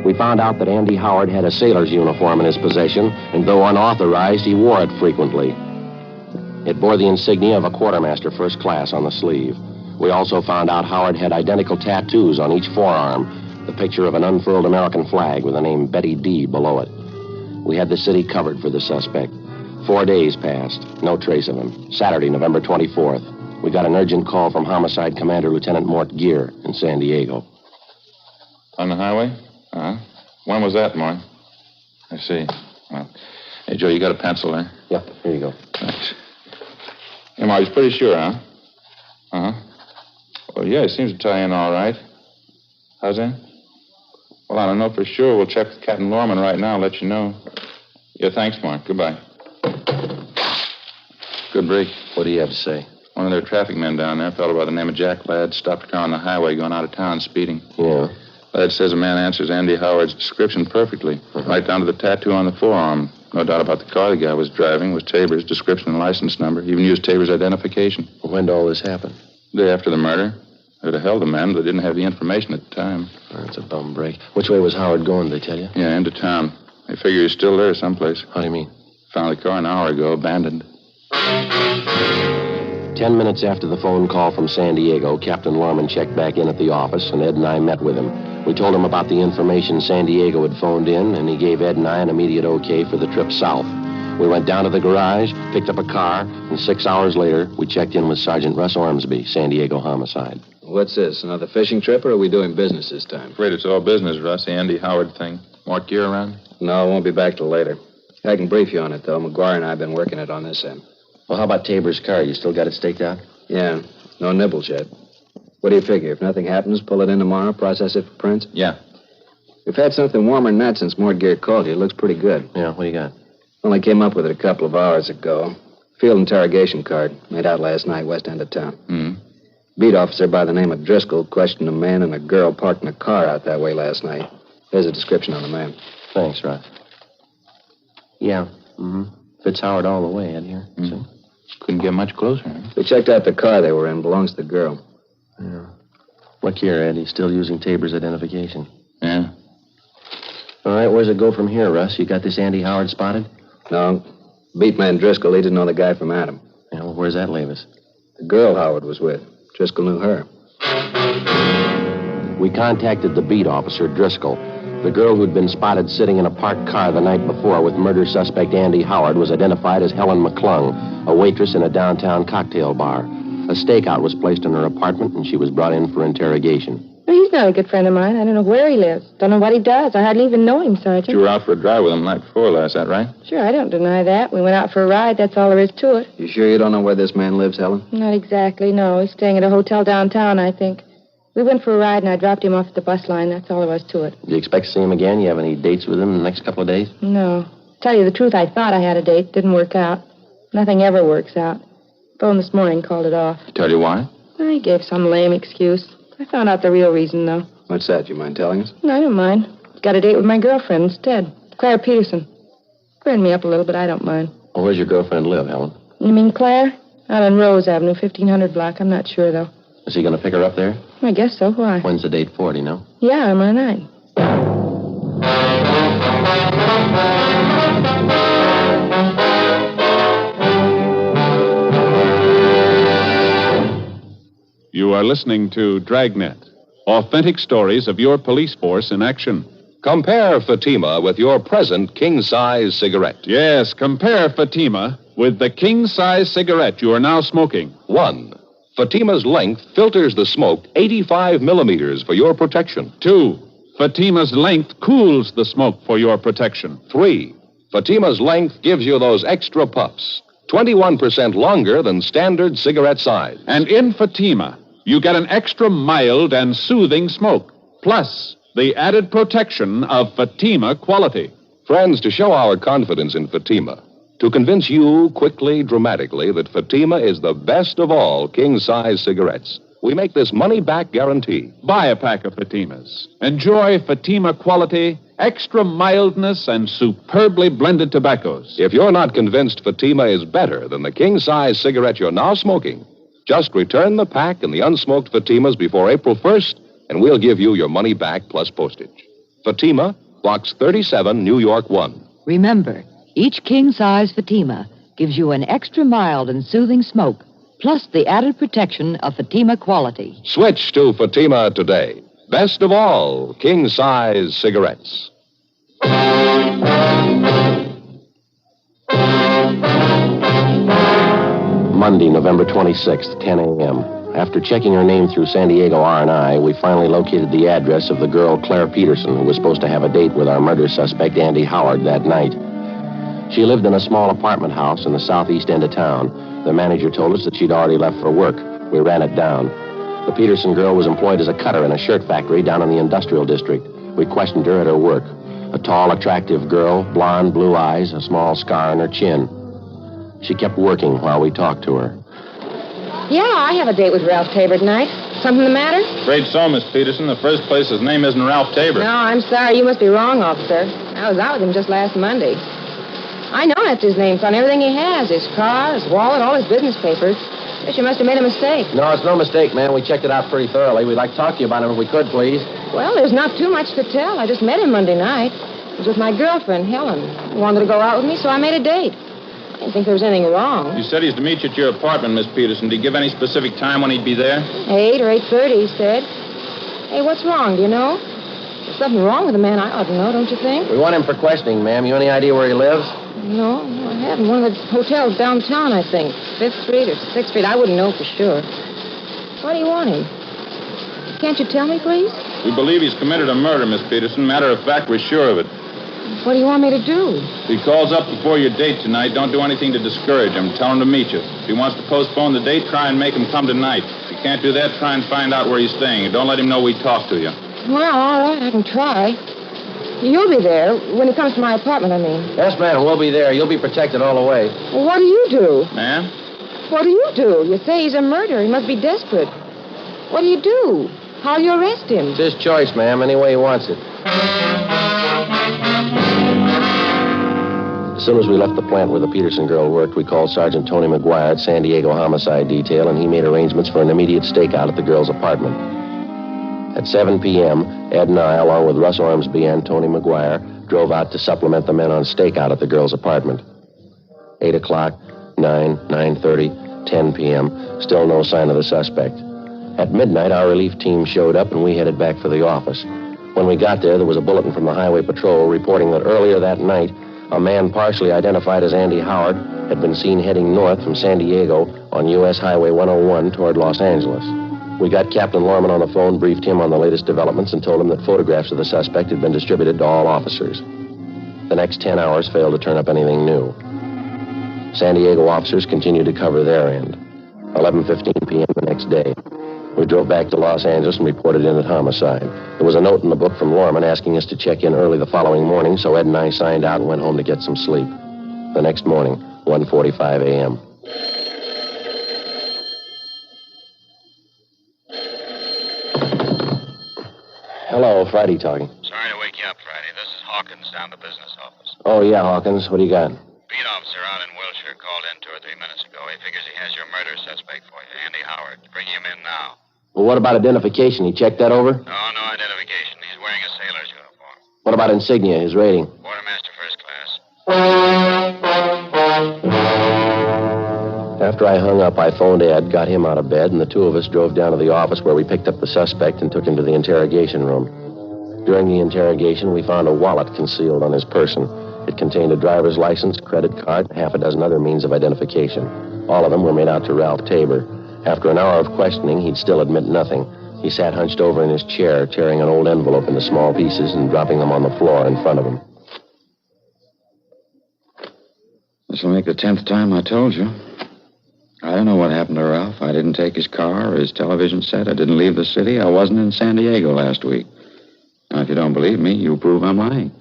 Speaker 3: We found out that Andy Howard had a sailor's uniform in his possession, and though unauthorized, he wore it frequently. It bore the insignia of a quartermaster first class on the sleeve. We also found out Howard had identical tattoos on each forearm, the picture of an unfurled American flag with the name Betty D below it. We had the city covered for the suspect. 4 days passed, no trace of him. Saturday, November 24th. We got an urgent call from Homicide Commander Lieutenant Mort Gear in San Diego.
Speaker 20: On the highway? Uh-huh. When was that, Mort? I see. Well, hey, Joe, you got a pencil there?
Speaker 3: Yep, here you go.
Speaker 20: Thanks. Hey, Mort, he's pretty sure, huh? Uh-huh. Well, yeah, it seems to tie in all right. How's that? Well, I don't know for sure. We'll check with Captain Lorman right now and let you know. Yeah, thanks, Mark. Goodbye. Good break.
Speaker 3: What do you have to say?
Speaker 20: One of their traffic men down there, a fellow by the name of Jack Ladd, stopped a car on the highway going out of town speeding.
Speaker 3: Yeah?
Speaker 20: Ladd says a man answers Andy Howard's description perfectly, right down to the tattoo on the forearm. No doubt about the car the guy was driving was Tabor's description and license number. Even used Tabor's identification.
Speaker 3: When did all this happen?
Speaker 20: The day after the murder. They'd have held the man, but they didn't have the information at the time.
Speaker 3: That's a bum break. Which way was Howard going, did they tell you?
Speaker 20: Yeah, into town. They figure he's still there someplace.
Speaker 3: How do you mean?
Speaker 20: Found the car an hour ago, abandoned.
Speaker 3: 10 minutes after the phone call from San Diego, Captain Lorman checked back in at the office, and Ed and I met with him. We told him about the information San Diego had phoned in, and he gave Ed and I an immediate okay for the trip south. We went down to the garage, picked up a car, and 6 hours later, we checked in with Sergeant Russ Ormsby, San Diego Homicide.
Speaker 10: What's this, another fishing trip, or are we doing business this time?
Speaker 20: Afraid it's all business, Russ. The Andy Howard thing. Mark Gear around?
Speaker 10: No, I won't be back till later. I can brief you on it, though. McGuire and I have been working it on this end.
Speaker 3: Well, how about Tabor's car? You still got it staked out?
Speaker 10: Yeah, no nibbles yet. What do you figure? If nothing happens, pull it in tomorrow, process it for prints?
Speaker 20: Yeah.
Speaker 10: We've had something warmer than that since Mort Gear called you. It looks pretty good.
Speaker 3: Yeah, what do you got?
Speaker 10: Only came up with it a couple of hours ago. Field interrogation card. Made out last night, west end of town. Beat officer by the name of Driscoll questioned a man and a girl parked in a car out that way last night. Here's a description on the man.
Speaker 3: Thanks, Russ. Yeah, Fits Howard all the way, Ed, here. See?
Speaker 20: Couldn't get much closer.
Speaker 10: They checked out the car they were in. Belongs to the girl.
Speaker 3: Yeah. Look here, Ed. He's still using Tabor's identification.
Speaker 20: Yeah.
Speaker 3: All right, where's it go from here, Russ? You got this Andy Howard spotted?
Speaker 10: No. Beat man Driscoll, he didn't know the guy from Adam.
Speaker 3: Yeah, well, where's that leave us?
Speaker 10: The girl Howard was with. Driscoll knew her.
Speaker 3: We contacted the beat officer, Driscoll. The girl who'd been spotted sitting in a parked car the night before with murder suspect Andy Howard was identified as Helen McClung, a waitress in a downtown cocktail bar. A stakeout was placed in her apartment, and she was brought in for interrogation.
Speaker 14: Well, he's not a good friend of mine. I don't know where he lives. Don't know what he does. I hardly even know him, Sergeant.
Speaker 20: You were out for a drive with him the night before last, that right?
Speaker 14: Sure, I don't deny that. We went out for a ride. That's all there is to it.
Speaker 10: You sure you don't know where this man lives, Helen?
Speaker 14: Not exactly, no. He's staying at a hotel downtown, I think. We went for a ride, and I dropped him off at the bus line. That's all there was to it.
Speaker 3: Do you expect to see him again? You have any dates with him in the next couple of days?
Speaker 14: No. Tell you the truth, I thought I had a date. Didn't work out. Nothing ever works out. Phone this morning, called it off.
Speaker 20: Tell you why?
Speaker 14: I gave some lame excuse. I found out the real reason, though.
Speaker 10: What's that? You mind telling us?
Speaker 14: No, I don't mind. Got a date with my girlfriend instead. Claire Peterson. Grinned me up a little, but I don't mind.
Speaker 3: Well, where's your girlfriend live, Helen?
Speaker 14: You mean Claire? Out on Rose Avenue, 1500 block. I'm not sure, though.
Speaker 3: Is he going to pick her up there?
Speaker 14: I guess so. Why?
Speaker 3: When's the date for, do you know?
Speaker 14: Yeah, tomorrow night.
Speaker 2: You are listening to Dragnet, authentic stories of your police force in action.
Speaker 1: Compare Fatima with your present king-size cigarette.
Speaker 2: Yes, compare Fatima with the king-size cigarette you are now smoking.
Speaker 1: 1. Fatima's length filters the smoke 85 millimeters for your protection.
Speaker 2: 2. Fatima's length cools the smoke for your protection.
Speaker 1: 3. Fatima's length gives you those extra puffs, 21% longer than standard cigarette size.
Speaker 2: And in Fatima, you get an extra mild and soothing smoke, plus the added protection of Fatima quality.
Speaker 1: Friends, to show our confidence in Fatima, to convince you quickly, dramatically, that Fatima is the best of all king-size cigarettes, we make this money-back guarantee.
Speaker 2: Buy a pack of Fatimas. Enjoy Fatima quality, extra mildness, and superbly blended tobaccos.
Speaker 1: If you're not convinced Fatima is better than the king-size cigarette you're now smoking, just return the pack and the unsmoked Fatimas before April 1st, and we'll give you your money back plus postage. Fatima, Box 37, New York 1.
Speaker 8: Remember, each king-size Fatima gives you an extra mild and soothing smoke, plus the added protection of Fatima quality.
Speaker 1: Switch to Fatima today. Best of all, king-size cigarettes.
Speaker 3: Monday, November 26th, 10 a.m. After checking her name through San Diego R&I, we finally located the address of the girl Claire Peterson, who was supposed to have a date with our murder suspect Andy Howard that night. She lived in a small apartment house in the southeast end of town. The manager told us that she'd already left for work. We ran it down. The Peterson girl was employed as a cutter in a shirt factory down in the industrial district. We questioned her at her work. A tall, attractive girl, blonde, blue eyes, a small scar on her chin. She kept working while we talked to her.
Speaker 14: Yeah, I have a date with Ralph Tabor tonight. Something the matter?
Speaker 20: Afraid so, Miss Peterson. The first place, his name isn't Ralph Tabor.
Speaker 14: No, I'm sorry. You must be wrong, officer. I was out with him just last Monday. I know that's his name. It's on everything he has. His car, his wallet, all his business papers.
Speaker 18: Guess you must have made a mistake.
Speaker 3: No, it's no mistake, ma'am. We checked it out pretty thoroughly. We'd like to talk to you about it if we could, please.
Speaker 18: Well, there's not too much to tell. I just met him Monday night. I was with my girlfriend, Helen. He wanted to go out with me, so I made a date. I didn't think there was anything wrong.
Speaker 20: You said he's to meet you at your apartment, Miss Peterson. Did he give any specific time when he'd be there?
Speaker 18: 8 or 8:30, he said. Hey, what's wrong? Do you know? There's something wrong with the man. I ought to know, don't you think?
Speaker 3: We want him for questioning, ma'am. You any idea where he lives?
Speaker 18: No, I haven't. One of the hotels downtown, I think. 5th Street or 6th Street. I wouldn't know for sure. Why do you want him? Can't you tell me, please?
Speaker 20: We believe he's committed a murder, Miss Peterson. Matter of fact, we're sure of it.
Speaker 18: What do you want me to do?
Speaker 20: If he calls up before your date tonight, don't do anything to discourage him. Tell him to meet you. If he wants to postpone the date, try and make him come tonight. If you can't do that, try and find out where he's staying. And don't let him know we talked to you.
Speaker 18: Well, all right, I can try. You'll be there when he comes to my apartment, I mean.
Speaker 3: Yes, ma'am. We'll be there. You'll be protected all the way.
Speaker 18: Well, what do you do?
Speaker 20: Ma'am?
Speaker 18: What do you do? You say he's a murderer. He must be desperate. What do you do? How'll you arrest him?
Speaker 3: It's his choice, ma'am. Any way he wants it. As soon as we left the plant where the Peterson girl worked, we called Sergeant Tony McGuire at San Diego Homicide Detail, and he made arrangements for an immediate stakeout at the girl's apartment. At 7 p.m., Ed and I, along with Russ Ormsby and Tony McGuire, drove out to supplement the men on stakeout at the girl's apartment. 8 o'clock, 9, 9:30, 10 p.m., still no sign of the suspect. At midnight, our relief team showed up, and we headed back for the office. When we got there was a bulletin from the Highway Patrol reporting that earlier that night, a man partially identified as Andy Howard had been seen heading north from San Diego on U.S. Highway 101 toward Los Angeles. We got Captain Lorman on the phone, briefed him on the latest developments, and told him that photographs of the suspect had been distributed to all officers. The next 10 hours failed to turn up anything new. San Diego officers continued to cover their end. 11:15 p.m. the next day, we drove back to Los Angeles and reported in at homicide. There was a note in the book from Lorman asking us to check in early the following morning, so Ed and I signed out and went home to get some sleep. The next morning, 1:45 a.m. Hello, Friday talking.
Speaker 19: Sorry to wake you up, Friday. This is Hawkins down at the business office.
Speaker 3: Oh, yeah, Hawkins. What do you got?
Speaker 19: Beat officer out in Wilshire called in 2 or 3 minutes ago. He figures he has your murder suspect for you, Andy Howard. Bring him in now.
Speaker 3: Well, what about identification? He checked that over?
Speaker 19: No identification. He's wearing a sailor's uniform.
Speaker 3: What about insignia, his rating?
Speaker 19: Quartermaster first class.
Speaker 3: After I hung up, I phoned Ed, got him out of bed, and the two of us drove down to the office where we picked up the suspect and took him to the interrogation room. During the interrogation, we found a wallet concealed on his person. It contained a driver's license, credit card, and half a dozen other means of identification. All of them were made out to Ralph Tabor. After an hour of questioning, he'd still admit nothing. He sat hunched over in his chair, tearing an old envelope into small pieces and dropping them on the floor in front of him.
Speaker 13: This'll make the 10th time I told you. I don't know what happened to Ralph. I didn't take his car or his television set. I didn't leave the city. I wasn't in San Diego last week. Now, if you don't believe me, you prove I'm lying.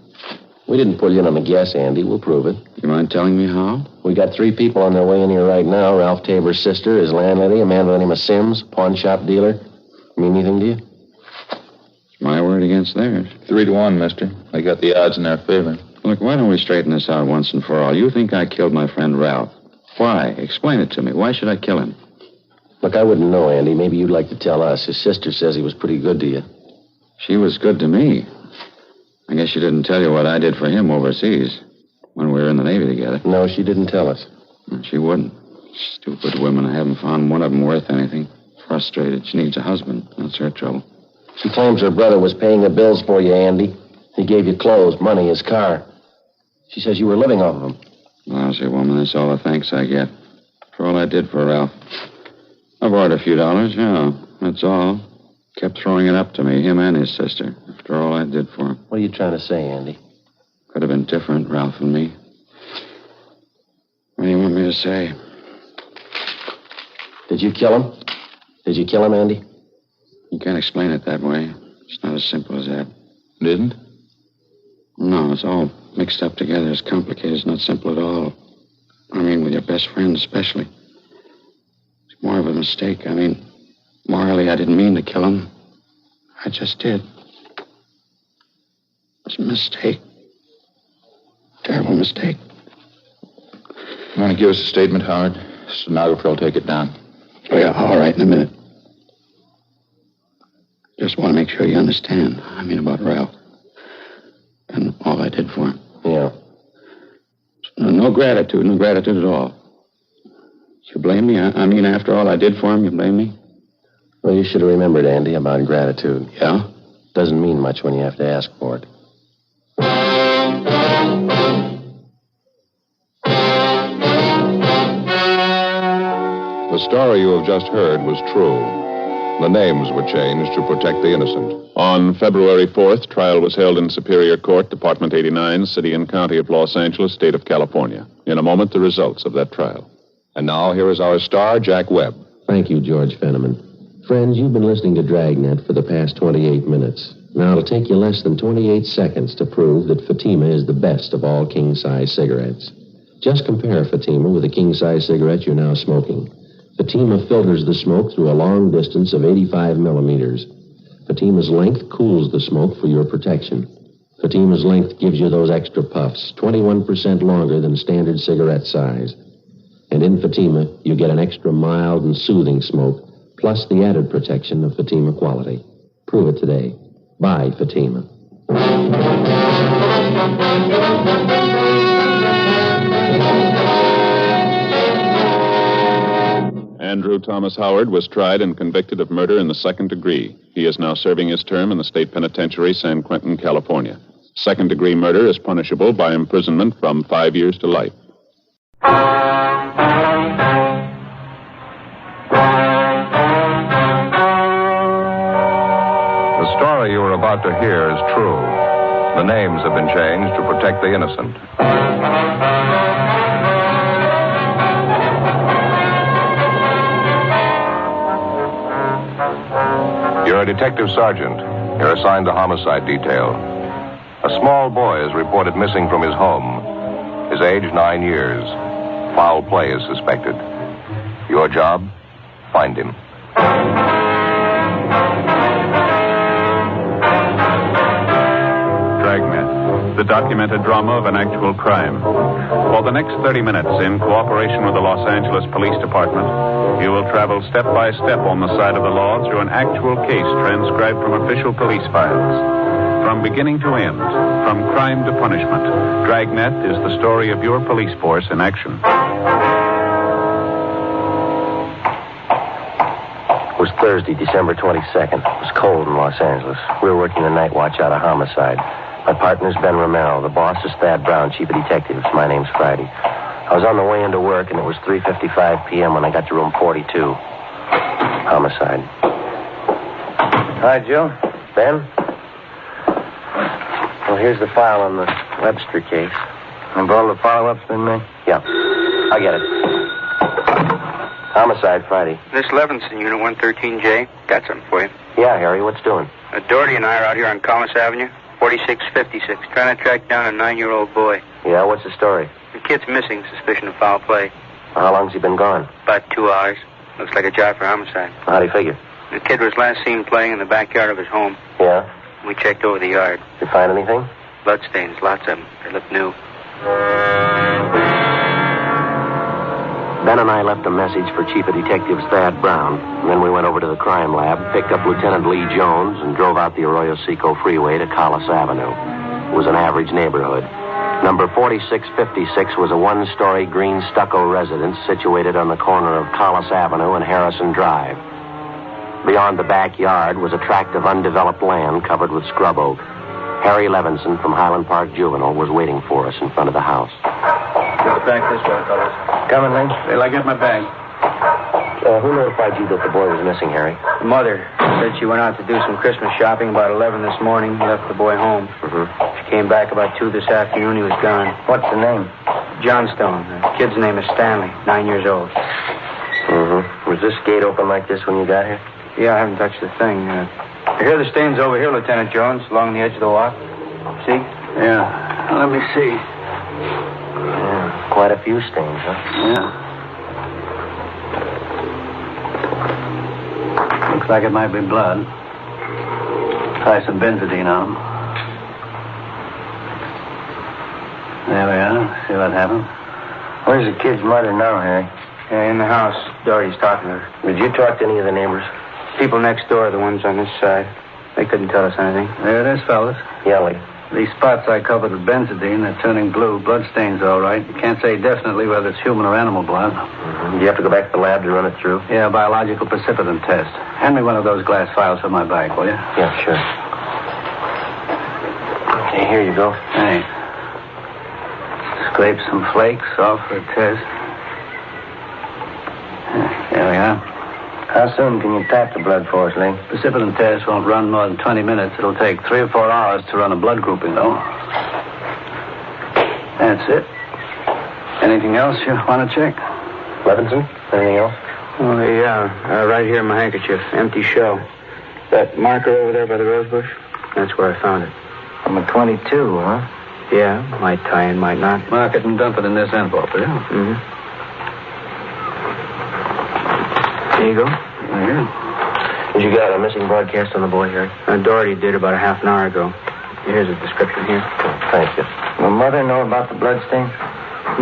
Speaker 3: We didn't pull you in on the guess, Andy. We'll prove it.
Speaker 13: You mind telling me how?
Speaker 3: We got 3 people on their way in here right now. Ralph Tabor's sister, his landlady, a man by the name of Sims, pawn shop dealer. Mean anything to you?
Speaker 13: It's my word against theirs.
Speaker 20: 3-1, mister. I got the odds in their favor.
Speaker 13: Look, why don't we straighten this out once and for all? You think I killed my friend Ralph. Why? Explain it to me. Why should I kill him?
Speaker 3: Look, I wouldn't know, Andy. Maybe you'd like to tell us. His sister says he was pretty good to you.
Speaker 13: She was good to me. I guess she didn't tell you what I did for him overseas when we were in the Navy together.
Speaker 3: No, she didn't tell us.
Speaker 13: She wouldn't. Stupid women. I haven't found one of them worth anything. Frustrated. She needs a husband. That's her trouble.
Speaker 3: She claims her brother was paying the bills for you, Andy. He gave you clothes, money, his car. She says you were living off of him.
Speaker 13: Lousy woman. That's all the thanks I get for all I did for Ralph. I borrowed a few dollars, yeah. That's all. Kept throwing it up to me, him and his sister, after all I did for him.
Speaker 3: What are you trying to say, Andy?
Speaker 13: Could have been different, Ralph and me. What do you want me to say?
Speaker 3: Did you kill him? Did you kill him, Andy?
Speaker 13: You can't explain it that way. It's not as simple as that.
Speaker 20: Didn't?
Speaker 13: No, it's all mixed up together. It's complicated. It's not simple at all. I mean, with your best friend especially. It's more of a mistake. I mean, morally, I didn't mean to kill him. I just did. It's a mistake. Terrible mistake.
Speaker 20: You want to give us a statement, Howard? Stenographer will take it down.
Speaker 7: Oh, yeah, all right, in a minute. Just want to make sure you understand. I mean, about Ralph. And all I did for him.
Speaker 3: Yeah.
Speaker 7: No gratitude at all. You blame me? I mean, after all I did for him, you blame me?
Speaker 3: Well, you should have remembered, Andy, about gratitude.
Speaker 7: Yeah?
Speaker 3: Doesn't mean much when you have to ask for it.
Speaker 1: The story you have just heard was true. The names were changed to protect the innocent.
Speaker 6: On February 4th, trial was held in Superior Court, Department 89, City and County of Los Angeles, State of California. In a moment, the results of that trial.
Speaker 1: And now, here is our star, Jack Webb.
Speaker 3: Thank you, George Fenneman. Friends, you've been listening to Dragnet for the past 28 minutes. Now, it'll take you less than 28 seconds to prove that Fatima is the best of all king-size cigarettes. Just compare Fatima with the king-size cigarette you're now smoking. Fatima filters the smoke through a long distance of 85 millimeters. Fatima's length cools the smoke for your protection. Fatima's length gives you those extra puffs, 21% longer than standard cigarette size. And in Fatima, you get an extra mild and soothing smoke, plus the added protection of Fatima quality. Prove it today. Buy Fatima.
Speaker 6: Andrew Thomas Howard was tried and convicted of murder in the second degree. He is now serving his term in the state penitentiary, San Quentin, California. Second-degree murder is punishable by imprisonment from 5 years to life.
Speaker 1: The story you are about to hear is true. The names have been changed to protect the innocent. You're a detective sergeant. You're assigned to homicide detail. A small boy is reported missing from his home. His age, 9 years. Foul play is suspected. Your job? Find him.
Speaker 2: Dragnet, the documented drama of an actual crime. For the next 30 minutes, in cooperation with the Los Angeles Police Department, you will travel step by step on the side of the law through an actual case transcribed from official police files. From beginning to end, from crime to punishment, Dragnet is the story of your police force in action.
Speaker 3: It was Thursday, December 22nd. It was cold in Los Angeles. We were working the night watch out of homicide. My partner's Ben Romero. The boss is Thad Brown, chief of detectives. My name's Friday. I was on the way into work, and it was 3:55 p.m. when I got to room 42. Homicide. Hi, Joe. Ben? Well, here's the file on the Webster case. And all the follow-ups been made? Yeah. I get it. Homicide, Friday.
Speaker 4: This Levinson, Unit 113J. Got something for you.
Speaker 3: Yeah, Harry, what's doing?
Speaker 4: Doherty and I are out here on Collis Avenue, 4656, trying to track down a 9-year-old boy.
Speaker 3: Yeah, what's the story?
Speaker 4: The kid's missing, suspicion of foul play.
Speaker 3: How long's he been gone?
Speaker 4: About 2 hours. Looks like a job for homicide.
Speaker 3: How do you figure?
Speaker 4: The kid was last seen playing in the backyard of his home.
Speaker 3: Yeah?
Speaker 4: We checked over the yard.
Speaker 3: Did you find anything?
Speaker 4: Bloodstains, lots of them. They look new.
Speaker 3: Ben and I left a message for Chief of Detectives Thad Brown, and then we went over to the crime lab, picked up Lieutenant Lee Jones, and drove out the Arroyo Seco Freeway to Collis Avenue. It was an average neighborhood. Number 4656 was a one-story green stucco residence situated on the corner of Collis Avenue and Harrison Drive. Beyond the backyard was a tract of undeveloped land covered with scrub oak. Harry Levinson from Highland Park Juvenile was waiting for us in front of the house.
Speaker 4: Just back this way, fellas.
Speaker 3: Coming, Lee?
Speaker 4: Till I get my bag.
Speaker 3: Who notified you that the boy was missing, Harry?
Speaker 4: The mother said she went out to do some Christmas shopping about 11 this morning, left the boy home.
Speaker 3: Mm-hmm.
Speaker 4: She came back about 2 this afternoon. He was gone.
Speaker 3: What's the name?
Speaker 4: Johnstone. The kid's name is Stanley, 9 years old.
Speaker 3: Mm-hmm. Was this gate open like this when you got here?
Speaker 4: Yeah, I haven't touched the thing. Here are the stains over here, Lieutenant Jones, along the edge of the walk. See?
Speaker 3: Yeah. Let me see. Yeah, quite a few stains, huh?
Speaker 4: Yeah.
Speaker 17: Looks like it might be blood. Try some benzodine on them. There we are. See what happens.
Speaker 3: Where's the kid's mother now, Harry?
Speaker 4: In the house. Dory's talking to her.
Speaker 3: Did you talk to any of the neighbors?
Speaker 4: People next door, the ones on this side. They couldn't tell us anything.
Speaker 7: There it is, fellas.
Speaker 3: Yelly.
Speaker 7: These spots I covered with benzodine, they're turning blue. Blood stains, all right. You can't say definitely whether it's human or animal blood.
Speaker 3: Do you have to go back to the lab to run it through?
Speaker 7: Yeah, biological precipitant test. Hand me one of those glass files for my bag, will you?
Speaker 3: Yeah, sure. Okay, here you go.
Speaker 7: Thanks. Scrape some flakes off for a test. There we are.
Speaker 4: How soon can you tap the blood for us, Lee?
Speaker 7: Precipitant test won't run more than 20 minutes. It'll take 3 or 4 hours to run a blood grouping, though. That's it. Anything else you want to check?
Speaker 3: Levinson, anything else?
Speaker 4: Oh, yeah. Right here in my handkerchief. Empty shell. That marker over there by the rose bush? That's where I found it.
Speaker 3: From a 22, huh?
Speaker 4: Yeah, might tie in, might not.
Speaker 7: Mark it and dump it in this envelope, will you?
Speaker 4: Mm-hmm. There you go.
Speaker 3: Here. Did you get a missing broadcast on the boy, Harry?
Speaker 4: Doherty did about a half an hour ago. Here's a description here.
Speaker 3: Thank you.
Speaker 4: Will Mother know about the blood stain?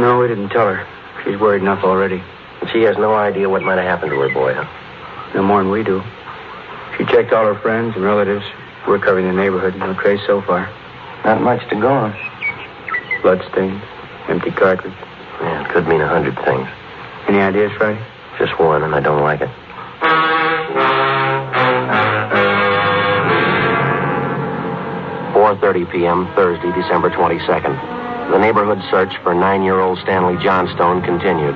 Speaker 4: No, we didn't tell her. She's worried enough already.
Speaker 3: And she has no idea what might have happened to her boy, huh?
Speaker 4: No more than we do. She checked all her friends and relatives. We're covering the neighborhood. No trace so far. Not much to go on. Blood stains. Empty cartridge.
Speaker 3: Yeah, it could mean 100 things.
Speaker 4: Any ideas, Friday?
Speaker 3: Just one, and I don't like it. 4:30 p.m., Thursday, December 22nd. The neighborhood search for 9-year-old Stanley Johnstone continued.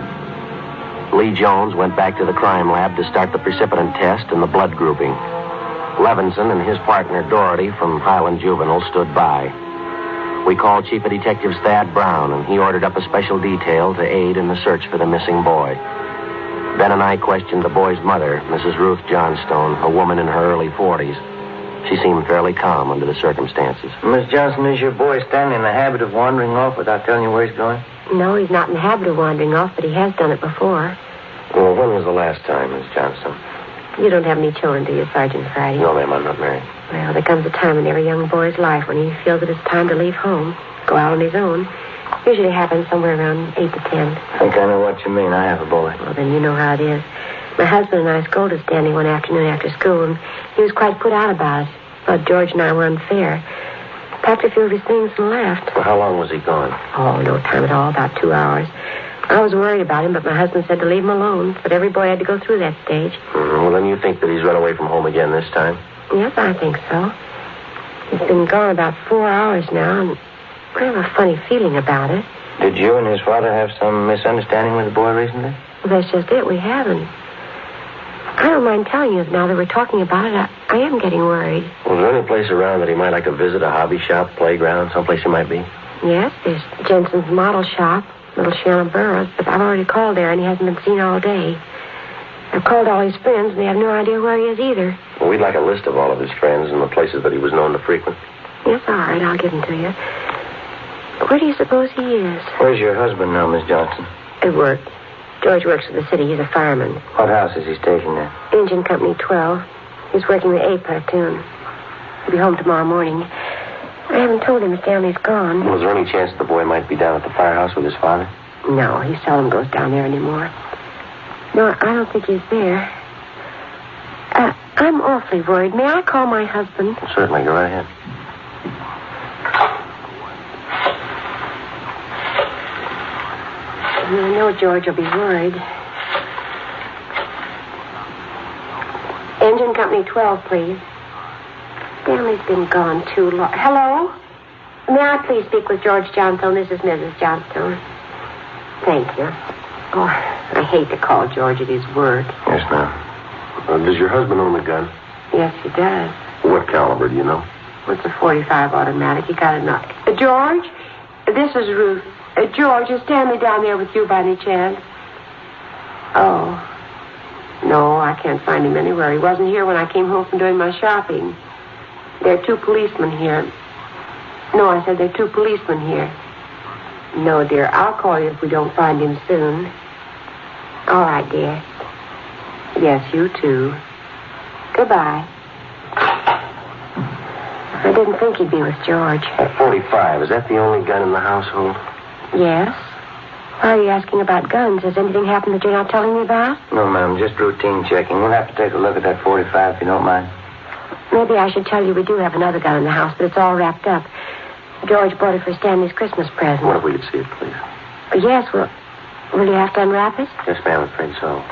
Speaker 3: Lee Jones went back to the crime lab to start the precipitant test and the blood grouping. Levinson and his partner, Doherty, from Highland Juvenile, stood by. We called Chief of Detectives Thad Brown, and he ordered up a special detail to aid in the search for the missing boy. Ben and I questioned the boy's mother, Mrs. Ruth Johnstone, a woman in her early 40s. She seemed fairly calm under the circumstances.
Speaker 4: Miss Johnson, is your boy Stanley in the habit of wandering off without telling you where he's going?
Speaker 12: No, he's not in the habit of wandering off, but he has done it before.
Speaker 3: Well, when was the last time, Miss Johnstone?
Speaker 12: You don't have any children, do you, Sergeant Friday?
Speaker 3: No, ma'am, I'm not married.
Speaker 12: Well, there comes a time in every young boy's life when he feels that it's time to leave home, go out on his own. Usually happens somewhere around 8 to 10.
Speaker 4: I think I know what you mean. I have a boy.
Speaker 12: Well, then you know how it is. My husband and I scolded Stanley one afternoon after school, and he was quite put out about it. Thought George and I were unfair. Packed a few of his things and left.
Speaker 3: Well, how long was he gone?
Speaker 12: Oh, no time at all, about 2 hours. I was worried about him, but my husband said to leave him alone. But every boy had to go through that stage.
Speaker 3: Well, then you think that he's run away from home again this time?
Speaker 12: Yes, I think so. He's been gone about 4 hours now, and I have a funny feeling about it.
Speaker 4: Did you and his father have some misunderstanding with the boy recently?
Speaker 12: Well, that's just it. We haven't. I don't mind telling you now that we're talking about it. I am getting worried.
Speaker 3: Was there any place around that he might like to visit, a hobby shop, playground, someplace he might be?
Speaker 12: Yes, there's Jensen's model shop, Little Shannon Burroughs, but I've already called there and he hasn't been seen all day. I've called all his friends and they have no idea where he is either.
Speaker 3: Well, we'd like a list of all of his friends and the places that he was known to frequent.
Speaker 12: Yes, all right, I'll give them to you. Where do you suppose he is?
Speaker 4: Where's your husband now, Miss Johnson?
Speaker 12: At work. George works for the city. He's a fireman.
Speaker 4: What house is he stationed at?
Speaker 12: Engine Company 12. He's working the A platoon. He'll be home tomorrow morning. I haven't told him Stanley's gone.
Speaker 3: Was there any chance that the boy might be down at the firehouse with his father?
Speaker 12: No, he seldom goes down there anymore. No, I don't think he's there. I'm awfully worried. May I call my husband?
Speaker 3: Certainly, go right ahead.
Speaker 12: I know George will be worried. Engine Company 12, please. Stanley's been gone too long. Hello? May I please speak with George Johnstone? This is Mrs. Johnstone. Thank you. Oh, I hate to call George at his work.
Speaker 3: Yes, ma'am. Does your husband own a gun?
Speaker 12: Yes, he does.
Speaker 3: What caliber, do you know?
Speaker 12: It's a .45 automatic. He got a knock. George? This is Ruth. George, is Stanley down there with you by any chance? Oh. No, I can't find him anywhere. He wasn't here when I came home from doing my shopping. There are 2 policemen here. No, I said there are 2 policemen here. No, dear, I'll call you if we don't find him soon. All right, dear. Yes, you too. Goodbye. I didn't think he'd be with George.
Speaker 3: At 45, is that the only gun in the household?
Speaker 12: Yes. Why are you asking about guns? Has anything happened that you're not telling me about?
Speaker 4: No, ma'am, just routine checking. We'll have to take a look at that 45 if you don't mind.
Speaker 12: Maybe I should tell you we do have another gun in the house, but it's all wrapped up. George bought it for Stanley's Christmas present.
Speaker 3: What if we could see it, please?
Speaker 12: Yes, well, will you have to unwrap it?
Speaker 3: Yes, ma'am, I'm afraid so.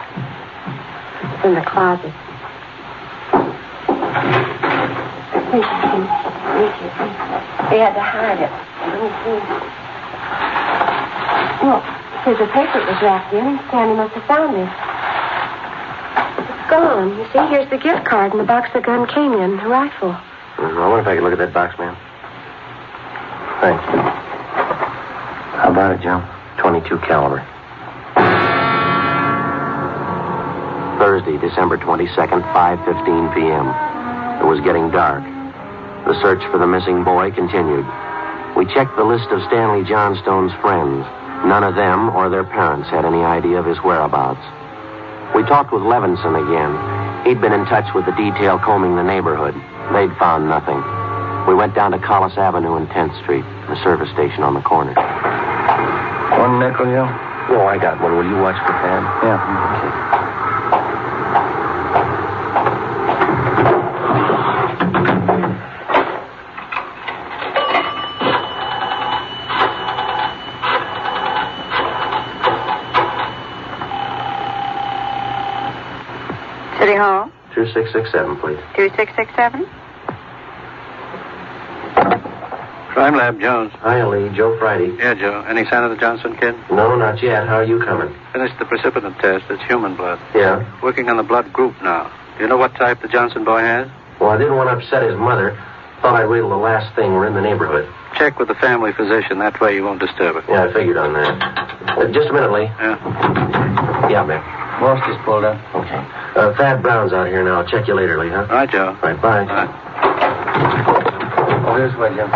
Speaker 12: It's in the closet. We had to hide it. Let me see. Look, here's the paper it was wrapped in. Stanley must have found it. It's gone. You see, here's the gift card and the box the gun came in, the rifle.
Speaker 3: I wonder if I could look at that box, ma'am. Thanks. How about it, Joe? 22 caliber. Thursday, December 22nd, 5:15 p.m. It was getting dark. The search for the missing boy continued. We checked the list of Stanley Johnstone's friends. None of them or their parents had any idea of his whereabouts. We talked with Levinson again. He'd been in touch with the detail combing the neighborhood. They'd found nothing. We went down to Collis Avenue and 10th Street, the service station on the corner.
Speaker 4: One nickel, Joe?
Speaker 3: Oh, I got one. Will you watch for Thad?
Speaker 4: Yeah.
Speaker 3: Okay.
Speaker 15: City Hall?
Speaker 3: 2667, please.
Speaker 15: 2667?
Speaker 7: Crime Lab, Jones.
Speaker 3: Hi, Lee. Joe Friday.
Speaker 7: Yeah, Joe. Any sign of the Johnson kid?
Speaker 3: No, not yet. How are you coming?
Speaker 7: Finished the precipitant test. It's human blood.
Speaker 3: Yeah?
Speaker 7: Working on the blood group now. Do you know what type the Johnson boy has?
Speaker 3: Well, I didn't want to upset his mother. Thought I'd wait till the last thing. We're in the neighborhood.
Speaker 7: Check with the family physician. That way you won't disturb it.
Speaker 3: Yeah, I figured on that. Just a minute, Lee.
Speaker 7: Yeah.
Speaker 3: Yeah, Mick.
Speaker 4: Most is pulled up.
Speaker 3: Okay. Thad Brown's out here now. I'll check you later, Lee, huh?
Speaker 7: All right, Joe.
Speaker 3: All right, bye.
Speaker 7: All right.
Speaker 4: Oh, this way, Jim.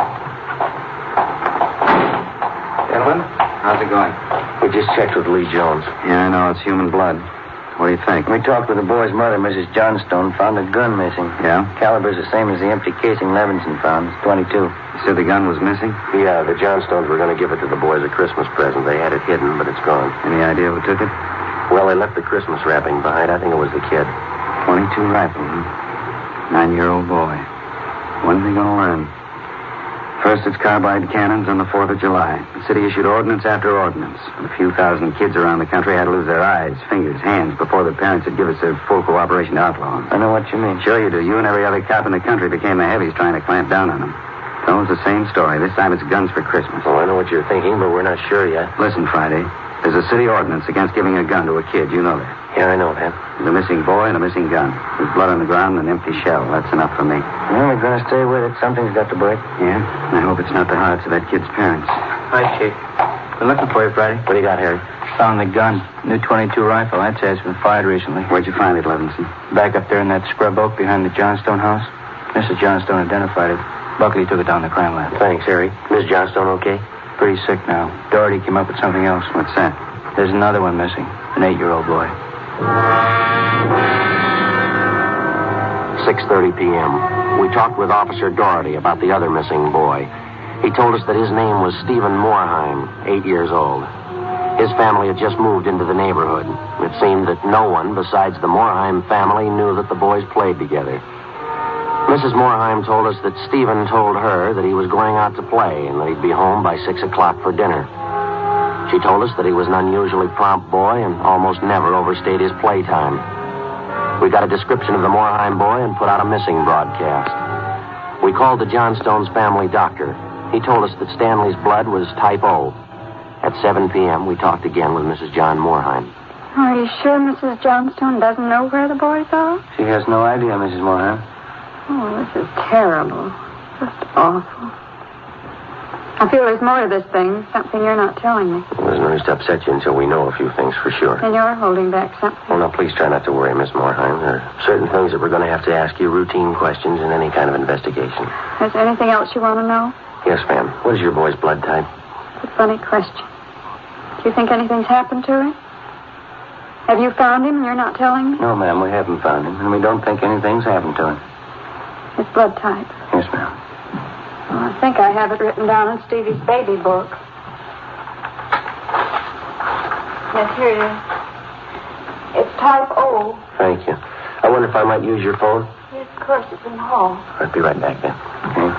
Speaker 11: Gentlemen, how's it going?
Speaker 3: We just checked with Lee Jones.
Speaker 11: Yeah, I know. It's human blood. What do you think?
Speaker 4: We talked with the boy's mother, Mrs. Johnstone, found a gun missing.
Speaker 11: Yeah?
Speaker 4: Caliber's the same as the empty casing Levinson found. It's 22.
Speaker 11: You said the gun was missing?
Speaker 3: Yeah, the Johnstones were going to give it to the boys a Christmas present. They had it hidden, but it's gone.
Speaker 11: Any idea who took it?
Speaker 3: Well, they left the Christmas wrapping behind. I think it was the kid.
Speaker 11: 22 rifle, huh? 9-year-old boy. When's he going to learn? First, it's carbide cannons on the 4th of July. The city issued ordinance after ordinance. A few thousand kids around the country had to lose their eyes, fingers, hands before their parents would give us their full cooperation to outlaw them.
Speaker 4: I know what you mean.
Speaker 11: Sure you do. You and every other cop in the country became the heavies trying to clamp down on them. So it's the same story. This time it's guns for Christmas.
Speaker 3: Oh, I know what you're thinking, but we're not sure yet.
Speaker 11: Listen, Friday. There's a city ordinance against giving a gun to a kid. You know that.
Speaker 3: Yeah, I know that.
Speaker 11: There's a missing boy and a missing gun. There's blood on the ground and an empty shell. That's enough for me.
Speaker 4: Well, we're going to stay with it. Something's got to break.
Speaker 11: Yeah? I hope it's not the hearts of that kid's parents.
Speaker 4: Hi, Chief. Been looking for you, Friday.
Speaker 3: What do you got, Harry?
Speaker 4: Found the gun. New 22 rifle. That says it's been fired recently.
Speaker 11: Where'd you find it, Levinson?
Speaker 4: Back up there in that scrub oak behind the Johnstone house. Mrs. Johnstone identified it. Buckley took it down to the crime lab.
Speaker 3: Thanks, Harry. Miss Johnstone okay?
Speaker 4: Pretty sick now. Doherty came up with something else.
Speaker 11: What's that?
Speaker 4: There's another one missing. An 8-year-old boy.
Speaker 3: 6:30 p.m. We talked with Officer Doherty about the other missing boy. He told us that his name was Stephen Moorheim, 8 years old. His family had just moved into the neighborhood. It seemed that no one besides the Moorheim family knew that the boys played together. Mrs. Moorheim told us that Stephen told her that he was going out to play and that he'd be home by 6 o'clock for dinner. She told us that he was an unusually prompt boy and almost never overstayed his playtime. We got a description of the Moorheim boy and put out a missing broadcast. We called the Johnstones' family doctor. He told us that Stanley's blood was type O. At 7 p.m., we talked again with Mrs. John Moorheim.
Speaker 15: Are you sure Mrs. Johnstone doesn't know where the boys are?
Speaker 4: She has no idea, Mrs. Moorheim.
Speaker 15: Oh, this is terrible. Just awful. I feel there's more to this thing, something you're not telling me.
Speaker 3: There's no use to upset you until we know a few things for sure.
Speaker 15: And you're holding back something.
Speaker 3: Oh, now, please try not to worry, Miss Moorheim. There are certain things that we're going to have to ask you, routine questions in any kind of investigation.
Speaker 15: Is there anything else you want to know?
Speaker 3: Yes, ma'am. What is your boy's blood type?
Speaker 15: It's a funny question. Do you think anything's happened to him? Have you found him and you're not telling me?
Speaker 4: No, ma'am, we haven't found him, and we don't think anything's happened to him.
Speaker 15: His blood type?
Speaker 4: Yes, ma'am.
Speaker 15: Well, I think I have it written down in Stevie's baby book.
Speaker 12: Yes, here it is. It's type O.
Speaker 3: Thank you. I wonder if I might use your phone?
Speaker 12: Yes, of course, it's in the hall.
Speaker 3: I'll be right back then. Okay.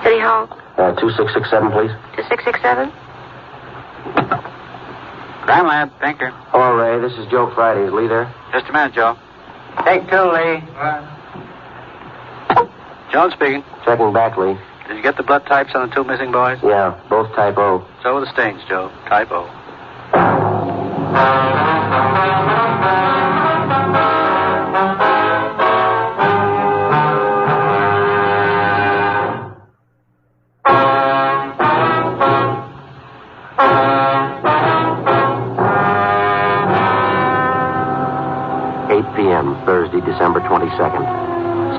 Speaker 12: City Hall.
Speaker 3: 2667, please.
Speaker 12: 2667?
Speaker 5: Crime Lab, Pinker.
Speaker 3: Hello, Ray. This is Joe Friday. Is Lee there?
Speaker 5: Just a minute, Joe. Take two, Lee. Jones speaking.
Speaker 3: Checking back, Lee.
Speaker 5: Did you get the blood types on the two missing boys?
Speaker 3: Yeah, both type O.
Speaker 5: So are the stains, Joe. Type O.
Speaker 3: Thursday, December 22nd.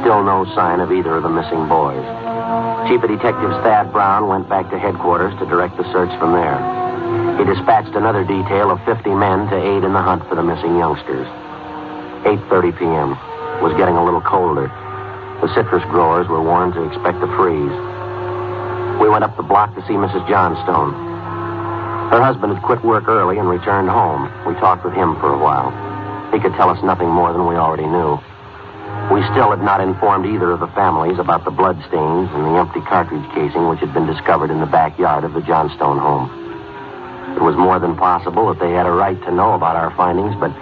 Speaker 3: Still no sign of either of the missing boys. Chief of Detectives Thad Brown went back to headquarters to direct the search from there. He dispatched another detail of 50 men to aid in the hunt for the missing youngsters. 8:30 p.m. It was getting a little colder. The citrus growers were warned to expect a freeze. We went up the block to see Mrs. Johnstone. Her husband had quit work early and returned home. We talked with him for a while. He could tell us nothing more than we already knew. We still had not informed either of the families about the blood stains and the empty cartridge casing which had been discovered in the backyard of the Johnstone home. It was more than possible that they had a right to know about our findings, but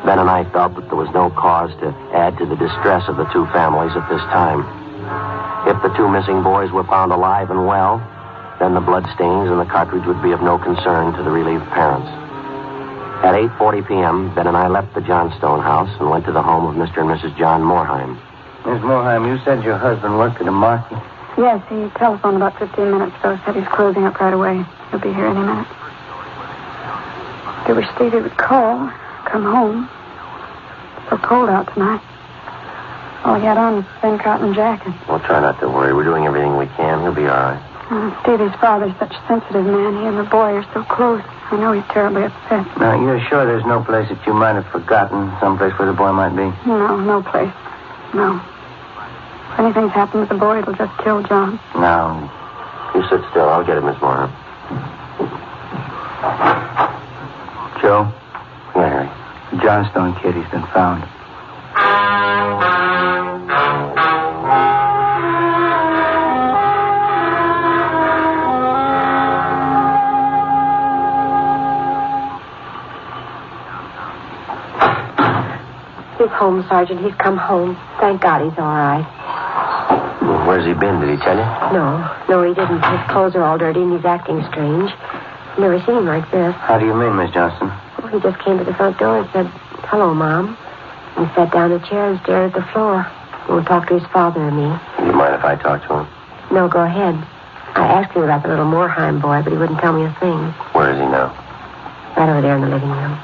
Speaker 3: Ben and I felt that there was no cause to add to the distress of the two families at this time. If the two missing boys were found alive and well, then the blood stains and the cartridge would be of no concern to the relieved parents. At 8:40 p.m., Ben and I left the Johnstone house and went to the home of Mr. and Mrs. John Moorheim.
Speaker 4: Miss Moorheim, you said your husband worked at a market?
Speaker 15: Yes, he telephoned about 15 minutes ago. Said he's closing up right away. He'll be here any minute. I wish Stevie would call, come home. It's so cold out tonight. All he had on was a thin cotton jacket.
Speaker 3: Well, try not to worry. We're doing everything we can. He'll be all right.
Speaker 15: Stevie's father's such a sensitive man. He and the boy are so close. I know he's terribly upset.
Speaker 4: Now, you're sure there's no place that you might have forgotten, someplace where the boy might be?
Speaker 15: No place. No. If anything's happened to the boy, it'll just kill John.
Speaker 3: No. You sit still. I'll get it, Miss Moore.
Speaker 4: Joe?
Speaker 3: Yeah, Harry.
Speaker 4: The Johnstone kid, he's been found.
Speaker 12: He's home, Sergeant. He's come home. Thank God he's all right.
Speaker 3: Well, where's he been? Did he tell you?
Speaker 12: No, he didn't. His clothes are all dirty and he's acting strange. I've never seen him like this.
Speaker 4: How do you mean, Miss Johnston?
Speaker 12: Well, he just came to the front door and said, "Hello, Mom." And sat down in a chair and stared at the floor. He won't talk to his father or me.
Speaker 3: Do you mind if I talk to him?
Speaker 12: No, go ahead. I asked him about the little Moorheim boy, but he wouldn't tell me a thing.
Speaker 3: Where is he now?
Speaker 12: Right over there in the living room.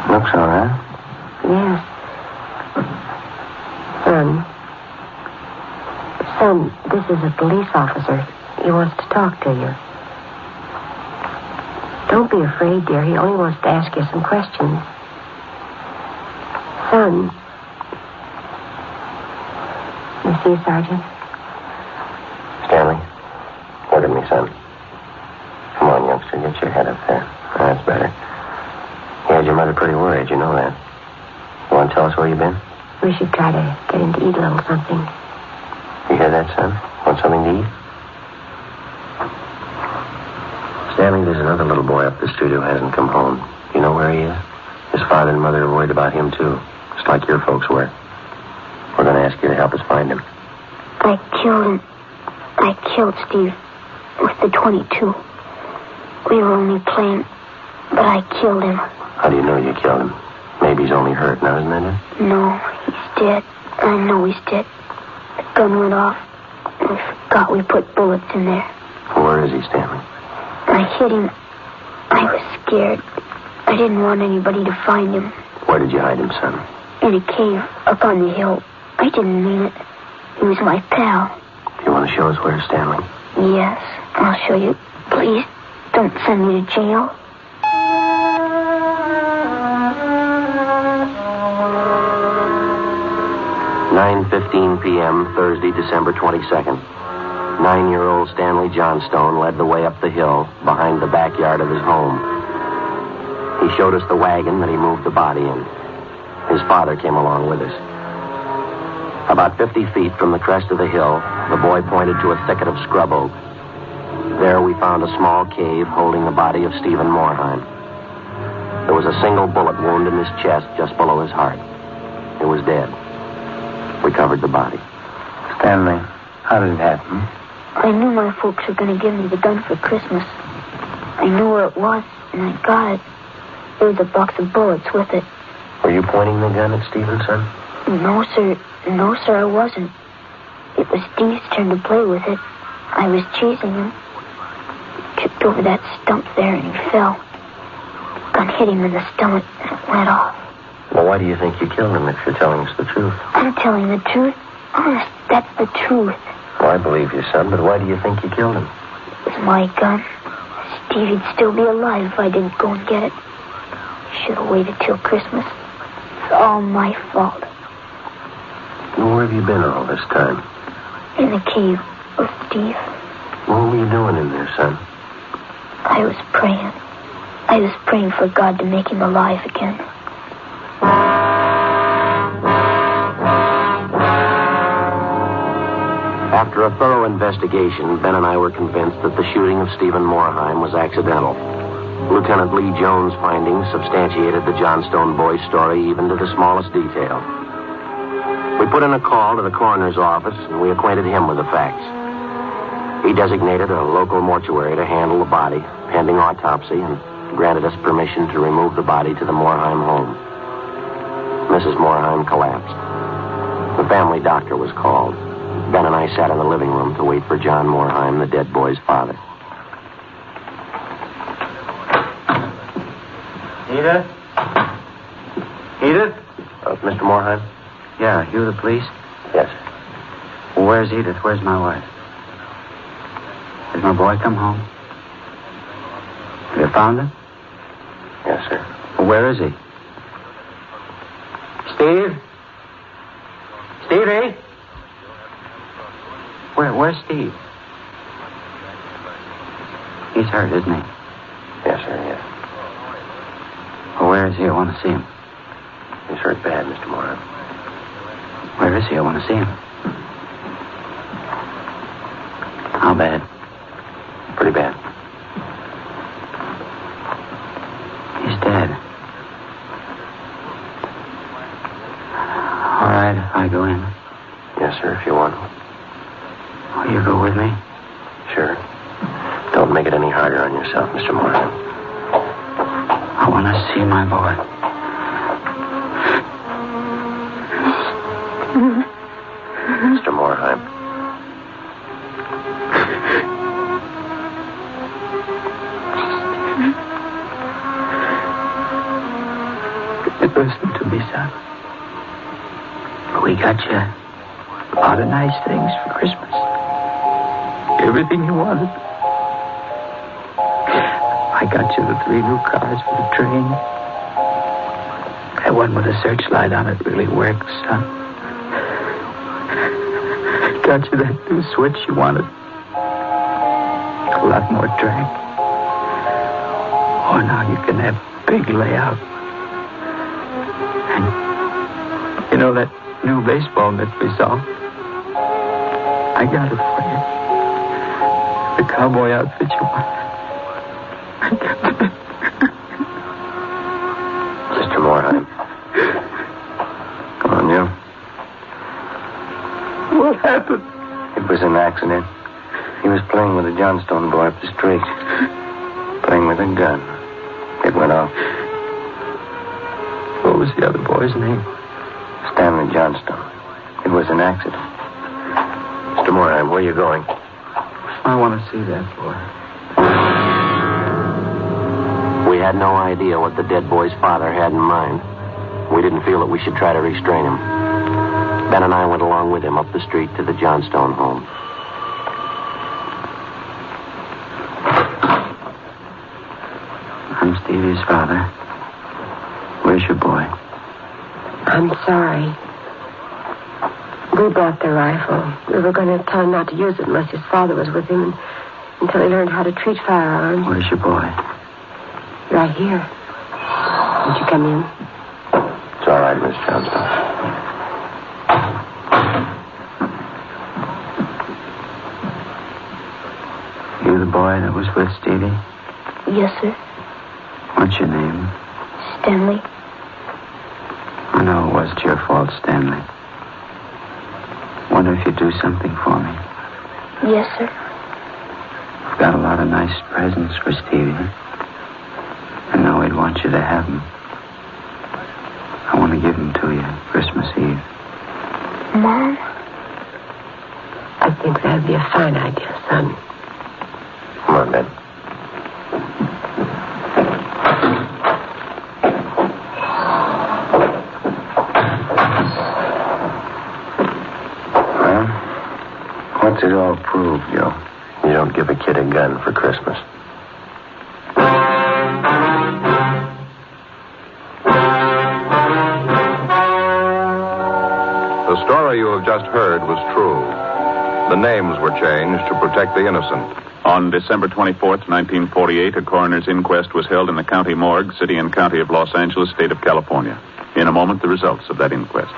Speaker 4: Looks all right.
Speaker 12: Yes. Son, this is a police officer. He wants to talk to you. Don't be afraid, dear. He only wants to ask you some questions. Son. You see, Sergeant?
Speaker 3: Stanley, look at me, son. Come on, youngster. Get your head up there. That's better. You had your mother pretty worried, you know that. You want to tell us where you've been?
Speaker 12: We should try to get him to eat a little something.
Speaker 3: You hear that, son? Want something to eat? Stanley, there's another little boy up the street who hasn't come home. You know where he is? His father and mother are worried about him, too. Just like your folks were. We're going to ask you to help us find him.
Speaker 16: I killed Steve with the .22. We were only playing, but I killed him.
Speaker 3: How do you know you killed him? Maybe he's only hurt now, isn't that it?
Speaker 16: No, he's dead. I know he's dead. The gun went off. We forgot we put bullets in there.
Speaker 3: Where is he, Stanley?
Speaker 16: I hit him. I was scared. I didn't want anybody to find him.
Speaker 3: Where did you hide him, son?
Speaker 16: In a cave up on the hill. I didn't mean it. He was my pal.
Speaker 3: You want to show us where, Stanley?
Speaker 16: Yes, I'll show you. Please, don't send me to jail.
Speaker 3: 9:15 p.m., Thursday, December 22nd. 9-year-old Stanley Johnstone led the way up the hill behind the backyard of his home. He showed us the wagon that he moved the body in. His father came along with us. About 50 feet from the crest of the hill, the boy pointed to a thicket of scrub oak. There we found a small cave holding the body of Stephen Morheim. There was a single bullet wound in his chest just below his heart. He was dead. We covered the body.
Speaker 4: Stanley, how did it happen?
Speaker 16: I knew my folks were going to give me the gun for Christmas. I knew where it was, and I got it. There was a box of bullets with it.
Speaker 4: Were you pointing the gun at Stevenson?
Speaker 16: No, sir. No, sir, I wasn't. It was Steve's turn to play with it. I was chasing him. He tripped over that stump there, and he fell. The gun hit him in the stomach, and it went off.
Speaker 4: Well, why do you think you killed him if you're telling us the truth?
Speaker 16: I'm telling the truth. Honest, that's the truth.
Speaker 4: Well, I believe you, son, but why do you think you killed him?
Speaker 16: It was my gun. Stevie'd still be alive if I didn't go and get it. Should have waited till Christmas. It's all my fault.
Speaker 4: Well, where have you been all this time?
Speaker 16: In the cave with Steve.
Speaker 4: What were you doing in there, son?
Speaker 16: I was praying. I was praying for God to make him alive again.
Speaker 3: After a thorough investigation, Ben and I were convinced that the shooting of Stephen Morheim was accidental. Lieutenant Lee Jones' findings substantiated the Johnstone boy's story even to the smallest detail. We put in a call to the coroner's office, and we acquainted him with the facts. He designated a local mortuary to handle the body, pending autopsy, and granted us permission to remove the body to the Morheim home. Mrs. Morheim collapsed. The family doctor was called. Ben and I sat in the living room to wait for John Morheim, the dead boy's father.
Speaker 4: Edith? Edith?
Speaker 3: Mr. Morheim?
Speaker 4: Yeah, you the police?
Speaker 3: Yes.
Speaker 4: Well, where's Edith? Where's my wife? Did my boy come home? Have you found him?
Speaker 3: Yes, sir.
Speaker 4: Well, where is he? Steve? Stevie? Where's Steve? He's hurt, isn't he?
Speaker 3: Yes, sir, yes.
Speaker 4: Well, where is he? I want to see him.
Speaker 3: He's hurt bad, Mr. Morheim.
Speaker 4: Where is he? I want to see him. How bad?
Speaker 3: Pretty bad.
Speaker 4: He's dead. All right, if I go in.
Speaker 3: Yes, sir, if you want.
Speaker 4: Will you go with me?
Speaker 3: Sure. Don't make it any harder on yourself, Mr. Morheim.
Speaker 4: I want to see my boy.
Speaker 3: Mr. Morheim.
Speaker 4: Listen to me, son. We got you a lot of nice things for Christmas. Everything you wanted. I got you the 3 new cars for the train. That one with a searchlight on it really works, son. Got you that new switch you wanted. A lot more track. Oh, now you can have big layout. And you know that new baseball mitt we saw? I got it for you. The cowboy outfit you want. I got it.
Speaker 3: Mr. Morheim. Come on, you.
Speaker 4: What happened?
Speaker 3: It was an accident. He was playing with a Johnstone boy up the street. Playing with a gun. It went off.
Speaker 4: What was the other boy's name?
Speaker 3: Stanley Johnstone. It was an accident. Mr. Morheim, where are you going?
Speaker 4: I want to see that boy.
Speaker 3: We had no idea what the dead boy's father had in mind. We didn't feel that we should try to restrain him. Ben and I went along with him up the street to the Johnstone home.
Speaker 4: I'm Stevie's father. Where's your boy?
Speaker 12: I'm sorry. We bought the rifle. We were going to tell him not to use it unless his father was with him until he learned how to treat firearms.
Speaker 4: Where's your boy?
Speaker 12: Right here. Won't you come in?
Speaker 4: It's all right, Miss Johnstone. You the boy that was with Stevie?
Speaker 16: Yes, sir.
Speaker 4: What's your name?
Speaker 16: Stanley.
Speaker 4: I know it wasn't your fault, Stanley. Wonder if you'd do something for me.
Speaker 16: Yes, sir.
Speaker 4: I've got a lot of nice presents for Stevie. I know he'd want you to have them. I want to give them to you Christmas Eve.
Speaker 16: Mom?
Speaker 12: I think that'd be a fine idea, son.
Speaker 4: Come on, Ben. Well, what's it all prove, Joe? You don't give a kid a gun for Christmas.
Speaker 1: The story you have just heard was true. The names were changed to protect the innocent.
Speaker 6: On December 24th, 1948, a coroner's inquest was held in the county morgue, city and county of Los Angeles, state of California. In a moment, the results of that inquest.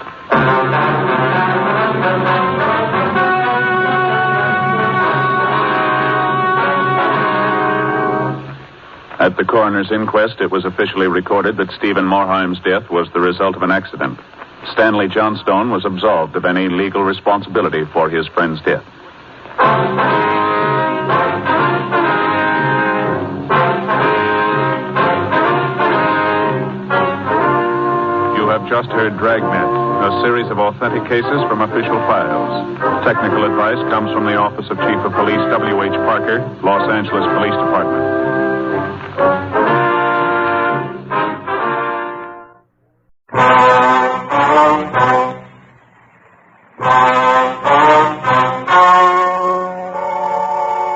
Speaker 6: At the coroner's inquest, it was officially recorded that Stephen Morheim's death was the result of an accident. Stanley Johnstone was absolved of any legal responsibility for his friend's death. You have just heard Dragnet, a series of authentic cases from official files. Technical advice comes from the Office of Chief of Police W.H. Parker, Los Angeles Police Department.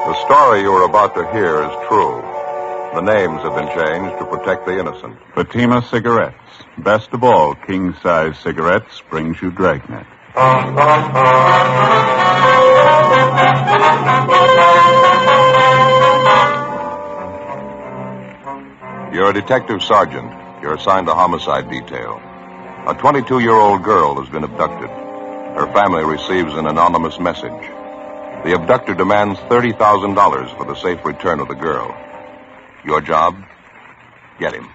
Speaker 1: The story you are about to hear is true. The names have been changed to protect the innocent.
Speaker 2: Fatima Cigarettes. Best of all, king-size cigarettes brings you Dragnet.
Speaker 1: You're a detective sergeant. You're assigned to homicide detail. A 22-year-old girl has been abducted. Her family receives an anonymous message. The abductor demands $30,000 for the safe return of the girl. Your job? Get him.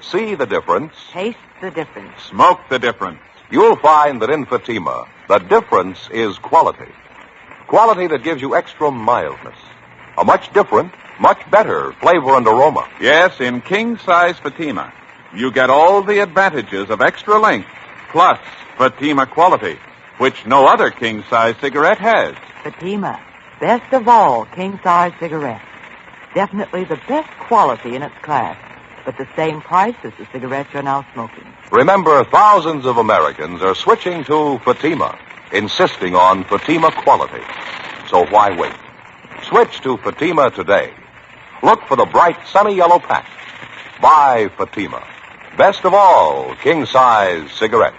Speaker 1: See the difference.
Speaker 8: Taste the difference.
Speaker 2: Smoke the difference.
Speaker 1: You'll find that in Fatima, the difference is quality. Quality that gives you extra mildness. A much different, much better flavor and aroma.
Speaker 2: Yes, in king-size Fatima, you get all the advantages of extra length, plus Fatima quality, which no other king-size cigarette has.
Speaker 8: Fatima, best of all king-size cigarettes. Definitely the best quality in its class, but the same price as the cigarettes you're now smoking.
Speaker 1: Remember, thousands of Americans are switching to Fatima, insisting on Fatima quality. So why wait? Switch to Fatima today. Look for the bright, sunny yellow pack. Buy Fatima. Best of all king-size cigarettes.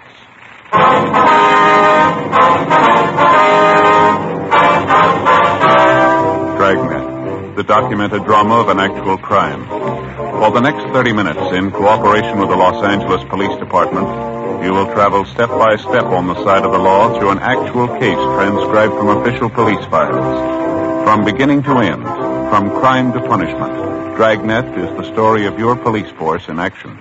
Speaker 2: Dragnet, the documented drama of an actual crime. For the next 30 minutes, in cooperation with the Los Angeles Police Department, you will travel step by step on the side of the law through an actual case transcribed from official police files. From beginning to end, from crime to punishment, Dragnet is the story of your police force in action.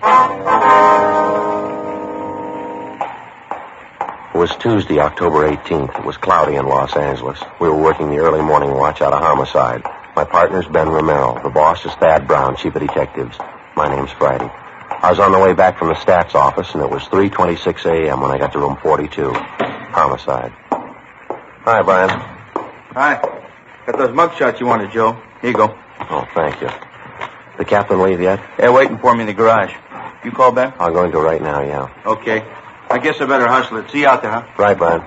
Speaker 3: It was Tuesday, October 18th. It was cloudy in Los Angeles. We were working the early morning watch out of homicide. My partner's Ben Romero. The boss is Thad Brown, chief of detectives. My name's Friday. I was on the way back from the stats office, and it was 3:26 a.m. when I got to room 42. Homicide. Hi, Brian.
Speaker 21: Hi. Got those mug shots you wanted, Joe. Here you go.
Speaker 3: Oh, thank you. The captain leave yet?
Speaker 21: They're waiting for me in the garage. You call back?
Speaker 3: I'm going to right now, yeah.
Speaker 21: Okay. I guess I better hustle it. See you out there, huh?
Speaker 3: Right, Brian.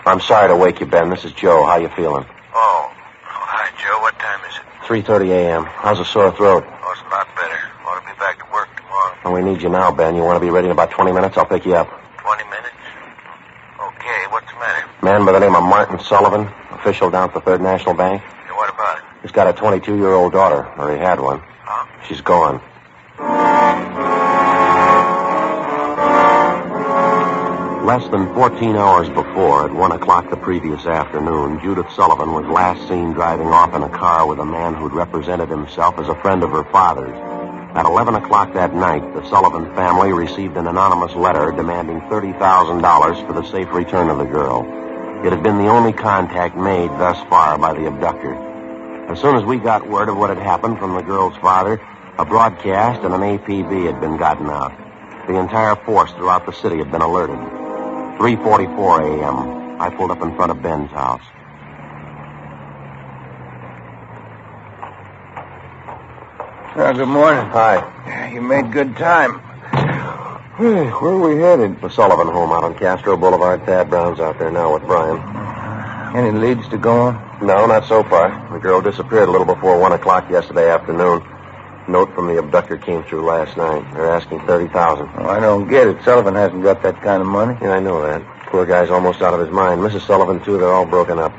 Speaker 3: I'm sorry to wake you, Ben. This is Joe. How you feeling?
Speaker 9: Oh, hi, Joe. What time is it?
Speaker 3: 3:30 a.m. How's the sore throat?
Speaker 9: Oh, it's a lot better. Want to be back to work tomorrow.
Speaker 3: Well, we need you now, Ben. You want to be ready in about 20 minutes? I'll pick you up.
Speaker 9: 20 minutes? Okay, what's the matter?
Speaker 3: Man by the name of Martin Sullivan, official down at the Third National Bank.
Speaker 9: Yeah, what about it?
Speaker 3: He's got a 22-year-old daughter, or he had one.
Speaker 9: Huh?
Speaker 3: She's gone. Less than 14 hours before, at 1 o'clock the previous afternoon, Judith Sullivan was last seen driving off in a car with a man who'd represented himself as a friend of her father's. At 11 o'clock that night, the Sullivan family received an anonymous letter demanding $30,000 for the safe return of the girl. It had been the only contact made thus far by the abductor. As soon as we got word of what had happened from the girl's father, a broadcast and an APB had been gotten out. The entire force throughout the city had been alerted. 3:44 a.m. I pulled up in front of Ben's house.
Speaker 9: Good morning.
Speaker 3: Hi.
Speaker 9: You made good time.
Speaker 3: Where are we headed? The Sullivan home out on Castro Boulevard. Thad Brown's out there now with Brian.
Speaker 9: Any leads to go on?
Speaker 3: No, not so far. The girl disappeared a little before 1 o'clock yesterday afternoon. Note from the abductor came through last night. They're asking $30,000.
Speaker 9: Oh, I don't get it. Sullivan hasn't got that kind of money.
Speaker 3: Yeah, I know that. Poor guy's almost out of his mind. Mrs. Sullivan, too, they're all broken up.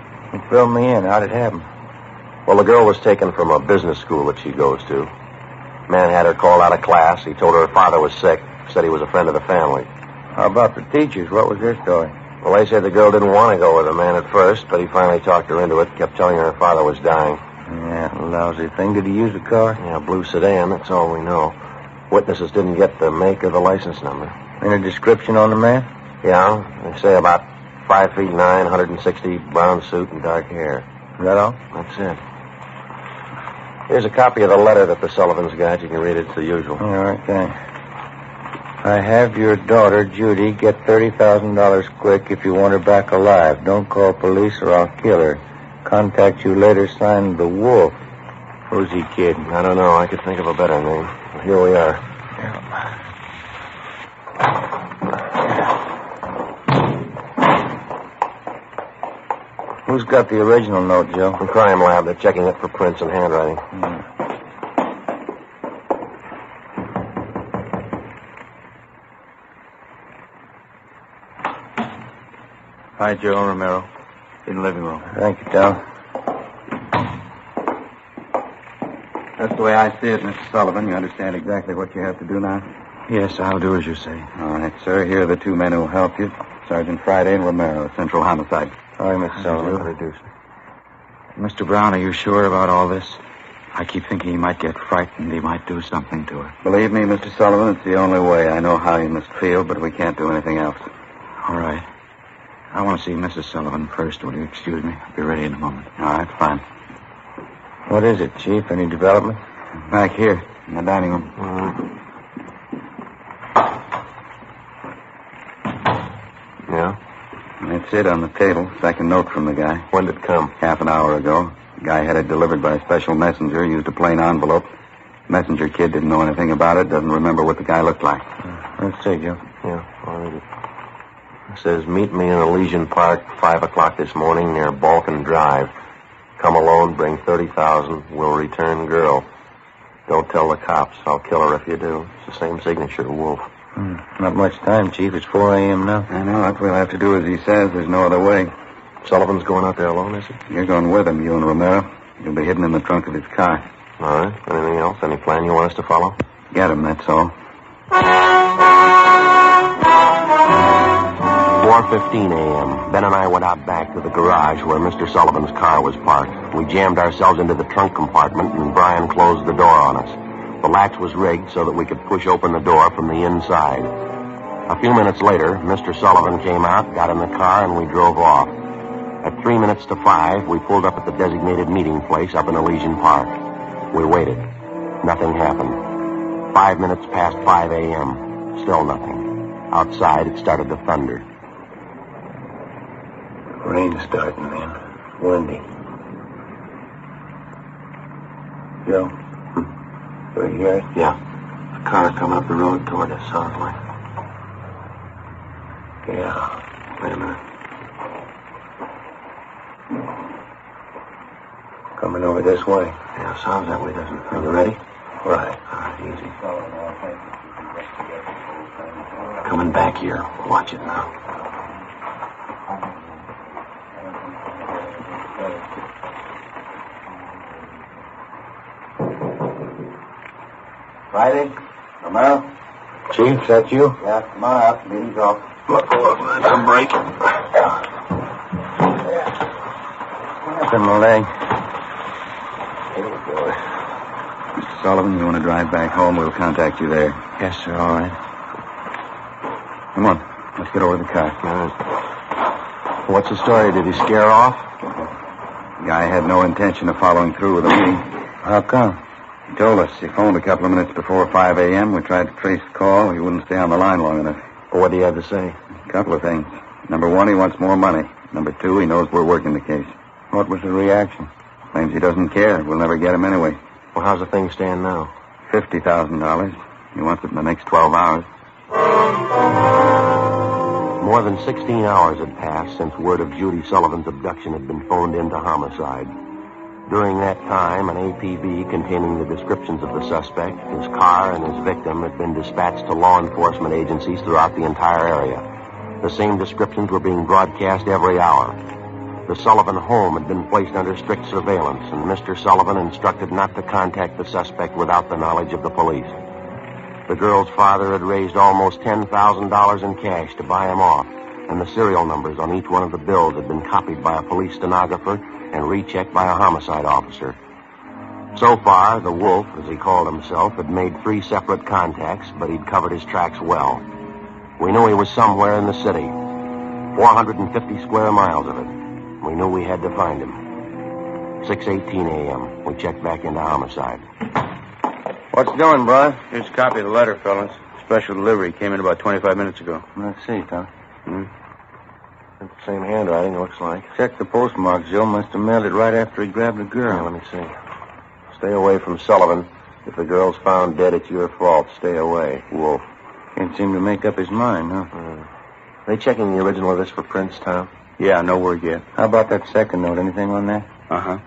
Speaker 9: Fill me in. How'd it happen?
Speaker 3: Well, the girl was taken from a business school that she goes to. Man had her called out of class. He told her father was sick. Said he was a friend of the family.
Speaker 9: How about the teachers? What was their story?
Speaker 3: Well, they said the girl didn't want to go with the man at first, but he finally talked her into it, kept telling her father was dying.
Speaker 9: Yeah, lousy thing. Did he use the car?
Speaker 3: Yeah, blue sedan. That's all we know. Witnesses didn't get the make or the license number.
Speaker 9: Any description on the man?
Speaker 3: Yeah, they say about 5'9", 160, brown suit and dark hair.
Speaker 9: Is that all?
Speaker 3: That's it. Here's a copy of the letter that the Sullivans got. You can read it. It's the usual.
Speaker 9: All right, thanks. I have your daughter, Judy. Get $30,000 quick if you want her back alive. Don't call police or I'll kill her. Contact you later, signed The Wolf. Who's he kidding?
Speaker 3: I don't know. I could think of a better name. Here we are.
Speaker 9: Who's got the original note, Joe?
Speaker 3: The crime lab. They're checking it for prints and handwriting.
Speaker 21: Hi, Joe Romero. In the living room.
Speaker 9: Thank you, Del.
Speaker 21: That's the way I see it, Mr. Sullivan. You understand exactly what you have to do now?
Speaker 9: Yes, I'll do as you say.
Speaker 21: All right, sir. Here are the two men who will help you. Sergeant Friday and Romero, Central Homicide.
Speaker 9: All right, Mr. Sullivan.
Speaker 3: Introduce.
Speaker 21: Mr. Brown, are you sure about all this? I keep thinking he might get frightened. He might do something to her. Believe me, Mr. Sullivan, it's the only way. I know how you must feel, but we can't do anything else.
Speaker 9: All right. I want to see Mrs. Sullivan first. Will you excuse me? I'll be ready in a moment.
Speaker 21: All right, fine.
Speaker 9: What is it, Chief? Any development?
Speaker 21: Back here, in the dining room.
Speaker 3: Yeah?
Speaker 21: That's it on the table. Second note from the guy.
Speaker 3: When did it come?
Speaker 21: Half an hour ago. The guy had it delivered by a special messenger, used a plain envelope. Messenger kid didn't know anything about it, doesn't remember what the guy looked like.
Speaker 9: Let's see, Joe.
Speaker 3: Yeah, I'll read it. It says, meet me in Elysian Park, 5 o'clock this morning near Balkan Drive. Come alone, bring $30,000. We'll return girl. Don't tell the cops. I'll kill her if you do. It's the same signature, Wolf.
Speaker 9: Not much time, Chief. It's 4 a.m. now.
Speaker 21: I know. What we'll have to do as he says. There's no other way.
Speaker 3: Sullivan's going out there alone, is he?
Speaker 21: You're going with him, you and Romero. You'll be hidden in the trunk of his car.
Speaker 3: All right. Anything else? Any plan you want us to follow?
Speaker 21: Get him, that's all.
Speaker 3: 4:15 a.m. Ben and I went out back to the garage where Mr. Sullivan's car was parked. We jammed ourselves into the trunk compartment, and Brian closed the door on us. The latch was rigged so that we could push open the door from the inside. A few minutes later, Mr. Sullivan came out, got in the car, and we drove off. At 3 minutes to 5, we pulled up at the designated meeting place up in Elysian Park. We waited. Nothing happened. 5 minutes past 5 a.m. Still nothing. Outside, it started to thunder.
Speaker 9: Rain's starting, man. Windy. Joe? Do you hear it?
Speaker 3: Yeah. A car coming up the road toward us, sounds like.
Speaker 9: Yeah.
Speaker 3: Wait a minute. Coming over this way. Yeah, sounds that way, doesn't it? Are you ready? Right. All right, easy. Coming back here. Watch it now.
Speaker 9: Friday? Romero?
Speaker 3: Chief, is that you?
Speaker 9: Yeah, come on out. Meeting's off.
Speaker 3: Look, that's a break.
Speaker 9: What's in my leg? Mr. Sullivan, you want to drive back home? We'll contact you there.
Speaker 3: Yes, sir. All right.
Speaker 9: Come on. Let's get over to the car.
Speaker 3: What's the story? Did he scare off?
Speaker 9: The guy had no intention of following through with the meeting.
Speaker 3: How come?
Speaker 9: He told us he phoned a couple of minutes before 5 a.m. We tried to trace the call. He wouldn't stay on the line long enough.
Speaker 3: Well, what do you have to say?
Speaker 9: A couple of things. Number one, he wants more money. Number two, he knows we're working the case.
Speaker 3: What was the reaction?
Speaker 9: Claims he doesn't care. We'll never get him anyway.
Speaker 3: Well, how's the thing stand now?
Speaker 9: $50,000. He wants it in the next 12 hours.
Speaker 3: More than 16 hours had passed since word of Judy Sullivan's abduction had been phoned into homicide. During that time, an APB containing the descriptions of the suspect, his car, and his victim had been dispatched to law enforcement agencies throughout the entire area. The same descriptions were being broadcast every hour. The Sullivan home had been placed under strict surveillance, and Mr. Sullivan instructed not to contact the suspect without the knowledge of the police. The girl's father had raised almost $10,000 in cash to buy him off, and the serial numbers on each one of the bills had been copied by a police stenographer and rechecked by a homicide officer. So far, the Wolf, as he called himself, had made 3 separate contacts, but he'd covered his tracks well. We knew he was somewhere in the city, 450 square miles of it. We knew we had to find him. 6:18 a.m. We checked back into homicide.
Speaker 9: What's doing, Brian? Here's a copy of the letter, fellas. Special delivery came in about 25 minutes ago.
Speaker 3: Let's see, Tom. It's the same handwriting, looks like.
Speaker 9: Check the postmark. Joe must have mailed it right after he grabbed the girl.
Speaker 3: Yeah, let me see. Stay away from Sullivan. If the girl's found dead, it's your fault. Stay away. Wolf.
Speaker 9: Can't seem to make up his mind, huh?
Speaker 3: They checking the original of this for prints, Tom?
Speaker 9: Yeah, no word yet. How about that second note? Anything on that? Uh-huh.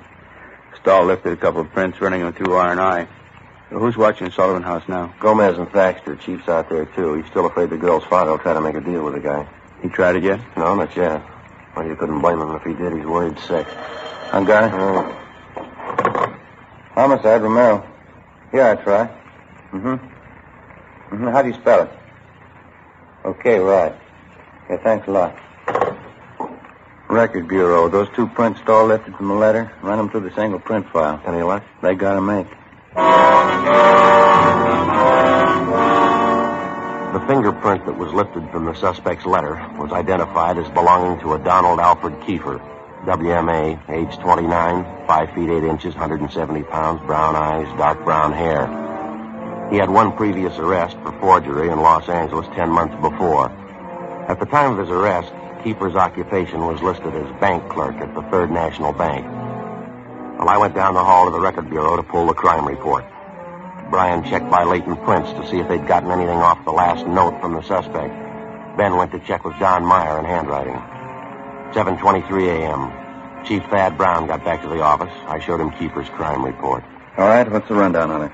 Speaker 9: Stahl lifted a couple of prints, running them through R&I. Who's watching Sullivan House now?
Speaker 3: Gomez and Thaxter. Chief's out there, too. He's still afraid the girl's father will try to make a deal with the guy.
Speaker 9: He tried it yet?
Speaker 3: No, not yet. Well, you couldn't blame him if he did. He's worried sick.
Speaker 9: I got it. Homicide, Romero. Here, I try. How do you spell it? Okay, right. Yeah, thanks a lot. Record Bureau. Those 2 prints Stahl lifted from the letter. Run them through the single print file.
Speaker 3: Any luck?
Speaker 9: They got to make.
Speaker 3: The fingerprint that was lifted from the suspect's letter was identified as belonging to a Donald Alfred Kiefer, WMA, age 29, 5 feet 8 inches, 170 pounds, brown eyes, dark brown hair. He had 1 previous arrest for forgery in Los Angeles 10 months before. At the time of his arrest, Kiefer's occupation was listed as bank clerk at the Third National Bank. Well, I went down the hall to the Record Bureau to pull the crime report. Brian checked by latent prints to see if they'd gotten anything off the last note from the suspect. Ben went to check with John Meyer in handwriting. 7:23 a.m. Chief Thad Brown got back to the office. I showed him Kiefer's crime report.
Speaker 9: All right, what's the rundown on it?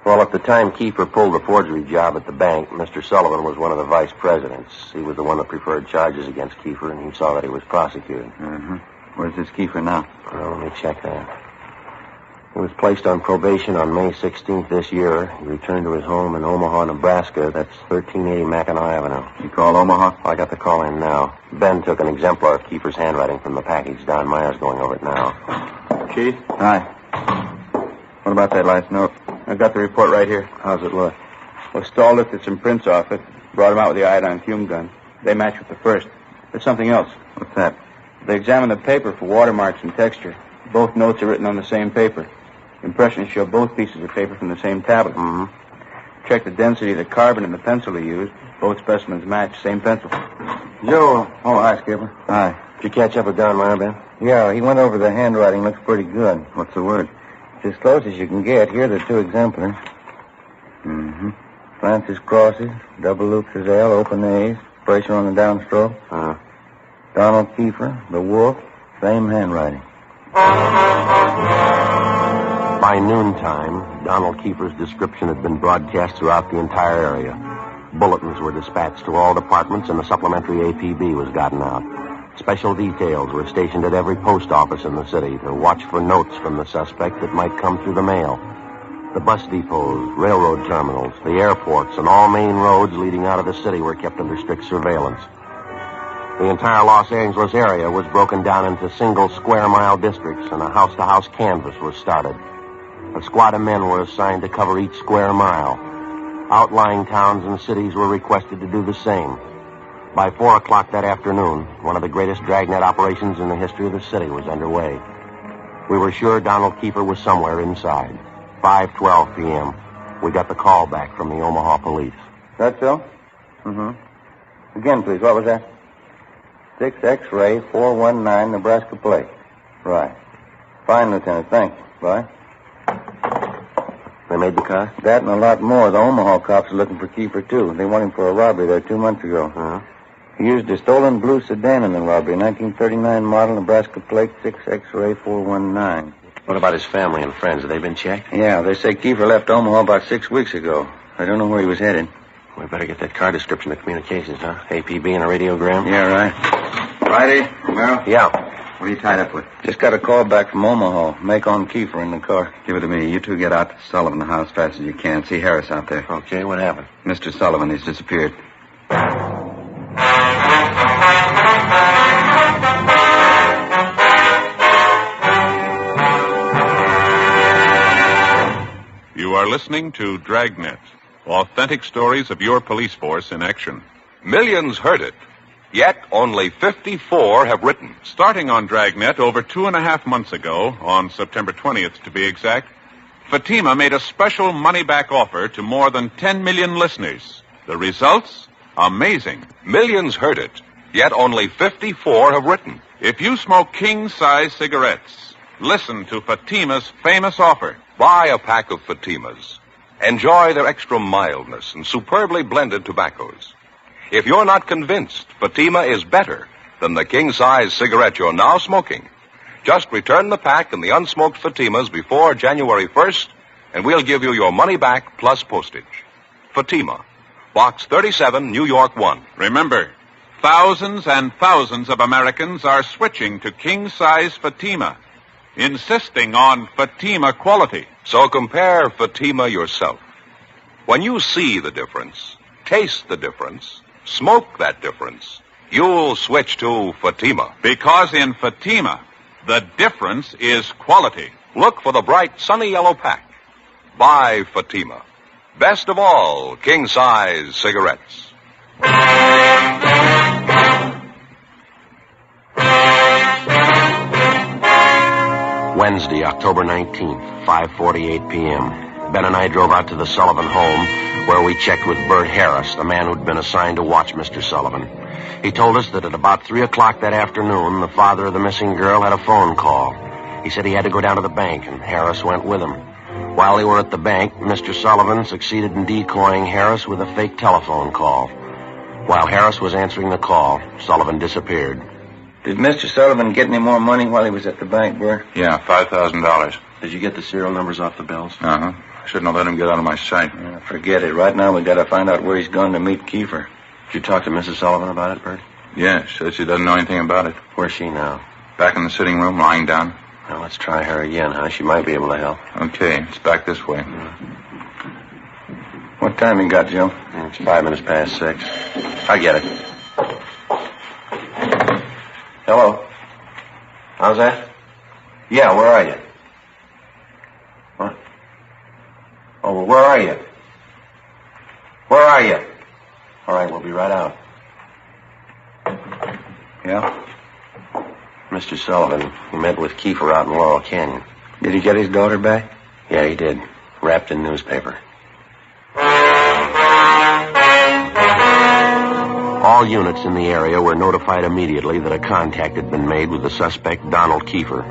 Speaker 3: Well, at the time Kiefer pulled the forgery job at the bank, Mr. Sullivan was one of the vice presidents. He was the one that preferred charges against Kiefer, and he saw that he was prosecuted.
Speaker 9: Where's this Kiefer now?
Speaker 3: Well, let me check that. He was placed on probation on May 16th this year. He returned to his home in Omaha, Nebraska. That's 1380 Mackinac Avenue.
Speaker 9: You call Omaha?
Speaker 3: I got the call in now. Ben took an exemplar of Kiefer's handwriting from the package. Don Meyer's going over it now.
Speaker 9: Chief? Hi. What about that last note? I've got the report right here.
Speaker 3: How's it look?
Speaker 9: Well, Stahl lifted some prints off it, brought them out with the iodine fume gun. They match with the first. There's something else.
Speaker 3: What's that?
Speaker 9: They examined the paper for watermarks and texture. Both notes are written on the same paper. Impressions show both pieces of paper from the same tablet. Check the density of the carbon in the pencil he used. Both specimens match. Same pencil.
Speaker 3: Joe. Oh, hi, Skipper. Hi. Did you catch up with Don Meyer, Ben?
Speaker 9: Yeah, he went over the handwriting. Looks pretty good.
Speaker 3: What's the word?
Speaker 9: It's as close as you can get. Here are the 2 exemplars. Francis crosses, double loops his L, open A's, pressure on the downstroke. Donald Kiefer, the Wolf, same handwriting.
Speaker 3: By noontime, Donald Kiefer's description had been broadcast throughout the entire area. Bulletins were dispatched to all departments, and a supplementary APB was gotten out. Special details were stationed at every post office in the city to watch for notes from the suspect that might come through the mail. The bus depots, railroad terminals, the airports, and all main roads leading out of the city were kept under strict surveillance. The entire Los Angeles area was broken down into single square-mile districts, and a house-to-house canvass was started. A squad of men were assigned to cover each square mile. Outlying towns and cities were requested to do the same. By 4 o'clock that afternoon, one of the greatest Dragnet operations in the history of the city was underway. We were sure Donald Kiefer was somewhere inside. 5:12 p.m. We got the call back from the Omaha police.
Speaker 9: That so? Mm-hmm. Again, please. What was that? 6 X-ray 419 Nebraska plate. Right. Fine, Lieutenant. Thanks. Bye.
Speaker 3: They made the car?
Speaker 9: That and a lot more. The Omaha cops are looking for Kiefer, too. They want him for a robbery there 2 months ago.
Speaker 3: Uh-huh.
Speaker 9: He used a stolen blue sedan in the robbery, 1939 model, Nebraska plate, 6 X-ray 419.
Speaker 3: What about his family and friends? Have they been checked?
Speaker 9: Yeah, they say Kiefer left Omaha about 6 weeks ago. I don't know where he was headed.
Speaker 3: We better get that car description to communications, huh? APB and a radiogram?
Speaker 9: Yeah, right. Friday, Romero?
Speaker 3: Yeah.
Speaker 9: What are you tied up with? Just got a call back from Omaha. Make on Kiefer in the car. Give it to me. You two get out to Sullivan house as fast as you can. See Harris out there.
Speaker 3: Okay, what happened?
Speaker 9: Mr. Sullivan, he's disappeared.
Speaker 2: You are listening to Dragnet, authentic stories of your police force in action.
Speaker 1: Millions heard it, yet only 54 have written.
Speaker 2: Starting on Dragnet over 2.5 months ago, on September 20th to be exact, Fatima made a special money-back offer to more than 10 million listeners. The results? Amazing.
Speaker 1: Millions heard it, yet only 54 have written.
Speaker 2: If you smoke king-size cigarettes, listen to Fatima's famous offer.
Speaker 1: Buy a pack of Fatimas. Enjoy their extra mildness and superbly blended tobaccos. If you're not convinced Fatima is better than the king-size cigarette you're now smoking, just return the pack and the unsmoked Fatimas before January 1st, and we'll give you your money back plus postage. Fatima, Box 37, New York 1.
Speaker 2: Remember, thousands and thousands of Americans are switching to king-size Fatima, insisting on Fatima quality.
Speaker 1: So compare Fatima yourself. When you see the difference, taste the difference, smoke that difference, you'll switch to Fatima.
Speaker 2: Because in Fatima, the difference is quality.
Speaker 1: Look for the bright, sunny yellow pack. Buy Fatima. Best of all, king-size cigarettes.
Speaker 3: Wednesday, October 19th, 5:48 p.m. Ben and I drove out to the Sullivan home, where we checked with Bert Harris, the man who'd been assigned to watch Mr. Sullivan. He told us that at about 3 o'clock that afternoon, the father of the missing girl had a phone call. He said he had to go down to the bank, and Harris went with him. While they were at the bank, Mr. Sullivan succeeded in decoying Harris with a fake telephone call. While Harris was answering the call, Sullivan disappeared.
Speaker 9: Did Mr. Sullivan get any more money while he was at the bank, Bert?
Speaker 20: Yeah, $5,000.
Speaker 3: Did you get the serial numbers off the bills?
Speaker 20: Uh-huh. I shouldn't have let him get out of my sight.
Speaker 9: Forget it. Right now we got to find out where he's gone to meet Kiefer.
Speaker 3: Did you talk to Mrs. Sullivan about it, Bert?
Speaker 20: Yeah, she said she doesn't know anything about it.
Speaker 3: Where's she now?
Speaker 20: Back in the sitting room, lying down.
Speaker 3: Well, let's try her again, huh? She might be able to help.
Speaker 20: Okay, it's back this way.
Speaker 9: What time you got, Joe?
Speaker 3: It's 5 minutes past 6. I get it. Hello? How's that? Yeah, where are you? What? Oh, well, where are you? Where are you? All right, we'll be right out.
Speaker 9: Yeah?
Speaker 3: Mr. Sullivan, he met with Kiefer out in Laurel Canyon.
Speaker 9: Did he get his daughter back?
Speaker 3: Yeah, he did. Wrapped in newspaper. All units in the area were notified immediately that a contact had been made with the suspect, Donald Kiefer.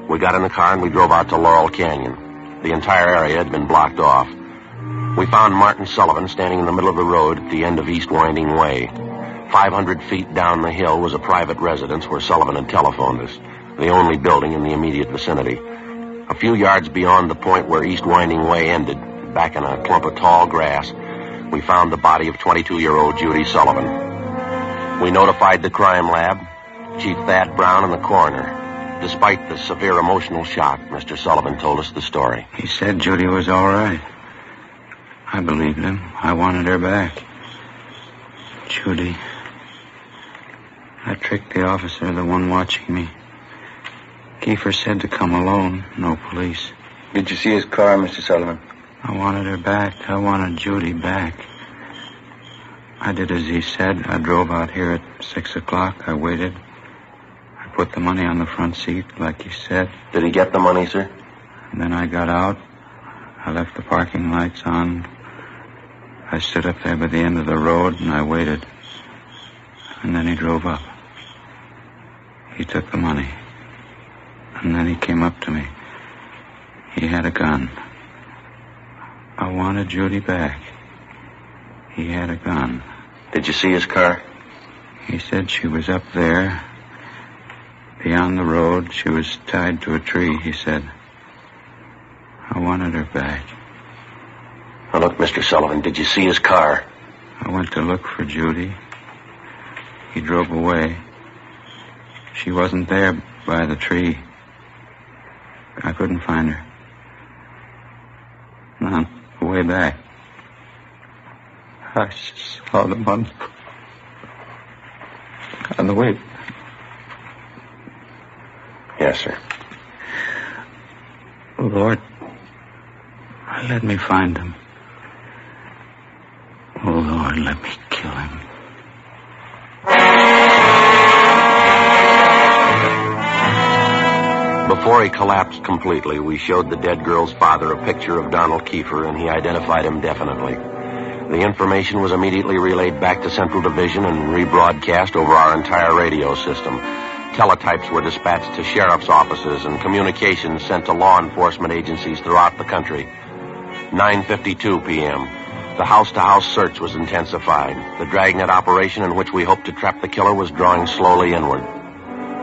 Speaker 3: We got in the car and we drove out to Laurel Canyon. The entire area had been blocked off. We found Martin Sullivan standing in the middle of the road at the end of East Winding Way. 500 feet down the hill was a private residence where Sullivan had telephoned us. the only building in the immediate vicinity. A few yards beyond the point where East Winding Way ended, back in a clump of tall grass, we found the body of 22-year-old Judy Sullivan. We notified the crime lab, Chief Thad Brown, and the coroner. Despite the severe emotional shock, Mr. Sullivan told us the story.
Speaker 9: He said Judy was all right. I believed him. I wanted her back. Judy. I tricked the officer, the one watching me. Kiefer said to come alone, no police.
Speaker 21: Did you see his car, Mr. Sullivan?
Speaker 9: I wanted her back. I wanted Judy back. I did as he said. I drove out here at 6 o'clock. I waited. I put the money on the front seat, like he said.
Speaker 3: Did he get the money, sir?
Speaker 9: And then I got out. I left the parking lights on. I stood up there by the end of the road, and I waited. And then he drove up. He took the money. And then he came up to me. He had a gun. I wanted Judy back. He had a gun.
Speaker 3: Did you see his car?
Speaker 9: He said she was up there. Beyond the road, she was tied to a tree, he said. I wanted her back.
Speaker 3: Now, look, Mr. Sullivan, did you see his car?
Speaker 9: I went to look for Judy. He drove away. She wasn't there by the tree. I couldn't find her. On the way back, I saw them on the way.
Speaker 3: Yes, sir.
Speaker 9: Oh, Lord, let me find him. Oh, Lord, let me kill him.
Speaker 3: Before he collapsed completely, we showed the dead girl's father a picture of Donald Kiefer, and he identified him definitely. The information was immediately relayed back to Central Division and rebroadcast over our entire radio system. Teletypes were dispatched to sheriff's offices and communications sent to law enforcement agencies throughout the country. 9:52 p.m. The house-to-house search was intensified. The Dragnet operation in which we hoped to trap the killer was drawing slowly inward.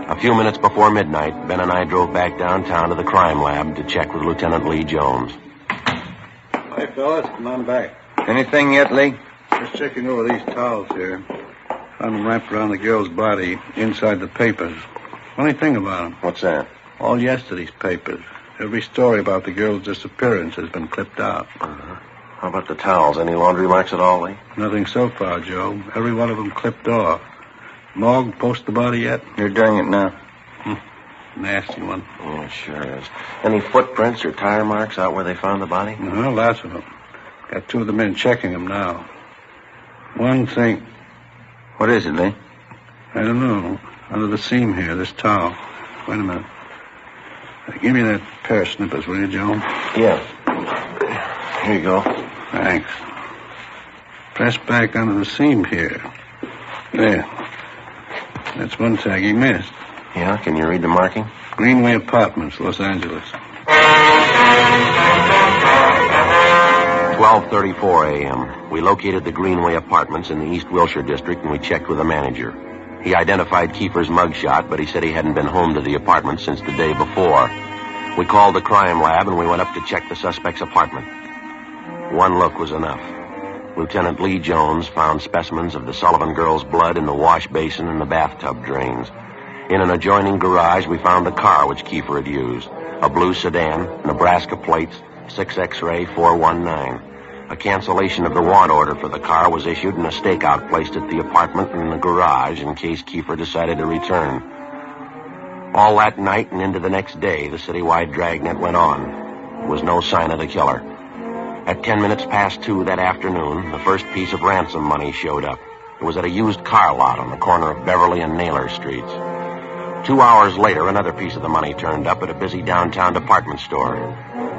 Speaker 3: A few minutes before midnight, Ben and I drove back downtown to the crime lab to check with Lieutenant Lee Jones.
Speaker 10: Hi, fellas. Come on back.
Speaker 21: Anything yet, Lee?
Speaker 10: Just checking over these towels here. Found them wrapped around the girl's body inside the papers. Funny thing about them.
Speaker 3: What's that?
Speaker 10: All yesterday's papers. Every story about the girl's disappearance has been clipped out.
Speaker 3: Uh-huh. How about the towels? Any laundry marks at all, Lee?
Speaker 10: Nothing so far, Joe. Every one of them clipped off. Morgue post the body yet?
Speaker 21: You're doing it now.
Speaker 10: Nasty one.
Speaker 3: Oh, it sure is. Any footprints or tire marks out where they found the body?
Speaker 10: Uh-huh, lots of them. Got two of the men checking them now. One thing.
Speaker 21: What is it, Lee?
Speaker 10: I don't know. Under the seam here, this towel. Wait a minute. Give me that pair of snippers, will you, Joe?
Speaker 3: Yeah. Here you go.
Speaker 10: Thanks. Press back under the seam here. There. That's one tag he missed.
Speaker 3: Yeah, can you read the marking?
Speaker 10: Greenway Apartments, Los Angeles.
Speaker 3: 12:34 a.m. We located the Greenway Apartments in the East Wilshire district, and we checked with the manager. He identified Kiefer's mugshot, but he said he hadn't been home to the apartment since the day before. We called the crime lab, and we went up to check the suspect's apartment. One look was enough. Lieutenant Lee Jones found specimens of the Sullivan girl's blood in the wash basin and the bathtub drains. In an adjoining garage, we found the car which Kiefer had used. A blue sedan, Nebraska plates, 6X-ray 419. A cancellation of the want order for the car was issued and a stakeout placed at the apartment and in the garage in case Kiefer decided to return. All that night and into the next day, the citywide dragnet went on. There was no sign of the killer. At 10 minutes past 2 that afternoon, the first piece of ransom money showed up. It was at a used car lot on the corner of Beverly and Naylor Streets. 2 hours later, another piece of the money turned up at a busy downtown department store.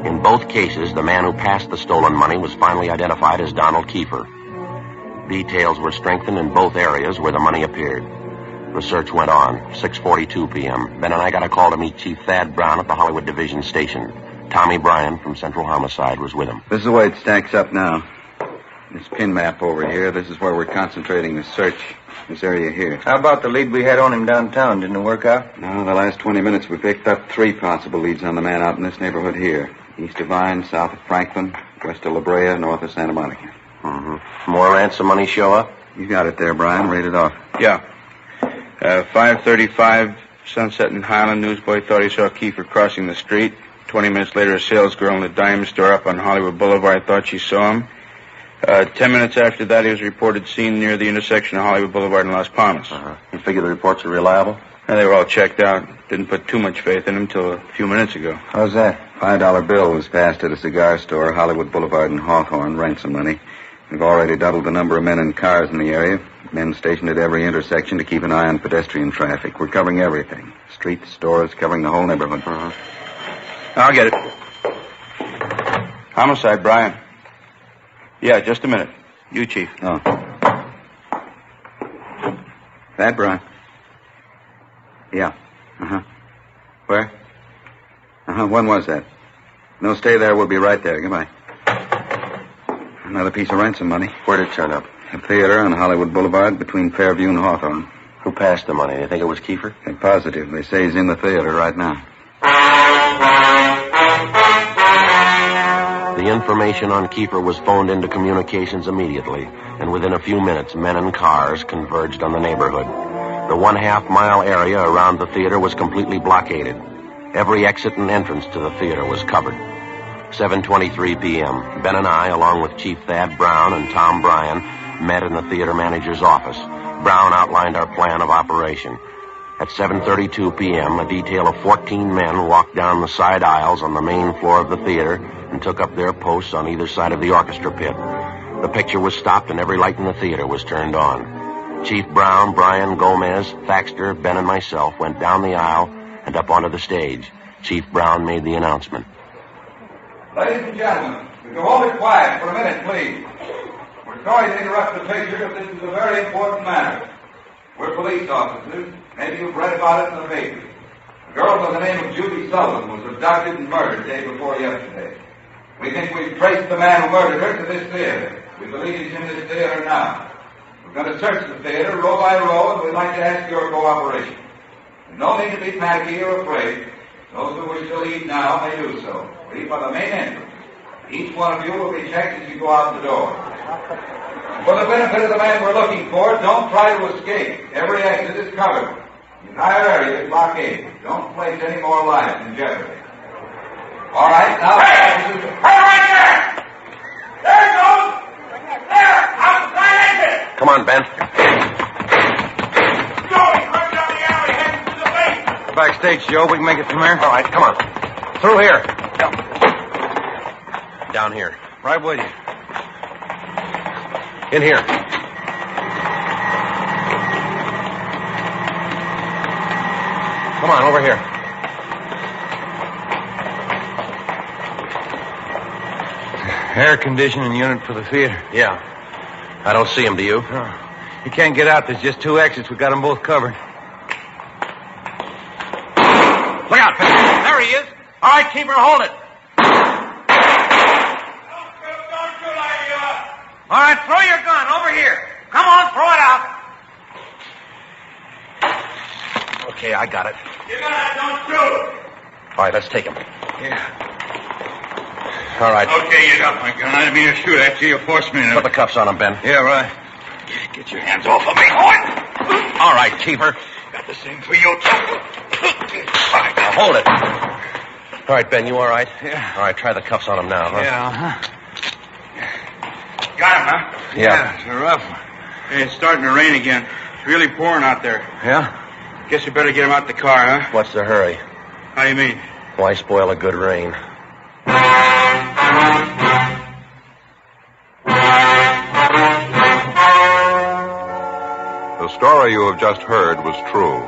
Speaker 3: In both cases, the man who passed the stolen money was finally identified as Donald Kiefer. Details were strengthened in both areas where the money appeared. The search went on. 6:42 p.m. Ben and I got a call to meet Chief Thad Brown at the Hollywood Division Station. Tommy Bryan from Central Homicide was with him.
Speaker 21: This is the way it stacks up now. This pin map over here, this is where we're concentrating the search. This area here.
Speaker 9: How about the lead we had on him downtown? Didn't it work out?
Speaker 21: No, the last 20 minutes we picked up 3 possible leads on the man out in this neighborhood here. East of Vine, south of Franklin, west of La Brea, north of Santa Monica.
Speaker 3: Mm-hmm. More ransom money show up?
Speaker 21: You got it there, Brian. Read it off.
Speaker 10: Yeah. 5:35, Sunset and Highland. Newsboy thought he saw Kiefer crossing the street. 20 minutes later, a salesgirl in the diamond store up on Hollywood Boulevard thought she saw him. 10 minutes after that, he was reported seen near the intersection of Hollywood Boulevard and Las Palmas.
Speaker 3: You figure the reports are reliable?
Speaker 10: They were all checked out. Didn't put too much faith in him until a few minutes ago.
Speaker 21: How's that? $5 bill was passed at a cigar store, Hollywood Boulevard and Hawthorne, ransom money. We've already doubled the number of men and cars in the area. Men stationed at every intersection to keep an eye on pedestrian traffic. We're covering everything. Streets, stores, covering the whole neighborhood.
Speaker 10: I'll get it. Homicide, Brian. Yeah, just a minute. You, Chief.
Speaker 21: Oh. That, Brian? Yeah. Where? When was that? No, stay there. We'll be right there. Goodbye. Another piece of ransom money.
Speaker 3: Where'd it turn up?
Speaker 21: A theater on Hollywood Boulevard between Fairview and Hawthorne.
Speaker 3: Who passed the money? You think it was Kiefer?
Speaker 21: They're positive. They say he's in the theater right now.
Speaker 3: The information on Kiefer was phoned into communications immediately, and within a few minutes, men and cars converged on the neighborhood. The 1/2 mile area around the theater was completely blockaded. Every exit and entrance to the theater was covered. 7:23 p.m., Ben and I, along with Chief Thad Brown and Tom Bryan, met in the theater manager's office. Brown outlined our plan of operation. At 7:32 p.m., a detail of 14 men walked down the side aisles on the main floor of the theater and took up their posts on either side of the orchestra pit. The picture was stopped and every light in the theater was turned on. Chief Brown, Bryan, Gomez, Thaxter, Ben, and myself went down the aisle and up onto the stage. Chief Brown made the announcement.
Speaker 14: Ladies and gentlemen, would you all be quiet for a minute, please? We're sorry to interrupt the picture, but this is a very important matter. We're police officers. Maybe you've read about it in the papers. A girl by the name of Judy Sullivan was abducted and murdered day before yesterday. We think we've traced the man who murdered her to this theater. We believe he's in this theater now. We're going to search the theater row by row, and we'd like to ask your cooperation. There's no need to be panicky or afraid. Those who wish to leave now may do so. Leave by the main entrance. Each one of you will be checked as you go out the door. For the benefit of the man we're looking for, don't try to escape. Every exit is covered. The entire area is blockaded. Don't place any more lives in jeopardy. All right, now... Hey! Right there! There it goes! There! Outside exit!
Speaker 3: Come on, Ben.
Speaker 14: Joey, run down the alley heading to the basement.
Speaker 9: Backstage, Joe. We can make it from here.
Speaker 3: All right, come on. Through here. Down here.
Speaker 9: Right with you.
Speaker 3: In here. Come on, over here.
Speaker 9: Air conditioning unit for the theater.
Speaker 3: Yeah. I don't see him, do you?
Speaker 9: No. You can't get out. There's just 2 exits. We got them both covered.
Speaker 14: Look out, Ben. There he is. All right, keep her, hold it. All right, throw your gun over here. Come on, throw it out.
Speaker 3: Okay, I got it.
Speaker 14: You got it, don't shoot.
Speaker 3: All right, let's take him.
Speaker 14: Yeah.
Speaker 3: All right.
Speaker 14: Okay, you got my gun. I didn't mean to shoot at you. You forced me to...
Speaker 3: Put the cuffs on him, Ben.
Speaker 14: Yeah, right. Get your hands off of me, boy.
Speaker 3: All right, Kiefer.
Speaker 14: Got the same for you, too.
Speaker 3: Now, hold it. All right, Ben, you all right?
Speaker 14: Yeah.
Speaker 3: All right, try the cuffs on him now, huh?
Speaker 14: Yeah, Got him, huh?
Speaker 3: Yeah.
Speaker 14: It's a rough one. Hey, it's starting to rain again. It's really pouring out there.
Speaker 3: Yeah?
Speaker 14: Guess we better get him out the car, huh?
Speaker 3: What's the hurry?
Speaker 14: How do you mean?
Speaker 3: Why spoil a good rain?
Speaker 1: The story you have just heard was true.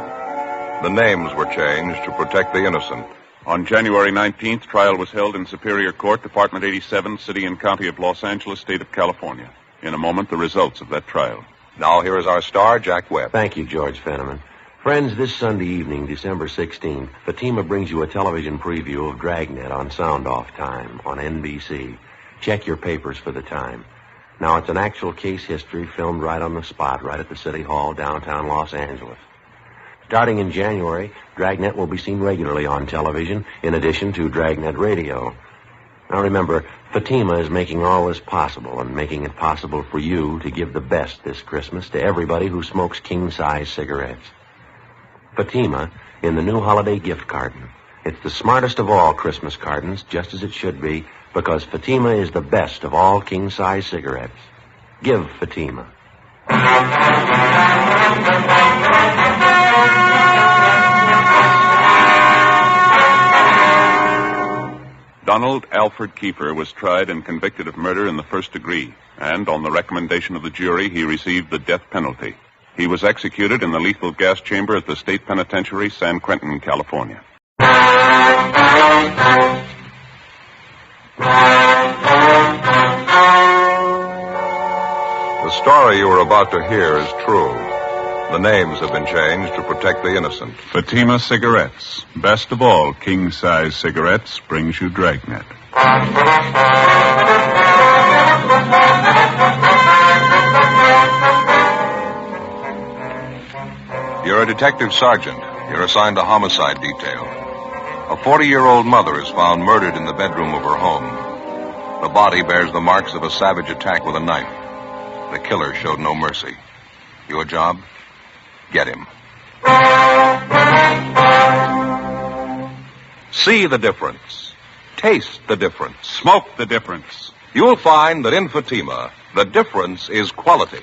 Speaker 1: The names were changed to protect the innocent.
Speaker 6: On January 19th, trial was held in Superior Court, Department 87, City and County of Los Angeles, State of California. In a moment, the results of that trial.
Speaker 1: Now, here is our star, Jack Webb.
Speaker 3: Thank you, George Fenneman. Friends, this Sunday evening, December 16th, Fatima brings you a television preview of Dragnet on Sound Off Time on NBC. Check your papers for the time. Now, it's an actual case history filmed right on the spot, right at the City Hall, downtown Los Angeles. Starting in January, Dragnet will be seen regularly on television, in addition to Dragnet Radio. Now, remember, Fatima is making all this possible and making it possible for you to give the best this Christmas to everybody who smokes king-size cigarettes. Fatima in the new holiday gift carton. It's the smartest of all Christmas cartons, just as it should be, because Fatima is the best of all king-size cigarettes. Give Fatima.
Speaker 6: Donald Alfred Kiefer was tried and convicted of murder in the first degree, and on the recommendation of the jury, he received the death penalty. He was executed in the lethal gas chamber at the State Penitentiary, San Quentin, California.
Speaker 1: The story you are about to hear is true. The names have been changed to protect the innocent.
Speaker 2: Fatima Cigarettes, best of all king-size cigarettes, brings you Dragnet.
Speaker 1: You're a detective sergeant. You're assigned to homicide detail. A 40-year-old mother is found murdered in the bedroom of her home. The body bears the marks of a savage attack with a knife. The killer showed no mercy. Your job? Get him. See the difference. Taste the difference.
Speaker 2: Smoke the difference.
Speaker 1: You'll find that in Fatima, the difference is quality.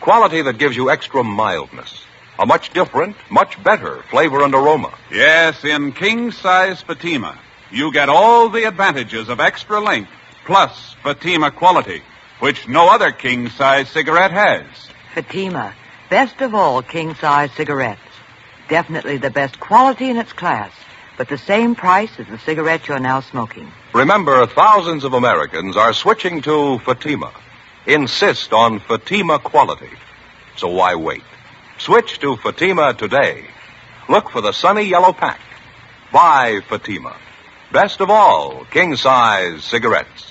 Speaker 1: Quality that gives you extra mildness. A much different, much better flavor and aroma.
Speaker 2: Yes, in king-size Fatima, you get all the advantages of extra length, plus Fatima quality, which no other king-size cigarette has.
Speaker 8: Fatima, best of all king-size cigarettes. Definitely the best quality in its class, but the same price as the cigarette you're now smoking.
Speaker 1: Remember, thousands of Americans are switching to Fatima. Insist on Fatima quality. So why wait? Switch to Fatima today. Look for the sunny yellow pack. Buy Fatima. Best of all king-size cigarettes.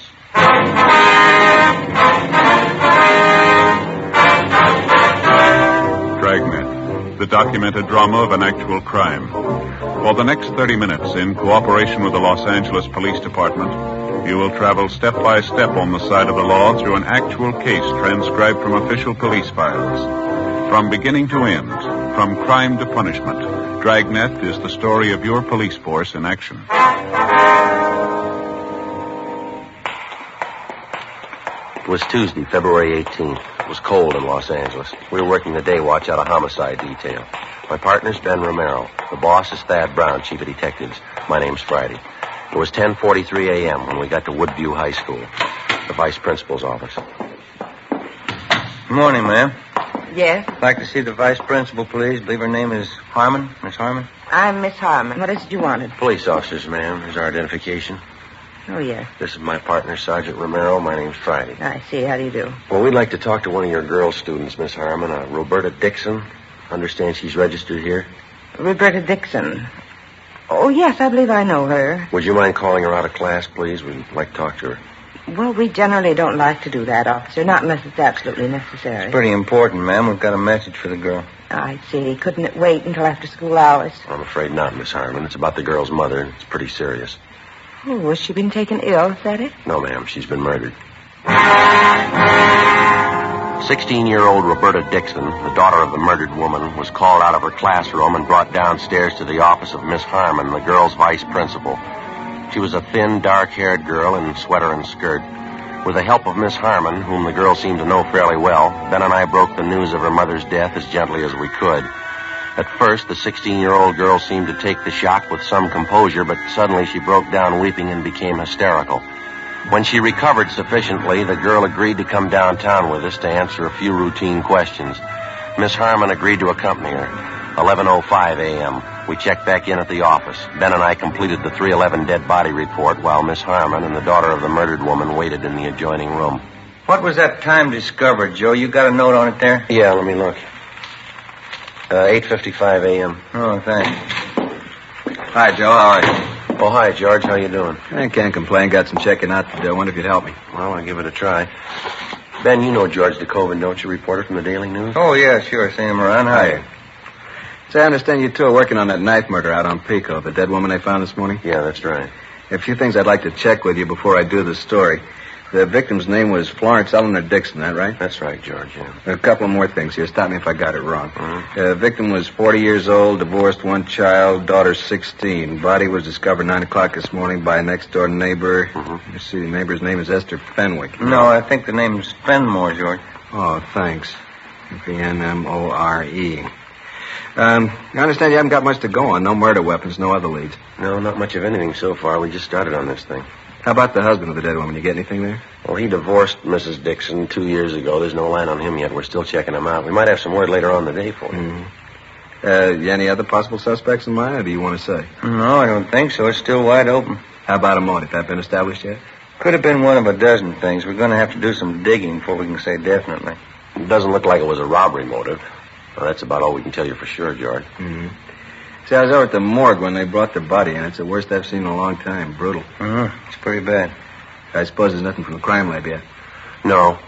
Speaker 2: Dragnet, the documented drama of an actual crime. For the next 30 minutes, in cooperation with the Los Angeles Police Department, you will travel step by step on the side of the law through an actual case transcribed from official police files. From beginning to end, from crime to punishment, Dragnet is the story of your police force in action.
Speaker 3: It was Tuesday, February 18th. It was cold in Los Angeles. We were working the day watch out of homicide detail. My partner's Ben Romero. The boss is Thad Brown, chief of detectives. My name's Friday. It was 10:43 a.m. when we got to Woodview High School, the vice principal's office.
Speaker 9: Good morning, ma'am.
Speaker 8: Yes?
Speaker 9: I'd like to see the vice principal, please. I believe her name is Harmon. Miss Harmon?
Speaker 12: I'm Miss Harmon. What is it you wanted?
Speaker 3: Police officers, ma'am. Here's our identification.
Speaker 12: Oh, yes.
Speaker 3: This is my partner, Sergeant Romero. My name's Friday.
Speaker 12: I see. How do you do?
Speaker 3: Well, we'd like to talk to one of your girl students, Miss Harmon, Roberta Dixon. Understand she's registered here?
Speaker 12: Roberta Dixon. Oh, yes, I believe I know her.
Speaker 3: Would you mind calling her out of class, please? We'd like to talk to her.
Speaker 12: Well, we generally don't like to do that, officer, not unless it's absolutely necessary.
Speaker 9: It's pretty important, ma'am. We've got a message for the girl.
Speaker 12: I see. Couldn't it wait until after school hours?
Speaker 3: I'm afraid not, Miss Harmon. It's about the girl's mother, and it's pretty serious.
Speaker 12: Oh, has she been taken ill, is that it?
Speaker 3: No, ma'am. She's been murdered. 16-year-old Roberta Dixon, the daughter of the murdered woman, was called out of her classroom and brought downstairs to the office of Miss Harmon, the girl's vice principal. She was a thin, dark-haired girl in sweater and skirt. With the help of Miss Harmon, whom the girl seemed to know fairly well, Ben and I broke the news of her mother's death as gently as we could. At first, the 16-year-old girl seemed to take the shock with some composure, but suddenly she broke down weeping and became hysterical. When she recovered sufficiently, the girl agreed to come downtown with us to answer a few routine questions. Miss Harmon agreed to accompany her. 11:05 a.m. We checked back in at the office. Ben and I completed the 311 dead body report while Miss Harmon and the daughter of the murdered woman waited in the adjoining room.
Speaker 9: What was that time discovered, Joe? You got a note on it there?
Speaker 3: Yeah, let me look. 8:55 a.m.
Speaker 9: Oh, thanks.
Speaker 18: Hi, Joe. How are you?
Speaker 3: Oh, hi, George. How you doing?
Speaker 18: I can't complain. Got some checking out to do. I wonder if you'd help me.
Speaker 3: Well, I'll give it a try. Ben, you know George DeCoven, don't you, reporter from the Daily News?
Speaker 19: Oh, yeah, sure. See him around.
Speaker 3: Hi.
Speaker 19: So I understand you two are working on that knife murder out on Pico, the dead woman they found this morning?
Speaker 3: Yeah, that's right.
Speaker 19: A few things I'd like to check with you before I do the story. The victim's name was Florence Eleanor Dixon, that right?
Speaker 3: That's right, George, yeah.
Speaker 19: A couple more things here. Stop me if I got it wrong.
Speaker 3: Mm-hmm.
Speaker 19: The victim was 40 years old, divorced, one child, daughter 16. Body was discovered 9 o'clock this morning by a next-door neighbor.
Speaker 3: Mm-hmm.
Speaker 19: Let's see, the neighbor's name is Esther Fenwick.
Speaker 9: No, I think the name's Fenmore, George.
Speaker 19: Oh, thanks. Fenmore. I understand you haven't got much to go on. No murder weapons, no other leads.
Speaker 3: No, not much of anything so far. We just started on this thing.
Speaker 19: How about the husband of the dead woman? You get anything there?
Speaker 3: Well, he divorced Mrs. Dixon 2 years ago. There's no line on him yet. We're still checking him out. We might have some word later on in the day for you.
Speaker 19: Any other possible suspects in mind, or do you want to say?
Speaker 9: No, I don't think so. It's still wide open.
Speaker 19: How about a motive? That been established yet?
Speaker 9: Could have been one of a dozen things. We're going to have to do some digging before we can say definitely.
Speaker 3: It doesn't look like it was a robbery motive. Well, that's about all we can tell you for sure, George.
Speaker 19: Mm-hmm. See, I was over at the morgue when they brought the body in. It's the worst I've seen in a long time. Brutal.
Speaker 9: It's pretty bad.
Speaker 19: I suppose there's nothing from the crime lab yet.
Speaker 3: No.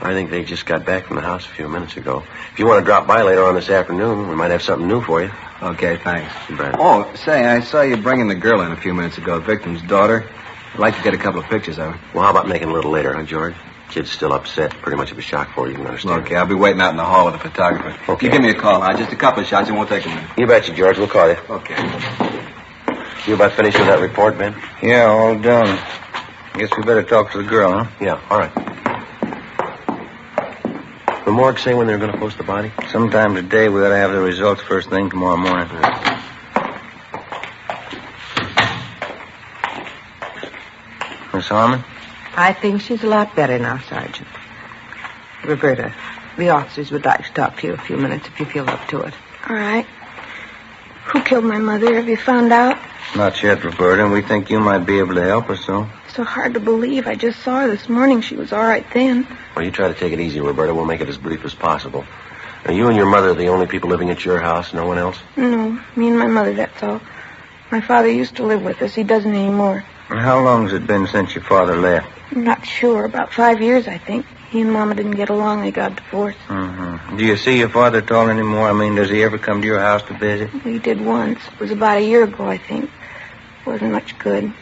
Speaker 3: I think they just got back from the house a few minutes ago. If you want to drop by later on this afternoon, we might have something new for you.
Speaker 19: Okay, thanks.
Speaker 3: Brad.
Speaker 19: Oh, say, I saw you bringing the girl in a few minutes ago, the victim's daughter. I'd like to get a couple of pictures of her.
Speaker 3: Well, how about making it a little later, huh, George? Kid's still upset. Pretty much of a shock for you, you can understand.
Speaker 19: Okay, I'll be waiting out in the hall with the photographer.
Speaker 3: Okay.
Speaker 19: You give me a call, huh? Just a couple of shots. It won't take a minute.
Speaker 3: You betcha, George. We'll call you.
Speaker 19: Okay.
Speaker 3: You about finished with that report, Ben?
Speaker 9: Yeah, all done. Guess we better talk to the girl, huh?
Speaker 3: Yeah, all right. The morgue say when they're going to post the body?
Speaker 9: Sometime today. We ought to have the results first thing tomorrow morning. Miss Harmon?
Speaker 22: I think she's a lot better now, Sergeant. Roberta, the officers would like to talk to you a few minutes if you feel up to it.
Speaker 15: All right. Who killed my mother? Have you found out?
Speaker 9: Not yet, Roberta. We think you might be able to help us, so.
Speaker 15: So hard to believe. I just saw her this morning. She was all right then.
Speaker 3: Well, you try to take it easy, Roberta. We'll make it as brief as possible. Are you and your mother the only people living at your house? No one else?
Speaker 15: No, me and my mother, that's all. My father used to live with us. He doesn't anymore.
Speaker 9: How long has it been since your father left?
Speaker 15: I'm not sure. About 5 years, I think. He and Mama didn't get along. They got divorced.
Speaker 9: Mm-hmm. Do you see your father at all anymore? I mean, does he ever come to your house to visit?
Speaker 15: He did once. It was about a year ago, I think. Wasn't much good.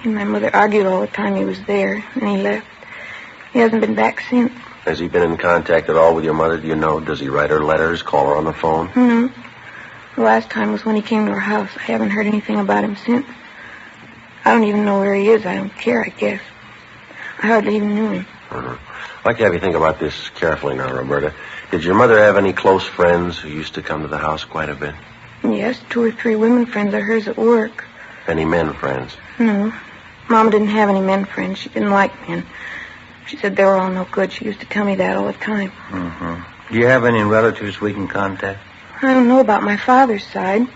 Speaker 15: He and my mother argued all the time he was there, and he left. He hasn't been back since.
Speaker 3: Has he been in contact at all with your mother, do you know? Does he write her letters, call her on the phone?
Speaker 15: No. The last time was when he came to our house. I haven't heard anything about him since. I don't even know where he is. I don't care, I guess. I hardly even knew him.
Speaker 3: I'd like to have you think about this carefully now, Roberta. Did your mother have any close friends who used to come to the house quite a bit?
Speaker 15: Yes, 2 or 3 women friends of hers at work.
Speaker 3: Any men friends?
Speaker 15: No. Mom didn't have any men friends. She didn't like men. She said they were all no good. She used to tell me that all the time.
Speaker 9: Mm-hmm. Do you have any relatives we can contact?
Speaker 15: I don't know about my father's side.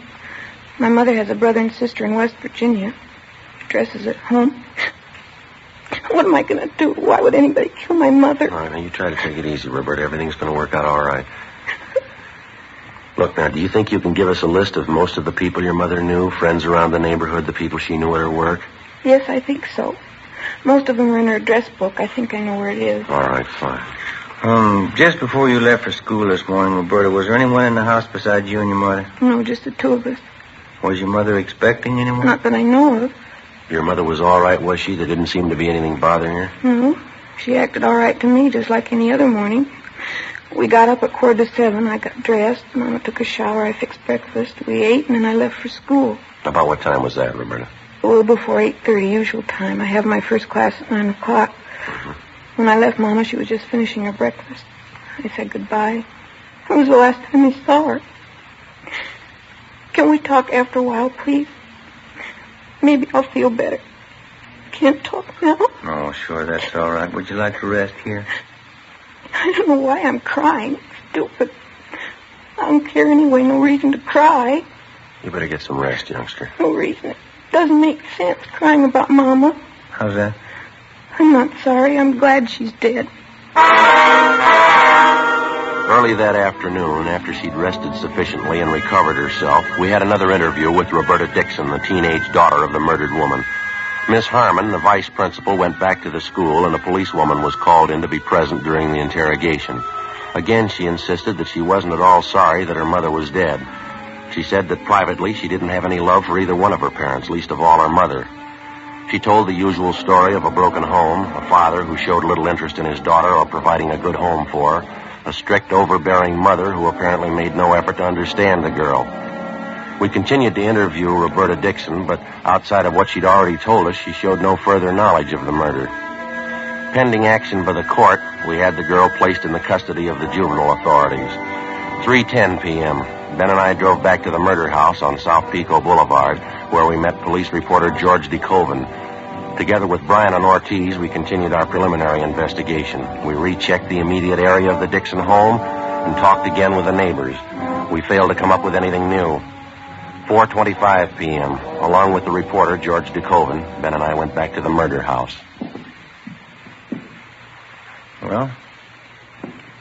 Speaker 15: My mother has a brother and sister in West Virginia. Dresses at home. What am I going to do? Why would anybody kill my mother?
Speaker 3: All right, now you try to take it easy, Roberta. Everything's going to work out all right. Look, now, do you think you can give us a list of most of the people your mother knew, friends around the neighborhood, the people she knew at her work?
Speaker 15: Yes, I think so. Most of them are in her address book. I think I know where it is.
Speaker 3: All right, fine.
Speaker 9: Just before you left for school this morning, Roberta, was there anyone in the house besides you and your mother?
Speaker 15: No, just the 2 of us.
Speaker 9: Was your mother expecting anyone?
Speaker 15: Not that I know of.
Speaker 3: Your mother was all right, was she? There didn't seem to be anything bothering her?
Speaker 15: No. She acted all right to me, just like any other morning. We got up at 6:45. I got dressed. Mama took a shower. I fixed breakfast. We ate, and then I left for school.
Speaker 3: About what time was that, Roberta?
Speaker 15: A little before 8:30, usual time. I have my first class at 9 o'clock.
Speaker 3: Mm-hmm.
Speaker 15: When I left Mama, she was just finishing her breakfast. I said goodbye. It was the last time I saw her. Can we talk after a while, please? Maybe I'll feel better. Can't talk now.
Speaker 9: Oh, sure, that's all right. Would you like to rest here?
Speaker 15: I don't know why I'm crying. It's stupid. I don't care anyway. No reason to cry.
Speaker 3: You better get some rest, youngster.
Speaker 15: No reason. It doesn't make sense crying about Mama.
Speaker 9: How's that?
Speaker 15: I'm not sorry. I'm glad she's dead.
Speaker 3: Early that afternoon, after she'd rested sufficiently and recovered herself, we had another interview with Roberta Dixon, the teenage daughter of the murdered woman. Miss Harmon, the vice principal, went back to the school, and a policewoman was called in to be present during the interrogation. Again, she insisted that she wasn't at all sorry that her mother was dead. She said that privately she didn't have any love for either one of her parents, least of all her mother. She told the usual story of a broken home, a father who showed little interest in his daughter or providing a good home for her, a strict, overbearing mother who apparently made no effort to understand the girl. We continued to interview Roberta Dixon, but outside of what she'd already told us, she showed no further knowledge of the murder. Pending action by the court, we had the girl placed in the custody of the juvenile authorities. 3:10 p.m., Ben and I drove back to the murder house on South Pico Boulevard, where we met police reporter George DeCoven. Together with Brian and Ortiz, we continued our preliminary investigation. We rechecked the immediate area of the Dixon home and talked again with the neighbors. We failed to come up with anything new. 4:25 p.m., along with the reporter George DeCoven, Ben and I went back to the murder house.
Speaker 19: Well,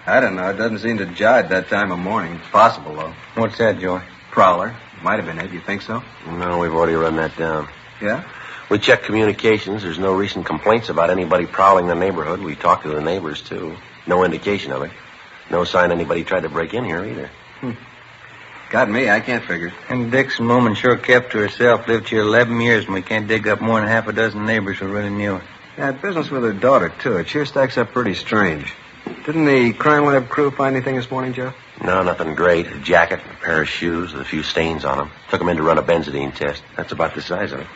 Speaker 19: I don't know. It doesn't seem to jive that time of morning. It's possible, though.
Speaker 9: What's that, Joey?
Speaker 19: Prowler. Might have been it. You think so?
Speaker 3: No, we've already run that down.
Speaker 19: Yeah?
Speaker 3: We checked communications. There's no recent complaints about anybody prowling the neighborhood. We talked to the neighbors, too. No indication of it. No sign anybody tried to break in here, either.
Speaker 19: Got me. I can't figure.
Speaker 9: And Dixon woman sure kept to herself. Lived here 11 years, and we can't dig up more than half a dozen neighbors who really knew her.
Speaker 19: Yeah, business with her daughter, too. It sure stacks up pretty strange. Didn't the crime lab crew find anything this morning, Joe?
Speaker 3: No, nothing great. A jacket, a pair of shoes with a few stains on them. Took them in to run a benzodine test. That's about the size of it.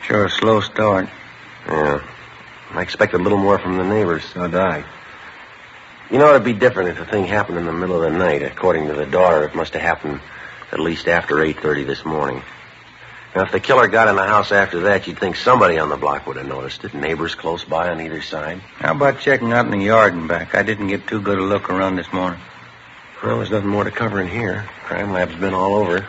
Speaker 9: Sure a slow start.
Speaker 3: Yeah. I expected a little more from the neighbors.
Speaker 19: So did I.
Speaker 3: You know, it'd be different if the thing happened in the middle of the night. According to the daughter, it must have happened at least after 8:30 this morning. Now, if the killer got in the house after that, you'd think somebody on the block would have noticed it. Neighbors close by on either side.
Speaker 9: How about checking out in the yard and back? I didn't get too good a look around this morning.
Speaker 3: Well, there's nothing more to cover in here. Crime lab's been all over.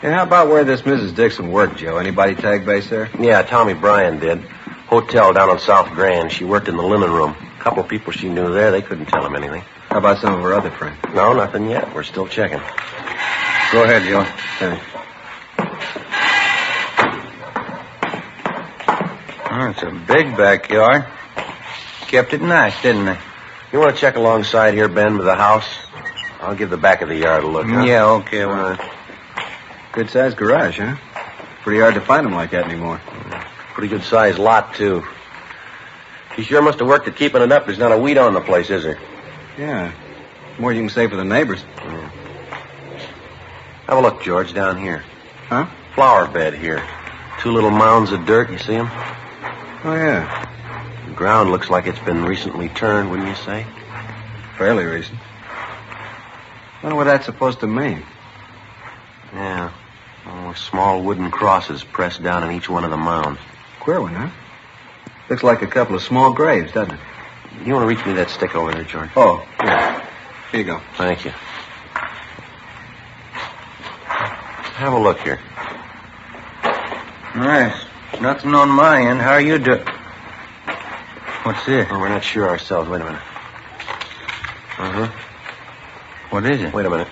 Speaker 19: Hey, how about where this Mrs. Dixon worked, Joe? Anybody tag base there?
Speaker 3: Yeah, Tommy Bryan did. Hotel down on South Grand. She worked in the linen room. A couple people she knew there, they couldn't tell him anything.
Speaker 19: How about some of her other friends?
Speaker 3: No, nothing yet. We're still checking.
Speaker 9: Go ahead, Joe.
Speaker 19: Thanks.
Speaker 9: Oh, it's a big backyard. Kept it nice, didn't they?
Speaker 3: You want to check alongside here, Ben, with the house? I'll give the back of the yard a look, huh?
Speaker 9: Yeah, okay. Well,
Speaker 19: good-sized garage, huh? Pretty hard to find them like that anymore.
Speaker 3: Pretty good-sized lot, too. He sure must have worked at keeping it up. There's not a weed on the place, is there?
Speaker 19: Yeah. More you can say for the neighbors.
Speaker 3: Yeah. Have a look, George, down here.
Speaker 19: Huh?
Speaker 3: Flower bed here. 2 little mounds of dirt. You see them?
Speaker 19: Oh, yeah.
Speaker 3: The ground looks like it's been recently turned, wouldn't you say?
Speaker 19: Fairly recent. Wonder what that's supposed to mean.
Speaker 3: Yeah. Oh, small wooden crosses pressed down in each one of the mounds.
Speaker 19: Queer one, huh? Looks like a couple of small graves, doesn't it?
Speaker 3: You want to reach me that stick over there, George?
Speaker 19: Oh, yeah. Here you go.
Speaker 3: Thank you. Have a look here.
Speaker 9: Nice. Nothing on my end. How are you doing? What's this?
Speaker 3: Oh, we're not sure ourselves. Wait a minute. Uh-huh.
Speaker 9: What is it?
Speaker 3: Wait a minute.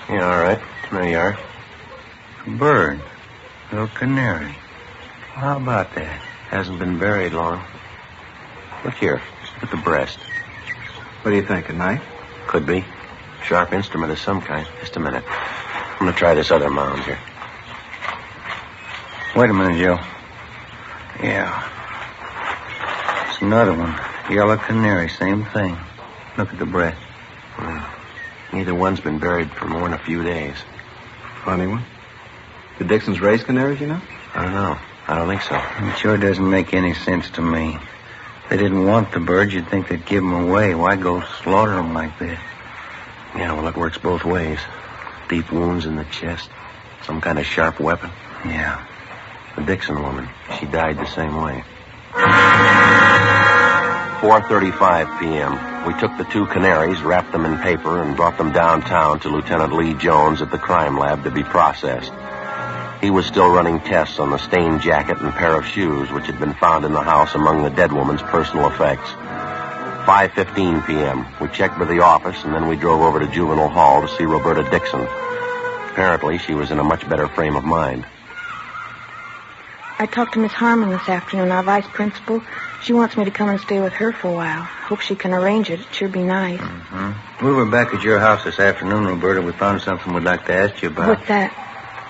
Speaker 3: Yeah, all right. There you are.
Speaker 9: A bird. Little canary. How about that?
Speaker 3: Hasn't been buried long. Look here. Look at the breast.
Speaker 19: What do you think, a knife?
Speaker 3: Could be. Sharp instrument of some kind. Just a minute. I'm going to try this other mound here.
Speaker 9: Wait a minute, Joe. Yeah. It's another one. Yellow canary, same thing. Look at the breast.
Speaker 3: Neither one's been buried for more than a few days.
Speaker 19: Funny one. The Dixons raise canaries, you know?
Speaker 3: I don't know. I don't think so.
Speaker 9: It sure doesn't make any sense to me. If they didn't want the birds, you'd think they'd give them away. Why go slaughter them like this?
Speaker 3: Yeah, well, it works both ways. Deep wounds in the chest. Some kind of sharp weapon.
Speaker 9: Yeah.
Speaker 3: The Dixon woman. She died the same way. 4:35 p.m. We took the 2 canaries, wrapped them in paper, and brought them downtown to Lieutenant Lee Jones at the crime lab to be processed. He was still running tests on the stained jacket and pair of shoes which had been found in the house among the dead woman's personal effects. 5:15 p.m. We checked with the office, and then we drove over to Juvenile Hall to see Roberta Dixon. Apparently, she was in a much better frame of mind.
Speaker 15: I talked to Miss Harmon this afternoon, our vice principal. She wants me to come and stay with her for a while. Hope she can arrange it. It'd sure be nice.
Speaker 9: We were back at your house this afternoon, Roberta. We found something we'd like to ask you about.
Speaker 15: What's that?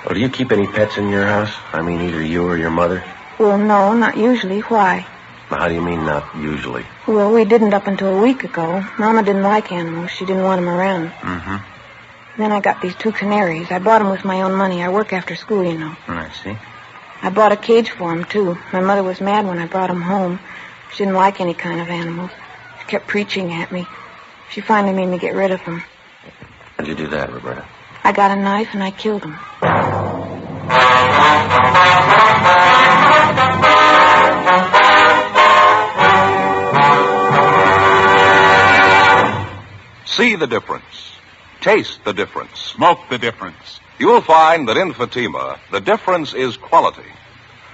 Speaker 3: Well, do you keep any pets in your house? I mean, either you or your mother?
Speaker 15: Well, no, not usually. Why?
Speaker 3: Well, how do you mean not usually?
Speaker 15: Well, we didn't up until a week ago. Mama didn't like animals. She didn't want them around.
Speaker 3: Mm-hmm.
Speaker 15: Then I got these 2 canaries. I bought them with my own money. I work after school, you know.
Speaker 9: I see.
Speaker 15: I bought a cage for them, too. My mother was mad when I brought them home. She didn't like any kind of animals. She kept preaching at me. She finally made me get rid of them.
Speaker 3: How'd you do that, Roberta?
Speaker 15: I got a knife and I killed them.
Speaker 1: See the difference. Taste the difference.
Speaker 6: Smoke the difference.
Speaker 1: You'll find that in Fatima, the difference is quality.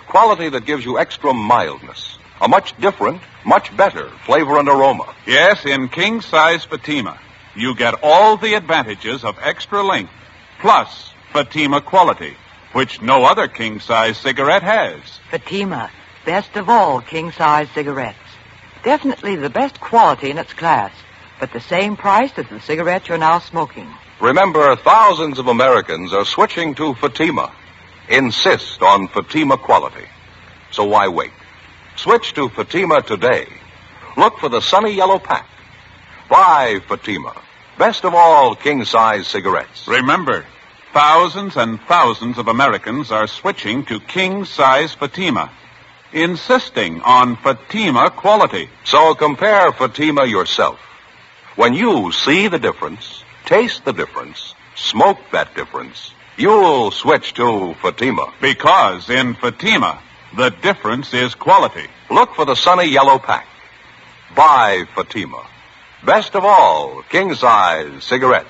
Speaker 1: Quality that gives you extra mildness. A much different, much better flavor and aroma.
Speaker 6: Yes, in king-size Fatima, you get all the advantages of extra length, plus Fatima quality, which no other king-size cigarette has.
Speaker 8: Fatima, best of all king-size cigarettes. Definitely the best quality in its class, but the same price as the cigarette you're now smoking.
Speaker 1: Remember, thousands of Americans are switching to Fatima. Insist on Fatima quality. So why wait? Switch to Fatima today. Look for the sunny yellow pack. Buy Fatima. Best of all king-size cigarettes.
Speaker 6: Remember, thousands and thousands of Americans are switching to king-size Fatima, insisting on Fatima quality.
Speaker 1: So compare Fatima yourself. When you see the difference, taste the difference, smoke that difference, you'll switch to Fatima.
Speaker 6: Because in Fatima, the difference is quality.
Speaker 1: Look for the sunny yellow pack. Buy Fatima. Best of all, king-size cigarettes.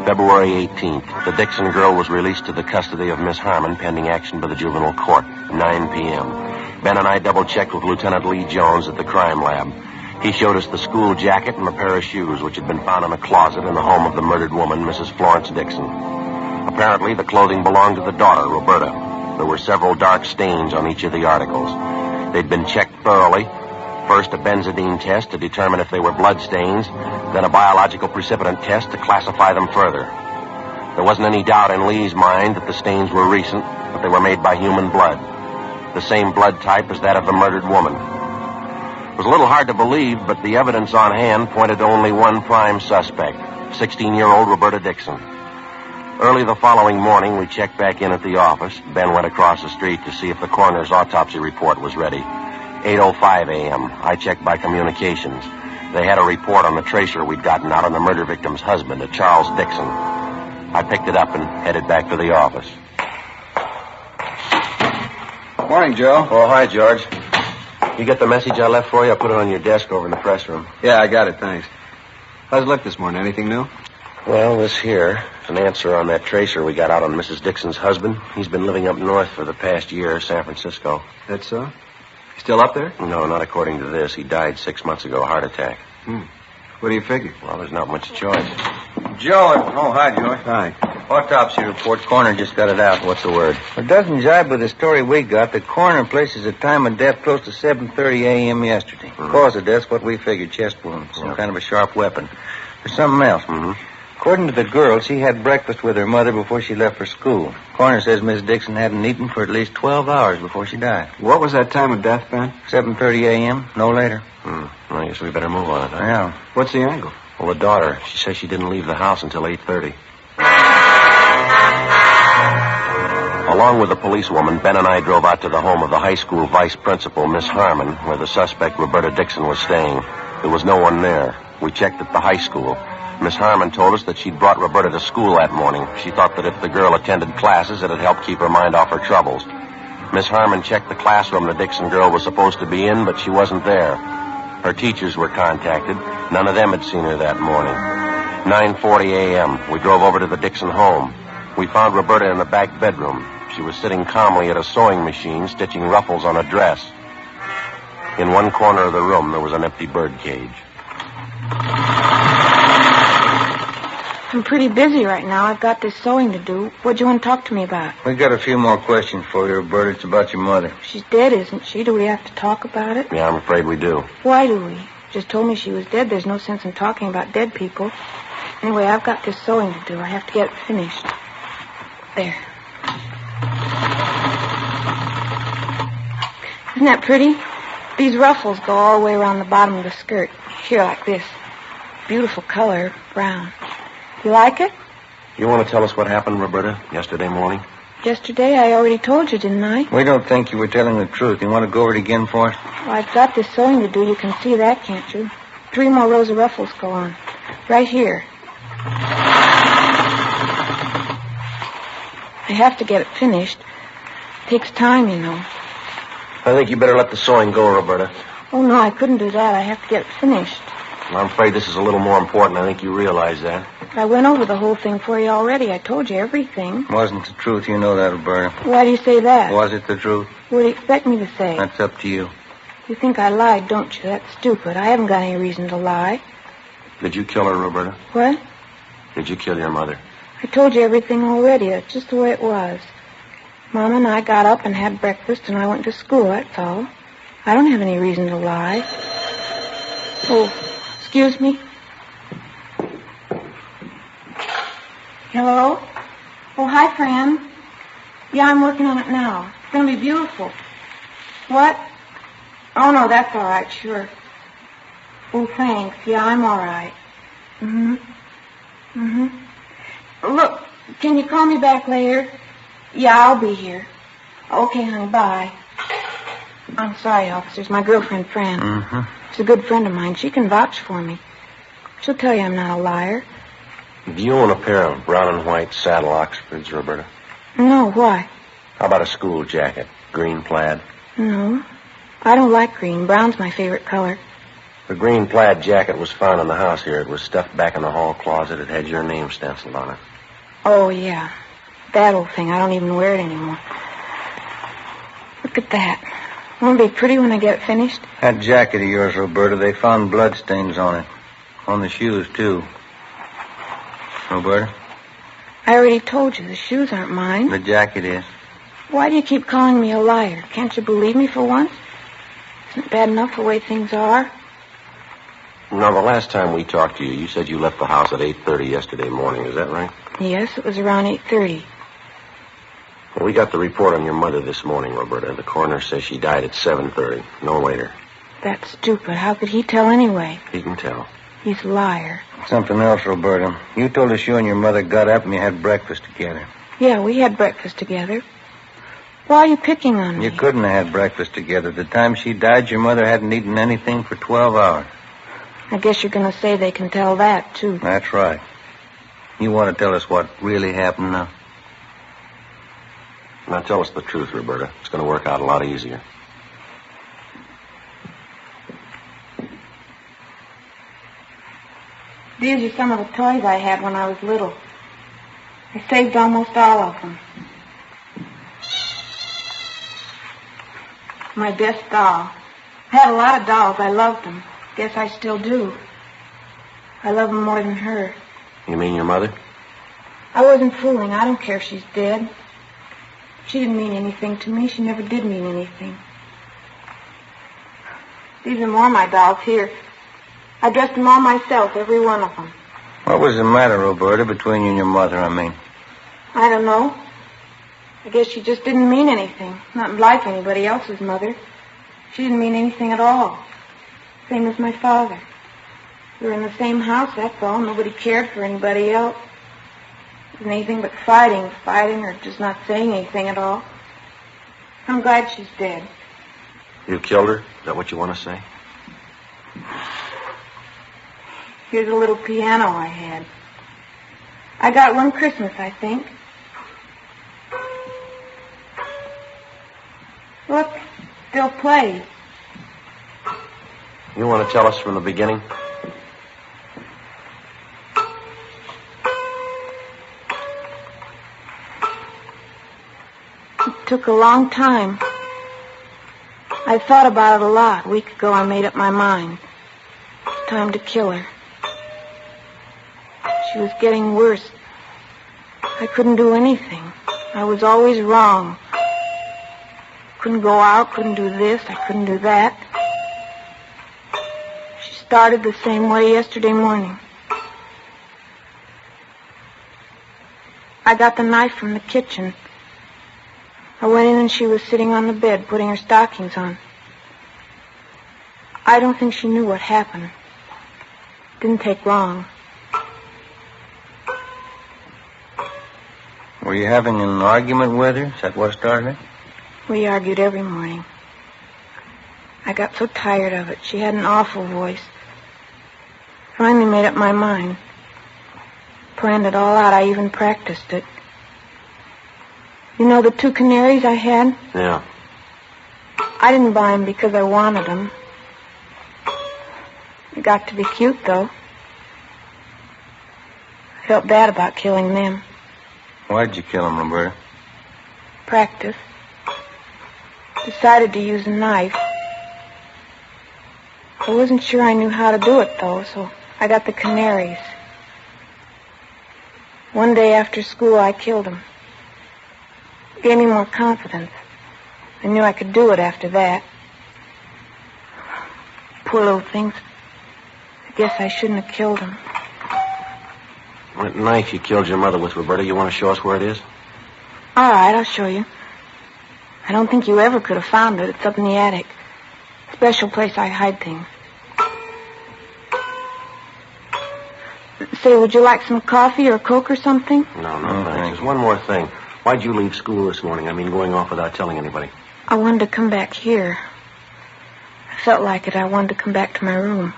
Speaker 3: February 18th, the Dixon girl was released to the custody of Miss Harmon pending action by the juvenile court, 9 p.m. Ben and I double-checked with Lieutenant Lee Jones at the crime lab. He showed us the school jacket and a pair of shoes which had been found in a closet in the home of the murdered woman, Mrs. Florence Dixon. Apparently, the clothing belonged to the daughter, Roberta. There were several dark stains on each of the articles. They'd been checked thoroughly. First, a benzodine test to determine if they were blood stains, then a biological precipitant test to classify them further. There wasn't any doubt in Lee's mind that the stains were recent, but they were made by human blood. The same blood type as that of the murdered woman. It was a little hard to believe, but the evidence on hand pointed to only one prime suspect, 16-year-old Roberta Dixon. Early the following morning, we checked back in at the office. Ben went across the street to see if the coroner's autopsy report was ready. 8:05 a.m. I checked by communications. They had a report on the tracer we'd gotten out on the murder victim's husband, a Charles Dixon. I picked it up and headed back to the office.
Speaker 19: Morning, Joe.
Speaker 3: Oh, hi, George. You get the message I left for you? I put it on your desk over in the press room.
Speaker 19: Yeah, I got it, thanks. How's it look this morning? Anything new?
Speaker 3: Well, this here is an answer on that tracer we got out on Mrs. Dixon's husband. He's been living up north for the past year, San Francisco.
Speaker 19: That's so? Still up there?
Speaker 3: No, not according to this. He died 6 months ago, a heart attack.
Speaker 19: What do you figure?
Speaker 3: Well, there's not much choice.
Speaker 9: Joe. Oh, hi, George.
Speaker 19: Hi.
Speaker 9: Autopsy report. Coroner just got it out.
Speaker 3: What's the word?
Speaker 9: It doesn't jibe with the story we got. The coroner places the time of death close to 7:30 a.m. yesterday. Cause of death, what we figured, chest wound. Some kind of a sharp weapon. There's something else. According to the girl, she had breakfast with her mother before she left for school. Coroner says Miss Dixon hadn't eaten for at least 12 hours before she died.
Speaker 19: What was that time of death, Ben?
Speaker 9: 7:30 a.m., no later.
Speaker 3: Well, I guess we better move on it, huh?
Speaker 9: Yeah.
Speaker 19: What's the angle?
Speaker 3: Well, the daughter, she says she didn't leave the house until 8:30. Along with the policewoman, Ben and I drove out to the home of the high school vice principal, Miss Harmon, where the suspect, Roberta Dixon, was staying. There was no one there. We checked at the high school. Miss Harmon told us that she'd brought Roberta to school that morning. She thought that if the girl attended classes, it'd help keep her mind off her troubles. Miss Harmon checked the classroom the Dixon girl was supposed to be in, but she wasn't there. Her teachers were contacted. None of them had seen her that morning. 9:40 a.m., we drove over to the Dixon home. We found Roberta in the back bedroom. She was sitting calmly at a sewing machine, stitching ruffles on a dress. In one corner of the room, there was an empty bird cage.
Speaker 15: I'm pretty busy right now. I've got this sewing to do. What do you want to talk to me about?
Speaker 9: We got a few more questions for you, Roberta. It's about your mother.
Speaker 15: She's dead, isn't she? Do we have to talk about it?
Speaker 3: Yeah, I'm afraid we do.
Speaker 15: Why do we? Just told me she was dead. There's no sense in talking about dead people. Anyway, I've got this sewing to do. I have to get it finished. There. Isn't that pretty? These ruffles go all the way around the bottom of the skirt. Here, like this. Beautiful color, brown. You like it?
Speaker 3: You want to tell us what happened, Roberta, yesterday morning?
Speaker 15: Yesterday, I already told you, didn't I?
Speaker 9: We don't think you were telling the truth. You want to go over it again for us?
Speaker 15: Well, I've got this sewing to do. You can see that, can't you? 3 more rows of ruffles go on. Right here. I have to get it finished. It takes time, you know.
Speaker 3: I think you better let the sewing go, Roberta.
Speaker 15: Oh, no, I couldn't do that. I have to get it finished.
Speaker 3: Well, I'm afraid this is a little more important. I think you realize that.
Speaker 15: I went over the whole thing for you already. I told you everything.
Speaker 9: Wasn't the truth. You know that, Roberta.
Speaker 15: Why do you say that?
Speaker 9: Was it the truth?
Speaker 15: What do you expect me to say?
Speaker 9: That's up to you.
Speaker 15: You think I lied, don't you? That's stupid. I haven't got any reason to lie.
Speaker 3: Did you kill her, Roberta?
Speaker 15: What?
Speaker 3: Did you kill your mother?
Speaker 15: I told you everything already. That's just the way it was. Mama and I got up and had breakfast, and I went to school, that's all. I don't have any reason to lie. Oh, excuse me. Hello? Oh, hi, Fran. Yeah, I'm working on it now. It's going to be beautiful. What? Oh, no, that's all right, sure. Oh, thanks. Yeah, I'm all right. Look, can you call me back later? Yeah, I'll be here. Okay, honey, bye. I'm sorry, officers. My girlfriend, Fran. She's a good friend of mine. She can vouch for me. She'll tell you I'm not a liar.
Speaker 3: Do you own a pair of brown and white saddle Oxfords, Roberta?
Speaker 15: No, why?
Speaker 3: How about a school jacket? Green plaid?
Speaker 15: No. I don't like green. Brown's my favorite color.
Speaker 3: The green plaid jacket was found in the house here. It was stuffed back in the hall closet. It had your name stenciled on it.
Speaker 15: Oh, yeah. That old thing. I don't even wear it anymore. Look at that. Won't it be pretty when I get it finished?
Speaker 9: That jacket of yours, Roberta, they found bloodstains on it. On the shoes, too. Roberta?
Speaker 15: I already told you the shoes aren't mine.
Speaker 9: The jacket is.
Speaker 15: Why do you keep calling me a liar? Can't you believe me for once? Isn't it bad enough the way things are?
Speaker 3: Now, the last time we talked to you, you said you left the house at 8:30 yesterday morning. Is that right?
Speaker 15: Yes, it was around 8:30.
Speaker 3: Well, we got the report on your mother this morning, Roberta. The coroner says she died at 7:30, no later.
Speaker 15: That's stupid. How could he tell anyway?
Speaker 3: He can tell.
Speaker 15: He's a liar.
Speaker 9: Something else, Roberta. You told us you and your mother got up and you had breakfast together.
Speaker 15: Yeah, we had breakfast together. Why are you picking on me?
Speaker 9: You couldn't have had breakfast together. The time she died, your mother hadn't eaten anything for 12 hours.
Speaker 15: I guess you're going to say they can tell that, too.
Speaker 9: That's right. You want to tell us what really happened now?
Speaker 3: Now, tell us the truth, Roberta. It's going to work out a lot easier.
Speaker 15: These are some of the toys I had when I was little. I saved almost all of them. My best doll. I had a lot of dolls. I loved them. Guess I still do. I love them more than her.
Speaker 3: You mean your mother?
Speaker 15: I wasn't fooling. I don't care if she's dead. She didn't mean anything to me. She never did mean anything. These are more of my dolls here. I dressed them all myself, every one of them.
Speaker 9: What was the matter, Roberta, between you and your mother, I mean?
Speaker 15: I don't know. I guess she just didn't mean anything. Not like anybody else's mother. She didn't mean anything at all. Same as my father. We were in the same house, that's all. Nobody cared for anybody else. It wasn't anything but fighting, or just not saying anything at all. I'm glad she's dead.
Speaker 3: You killed her? Is that what you want to say?
Speaker 15: Here's a little piano I had. I got one Christmas, I think. Look, still plays.
Speaker 3: You want to tell us from the beginning?
Speaker 15: It took a long time. I thought about it a lot. A week ago, I made up my mind. It's time to kill her. She was getting worse. I couldn't do anything. I was always wrong. Couldn't go out, couldn't do this, I couldn't do that. She started the same way yesterday morning. I got the knife from the kitchen. I went in and she was sitting on the bed, putting her stockings on. I don't think she knew what happened. It didn't take long.
Speaker 9: Were you having an argument with her? Is that what started it?
Speaker 15: We argued every morning. I got so tired of it. She had an awful voice. Finally made up my mind. Planned it all out. I even practiced it. You know the 2 canaries I had?
Speaker 3: Yeah.
Speaker 15: I didn't buy them because I wanted them. They got to be cute, though. I felt bad about killing them.
Speaker 9: Why'd you kill him, Roberta?
Speaker 15: Practice. Decided to use a knife. I wasn't sure I knew how to do it, though, so I got the canaries. One day after school, I killed them. It gave me more confidence. I knew I could do it after that. Poor little things. I guess I shouldn't have killed them.
Speaker 3: That knife you killed your mother with, Roberta, you want to show us where it is?
Speaker 15: All right, I'll show you. I don't think you ever could have found it. It's up in the attic. Special place I hide things. Say, would you like some coffee or Coke or something?
Speaker 3: No, thanks. Just one more thing. Why'd you leave school this morning? I mean, going off without telling anybody.
Speaker 15: I wanted to come back here. I felt like it. I wanted to come back to my room.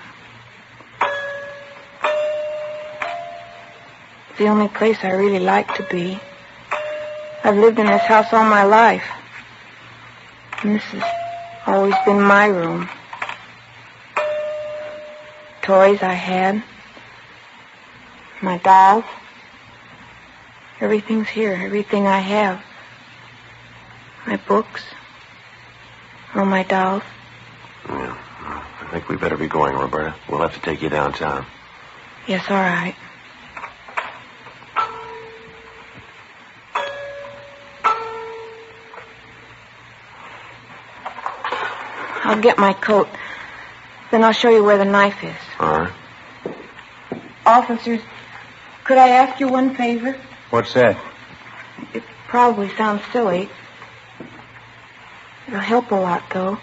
Speaker 15: It's the only place I really like to be. I've lived in this house all my life. And this has always been my room. Toys I had. My dolls. Everything's here. Everything I have. My books. All my dolls.
Speaker 3: Yeah. I think we better be going, Roberta. We'll have to take you downtown.
Speaker 15: Yes, all right. I'll get my coat. Then I'll show you where the knife is.
Speaker 3: All right.
Speaker 15: Officers, could I ask you one favor?
Speaker 9: What's that?
Speaker 15: It probably sounds silly. It'll help a lot, though.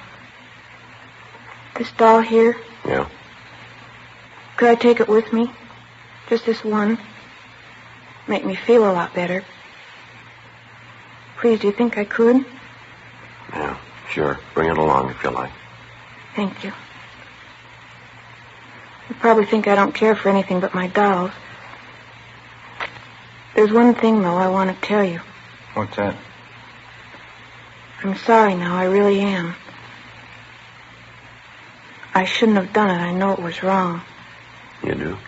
Speaker 15: This doll here.
Speaker 3: Yeah.
Speaker 15: Could I take it with me? Just this one. Make me feel a lot better. Please, do you think I could?
Speaker 3: Yeah, sure. Bring it along if you like.
Speaker 15: Thank you. You probably think I don't care for anything but my dolls. There's one thing, though, I want to tell you.
Speaker 9: What's that?
Speaker 15: I'm sorry now, I really am. I shouldn't have done it. I know it was wrong.
Speaker 3: You do?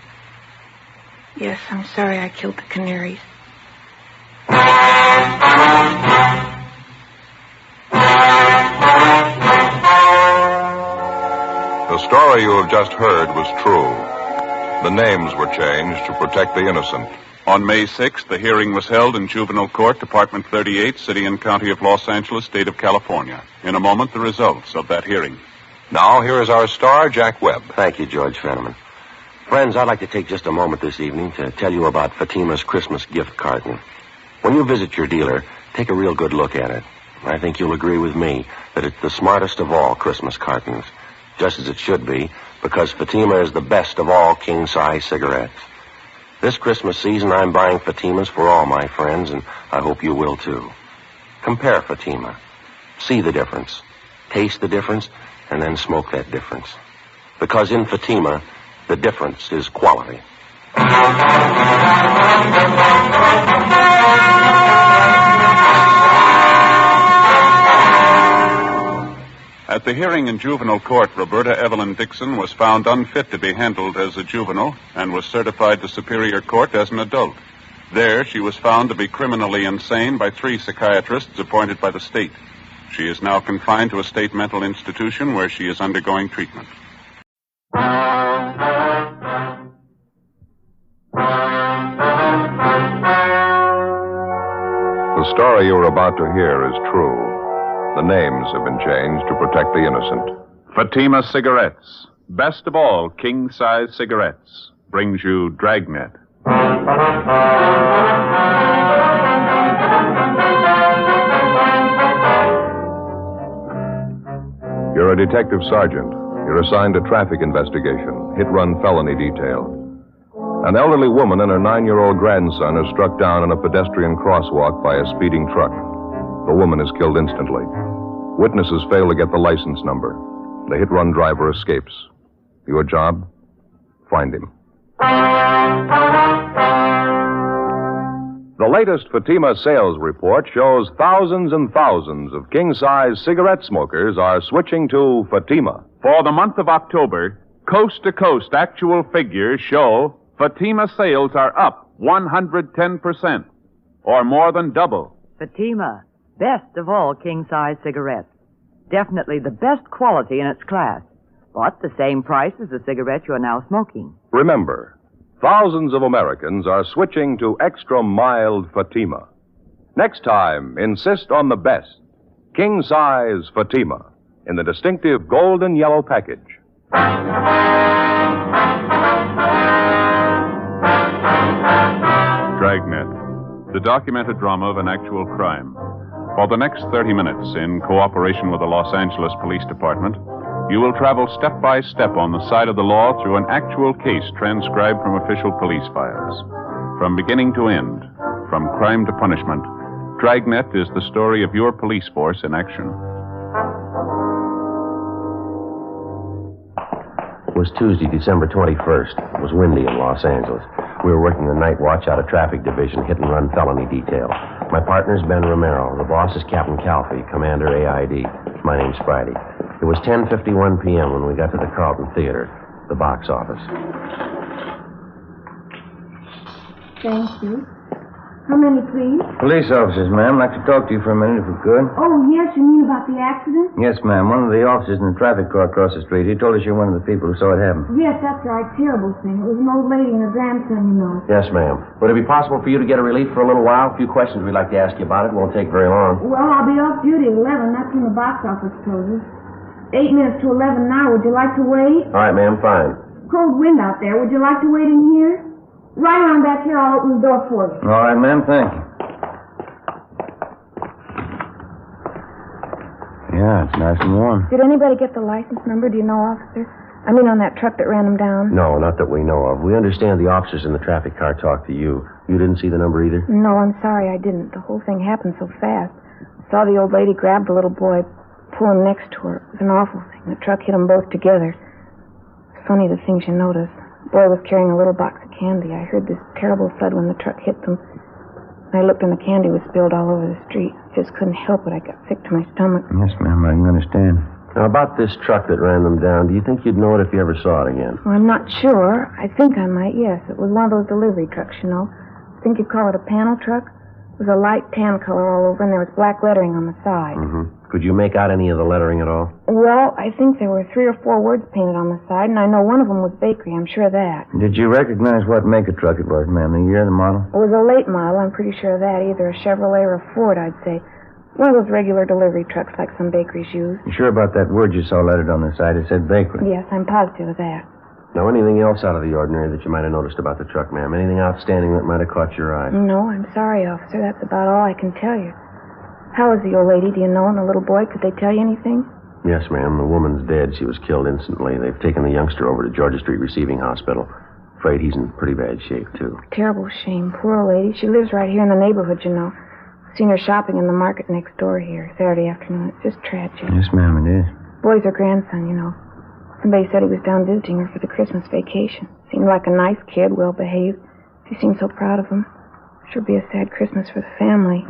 Speaker 15: Yes, I'm sorry I killed the canaries.
Speaker 1: The story you have just heard was true. The names were changed to protect the innocent.
Speaker 6: On May 6th, the hearing was held in Juvenile Court, Department 38, City and County of Los Angeles, State of California. In a moment, the results of that hearing.
Speaker 1: Now, here is our star, Jack Webb.
Speaker 3: Thank you, George Fenneman. Friends, I'd like to take just a moment this evening to tell you about Fatima's Christmas gift carton. When you visit your dealer, take a real good look at it. I think you'll agree with me that it's the smartest of all Christmas cartons, just as it should be, because Fatima is the best of all king-size cigarettes. This Christmas season, I'm buying Fatimas for all my friends, and I hope you will, too. Compare Fatima. See the difference. Taste the difference, and then smoke that difference. Because in Fatima, the difference is quality.
Speaker 6: At the hearing in juvenile court, Roberta Evelyn Dixon was found unfit to be handled as a juvenile and was certified to Superior Court as an adult. There, she was found to be criminally insane by 3 psychiatrists appointed by the state. She is now confined to a state mental institution where she is undergoing treatment.
Speaker 1: the story you're about to hear is true, the names have been changed to protect the innocent.
Speaker 2: Fatima Cigarettes, best of all king-size cigarettes, brings you Dragnet.
Speaker 1: You're a detective sergeant. You're assigned to traffic investigation, hit-run felony detail. An elderly woman and her 9-year-old grandson are struck down in a pedestrian crosswalk by a speeding truck. The woman is killed instantly. Witnesses fail to get the license number. The hit-run driver escapes. Your job? Find him. The latest Fatima sales report shows thousands and thousands of king-size cigarette smokers are switching to Fatima.
Speaker 2: For the month of October, coast-to-coast actual figures show Fatima sales are up 110%, or more than double.
Speaker 8: Fatima, best of all king-size cigarettes. Definitely the best quality in its class, but the same price as the cigarette you're now smoking.
Speaker 1: Remember, thousands of Americans are switching to extra mild Fatima. Next time, insist on the best, king-size Fatima, in the distinctive golden yellow package.
Speaker 2: Dragnet, the documented drama of an actual crime. For the next 30 minutes, in cooperation with the Los Angeles Police Department, you will travel step by step on the side of the law through an actual case transcribed from official police files. From beginning to end, from crime to punishment, Dragnet is the story of your police force in action.
Speaker 3: It was Tuesday, December 21st. It was windy in Los Angeles. We were working the night watch out of traffic division, hit-and-run felony detail. My partner's Ben Romero. The boss is Captain Calfee, Commander AID. My name's Friday. It was 10:51 p.m. when we got to the Carlton Theater, the box office.
Speaker 15: Thank you. How many, please?
Speaker 9: Police officers, ma'am. I'd like to talk to you for a minute, if we could.
Speaker 15: Oh, yes, you mean about the accident?
Speaker 9: Yes, ma'am. One of the officers in the traffic car across the street, he told us you're one of the people who saw it happen.
Speaker 15: Yes, that's right. Terrible thing. It was an old lady and her grandson, you know.
Speaker 3: Yes, ma'am. Would it be possible for you to get a relief for a little while? A few questions we'd like to ask you about it. Won't take very long.
Speaker 15: Well, I'll be off duty at 11. That's when the box office closes. 8 minutes to 11 now. Would you like to wait?
Speaker 3: All right, ma'am. Fine.
Speaker 15: Cold wind out there. Would you like to wait in here? Right around back here. I'll open the door for you.
Speaker 9: All right, ma'am. Thank you. Yeah, it's nice and warm.
Speaker 15: Did anybody get the license number? Do you know, officer? I mean, on that truck that ran them down?
Speaker 3: No, not that we know of. We understand the officers in the traffic car talked to you. You didn't see the number either?
Speaker 15: No, I'm sorry I didn't. The whole thing happened so fast. I saw the old lady grab the little boy, pull him next to her. It was an awful thing. The truck hit them both together. It's funny the things you notice. The boy was carrying a little box of candy. I heard this terrible thud when the truck hit them. I looked and the candy was spilled all over the street. I just couldn't help it. I got sick to my stomach.
Speaker 9: Yes, ma'am, I can understand.
Speaker 3: Now, about this truck that ran them down, do you think you'd know it if you ever saw it again?
Speaker 15: Well, I'm not sure. I think I might, yes. It was one of those delivery trucks, you know. I think you'd call it a panel truck. It was a light tan color all over, and there was black lettering on the side.
Speaker 3: Mm-hmm. Could you make out any of the lettering at all?
Speaker 15: Well, I think there were 3 or 4 words painted on the side, and I know one of them was bakery. I'm sure of that.
Speaker 9: Did you recognize what make of truck it was, ma'am? The year, the model?
Speaker 15: It was a late model. I'm pretty sure of that. Either a Chevrolet or a Ford, I'd say. One of those regular delivery trucks like some bakeries use.
Speaker 9: You sure about that word you saw lettered on the side? It said bakery.
Speaker 15: Yes, I'm positive of that.
Speaker 3: Now, anything else out of the ordinary that you might have noticed about the truck, ma'am? Anything outstanding that might have caught your eye?
Speaker 15: No, I'm sorry, officer. That's about all I can tell you. How is the old lady? Do you know? And the little boy? Could they tell you anything?
Speaker 3: Yes, ma'am. The woman's dead. She was killed instantly. They've taken the youngster over to Georgia Street Receiving Hospital. Afraid he's in pretty bad shape, too.
Speaker 15: Terrible shame. Poor old lady. She lives right here in the neighborhood, you know. Seen her shopping in the market next door here Saturday afternoon. It's just tragic.
Speaker 9: Yes, ma'am, it is.
Speaker 15: Boy's her grandson, you know. Somebody said he was down visiting her for the Christmas vacation. Seemed like a nice kid, well-behaved. She seemed so proud of him. Sure be a sad Christmas for the family.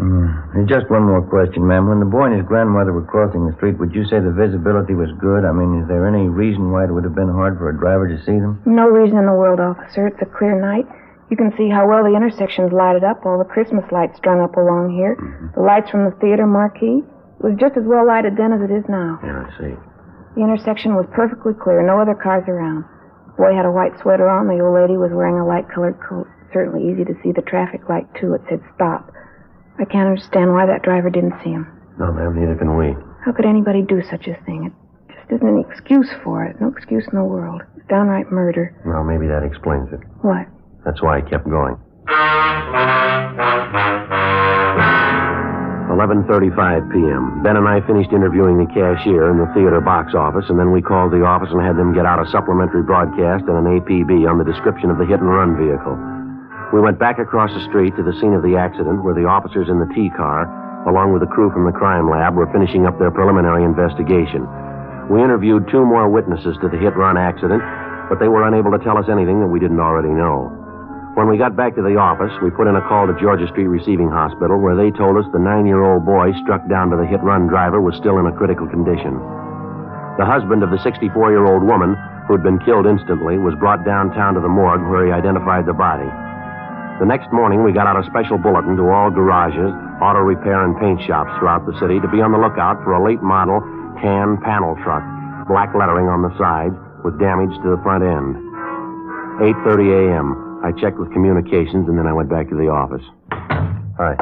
Speaker 9: Just one more question, ma'am. When the boy and his grandmother were crossing the street, would you say the visibility was good? I mean, is there any reason why it would have been hard for a driver to see them?
Speaker 15: No reason in the world, officer. It's a clear night. You can see how well the intersection's lighted up, all the Christmas lights strung up along here. The lights from the theater marquee. It was just as well lighted then as it is now.
Speaker 3: Yeah, I see.
Speaker 15: The intersection was perfectly clear, no other cars around. The boy had a white sweater on. The old lady was wearing a light-colored coat. Certainly easy to see the traffic light, too. It said stop. I can't understand why that driver didn't see him.
Speaker 3: No, ma'am, neither can we.
Speaker 15: How could anybody do such a thing? It just isn't any excuse for it. No excuse in the world. It's downright murder.
Speaker 3: Well, maybe that explains it.
Speaker 15: What?
Speaker 3: That's why I kept going. 11:35 p.m. Ben and I finished interviewing the cashier in the theater box office, and then we called the office and had them get out a supplementary broadcast and an APB on the description of the hit-and-run vehicle. We went back across the street to the scene of the accident where the officers in the T-car, along with the crew from the crime lab, were finishing up their preliminary investigation. We interviewed 2 more witnesses to the hit-run accident, but they were unable to tell us anything that we didn't already know. When we got back to the office, we put in a call to Georgia Street Receiving Hospital, where they told us the 9-year-old boy struck down by the hit-run driver was still in a critical condition. The husband of the 64-year-old woman, who had been killed instantly, was brought downtown to the morgue where he identified the body. The next morning, we got out a special bulletin to all garages, auto repair, and paint shops throughout the city to be on the lookout for a late model tan panel truck, black lettering on the side, with damage to the front end. 8:30 a.m. I checked with communications, and then I went back to the office.
Speaker 9: Hi.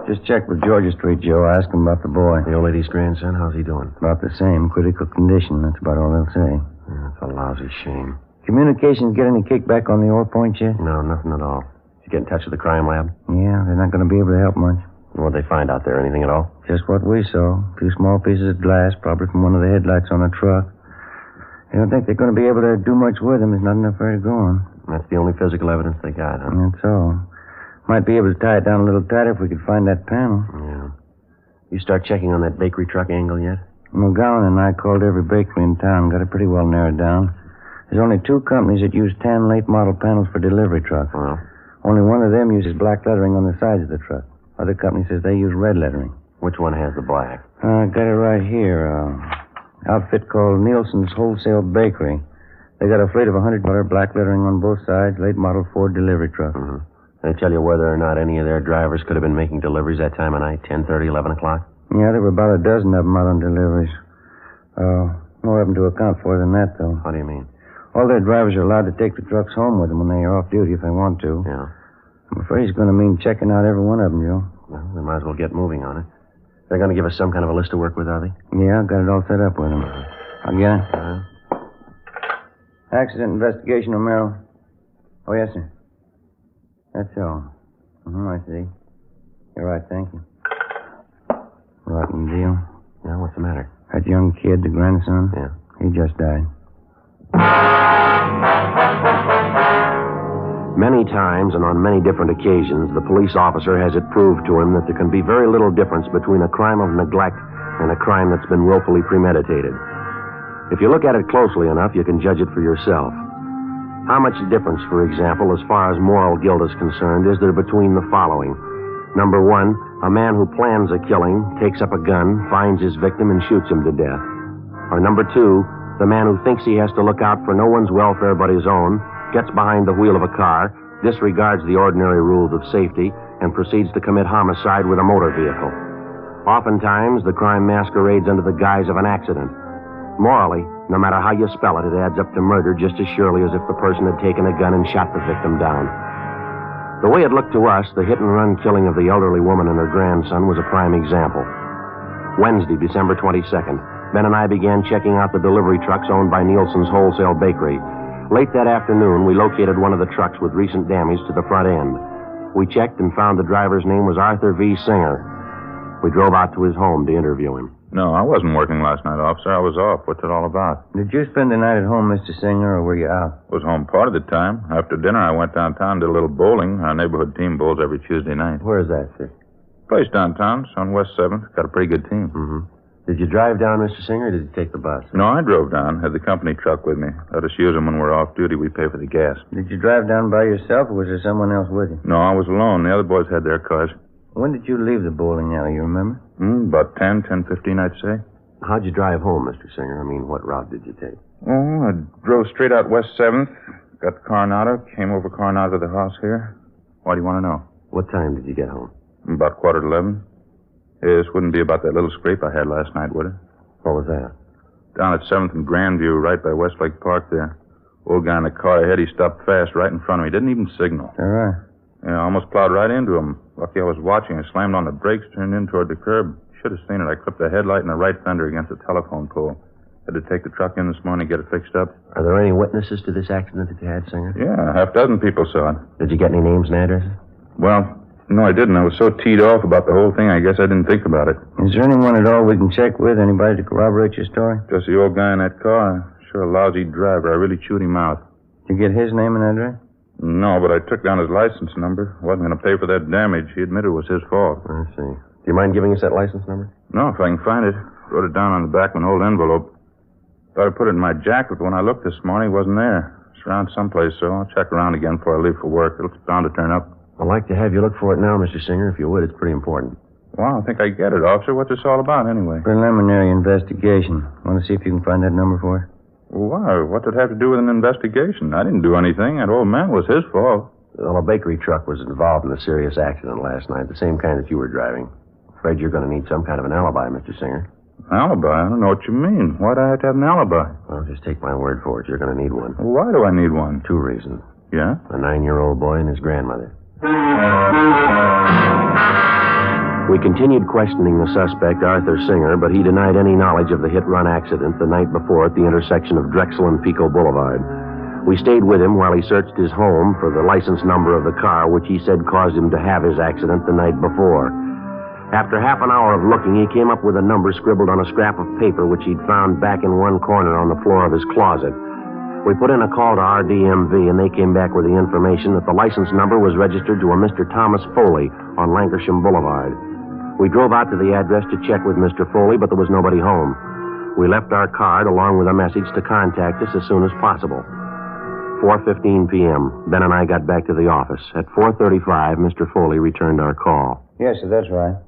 Speaker 9: Just checked with Georgia Street, Joe. Asked him about the boy.
Speaker 3: The old lady's grandson, how's he doing?
Speaker 9: About the same. Critical condition. That's about all they'll say.
Speaker 3: That's a lousy shame.
Speaker 9: Communications get any kickback on the ore point yet?
Speaker 3: No, nothing at all. Did you get in touch with the crime lab?
Speaker 9: Yeah, they're not going to be able to help much.
Speaker 3: What'd they find out there? Anything at all?
Speaker 9: Just what we saw. 2 small pieces of glass, probably from one of the headlights on a truck. They don't think they're going to be able to do much with them. There's not enough there to go on.
Speaker 3: That's the only physical evidence they got, huh?
Speaker 9: That's all. Might be able to tie it down a little tighter if we could find that panel.
Speaker 3: Yeah. You start checking on that bakery truck angle yet?
Speaker 9: McGowan and I called every bakery in town, got it pretty well narrowed down. There's only 2 companies that use tan late model panels for delivery trucks.
Speaker 3: Well?
Speaker 9: Only one of them uses black lettering on the sides of the truck. Other company says they use red lettering.
Speaker 3: Which one has the black?
Speaker 9: I got it right here. Outfit called Nielsen's Wholesale Bakery. They got a fleet of 100 black lettering on both sides, late model Ford delivery truck.
Speaker 3: Mm-hmm. They tell you whether or not any of their drivers could have been making deliveries that time of night, 10:30, 11 o'clock?
Speaker 9: Yeah, there were about a dozen of them out on deliveries. More of them to account for than that, though.
Speaker 3: What do you mean?
Speaker 9: All their drivers are allowed to take the trucks home with them when they are off duty if they want to.
Speaker 3: Yeah.
Speaker 9: I'm afraid it's going to mean checking out every one of them, Joe.
Speaker 3: Well, they might as well get moving on it. They're going to give us some kind of a list to work with, are they?
Speaker 9: Yeah, I've got it all set up with them. I'll get it. Accident investigation, O'Merrill. Oh, yes, sir. That's all. I see. You're right, thank you. Rotten deal.
Speaker 3: Yeah, what's the matter?
Speaker 9: That young kid, the grandson?
Speaker 3: Yeah.
Speaker 9: He just died.
Speaker 3: Many times and on many different occasions, the police officer has it proved to him that there can be very little difference between a crime of neglect and a crime that's been willfully premeditated. If you look at it closely enough, you can judge it for yourself. How much difference, for example, as far as moral guilt is concerned, is there between the following? Number 1, a man who plans a killing, takes up a gun, finds his victim, and shoots him to death. Or number 2, the man who thinks he has to look out for no one's welfare but his own, gets behind the wheel of a car, disregards the ordinary rules of safety, and proceeds to commit homicide with a motor vehicle. Oftentimes, the crime masquerades under the guise of an accident. Morally, no matter how you spell it, it adds up to murder just as surely as if the person had taken a gun and shot the victim down. The way it looked to us, the hit-and-run killing of the elderly woman and her grandson was a prime example. Wednesday, December 22nd, Ben and I began checking out the delivery trucks owned by Nielsen's Wholesale Bakery. Late that afternoon, we located one of the trucks with recent damage to the front end. We checked and found the driver's name was Arthur V. Singer. We drove out to his home to interview him.
Speaker 20: No, I wasn't working last night, officer. I was off. What's it all about?
Speaker 9: Did you spend the night at home, Mr. Singer, or were you out?
Speaker 20: I was home part of the time. After dinner, I went downtown, did a little bowling. Our neighborhood team bowls every Tuesday night.
Speaker 3: Where is that, sir?
Speaker 20: Place downtown. It's on West 7th. Got a pretty good team.
Speaker 3: Mm-hmm. Did you drive down, Mr. Singer, or did you take the bus?
Speaker 20: No, I drove down. Had the company truck with me. Let us use them when we're off duty. We pay for the gas.
Speaker 9: Did you drive down by yourself, or was there someone else with you?
Speaker 20: No, I was alone. The other boys had their cars.
Speaker 9: When did you leave the bowling alley, you remember?
Speaker 20: About 10:15, I'd say.
Speaker 3: How'd you drive home, Mr. Singer? I mean, what route did you take?
Speaker 20: Oh, I drove straight out West 7th. Got the Coronado. Came over Coronado to the house here. Why do you want to know?
Speaker 3: What time did you get home?
Speaker 20: About 11:15. This wouldn't be about that little scrape I had last night, would it?
Speaker 3: What was that?
Speaker 20: Down at 7th and Grandview, right by Westlake Park there. Old guy in the car ahead, he stopped fast right in front of me. Didn't even signal.
Speaker 9: All right.
Speaker 20: Yeah, I almost plowed right into him. Lucky I was watching. I slammed on the brakes, turned in toward the curb. Should have seen it. I clipped the headlight and the right fender against the telephone pole. Had to take the truck in this morning and get it fixed up.
Speaker 3: Are there any witnesses to this accident that you had, Singer?
Speaker 20: Yeah, half dozen people saw it.
Speaker 3: Did you get any names and addresses?
Speaker 20: Well, no, I didn't. I was so teed off about the whole thing, I guess I didn't think about it.
Speaker 9: Is there anyone at all we can check with? Anybody to corroborate your story?
Speaker 20: Just the old guy in that car. Sure a lousy driver. I really chewed him out.
Speaker 9: Did you get his name and address?
Speaker 20: No, but I took down his license number. Wasn't going to pay for that damage. He admitted it was his fault.
Speaker 3: I see. Do you mind giving us that license number?
Speaker 20: No, if I can find it. Wrote it down on the back of an old envelope. Thought I put it in my jacket, but when I looked this morning, it wasn't there. It's around someplace, so I'll check around again before I leave for work. It's bound to turn up.
Speaker 3: I'd like to have you look for it now, Mr. Singer, if you would. It's pretty important.
Speaker 20: Well, I think I get it, officer. What's this all about, anyway?
Speaker 9: Preliminary investigation. Want to see if you can find that number for us?
Speaker 20: Why? What's it have to do with an investigation? I didn't do anything. That old man was his fault.
Speaker 3: Well, a bakery truck was involved in a serious accident last night, the same kind that you were driving. Afraid you're going to need some kind of an alibi, Mr. Singer.
Speaker 20: Alibi? I don't know what you mean. Why'd I have to have an alibi?
Speaker 3: Well, just take my word for it. You're going to need one.
Speaker 20: Why do I need one?
Speaker 3: 2 reasons.
Speaker 20: Yeah?
Speaker 3: A 9-year-old boy and his grandmother. We continued questioning the suspect, Arthur Singer, but he denied any knowledge of the hit-run accident the night before at the intersection of Drexel and Pico Boulevard. We stayed with him while he searched his home for the license number of the car, which he said caused him to have his accident the night before. After half an hour of looking, he came up with a number scribbled on a scrap of paper which he'd found back in one corner on the floor of his closet. We put in a call to RDMV, and they came back with the information that the license number was registered to a Mr. Thomas Foley on Lancashire Boulevard. We drove out to the address to check with Mr. Foley, but there was nobody home. We left our card along with a message to contact us as soon as possible. 4:15 p.m. Ben and I got back to the office. At 4:35, Mr. Foley returned our call.
Speaker 9: Yes, sir, that's right.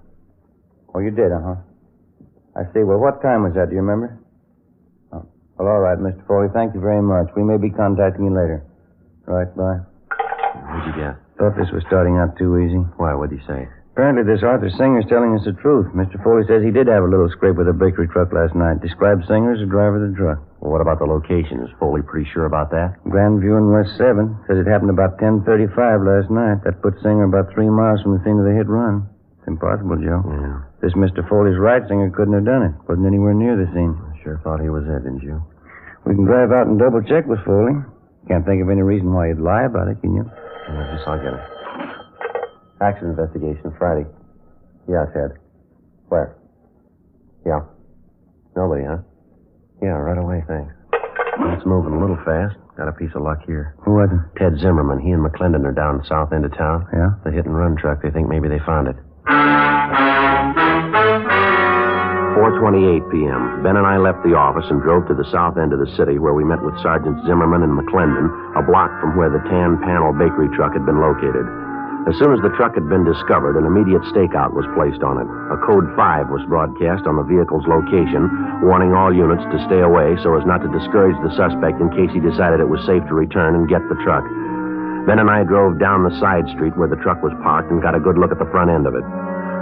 Speaker 9: Oh, you did, uh-huh. I see. Well, what time was that? Do you remember? Oh. Well, all right, Mr. Foley. Thank you very much. We may be contacting you later. Right, bye.
Speaker 3: What'd you get?
Speaker 9: Thought this was starting out too easy.
Speaker 3: Why, what'd he say?
Speaker 9: Apparently, this Arthur Singer's telling us the truth. Mr. Foley says he did have a little scrape with a bakery truck last night. Described Singer as the driver of the truck.
Speaker 3: Well, what about the location? Is Foley pretty sure about that?
Speaker 9: Grandview and West 7. Says it happened about 10:35 last night. That puts Singer about 3 miles from the scene of the hit run. It's impossible, Joe.
Speaker 3: Yeah.
Speaker 9: This Mr. Foley's right. Singer couldn't have done it. Wasn't anywhere near the scene.
Speaker 3: I sure thought he was it, didn't you?
Speaker 9: We can drive out and double check with Foley. Can't think of any reason why he'd lie about it, can you?
Speaker 3: Yeah, just I'll get it. Accident investigation, Friday. Yeah, Ted. Where? Yeah. Nobody, huh? Yeah, right away, thanks. It's moving a little fast. Got a piece of luck here.
Speaker 9: Who was it?
Speaker 3: Ted Zimmerman. He and McClendon are down the south end of town.
Speaker 9: Yeah?
Speaker 3: The hit-and-run truck. They think maybe they found it. 4:28 p.m. Ben and I left the office and drove to the south end of the city where we met with Sergeants Zimmerman and McClendon, a block from where the tan panel bakery truck had been located. As soon as the truck had been discovered, an immediate stakeout was placed on it. A code 5 was broadcast on the vehicle's location, warning all units to stay away so as not to discourage the suspect in case he decided it was safe to return and get the truck. Ben and I drove down the side street where the truck was parked and got a good look at the front end of it.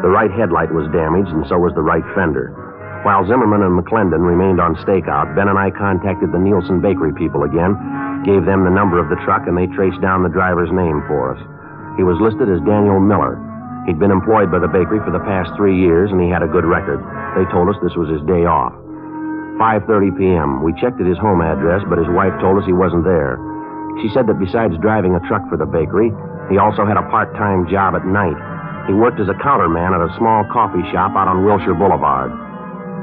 Speaker 3: The right headlight was damaged, and so was the right fender. While Zimmerman and McClendon remained on stakeout, Ben and I contacted the Nielsen Bakery people again, gave them the number of the truck, and they traced down the driver's name for us. He was listed as Daniel Miller. He'd been employed by the bakery for the past 3 years, and he had a good record. They told us this was his day off. 5:30 p.m. We checked at his home address, but his wife told us he wasn't there. She said that besides driving a truck for the bakery, he also had a part-time job at night. He worked as a counterman at a small coffee shop out on Wilshire Boulevard.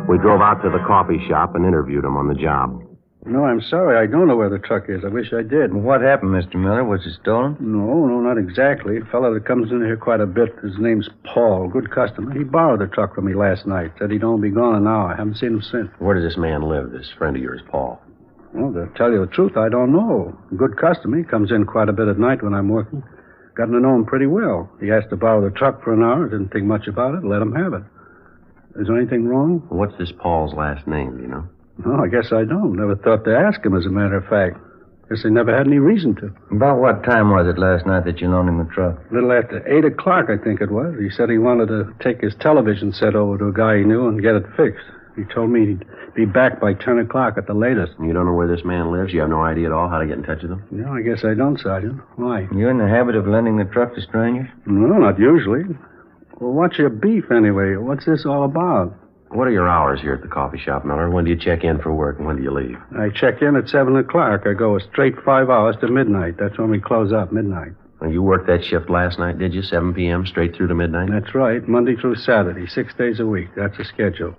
Speaker 3: We drove out to the coffee shop and interviewed him on the job.
Speaker 7: No, I'm sorry. I don't know where the truck is. I wish I did.
Speaker 9: What happened, Mr. Miller? Was it stolen?
Speaker 7: No, not exactly. A fellow that comes in here quite a bit. His name's Paul. Good customer. He borrowed the truck from me last night. Said he'd only be gone an hour. I haven't seen him since.
Speaker 3: Where does this man live, this friend of yours, Paul?
Speaker 7: Well, to tell you the truth, I don't know. Good customer. He comes in quite a bit at night when I'm working. Gotten to know him pretty well. He asked to borrow the truck for an hour. Didn't think much about it. Let him have it. Is there anything wrong?
Speaker 3: What's this Paul's last name, do you know?
Speaker 7: No, I guess I don't. Never thought to ask him, as a matter of fact. Guess they never had any reason to.
Speaker 9: About what time was it last night that you loaned him the truck?
Speaker 7: A little after 8 o'clock, I think it was. He said he wanted to take his television set over to a guy he knew and get it fixed. He told me he'd
Speaker 13: Be back by 10 o'clock at the latest.
Speaker 3: You don't know where this man lives? You have no idea at all how to get in touch with him?
Speaker 13: No, I guess I don't, Sergeant. Why?
Speaker 9: You in the habit of lending the truck to strangers?
Speaker 13: No, not usually. Well, what's your beef, anyway? What's this all about?
Speaker 3: What are your hours here at the coffee shop, Miller? When do you check in for work and when do you leave?
Speaker 13: I check in at 7 o'clock. I go a straight 5 hours to midnight. That's when we close up, midnight.
Speaker 3: Well, you worked that shift last night, did you? 7 p.m. straight through to midnight?
Speaker 13: That's right. Monday through Saturday, 6 days a week. That's the schedule.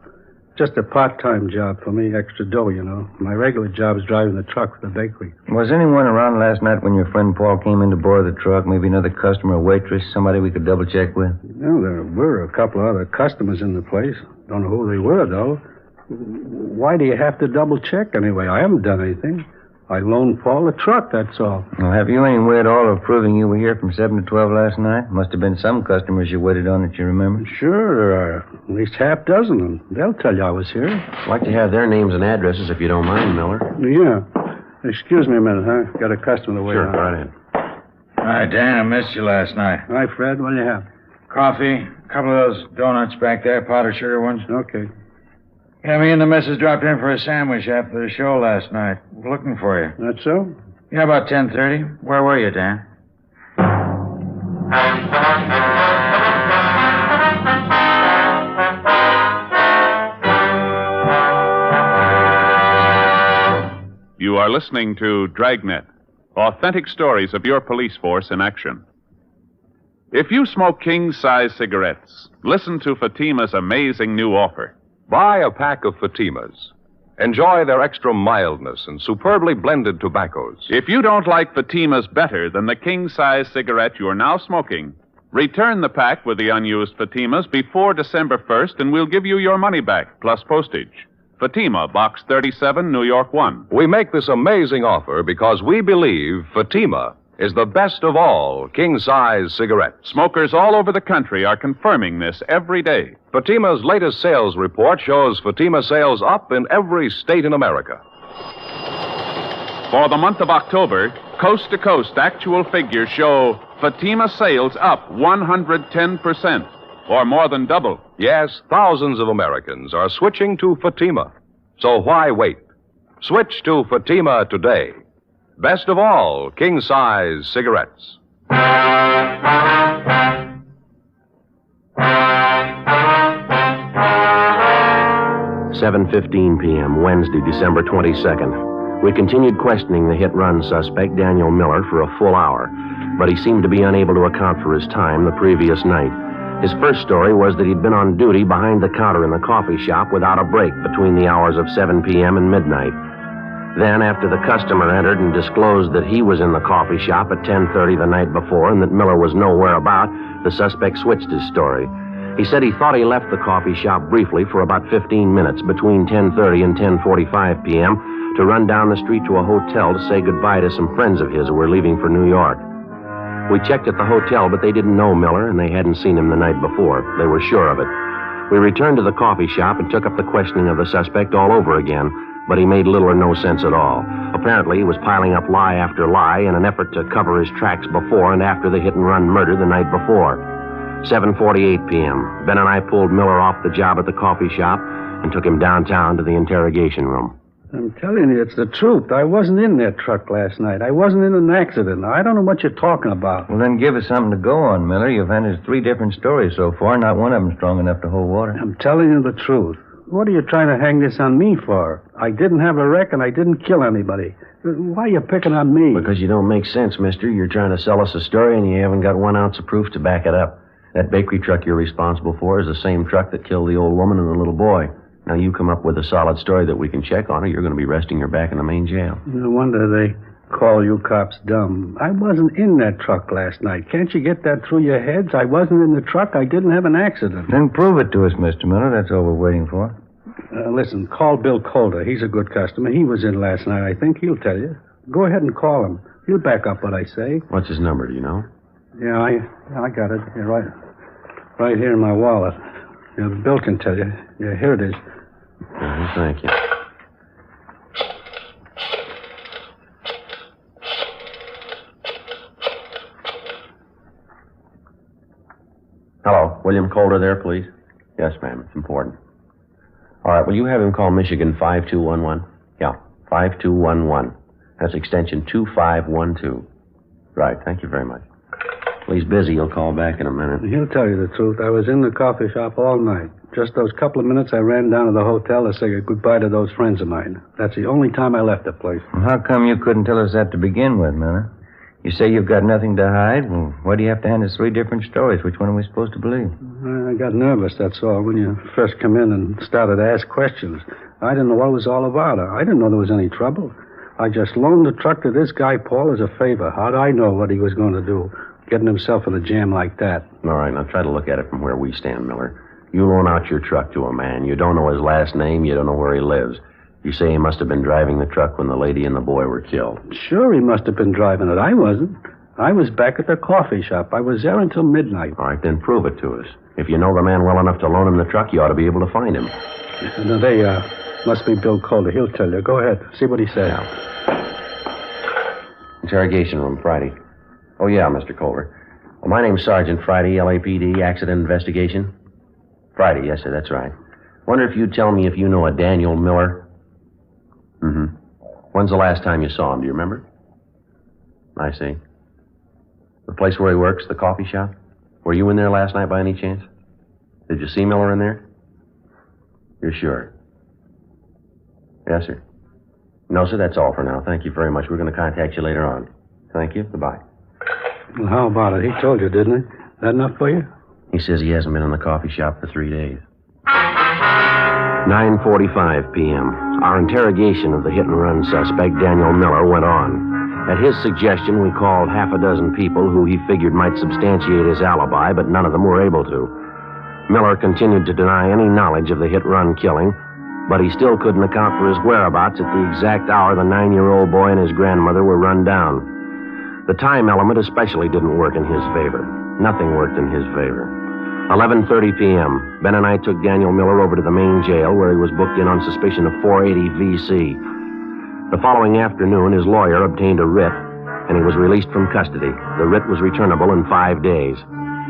Speaker 13: Just a part-time job for me, extra dough, you know. My regular job is driving the truck for the bakery.
Speaker 9: Was anyone around last night when your friend Paul came in to borrow the truck? Maybe another customer, a waitress, somebody we could double-check with?
Speaker 13: No, there were a couple of other customers in the place. Don't know who they were, though. Why do you have to double-check anyway? I haven't done anything. I loaned Paul the truck, that's all.
Speaker 9: Well, have you any way at all of proving you were here from 7 to 12 last night? Must have been some customers you waited on that you remember.
Speaker 13: Sure, there are at least half dozen, and they'll tell you I was here.
Speaker 3: I'd like to have their names and addresses if you don't mind, Miller.
Speaker 13: Yeah. Excuse me a minute, huh? Got a customer to wait on.
Speaker 3: Sure, go right in.
Speaker 20: Hi, Dan. I missed you last night.
Speaker 13: Hi, Fred. What do you have?
Speaker 20: Coffee, a couple of those donuts back there, powdered sugar ones.
Speaker 13: Okay.
Speaker 20: Yeah, me and the missus dropped in for a sandwich after the show last night. Looking for you.
Speaker 13: That's so?
Speaker 20: Yeah, about 10:30. Where were you, Dan?
Speaker 2: You are listening to Dragnet, authentic stories of your police force in action. If you smoke king-size cigarettes, listen to Fatima's amazing new offer.
Speaker 1: Buy a pack of Fatimas. Enjoy their extra mildness and superbly blended tobaccos.
Speaker 2: If you don't like Fatimas better than the king-size cigarette you're now smoking, return the pack with the unused Fatimas before December 1st, and we'll give you your money back, plus postage. Fatima, Box 37, New York 1.
Speaker 1: We make this amazing offer because we believe Fatima is the best of all king-size cigarettes.
Speaker 2: Smokers all over the country are confirming this every day.
Speaker 1: Fatima's latest sales report shows Fatima sales up in every state in America.
Speaker 2: For the month of October, coast-to-coast actual figures show Fatima sales up 110%, or more than double.
Speaker 1: Yes, thousands of Americans are switching to Fatima. So why wait? Switch to Fatima today. Best of all, king-size cigarettes.
Speaker 3: 7:15 p.m., Wednesday, December 22nd. We continued questioning the hit-run suspect, Daniel Miller, for a full hour, but he seemed to be unable to account for his time the previous night. His first story was that he'd been on duty behind the counter in the coffee shop without a break between the hours of 7 p.m. and midnight. Then, after the customer entered and disclosed that he was in the coffee shop at 10:30 the night before and that Miller was nowhere about, the suspect switched his story. He said he thought he left the coffee shop briefly for about 15 minutes between 10:30 and 10:45 p.m. to run down the street to a hotel to say goodbye to some friends of his who were leaving for New York. We checked at the hotel, but they didn't know Miller, and they hadn't seen him the night before. They were sure of it. We returned to the coffee shop and took up the questioning of the suspect all over again, but he made little or no sense at all. Apparently, he was piling up lie after lie in an effort to cover his tracks before and after the hit-and-run murder the night before. 7:48 p.m. Ben and I pulled Miller off the job at the coffee shop and took him downtown to the interrogation room.
Speaker 13: I'm telling you, it's the truth. I wasn't in that truck last night. I wasn't in an accident. I don't know what you're talking about.
Speaker 9: Well, then give us something to go on, Miller. You've handed 3 different stories so far. Not one of them strong enough to hold water.
Speaker 13: I'm telling you the truth. What are you trying to hang this on me for? I didn't have a wreck and I didn't kill anybody. Why are you picking on me?
Speaker 3: Because you don't make sense, mister. You're trying to sell us a story and you haven't got 1 ounce of proof to back it up. That bakery truck you're responsible for is the same truck that killed the old woman and the little boy. Now, you come up with a solid story that we can check on, or you're going to be resting your back in the main jail.
Speaker 13: No wonder they call you cops dumb. I wasn't in that truck last night. Can't you get that through your heads? I wasn't in the truck. I didn't have an accident.
Speaker 9: Then prove it to us, Mr. Miller. That's all we're waiting for.
Speaker 13: Listen, call Bill Calder. He's a good customer. He was in last night, I think. He'll tell you. Go ahead and call him. He'll back up what I say.
Speaker 3: What's his number, do you know?
Speaker 13: Yeah, I got it. Yeah, right here in my wallet. Yeah, Bill can tell you. Yeah, here it is.
Speaker 3: Thank you. Hello, William Calder there, please? Yes, ma'am. It's important. All right, will you have him call Michigan 5211? Yeah, 5211. That's extension 2512. Right, thank you very much. Well, he's busy. He'll call back in a minute.
Speaker 13: He'll tell you the truth. I was in the coffee shop all night. Just those couple of minutes I ran down to the hotel to say goodbye to those friends of mine. That's the only time I left the place.
Speaker 9: Well, how come you couldn't tell us that to begin with, Miller? You say you've got nothing to hide. Well, why do you have to hand us 3 different stories? Which one are we supposed to believe?
Speaker 13: I got nervous, that's all, when you first come in and started to ask questions. I didn't know what it was all about. I didn't know there was any trouble. I just loaned the truck to this guy, Paul, as a favor. How'd I know what he was going to do? Getting himself in a jam like that.
Speaker 3: All right, now try to look at it from where we stand, Miller. You loan out your truck to a man. You don't know his last name. You don't know where he lives. You say he must have been driving the truck when the lady and the boy were killed.
Speaker 13: Sure, he must have been driving it. I wasn't. I was back at the coffee shop. I was there until midnight.
Speaker 3: All right, then prove it to us. If you know the man well enough to loan him the truck, you ought to be able to find him.
Speaker 13: Now, they must be Bill Calder. He'll tell you. Go ahead. See what he says.
Speaker 3: Yeah. Interrogation room, Friday. Oh, yeah, Mr. Culver. Well, my name's Sergeant Friday, LAPD, Accident Investigation. Friday, yes, sir, that's right. Wonder if you'd tell me if you know a Daniel Miller? Mm-hmm. When's the last time you saw him? Do you remember? I see. The place where he works, the coffee shop? Were you in there last night by any chance? Did you see Miller in there? You're sure? Yes, sir. No, sir, that's all for now. Thank you very much. We're going to contact you later on. Thank you. Goodbye.
Speaker 13: Well, how about it? He told you, didn't he? That enough for you?
Speaker 3: He says he hasn't been in the coffee shop for 3 days. 9:45 p.m. Our interrogation of the hit-and-run suspect, Daniel Miller, went on. At his suggestion, we called half a dozen people who he figured might substantiate his alibi, but none of them were able to. Miller continued to deny any knowledge of the hit-run killing, but he still couldn't account for his whereabouts at the exact hour the 9-year-old boy and his grandmother were run down. The time element especially didn't work in his favor. Nothing worked in his favor. 11:30 p.m., Ben and I took Daniel Miller over to the main jail where he was booked in on suspicion of 480 V.C. The following afternoon, his lawyer obtained a writ, and he was released from custody. The writ was returnable in 5 days.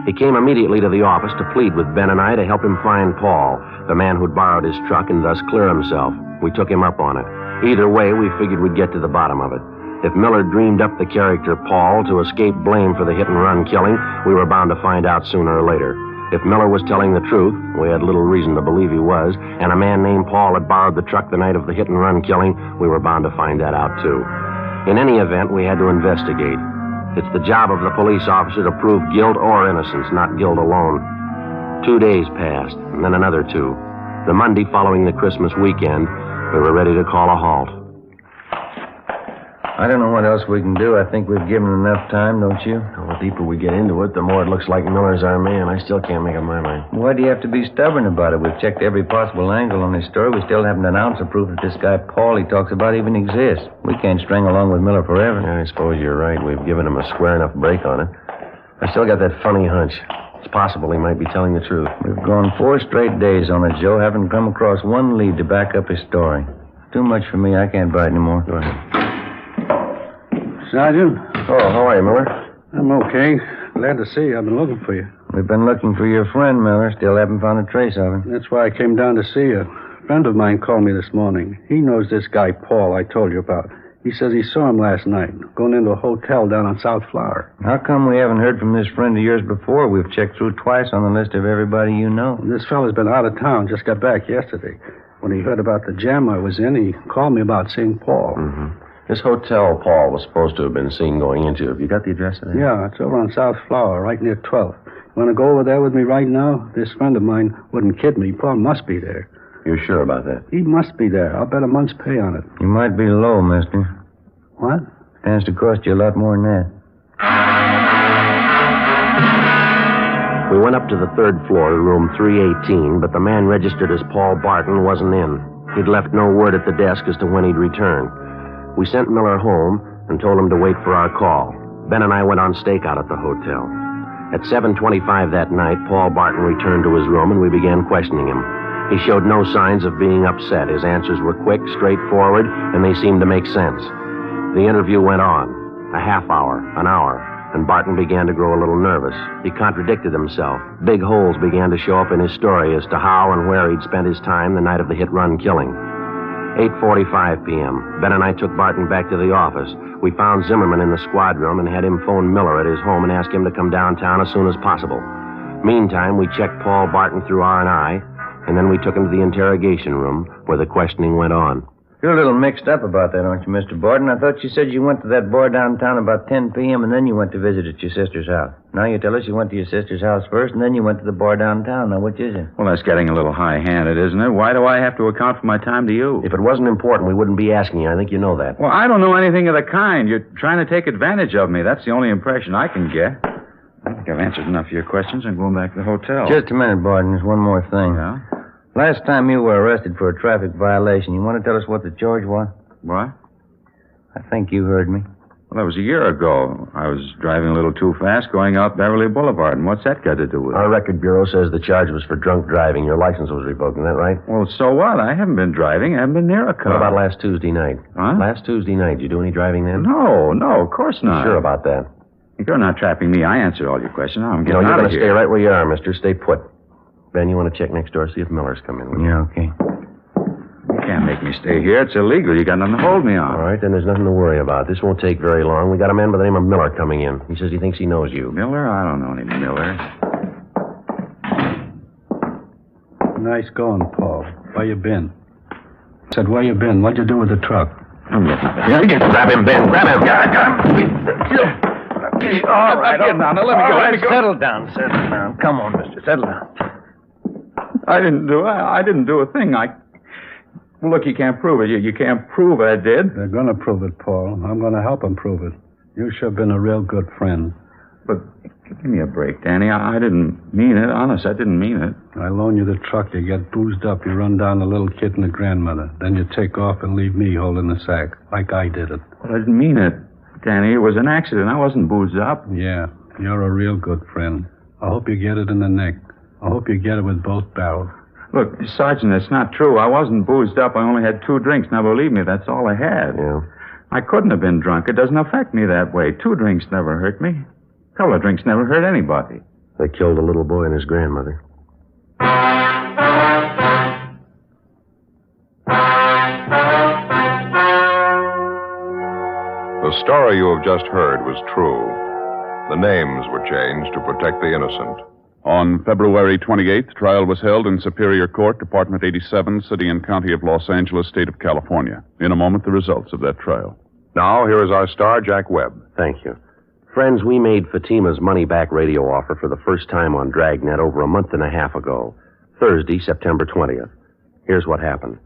Speaker 3: He came immediately to the office to plead with Ben and I to help him find Paul, the man who'd borrowed his truck and thus clear himself. We took him up on it. Either way, we figured we'd get to the bottom of it. If Miller dreamed up the character Paul to escape blame for the hit-and-run killing, we were bound to find out sooner or later. If Miller was telling the truth, we had little reason to believe he was, and a man named Paul had borrowed the truck the night of the hit-and-run killing, we were bound to find that out, too. In any event, we had to investigate. It's the job of the police officer to prove guilt or innocence, not guilt alone. 2 days passed, and then another 2. The Monday following the Christmas weekend, we were ready to call a halt.
Speaker 9: I don't know what else we can do. I think we've given enough time, don't you?
Speaker 3: Well, the deeper we get into it, the more it looks like Miller's our man. I still can't make up my mind.
Speaker 9: Why do you have to be stubborn about it? We've checked every possible angle on this story. We still haven't an ounce of proof that this guy Paul he talks about even exists. We can't string along with Miller forever.
Speaker 3: Yeah, I suppose you're right. We've given him a square enough break on it. I still got that funny hunch. It's possible he might be telling the truth.
Speaker 9: We've gone 4 straight days on it, Joe. Haven't come across one lead to back up his story. Too much for me. I can't bite anymore.
Speaker 3: Go ahead.
Speaker 13: Sergeant?
Speaker 3: Oh, how are you, Miller?
Speaker 13: I'm okay. Glad to see you. I've been looking for you.
Speaker 9: We've been looking for your friend, Miller. Still haven't found a trace of him.
Speaker 13: That's why I came down to see you. A friend of mine called me this morning. He knows this guy, Paul, I told you about. He says he saw him last night, going into a hotel down on South Flower.
Speaker 9: How come we haven't heard from this friend of yours before? We've checked through twice on the list of everybody you know.
Speaker 13: This fella's been out of town, just got back yesterday. When he heard about the jam I was in, he called me about seeing Paul.
Speaker 3: Mm-hmm. This hotel Paul was supposed to have been seen going into. Have you got the address of it?
Speaker 13: Yeah, it's over on South Flower, right near 12th. You want to go over there with me right now? This friend of mine wouldn't kid me. Paul must be there.
Speaker 3: You're sure about that?
Speaker 13: He must be there. I'll bet a month's pay on it.
Speaker 9: You might be low, mister.
Speaker 13: What?
Speaker 9: Stands to cost you a lot more than that.
Speaker 3: We went up to the 3rd floor to room 318, but the man registered as Paul Barton wasn't in. He'd left no word at the desk as to when he'd return. We sent Miller home and told him to wait for our call. Ben and I went on stakeout at the hotel. At 7:25 that night, Paul Barton returned to his room and we began questioning him. He showed no signs of being upset. His answers were quick, straightforward, and they seemed to make sense. The interview went on. A half hour, an hour. and Barton began to grow a little nervous. He contradicted himself. Big holes began to show up in his story as to how and where he'd spent his time the night of the hit-run killing. 8:45 p.m. Ben and I took Barton back to the office. We found Zimmerman in the squad room and had him phone Miller at his home and ask him to come downtown as soon as possible. Meantime, we checked Paul Barton through R&I, and then we took him to the interrogation room where the questioning went on.
Speaker 9: You're a little mixed up about that, aren't you, Mr. Borden? I thought you said you went to that bar downtown about 10 p.m. and then you went to visit at your sister's house. Now you tell us you went to your sister's house first and then you went to the bar downtown. Now, which is it?
Speaker 11: Well, that's getting a little high-handed, isn't it? Why do I have to account for my time to you?
Speaker 3: If it wasn't important, we wouldn't be asking you. I think you know that.
Speaker 11: Well, I don't know anything of the kind. You're trying to take advantage of me. That's the only impression I can get. I think I've answered enough of your questions. I'm going back to the hotel.
Speaker 9: Just a minute, Borden. There's one more thing.
Speaker 11: Yeah?
Speaker 9: Last time you were arrested for a traffic violation, you want to tell us what the charge was?
Speaker 11: What?
Speaker 9: I think you heard me.
Speaker 11: Well, that was a year ago. I was driving a little too fast going out Beverly Boulevard, and what's that got to do with it?
Speaker 3: Our record bureau says the charge was for drunk driving. Your license was revoked, isn't that right?
Speaker 11: Well, so what? I haven't been driving. I haven't been near a car.
Speaker 3: What about last Tuesday night?
Speaker 11: Huh?
Speaker 3: Last Tuesday night, did you do any driving then?
Speaker 11: No, of course not.
Speaker 3: Sure about that?
Speaker 11: You're not trapping me. I answered all your questions. I'm getting
Speaker 3: you're
Speaker 11: out
Speaker 3: going
Speaker 11: of
Speaker 3: to
Speaker 11: here.
Speaker 3: stay right where you are, mister. Stay put. Ben, you want to check next door, see if Miller's come in?
Speaker 9: Yeah, okay.
Speaker 11: You can't make me stay here. It's illegal. You got nothing to hold me on.
Speaker 3: All right, then there's nothing to worry about. This won't take very long. We got a man by the name of Miller coming in. He says he thinks he knows you.
Speaker 11: Miller? I don't know any Miller.
Speaker 13: Nice going, Paul. Where you been? I said, where you been? What'd you do with the truck?
Speaker 3: Grab him, Ben. Grab him. Got him.
Speaker 11: All right. Now, let me go. Let me go.
Speaker 9: Settle down. Come on, mister. Settle down.
Speaker 11: I didn't do a thing. Look, you can't prove it. You can't prove I did.
Speaker 13: They're going to prove it, Paul. I'm going to help them prove it. You sure been a real good friend.
Speaker 11: But give me a break, Danny. I didn't mean it. Honest, I didn't mean it.
Speaker 13: I loan you the truck. You get boozed up. You run down the little kid and the grandmother. Then you take off and leave me holding the sack, like I did it.
Speaker 11: But I didn't mean it, Danny. It was an accident. I wasn't boozed up.
Speaker 13: Yeah, you're a real good friend. I hope you get it in the neck. I hope you get it with both barrels.
Speaker 11: Look, Sergeant, that's not true. I wasn't boozed up. I only had 2 drinks. Now, believe me, that's all I had.
Speaker 3: Yeah.
Speaker 11: I couldn't have been drunk. It doesn't affect me that way. 2 drinks never hurt me. A couple of drinks never hurt anybody.
Speaker 3: They killed a little boy and his grandmother.
Speaker 1: The story you have just heard was true. The names were changed to protect the innocent.
Speaker 2: On February 28th, trial was held in Superior Court, Department 87, City and County of Los Angeles, State of California. In a moment, the results of that trial.
Speaker 1: Now, here is our star, Jack Webb.
Speaker 3: Thank you. Friends, we made Fatima's money-back radio offer for the first time on Dragnet over a month and a half ago, Thursday, September 20th. Here's what happened.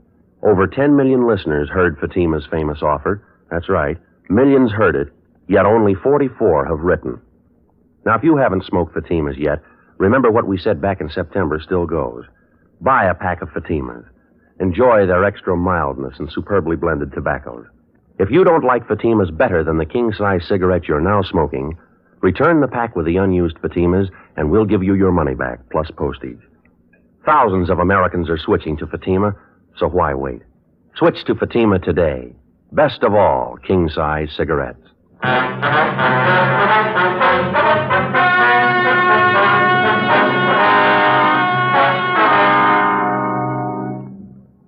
Speaker 3: Over 10 million listeners heard Fatima's famous offer. That's right. Millions heard it, yet only 44 have written. Now, if you haven't smoked Fatima's yet, remember what we said back in September still goes. Buy a pack of Fatimas. Enjoy their extra mildness and superbly blended tobaccos. If you don't like Fatimas better than the king-size cigarette you're now smoking, return the pack with the unused Fatimas, and we'll give you your money back, plus postage. Thousands of Americans are switching to Fatima, so why wait? Switch to Fatima today. Best of all, king-size cigarettes.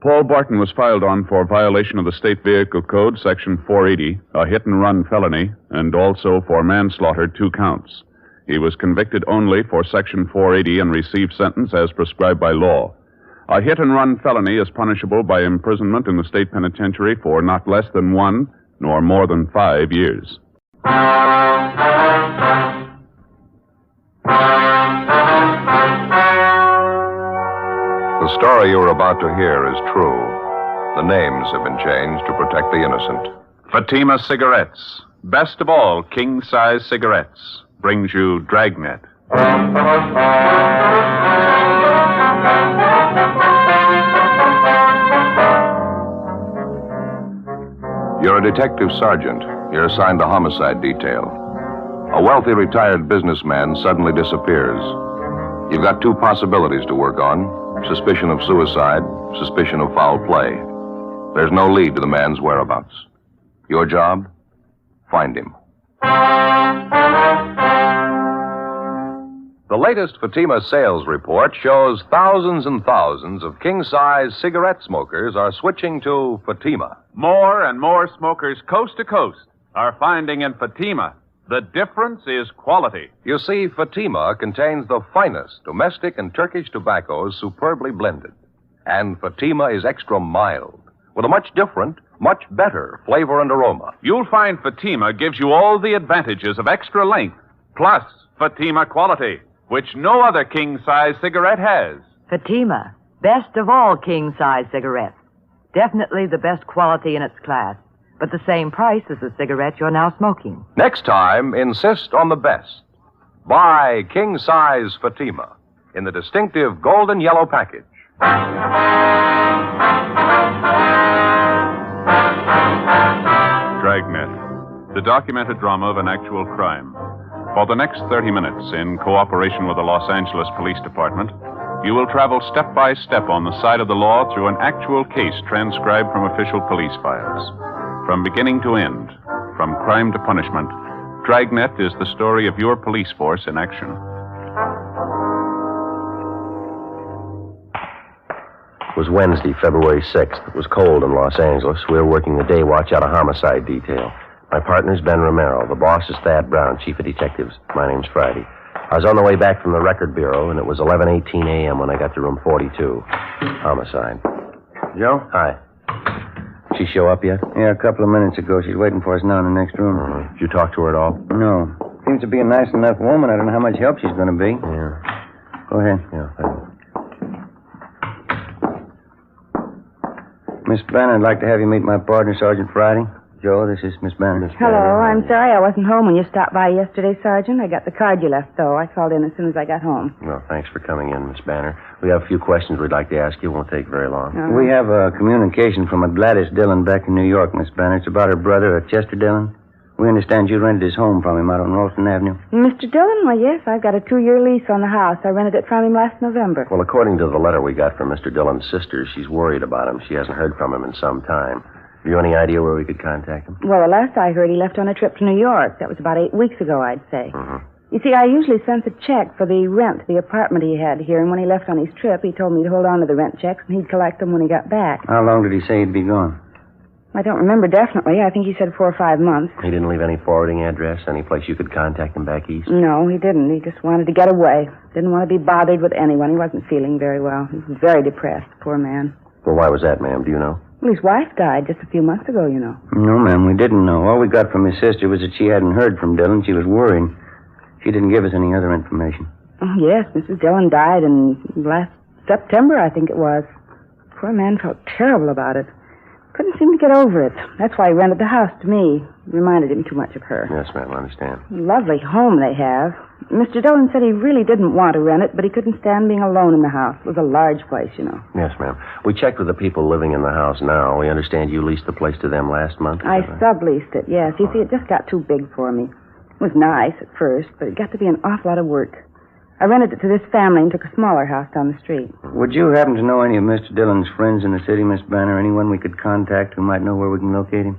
Speaker 2: Paul Barton was filed on for violation of the State Vehicle Code, Section 480, a hit-and-run felony, and also for manslaughter, 2 counts. He was convicted only for Section 480 and received sentence as prescribed by law. A hit-and-run felony is punishable by imprisonment in the state penitentiary for not less than 1 nor more than 5 years.
Speaker 1: The story you are about to hear is true. The names have been changed to protect the innocent.
Speaker 2: Fatima Cigarettes, best of all king-size cigarettes, brings you Dragnet.
Speaker 1: You're a detective sergeant. You're assigned the homicide detail. A wealthy retired businessman suddenly disappears. You've got 2 possibilities to work on. Suspicion of suicide, suspicion of foul play. There's no lead to the man's whereabouts. Your job? Find him. The latest Fatima sales report shows thousands and thousands of king-size cigarette smokers are switching to Fatima.
Speaker 2: More and more smokers coast to coast are finding in Fatima the difference is quality.
Speaker 1: You see, Fatima contains the finest domestic and Turkish tobaccos superbly blended. And Fatima is extra mild, with a much different, much better flavor and aroma.
Speaker 2: You'll find Fatima gives you all the advantages of extra length, plus Fatima quality, which no other king-size cigarette has.
Speaker 8: Fatima, best of all king-size cigarettes. Definitely the best quality in its class, but the same price as the cigarette you're now smoking.
Speaker 1: Next time, insist on the best. Buy king-size Fatima in the distinctive golden yellow package.
Speaker 2: Dragnet, the documented drama of an actual crime. For the next 30 minutes, in cooperation with the Los Angeles Police Department, you will travel step by step on the side of the law through an actual case transcribed from official police files. From beginning to end, from crime to punishment, Dragnet is the story of your police force in action.
Speaker 3: It was Wednesday, February 6th. It was cold in Los Angeles. We were working the day watch out of homicide detail. My partner's Ben Romero. The boss is Thad Brown, chief of detectives. My name's Friday. I was on the way back from the record bureau, and it was 11:18 a.m. when I got to room 42. Homicide.
Speaker 9: Joe?
Speaker 3: Hi. She show up yet?
Speaker 9: Yeah, a couple of minutes ago. She's waiting for us now in the next room.
Speaker 3: Mm-hmm. Did you talk to her at all?
Speaker 9: No. Seems to be a nice enough woman. I don't know how much help she's going to be.
Speaker 3: Yeah.
Speaker 9: Go ahead.
Speaker 3: Yeah, thanks.
Speaker 9: Miss Banner, I'd like to have you meet my partner, Sergeant Friday. Joe, this is Miss Banner.
Speaker 15: Hello, I'm sorry I wasn't home when you stopped by yesterday, Sergeant. I got the card you left, though. I called in as soon as I got home.
Speaker 3: Well, thanks for coming in, Miss Banner. We have a few questions we'd like to ask you. Won't take very long.
Speaker 9: We have a communication from a Gladys Dillon back in New York, Miss Banner. It's about her brother, Chester Dillon. We understand you rented his home from him out on Ralston Avenue.
Speaker 15: Mr. Dillon? Well, yes, I've got a 2-year lease on the house. I rented it from him last November.
Speaker 3: Well, according to the letter we got from Mr. Dillon's sister, she's worried about him. She hasn't heard from him in some time. Have you any idea where we could contact him?
Speaker 15: Well, the last I heard, he left on a trip to New York. That was about 8 weeks ago, I'd say.
Speaker 3: Mm-hmm.
Speaker 15: You see, I usually sent a check for the rent, the apartment he had here, and when he left on his trip, he told me to hold on to the rent checks, and he'd collect them when he got back.
Speaker 9: How long did he say he'd be gone?
Speaker 15: I don't remember definitely. I think he said 4 or 5 months.
Speaker 3: He didn't leave any forwarding address, any place you could contact him back east?
Speaker 15: No, he didn't. He just wanted to get away. Didn't want to be bothered with anyone. He wasn't feeling very well. He was very depressed, poor man.
Speaker 3: Well, why was that, ma'am? Do you know?
Speaker 15: Well, his wife died just a few months ago, you know.
Speaker 9: No, ma'am, we didn't know. All we got from his sister was that she hadn't heard from Dillon. She was worried. She didn't give us any other information.
Speaker 15: Oh, yes, Mrs. Dillon died in last September, I think it was. Poor man felt terrible about it. Couldn't seem to get over it. That's why he rented the house to me. It reminded him too much of her.
Speaker 3: Yes, ma'am, I understand.
Speaker 15: Lovely home they have. Mr. Dillon said he really didn't want to rent it, but he couldn't stand being alone in the house. It was a large place, you know.
Speaker 3: Yes, ma'am. We checked with the people living in the house now. We understand you leased the place to them last month.
Speaker 15: I subleased it, yes. You see, it just got too big for me. It was nice at first, but it got to be an awful lot of work. I rented it to this family and took a smaller house down the street.
Speaker 9: Would you happen to know any of Mr. Dillon's friends in the city, Miss Banner? Anyone we could contact who might know where we can locate him?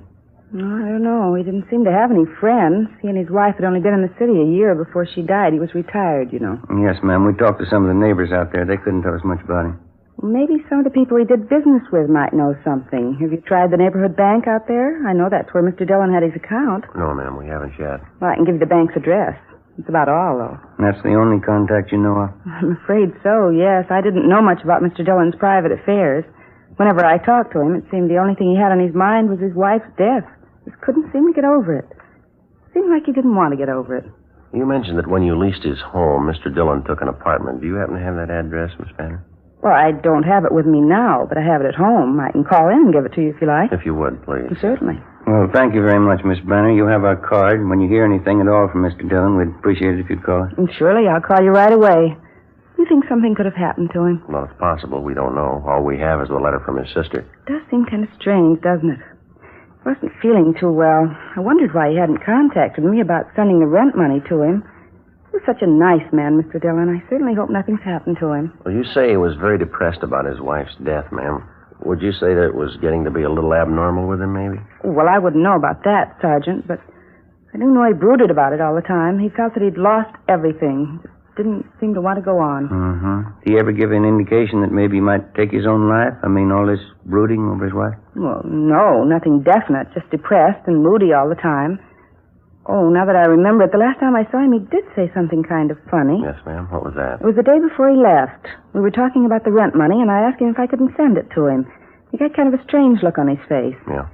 Speaker 15: No, I don't know. He didn't seem to have any friends. He and his wife had only been in the city a year before she died. He was retired, you know.
Speaker 9: Yes, ma'am. We talked to some of the neighbors out there. They couldn't tell us much about him.
Speaker 15: Well, maybe some of the people he did business with might know something. Have you tried the neighborhood bank out there? I know that's where Mr. Dillon had his account.
Speaker 3: No, ma'am, we haven't yet.
Speaker 15: Well, I can give you the bank's address. That's about all, though.
Speaker 9: That's the only contact you know of?
Speaker 15: I'm afraid so, yes. I didn't know much about Mr. Dillon's private affairs. Whenever I talked to him, it seemed the only thing he had on his mind was his wife's death. Just couldn't seem to get over it. Seemed like he didn't want to get over it.
Speaker 3: You mentioned that when you leased his home, Mr. Dillon took an apartment. Do you happen to have that address, Miss Banner?
Speaker 15: Well, I don't have it with me now, but I have it at home. I can call in and give it to you if you like.
Speaker 3: If you would, please.
Speaker 15: Certainly.
Speaker 9: Well, thank you very much, Miss Banner. You have our card. When you hear anything at all from Mr. Dillon, we'd appreciate it if you'd call us.
Speaker 15: And surely, I'll call you right away. You think something could have happened to him?
Speaker 3: Well, it's possible. We don't know. All we have is the letter from his sister.
Speaker 15: It does seem kind of strange, doesn't it? He wasn't feeling too well. I wondered why he hadn't contacted me about sending the rent money to him. He was such a nice man, Mr. Dillon. I certainly hope nothing's happened to him.
Speaker 3: Well, you say he was very depressed about his wife's death, ma'am. Would you say that it was getting to be a little abnormal with him, maybe?
Speaker 15: Well, I wouldn't know about that, Sergeant, but
Speaker 5: I do know he brooded about it all the time. He felt that he'd lost everything. Didn't seem to want to go on.
Speaker 9: Did he ever give an indication that maybe he might take his own life? I mean, all this brooding over his wife?
Speaker 5: Well, no, nothing definite. Just depressed and moody all the time. Oh, now that I remember it, the last time I saw him, he did say something kind of funny.
Speaker 3: Yes, ma'am. What was that?
Speaker 5: It was the day before he left. We were talking about the rent money, and I asked him if I couldn't send it to him. He got kind of a strange look on his face.
Speaker 3: Yeah.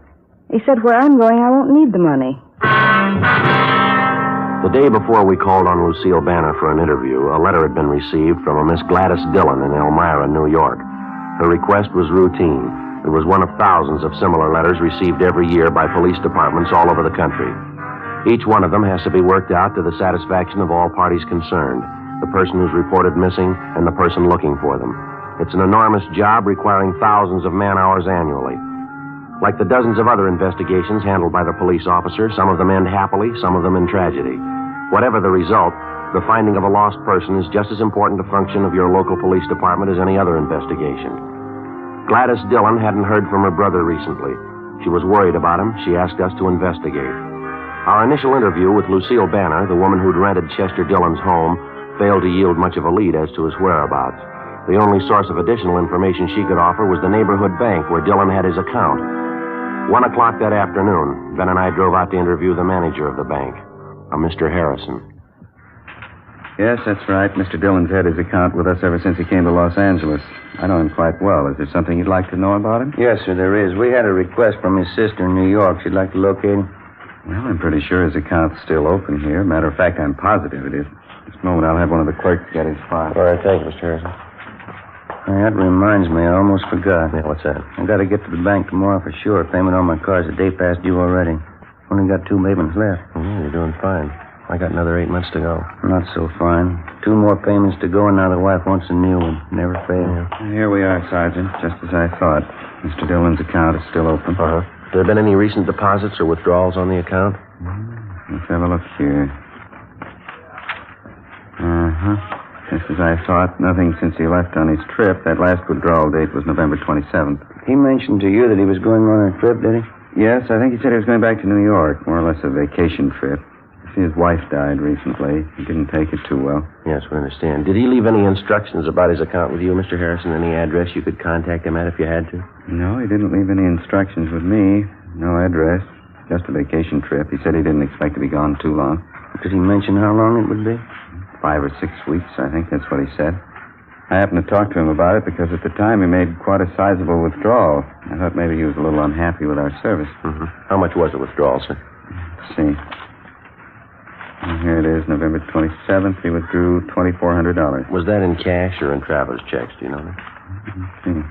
Speaker 5: He said, where I'm going, I won't need the money.
Speaker 3: The day before we called on Lucille Banner for an interview, a letter had been received from a Miss Gladys Dillon in Elmira, New York. Her request was routine. It was one of thousands of similar letters received every year by police departments all over the country. Each one of them has to be worked out to the satisfaction of all parties concerned, the person who's reported missing and the person looking for them. It's an enormous job requiring thousands of man-hours annually. Like the dozens of other investigations handled by the police officer, some of them end happily, some of them in tragedy. Whatever the result, the finding of a lost person is just as important a function of your local police department as any other investigation. Gladys Dillon hadn't heard from her brother recently. She was worried about him. She asked us to investigate. Our initial interview with Lucille Banner, the woman who'd rented Chester Dillon's home, failed to yield much of a lead as to his whereabouts. The only source of additional information she could offer was the neighborhood bank where Dillon had his account. 1 o'clock that afternoon, Ben and I drove out to interview the manager of the bank, a Mr. Harrison.
Speaker 11: Yes, that's right. Mr. Dillon's had his account with us ever since he came to Los Angeles. I know him quite well. Is there something you'd like to know about him?
Speaker 9: Yes, sir, there is. We had a request from his sister in New York. She'd like to locate him.
Speaker 11: Well, I'm pretty sure his account's still open here. Matter of fact, I'm positive it is. This moment, I'll have one of the clerks get his file.
Speaker 3: All right, thank you, Mr. Harrison.
Speaker 9: That reminds me, I almost forgot.
Speaker 3: Yeah, what's that?
Speaker 9: I got to get to the bank tomorrow for sure. Payment on my car's a day past due already. Only got 2 payments left.
Speaker 3: Yeah, you're doing fine. I got another 8 months to go.
Speaker 9: Not so fine. 2 more payments to go, and now the wife wants a new one. Never fails.
Speaker 11: Yeah. Here we are, Sergeant, just as I thought. Mr. Dillon's account is still open.
Speaker 3: Uh-huh. Have there been any recent deposits or withdrawals on the account?
Speaker 11: Let's have a look here. Uh-huh. Just as I thought, nothing since he left on his trip. That last withdrawal date was November 27th.
Speaker 9: He mentioned to you that he was going on a trip, did he?
Speaker 11: Yes, I think he said he was going back to New York, more or less a vacation trip. His wife died recently. He didn't take it too well.
Speaker 3: Yes, we understand. Did he leave any instructions about his account with you, Mr. Harrison? Any address you could contact him at if you had to?
Speaker 11: No, he didn't leave any instructions with me. No address. Just a vacation trip. He said he didn't expect to be gone too long.
Speaker 9: Did he mention how long it would be?
Speaker 11: 5 or 6 weeks, I think that's what he said. I happened to talk to him about it because at the time he made quite a sizable withdrawal. I thought maybe he was a little unhappy with our service.
Speaker 3: Mm-hmm. How much was the withdrawal, sir?
Speaker 11: Let's see. And here it is, November 27th. He withdrew $2,400.
Speaker 3: Was that in cash or in traveler's checks? Do you know that?
Speaker 11: Let's see.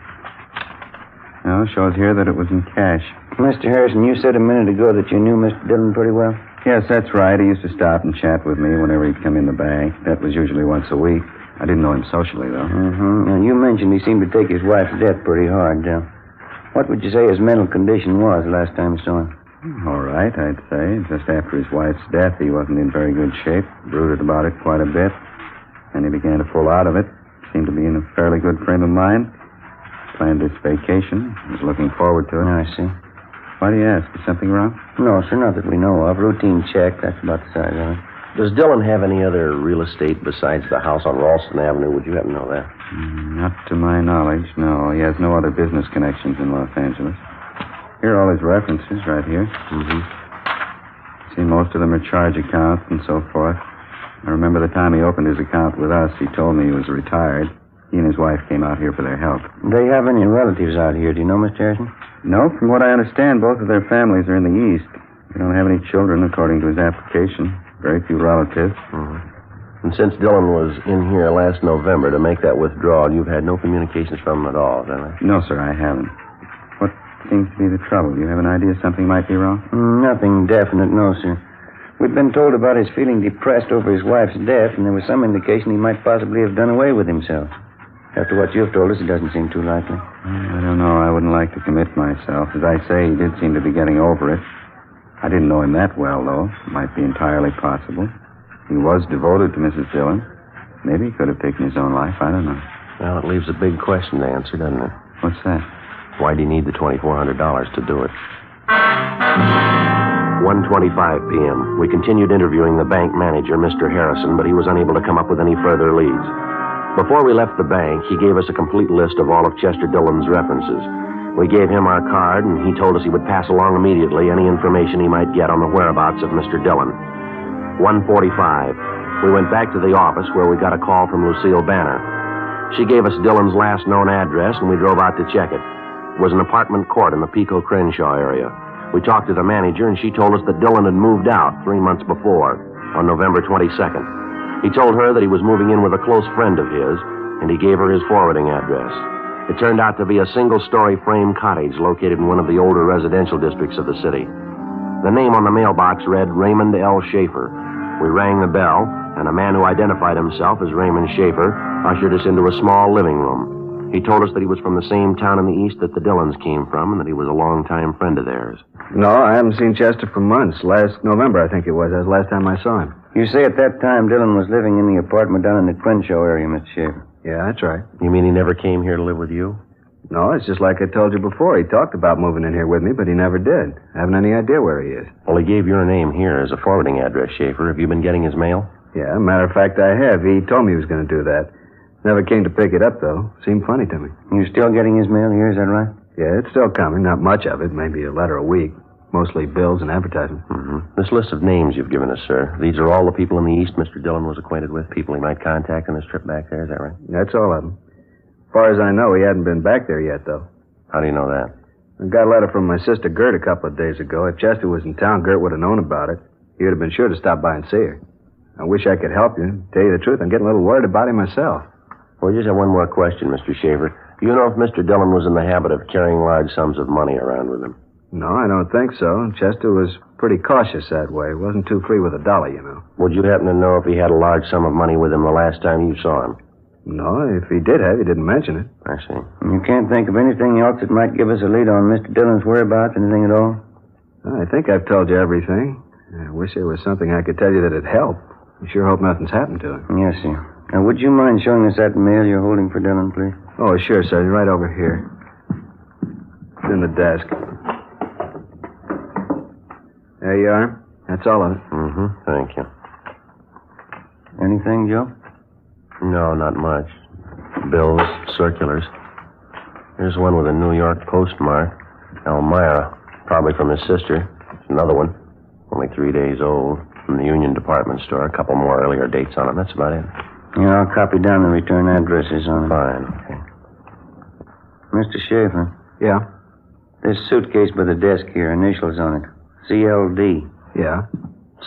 Speaker 11: No, it shows here that it was in cash.
Speaker 9: Mr. Harrison, you said a minute ago that you knew Mr. Dillon pretty well?
Speaker 11: Yes, that's right. He used to stop and chat with me whenever he'd come in the bank. That was usually once a week. I didn't know him socially, though.
Speaker 9: Mm-hmm. Now, you mentioned he seemed to take his wife's death pretty hard. What would you say his mental condition was the last time you saw him?
Speaker 11: All right, I'd say. Just after his wife's death, he wasn't in very good shape. Brooded about it quite a bit. And he began to pull out of it. Seemed to be in a fairly good frame of mind. Planned this vacation. Was looking forward to it.
Speaker 9: I see.
Speaker 11: Why do you ask? Is something wrong?
Speaker 9: No, sir, not that we know of. Routine check. That's about the size of it.
Speaker 3: Does Dillon have any other real estate besides the house on Ralston Avenue? Would you happen to know that?
Speaker 11: Not to my knowledge, no. He has no other business connections in Los Angeles. Here are all his references right here.
Speaker 3: Mm-hmm.
Speaker 11: See, most of them are charge accounts and so forth. I remember the time he opened his account with us, he told me he was retired. He and his wife came out here for their health.
Speaker 9: Do they have any relatives out here? Do you know, Mr. Harrison?
Speaker 11: No, from what I understand, both of their families are in the East. They don't have any children, according to his application. Very few relatives.
Speaker 3: Mm-hmm. And since Dillon was in here last November to make that withdrawal, you've had no communications from him at all, is that right?
Speaker 11: No, sir, I haven't. What seems to be the trouble? Do you have an idea something might be wrong?
Speaker 9: Nothing definite, no, sir. We'd been told about his feeling depressed over his wife's death, and there was some indication he might possibly have done away with himself. After what you've told us, it doesn't seem too likely.
Speaker 11: I don't know. I wouldn't like to commit myself. As I say, he did seem to be getting over it. I didn't know him that well, though. It might be entirely possible. He was devoted to Mrs. Dillon. Maybe he could have taken his own life. I don't know.
Speaker 3: Well, it leaves a big question to answer, doesn't it?
Speaker 11: What's that?
Speaker 3: Why do you need the $2,400 to do it? 1:25 p.m. We continued interviewing the bank manager, Mr. Harrison, but he was unable to come up with any further leads. Before we left the bank, he gave us a complete list of all of Chester Dillon's references. We gave him our card, and he told us he would pass along immediately any information he might get on the whereabouts of Mr. Dillon. 1:45. We went back to the office where we got a call from Lucille Banner. She gave us Dillon's last known address, and we drove out to check it. It was an apartment court in the Pico Crenshaw area. We talked to the manager, and she told us that Dillon had moved out 3 months before, on November 22nd. He told her that he was moving in with a close friend of his, and he gave her his forwarding address. It turned out to be a single-story frame cottage located in one of the older residential districts of the city. The name on the mailbox read Raymond L. Schaefer. We rang the bell, and a man who identified himself as Raymond Schaefer ushered us into a small living room. He told us that he was from the same town in the east that the Dillons came from, and that he was a long-time friend of theirs.
Speaker 21: No, I haven't seen Chester for months. Last November, I think it was. That was the last time I saw him.
Speaker 11: You say at that time Dillon was living in the apartment down in the Crenshaw area, Mr. Schaefer.
Speaker 21: Yeah, that's right.
Speaker 3: You mean he never came here to live with you?
Speaker 21: No, it's just like I told you before. He talked about moving in here with me, but he never did. I haven't any idea where he is.
Speaker 3: Well, he gave your name here as a forwarding address, Schaefer. Have you been getting his mail?
Speaker 21: Yeah, matter of fact, I have. He told me he was going to do that. Never came to pick it up, though. Seemed funny to me.
Speaker 11: You still getting his mail here, is that right?
Speaker 21: Yeah, it's still coming. Not much of it. Maybe a letter a week. Mostly bills and advertisements.
Speaker 3: Mm-hmm. This list of names you've given us, sir, these are all the people in the East Mr. Dillon was acquainted with, people he might contact on his trip back there, is that right?
Speaker 21: That's all of them. As far as I know, he hadn't been back there yet, though.
Speaker 3: How do you know that?
Speaker 21: I got a letter from my sister Gert a couple of days ago. If Chester was in town, Gert would have known about it. He would have been sure to stop by and see her. I wish I could help you. Tell you the truth, I'm getting a little worried about him myself.
Speaker 3: Well, just have one more question, Mr. Schaefer. Do you know if Mr. Dillon was in the habit of carrying large sums of money around with him?
Speaker 21: No, I don't think so. Chester was pretty cautious that way. Wasn't too free with a dollar, you know.
Speaker 3: Would you happen to know if he had a large sum of money with him the last time you saw him?
Speaker 21: No, if he did have, he didn't mention it.
Speaker 3: I see.
Speaker 11: You can't think of anything else that might give us a lead on Mr. Dillon's whereabouts, anything at all?
Speaker 21: I think I've told you everything. I wish there was something I could tell you that'd help. I sure hope nothing's happened to him.
Speaker 11: Yes, sir. Now, would you mind showing us that mail you're holding for Dillon, please?
Speaker 21: Oh, sure, sir. Right over here. It's in the desk. There you are. That's all of it.
Speaker 3: Mm-hmm. Thank you.
Speaker 11: Anything, Joe?
Speaker 3: No, not much. Bills, circulars. Here's one with a New York postmark. Elmira. Probably from his sister. There's another one. Only 3 days old. From the Union Department Store. A couple more earlier dates on it. That's about it.
Speaker 11: Yeah, I'll copy down the return addresses on it.
Speaker 3: Fine. Okay.
Speaker 11: Mr. Schaefer.
Speaker 21: Yeah?
Speaker 11: This suitcase by the desk here, initials on it. CLD.
Speaker 21: Yeah?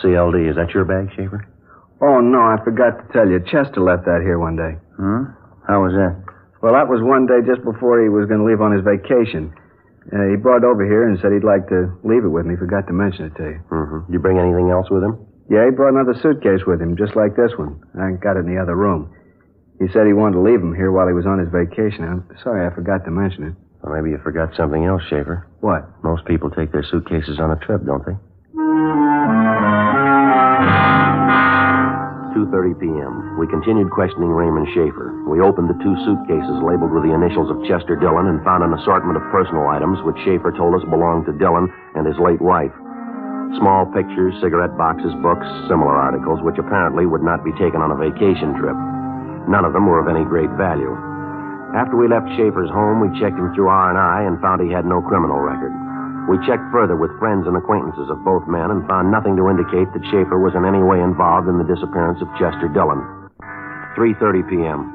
Speaker 3: CLD. Is that your bag, Schaefer?
Speaker 21: Oh, no, I forgot to tell you. Chester left that here one day.
Speaker 11: Hmm? How was that?
Speaker 21: Well, that was one day just before he was going to leave on his vacation. He brought it over here and said he'd like to leave it with me. Forgot to mention it to you.
Speaker 3: Mm-hmm. Did you bring anything else with him?
Speaker 21: Yeah, he brought another suitcase with him, just like this one. I got it in the other room. He said he wanted to leave him here while he was on his vacation. I'm sorry I forgot to mention it.
Speaker 3: Well, maybe you forgot something else, Schaefer.
Speaker 21: What?
Speaker 3: Most people take their suitcases on a trip, don't they? 2:30 p.m. We continued questioning Raymond Schaefer. We opened the two suitcases labeled with the initials of Chester Dillon and found an assortment of personal items which Schaefer told us belonged to Dillon and his late wife. Small pictures, cigarette boxes, books, similar articles, which apparently would not be taken on a vacation trip. None of them were of any great value. After we left Schaefer's home, we checked him through R&I and found he had no criminal record. We checked further with friends and acquaintances of both men and found nothing to indicate that Schaefer was in any way involved in the disappearance of Chester Dillon. 3:30 p.m.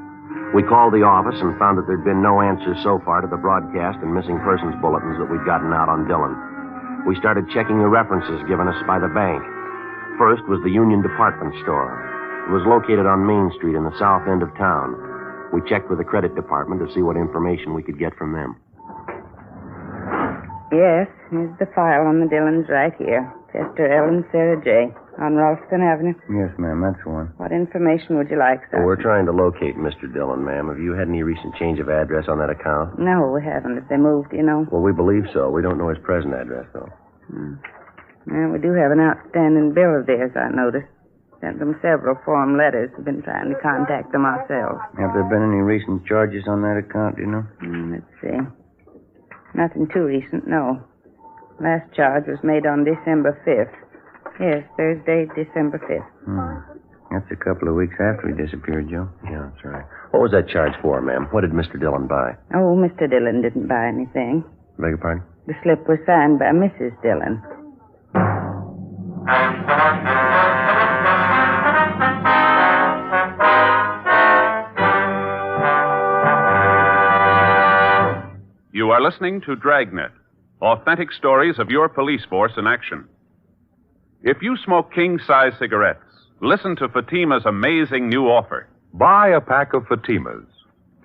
Speaker 3: We called the office and found that there'd been no answers so far to the broadcast and missing persons bulletins that we'd gotten out on Dillon. We started checking the references given us by the bank. First was the Union Department Store. It was located on Main Street in the south end of town. We checked with the credit department to see what information we could get from them.
Speaker 5: Yes, here's the file on the Dillons right here. Chester L. and Sarah J. on Ralston Avenue.
Speaker 11: Yes, ma'am, that's the one.
Speaker 5: What information would you like, sir?
Speaker 3: Well, we're trying to locate Mr. Dillon, ma'am. Have you had any recent change of address on that account?
Speaker 5: No, we haven't. If they moved, you know.
Speaker 3: Well, we believe so. We don't know his present address, though.
Speaker 5: Well, we do have an outstanding bill of theirs, I noticed. Sent them several form letters. We've been trying to contact them ourselves.
Speaker 11: Have there been any recent charges on that account, do you know?
Speaker 5: Let's see. Nothing too recent, no. Last charge was made on December 5th. Yes, Thursday, December 5th.
Speaker 11: That's a couple of weeks after he disappeared, Joe.
Speaker 3: Yeah, that's right. What was that charge for, ma'am? What did Mr. Dillon buy?
Speaker 5: Oh, Mr. Dillon didn't buy anything.
Speaker 3: Beg your pardon?
Speaker 5: The slip was signed by Mrs. Dillon.
Speaker 2: You are listening to Dragnet, authentic stories of your police force in action. If you smoke king-size cigarettes, listen to Fatima's amazing new offer.
Speaker 1: Buy a pack of Fatimas.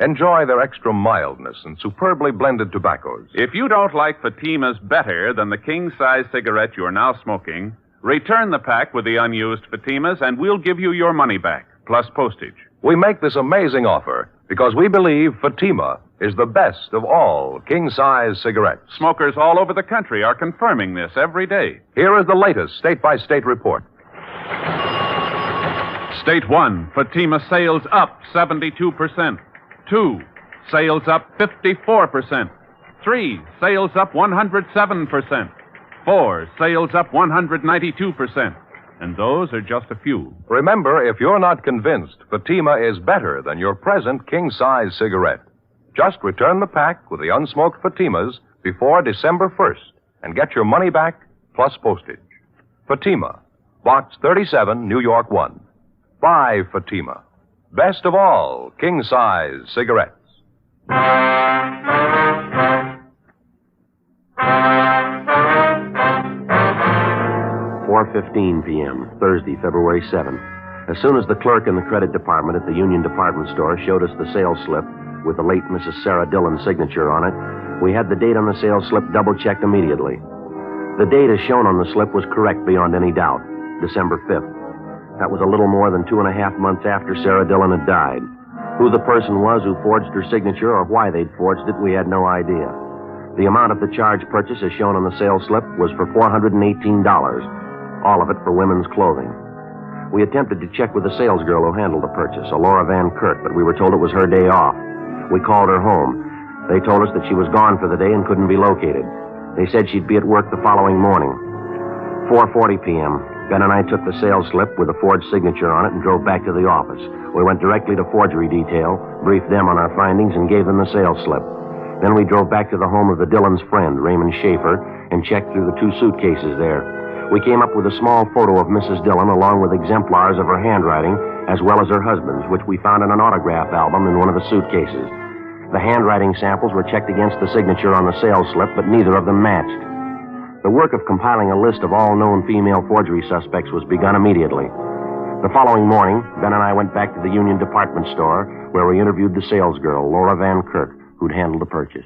Speaker 1: Enjoy their extra mildness and superbly blended tobaccos.
Speaker 2: If you don't like Fatima's better than the king-size cigarette you're now smoking, return the pack with the unused Fatimas and we'll give you your money back, plus postage.
Speaker 1: We make this amazing offer because we believe Fatima is the best of all king-size cigarettes.
Speaker 2: Smokers all over the country are confirming this every day.
Speaker 1: Here is the latest state-by-state report.
Speaker 2: State 1, Fatima sales up 72%. 2, sales up 54%. 3, sales up 107%. 4, sales up 192%. And those are just a few.
Speaker 1: Remember, if you're not convinced Fatima is better than your present king-size cigarette, just return the pack with the unsmoked Fatimas before December 1st and get your money back plus postage. Fatima, Box 37, New York 1. Buy Fatima. Best of all, king-size cigarettes.
Speaker 3: 4:15 p.m., Thursday, February 7th. As soon as the clerk in the credit department at the Union Department Store showed us the sales slip with the late Mrs. Sarah Dillon's signature on it, we had the date on the sales slip double-checked immediately. The date as shown on the slip was correct beyond any doubt, December 5th. That was a little more than 2.5 months after Sarah Dillon had died. Who the person was who forged her signature or why they'd forged it, we had no idea. The amount of the charge purchase as shown on the sales slip was for $418, all of it for women's clothing. We attempted to check with the salesgirl who handled the purchase, a Laura Van Kirk, but we were told it was her day off. We called her home. They told us that she was gone for the day and couldn't be located. They said she'd be at work the following morning. 4:40 p.m., Ben and I took the sales slip with a forged signature on it and drove back to the office. We went directly to forgery detail, briefed them on our findings, and gave them the sales slip. Then we drove back to the home of the Dillon's friend, Raymond Schaefer, and checked through the 2 suitcases there. We came up with a small photo of Mrs. Dillon along with exemplars of her handwriting as well as her husband's, which we found in an autograph album in one of the suitcases. The handwriting samples were checked against the signature on the sales slip, but neither of them matched. The work of compiling a list of all known female forgery suspects was begun immediately. The following morning, Ben and I went back to the Union Department Store, where we interviewed the salesgirl, Laura Van Kirk, who'd handled the purchase.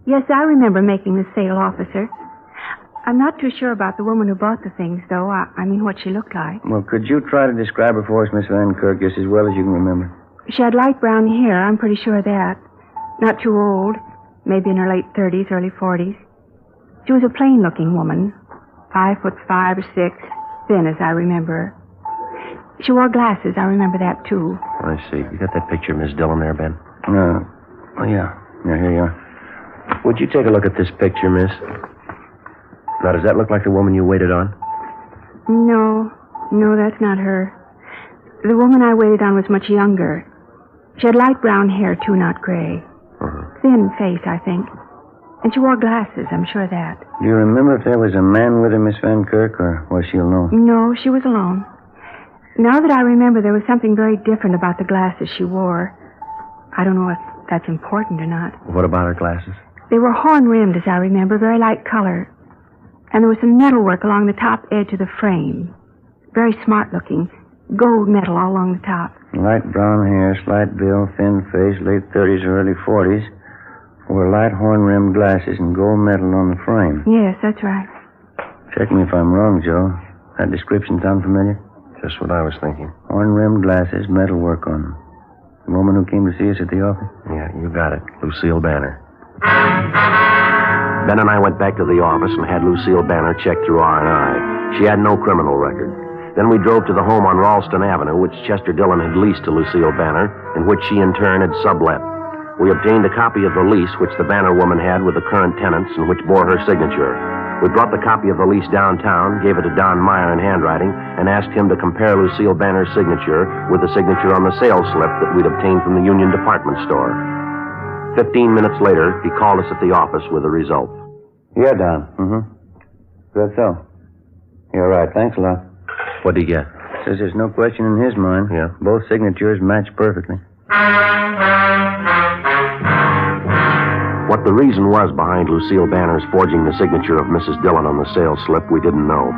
Speaker 16: Yes, I remember making the sale, officer. I'm not too sure about the woman who bought the things, though. I mean, what she looked like.
Speaker 11: Well, could you try to describe her for us, Miss Van Kirk, just as well as you can remember?
Speaker 16: She had light brown hair, I'm pretty sure of that. Not too old, maybe in her late 30s, early 40s. She was a plain-looking woman, 5'5" or 6", thin as I remember her. She wore glasses, I remember that, too.
Speaker 3: I see. You got that picture of Miss Dillon there, Ben?
Speaker 11: Oh, yeah. Yeah, here you are.
Speaker 3: Would you take a look at this picture, miss? Now, does that look like the woman you waited on?
Speaker 16: No, that's not her. The woman I waited on was much younger. She had light brown hair, too, not gray. Thin face, I think. And she wore glasses, I'm sure of that.
Speaker 11: Do you remember if there was a man with her, Miss Van Kirk, or was she alone?
Speaker 16: No, she was alone. Now that I remember, there was something very different about the glasses she wore. I don't know if that's important or not.
Speaker 3: What about her glasses?
Speaker 16: They were horn-rimmed, as I remember, very light color. And there was some metalwork along the top edge of the frame. Very smart-looking. Gold metal all along the top.
Speaker 11: Light brown hair, slight build, thin face, late 30s or early 40s. Wore light horn-rimmed glasses and gold metal on the frame.
Speaker 16: Yes, that's right.
Speaker 11: Check me if I'm wrong, Joe. That description sound familiar?
Speaker 3: Just what I was thinking.
Speaker 11: Horn-rimmed glasses, metalwork on them. The woman who came to see us at the office?
Speaker 3: Yeah, you got it. Lucille Banner. Ben and I went back to the office and had Lucille Banner checked through R&I. She had no criminal record. Then we drove to the home on Ralston Avenue, which Chester Dillon had leased to Lucille Banner, and which she in turn had sublet. We obtained a copy of the lease which the Banner woman had with the current tenants and which bore her signature. We brought the copy of the lease downtown, gave it to Don Meyer in handwriting, and asked him to compare Lucille Banner's signature with the signature on the sales slip that we'd obtained from the Union Department Store. 15 minutes later, he called us at the office with the results.
Speaker 11: Yeah, Don. Mm-hmm. That's so. You're right. Thanks a lot.
Speaker 3: What'd he get?
Speaker 11: Says there's no question in his mind.
Speaker 3: Yeah.
Speaker 11: Both signatures match perfectly.
Speaker 3: What the reason was behind Lucille Banner's forging the signature of Mrs. Dillon on the sales slip, we didn't know.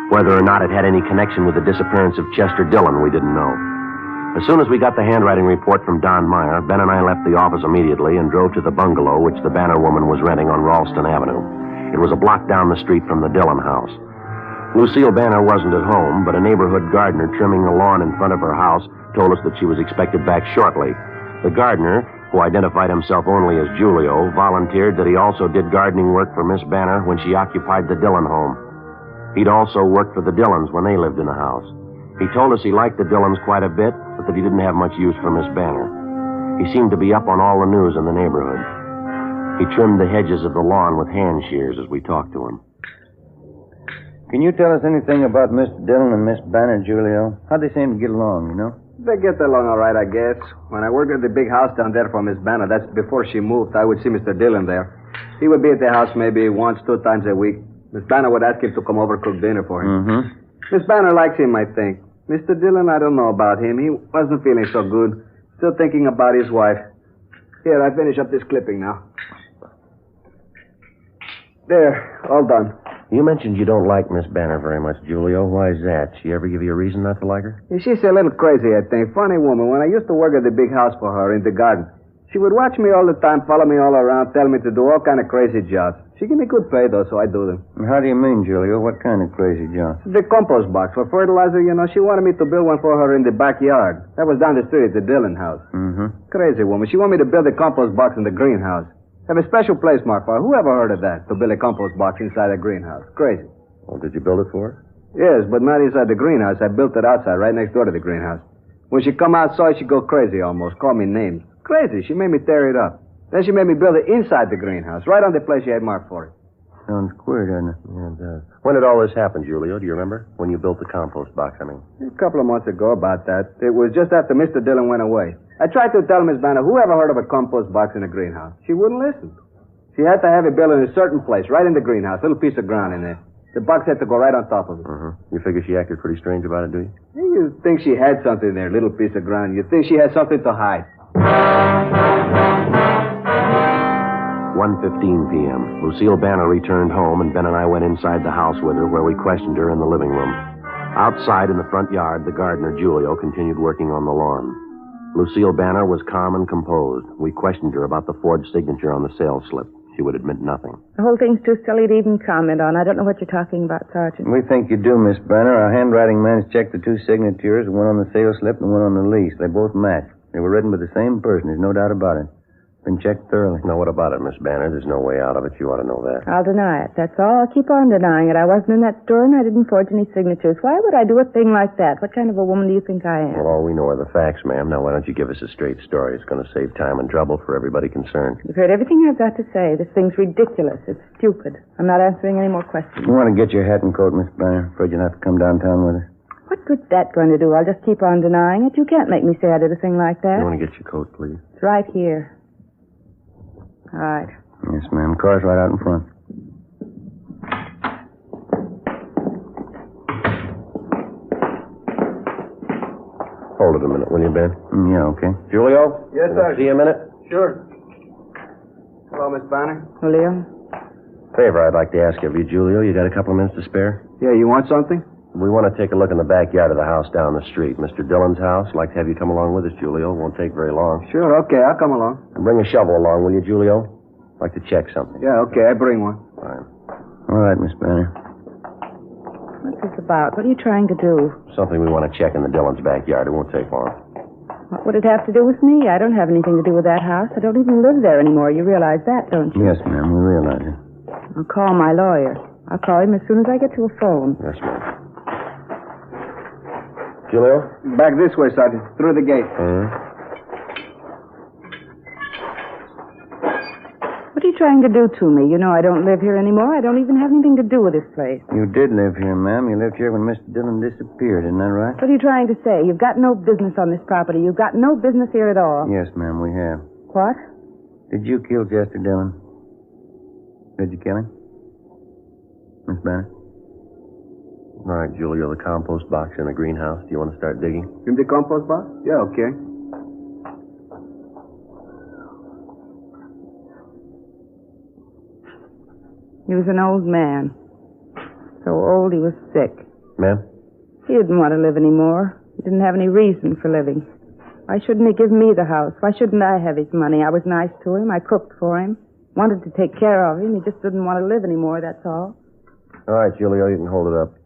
Speaker 3: Whether or not it had any connection with the disappearance of Chester Dillon, we didn't know. As soon as we got the handwriting report from Don Meyer, Ben and I left the office immediately and drove to the bungalow which the Banner woman was renting on Ralston Avenue. It was a block down the street from the Dillon house. Lucille Banner wasn't at home, but a neighborhood gardener trimming the lawn in front of her house told us that she was expected back shortly. The gardener, who identified himself only as Julio, volunteered that he also did gardening work for Miss Banner when she occupied the Dillon home. He'd also worked for the Dillons when they lived in the house. He told us he liked the Dillons quite a bit, but that he didn't have much use for Miss Banner. He seemed to be up on all the news in the neighborhood. He trimmed the hedges of the lawn with hand shears as we talked to him.
Speaker 11: Can you tell us anything about Mr. Dillon and Miss Banner, Julio? How'd they seem to get along, you know?
Speaker 4: They get along all right, I guess. When I worked at the big house down there for Miss Banner, that's before she moved, I would see Mr. Dillon there. He would be at the house maybe once, 2 times a week. Miss Banner would ask him to come over cook dinner for him.
Speaker 11: Mm-hmm.
Speaker 4: Miss Banner likes him, I think. Mr. Dillon, I don't know about him. He wasn't feeling so good. Still thinking about his wife. Here, I finish up this clipping now. There, all done.
Speaker 3: You mentioned you don't like Miss Banner very much, Julio. Why is that? She ever give you a reason not to like her?
Speaker 4: She's a little crazy, I think. Funny woman. When I used to work at the big house for her in the garden, she would watch me all the time, follow me all around, tell me to do all kind of crazy jobs. She give me good pay, though, so I do them.
Speaker 11: How do you mean, Julio? What kind of crazy jobs?
Speaker 4: The compost box for fertilizer, you know, she wanted me to build one for her in the backyard. That was down the street at the Dillon house.
Speaker 11: Mm-hmm.
Speaker 4: Crazy woman. She wanted me to build a compost box in the greenhouse. Have a special place marked for her. Who ever heard of that, to build a compost box inside a greenhouse? Crazy.
Speaker 3: Well, did you build it for her?
Speaker 4: Yes, but not inside the greenhouse. I built it outside, right next door to the greenhouse. When she come outside, she'd go crazy almost, call me names. Crazy. She made me tear it up. Then she made me build it inside the greenhouse, right on the place she had marked for it.
Speaker 11: Sounds queer, doesn't it?
Speaker 3: Yeah, it does. When did all this happen, Julio? Do you remember? When you built the compost box, I mean.
Speaker 4: A couple of months ago, about that. It was just after Mr. Dillon went away. I tried to tell Miss Banner, who ever heard of a compost box in a greenhouse? She wouldn't listen. She had to have it built in a certain place, right in the greenhouse, a little piece of ground in there. The box had to go right on top of it.
Speaker 3: Mm-hmm. You figure she acted pretty strange about it, do you?
Speaker 4: You think she had something there, a little piece of ground. You think she had something to hide.
Speaker 3: 1:15 p.m. Lucille Banner returned home, and Ben and I went inside the house with her, where we questioned her in the living room. Outside in the front yard, the gardener, Julio, continued working on the lawn. Lucille Banner was calm and composed. We questioned her about the forged signature on the sales slip. She would admit nothing.
Speaker 5: The whole thing's too silly to even comment on. I don't know what you're talking about, Sergeant.
Speaker 11: We think you do, Miss Banner. Our handwriting man's checked the 2 signatures, one on the sales slip and one on the lease. They both match. They were written by the same person. There's no doubt about it. Been checked thoroughly.
Speaker 3: Now, what about it, Miss Banner? There's no way out of it. You ought to know that.
Speaker 5: I'll deny it. That's all. I'll keep on denying it. I wasn't in that store and I didn't forge any signatures. Why would I do a thing like that? What kind of a woman do you think I am?
Speaker 3: Well, all we know are the facts, ma'am. Now, why don't you give us a straight story? It's going to save time and trouble for everybody concerned.
Speaker 5: You've heard everything I've got to say. This thing's ridiculous. It's stupid. I'm not answering any more questions.
Speaker 11: You want to get your hat and coat, Miss Banner? Afraid you'll have to come downtown with us.
Speaker 5: What good's that going to do? I'll just keep on denying it. You can't make me say I did a thing like that.
Speaker 3: You want to get your coat, please?
Speaker 5: It's right here. All right.
Speaker 11: Yes, ma'am. Car's right out in front.
Speaker 3: Hold it a minute, will you, Ben?
Speaker 11: Yeah, okay.
Speaker 3: Julio?
Speaker 4: Yes, sir.
Speaker 3: See you a minute?
Speaker 4: Sure. Hello, Miss Banner.
Speaker 5: Julio?
Speaker 3: Favor I'd like to ask of you, Julio. You got a couple of minutes to spare?
Speaker 4: Yeah, you want something?
Speaker 3: We want to take a look in the backyard of the house down the street. Mr. Dillon's house. Like to have you come along with us, Julio. Won't take very long.
Speaker 4: Sure, okay, I'll come along.
Speaker 3: And bring a shovel along, will you, Julio? Like to check something.
Speaker 4: Yeah, okay, I bring one.
Speaker 3: Fine.
Speaker 11: All right, Miss Banner.
Speaker 5: What's this about? What are you trying to do?
Speaker 3: Something we want to check in the Dillon's backyard. It won't take long.
Speaker 5: What would it have to do with me? I don't have anything to do with that house. I don't even live there anymore. You realize that, don't you?
Speaker 11: Yes, ma'am, we realize it.
Speaker 5: I'll call my lawyer. I'll call him as soon as I get to a phone.
Speaker 3: Yes, ma'am. Julio?
Speaker 4: Back this way, Sergeant. Through the gate.
Speaker 5: What are are you trying to do to me? You know I don't live here anymore. I don't even have anything to do with this place.
Speaker 9: You did live here, ma'am. You lived here when Mr. Dillon disappeared, isn't that right?
Speaker 5: What are you trying to say? You've got no business on this property. You've got no business here at all.
Speaker 9: Yes, ma'am, we have.
Speaker 5: What?
Speaker 9: Did you kill Chester Dillon? Did you kill him? Miss Banner?
Speaker 3: All right, Julio, the compost box in the greenhouse. Do you want to start digging?
Speaker 4: In the compost box? Yeah, okay.
Speaker 5: He was an old man. So old he was sick.
Speaker 3: Ma'am?
Speaker 5: He didn't want to live anymore. He didn't have any reason for living. Why shouldn't he give me the house? Why shouldn't I have his money? I was nice to him. I cooked for him. Wanted to take care of him. He just didn't want to live anymore, that's all.
Speaker 3: All right, Julio, you can hold it up.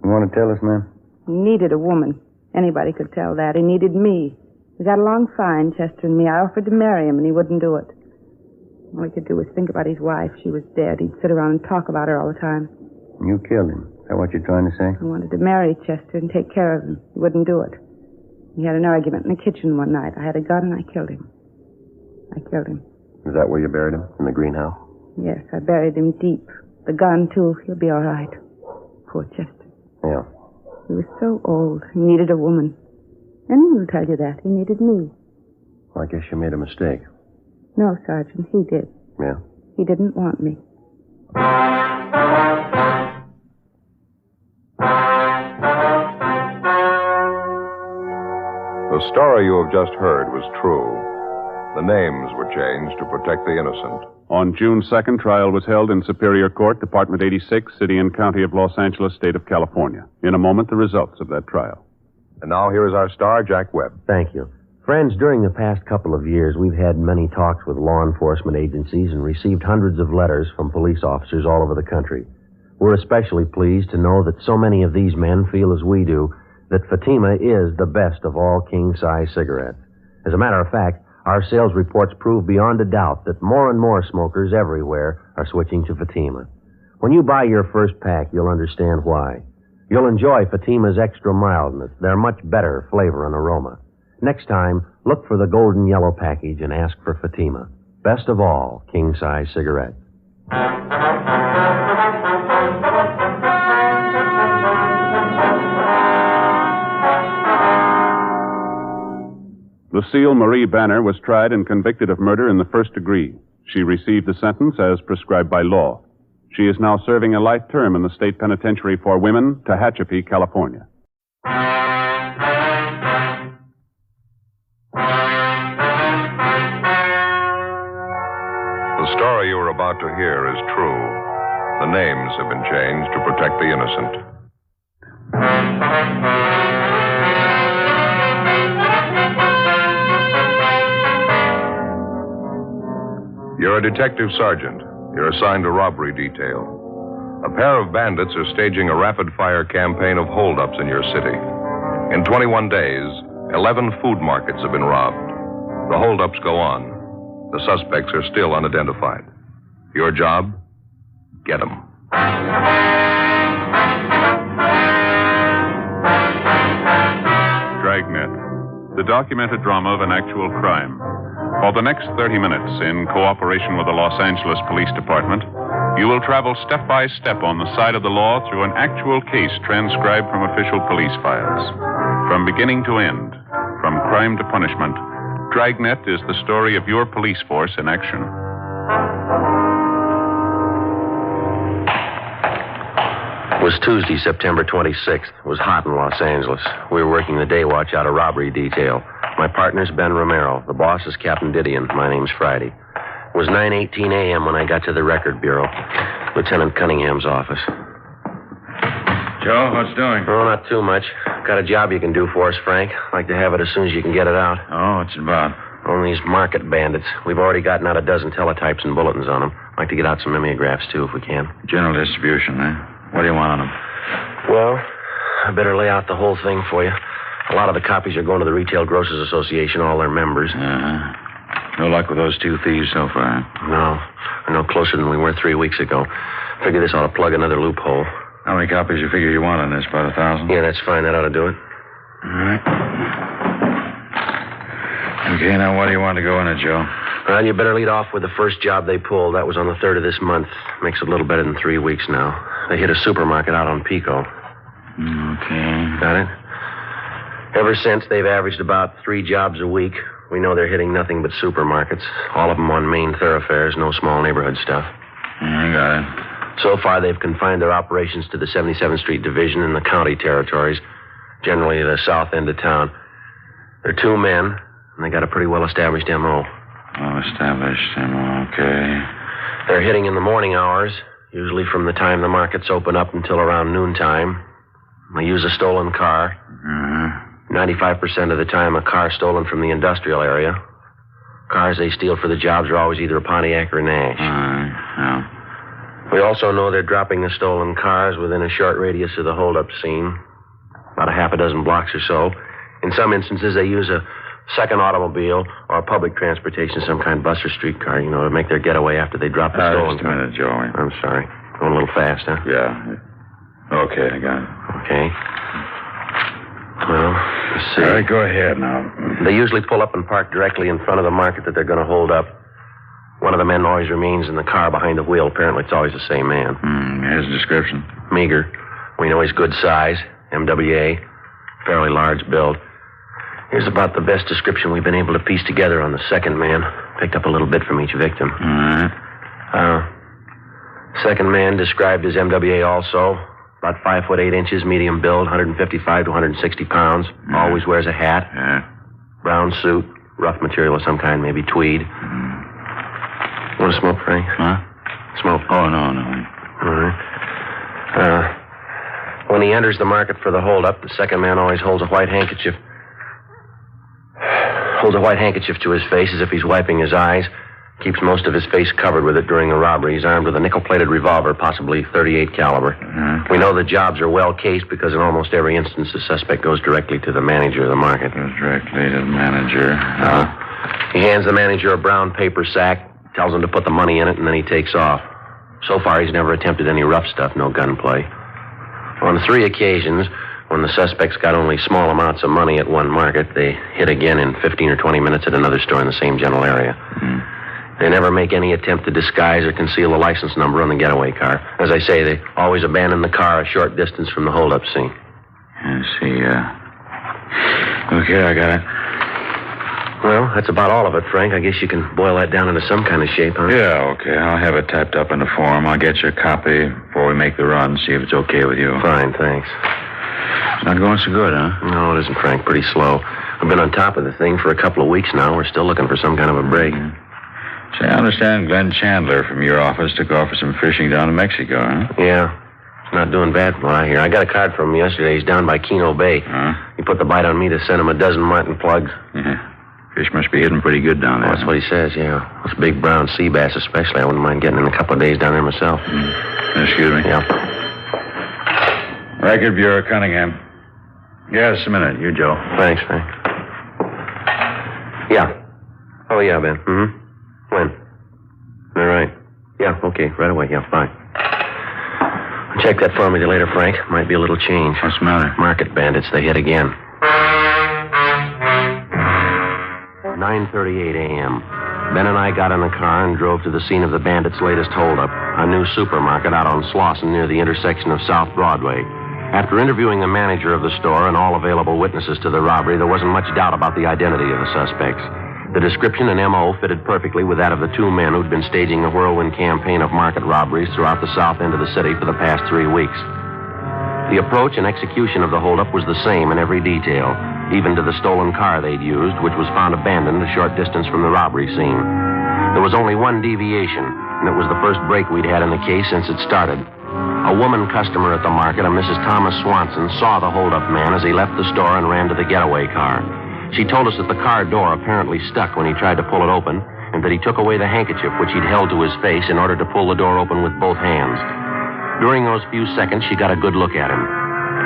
Speaker 9: You want to tell us, ma'am?
Speaker 5: He needed a woman. Anybody could tell that. He needed me. We got along fine, Chester and me. I offered to marry him, and he wouldn't do it. All he could do was think about his wife. She was dead. He'd sit around and talk about her all the time.
Speaker 9: You killed him. Is that what you're trying to say?
Speaker 5: I wanted to marry Chester and take care of him. He wouldn't do it. We had an argument in the kitchen one night. I had a gun and I killed him. I killed him.
Speaker 3: Is that where you buried him? In the greenhouse?
Speaker 5: Yes, I buried him deep. The gun, too. He'll be all right. Poor Chester.
Speaker 3: Yeah.
Speaker 5: He was so old. He needed a woman. Anyone will tell you that. He needed me.
Speaker 3: Well, I guess you made a mistake.
Speaker 5: No, Sergeant, he did.
Speaker 3: Yeah?
Speaker 5: He didn't want me.
Speaker 1: The story you have just heard was true. The names were changed to protect the innocent.
Speaker 2: On June 2nd, trial was held in Superior Court, Department 86, City and County of Los Angeles, State of California. In a moment, the results of that trial.
Speaker 1: And now here is our star, Jack Webb.
Speaker 3: Thank you. Friends, during the past couple of years, we've had many talks with law enforcement agencies and received hundreds of letters from police officers all over the country. We're especially pleased to know that so many of these men feel as we do, that Fatima is the best of all king-size cigarettes. As a matter of fact, our sales reports prove beyond a doubt that more and more smokers everywhere are switching to Fatima. When you buy your first pack, you'll understand why. You'll enjoy Fatima's extra mildness, their much better flavor and aroma. Next time, look for the golden yellow package and ask for Fatima. Best of all, king-size cigarettes.
Speaker 2: Lucille Marie Banner was tried and convicted of murder in the first degree. She received the sentence as prescribed by law. She is now serving a life term in the state penitentiary for women, Tehachapi, California.
Speaker 1: The story you are about to hear is true. The names have been changed to protect the innocent. You're a detective sergeant. You're assigned a robbery detail. A pair of bandits are staging a rapid-fire campaign of holdups in your city. In 21 days, 11 food markets have been robbed. The holdups go on. The suspects are still unidentified. Your job? Get them.
Speaker 2: Dragnet, the documented drama of an actual crime. For the next 30 minutes, in cooperation with the Los Angeles Police Department, you will travel step by step on the side of the law through an actual case transcribed from official police files. From beginning to end, from crime to punishment, Dragnet is the story of your police force in action.
Speaker 3: It was Tuesday, September 26th. It was hot in Los Angeles. We were working the day watch out of robbery detail. My partner's Ben Romero. The boss is Captain Didion. My name's Friday. It was 9:18 a.m. when I got to the record bureau, Lieutenant Cunningham's office.
Speaker 20: Joe, what's doing?
Speaker 3: Oh, not too much. Got a job you can do for us, Frank. Like to have it as soon as you can get it out.
Speaker 20: Oh, what's it about?
Speaker 3: On these market bandits. We've already gotten out a dozen teletypes and bulletins on them. Like to get out some mimeographs, too, if we can.
Speaker 20: General distribution, eh? What do you want on them?
Speaker 3: Well, I better lay out the whole thing for you. A lot of the copies are going to the Retail Grocers Association, all their members.
Speaker 20: No luck with those two thieves so far?
Speaker 3: No. We're no closer than we were 3 weeks ago. Figure this ought to plug another loophole.
Speaker 20: How many copies you figure you want on this? About 1,000?
Speaker 3: Yeah, that's fine. That ought to do it.
Speaker 20: All right.
Speaker 11: Okay, now what do you want to go in it, Joe?
Speaker 3: Well, you better lead off with the first job they pulled. That was on the 3rd of this month. Makes it a little better than 3 weeks now. They hit a supermarket out on Pico.
Speaker 11: Okay.
Speaker 3: Got it? Ever since, they've averaged about 3 jobs a week. We know they're hitting nothing but supermarkets. All of them on main thoroughfares, no small neighborhood stuff.
Speaker 11: I got it.
Speaker 3: So far, they've confined their operations to the 77th Street Division and the county territories, generally the south end of town. They're 2 men, and they got a pretty well-established M.O.
Speaker 11: Well-established M.O., okay.
Speaker 3: They're hitting in the morning hours, usually from the time the markets open up until around noontime. They use a stolen car. 95% of the time, a car stolen from the industrial area. Cars they steal for the jobs are always either a Pontiac or an Nash.
Speaker 11: Yeah.
Speaker 3: We also know they're dropping the stolen cars within a short radius of the holdup scene, about a half a dozen blocks or so. In some instances, they use a second automobile or public transportation, some kind of bus or streetcar, to make their getaway after they drop the stolen
Speaker 11: car. Just a minute, Joey.
Speaker 3: I'm sorry. Going a little fast, huh?
Speaker 11: Yeah. Okay, I got it.
Speaker 3: Okay. Well, let's see.
Speaker 11: All right, go ahead now.
Speaker 3: They usually pull up and park directly in front of the market that they're going to hold up. One of the men always remains in the car behind the wheel. Apparently, it's always the same man.
Speaker 11: Here's the description.
Speaker 3: Meager. We know he's good size. MWA. Fairly large build. Here's about the best description we've been able to piece together on the second man. Picked up a little bit from each victim.
Speaker 11: All right.
Speaker 3: Second man described as MWA also. About 5 foot 8 inches, medium build, 155 to 160 pounds. Always wears a hat.
Speaker 11: Yeah.
Speaker 3: Brown suit, rough material of some kind, maybe tweed. Want to smoke, Frank?
Speaker 11: Huh?
Speaker 3: Smoke.
Speaker 11: Oh, no.
Speaker 3: All right. When he enters the market for the holdup, the second man always holds a white handkerchief to his face as if he's wiping his eyes. Keeps most of his face covered with it during the robbery. He's armed with a nickel-plated revolver, possibly .38 caliber. We know the jobs are well cased because in almost every instance the suspect goes directly to the manager of the market.
Speaker 11: Goes directly to the manager.
Speaker 3: He hands the manager a brown paper sack, tells him to put the money in it, and then he takes off. So far, he's never attempted any rough stuff, no gunplay. On 3 occasions, when the suspects got only small amounts of money at one market, they hit again in 15 or 20 minutes at another store in the same general area. They never make any attempt to disguise or conceal the license number on the getaway car. As I say, they always abandon the car a short distance from the holdup scene.
Speaker 11: I see, Okay, I got it.
Speaker 3: Well, that's about all of it, Frank. I guess you can boil that down into some kind of shape, huh?
Speaker 11: Yeah, okay. I'll have it typed up in the form. I'll get you a copy before we make the run, see if it's okay with you.
Speaker 3: Fine, thanks.
Speaker 11: It's not going so good, huh?
Speaker 3: No, it isn't, Frank. Pretty slow. I've been on top of the thing for a couple of weeks now. We're still looking for some kind of a break.
Speaker 11: Say, I understand Glenn Chandler from your office took off for some fishing down in Mexico, huh?
Speaker 3: Yeah. He's not doing bad from what I hear. I got a card from him yesterday. He's down by Keno Bay.
Speaker 11: Huh?
Speaker 3: He put the bite on me to send him a dozen martin plugs.
Speaker 11: Yeah. Fish must be hidden pretty good down there.
Speaker 3: That's what he says, yeah. Those big brown sea bass especially. I wouldn't mind getting in a couple of days down there myself.
Speaker 11: Excuse me.
Speaker 3: Yeah.
Speaker 11: Record Bureau, Cunningham. Yeah, just a minute. You, Joe.
Speaker 3: Thanks, Frank. Yeah. Oh, yeah, Ben. When? All right. Yeah, okay. Right away. Yeah, fine. Check that for me later, Frank. Might be a little change.
Speaker 11: What's the matter?
Speaker 3: Market bandits. They hit again. 9:38 a.m. Ben and I got in the car and drove to the scene of the bandits' latest holdup, a new supermarket out on Slauson near the intersection of South Broadway. After interviewing the manager of the store and all available witnesses to the robbery, there wasn't much doubt about the identity of the suspects. The description and M.O. fitted perfectly with that of the 2 men who'd been staging a whirlwind campaign of market robberies throughout the south end of the city for the past 3 weeks. The approach and execution of the holdup was the same in every detail, even to the stolen car they'd used, which was found abandoned a short distance from the robbery scene. There was only one deviation, and it was the first break we'd had in the case since it started. A woman customer at the market, a Mrs. Thomas Swanson, saw the holdup man as he left the store and ran to the getaway car. She told us that the car door apparently stuck when he tried to pull it open, and that he took away the handkerchief which he'd held to his face in order to pull the door open with both hands. During those few seconds, she got a good look at him.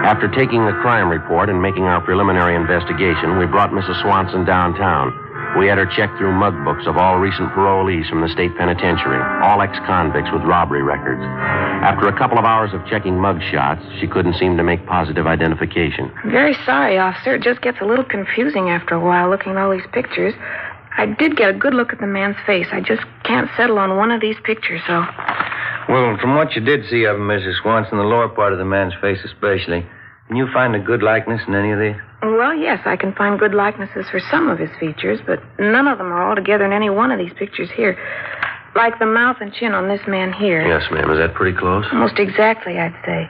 Speaker 3: After taking the crime report and making our preliminary investigation, we brought Mrs. Swanson downtown. We had her check through mug books of all recent parolees from the state penitentiary, all ex-convicts with robbery records. After a couple of hours of checking mug shots, she couldn't seem to make positive identification.
Speaker 15: I'm very sorry, officer. It just gets a little confusing after a while looking at all these pictures. I did get a good look at the man's face. I just can't settle on one of these pictures, so...
Speaker 9: Well, from what you did see of him, Mrs. Swanson, the lower part of the man's face especially, can you find a good likeness in any of these?
Speaker 15: Well, yes, I can find good likenesses for some of his features, but none of them are all together in any one of these pictures here. Like the mouth and chin on this man here.
Speaker 3: Yes, ma'am. Is that pretty close?
Speaker 15: Almost exactly, I'd say.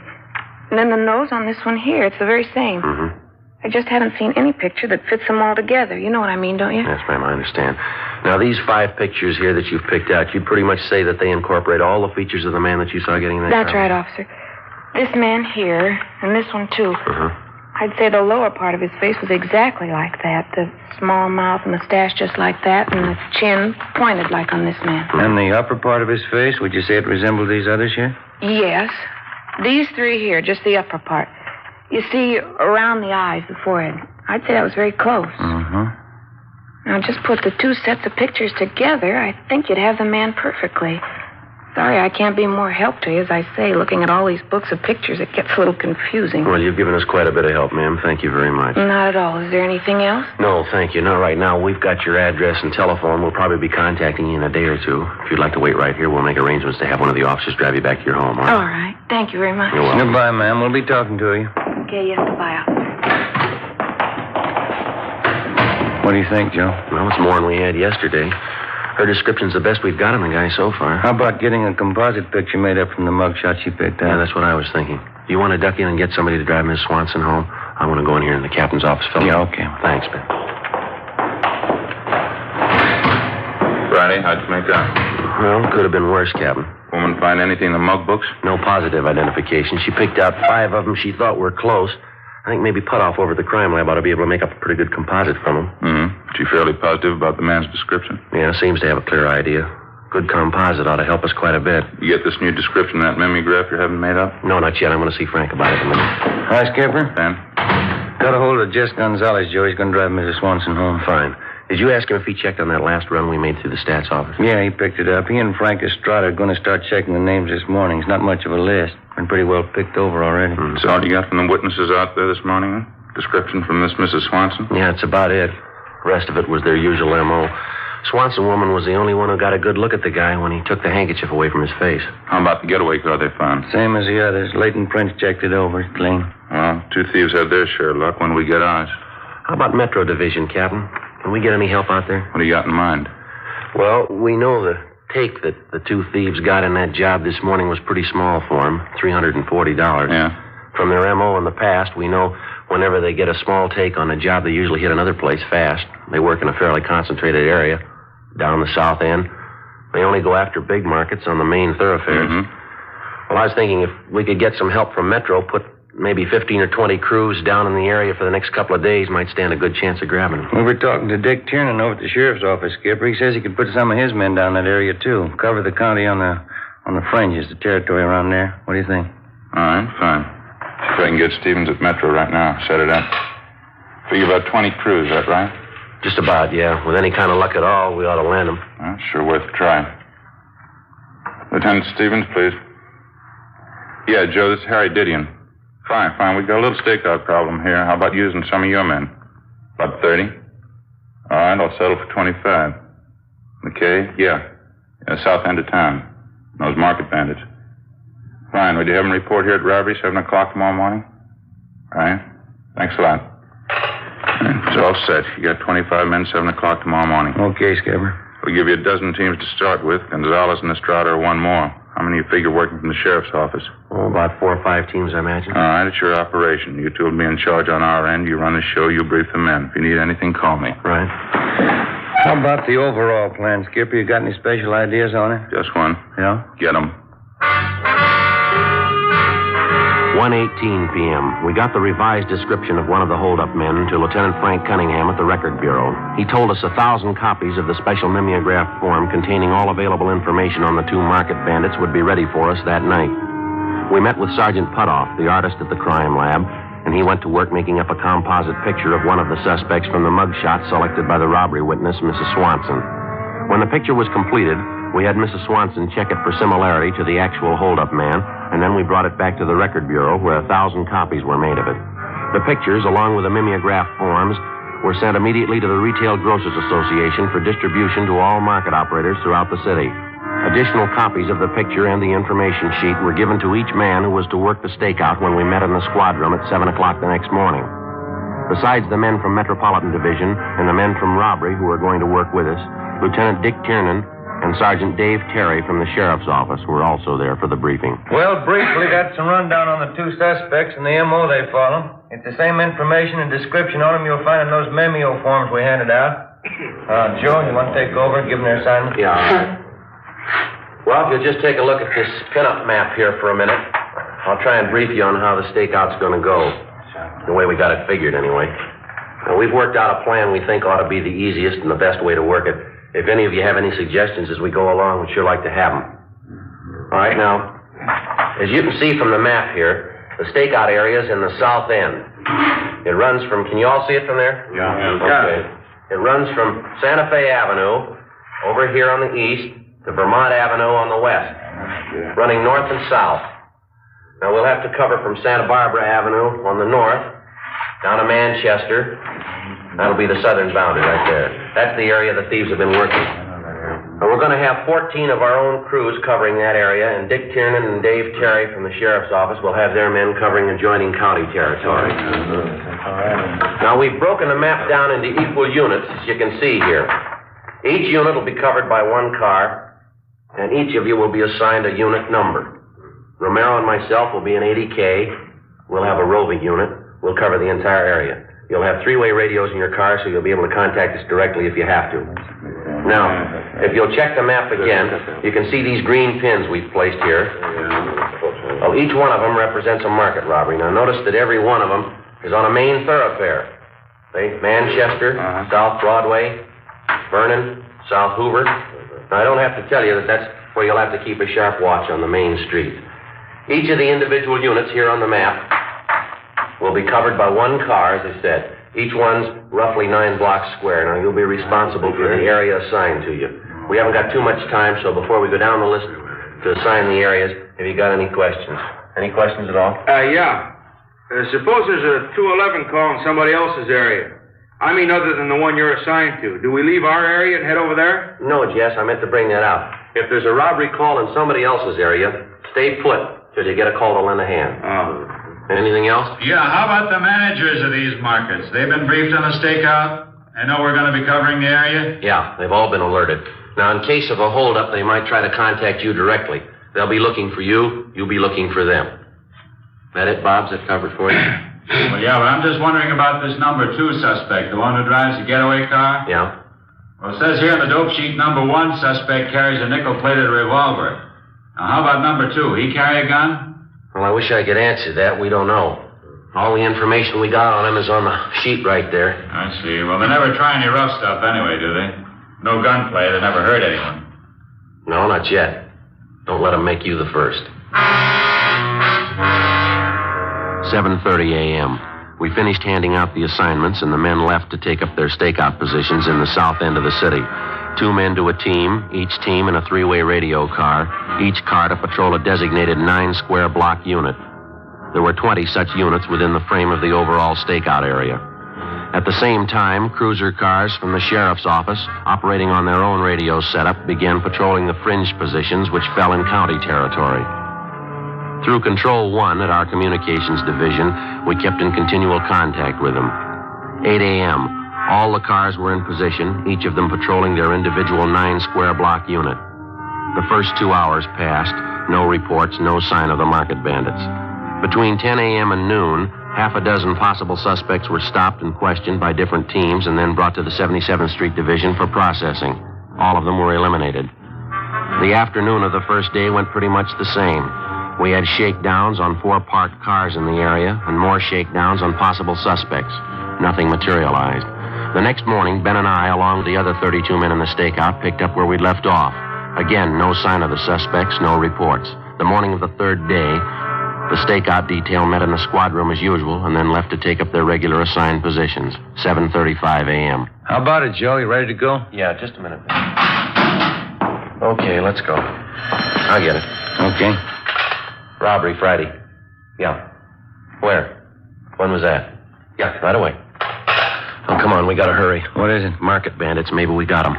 Speaker 15: And then the nose on this one here, it's the very same.
Speaker 3: Mm-hmm.
Speaker 15: I just haven't seen any picture that fits them all together. You know what I mean, don't you?
Speaker 3: Yes, ma'am, I understand. Now, these 5 pictures here that you've picked out, you'd pretty much say that they incorporate all the features of the man that you saw getting that
Speaker 15: That's
Speaker 3: car?
Speaker 15: right, officer. This man here, and this one, too.
Speaker 3: Uh-huh.
Speaker 15: I'd say the lower part of his face was exactly like that. The small mouth and mustache just like that, and the chin pointed like on this man.
Speaker 9: And the upper part of his face, would you say it resembled these others here?
Speaker 15: Yes. These 3 here, just the upper part. You see, around the eyes, the forehead. I'd say that was very close.
Speaker 9: Uh-huh.
Speaker 15: Now, just put the 2 sets of pictures together, I think you'd have the man perfectly. Sorry, I can't be more help to you. As I say, looking at all these books of pictures, it gets a little confusing.
Speaker 3: Well, you've given us quite a bit of help, ma'am. Thank you very much.
Speaker 15: Not at all. Is there anything else?
Speaker 3: No, thank you. Not right now. We've got your address and telephone. We'll probably be contacting you in a day or 2. If you'd like to wait right here, we'll make arrangements to have one of the officers drive you back to your home, all right?
Speaker 15: All right. Thank you very much.
Speaker 3: You're welcome.
Speaker 9: Goodbye, ma'am. We'll be talking to you.
Speaker 15: Okay, yes, goodbye, officer.
Speaker 9: What do you think, Joe?
Speaker 3: Well, it's more than we had yesterday. Her description's the best we've got on the guy so far.
Speaker 9: How about getting a composite picture made up from the mugshots you picked out?
Speaker 3: Yeah, that's what I was thinking. Do you want to duck in and get somebody to drive Miss Swanson home? I want to go in here in the captain's office, fellow.
Speaker 9: Yeah, okay.
Speaker 3: Thanks, Ben.
Speaker 20: Friday, how'd you make out?
Speaker 3: Well, could have been worse, Captain.
Speaker 20: Woman find anything in the mug books?
Speaker 3: No positive identification. She picked out 5 of them she thought were close. I think maybe Putoff over at the crime lab ought to be able to make up a pretty good composite from them.
Speaker 20: Mm-hmm. She fairly positive about the man's description?
Speaker 3: Yeah, seems to have a clear idea. Good composite ought to help us quite a bit.
Speaker 20: You get this new description, that mimeograph you're having made up?
Speaker 3: No, not yet. I'm going to see Frank about it in a minute.
Speaker 9: Hi, Skipper.
Speaker 20: Ben?
Speaker 9: Got a hold of Jess Gonzalez, Joe. He's going to drive Mrs. Swanson home.
Speaker 3: Fine. Did you ask him if he checked on that last run we made through the stats office?
Speaker 9: Yeah, he picked it up. He and Frank Estrada are going to start checking the names this morning. It's not much of a list. Been pretty well picked over already.
Speaker 20: So all you got from the witnesses out there this morning? Description from this Mrs. Swanson?
Speaker 3: Yeah, that's about it. The rest of it was their usual M.O. Swanson woman was the only one who got a good look at the guy when he took the handkerchief away from his face.
Speaker 20: How about the getaway car they found?
Speaker 9: Same as the others. Leighton Prince checked it over. It's clean.
Speaker 20: Well, 2 thieves had their share of luck. When do we get ours?
Speaker 3: How about Metro Division, Captain? Can we get any help out there?
Speaker 20: What do you got in mind?
Speaker 3: Well, we know the take that the 2 thieves got in that job this morning was pretty small for them, $340.
Speaker 20: Yeah.
Speaker 3: From their M.O. in the past, we know whenever they get a small take on a job, they usually hit another place fast. They work in a fairly concentrated area, down the south end. They only go after big markets on the main thoroughfares.
Speaker 20: Mm-hmm.
Speaker 3: Well, I was thinking if we could get some help from Metro, put maybe 15 or 20 crews down in the area for the next couple of days, might stand a good chance of grabbing them.
Speaker 9: We were talking to Dick Tiernan over at the sheriff's office, Skipper. He says he could put some of his men down that area, too. Cover the county on the fringes, the territory around there. What do you think?
Speaker 20: All right, fine. See if I can get Stevens at Metro right now. Set it up. Figure about 20 crews, is that right?
Speaker 3: Just about, yeah. With any kind of luck at all, we ought to land them.
Speaker 20: Well, sure worth a try. Lieutenant Stevens, please. Yeah, Joe, this is Harry Didion. Fine. We've got a little stakeout problem here. How about using some of your men? About 30? All right, I'll settle for 25. Okay, yeah. South end of town. Those market bandits. Fine. Would you have them report here at robbery, 7 o'clock tomorrow morning? All right. Thanks a lot. It's all set. You got 25 men, 7 o'clock tomorrow morning.
Speaker 9: Okay, Skipper.
Speaker 20: We'll give you a dozen teams to start with. Gonzalez and Estrada are 1 more. How many you figure working from the sheriff's office?
Speaker 3: Oh, about 4 or 5 teams, I imagine.
Speaker 20: All right, it's your operation. You 2 will be in charge on our end. You run the show, you brief the men. If you need anything, call me.
Speaker 3: Right.
Speaker 9: How about the overall plan, Skipper? You got any special ideas on it?
Speaker 20: Just one.
Speaker 9: Yeah?
Speaker 20: Get them.
Speaker 3: 1:18 p.m. We got the revised description of one of the hold-up men to Lieutenant Frank Cunningham at the Record Bureau. He told us 1,000 copies of the special mimeograph form containing all available information on the 2 market bandits would be ready for us that night. We met with Sergeant Putoff, the artist at the crime lab, and he went to work making up a composite picture of one of the suspects from the mugshot selected by the robbery witness, Mrs. Swanson. When the picture was completed, we had Mrs. Swanson check it for similarity to the actual hold-up man, and then we brought it back to the Record Bureau where 1,000 copies were made of it. The pictures, along with the mimeograph forms, were sent immediately to the Retail Grocers Association for distribution to all market operators throughout the city. Additional copies of the picture and the information sheet were given to each man who was to work the stakeout when we met in the squad room at 7 o'clock the next morning. Besides the men from Metropolitan Division and the men from Robbery who were going to work with us, Lieutenant Dick Tiernan and Sergeant Dave Terry from the Sheriff's Office were also there for the briefing.
Speaker 10: Well, briefly, that's a rundown on the two suspects and the M.O. they follow. It's the same information and description on them you'll find in those memo forms we handed out. Joe, you want to take over and give them their assignment?
Speaker 3: Yeah, all right. Well, if you'll just take a look at this pinup map here for a minute, I'll try and brief you on how the stakeout's going to go. The way we got it figured, anyway. Now, we've worked out a plan we think ought to be the easiest and the best way to work it. If any of you have any suggestions as we go along, we'd sure like to have them. All right, now, as you can see from the map here, the stakeout area is in the south end. It runs from, can you all see it from there?
Speaker 10: Yeah.
Speaker 3: Okay. It runs from Santa Fe Avenue over here on the east to Vermont Avenue on the west, running north and south. Now, we'll have to cover from Santa Barbara Avenue on the north down to Manchester. That'll be the southern boundary right there. That's the area the thieves have been working. Now, we're going to have 14 of our own crews covering that area, and Dick Tiernan and Dave Terry from the Sheriff's Office will have their men covering adjoining county territory. Now, we've broken the map down into equal units, as you can see here. Each unit will be covered by one car, and each of you will be assigned a unit number. Romero and myself will be an 80K. We'll have a roving unit. We'll cover the entire area. You'll have three-way radios in your car, so you'll be able to contact us directly if you have to. Now, if you'll check the map again, you can see these green pins we've placed here. Well, each one of them represents a market robbery. Now, notice that every one of them is on a main thoroughfare. See? Manchester, South Broadway, Vernon, South Hoover. Now, I don't have to tell you that that's where you'll have to keep a sharp watch on the main street. Each of the individual units here on the map will be covered by one car, as I said. Each one's roughly 9 blocks square. Now, you'll be responsible for the area assigned to you. We haven't got too much time, so before we go down the list to assign the areas, have you got any questions? Any questions at all?
Speaker 17: Yeah. Suppose there's a 211 call in somebody else's area. I mean, other than the one you're assigned to. Do we leave our area and head over there?
Speaker 3: No, Jess, I meant to bring that out. If there's a robbery call in somebody else's area, stay put till you get a call to lend a hand.
Speaker 17: Oh.
Speaker 3: Anything else?
Speaker 23: Yeah, how about the managers of these markets? They've been briefed on the stakeout? They know we're going to be covering the area?
Speaker 3: Yeah, they've all been alerted. Now, in case of a holdup, they might try to contact you directly. They'll be looking for you. You'll be looking for them. That it, Bob? Is that covered for you?
Speaker 23: Well, yeah, but I'm just wondering about this number 2 suspect, the one who drives the getaway car.
Speaker 3: Yeah?
Speaker 23: Well, it says here in the dope sheet, number 1 suspect carries a nickel-plated revolver. Now, how about number 2? He carry a gun?
Speaker 3: Well, I wish I could answer that. We don't know. All the information we got on him is on the sheet right there.
Speaker 23: I see. Well, they never try any rough stuff anyway, do they? No gunplay. They never hurt anyone.
Speaker 3: No, not yet. Don't let them make you the first. 7:30 a.m. We finished handing out the assignments, and the men left to take up their stakeout positions in the south end of the city. 2 men to a team, each team in a 3-way radio car, each car to patrol a designated 9-square block unit. There were 20 such units within the frame of the overall stakeout area. At the same time, cruiser cars from the sheriff's office, operating on their own radio setup, began patrolling the fringe positions which fell in county territory. Through Control 1 at our communications division, we kept in continual contact with them. 8 a.m., all the cars were in position, each of them patrolling their individual 9-square block unit. The first 2 hours passed, no reports, no sign of the market bandits. Between 10 a.m. and noon, half a dozen possible suspects were stopped and questioned by different teams and then brought to the 77th Street Division for processing. All of them were eliminated. The afternoon of the first day went pretty much the same. We had shakedowns on 4 parked cars in the area and more shakedowns on possible suspects. Nothing materialized. The next morning, Ben and I, along with the other 32 men in the stakeout, picked up where we'd left off. Again, no sign of the suspects, no reports. The morning of the third day, the stakeout detail met in the squad room as usual and then left to take up their regular assigned positions. 7:35 a.m.
Speaker 10: How about it, Joe? You ready to go?
Speaker 3: Yeah, just a minute. Okay, let's go. I'll get it.
Speaker 10: Okay.
Speaker 3: Robbery Friday. Yeah. Where? When was that? Yeah, right away. I'll come come on, we gotta hurry.
Speaker 11: What is it?
Speaker 3: Market bandits, maybe we got them.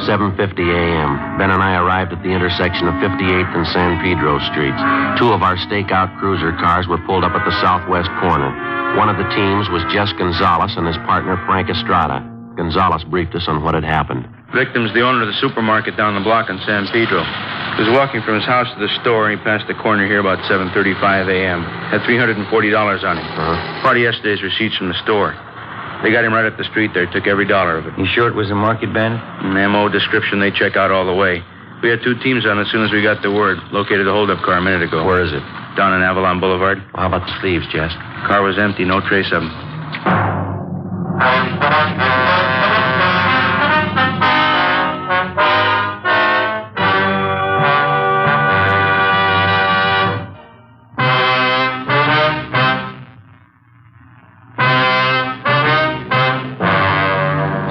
Speaker 3: 7:50 a.m. Ben and I arrived at the intersection of 58th and San Pedro Streets. Two of our stakeout cruiser cars were pulled up at the southwest corner. One of the teams was Jess Gonzalez and his partner, Frank Estrada. Gonzalez briefed us on what had happened.
Speaker 17: Victim's the owner of the supermarket down the block in San Pedro. He was walking from his house to the store, and he passed the corner here about 7:35 a.m. Had $340 on him. Part of yesterday's receipts from the store. They got him right up the street there. Took every dollar of it.
Speaker 11: You sure it was a market bandit?
Speaker 17: An MO description, they check out all the way. We had two teams on it as soon as we got the word. Located the holdup car a minute ago.
Speaker 3: Where is it?
Speaker 17: Down on Avalon Boulevard.
Speaker 3: How about the thieves, Jess?
Speaker 17: Car was empty, no trace of them.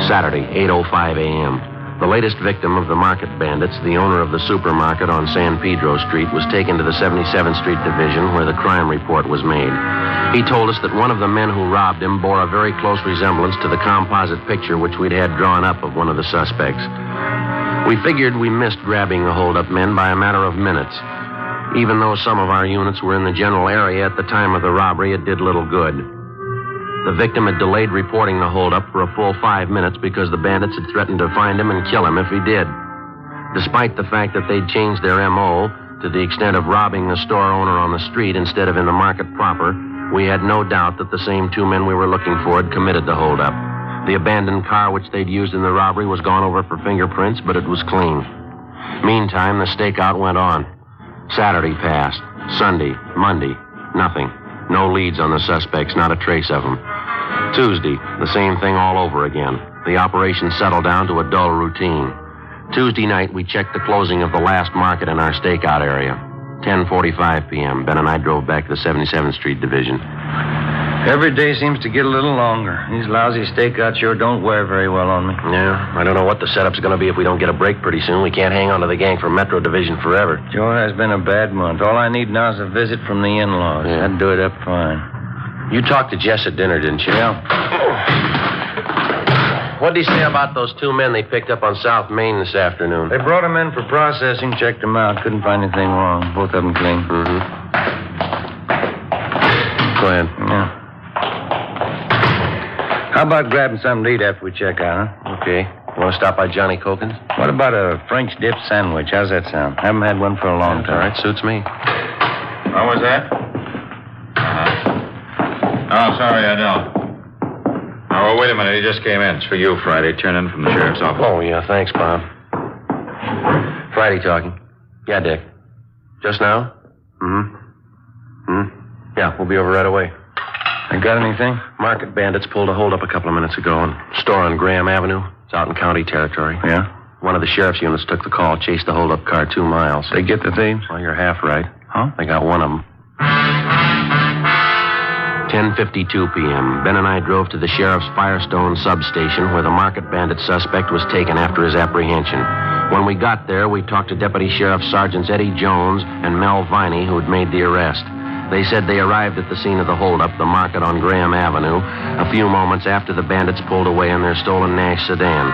Speaker 3: Saturday, 8:05 a.m. The latest victim of the market bandits, the owner of the supermarket on San Pedro Street, was taken to the 77th Street Division where the crime report was made. He told us that one of the men who robbed him bore a very close resemblance to the composite picture which we'd had drawn up of one of the suspects. We figured we missed grabbing the holdup men by a matter of minutes. Even though some of our units were in the general area at the time of the robbery, it did little good. The victim had delayed reporting the holdup for a full 5 minutes because the bandits had threatened to find him and kill him if he did. Despite the fact that they'd changed their M.O. to the extent of robbing the store owner on the street instead of in the market proper, we had no doubt that the same two men we were looking for had committed the holdup. The abandoned car which they'd used in the robbery was gone over for fingerprints, but it was clean. Meantime, the stakeout went on. Saturday passed. Sunday, Monday, nothing. No leads on the suspects, not a trace of them. Tuesday, the same thing all over again. The operation settled down to a dull routine. Tuesday night, we checked the closing of the last market in our stakeout area. 10:45 p.m. Ben and I drove back to the 77th Street Division.
Speaker 11: Every day seems to get a little longer. These lousy stakeouts sure don't wear very well on me.
Speaker 3: Yeah, I don't know what the setup's going to be if we don't get a break pretty soon. We can't hang on to the gang from Metro Division forever.
Speaker 11: Sure has been a bad month. All I need now is a visit from the in-laws.
Speaker 3: Yeah.
Speaker 11: That'd do it up fine.
Speaker 3: You talked to Jess at dinner, didn't you?
Speaker 11: Yeah.
Speaker 3: What'd he say about those two men they picked up on South Main this afternoon?
Speaker 11: They brought them in for processing, checked them out. Couldn't find anything wrong. Both of them clean.
Speaker 3: Mm-hmm. Go ahead.
Speaker 11: Yeah. How about grabbing something to eat after we check out, huh?
Speaker 3: Okay. You want to stop by Johnny Cokin's?
Speaker 11: What about a French dip sandwich? How's that sound? Haven't had one for a long time.
Speaker 3: All right, suits me.
Speaker 20: What was that? Oh, sorry, I don't. Oh, well, wait a minute. He just came in. It's for you, Friday. Turned in from the sheriff's office.
Speaker 3: Oh, yeah, thanks, Bob. Friday talking. Yeah, Dick. Just now? Yeah, we'll be over right away.
Speaker 11: You got anything?
Speaker 3: Market bandits pulled a holdup a couple of minutes ago in a store on Graham Avenue. It's out in county territory.
Speaker 11: Yeah?
Speaker 3: One of the sheriff's units took the call, chased the holdup car 2 miles.
Speaker 11: They get the thieves?
Speaker 3: Well, you're half right.
Speaker 11: Huh?
Speaker 3: They got one of them. 10:52 p.m. Ben and I drove to the sheriff's Firestone substation where the market bandit suspect was taken after his apprehension. When we got there, we talked to Deputy Sheriff Sergeants Eddie Jones and Mel Viney, who'd made the arrest. They said they arrived at the scene of the holdup, the market on Graham Avenue, a few moments after the bandits pulled away in their stolen Nash sedan.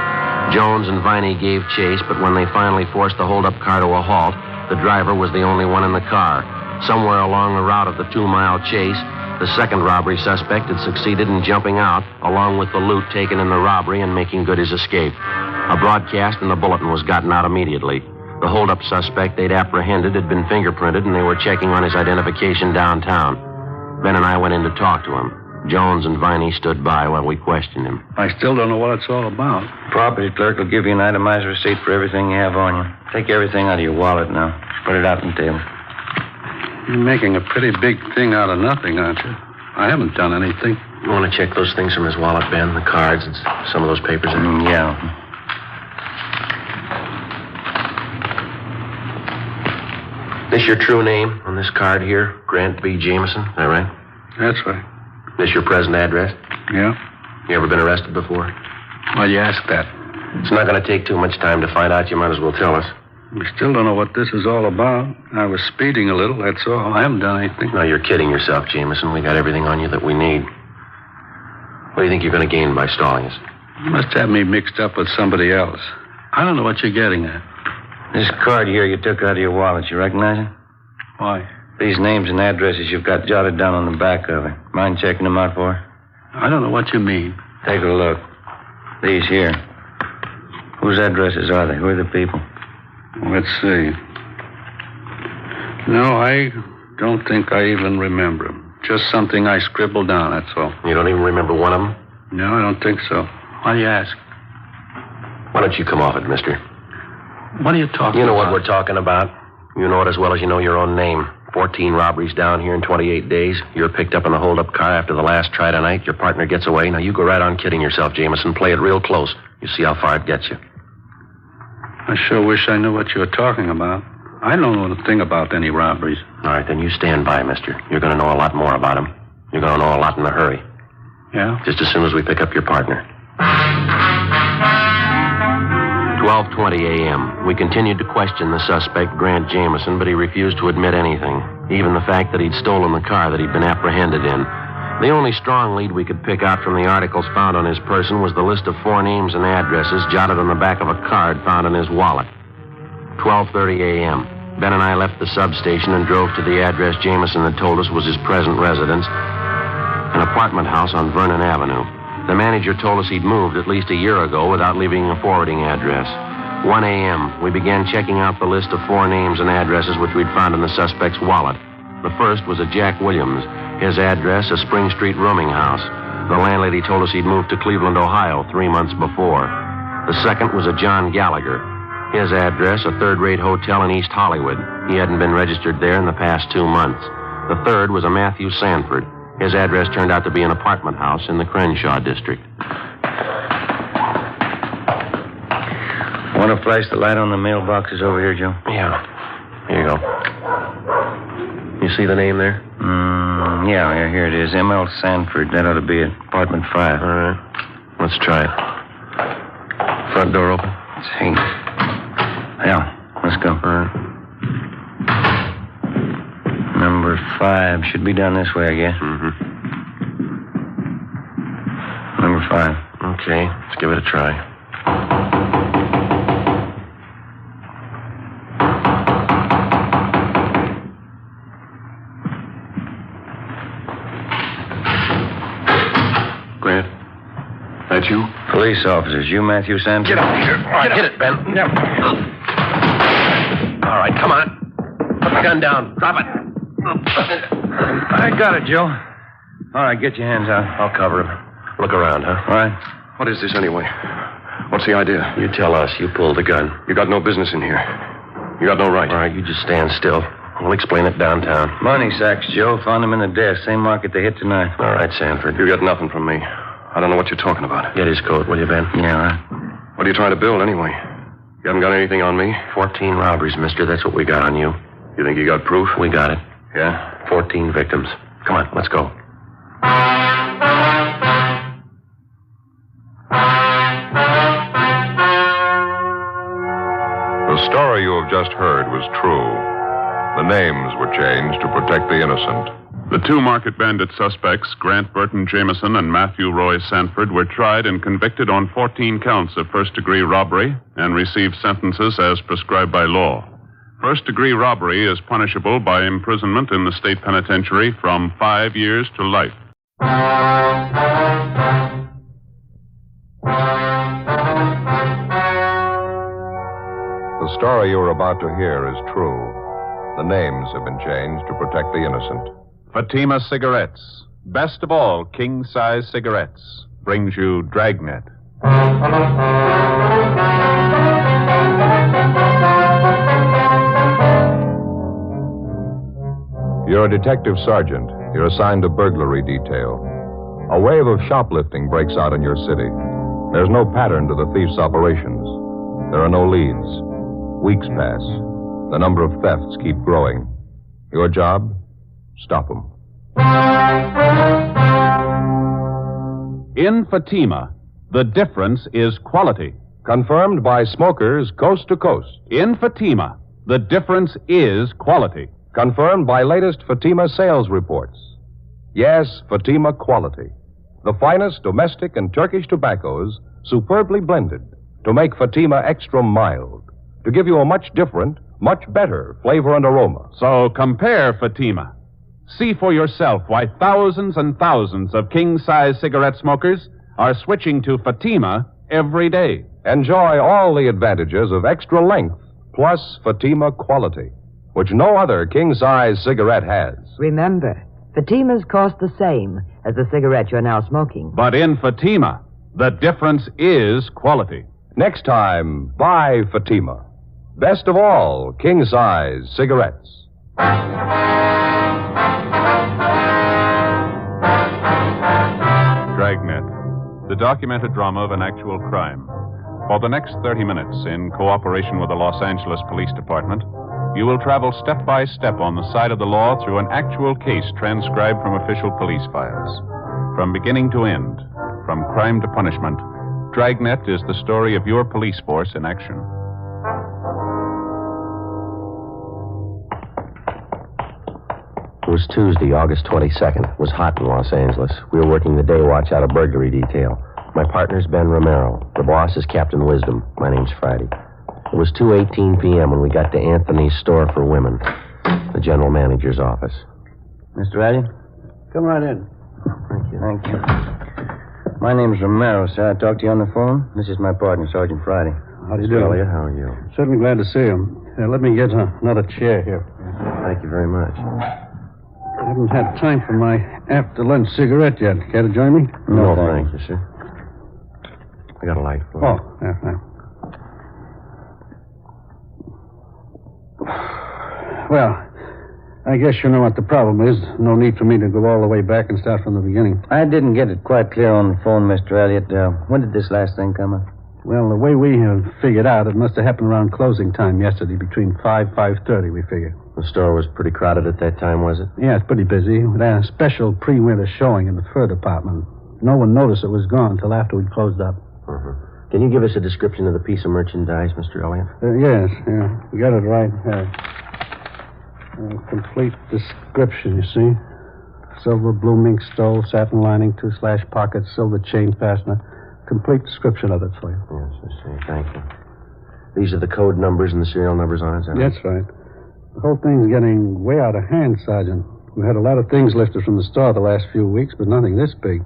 Speaker 3: Jones and Viney gave chase, but when they finally forced the holdup car to a halt, the driver was the only one in the car. Somewhere along the route of the 2-mile chase, the second robbery suspect had succeeded in jumping out, along with the loot taken in the robbery and making good his escape. A broadcast in the bulletin was gotten out immediately. The holdup suspect they'd apprehended had been fingerprinted, and they were checking on his identification downtown. Ben and I went in to talk to him. Jones and Viney stood by while we questioned him.
Speaker 13: I still don't know what it's all about.
Speaker 11: Property clerk will give you an itemized receipt for everything you have on you. Take everything out of your wallet now. Spread it out on the table.
Speaker 13: You're making a pretty big thing out of nothing, aren't you? I haven't done anything.
Speaker 3: You want to check those things from his wallet, Ben? The cards and some of those papers?
Speaker 11: Yeah.
Speaker 3: This your true name on this card here? Grant B. Jameson, is that right?
Speaker 13: That's right.
Speaker 3: This your present address?
Speaker 13: Yeah.
Speaker 3: You ever been arrested before?
Speaker 13: Why you ask that?
Speaker 3: It's not going to take too much time to find out. You might as well tell us.
Speaker 13: We still don't know what this is all about. I was speeding a little, that's all. I haven't done anything.
Speaker 3: No, you're kidding yourself, Jameson. We got everything on you that we need. What do you think you're going to gain by stalling us?
Speaker 13: You must have me mixed up with somebody else. I don't know what you're getting at.
Speaker 9: This card here you took out of your wallet, you recognize it?
Speaker 13: Why?
Speaker 9: These names and addresses you've got jotted down on the back of it. Mind checking them out for her?
Speaker 13: I don't know what you mean.
Speaker 9: Take a look. These here. Whose addresses are they? Who are the people?
Speaker 13: Let's see. No, I don't think I even remember them. Just something I scribbled down, that's all.
Speaker 3: You don't even remember one of them?
Speaker 13: No, I don't think so. Why do you ask?
Speaker 3: Why don't you come off it, mister?
Speaker 13: What are you talking about?
Speaker 3: You know what we're talking about. You know it as well as you know your own name. 14 robberies down here in 28 days. You're picked up in a hold-up car after the last try tonight. Your partner gets away. Now, you go right on kidding yourself, Jameson. Play it real close. You see how far it gets you.
Speaker 13: I sure wish I knew what you were talking about. I don't know a thing about any robberies.
Speaker 3: All right, then you stand by, mister. You're going to know a lot more about them. You're going to know a lot in a hurry.
Speaker 13: Yeah?
Speaker 3: Just as soon as we pick up your partner. 12:20 a.m. We continued to question the suspect, Grant Jameson, but he refused to admit anything, even the fact that he'd stolen the car that he'd been apprehended in. The only strong lead we could pick out from the articles found on his person was the list of 4 names and addresses jotted on the back of a card found in his wallet. 12:30 a.m. Ben and I left the substation and drove to the address Jameson had told us was his present residence, an apartment house on Vernon Avenue. The manager told us he'd moved at least a year ago without leaving a forwarding address. 1 a.m., we began checking out the list of 4 names and addresses which we'd found in the suspect's wallet. The first was a Jack Williams. His address, a Spring Street rooming house. The landlady told us he'd moved to Cleveland, Ohio 3 months before. The second was a John Gallagher. His address, a third-rate hotel in East Hollywood. He hadn't been registered there in the past 2 months. The third was a Matthew Sanford. His address turned out to be an apartment house in the Crenshaw district.
Speaker 9: Want to flash the light on the mailboxes over here, Joe?
Speaker 3: Yeah. Here you go. You see the name there?
Speaker 9: Yeah, here it is. M.L. Sanford. That ought to be it. Apartment 5.
Speaker 3: All right. Let's try it. Front door open?
Speaker 9: Let's see. Yeah, let's go.
Speaker 3: All right.
Speaker 9: Number 5. Should be down this way, I guess.
Speaker 3: Mm-hmm.
Speaker 9: Number 5.
Speaker 3: Okay, let's give it a try. Grant, that you?
Speaker 9: Police officers. You Matthew Sanford?
Speaker 3: Get out of here. All right, hit it, Ben.
Speaker 9: Yeah.
Speaker 3: All right, come on. Put the gun down. Drop it.
Speaker 9: I got it, Joe. All right, get your hands out.
Speaker 3: I'll cover him. Look around, huh?
Speaker 9: All right.
Speaker 12: What is this anyway? What's the idea?
Speaker 3: You tell us. You pulled the gun.
Speaker 12: You got no business in here. You got no right.
Speaker 3: All right, you just stand still. We'll explain it downtown.
Speaker 9: Money sacks, Joe. Found them in the desk. Same market they hit tonight.
Speaker 3: All right, Sanford.
Speaker 12: You got nothing from me. I don't know what you're talking about.
Speaker 3: Get his coat, will you, Ben?
Speaker 9: Yeah, all right.
Speaker 12: What are you trying to build anyway? You haven't got anything on me?
Speaker 3: 14 robberies, mister. That's what we got on you.
Speaker 12: You think you got proof?
Speaker 3: We got it.
Speaker 12: Yeah?
Speaker 3: 14 victims. Come on, let's go.
Speaker 1: The story you have just heard was true. The names were changed to protect the innocent.
Speaker 2: The 2 market bandit suspects, Grant Burton Jameson and Matthew Roy Sanford, were tried and convicted on 14 counts of first-degree robbery and received sentences as prescribed by law. First-degree robbery is punishable by imprisonment in the state penitentiary from 5 years to life.
Speaker 1: The story you are about to hear is true. The names have been changed to protect the innocent.
Speaker 2: Fatima Cigarettes, best of all king-size cigarettes, brings you Dragnet.
Speaker 1: You're a detective sergeant. You're assigned to burglary detail. A wave of shoplifting breaks out in your city. There's no pattern to the thief's operations. There are no leads. Weeks pass. The number of thefts keep growing. Your job? Stop them.
Speaker 2: In Fatima, the difference is quality.
Speaker 1: Confirmed by smokers coast to coast.
Speaker 2: In Fatima, the difference is quality.
Speaker 1: Confirmed by latest Fatima sales reports. Yes, Fatima quality. The finest domestic and Turkish tobaccos superbly blended to make Fatima extra mild, to give you a much different, much better flavor and aroma.
Speaker 2: So compare Fatima. See for yourself why thousands and thousands of king-size cigarette smokers are switching to Fatima every day.
Speaker 1: Enjoy all the advantages of extra length plus Fatima quality, which no other king-size cigarette has.
Speaker 8: Remember, Fatimas cost the same as the cigarette you're now smoking.
Speaker 2: But in Fatima, the difference is quality.
Speaker 1: Next time, buy Fatima. Best of all, king-size cigarettes.
Speaker 2: Dragnet, the documented drama of an actual crime. For the next 30 minutes, in cooperation with the Los Angeles Police Department, you will travel step by step on the side of the law through an actual case transcribed from official police files. From beginning to end, from crime to punishment, Dragnet is the story of your police force in action.
Speaker 3: It was Tuesday, August 22nd. It was hot in Los Angeles. We were working the day watch out of burglary detail. My partner's Ben Romero. The boss is Captain Wisdom. My name's Friday. It was 2:18 p.m. when we got to Anthony's Store for Women, the general manager's office.
Speaker 9: Mr. Addy?
Speaker 13: Come right in.
Speaker 9: Thank you. Thank you. My name's Romero, sir. I talked to you on the phone. This is my partner, Sergeant Friday.
Speaker 13: How do you do?
Speaker 3: Elliot, how are you?
Speaker 13: Certainly glad to see you. Let me get another chair here.
Speaker 3: Thank you very much.
Speaker 13: I haven't had time for my after-lunch cigarette yet. Care to join me?
Speaker 3: No, thank you, sir. I got a light for you.
Speaker 13: Oh, yeah, thanks. Well, I guess you know what the problem is. No need for me to go all the way back and start from the beginning.
Speaker 9: I didn't get it quite clear on the phone, Mr. Elliot. When did this last thing come up?
Speaker 13: Well, the way we have figured out, it must have happened around closing time yesterday, between 5:30, we figure.
Speaker 3: The store was pretty crowded at that time, was it?
Speaker 13: Yeah, it's pretty busy. We had a special pre-winter showing in the fur department. No one noticed it was gone until after we'd closed up.
Speaker 3: Uh-huh. Can you give us a description of the piece of merchandise, Mr. Elliot?
Speaker 13: Yes, yeah. We got it right here. Complete description, you see. Silver blue mink stole, satin lining, 2 pockets, silver chain fastener. Complete description of it for you.
Speaker 3: Yes, I see. Thank you. These are the code numbers and the serial numbers on it, is that right?
Speaker 13: That's right. The whole thing's getting way out of hand, Sergeant. We had a lot of things lifted from the store the last few weeks, but nothing this big.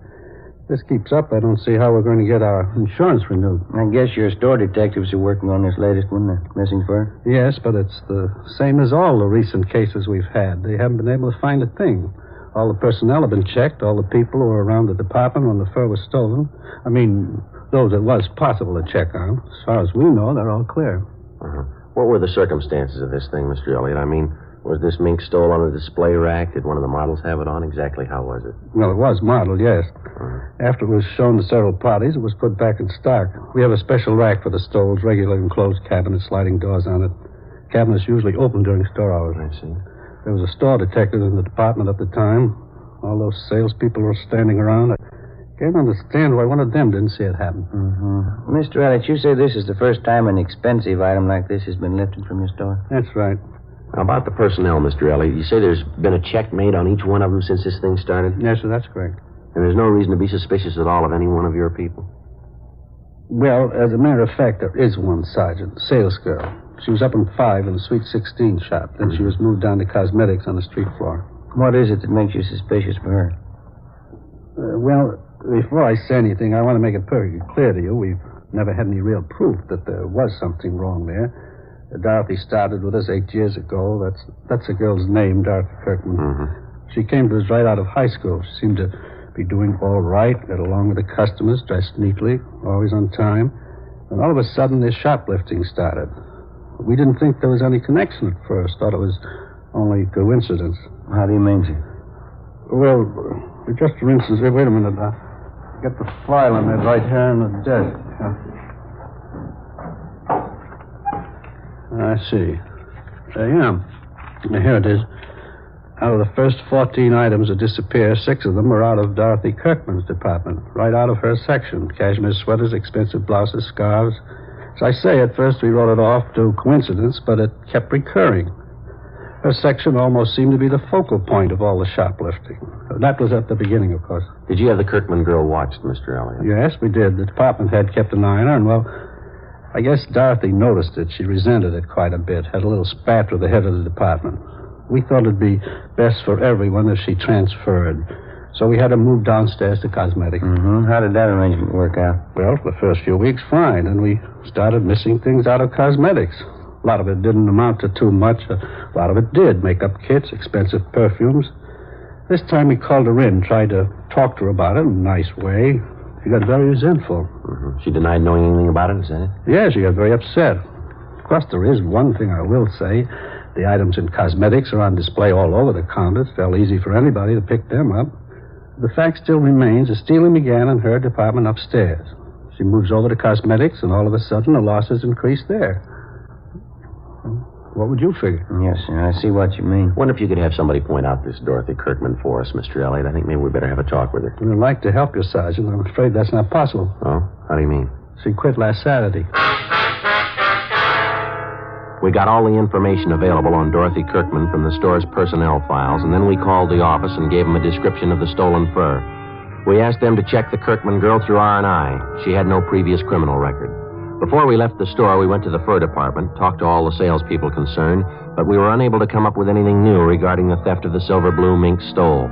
Speaker 13: If this keeps up, I don't see how we're going to get our insurance renewed.
Speaker 9: I guess your store detectives are working on this latest one, the missing fur?
Speaker 13: Yes, but it's the same as all the recent cases we've had. They haven't been able to find a thing. All the personnel have been checked, all the people who were around the department when the fur was stolen. I mean, those it was possible to check on. As far as we know, they're all clear.
Speaker 3: Uh-huh. What were the circumstances of this thing, Mr. Elliot? I mean, was this mink stole on a display rack? Did one of the models have it on? Exactly how was it?
Speaker 13: Well, it was modeled, yes. After it was shown to several parties, it was put back in stock. We have a special rack for the stoles, regular enclosed cabinet, sliding doors on it. Cabinets usually open during store hours.
Speaker 3: I see.
Speaker 13: There was a store detective in the department at the time. All those salespeople were standing around. I can't understand why one of them didn't see it happen.
Speaker 9: Mm-hmm. Mr. Elliot, you say this is the first time an expensive item like this has been lifted from your store?
Speaker 13: That's right.
Speaker 3: How about the personnel, Mr. Elliot? You say there's been a check made on each one of them since this thing started?
Speaker 13: Yes, sir, that's correct.
Speaker 3: And there's no reason to be suspicious at all of any one of your people?
Speaker 13: Well, as a matter of fact, there is one, Sergeant. Sales girl. She was up in 5 in the Sweet 16 shop. Then she was moved down to cosmetics on the street floor.
Speaker 9: What is it that makes you suspicious for her?
Speaker 13: Well, before I say anything, I want to make it perfectly clear to you. We've never had any real proof that there was something wrong there. Dorothy started with us 8 years ago. That's the girl's name, Dorothy Kirkman.
Speaker 3: Mm-hmm.
Speaker 13: She came to us right out of high school. She seemed to be doing all right, got along with the customers, dressed neatly, always on time. And all of a sudden, this shoplifting started. We didn't think there was any connection at first. Thought it was only coincidence.
Speaker 9: How do you mean, sir?
Speaker 13: Well, just for instance, wait a minute. Get the file on that right here on the desk. I see. Yeah. Here it is. Out of the first 14 items that disappeared, 6 of them were out of Dorothy Kirkman's department, right out of her section. Cashmere sweaters, expensive blouses, scarves. As I say, at first we wrote it off to coincidence, but it kept recurring. Her section almost seemed to be the focal point of all the shoplifting. That was at the beginning, of course.
Speaker 3: Did you have the Kirkman girl watched, Mr. Elliott?
Speaker 13: Yes, we did. The department head kept an eye on her, and, well, I guess Dorothy noticed it. She resented it quite a bit, had a little spat with the head of the department. We thought it'd be best for everyone if she transferred. So we had her move downstairs to cosmetics.
Speaker 11: Mm-hmm. How did that arrangement work out?
Speaker 13: Well, for the first few weeks, fine. And we started missing things out of cosmetics. A lot of it didn't amount to too much. A lot of it did. Makeup kits, expensive perfumes. This time we called her in, tried to talk to her about it in a nice way. She got very resentful.
Speaker 3: Mm-hmm. She denied knowing anything about it, is that it?
Speaker 13: Yeah, she got very upset. Of course, there is one thing I will say. The items in cosmetics are on display all over the counters. It's fairly easy for anybody to pick them up. The fact still remains the stealing began in her department upstairs. She moves over to cosmetics, and all of a sudden the losses increase there. What would you figure?
Speaker 11: Yes, sir. I see what you mean.
Speaker 3: Wonder if you could have somebody point out this Dorothy Kirkman for us, Mr. Elliott. I think maybe we better have a talk with her.
Speaker 13: I'd like to help you, Sergeant. I'm afraid that's not possible.
Speaker 3: Oh? How do you mean?
Speaker 13: She quit last Saturday.
Speaker 3: We got all the information available on Dorothy Kirkman from the store's personnel files, and then we called the office and gave them a description of the stolen fur. We asked them to check the Kirkman girl through R&I. She had no previous criminal record. Before we left the store, we went to the fur department, talked to all the salespeople concerned, but we were unable to come up with anything new regarding the theft of the silver blue mink stole.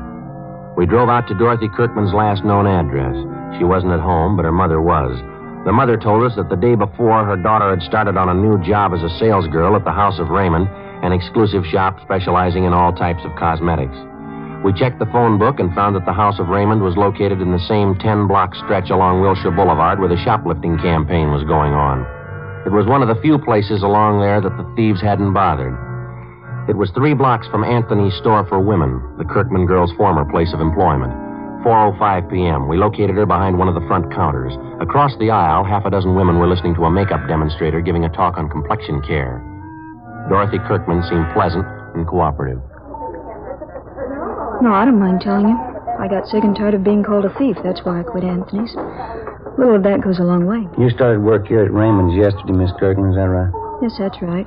Speaker 3: We drove out to Dorothy Kirkman's last known address. She wasn't at home, but her mother was. The mother told us that the day before, her daughter had started on a new job as a salesgirl at the House of Raymond, an exclusive shop specializing in all types of cosmetics. We checked the phone book and found that the House of Raymond was located in the same 10-block stretch along Wilshire Boulevard where the shoplifting campaign was going on. It was one of the few places along there that the thieves hadn't bothered. It was 3 blocks from Anthony's store for women, the Kirkman girl's former place of employment. 4:05 p.m. We located her behind one of the front counters. Across the aisle, half a dozen women were listening to a makeup demonstrator giving a talk on complexion care. Dorothy Kirkman seemed pleasant and cooperative.
Speaker 14: No, I don't mind telling you. I got sick and tired of being called a thief. That's why I quit Anthony's. A little of that goes a long way.
Speaker 11: You started work here at Raymond's yesterday, Miss Kirkman, is that right?
Speaker 14: Yes, that's right.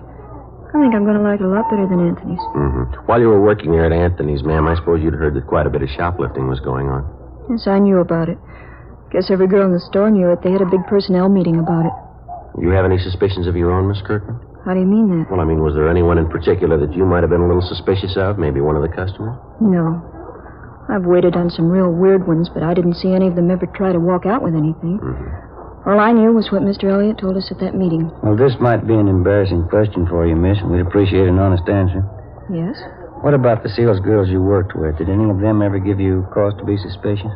Speaker 14: I think I'm going to like it a lot better than Anthony's.
Speaker 3: Mm-hmm. While you were working there at Anthony's, ma'am, I suppose you'd heard that quite a bit of shoplifting was going on.
Speaker 14: Yes, I knew about it. Guess every girl in the store knew it. They had a big personnel meeting about it.
Speaker 3: You have any suspicions of your own, Miss Kirkman?
Speaker 14: How do you mean that?
Speaker 3: Well, I mean, was there anyone in particular that you might have been a little suspicious of? Maybe one of the customers?
Speaker 14: No. I've waited on some real weird ones, but I didn't see any of them ever try to walk out with anything.
Speaker 3: Mm-hmm.
Speaker 14: All I knew was what Mr. Elliott told us at that meeting.
Speaker 11: Well, this might be an embarrassing question for you, miss, and we'd appreciate an honest answer.
Speaker 14: Yes?
Speaker 11: What about the sales girls you worked with? Did any of them ever give you cause to be suspicious?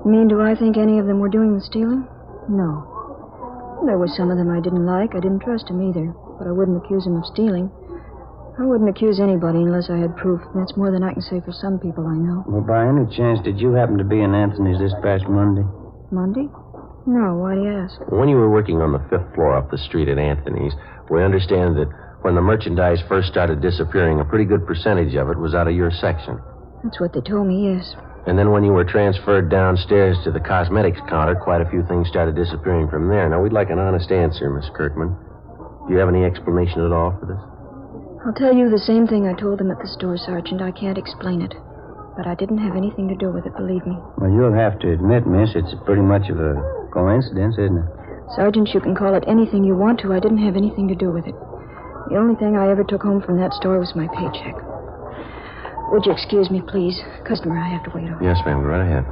Speaker 14: You mean, do I think any of them were doing the stealing? No. There were some of them I didn't like. I didn't trust them either, but I wouldn't accuse them of stealing. I wouldn't accuse anybody unless I had proof. That's more than I can say for some people I know.
Speaker 11: Well, by any chance, did you happen to be in Anthony's this past Monday?
Speaker 14: Monday? No, why do you ask?
Speaker 3: When you were working on the 5th floor up the street at Anthony's, we understand that when the merchandise first started disappearing, a pretty good percentage of it was out of your section.
Speaker 14: That's what they told me, yes.
Speaker 3: And then when you were transferred downstairs to the cosmetics counter, quite a few things started disappearing from there. Now, we'd like an honest answer, Miss Kirkman. Do you have any explanation at all for this?
Speaker 14: I'll tell you the same thing I told them at the store, Sergeant. I can't explain it. But I didn't have anything to do with it, believe me.
Speaker 11: Well, you'll have to admit, miss, it's pretty much of a coincidence, isn't it?
Speaker 14: Sergeant, you can call it anything you want to. I didn't have anything to do with it. The only thing I ever took home from that store was my paycheck. Would you excuse me, please? Customer I have to wait on.
Speaker 3: Yes, ma'am. Go right ahead.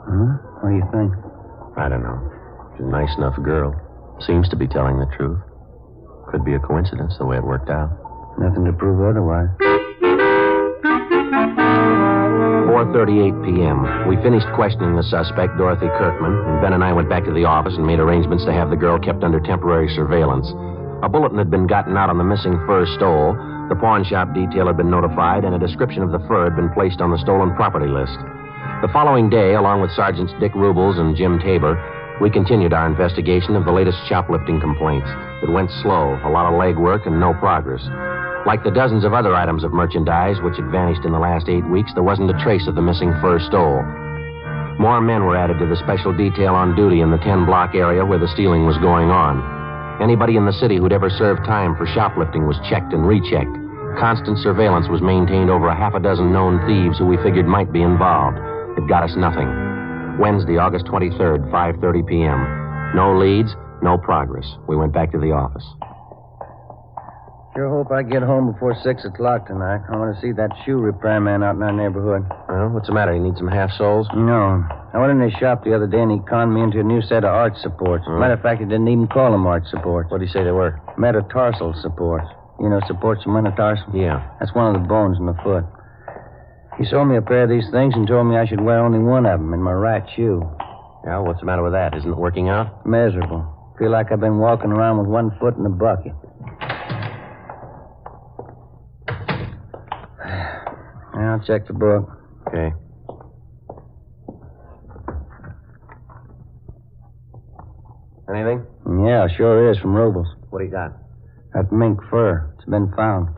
Speaker 11: Huh? What do you think?
Speaker 3: I don't know. She's a nice enough girl. Seems to be telling the truth. Could be a coincidence, the way it worked out.
Speaker 11: Nothing to prove otherwise.
Speaker 3: 4:38 p.m. We finished questioning the suspect, Dorothy Kirkman, and Ben and I went back to the office and made arrangements to have the girl kept under temporary surveillance. A bulletin had been gotten out on the missing fur stole, the pawn shop detail had been notified, and a description of the fur had been placed on the stolen property list. The following day, along with Sergeants Dick Rubles and Jim Tabor, we continued our investigation of the latest shoplifting complaints. It went slow, a lot of legwork, and no progress. Like the dozens of other items of merchandise which had vanished in the last 8 weeks, there wasn't a trace of the missing fur stole. More men were added to the special detail on duty in the 10-block area where the stealing was going on. Anybody in the city who'd ever served time for shoplifting was checked and rechecked. Constant surveillance was maintained over a half a dozen known thieves who we figured might be involved. It got us nothing. Wednesday, August 23rd, 5:30 p.m. No leads, no progress. We went back to the office.
Speaker 9: Sure hope I get home before 6 o'clock tonight. I want to see that shoe repair man out in our neighborhood.
Speaker 3: Well, what's the matter? You need some half-soles?
Speaker 9: No. I went in his shop the other day and he conned me into a new set of arch supports. Matter of fact, he didn't even call them arch supports.
Speaker 3: What did he say they were?
Speaker 9: Metatarsal supports. You know, supports from metatarsal?
Speaker 3: Yeah.
Speaker 9: That's one of the bones in the foot. He sold me a pair of these things and told me I should wear only one of them in my right shoe.
Speaker 3: Yeah, what's the matter with that? Isn't it working out?
Speaker 9: Miserable. Feel like I've been walking around with one foot in a bucket. I'll check the book.
Speaker 3: Okay. Anything?
Speaker 9: Yeah, sure is, from Robles.
Speaker 3: What do you got?
Speaker 9: That mink fur. It's been found.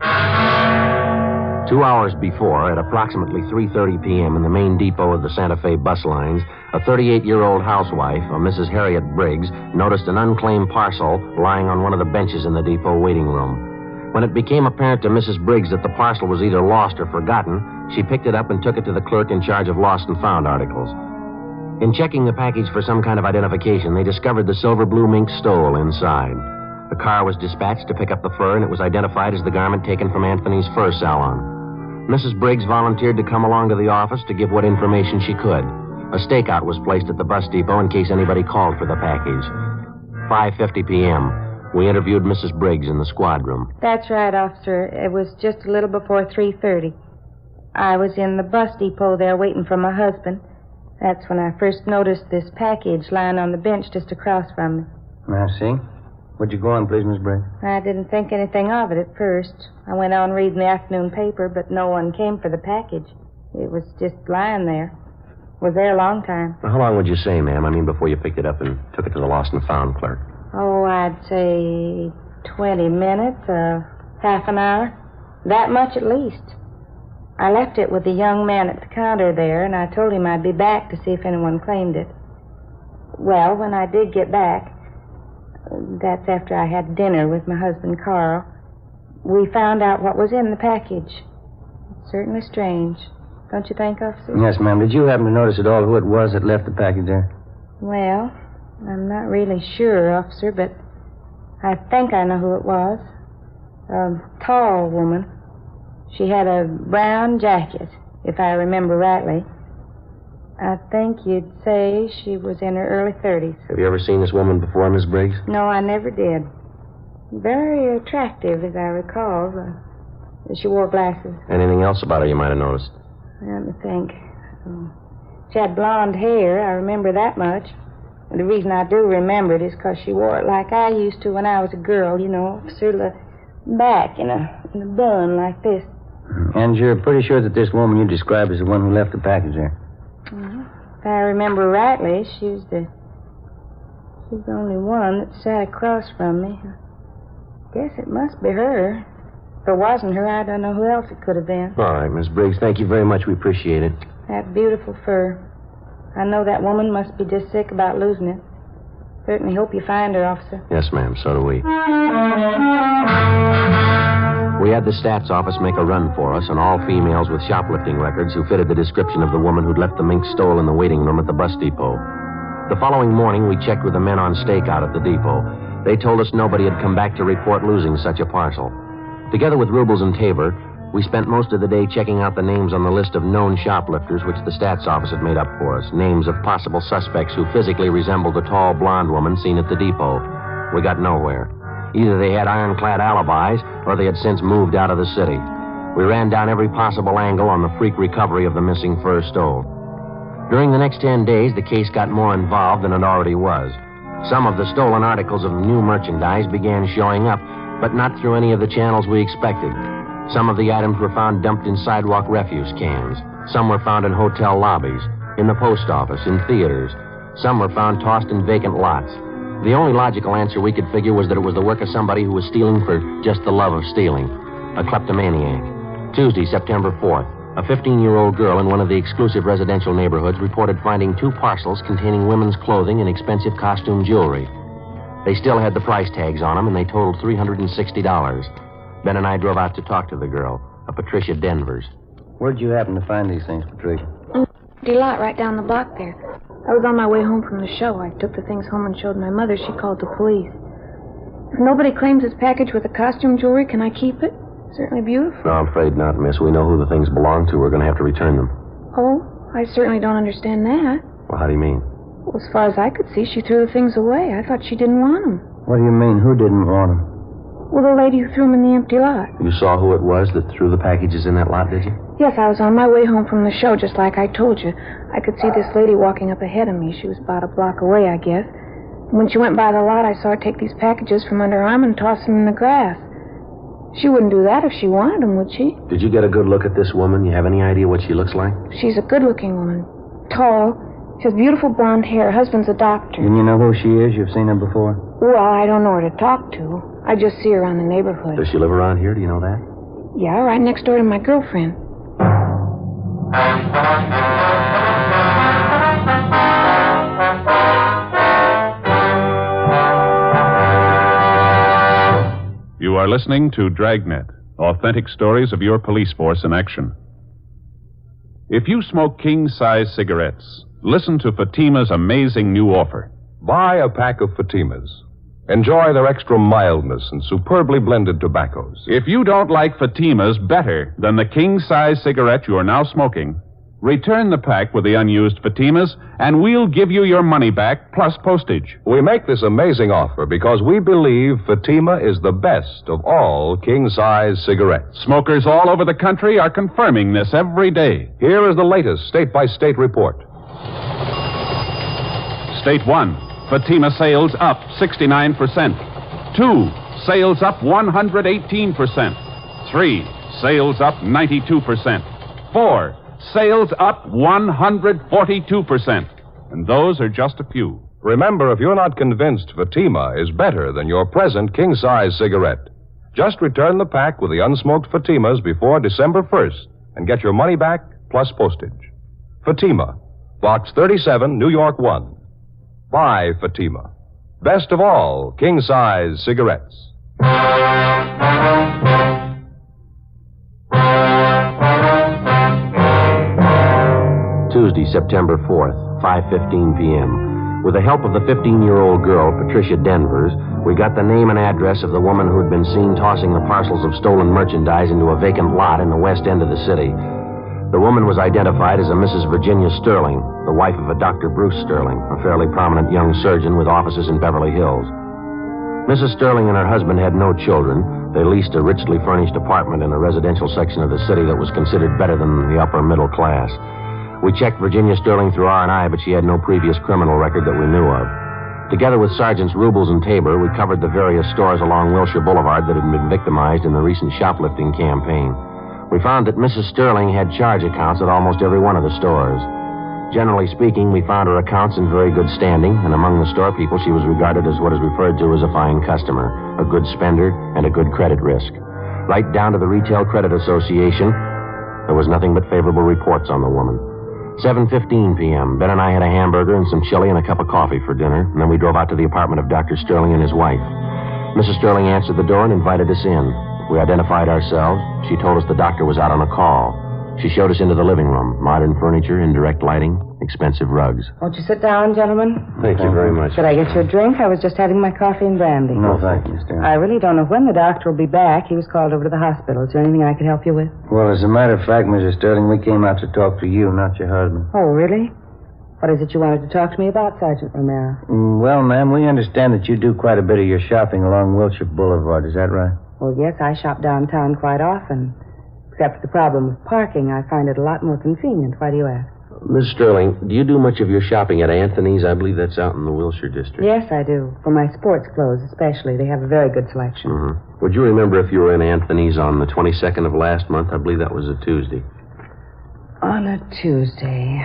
Speaker 3: 2 hours before, at approximately 3:30 p.m. in the main depot of the Santa Fe bus lines, a 38-year-old housewife, a Mrs. Harriet Briggs, noticed an unclaimed parcel lying on one of the benches in the depot waiting room. When it became apparent to Mrs. Briggs that the parcel was either lost or forgotten, she picked it up and took it to the clerk in charge of lost and found articles. In checking the package for some kind of identification, they discovered the silver blue mink stole inside. The car was dispatched to pick up the fur, and it was identified as the garment taken from Anthony's fur salon. Mrs. Briggs volunteered to come along to the office to give what information she could. A stakeout was placed at the bus depot in case anybody called for the package. 5:50 p.m. We interviewed Mrs. Briggs in the squad room.
Speaker 16: That's right, officer. It was just a little before 3:30. I was in the bus depot there waiting for my husband. That's when I first noticed this package lying on the bench just across from me.
Speaker 9: I see. Would you go on, please, Miss Briggs?
Speaker 16: I didn't think anything of it at first. I went on reading the afternoon paper, but no one came for the package. It was just lying there. Was there a long time.
Speaker 3: How long would you say, ma'am? I mean, before you picked it up and took it to the lost and found clerk?
Speaker 16: Oh, I'd say 20 minutes, half an hour. That much at least. I left it with the young man at the counter there, and I told him I'd be back to see if anyone claimed it. Well, when I did get back, that's after I had dinner with my husband, Carl, we found out what was in the package. It's certainly strange. Don't you think, officer?
Speaker 9: Yes, ma'am. Did you happen to notice at all who it was that left the package there?
Speaker 16: Well, I'm not really sure, officer, but I think I know who it was. A tall woman. She had a brown jacket, if I remember rightly. I think you'd say she was in her early 30s.
Speaker 3: Have you ever seen this woman before, Miss Briggs?
Speaker 16: No, I never did. Very attractive, as I recall. She wore glasses.
Speaker 3: Anything else about her you might have noticed?
Speaker 16: Let me think. She had blonde hair. I remember that much. And the reason I do remember it is because she wore it like I used to when I was a girl, you know, sort of back in a bun like this.
Speaker 9: And you're pretty sure that this woman you described is the one who left the package there?
Speaker 16: If I remember rightly, she's the only one that sat across from me. Guess it must be her. If it wasn't her, I don't know who else it could have been.
Speaker 3: All right, Miss Briggs, thank you very much. We appreciate it.
Speaker 16: That beautiful fur. I know that woman must be just sick about losing it. Certainly hope you find her, officer.
Speaker 3: Yes, ma'am, so do we. We had the stats office make a run for us, and all females with shoplifting records who fitted the description of the woman who'd left the mink stole in the waiting room at the bus depot. The following morning, we checked with the men on stakeout at the depot. They told us nobody had come back to report losing such a parcel. Together with Rubles and Tabor, we spent most of the day checking out the names on the list of known shoplifters which the stats office had made up for us. Names of possible suspects who physically resembled the tall blonde woman seen at the depot. We got nowhere. Either they had ironclad alibis, or they had since moved out of the city. We ran down every possible angle on the freak recovery of the missing fur stole. During the next 10 days, the case got more involved than it already was. Some of the stolen articles of new merchandise began showing up, but not through any of the channels we expected. Some of the items were found dumped in sidewalk refuse cans. Some were found in hotel lobbies, in the post office, in theaters. Some were found tossed in vacant lots. The only logical answer we could figure was that it was the work of somebody who was stealing for just the love of stealing. A kleptomaniac. Tuesday, September 4th, a 15-year-old girl in one of the exclusive residential neighborhoods reported finding 2 parcels containing women's clothing and expensive costume jewelry. They still had the price tags on them, and they totaled $360. Ben and I drove out to talk to the girl, a Patricia Denvers.
Speaker 9: Where'd you happen to find these things, Patricia?
Speaker 15: Empty lot right down the block there. I was on my way home from the show. I took the things home and showed my mother. She called the police. If nobody claims this package with the costume jewelry, can I keep it? Certainly beautiful.
Speaker 3: No, I'm afraid not, miss. We know who the things belong to. We're going to have to return them.
Speaker 15: Oh, I certainly don't understand that.
Speaker 3: Well, how do you mean?
Speaker 15: Well, as far as I could see, she threw the things away. I thought she didn't want them.
Speaker 9: What do you mean? Who didn't want them?
Speaker 15: Well, the lady who threw them in the empty lot.
Speaker 3: You saw who it was that threw the packages in that lot, did you?
Speaker 15: Yes, I was on my way home from the show, just like I told you. I could see this lady walking up ahead of me. She was about a block away, I guess. When she went by the lot, I saw her take these packages from under her arm and toss them in the grass. She wouldn't do that if she wanted them, would she?
Speaker 3: Did you get a good look at this woman? You have any idea what she looks like?
Speaker 15: She's a good-looking woman. Tall. She has beautiful blonde hair. Her husband's a doctor.
Speaker 9: And you know who she is? You've seen her before?
Speaker 15: Well, I don't know her to talk to. I just see her around the neighborhood.
Speaker 3: Does she live around here? Do you know that?
Speaker 15: Yeah, right next door to my girlfriend.
Speaker 2: You are listening to Dragnet, authentic stories of your police force in action. If you smoke king-size cigarettes, listen to Fatima's amazing new offer.
Speaker 1: Buy a pack of Fatimas. Enjoy their extra mildness and superbly blended tobaccos.
Speaker 2: If you don't like Fatimas better than the king-size cigarette you are now smoking, return the pack with the unused Fatimas, and we'll give you your money back plus postage.
Speaker 1: We make this amazing offer because we believe Fatima is the best of all king-size cigarettes.
Speaker 2: Smokers all over the country are confirming this every day.
Speaker 1: Here is the latest state-by-state report.
Speaker 2: State 1, Fatima sales up 69%. 2, sales up 118%. 3, sales up 92%. 4, sales up 142%. And those are just a few.
Speaker 1: Remember, if you're not convinced Fatima is better than your present king-size cigarette, just return the pack with the unsmoked Fatimas before December 1st and get your money back plus postage. Fatima, Box 37, New York 1. Buy Fatima. Best of all king-size cigarettes.
Speaker 3: Tuesday, September 4th, 5:15 p.m. With the help of the 15-year-old girl, Patricia Denvers, we got the name and address of the woman who had been seen tossing the parcels of stolen merchandise into a vacant lot in the west end of the city. The woman was identified as a Mrs. Virginia Sterling, the wife of a Dr. Bruce Sterling, a fairly prominent young surgeon with offices in Beverly Hills. Mrs. Sterling and her husband had no children. They leased a richly furnished apartment in a residential section of the city that was considered better than the upper middle class. We checked Virginia Sterling through R&I, but she had no previous criminal record that we knew of. Together with Sergeants Rubles and Tabor, we covered the various stores along Wilshire Boulevard that had been victimized in the recent shoplifting campaign. We found that Mrs. Sterling had charge accounts at almost every one of the stores. Generally speaking, we found her accounts in very good standing, and among the store people, she was regarded as what is referred to as a fine customer, a good spender, and a good credit risk. Right down to the Retail Credit Association, there was nothing but favorable reports on the woman. 7:15 p.m., Ben and I had a hamburger and some chili and a cup of coffee for dinner, and then we drove out to the apartment of Dr. Sterling and his wife. Mrs. Sterling answered the door and invited us in. We identified ourselves. She told us the doctor was out on a call. She showed us into the living room. Modern furniture, indirect lighting, expensive rugs.
Speaker 5: Won't you sit down, gentlemen?
Speaker 3: Thank you very much.
Speaker 5: Should I get you a drink? I was just having my coffee and brandy.
Speaker 9: No, thank you, Sterling.
Speaker 5: I really don't know when the doctor will be back. He was called over to the hospital. Is there anything I could help you with?
Speaker 9: Well, as a matter of fact, Mrs. Sterling, we came out to talk to you, not your husband.
Speaker 5: Oh, really? What is it you wanted to talk to me about, Sergeant Romero?
Speaker 9: Well, ma'am, we understand that you do quite a bit of your shopping along Wilshire Boulevard. Is that right?
Speaker 5: Well, yes, I shop downtown quite often. Except for the problem of parking, I find it a lot more convenient. Why do you ask?
Speaker 3: Miss Sterling, do you do much of your shopping at Anthony's? I believe that's out in the Wilshire district.
Speaker 5: Yes, I do. For my sports clothes, especially. They have a very good selection.
Speaker 3: Mm-hmm. Would you remember if you were in Anthony's on the 22nd of last month? I believe that was a Tuesday.
Speaker 5: On a Tuesday.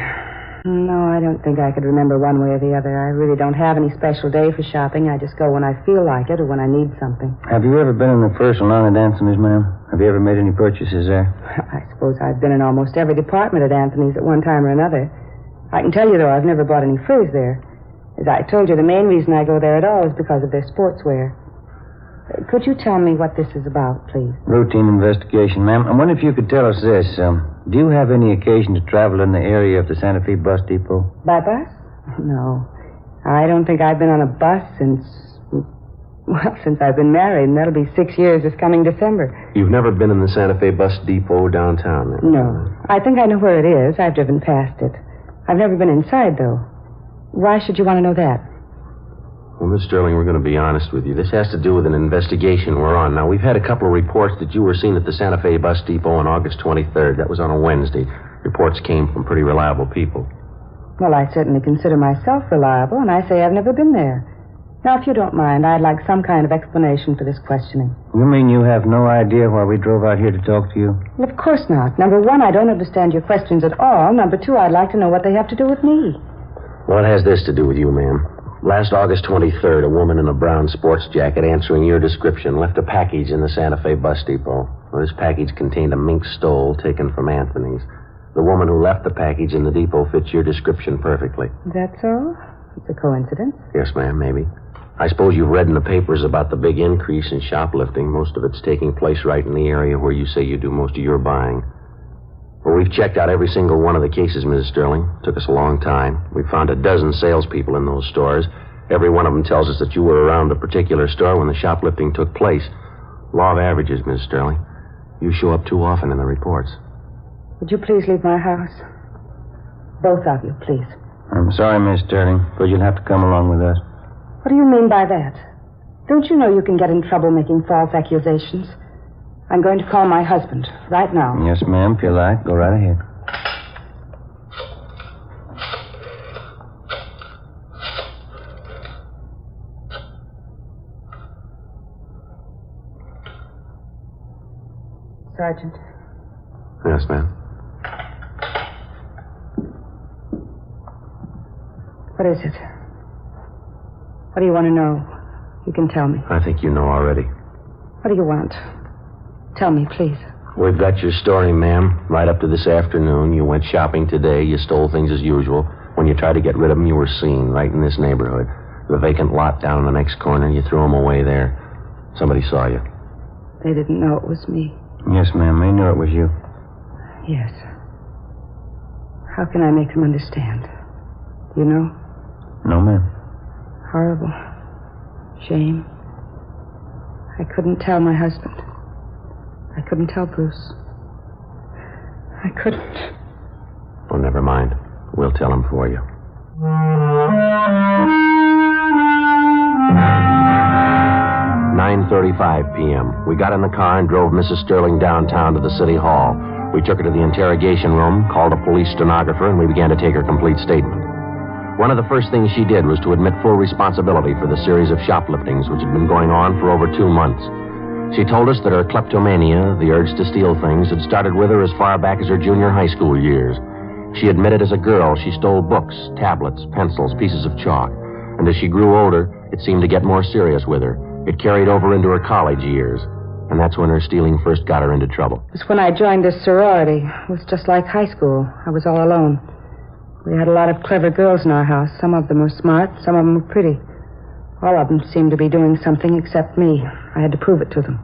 Speaker 5: No, I don't think I could remember one way or the other. I really don't have any special day for shopping. I just go when I feel like it or when I need something.
Speaker 9: Have you ever been in the first salon at Anthony's, ma'am? Have you ever made any purchases there?
Speaker 5: I suppose I've been in almost every department at Anthony's at one time or another. I can tell you, though, I've never bought any furs there. As I told you, the main reason I go there at all is because of their sportswear. Could you tell me what this is about, please?
Speaker 9: Routine investigation, ma'am. I wonder if you could tell us this. Do you have any occasion to travel in the area of the Santa Fe bus depot?
Speaker 5: By bus? No. I don't think I've been on a bus since I've been married, and that'll be 6 years this coming December.
Speaker 3: You've never been in the Santa Fe bus depot downtown, then?
Speaker 5: No. I think I know where it is. I've driven past it. I've never been inside, though. Why should you want to know that?
Speaker 3: Well, Miss Sterling, we're going to be honest with you. This has to do with an investigation we're on. Now, we've had a couple of reports that you were seen at the Santa Fe bus depot on August 23rd. That was on a Wednesday. Reports came from pretty reliable people.
Speaker 5: Well, I certainly consider myself reliable, and I say I've never been there. Now, if you don't mind, I'd like some kind of explanation for this questioning.
Speaker 9: You mean you have no idea why we drove out here to talk to you?
Speaker 5: Well, of course not. Number one, I don't understand your questions at all. Number two, I'd like to know what they have to do with me.
Speaker 3: Well, it has this to do with you, ma'am. Last August 23rd, a woman in a brown sports jacket answering your description left a package in the Santa Fe bus depot. Well, this package contained a mink stole taken from Anthony's. The woman who left the package in the depot fits your description perfectly.
Speaker 5: Is that so? It's a coincidence.
Speaker 3: Yes, ma'am, maybe. I suppose you've read in the papers about the big increase in shoplifting. Most of it's taking place right in the area where you say you do most of your buying. Well, we've checked out every single one of the cases, Mrs. Sterling. Took us a long time. We found a dozen salespeople in those stores. Every one of them tells us that you were around the particular store when the shoplifting took place. Law of averages, Mrs. Sterling. You show up too often in the reports.
Speaker 5: Would you please leave my house? Both of you, please.
Speaker 9: I'm sorry, Miss Sterling, but you'll have to come along with us.
Speaker 5: What do you mean by that? Don't you know you can get in trouble making false accusations? I'm going to call my husband right now.
Speaker 9: Yes, ma'am, if you like. Go right ahead.
Speaker 5: Sergeant.
Speaker 3: Yes, ma'am.
Speaker 5: What is it? What do you want to know? You can tell me.
Speaker 3: I think you know already.
Speaker 5: What do you want? Tell me, please.
Speaker 3: We've got your story, ma'am. Right up to this afternoon. You went shopping today. You stole things as usual. When you tried to get rid of them, you were seen right in this neighborhood. The vacant lot down in the next corner, you threw them away there. Somebody saw you.
Speaker 5: They didn't know it was me.
Speaker 9: Yes, ma'am. They knew it was you.
Speaker 5: Yes. How can I make them understand? Do you know?
Speaker 9: No, ma'am.
Speaker 5: Horrible. Shame. I couldn't tell my husband. I couldn't tell Bruce. I couldn't.
Speaker 3: Well, never mind. We'll tell him for you. 9:35 p.m. We got in the car and drove Mrs. Sterling downtown to the city hall. We took her to the interrogation room, called a police stenographer, and we began to take her complete statement. One of the first things she did was to admit full responsibility for the series of shopliftings which had been going on for over 2 months. She told us that her kleptomania, the urge to steal things, had started with her as far back as her junior high school years. She admitted as a girl she stole books, tablets, pencils, pieces of chalk. And as she grew older, it seemed to get more serious with her. It carried over into her college years. And that's when her stealing first got her into trouble.
Speaker 5: It was when I joined this sorority. It was just like high school. I was all alone. We had a lot of clever girls in our house. Some of them were smart, some of them were pretty. All of them seemed to be doing something except me. I had to prove it to them.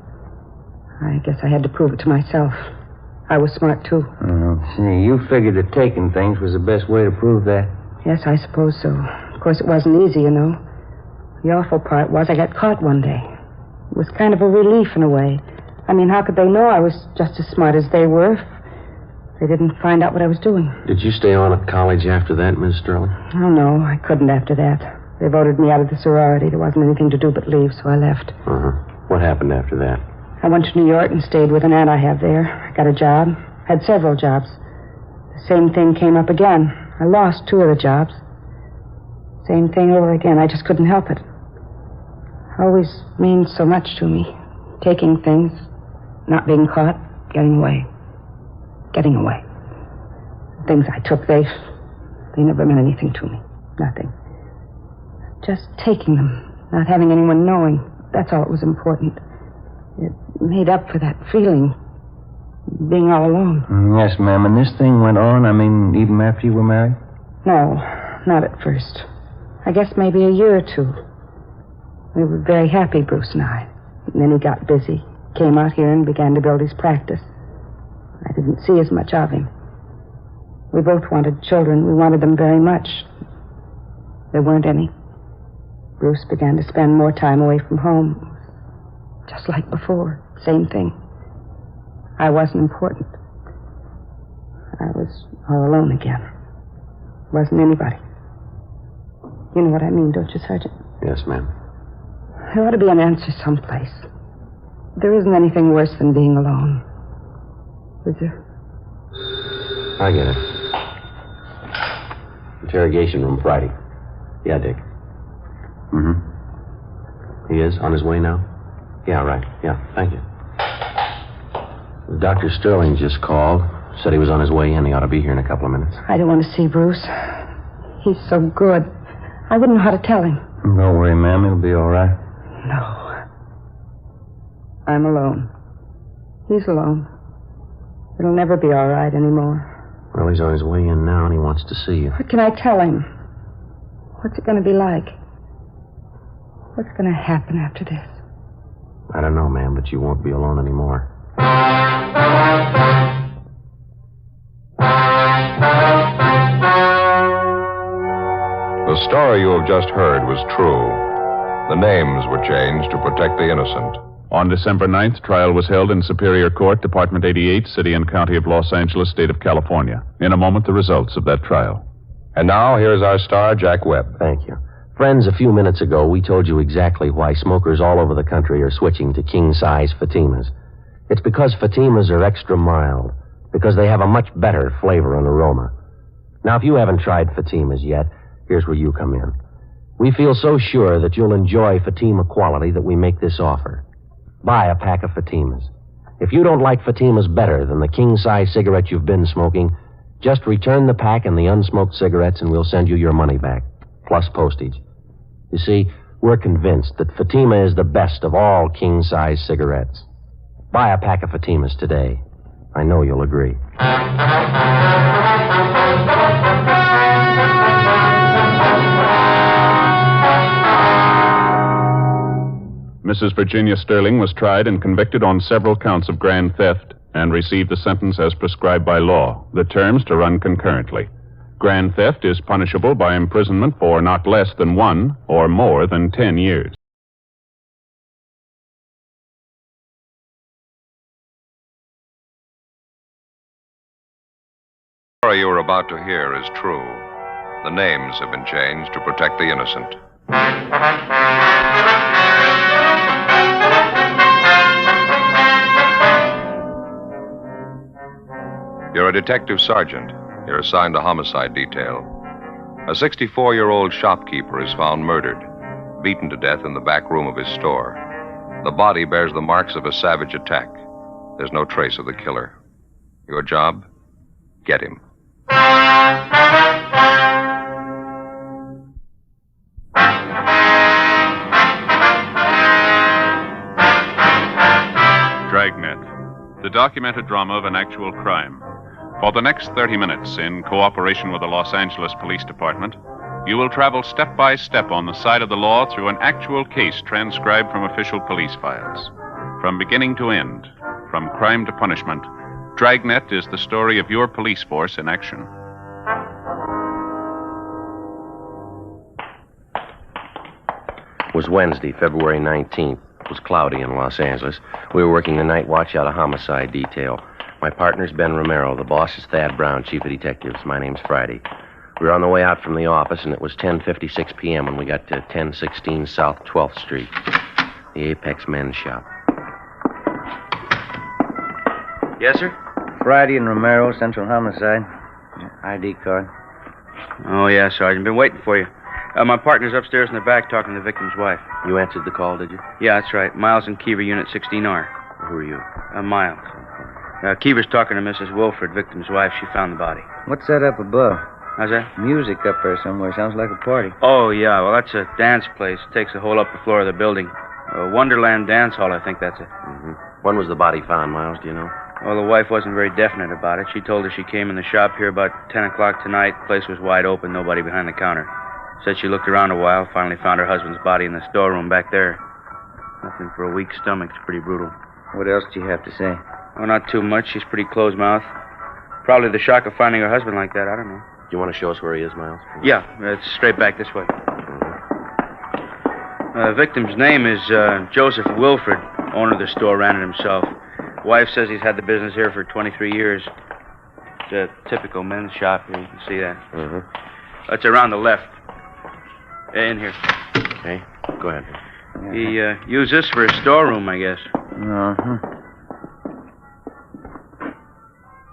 Speaker 5: I guess I had to prove it to myself. I was smart, too.
Speaker 9: Oh, see, you figured that taking things was the best way to prove that.
Speaker 5: Yes, I suppose so. Of course, it wasn't easy, you know. The awful part was I got caught one day. It was kind of a relief in a way. I mean, how could they know I was just as smart as they were if they didn't find out what I was doing?
Speaker 3: Did you stay on at college after that, Miss Sterling?
Speaker 5: Oh, no, I couldn't after that. They voted me out of the sorority. There wasn't anything to do but leave, so I left.
Speaker 3: Uh-huh. What happened after that?
Speaker 5: I went to New York and stayed with an aunt I have there. I got a job. Had several jobs. The same thing came up again. I lost 2 of the jobs. Same thing over again. I just couldn't help it. Always means so much to me. Taking things, not being caught, getting away. Getting away. The things I took, they never meant anything to me. Nothing. Just taking them, not having anyone knowing. That's all that was important. It made up for that feeling, being all alone.
Speaker 9: Yes, ma'am. And this thing went on, I mean, even after you were married?
Speaker 5: No, not at first. I guess maybe a year or two. We were very happy, Bruce and I. And then he got busy, came out here and began to build his practice. I didn't see as much of him. We both wanted children. We wanted them very much. There weren't any. Bruce began to spend more time away from home. Just like before. Same thing. I wasn't important. I was all alone again. Wasn't anybody. You know what I mean, don't you, Sergeant?
Speaker 3: Yes, ma'am.
Speaker 5: There ought to be an answer someplace. There isn't anything worse than being alone. Is there?
Speaker 3: I get it. Interrogation room Friday. Yeah, Dick. He is on his way now? Yeah, right. Yeah, thank you. Dr. Sterling just called. Said he was on his way in. He ought to be here in a couple of minutes.
Speaker 5: I don't want to see Bruce. He's so good. I wouldn't know how to tell him.
Speaker 11: Don't worry, ma'am. He'll be all right.
Speaker 5: No. I'm alone. He's alone. It'll never be all right anymore.
Speaker 3: Well, he's on his way in now, and he wants to see you.
Speaker 5: What can I tell him? What's it going to be like? What's going to happen after this?
Speaker 3: I don't know, ma'am, but you won't be alone anymore.
Speaker 1: The story you have just heard was true. The names were changed to protect the innocent.
Speaker 2: On December 9th, trial was held in Superior Court, Department 88, City and County of Los Angeles, State of California. In a moment, the results of that trial.
Speaker 1: And now, here's our star, Jack Webb.
Speaker 3: Thank you. Friends, a few minutes ago, we told you exactly why smokers all over the country are switching to king-size Fatimas. It's because Fatimas are extra mild, because they have a much better flavor and aroma. Now, if you haven't tried Fatimas yet, here's where you come in. We feel so sure that you'll enjoy Fatima quality that we make this offer. Buy a pack of Fatimas. If you don't like Fatimas better than the king-size cigarette you've been smoking, just return the pack and the unsmoked cigarettes and we'll send you your money back, plus postage. You see, we're convinced that Fatima is the best of all king-size cigarettes. Buy a pack of Fatimas today. I know you'll agree.
Speaker 2: Mrs. Virginia Sterling was tried and convicted on several counts of grand theft and received the sentence as prescribed by law, the terms to run concurrently. Grand theft is punishable by imprisonment for not less than 1 or more than 10 years.
Speaker 1: The story you are about to hear is true. The names have been changed to protect the innocent. You're a detective sergeant. You're assigned to homicide detail. A 64-year-old shopkeeper is found murdered, beaten to death in the back room of his store. The body bears the marks of a savage attack. There's no trace of the killer. Your job? Get him.
Speaker 2: Dragnet, the documented drama of an actual crime. For the next 30 minutes, in cooperation with the Los Angeles Police Department, you will travel step by step on the side of the law through an actual case transcribed from official police files. From beginning to end, from crime to punishment, Dragnet is the story of your police force in action.
Speaker 3: It was Wednesday, February 19th. It was cloudy in Los Angeles. We were working the night watch out of homicide detail. My partner's Ben Romero. The boss is Thad Brown, chief of detectives. My name's Friday. We were on the way out from the office, and it was 10:56 p.m. when we got to 1016 South 12th Street, the Apex Men's Shop.
Speaker 9: Yes, sir? Friday and Romero, Central Homicide. ID card.
Speaker 17: Oh, yeah, Sergeant. Been waiting for you. My partner's upstairs in the back talking to the victim's wife.
Speaker 3: You answered the call, did you?
Speaker 17: Yeah, that's right. Miles and Kiever, Unit 16R.
Speaker 3: Who are you?
Speaker 17: Miles. Kiever's talking to Mrs. Wilford, victim's wife. She found the body.
Speaker 9: What's that up above?
Speaker 17: How's that?
Speaker 9: Music up there somewhere. Sounds like a party.
Speaker 17: Oh, yeah. Well, that's a dance place. Takes the whole upper floor of the building. Wonderland Dance Hall, I think that's it.
Speaker 3: Mm-hmm. When was the body found, Miles? Do you know?
Speaker 17: Well, the wife wasn't very definite about it. She told us she came in the shop here about 10 o'clock tonight. The place was wide open, nobody behind the counter. Said she looked around a while, finally found her husband's body in the storeroom back there. Nothing for a weak stomach. It's pretty brutal.
Speaker 9: What else do you have to say?
Speaker 17: Oh, not too much. She's pretty closed-mouthed. Probably the shock of finding her husband like that. I don't know.
Speaker 3: Do you want to show us where he is, Miles?
Speaker 17: Yeah, it's straight back this way. Victim's name is Joseph Wilford. Owner of the store, ran it himself. Wife says he's had the business here for 23 years. It's a typical men's shop here. You can see that. It's around the left. In here.
Speaker 3: Okay, go ahead.
Speaker 17: He used this for his storeroom, I guess.
Speaker 9: Uh-huh.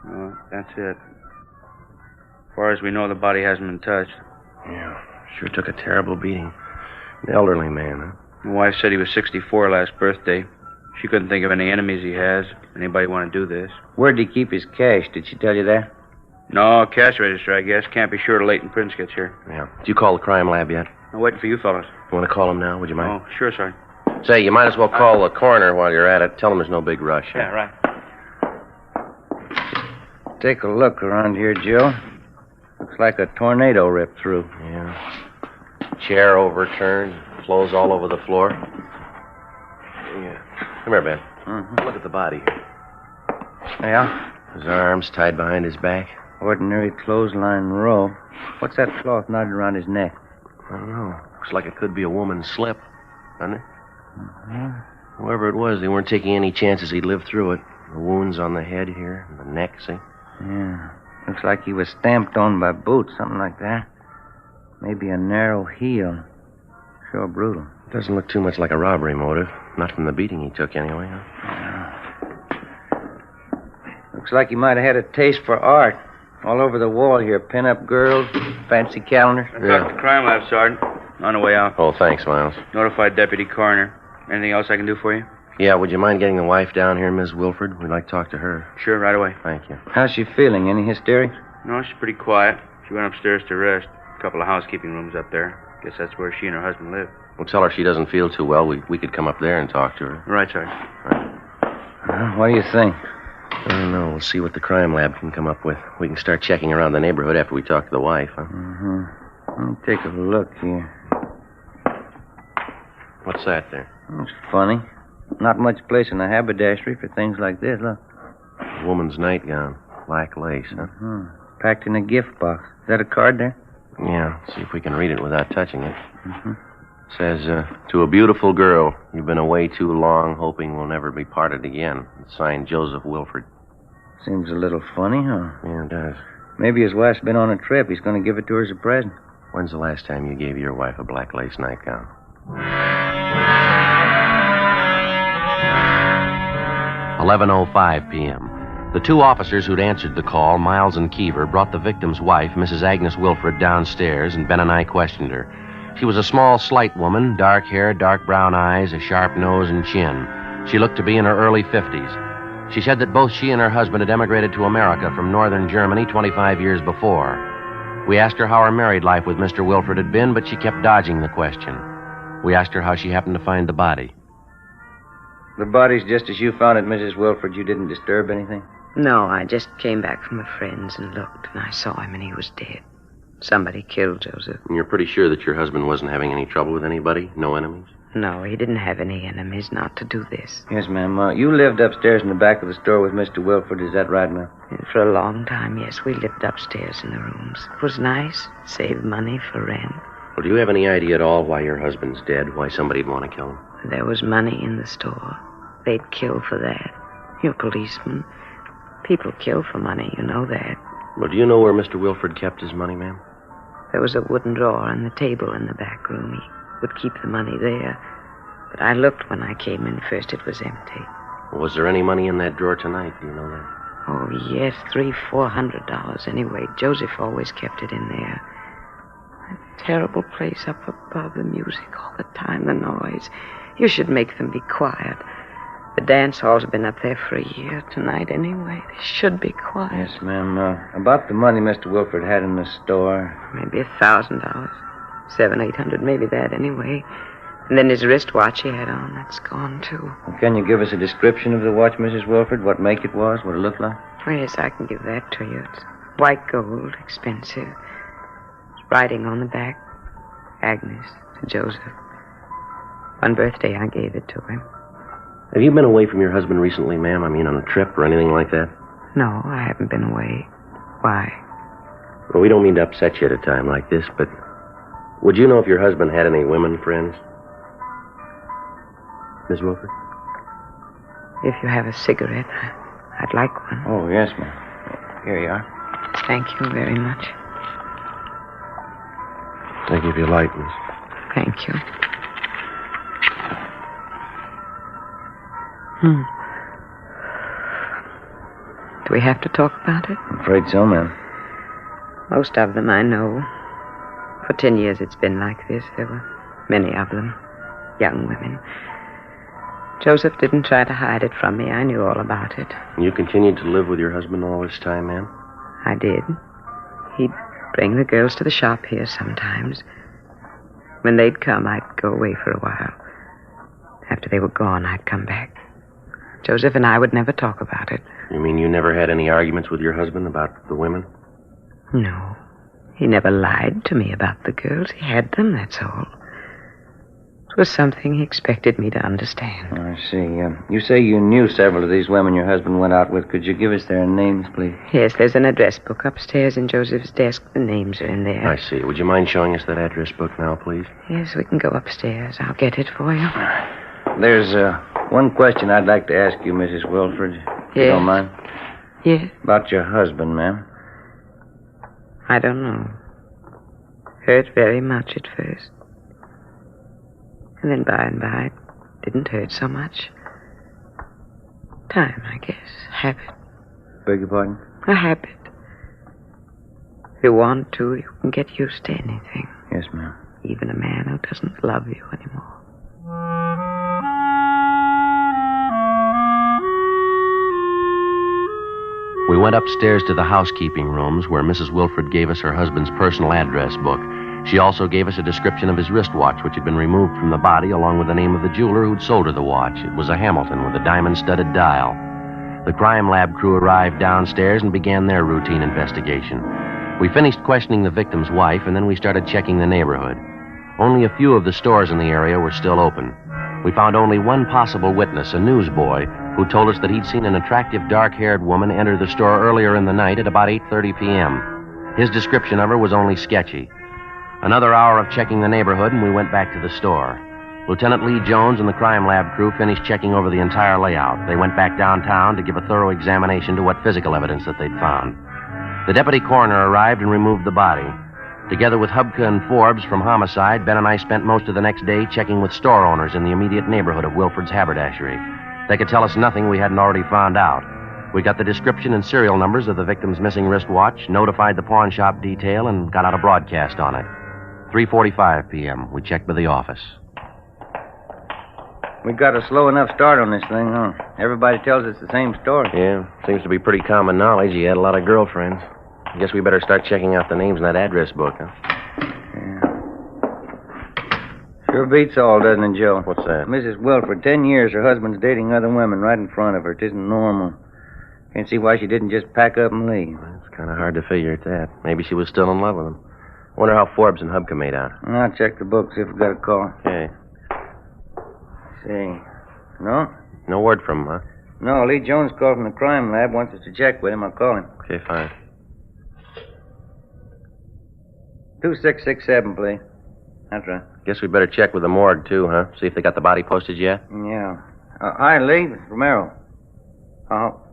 Speaker 17: Oh, that's it. As far as we know, the body hasn't been touched.
Speaker 3: Yeah, sure took a terrible beating. An elderly man, huh?
Speaker 17: My wife said he was 64 last birthday. She couldn't think of any enemies he has. Anybody want to do this?
Speaker 9: Where'd he keep his cash? Did she tell you that?
Speaker 17: No, cash register, I guess. Can't be sure till Leighton Prince gets here.
Speaker 3: Yeah. Did you call the crime lab yet?
Speaker 17: I'm waiting for you fellas.
Speaker 3: You want to call him now? Would you mind?
Speaker 17: Oh, sure, sorry.
Speaker 3: Say, you might as well call the coroner while you're at it. Tell him there's no big rush.
Speaker 17: Yeah, right.
Speaker 9: Take a look around here, Joe. Looks like a tornado ripped through.
Speaker 3: Yeah. Chair overturned, clothes all over the floor. Yeah. Come here, Ben. Look at the body.
Speaker 9: Yeah?
Speaker 3: His arms tied behind his back.
Speaker 9: Ordinary clothesline row. What's that cloth knotted around his neck?
Speaker 3: I don't know. Looks like it could be a woman's slip, doesn't it? Whoever it was, they weren't taking any chances he'd live through it. The wounds on the head here, and the neck, see?
Speaker 9: Yeah. Looks like he was stamped on by boots, something like that. Maybe a narrow heel. Sure brutal.
Speaker 3: Doesn't look too much like a robbery motive. Not from the beating he took, anyway. Huh?
Speaker 9: Looks like he might have had a taste for art. All over the wall here. Pin-up girls, fancy calendars.
Speaker 17: I talked to Crime Lab, Sergeant. On the way out.
Speaker 3: Oh, thanks, Miles.
Speaker 17: Notified Deputy Coroner. Anything else I can do for you?
Speaker 3: Yeah, would you mind getting the wife down here, Miss Wilford? We'd like to talk to her.
Speaker 17: Sure, right away.
Speaker 3: Thank you.
Speaker 9: How's she feeling? Any hysterics?
Speaker 17: No, she's pretty quiet. She went upstairs to rest. A couple of housekeeping rooms up there. Guess that's where she and her husband live.
Speaker 3: We'll tell her she doesn't feel too well. We could come up there and talk to her.
Speaker 17: Right, Sergeant.
Speaker 9: What do you think?
Speaker 3: I don't know. We'll see what the crime lab can come up with. We can start checking around the neighborhood after we talk to the wife, huh?
Speaker 9: Let me take a look here.
Speaker 3: What's that there?
Speaker 9: It's funny. Not much place in the haberdashery for things like this, look.
Speaker 3: A woman's nightgown. Black lace, huh?
Speaker 9: Packed in a gift box. Is that a card there?
Speaker 3: Yeah. See if we can read it without touching it. Says, to a beautiful girl, you've been away too long, hoping we'll never be parted again. It's signed Joseph Wilford.
Speaker 9: Seems a little funny, huh?
Speaker 3: Yeah, it does.
Speaker 9: Maybe his wife's been on a trip. He's going to give it to her as a present.
Speaker 3: When's the last time you gave your wife a black lace nightgown? 11:05 p.m. The two officers who'd answered the call, Miles and Keever, brought the victim's wife, Mrs. Agnes Wilford, downstairs, and Ben and I questioned her. She was a small, slight woman, dark hair, dark brown eyes, a sharp nose and chin. She looked to be in her early 50s. She said that both she and her husband had emigrated to America from northern Germany 25 years before. We asked her how her married life with Mr. Wilford had been, but she kept dodging the question. We asked her how she happened to find the body.
Speaker 9: The body's just as you found it, Mrs. Wilford. You didn't disturb anything?
Speaker 18: No, I just came back from a friend's and looked, and I saw him, and he was dead. Somebody killed Joseph.
Speaker 3: And you're pretty sure that your husband wasn't having any trouble with anybody? No enemies?
Speaker 18: No, he didn't have any enemies not to do this.
Speaker 9: Yes, ma'am. You lived upstairs in the back of the store with Mr. Wilford. Is that right, ma'am?
Speaker 18: And for a long time, yes, we lived upstairs in the rooms. It was nice. Saved money for rent.
Speaker 3: Well, do you have any idea at all why your husband's dead? Why somebody'd want to kill him?
Speaker 18: There was money in the store. They'd kill for that. You're policemen. People kill for money, you know that.
Speaker 3: Well, do you know where Mr. Wilford kept his money, ma'am?
Speaker 18: There was a wooden drawer on the table in the back room. He would keep the money there. But I looked when I came in first. It was empty.
Speaker 3: Well, was there any money in that drawer tonight? Do you know that?
Speaker 18: Oh, yes, $300-400 anyway. Joseph always kept it in there. That terrible place up above, the music all the time, the noise. You should make them be quiet. The dance hall's been up there for a year tonight anyway. They should be quiet.
Speaker 9: Yes, ma'am. About the money Mr. Wilford had in the store.
Speaker 18: Maybe $1,000. $700-800, maybe that anyway. And then his wristwatch he had on, that's gone too.
Speaker 9: Well, can you give us a description of the watch, Mrs. Wilford? What make it was? What it looked like?
Speaker 18: Oh, yes, I can give that to you. It's white gold, expensive. There's writing on the back. Agnes, to Joseph. One birthday, I gave it to him.
Speaker 3: Have you been away from your husband recently, ma'am? I mean, on a trip or anything like that?
Speaker 18: No, I haven't been away. Why?
Speaker 3: Well, we don't mean to upset you at a time like this, but would you know if your husband had any women friends? Miss Wilford?
Speaker 18: If you have a cigarette, I'd like one.
Speaker 9: Oh, yes, ma'am. Here you are.
Speaker 18: Thank you very much.
Speaker 3: Thank you for your light, miss.
Speaker 18: Thank you. Do we have to talk about it?
Speaker 9: I'm afraid so, ma'am.
Speaker 18: Most of them I know. For 10 years it's been like this. There were many of them. Young women. Joseph didn't try to hide it from me. I knew all about it.
Speaker 3: You continued to live with your husband all this time, ma'am?
Speaker 18: I did. He'd bring the girls to the shop here sometimes. When they'd come, I'd go away for a while. After they were gone, I'd come back. Joseph and I would never talk about it.
Speaker 3: You mean you never had any arguments with your husband about the women?
Speaker 18: No. He never lied to me about the girls. He had them, that's all. It was something he expected me to understand.
Speaker 9: I see. You say you knew several of these women your husband went out with. Could you give us their names, please?
Speaker 18: Yes, there's an address book upstairs in Joseph's desk. The names are in there.
Speaker 3: I see. Would you mind showing us that address book now, please?
Speaker 18: Yes, we can go upstairs. I'll get it for you.
Speaker 9: There's one question I'd like to ask you, Mrs. Wilford. If you don't mind.
Speaker 18: Yes?
Speaker 9: About your husband, ma'am.
Speaker 18: I don't know. Hurt very much at first. And then by and by, it didn't hurt so much. Time, I guess. Habit.
Speaker 9: Beg your pardon?
Speaker 18: A habit. If you want to, you can get used to anything.
Speaker 9: Yes, ma'am.
Speaker 18: Even a man who doesn't love you anymore.
Speaker 3: We went upstairs to the housekeeping rooms where Mrs. Wilford gave us her husband's personal address book. She also gave us a description of his wristwatch, which had been removed from the body, along with the name of the jeweler who'd sold her the watch. It was a Hamilton with a diamond-studded dial. The crime lab crew arrived downstairs and began their routine investigation. We finished questioning the victim's wife, and then we started checking the neighborhood. Only a few of the stores in the area were still open. We found only one possible witness, a newsboy, who told us that he'd seen an attractive dark-haired woman enter the store earlier in the night at about 8:30 p.m. His description of her was only sketchy. Another hour of checking the neighborhood, and we went back to the store. Lieutenant Lee Jones and the crime lab crew finished checking over the entire layout. They went back downtown to give a thorough examination to what physical evidence that they'd found. The deputy coroner arrived and removed the body. Together with Hubka and Forbes from Homicide, Ben and I spent most of the next day checking with store owners in the immediate neighborhood of Wilford's haberdashery. They could tell us nothing we hadn't already found out. We got the description and serial numbers of the victim's missing wristwatch, notified the pawn shop detail, and got out a broadcast on it. 3:45 p.m. We checked with the office.
Speaker 9: We got a slow enough start on this thing, huh? Everybody tells us the same story.
Speaker 3: Yeah, seems to be pretty common knowledge. He had a lot of girlfriends. I guess we better start checking out the names in that address book, huh?
Speaker 9: Yeah. Sure beats all, doesn't it, Joe?
Speaker 3: What's that?
Speaker 9: Mrs. Wilford, 10 years her husband's dating other women right in front of her. It isn't normal. Can't see why she didn't just pack up and leave.
Speaker 3: It's kind of hard to figure at that. Maybe she was still in love with him. Wonder how Forbes and Hubka made out.
Speaker 9: I'll check the book, see if we got a call.
Speaker 3: Okay.
Speaker 9: See. No?
Speaker 3: No word from him, huh?
Speaker 9: No, Lee Jones called from the crime lab. Wants us to check with him. I'll call him.
Speaker 3: Okay, fine.
Speaker 9: 2667, please. That's right.
Speaker 3: Guess we better check with the morgue, too, huh? See if they got the body posted yet?
Speaker 9: Yeah. Hi, Lee. It's Romero.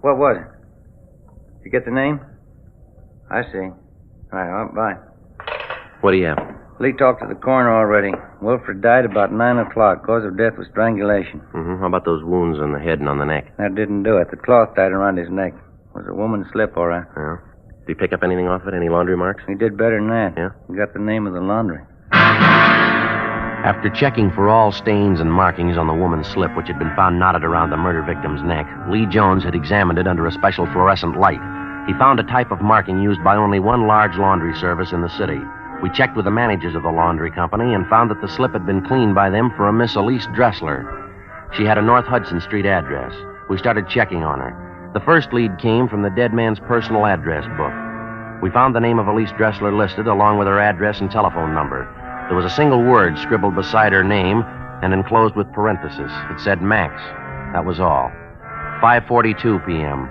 Speaker 9: What was it? Did you get the name? I see. All right, bye.
Speaker 3: What do you have?
Speaker 9: Lee talked to the coroner already. Wilford died about 9 o'clock. Cause of death was strangulation.
Speaker 3: Mm-hmm. How about those wounds on the head and on the neck?
Speaker 9: That didn't do it. The cloth tied around his neck. It was a woman's slip, all right.
Speaker 3: Yeah. Did he pick up anything off it? Any laundry marks?
Speaker 9: He did better than that.
Speaker 3: Yeah?
Speaker 9: He got the name of the laundry.
Speaker 3: After checking for all stains and markings on the woman's slip, which had been found knotted around the murder victim's neck, Lee Jones had examined it under a special fluorescent light. He found a type of marking used by only one large laundry service in the city. We checked with the managers of the laundry company and found that the slip had been cleaned by them for a Miss Elise Dressler. She had a North Hudson Street address. We started checking on her. The first lead came from the dead man's personal address book. We found the name of Elise Dressler listed, along with her address and telephone number. There was a single word scribbled beside her name and enclosed with parentheses. It said Max. That was all. 5:42 p.m.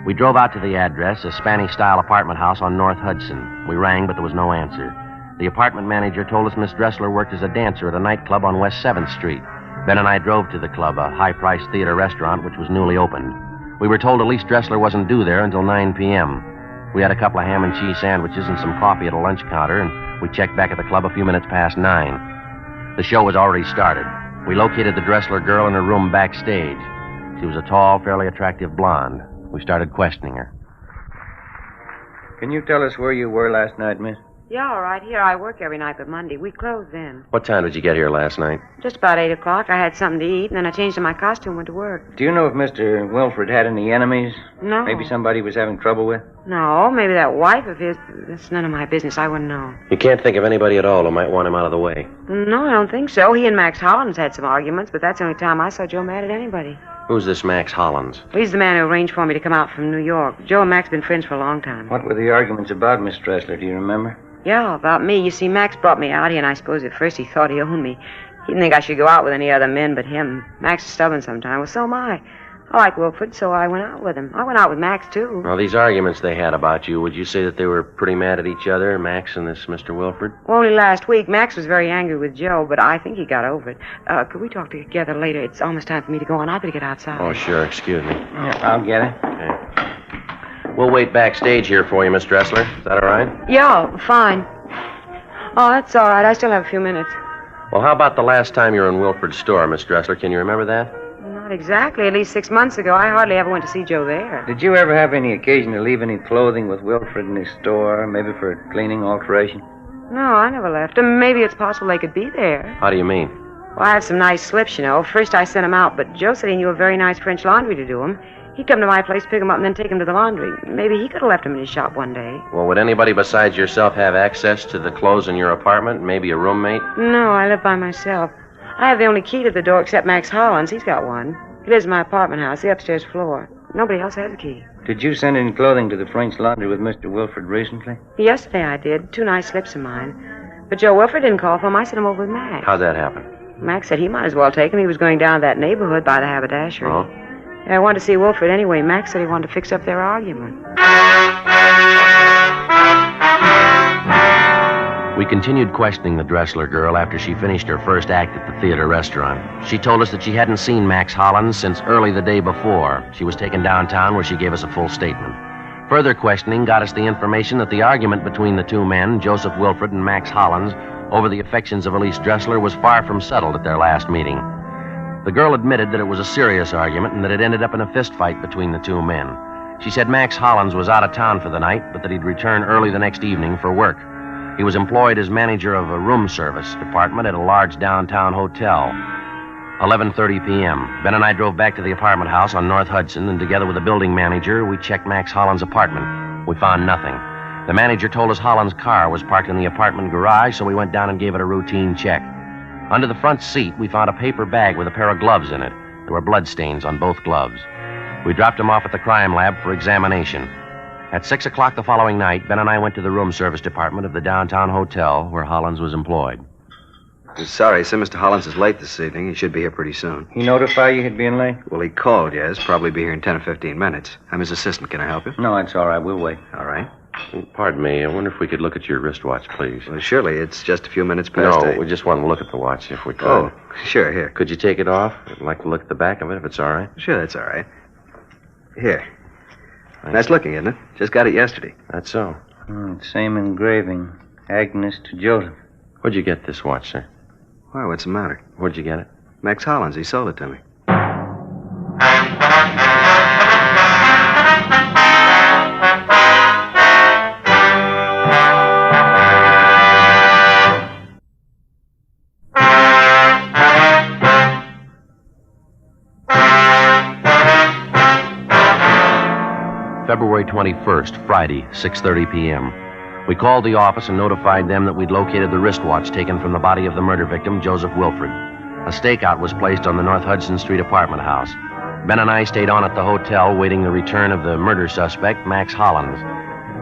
Speaker 3: We drove out to the address, a Spanish-style apartment house on North Hudson. We rang, but there was no answer. The apartment manager told us Miss Dressler worked as a dancer at a nightclub on West 7th Street. Ben and I drove to the club, a high-priced theater restaurant which was newly opened. We were told Elise Dressler wasn't due there until 9 p.m. We had a couple of ham and cheese sandwiches and some coffee at a lunch counter, and we checked back at the club a few minutes past 9. The show was already started. We located the Dressler girl in her room backstage. She was a tall, fairly attractive blonde. We started questioning her.
Speaker 9: Can you tell us where you were last night, miss?
Speaker 18: Yeah, all right. Here I work every night but Monday. We close then.
Speaker 3: What time did you get here last night?
Speaker 18: Just about 8 o'clock. I had something to eat, and then I changed to my costume and went to work.
Speaker 9: Do you know if Mr. Wilford had any enemies?
Speaker 18: No.
Speaker 9: Maybe somebody he was having trouble with?
Speaker 18: No, maybe that wife of his. That's none of my business. I wouldn't know.
Speaker 3: You can't think of anybody at all who might want him out of the way.
Speaker 18: No, I don't think so. He and Max Hollins had some arguments, but that's the only time I saw Joe mad at anybody.
Speaker 3: Who's this Max Hollins?
Speaker 18: Well, he's the man who arranged for me to come out from New York. Joe and Max have been friends for a long time.
Speaker 9: What were the arguments about, Miss Dressler? Do you remember?
Speaker 18: Yeah, about me. You see, Max brought me out here, and I suppose at first he thought he owned me. He didn't think I should go out with any other men but him. Max is stubborn sometimes. Well, so am I. I like Wilford, so I went out with him. I went out with Max, too.
Speaker 3: Well, these arguments they had about you, would you say that they were pretty mad at each other, Max and this Mr. Wilford?
Speaker 18: Well, only last week. Max was very angry with Joe, but I think he got over it. Could we talk together later? It's almost time for me to go on. I better get outside.
Speaker 3: Oh, sure. Excuse me.
Speaker 9: Yeah, I'll get it.
Speaker 3: Okay. We'll wait backstage here for you, Miss Dressler. Is that all right?
Speaker 18: Yeah, fine. Oh, that's all right. I still have a few minutes.
Speaker 3: Well, how about the last time you were in Wilford's store, Miss Dressler? Can you remember that?
Speaker 18: Not exactly. At least 6 months ago. I hardly ever went to see Joe there.
Speaker 9: Did you ever have any occasion to leave any clothing with Wilford in his store, maybe for a cleaning alteration?
Speaker 18: No, I never left them. Maybe it's possible they could be there.
Speaker 3: How do you mean?
Speaker 18: Well, I have some nice slips, you know. First I sent them out, but Joe said he knew a very nice French laundry to do them. He'd come to my place, pick them up, and then take them to the laundry. Maybe he could have left them in his shop one day.
Speaker 3: Well, would anybody besides yourself have access to the clothes in your apartment? Maybe a roommate?
Speaker 18: No, I live by myself. I have the only key to the door except Max Hollins. He's got one. He lives in my apartment house, the upstairs floor. Nobody else has a key.
Speaker 9: Did you send any clothing to the French laundry with Mr. Wilford recently?
Speaker 18: Yesterday I did. 2 nice slips of mine. But Joe Wilford didn't call for them. I sent them over with Max.
Speaker 3: How'd that happen?
Speaker 18: Max said he might as well take them. He was going down that neighborhood by the haberdashery.
Speaker 3: Oh?
Speaker 18: I wanted to see Wilford anyway. Max said he wanted to fix up their argument.
Speaker 3: We continued questioning the Dressler girl after she finished her first act at the theater restaurant. She told us that she hadn't seen Max Hollins since early the day before. She was taken downtown where she gave us a full statement. Further questioning got us the information that the argument between the two men, Joseph Wilford and Max Hollins, over the affections of Elise Dressler was far from settled at their last meeting. The girl admitted that it was a serious argument and that it ended up in a fist fight between the two men. She said Max Hollins was out of town for the night, but that he'd return early the next evening for work. He was employed as manager of a room service department at a large downtown hotel. 11:30 p.m. Ben and I drove back to the apartment house on North Hudson, and together with the building manager, we checked Max Hollins' apartment. We found nothing. The manager told us Hollins' car was parked in the apartment garage, so we went down and gave it a routine check. Under the front seat, we found a paper bag with a pair of gloves in it. There were bloodstains on both gloves. We dropped them off at the crime lab for examination. At 6 o'clock the following night, Ben and I went to the room service department of the downtown hotel where Hollins was employed.
Speaker 6: Sorry, sir. Mr. Hollins is late this evening. He should be here pretty soon.
Speaker 9: He notified you he'd be in late?
Speaker 6: Well, he called, yes. Probably be here in 10 or 15 minutes. I'm his assistant. Can I help you?
Speaker 9: No, it's all right. We'll wait.
Speaker 6: All right.
Speaker 3: Pardon me. I wonder if we could look at your wristwatch, please.
Speaker 6: Well, surely. It's just a few minutes past 8.
Speaker 3: No, we just want to look at the watch, if we could.
Speaker 6: Oh, sure. Here.
Speaker 3: Could you take it off? I'd like to look at the back of it, if it's all right.
Speaker 6: Sure, that's all right. Here. Nice looking, isn't it? Just got it yesterday.
Speaker 3: That's so.
Speaker 9: Same engraving. Agnes to Joseph.
Speaker 3: Where'd you get this watch, sir?
Speaker 6: Why, what's the matter?
Speaker 3: Where'd you get it?
Speaker 6: Max Hollins. He sold it to me.
Speaker 3: February 21st, Friday, 6:30 p.m. We called the office and notified them that we'd located the wristwatch taken from the body of the murder victim, Joseph Wilford. A stakeout was placed on the North Hudson Street apartment house. Ben and I stayed on at the hotel waiting the return of the murder suspect, Max Hollins.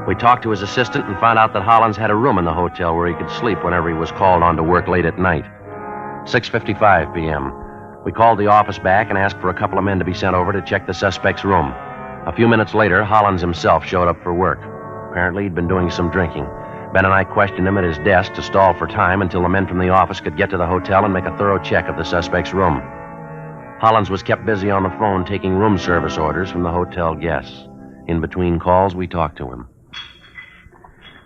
Speaker 3: We talked to his assistant and found out that Hollins had a room in the hotel where he could sleep whenever he was called on to work late at night. 6:55 p.m. We called the office back and asked for a couple of men to be sent over to check the suspect's room. A few minutes later, Hollins himself showed up for work. Apparently, he'd been doing some drinking. Ben and I questioned him at his desk to stall for time until the men from the office could get to the hotel and make a thorough check of the suspect's room. Hollins was kept busy on the phone taking room service orders from the hotel guests. In between calls, we talked to him.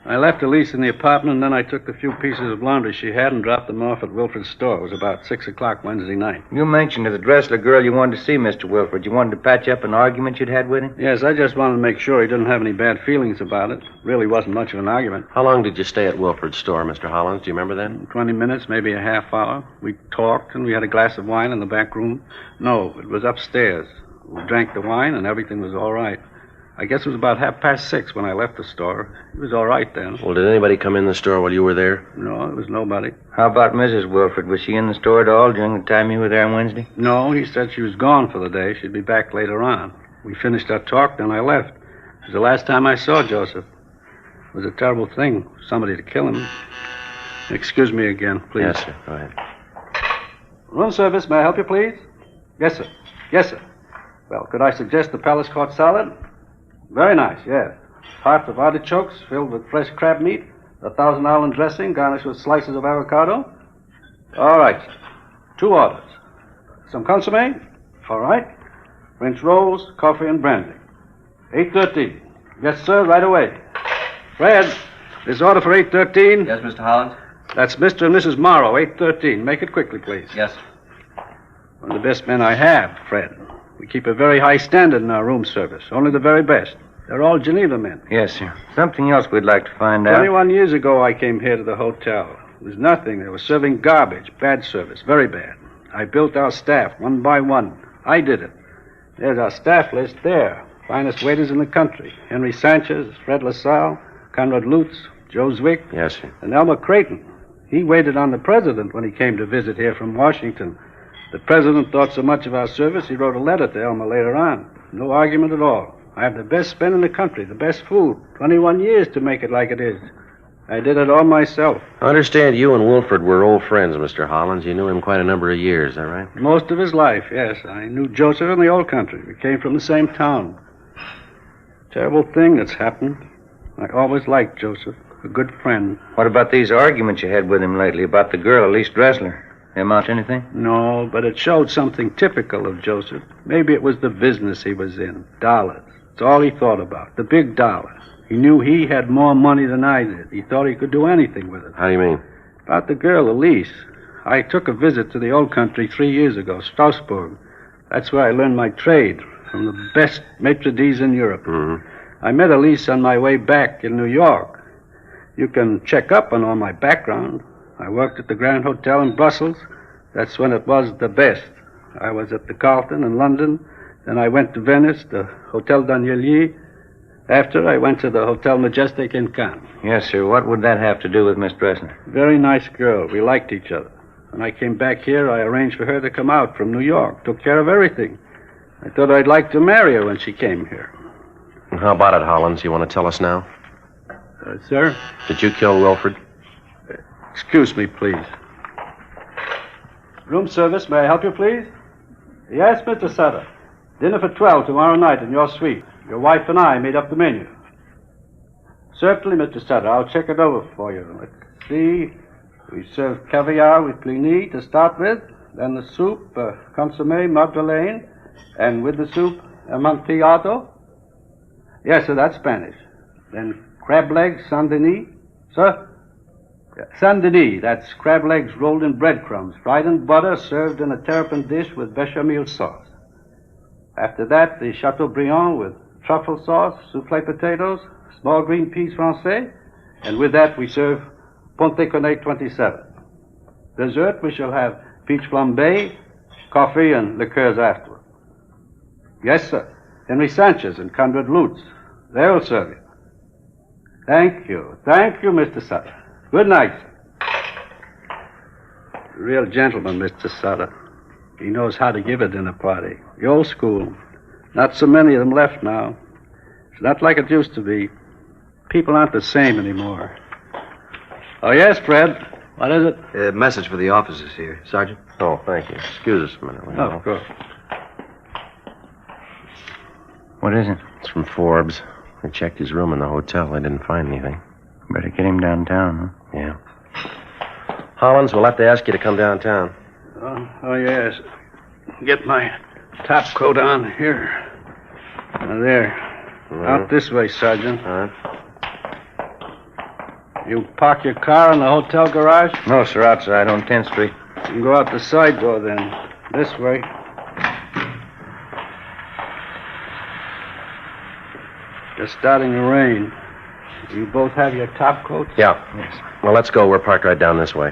Speaker 13: I left Elise in the apartment, and then I took the few pieces of laundry she had and dropped them off at Wilfred's store. It was about 6 o'clock Wednesday night.
Speaker 10: You mentioned to the Dressler girl you wanted to see Mr. Wilfred. You wanted to patch up an argument you'd had with him?
Speaker 13: Yes, I just wanted to make sure he didn't have any bad feelings about it. Really wasn't much of an argument.
Speaker 3: How long did you stay at Wilfred's store, Mr. Hollins? Do you remember that?
Speaker 13: 20 minutes, maybe a half hour. We talked, and we had a glass of wine in the back room. No, it was upstairs. We drank the wine, and everything was all right. I guess it was about 6:30 when I left the store. It was all right then.
Speaker 3: Well, did anybody come in the store while you were there?
Speaker 13: No, there was nobody.
Speaker 10: How about Mrs. Wilfred? Was she in the store at all during the time you were there on Wednesday?
Speaker 13: No, he said she was gone for the day. She'd be back later on. We finished our talk, then I left. It was the last time I saw Joseph. It was a terrible thing, somebody to kill him. Excuse me again, please.
Speaker 3: Yes, sir. Go ahead.
Speaker 13: Room service, may I help you, please? Yes, sir. Yes, sir. Well, could I suggest the Palace Court salad? Very nice, yes. Heart of artichokes filled with fresh crab meat, a Thousand Island dressing garnished with slices of avocado. All right, sir. 2 orders. Some consomme? All right. French rolls, coffee, and brandy. 8:13. Yes, sir, right away. Fred, this order for 8:13.
Speaker 6: Yes, Mr. Hollins?
Speaker 13: That's Mr. and Mrs. Morrow, 8:13. Make it quickly, please.
Speaker 6: Yes, sir.
Speaker 13: One of the best men I have, Fred. We keep a very high standard in our room service. Only the very best. They're all Geneva men.
Speaker 10: Yes, sir. Something else we'd like to find out.
Speaker 13: 21 years ago, I came here to the hotel. It was nothing. They were serving garbage. Bad service. Very bad. I built our staff one by one. I did it. There's our staff list there. Finest waiters in the country. Henry Sanchez, Fred LaSalle, Conrad Lutz, Joe Zwick.
Speaker 3: Yes, sir.
Speaker 13: And Elmer Creighton. He waited on the president when he came to visit here from Washington. The president thought so much of our service, he wrote a letter to Elmer later on. No argument at all. I have the best men in the country, the best food. 21 years to make it like it is. I did it all myself.
Speaker 3: I understand you and Wilfred were old friends, Mr. Hollins. You knew him quite a number of years, is that right?
Speaker 13: Most of his life, yes. I knew Joseph in the old country. We came from the same town. Terrible thing that's happened. I always liked Joseph, a good friend.
Speaker 10: What about these arguments you had with him lately about the girl, Elise Dressler? They amount to anything?
Speaker 13: No, but it showed something typical of Joseph. Maybe it was the business he was in. Dollars. It's all he thought about. The big dollar. He knew he had more money than I did. He thought he could do anything with it.
Speaker 3: How do you mean?
Speaker 13: About the girl, Elise. I took a visit to the old country 3 years ago, Strasbourg. That's where I learned my trade, from the best maitre d's in Europe.
Speaker 3: Mm-hmm.
Speaker 13: I met Elise on my way back in New York. You can check up on all my background. I worked at the Grand Hotel in Brussels. That's when it was the best. I was at the Carlton in London. Then I went to Venice, the Hotel Danielier. After, I went to the Hotel Majestic in Cannes.
Speaker 10: Yes, sir. What would that have to do with Miss Dressler?
Speaker 13: Very nice girl. We liked each other. When I came back here, I arranged for her to come out from New York. Took care of everything. I thought I'd like to marry her when she came here.
Speaker 3: And how about it, Hollins? You want to tell us now?
Speaker 13: Sir?
Speaker 3: Did you kill Wilfred?
Speaker 13: Excuse me, please. Room service, may I help you, please? Yes, Mr. Sutter. Dinner for 12 tomorrow night in your suite. Your wife and I made up the menu. Certainly, Mr. Sutter. I'll check it over for you. Let's see. We serve caviar with blini to start with. Then the soup, consommé, magdalene. And with the soup, amontillado. Yes, sir, that's Spanish. Then crab legs, Saint-Denis. Sir? Saint-Denis, that's crab legs rolled in breadcrumbs, fried in butter, served in a terrapin dish with bechamel sauce. After that, the Chateaubriand with truffle sauce, soufflé potatoes, small green peas français, and with that we serve Ponte Cornet 27. Dessert, we shall have peach flambé, coffee, and liqueurs afterward. Yes, sir. Henry Sanchez and Conrad Lutz. They'll serve you. Thank you. Thank you, Mr. Sutter. Good night, sir. Real gentleman, Mr. Sutter. He knows how to give a dinner party. The old school. Not so many of them left now. It's not like it used to be. People aren't the same anymore. Oh, yes, Fred. What is it?
Speaker 6: A message for the officers here, Sergeant.
Speaker 3: Oh, thank you. Excuse us a minute.
Speaker 13: Oh, of course.
Speaker 11: What is it?
Speaker 3: It's from Forbes. They checked his room in the hotel. They didn't find anything.
Speaker 11: Better get him downtown, huh?
Speaker 3: Yeah. Hollins, we'll have to ask you to come downtown.
Speaker 13: Oh, yes. Get my top coat on here. There. Out this way, Sergeant.
Speaker 3: All right.
Speaker 13: You park your car in the hotel garage?
Speaker 11: No, sir, outside on 10th Street.
Speaker 13: You can go out the side door then. This way. It's starting to rain. You both have your top coats?
Speaker 3: Yeah. Yes. Well, let's go. We're parked right down this way.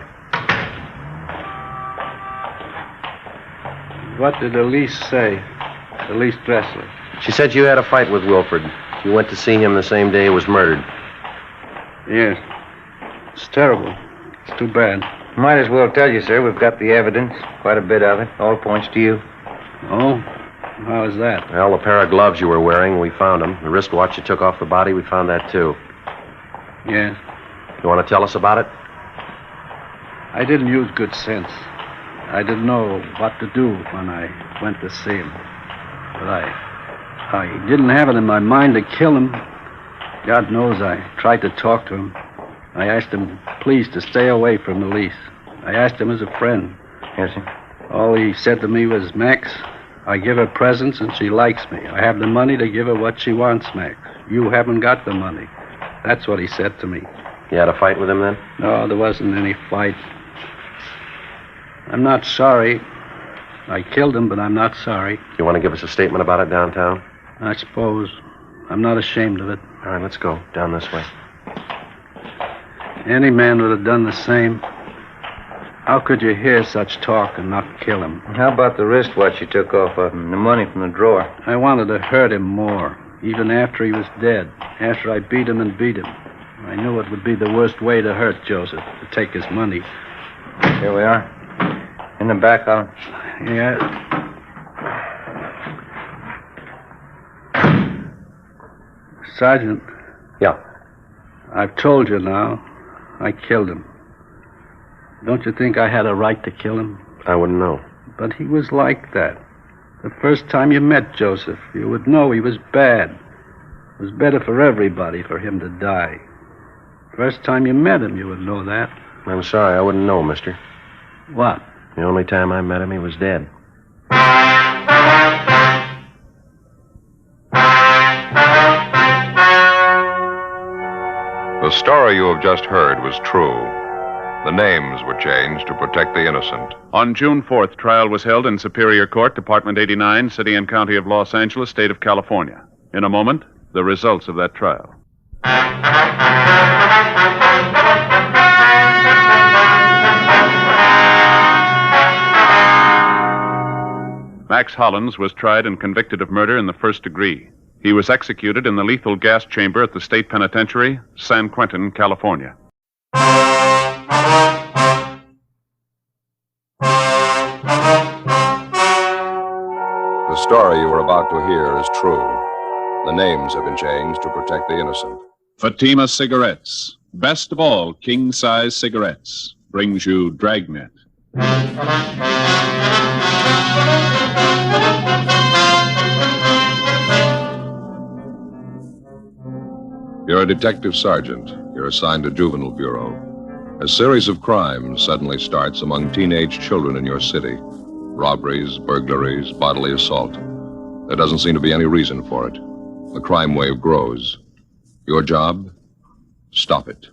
Speaker 13: What did Elise say? Elise Dressler.
Speaker 3: She said you had a fight with Wilford. You went to see him the same day he was murdered.
Speaker 13: Yes. It's terrible. It's too bad.
Speaker 11: Might as well tell you, sir. We've got the evidence. Quite a bit of it. All points to you.
Speaker 13: Oh? How is that?
Speaker 3: Well, the pair of gloves you were wearing, we found them. The wristwatch you took off the body, we found that, too.
Speaker 13: Yes.
Speaker 3: You want to tell us about it?
Speaker 13: I didn't use good sense. I didn't know what to do when I went to see him. But I didn't have it in my mind to kill him. God knows I tried to talk to him. I asked him, please, to stay away from Elise. I asked him as a friend.
Speaker 11: Yes, sir.
Speaker 13: All he said to me was, Max, I give her presents and she likes me. I have the money to give her what she wants, Max. You haven't got the money. That's what he said to me.
Speaker 3: You had a fight with him then?
Speaker 13: No, there wasn't any fight. I'm not sorry. I killed him, but I'm not sorry.
Speaker 3: You want to give us a statement about it downtown?
Speaker 13: I suppose. I'm not ashamed of it.
Speaker 3: All right, let's go. Down this way.
Speaker 13: Any man would have done the same. How could you hear such talk and not kill him?
Speaker 11: How about the wristwatch you took off of him, the money from the drawer?
Speaker 13: I wanted to hurt him more, even after he was dead, after I beat him and beat him. I knew it would be the worst way to hurt Joseph, to take his money.
Speaker 11: Here we are. In the back, Alan.
Speaker 13: Yeah. Sergeant.
Speaker 3: Yeah.
Speaker 13: I've told you now. I killed him. Don't you think I had a right to kill him?
Speaker 3: I wouldn't know.
Speaker 13: But he was like that. The first time you met Joseph, you would know he was bad. It was better for everybody for him to die. First time you met him, you would know that.
Speaker 3: I'm sorry, I wouldn't know, mister.
Speaker 13: What?
Speaker 3: The only time I met him, he was dead.
Speaker 1: The story you have just heard was true. The names were changed to protect the innocent.
Speaker 2: On June 4th, trial was held in Superior Court, Department 89, City and County of Los Angeles, State of California. In a moment, the results of that trial. Max Hollins was tried and convicted of murder in the first degree. He was executed in the lethal gas chamber at the state penitentiary, San Quentin, California.
Speaker 1: The story you are about to hear is true. The names have been changed to protect the innocent.
Speaker 2: Fatima Cigarettes, best of all king-size cigarettes, brings you Dragnet.
Speaker 1: You're a detective sergeant. You're assigned to Juvenile Bureau. A series of crimes suddenly starts among teenage children in your city. Robberies, burglaries, bodily assault. There doesn't seem to be any reason for it. The crime wave grows. Your job? Stop it.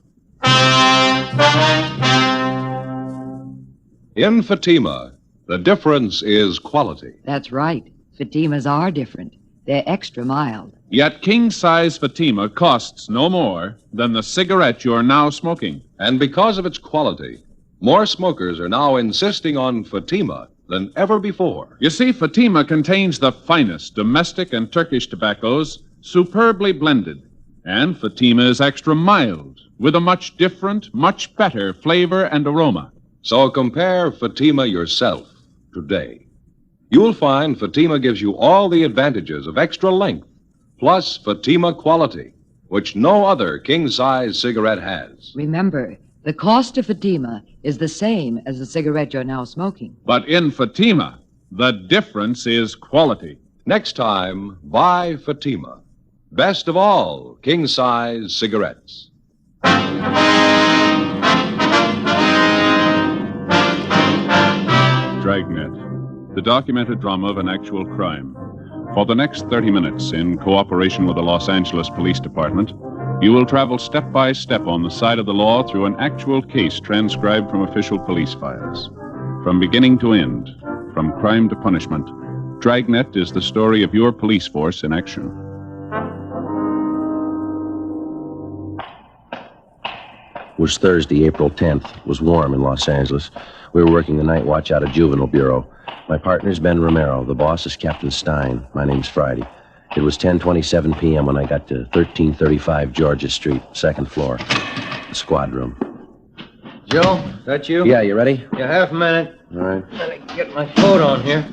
Speaker 1: In Fatima, the difference is quality.
Speaker 7: That's right. Fatimas are different. They're extra mild.
Speaker 2: Yet king-size Fatima costs no more than the cigarette you're now smoking.
Speaker 1: And because of its quality, more smokers are now insisting on Fatima than ever before.
Speaker 2: You see, Fatima contains the finest domestic and Turkish tobaccos, superbly blended. And Fatima is extra mild, with a much different, much better flavor and aroma.
Speaker 1: So compare Fatima yourself today. You'll find Fatima gives you all the advantages of extra length, plus Fatima quality. which no other king-size cigarette has.
Speaker 7: Remember, the cost of Fatima is the same as the cigarette you're now smoking.
Speaker 2: But in Fatima, the difference is quality.
Speaker 1: Next time, buy Fatima. Best of all king-size cigarettes.
Speaker 2: Dragnet, the documented drama of an actual crime. For the next 30 minutes, in cooperation with the Los Angeles Police Department, you will travel step by step on the side of the law through an actual case transcribed from official police files. From beginning to end, from crime to punishment, Dragnet is the story of your police force in action.
Speaker 3: It was Thursday, April 10th. It was warm in Los Angeles. We were working the night watch out of Juvenile Bureau. My partner's Ben Romero. The boss is Captain Stein. My name's Friday. It was 10:27 p.m. when I got to 1335 Georgia Street, second floor, the squad room.
Speaker 10: Joe, is that you?
Speaker 3: Yeah, you ready?
Speaker 10: Yeah, half a minute.
Speaker 3: All right.
Speaker 10: Let me get my coat on here.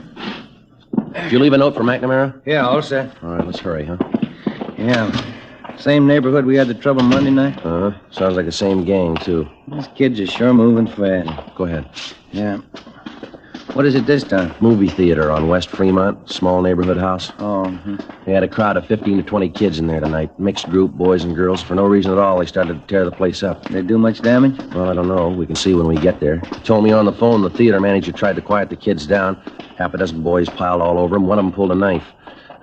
Speaker 3: Did you leave a note for McNamara?
Speaker 10: Yeah, all set.
Speaker 3: All right, let's hurry, huh?
Speaker 10: Yeah. Same neighborhood we had the trouble Monday night?
Speaker 3: Uh-huh. Sounds like the same gang, too.
Speaker 10: These kids are sure moving fast.
Speaker 3: Go ahead.
Speaker 10: Yeah. What is it this time?
Speaker 3: Movie theater on West Fremont, small neighborhood house.
Speaker 10: Oh,
Speaker 3: They had a crowd of 15 to 20 kids in there tonight. Mixed group, boys and girls. For no reason at all, they started to tear the place up.
Speaker 10: Did they do much damage?
Speaker 3: Well, I don't know. We can see when we get there. He told me on the phone the theater manager tried to quiet the kids down. Half a dozen boys piled all over him. One of them pulled a knife.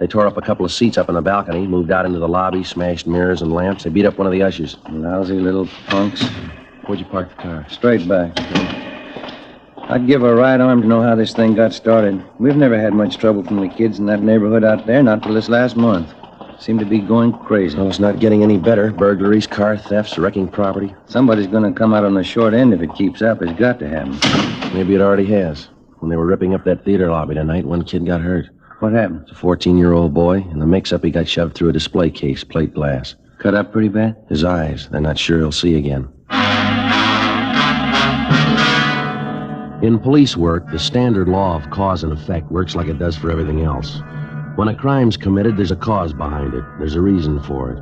Speaker 3: They tore up a couple of seats up in the balcony, moved out into the lobby, smashed mirrors and lamps. They beat up one of the ushers.
Speaker 10: Lousy little punks.
Speaker 3: Where'd you park the car?
Speaker 10: Straight back. I'd give a right arm to know how this thing got started. We've never had much trouble from the kids in that neighborhood out there, not till this last month. Seem to be going crazy.
Speaker 3: Well, it's not getting any better. Burglaries, car thefts, wrecking property.
Speaker 10: Somebody's going to come out on the short end if it keeps up. It's got to happen.
Speaker 3: Maybe it already has. When they were ripping up that theater lobby tonight, one kid got hurt.
Speaker 10: What happened?
Speaker 3: It's a 14-year-old boy. In the mix-up, he got shoved through a display case, plate glass.
Speaker 10: Cut up pretty bad?
Speaker 3: His eyes. They're not sure he'll see again. In police work, the standard law of cause and effect works like it does for everything else. When a crime's committed, there's a cause behind it. There's a reason for it.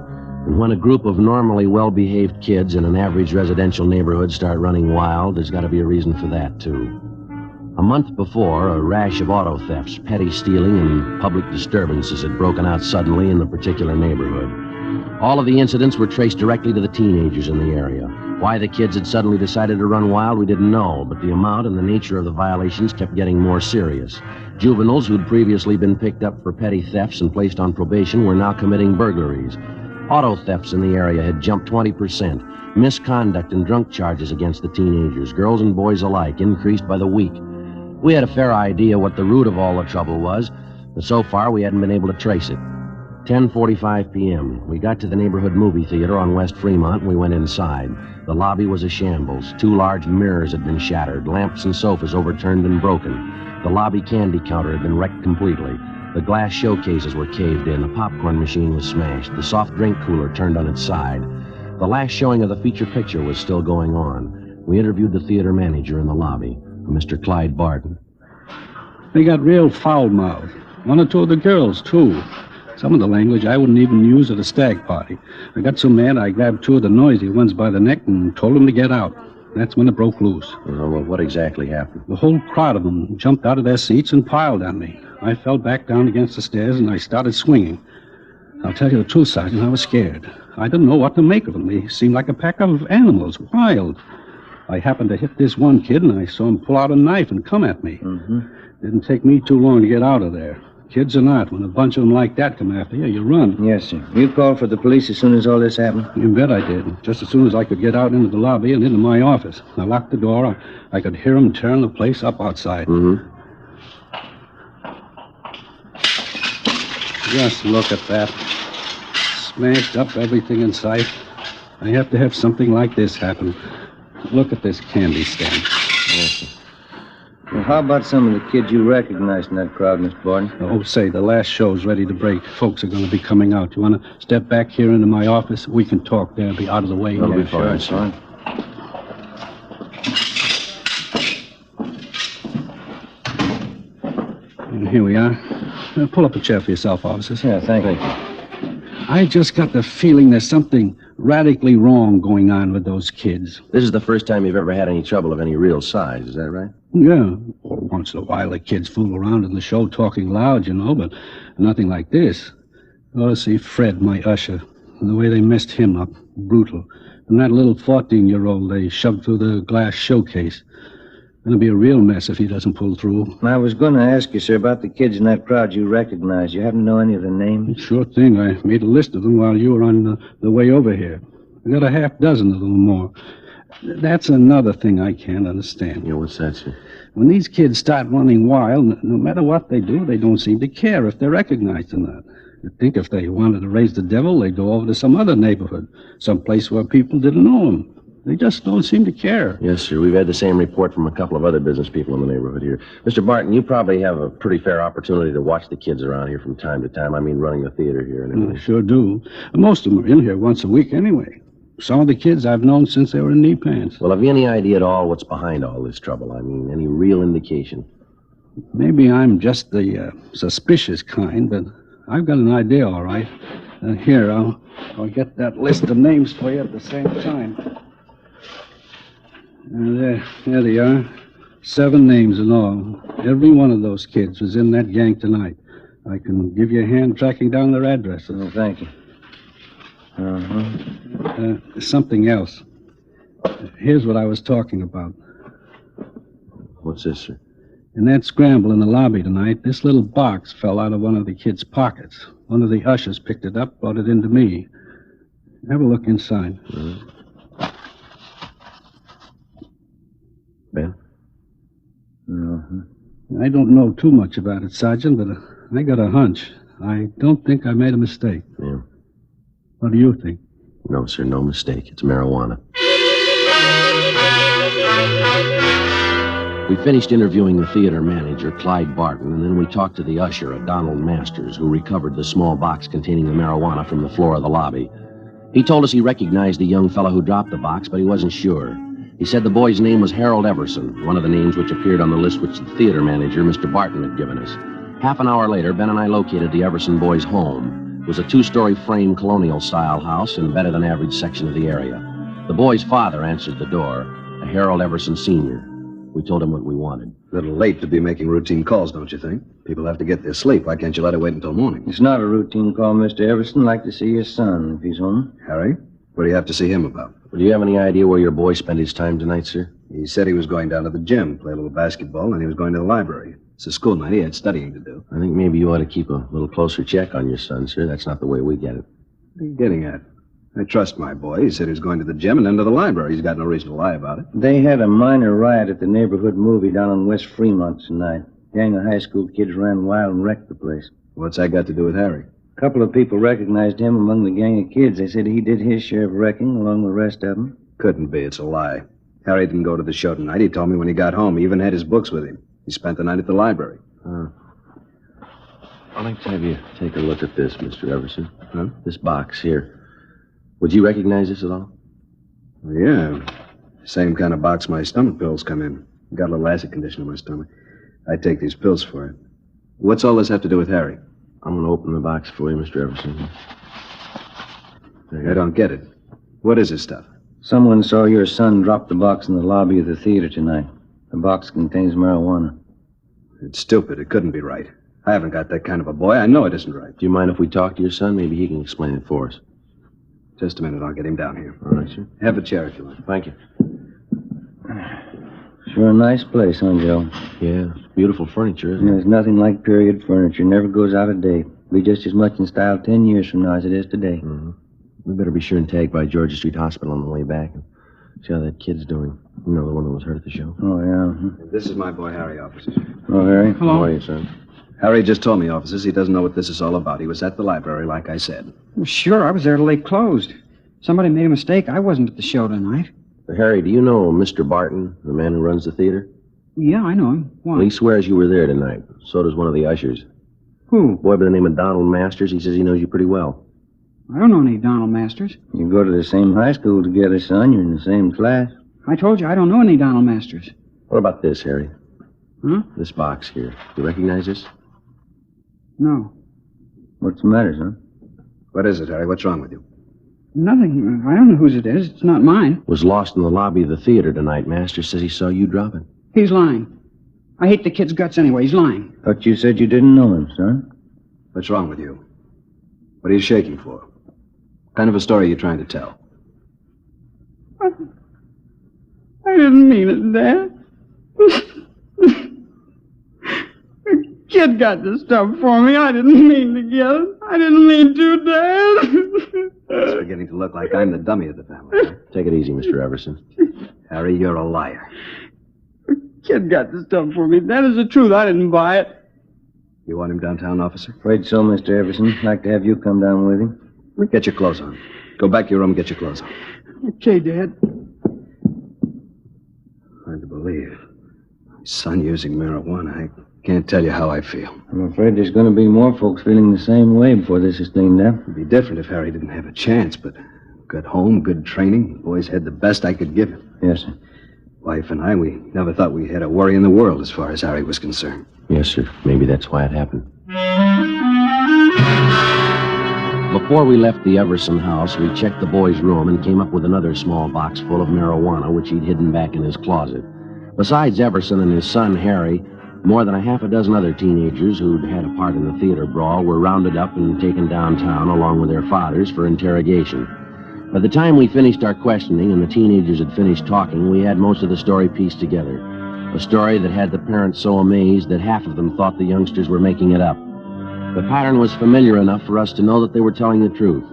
Speaker 3: And when a group of normally well-behaved kids in an average residential neighborhood start running wild, there's got to be a reason for that, too. A month before, a rash of auto thefts, petty stealing, and public disturbances had broken out suddenly in the particular neighborhood. All of the incidents were traced directly to the teenagers in the area. Why the kids had suddenly decided to run wild, we didn't know, but the amount and the nature of the violations kept getting more serious. Juveniles who'd previously been picked up for petty thefts and placed on probation were now committing burglaries. Auto thefts in the area had jumped 20%. Misconduct and drunk charges against the teenagers, girls and boys alike, increased by the week. We had a fair idea what the root of all the trouble was, but so far we hadn't been able to trace it. 10:45 p.m. We got to the neighborhood movie theater on West Fremont and we went inside. The lobby was a shambles. 2 large mirrors had been shattered, lamps and sofas overturned and broken. The lobby candy counter had been wrecked completely. The glass showcases were caved in. The popcorn machine was smashed. The soft drink cooler turned on its side. The last showing of the feature picture was still going on. We interviewed the theater manager in the lobby, Mr. Clyde Barton.
Speaker 13: They got real foul-mouthed. 1 or 2 of the girls, too. Some of the language I wouldn't even use at a stag party. I got so mad I grabbed 2 of the noisy ones by the neck and told them to get out. That's when it broke loose.
Speaker 3: Well, what exactly happened?
Speaker 13: The whole crowd of them jumped out of their seats and piled on me. I fell back down against the stairs and I started swinging. I'll tell you the truth, Sergeant, I was scared. I didn't know what to make of them. They seemed like a pack of animals, wild. I happened to hit this one kid and I saw him pull out a knife and come at me. Didn't take me too long to get out of there. Kids or not, when a bunch of them like that come after you, you run.
Speaker 10: Yes, sir. You called for the police as soon as all this happened?
Speaker 13: You bet I did. Just as soon as I could get out into the lobby and into my office. I locked the door. I could hear them tearing the place up outside. Just look at that. Smashed up everything in sight. I have to have something like this happen. Look at this candy stand.
Speaker 10: Yes, well, how about some of the kids you recognized in that crowd, Mr. Barton?
Speaker 13: Oh, say, the last show's ready to break. Folks are going to be coming out. You want to step back here into my office? We can talk there, be out of the way.
Speaker 3: That'll be fine,
Speaker 10: son.
Speaker 13: And here we are. Pull up a chair for yourself, officers.
Speaker 10: Yeah, thank you.
Speaker 13: I just got the feeling there's something radically wrong going on with those kids.
Speaker 3: This is the first time you've ever had any trouble of any real size, is that right?
Speaker 13: Yeah. Or once in a while the kids fool around in the show talking loud, but nothing like this. You ought to see Fred, my usher, and the way they messed him up. Brutal. And that little 14-year-old they shoved through the glass showcase. Gonna be a real mess if he doesn't pull through.
Speaker 9: I was going to ask you, sir, about the kids in that crowd you recognize. You happen to know any of their names?
Speaker 13: Sure thing. I made a list of them while you were on the way over here. I got a half dozen of them more. That's another thing I can't understand.
Speaker 3: Yeah, what's that, sir?
Speaker 13: When these kids start running wild, no matter what they do, they don't seem to care if they're recognized or not. You'd think if they wanted to raise the devil, they'd go over to some other neighborhood, some place where people didn't know them. They just don't seem to care.
Speaker 3: Yes, sir. We've had the same report from a couple of other business people in the neighborhood here. Mr. Barton, you probably have a pretty fair opportunity to watch the kids around here from time to time. I mean, running the theater here and everything.
Speaker 13: I sure do. Most of them are in here once a week anyway. Some of the kids I've known since they were in knee pants.
Speaker 3: Well, have you any idea at all what's behind all this trouble? I mean, any real indication?
Speaker 13: Maybe I'm just the suspicious kind, but I've got an idea, all right. Here, I'll get that list of names for you at the same time. There they are. 7 names in all. Every one of those kids was in that gang tonight. I can give you a hand tracking down their addresses.
Speaker 9: Oh, thank you.
Speaker 13: Something else. Here's what I was talking about.
Speaker 3: What's this, sir?
Speaker 13: In that scramble in the lobby tonight, this little box fell out of one of the kids' pockets. One of the ushers picked it up, brought it into me. Have a look inside.
Speaker 3: Ben?
Speaker 13: I don't know too much about it, Sergeant, but I got a hunch. I don't think I made a mistake.
Speaker 3: Yeah.
Speaker 13: What do you think?
Speaker 3: No, sir, no mistake. It's marijuana. We finished interviewing the theater manager, Clyde Barton, and then we talked to the usher, Donald Masters, who recovered the small box containing the marijuana from the floor of the lobby. He told us he recognized the young fellow who dropped the box, but he wasn't sure. He said the boy's name was Harold Everson, one of the names which appeared on the list which the theater manager, Mr. Barton, had given us. Half an hour later, Ben and I located the Everson boy's home. It was a 2-story frame colonial-style house in a better-than-average section of the area. The boy's father answered the door, a Harold Everson Sr. We told him what we wanted.
Speaker 6: A little late to be making routine calls, don't you think? People have to get their sleep. Why can't you let it wait until morning?
Speaker 9: It's not a routine call, Mr. Everson. I'd like to see your son, if he's home.
Speaker 6: Harry? What do you have to see him about?
Speaker 3: Well, do you have any idea where your boy spent his time tonight, sir?
Speaker 6: He said he was going down to the gym, play a little basketball, and he was going to the library. It's a school night. He had studying to do.
Speaker 3: I think maybe you ought to keep a little closer check on your son, sir. That's not the way we get it.
Speaker 6: What are you getting at? I trust my boy. He said he was going to the gym and then to the library. He's got no reason to lie about it.
Speaker 9: They had a minor riot at the neighborhood movie down on West Fremont tonight. A gang of high school kids ran wild and wrecked the place.
Speaker 6: What's that got to do with Harry?
Speaker 9: A couple of people recognized him among the gang of kids. They said he did his share of wrecking along with the rest of them.
Speaker 6: Couldn't be. It's a lie. Harry didn't go to the show tonight. He told me when he got home. He even had his books with him. He spent the night at the library.
Speaker 3: I'd like to have you take a look at this, Mr. Everson.
Speaker 6: Huh?
Speaker 3: This box here. Would you recognize this at all?
Speaker 6: Yeah. Same kind of box my stomach pills come in. Got a little acid condition in my stomach. I take these pills for it. What's all this have to do with Harry?
Speaker 3: I'm going to open the box for you, Mr. Everson.
Speaker 6: I don't get it. What is this stuff?
Speaker 9: Someone saw your son drop the box in the lobby of the theater tonight. The box contains marijuana.
Speaker 6: It's stupid. It couldn't be right. I haven't got that kind of a boy. I know it isn't right.
Speaker 3: Do you mind if we talk to your son? Maybe he can explain it for us.
Speaker 6: Just a minute. I'll get him down here.
Speaker 3: All right, sir.
Speaker 6: Have a chair if you like.
Speaker 3: Thank you.
Speaker 9: Sure a nice place, huh, Joe?
Speaker 3: Yeah, beautiful furniture, isn't it?
Speaker 9: There's nothing like period furniture. Never goes out of date. Be just as much in style 10 years from now as it is today.
Speaker 3: Mm-hmm. We better be sure and tag by Georgia Street Hospital on the way back and see how that kid's doing. You know, the one that was hurt at the show.
Speaker 9: Oh, yeah.
Speaker 6: This is my boy, Harry, officers.
Speaker 9: Oh, Harry.
Speaker 13: Hello.
Speaker 3: How are you, son?
Speaker 6: Harry just told me, officers, he doesn't know what this is all about. He was at the library, like I said.
Speaker 19: Well, sure, I was there till they closed. Somebody made a mistake. I wasn't at the show tonight.
Speaker 3: Harry, do you know Mr. Barton, the man who runs the theater?
Speaker 19: Yeah, I know him. Why?
Speaker 3: Well, he swears you were there tonight. So does one of the ushers.
Speaker 19: Who?
Speaker 3: A boy by the name of Donald Masters. He says he knows you pretty well.
Speaker 19: I don't know any Donald Masters.
Speaker 9: You go to the same high school together, son. You're in the same class.
Speaker 19: I told you I don't know any Donald Masters.
Speaker 3: What about this, Harry?
Speaker 19: Huh?
Speaker 3: This box here. Do you recognize this?
Speaker 19: No.
Speaker 9: What's the matter, son?
Speaker 6: What is it, Harry? What's wrong with you?
Speaker 19: Nothing. I don't know whose it is. It's not mine.
Speaker 3: Was lost in the lobby of the theater tonight. Master says he saw you drop it.
Speaker 19: He's lying. I hate the kid's guts anyway. He's lying.
Speaker 9: But you said you didn't know him, son.
Speaker 6: What's wrong with you? What are you shaking for? What kind of a story are you trying to tell?
Speaker 19: I didn't mean it, Dad. The kid got the stuff for me. I didn't mean to get it. I didn't mean to, Dad.
Speaker 6: It's beginning to look like I'm the dummy of the family. Huh?
Speaker 3: Take it easy, Mr. Everson.
Speaker 6: Harry, you're a liar.
Speaker 19: The kid got the stuff for me. That is the truth. I didn't buy it.
Speaker 6: You want him downtown, officer?
Speaker 9: Afraid so, Mr. Everson. Like to have you come down with him.
Speaker 6: Get your clothes on. Go back to your room and get your clothes on.
Speaker 19: Okay, Dad.
Speaker 6: Hard to believe. My son using marijuana. I can't tell you how I feel.
Speaker 9: I'm afraid there's going to be more folks feeling the same way before this is cleaned up.
Speaker 6: It'd be different if Harry didn't have a chance, but good home, good training. The boys had the best I could give him.
Speaker 9: Yes, sir.
Speaker 6: Wife and I, we never thought we had a worry in the world as far as Harry was concerned.
Speaker 3: Yes, sir. Maybe that's why it happened. Before we left the Everson house, we checked the boy's room and came up with another small box full of marijuana, which he'd hidden back in his closet. Besides Everson and his son, Harry, more than a half a dozen other teenagers who'd had a part in the theater brawl were rounded up and taken downtown along with their fathers for interrogation. By the time we finished our questioning and the teenagers had finished talking, we had most of the story pieced together. A story that had the parents so amazed that half of them thought the youngsters were making it up. The pattern was familiar enough for us to know that they were telling the truth.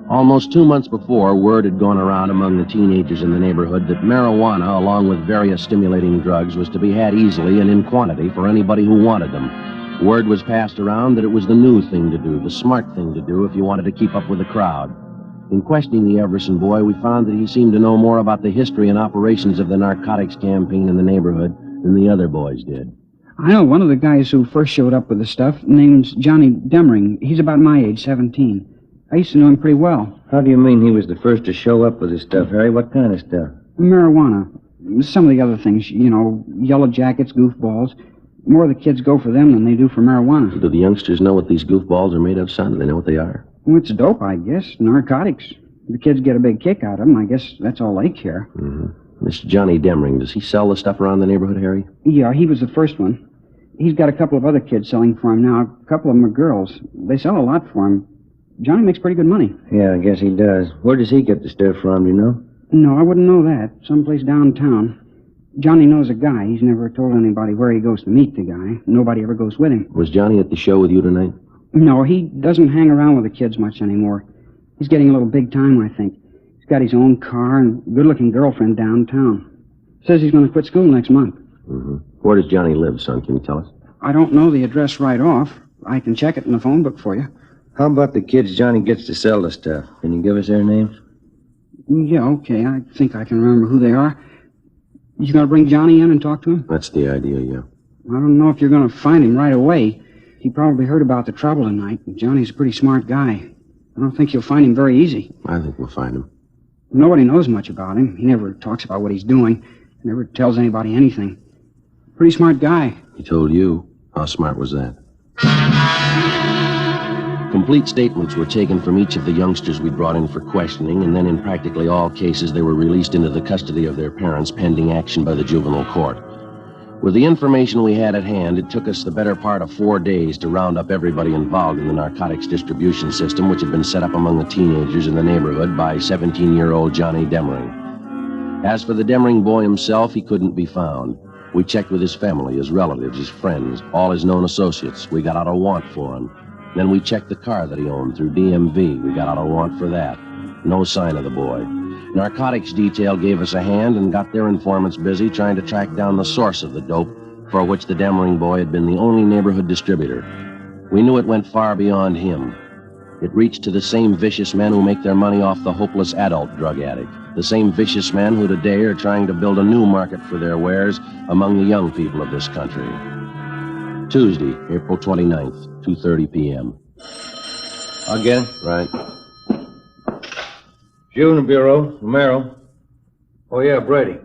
Speaker 3: Almost 2 months before, word had gone around among the teenagers in the neighborhood that marijuana, along with various stimulating drugs, was to be had easily and in quantity for anybody who wanted them. Word was passed around that it was the new thing to do, the smart thing to do if you wanted to keep up with the crowd. In questioning the Everson boy, we found that he seemed to know more about the history and operations of the narcotics campaign in the neighborhood than the other boys did.
Speaker 19: I know one of the guys who first showed up with the stuff. Name's Johnny Demring. He's about my age, 17. I used to know him pretty well.
Speaker 9: How do you mean he was the first to show up with this stuff, Harry? What kind of stuff?
Speaker 19: Marijuana. Some of the other things, yellow jackets, goofballs. More of the kids go for them than they do for marijuana.
Speaker 3: Do the youngsters know what these goofballs are made of, son? Do they know what they are?
Speaker 19: Well, it's dope, I guess. Narcotics. The kids get a big kick out of them. I guess that's all they care.
Speaker 3: Mm-hmm. This Johnny Demring, does he sell the stuff around the neighborhood, Harry?
Speaker 19: Yeah, he was the first one. He's got a couple of other kids selling for him now. A couple of them are girls. They sell a lot for him. Johnny makes pretty good money.
Speaker 9: Yeah, I guess he does. Where does he get the stuff from, do you know?
Speaker 19: No, I wouldn't know that. Someplace downtown. Johnny knows a guy. He's never told anybody where he goes to meet the guy. Nobody ever goes with him.
Speaker 3: Was Johnny at the show with you tonight?
Speaker 19: No, he doesn't hang around with the kids much anymore. He's getting a little big time, I think. He's got his own car and a good-looking girlfriend downtown. Says he's going to quit school next month.
Speaker 3: Mm-hmm. Where does Johnny live, son? Can you tell us?
Speaker 19: I don't know the address right off. I can check it in the phone book for you.
Speaker 9: How about the kids Johnny gets to sell the stuff? Can you give us their names?
Speaker 19: Yeah, okay. I think I can remember who they are. You going to bring Johnny in and talk to him?
Speaker 3: That's the idea, yeah.
Speaker 19: I don't know if you're going to find him right away. He probably heard about the trouble tonight. Johnny's a pretty smart guy. I don't think you'll find him very easy.
Speaker 3: I think we'll find him.
Speaker 19: Nobody knows much about him. He never talks about what he's doing. Never tells anybody anything. Pretty smart guy.
Speaker 3: He told you. How smart was that? Complete statements were taken from each of the youngsters we brought in for questioning, and then in practically all cases they were released into the custody of their parents pending action by the juvenile court. With the information we had at hand, it took us the better part of 4 days to round up everybody involved in the narcotics distribution system, which had been set up among the teenagers in the neighborhood by 17-year-old Johnny Demring. As for the Demring boy himself, he couldn't be found. We checked with his family, his relatives, his friends, all his known associates. We got out a warrant for him. Then we checked the car that he owned through DMV. We got out a warrant for that. No sign of the boy. Narcotics detail gave us a hand and got their informants busy trying to track down the source of the dope, for which the Demring boy had been the only neighborhood distributor. We knew it went far beyond him. It reached to the same vicious men who make their money off the hopeless adult drug addict. The same vicious men who today are trying to build a new market for their wares among the young people of this country. Tuesday, April 29th, 2:30 p.m.
Speaker 9: I'll get it.
Speaker 3: Right.
Speaker 9: Juvenile Bureau, Romero. Oh, yeah, Brady.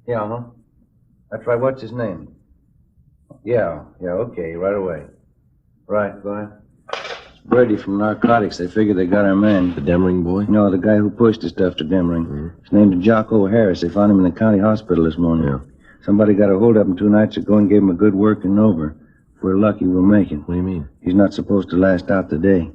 Speaker 9: Yeah, huh? That's right. What's his name? Yeah, okay, right away. Right, go ahead. Brady from narcotics. They figure they got our man.
Speaker 3: The Demring boy?
Speaker 9: No, the guy who pushed the stuff to Demring.
Speaker 3: Mm-hmm.
Speaker 9: His name's Jocko Harris. They found him in the county hospital this morning.
Speaker 3: Yeah.
Speaker 9: Somebody got a hold of him 2 nights ago and gave him a good working over. If we're lucky, we'll make it.
Speaker 3: What do you mean?
Speaker 9: He's not supposed to last out the day.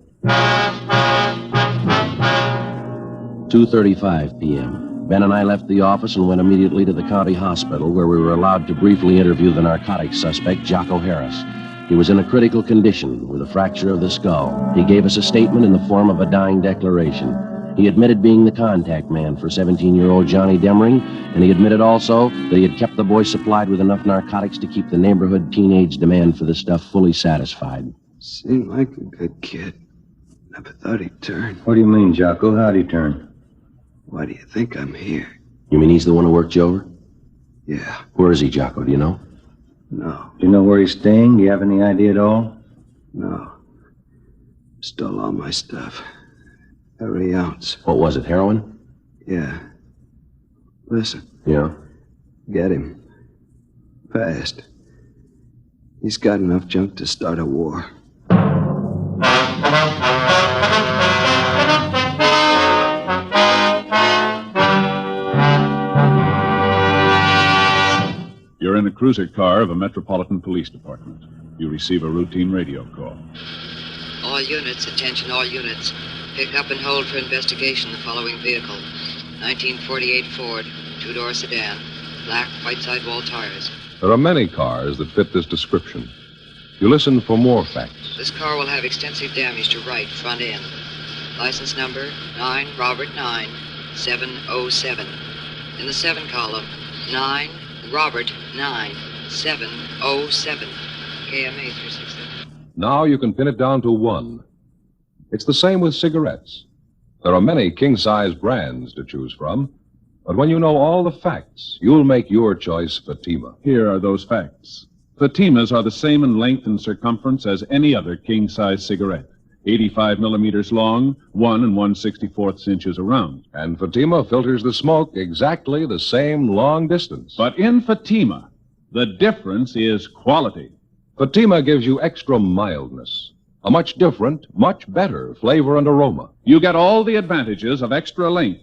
Speaker 3: 2:35 p.m. Ben and I left the office and went immediately to the county hospital, where we were allowed to briefly interview the narcotics suspect, Jocko Harris. He was in a critical condition with a fracture of the skull. He gave us a statement in the form of a dying declaration. He admitted being the contact man for 17-year-old Johnny Demring, and he admitted also that he had kept the boy supplied with enough narcotics to keep the neighborhood teenage demand for the stuff fully satisfied.
Speaker 6: Seemed like a good kid. Never thought he'd turn.
Speaker 9: What do you mean, Jocko? How'd he turn?
Speaker 6: Why do you think I'm here?
Speaker 3: You mean he's the one who worked you over?
Speaker 6: Yeah.
Speaker 3: Where is he, Jocko? Do you know?
Speaker 6: No.
Speaker 9: Do you know where he's staying? Do you have any idea at all?
Speaker 6: No. Stole all my stuff. Every ounce.
Speaker 3: What was it, heroin?
Speaker 6: Yeah. Listen.
Speaker 3: Yeah?
Speaker 6: Get him. Fast. He's got enough junk to start a war.
Speaker 2: You're in the cruiser car of a Metropolitan Police Department. You receive a routine radio call.
Speaker 7: All units, attention all units. Pick up and hold for investigation the following vehicle. 1948 Ford, 2-door sedan, black, white sidewall tires.
Speaker 1: There are many cars that fit this description. You listen for more facts.
Speaker 7: This car will have extensive damage to right front end. License number 9 Robert 9 707. In the 7 column, 9 Robert 9 707. KMA 367.
Speaker 1: Now you can pin it down to one. It's the same with cigarettes. There are many king-size brands to choose from, but when you know all the facts, you'll make your choice Fatima.
Speaker 2: Here are those facts. Fatimas are the same in length and circumference as any other king-size cigarette. 85 millimeters long, 1 1/64 inches around.
Speaker 1: And Fatima filters the smoke exactly the same long distance.
Speaker 2: But in Fatima, the difference is quality.
Speaker 1: Fatima gives you extra mildness, a much different, much better flavor and aroma.
Speaker 2: You get all the advantages of extra length,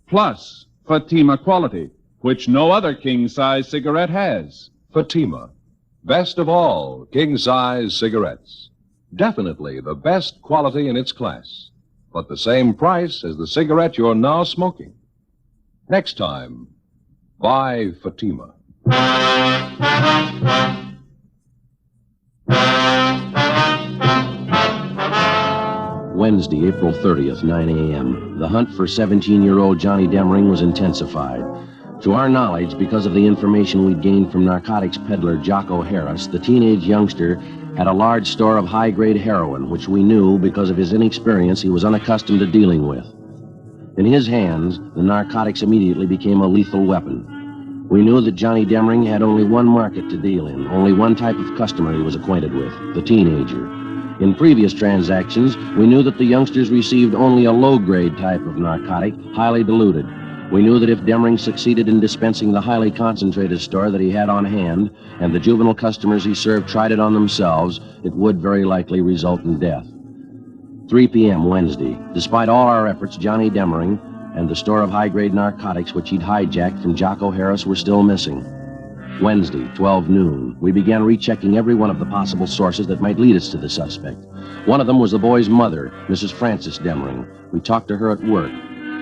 Speaker 2: plus Fatima quality, which no other king-size cigarette has.
Speaker 1: Fatima, best of all king-size cigarettes. Definitely the best quality in its class, but the same price as the cigarette you're now smoking. Next time, buy Fatima.
Speaker 3: Wednesday, April 30th, 9 a.m. The hunt for 17-year-old Johnny Demring was intensified. To our knowledge, because of the information we'd gained from narcotics peddler Jocko Harris, the teenage youngster had a large store of high-grade heroin, which we knew, because of his inexperience, he was unaccustomed to dealing with. In his hands, the narcotics immediately became a lethal weapon. We knew that Johnny Demring had only one market to deal in, only one type of customer he was acquainted with, the teenager. In previous transactions, we knew that the youngsters received only a low-grade type of narcotic, highly diluted. We knew that if Demring succeeded in dispensing the highly concentrated store that he had on hand, and the juvenile customers he served tried it on themselves, it would very likely result in death. 3 p.m. Wednesday. Despite all our efforts, Johnny Demring and the store of high-grade narcotics which he'd hijacked from Jocko Harris were still missing. Wednesday, 12 noon. We began rechecking every one of the possible sources that might lead us to the suspect. One of them was the boy's mother, Mrs. Frances Demring. We talked to her at work.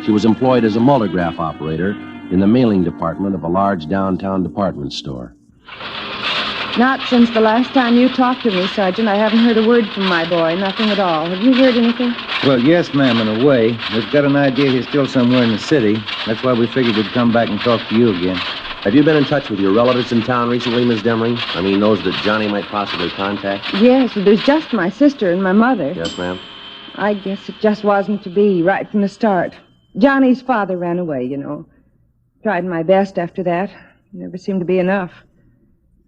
Speaker 3: She was employed as a multigraph operator in the mailing department of a large downtown department store.
Speaker 5: Not since the last time you talked to me, Sergeant. I haven't heard a word from my boy. Nothing at all. Have you heard anything?
Speaker 9: Well, yes, ma'am, in a way. We've got an idea he's still somewhere in the city. That's why we figured we'd come back and talk to you again.
Speaker 3: Have you been in touch with your relatives in town recently, Miss Demring? I mean, those that Johnny might possibly contact?
Speaker 5: Yes, there's just my sister and my mother.
Speaker 3: Yes, ma'am.
Speaker 5: I guess it just wasn't to be right from the start. Johnny's father ran away, you know. Tried my best after that. Never seemed to be enough.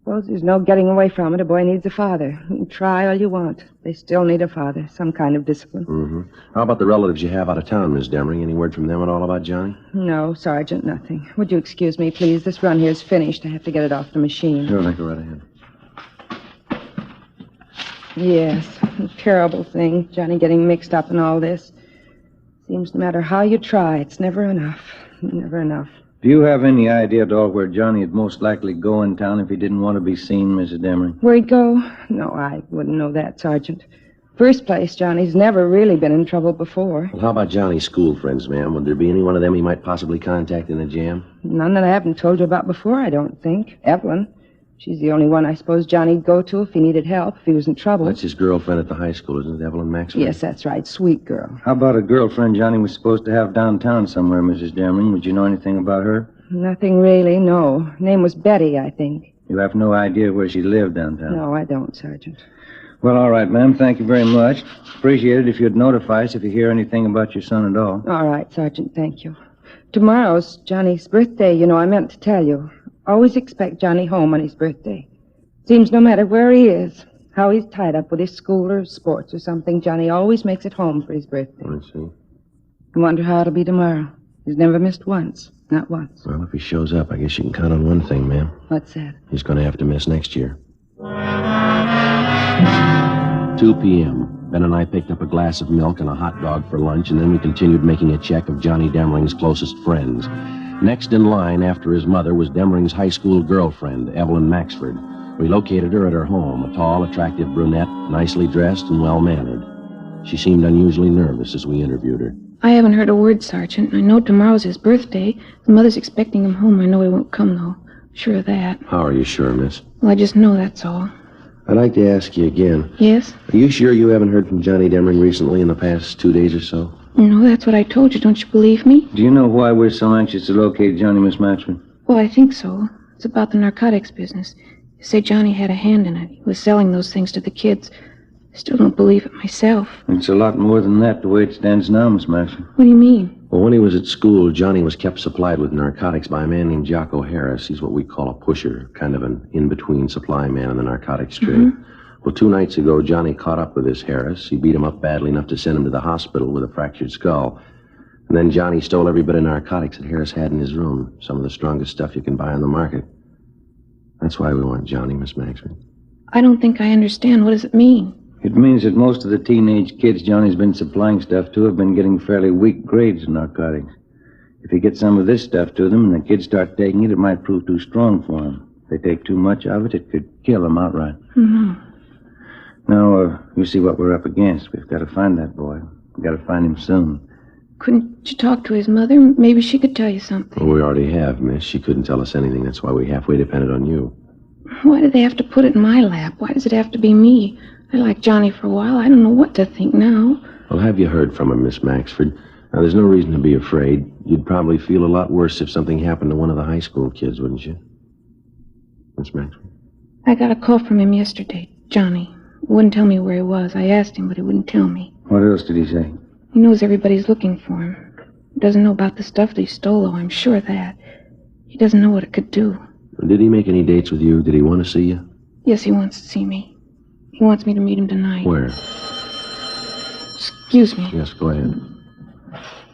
Speaker 5: Suppose there's no getting away from it. A boy needs a father. You can try all you want. They still need a father, some kind of discipline.
Speaker 3: Mm-hmm. How about the relatives you have out of town, Miss Demring? Any word from them at all about Johnny?
Speaker 5: No, Sergeant, nothing. Would you excuse me, please? This run here's finished. I have to get it off the machine.
Speaker 3: Sure, go right ahead.
Speaker 5: Yes. a terrible thing, Johnny getting mixed up in all this. Seems no matter how you try, it's never enough. Never enough.
Speaker 9: Do you have any idea at all where Johnny would most likely go in town if he didn't want to be seen, Mrs. Demering?
Speaker 5: Where'd he go? No, I wouldn't know that, Sergeant. First place, Johnny's never really been in trouble before.
Speaker 3: Well, how about Johnny's school friends, ma'am? Would there be any one of them he might possibly contact in the jam?
Speaker 5: None that I haven't told you about before, I don't think. Evelyn. She's the only one I suppose Johnny'd go to if he needed help, if he was in trouble.
Speaker 3: That's his girlfriend at the high school, isn't it, Evelyn Maxwell?
Speaker 5: Yes, that's right. Sweet girl.
Speaker 9: How about a girlfriend Johnny was supposed to have downtown somewhere, Mrs. Demering? Would you know anything about her?
Speaker 5: Nothing really, no. Her name was Betty, I think.
Speaker 9: You have no idea where she lived downtown?
Speaker 5: No, I don't, Sergeant.
Speaker 9: Well, all right, ma'am. Thank you very much. Appreciate it if you'd notify us if you hear anything about your son at all.
Speaker 5: All right, Sergeant, thank you. Tomorrow's Johnny's birthday, you know, I meant to tell you. Always expect Johnny home on his birthday. Seems no matter where he is, how he's tied up with his school or sports or something, Johnny always makes it home for his birthday.
Speaker 3: I see.
Speaker 5: I wonder how it'll be tomorrow. He's never missed once. Not once.
Speaker 3: Well, if he shows up, I guess you can count on one thing, ma'am.
Speaker 5: What's that?
Speaker 3: He's going to have to miss next year. 2 p.m. Ben and I picked up a glass of milk and a hot dog for lunch, and then we continued making a check of Johnny Demering's closest friends. Next in line after his mother was Demering's high school girlfriend, Evelyn Maxford. We located her at her home, a tall, attractive brunette, nicely dressed and well-mannered. She seemed unusually nervous as we interviewed her.
Speaker 4: I haven't heard a word, Sergeant. I know tomorrow's his birthday. The mother's expecting him home. I know he won't come, though. Sure of that.
Speaker 3: How are you sure, miss?
Speaker 4: Well, I just know that's all.
Speaker 3: I'd like to ask you again.
Speaker 4: Yes?
Speaker 3: Are you sure you haven't heard from Johnny Demering recently in the past 2 days or so?
Speaker 4: No, that's what I told you. Don't you believe me?
Speaker 9: Do you know why we're so anxious to locate Johnny, Miss Maxford?
Speaker 4: Well, I think so. It's about the narcotics business. You say Johnny had a hand in it. He was selling those things to the kids. I still don't believe it myself.
Speaker 9: It's a lot more than that, the way it stands now, Miss Maxford.
Speaker 4: What do you mean?
Speaker 3: Well, when he was at school, Johnny was kept supplied with narcotics by a man named Jocko Harris. He's what we call a pusher, kind of an in-between supply man in the narcotics trade.
Speaker 4: Mm-hmm.
Speaker 3: Well, 2 nights ago, Johnny caught up with this Harris. He beat him up badly enough to send him to the hospital with a fractured skull. And then Johnny stole every bit of narcotics that Harris had in his room, some of the strongest stuff you can buy on the market. That's why we want Johnny, Miss Maxford.
Speaker 4: I don't think I understand. What does it mean?
Speaker 9: It means that most of the teenage kids Johnny's been supplying stuff to have been getting fairly weak grades in narcotics. If he gets some of this stuff to them and the kids start taking it, it might prove too strong for them. If they take too much of it, it could kill them outright.
Speaker 4: Mm-hmm.
Speaker 9: Now, you see what we're up against. We've got to find that boy. We've got to find him soon.
Speaker 4: Couldn't you talk to his mother? Maybe she could tell you something.
Speaker 3: Well, we already have, miss. She couldn't tell us anything. That's why we halfway depended on you.
Speaker 4: Why do they have to put it in my lap? Why does it have to be me? I liked Johnny for a while. I don't know what to think now.
Speaker 3: Well, have you heard from him, Miss Maxford? Now, there's no reason to be afraid. You'd probably feel a lot worse if something happened to one of the high school kids, wouldn't you? Miss Maxford?
Speaker 4: I got a call from him yesterday, Johnny. He wouldn't tell me where he was. I asked him, but he wouldn't tell me.
Speaker 9: What else did he say?
Speaker 4: He knows everybody's looking for him. He doesn't know about the stuff that he stole, though. I'm sure of that. He doesn't know what it could do.
Speaker 3: Did he make any dates with you? Did he want to see you?
Speaker 4: Yes, he wants to see me. He wants me to meet him tonight.
Speaker 3: Where?
Speaker 4: Excuse me.
Speaker 3: Yes, go ahead.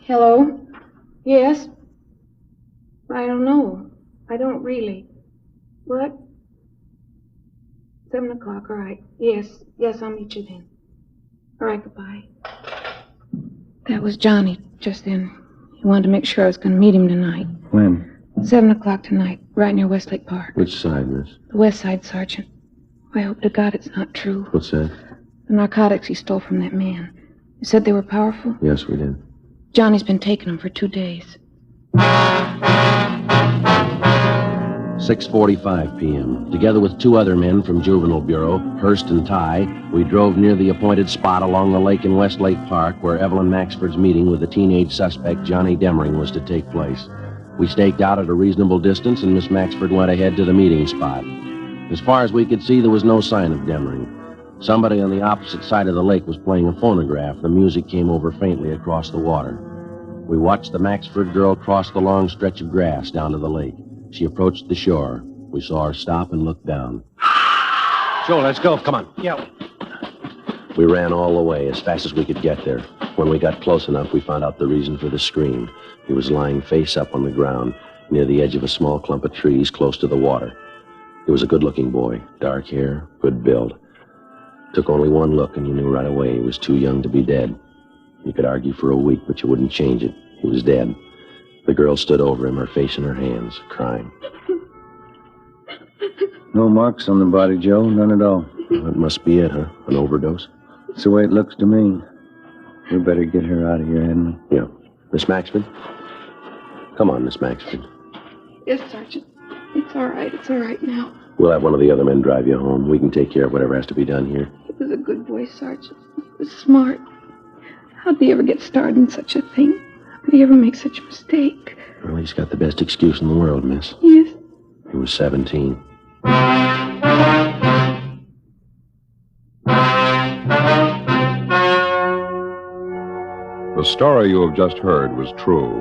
Speaker 4: Hello? Yes? I don't know. I don't really. What? 7 o'clock, all right. Yes, I'll meet you then. All right, goodbye. That was Johnny just then. He wanted to make sure I was going to meet him tonight.
Speaker 9: When?
Speaker 4: 7 o'clock tonight, right near Westlake Park.
Speaker 3: Which side, miss?
Speaker 4: The west side, Sergeant. I hope to God it's not true.
Speaker 3: What's that?
Speaker 4: The narcotics he stole from that man. You said they were powerful?
Speaker 3: Yes, we did.
Speaker 4: Johnny's been taking them for 2 days.
Speaker 3: 6:45 p.m. Together with 2 other men from Juvenile Bureau, Hurst and Ty, we drove near the appointed spot along the lake in Westlake Park where Evelyn Maxford's meeting with the teenage suspect Johnny Demering was to take place. We staked out at a reasonable distance, and Miss Maxford went ahead to the meeting spot. As far as we could see, there was no sign of Demering. Somebody on the opposite side of the lake was playing a phonograph. The music came over faintly across the water. We watched the Maxford girl cross the long stretch of grass down to the lake. She approached the shore. We saw her stop and look down. Joel, let's go. Come on.
Speaker 13: Yeah.
Speaker 3: We ran all the way as fast as we could get there. When we got close enough, we found out the reason for the scream. He was lying face up on the ground near the edge of a small clump of trees close to the water. He was a good-looking boy, dark hair, good build. Took only one look, and you knew right away he was too young to be dead. You could argue for a week, but you wouldn't change it. He was dead. The girl stood over him, her face in her hands, crying.
Speaker 9: No marks on the body, Joe. None at all.
Speaker 3: Well, that must be it, huh? An overdose?
Speaker 9: That's the way it looks to me. We better get her out of here, hadn't we?
Speaker 3: Yeah. Miss Maxford? Come on, Miss Maxford.
Speaker 4: Yes, Sergeant. It's all right. It's all right now.
Speaker 3: We'll have one of the other men drive you home. We can take care of whatever has to be done here.
Speaker 4: He was a good boy, Sergeant. He was smart. How'd he ever get started in such a thing? How could he ever make such a mistake?
Speaker 3: Well, he's got the best excuse in the world, miss.
Speaker 4: Yes.
Speaker 3: He was 17.
Speaker 1: The story you have just heard was true.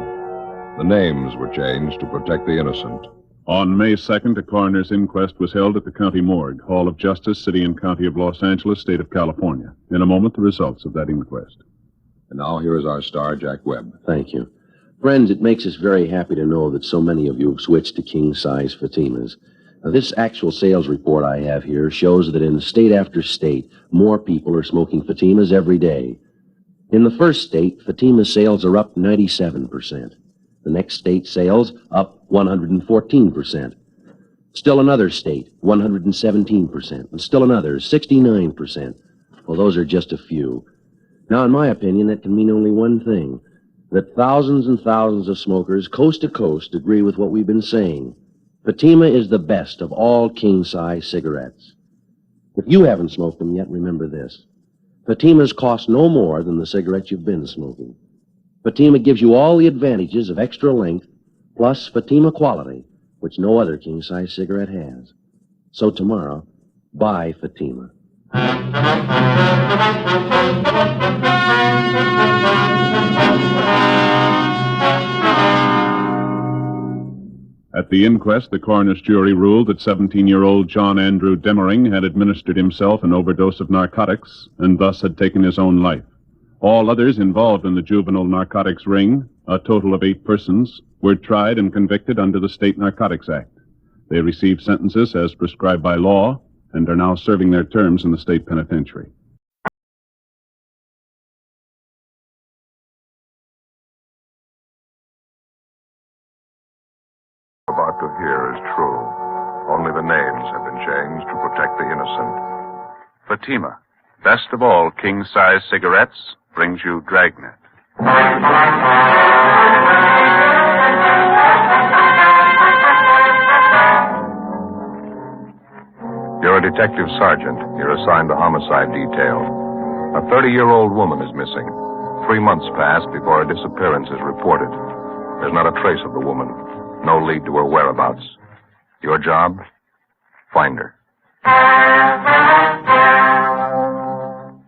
Speaker 1: The names were changed to protect the innocent.
Speaker 2: On May 2nd, a coroner's inquest was held at the county morgue, Hall of Justice, City and County of Los Angeles, State of California. In a moment, the results of that inquest.
Speaker 1: And now here is our star, Jack Webb.
Speaker 3: Thank you. Friends, it makes us very happy to know that so many of you have switched to king-size Fatimas. Now, this actual sales report I have here shows that in state after state, more people are smoking Fatimas every day. In the first state, Fatima sales are up 97%. The next state sales up 114%. Still another state, 117%. And still another, 69%. Well, those are just a few. Now, in my opinion, that can mean only one thing. That thousands and thousands of smokers, coast to coast, agree with what we've been saying. Fatima is the best of all king-size cigarettes. If you haven't smoked them yet, remember this. Fatimas cost no more than the cigarettes you've been smoking. Fatima gives you all the advantages of extra length, plus Fatima quality, which no other king-size cigarette has. So tomorrow, buy Fatima.
Speaker 2: At the inquest, the coroner's jury ruled that 17-year-old John Andrew Demering had administered himself an overdose of narcotics and thus had taken his own life. All others involved in the juvenile narcotics ring, a total of 8 persons, were tried and convicted under the State Narcotics Act. They received sentences as prescribed by law and are now serving their terms in the state penitentiary.
Speaker 1: About to hear is true. Only the names have been changed to protect the innocent.
Speaker 2: Fatima, best of all king-size cigarettes, brings you Dragnet.
Speaker 1: You're a detective sergeant. You're assigned to homicide detail. A 30-year-old woman is missing. 3 months pass before her disappearance is reported. There's not a trace of the woman. No lead to her whereabouts. Your job? Find her.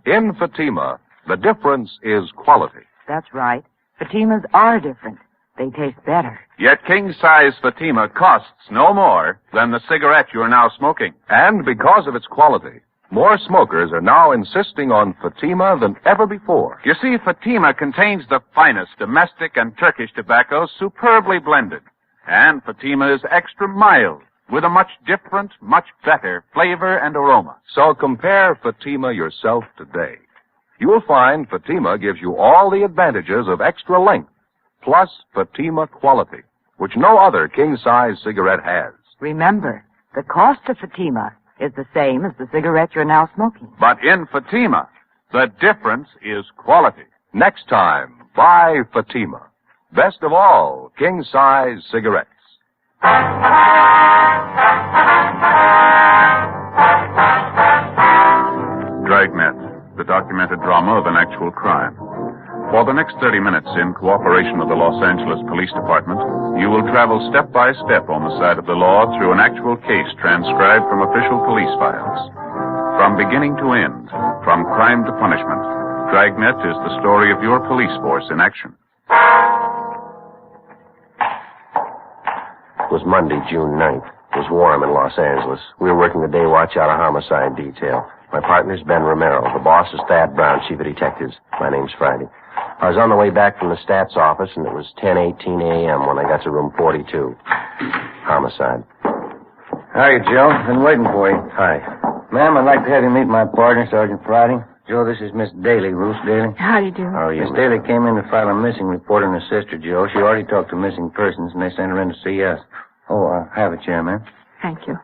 Speaker 1: In Fatima, the difference is quality.
Speaker 8: That's right. Fatimas are different. They taste better.
Speaker 2: Yet king-size Fatima costs no more than the cigarette you're now smoking.
Speaker 1: And because of its quality, more smokers are now insisting on Fatima than ever before.
Speaker 2: You see, Fatima contains the finest domestic and Turkish tobaccos superbly blended. And Fatima is extra mild, with a much different, much better flavor and aroma.
Speaker 1: So compare Fatima yourself today. You will find Fatima gives you all the advantages of extra length, plus Fatima quality, which no other king-size cigarette has.
Speaker 8: Remember, the cost of Fatima is the same as the cigarette you're now smoking.
Speaker 2: But in Fatima, the difference is quality.
Speaker 1: Next time, buy Fatima. Best of all, king-size cigarettes.
Speaker 2: Dragnet, the documented drama of an actual crime. For the next 30 minutes, in cooperation with the Los Angeles Police Department, you will travel step by step on the side of the law through an actual case transcribed from official police files. From beginning to end, from crime to punishment, Dragnet is the story of your police force in action.
Speaker 3: It was Monday, June 9th. It was warm in Los Angeles. We were working the day watch out of homicide detail. My partner's Ben Romero. The boss is Thad Brown, chief of detectives. My name's Friday. I was on the way back from the stats office, and it was 10:18 a.m. when I got to room 42. Homicide.
Speaker 9: Hiya, Joe. Been waiting for you.
Speaker 3: Hi.
Speaker 9: Ma'am, I'd like to have you meet my partner, Sergeant Friday. Joe, this is Miss Daly, Ruth Daly.
Speaker 16: How do you do?
Speaker 9: How are you? Miss Daly came in to file a missing report on her sister, Joe. She already talked to missing persons, and they sent her in to see us. Oh, have a chair, ma'am.
Speaker 16: Thank you.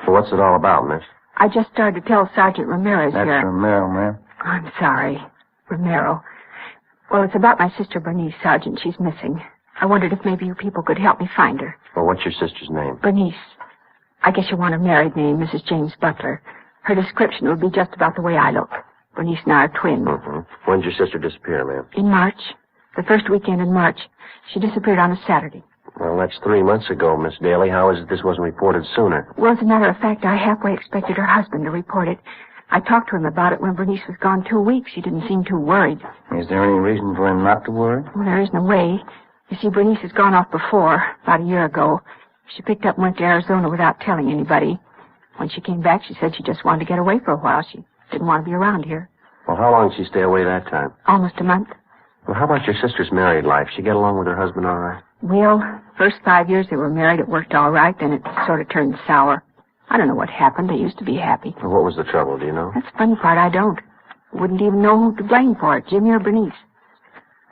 Speaker 3: So what's it all about, miss?
Speaker 16: I just started to tell Sergeant Ramirez
Speaker 9: That's
Speaker 16: here.
Speaker 9: Romero, ma'am.
Speaker 16: I'm sorry. Romero. Well, it's about my sister Bernice, Sergeant. She's missing. I wondered if maybe you people could help me find her.
Speaker 3: Well, what's your sister's name?
Speaker 16: Bernice. I guess you want a married name, Mrs. James Butler. Her description would be just about the way I look. Bernice and I are twins.
Speaker 3: Mm-hmm. When did your sister disappear, ma'am?
Speaker 16: In March. The first weekend in March. She disappeared on a Saturday.
Speaker 3: Well, that's 3 months ago, Miss Daly. How is it this wasn't reported sooner?
Speaker 16: Well, as a matter of fact, I halfway expected her husband to report it. I talked to him about it when Bernice was gone 2 weeks. He didn't seem too worried.
Speaker 9: Is there any reason for him not to worry?
Speaker 16: Well, there isn't a way. You see, Bernice has gone off before, about a year ago. She picked up and went to Arizona without telling anybody. When she came back, she said she just wanted to get away for a while. She didn't want to be around here.
Speaker 3: Well, how long did she stay away that time?
Speaker 16: Almost a month.
Speaker 3: Well, how about your sister's married life? She get along with her husband all right?
Speaker 16: Well, first 5 years they were married, it worked all right. Then it sort of turned sour. I don't know what happened. They used to be happy.
Speaker 3: Well, what was the trouble, do you know?
Speaker 16: That's the funny part. I don't. Wouldn't even know who to blame for it, Jimmy or Bernice.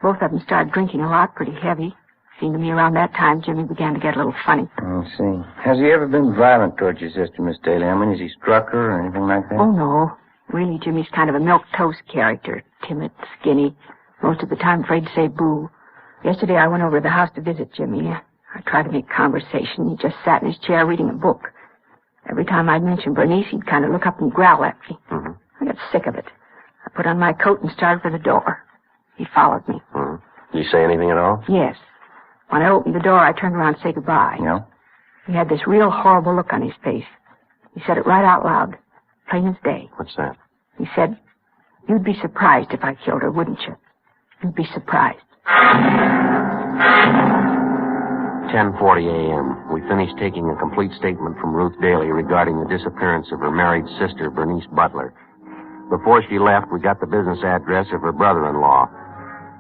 Speaker 16: Both of them started drinking a lot, pretty heavy. Seemed to me around that time Jimmy began to get a little funny.
Speaker 9: I see. Has he ever been violent towards your sister, Miss Daly? I mean, has he struck her or anything like that?
Speaker 16: Oh, no. Really, Jimmy's kind of a milquetoast character. Timid, skinny. Most of the time afraid to say boo. Yesterday I went over to the house to visit Jimmy. I tried to make conversation. He just sat in his chair reading a book. Every time I'd mention Bernice, he'd kind of look up and growl at me.
Speaker 3: Mm-hmm.
Speaker 16: I got sick of it. I put on my coat and started for the door. He followed me.
Speaker 3: Mm-hmm. Did he say anything at all?
Speaker 16: Yes. When I opened the door, I turned around to say goodbye.
Speaker 9: Yeah?
Speaker 16: He had this real horrible look on his face. He said it right out loud, plain as day.
Speaker 3: What's that?
Speaker 16: He said, "You'd be surprised if I killed her, wouldn't you? You'd be surprised."
Speaker 3: 10:40 a.m. We finished taking a complete statement from Ruth Daly regarding the disappearance of her married sister, Bernice Butler. Before she left, we got the business address of her brother-in-law.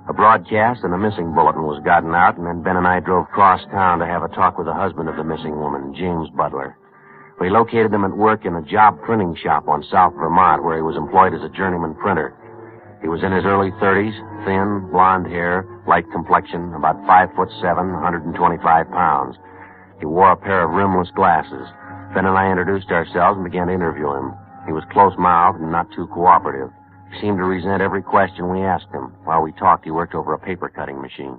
Speaker 3: A broadcast and a missing bulletin was gotten out, and then Ben and I drove cross town to have a talk with the husband of the missing woman, James Butler. We located him at work in a job printing shop on South Vermont, where he was employed as a journeyman printer. He was in his early 30s, thin, blonde hair, light complexion, about 5'7", 125 pounds. He wore a pair of rimless glasses. Ben and I introduced ourselves and began to interview him. He was close-mouthed and not too cooperative. He seemed to resent every question we asked him. While we talked, he worked over a paper-cutting machine.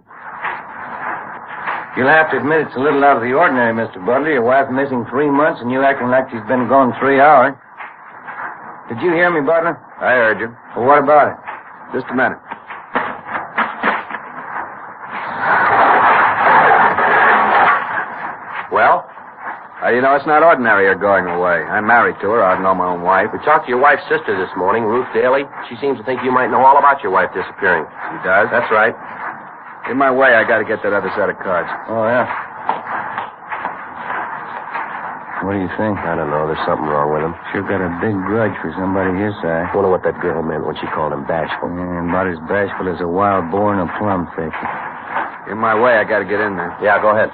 Speaker 9: You'll have to admit it's a little out of the ordinary, Mr. Butler. Your wife missing 3 months and you acting like she's been gone 3 hours. Did you hear me, Butler?
Speaker 11: I heard you.
Speaker 9: Well, what about it?
Speaker 11: Just a minute. Well? You know, it's not ordinary her going away. I'm married to her. I know my own wife.
Speaker 3: We talked to your wife's sister this morning, Ruth Daly. She seems to think you might know all about your wife disappearing.
Speaker 11: She does?
Speaker 3: That's right.
Speaker 11: In my way, I got to get that other set of cards.
Speaker 9: Oh, yeah. What do you think?
Speaker 3: I don't know. There's something wrong with him.
Speaker 9: Sure got a big grudge for somebody his size.
Speaker 3: I wonder what that girl meant when she called him bashful.
Speaker 9: Yeah, about as bashful as a wild boar in a plum thicket.
Speaker 11: In my way, I got to get in there.
Speaker 3: Yeah, go ahead.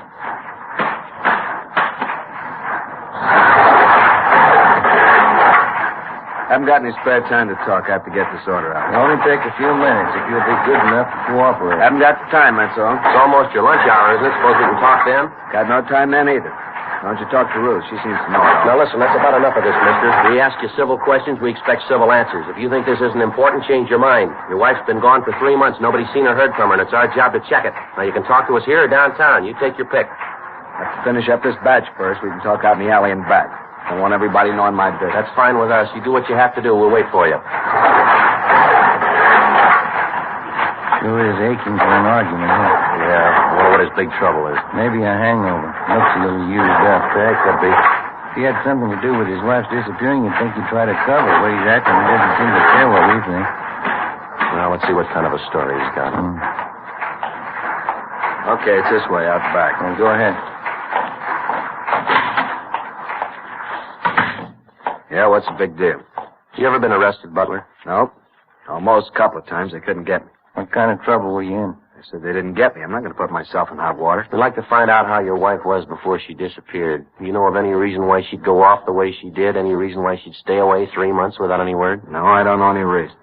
Speaker 11: I haven't got any spare time to talk. I have to get this order out.
Speaker 9: It'll only take a few minutes if you'll be good enough to cooperate.
Speaker 11: Haven't got the time, that's all.
Speaker 3: It's almost your lunch hour, isn't it? Suppose we can talk then?
Speaker 11: Got no time then either. Why don't you talk to Ruth? She seems to know it all.
Speaker 3: Now, listen, that's about enough of this, mister. We ask you civil questions, we expect civil answers. If you think this isn't important, change your mind. Your wife's been gone for 3 months. Nobody's seen or heard from her, and it's our job to check it. Now, you can talk to us here or downtown. You take your pick.
Speaker 11: Have to finish up this batch first. We can talk out in the alley and back. I want everybody knowing my business.
Speaker 3: That's fine with us. You do what you have to do. We'll wait for you.
Speaker 9: Sure is aching for an argument, huh?
Speaker 3: Yeah, I wonder what his big trouble is.
Speaker 9: Maybe a hangover. Looks a little used up.
Speaker 3: Yeah, could be.
Speaker 9: If he had something to do with his wife's disappearing, you'd think he'd try to cover the way he's acting. He doesn't seem to care what we think.
Speaker 3: Well, let's see what kind of a story he's got.
Speaker 11: Okay, it's this way, out back.
Speaker 9: Well, go ahead.
Speaker 11: Yeah, what's the big deal?
Speaker 3: You ever been arrested, Butler?
Speaker 11: Nope. Almost a couple of times. They couldn't get me.
Speaker 9: What kind of trouble were you in?
Speaker 6: I said they didn't get me. I'm not going to put myself in hot water.
Speaker 3: We'd like to find out how your wife was before she disappeared. Do you know of any reason why she'd go off the way she did? Any reason why she'd stay away 3 months without any word?
Speaker 6: No, I don't know any reason.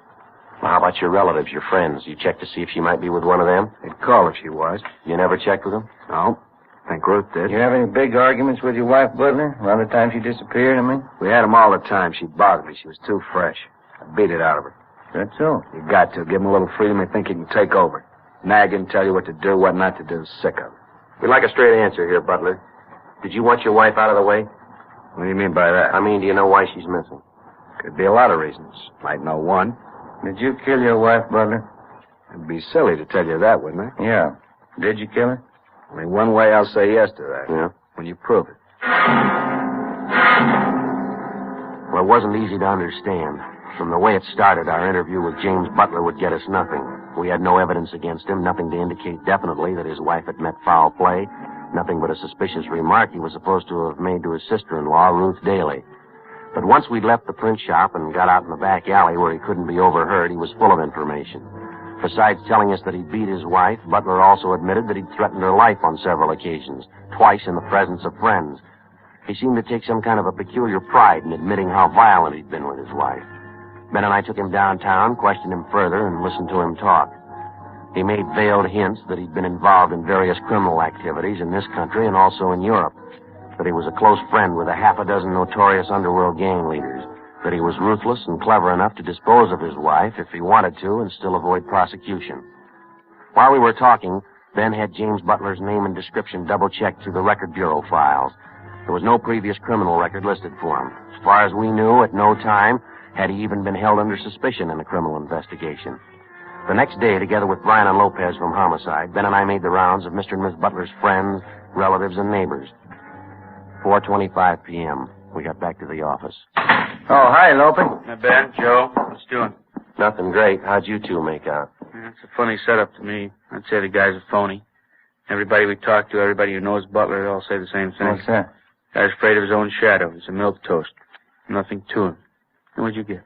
Speaker 3: Well, how about your relatives, your friends? You checked to see if she might be with one of them?
Speaker 6: They'd call if she was.
Speaker 3: You never checked with them?
Speaker 6: No. I think Ruth did.
Speaker 9: You have any big arguments with your wife, Butler? Around the time she disappeared, I mean?
Speaker 6: We had them all the time. She'd bothered me. She was too fresh. I beat it out of her.
Speaker 9: That's so.
Speaker 6: You got to. Give him a little freedom. They think he can take over. Nag him, tell you what to do, what not to do. Sick of it.
Speaker 3: We'd like a straight answer here, Butler. Did you want your wife out of the way?
Speaker 6: What do you mean by that?
Speaker 3: I mean, do you know why she's missing?
Speaker 6: Could be a lot of reasons. Might know one.
Speaker 9: Did you kill your wife, Butler?
Speaker 6: It'd be silly to tell you that, wouldn't it?
Speaker 9: Yeah. Did you kill her?
Speaker 6: Only one way I'll say yes to that.
Speaker 3: Yeah?
Speaker 6: When you prove it.
Speaker 3: Well, it wasn't easy to understand. From the way it started, our interview with James Butler would get us nothing. We had no evidence against him, nothing to indicate definitely that his wife had met foul play, nothing but a suspicious remark he was supposed to have made to his sister-in-law, Ruth Daly. But once we'd left the print shop and got out in the back alley where he couldn't be overheard, he was full of information. Besides telling us that he'd beat his wife, Butler also admitted that he'd threatened her life on several occasions, twice in the presence of friends. He seemed to take some kind of a peculiar pride in admitting how violent he'd been with his wife. Ben and I took him downtown, questioned him further, and listened to him talk. He made veiled hints that he'd been involved in various criminal activities in this country and also in Europe, that he was a close friend with a half a dozen notorious underworld gang leaders, that he was ruthless and clever enough to dispose of his wife if he wanted to and still avoid prosecution. While we were talking, Ben had James Butler's name and description double-checked through the Record Bureau files. There was no previous criminal record listed for him. As far as we knew, at no time had he even been held under suspicion in a criminal investigation. The next day, together with Brian and Lopez from Homicide, Ben and I made the rounds of Mr. and Miss Butler's friends, relatives, and neighbors. 4:25 p.m. We got back to the office.
Speaker 9: Oh, hi, Lope.
Speaker 17: Hi, Ben. Joe. What's doing?
Speaker 3: Nothing great. How'd you two make out?
Speaker 17: Yeah, it's a funny setup to me. I'd say the guy's a phony. Everybody we talk to, everybody who knows Butler, they all say the same thing.
Speaker 9: What's that?
Speaker 17: Guy's afraid of his own shadow. He's a milquetoast. Nothing to him. And what'd you get?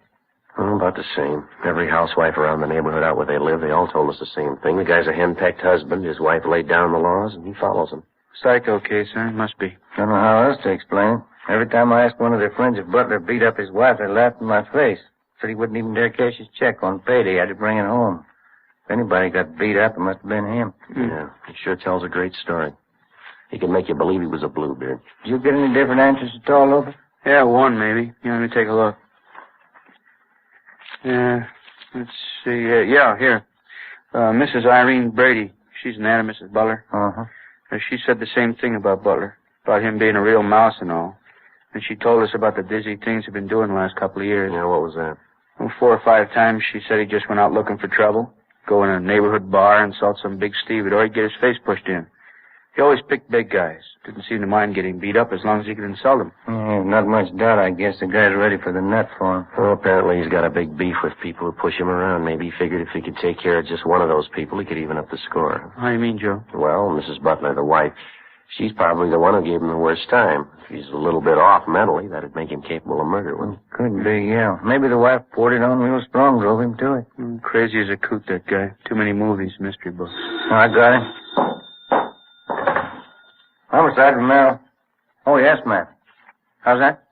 Speaker 3: Oh, about the same. Every housewife around the neighborhood out where they live, they all told us the same thing. The guy's a hen-pecked husband. His wife laid down the laws, and he follows them.
Speaker 17: Psycho case, huh? Must be.
Speaker 9: Don't know how else to explain it. Every time I asked one of their friends if Butler beat up his wife, they laughed in my face. Said he wouldn't even dare cash his check on payday. Had to bring it home. If anybody got beat up, it must have been him.
Speaker 3: Yeah, he sure tells a great story. He can make you believe he was a bluebeard.
Speaker 9: Did you get any different answers at all, Lope?
Speaker 17: Yeah, one maybe. Yeah, let me take a look. Yeah, let's see. Yeah, here. Mrs. Irene Brady. She's an aunt of Mrs. Butler.
Speaker 9: Uh-huh.
Speaker 17: She said the same thing about Butler, about him being a real mouse and all. And she told us about the dizzy things he'd been doing the last couple of years.
Speaker 3: Yeah, what was that?
Speaker 17: Well, 4 or 5 times she said he just went out looking for trouble, go in a neighborhood bar, insult some big stevedore, or he'd get his face pushed in. He always picked big guys. Didn't seem to mind getting beat up as long as he could insult them.
Speaker 9: Yeah, not much doubt, I guess. The guy's ready for the nut for him.
Speaker 3: Well, apparently he's got a big beef with people who push him around. Maybe he figured if he could take care of just one of those people, he could even up the score.
Speaker 17: How do you mean, Joe?
Speaker 3: Well, Mrs. Butler, the wife, she's probably the one who gave him the worst time. If he's a little bit off mentally, that'd make him capable of murder, wouldn't it?
Speaker 9: Could be, yeah. Maybe the wife poured it on real strong, drove him to it.
Speaker 17: Crazy as a coot, that guy. Too many movies, mystery books.
Speaker 9: Oh, I got him. Homicide from Merrill. Oh, yes, ma'am. How's that?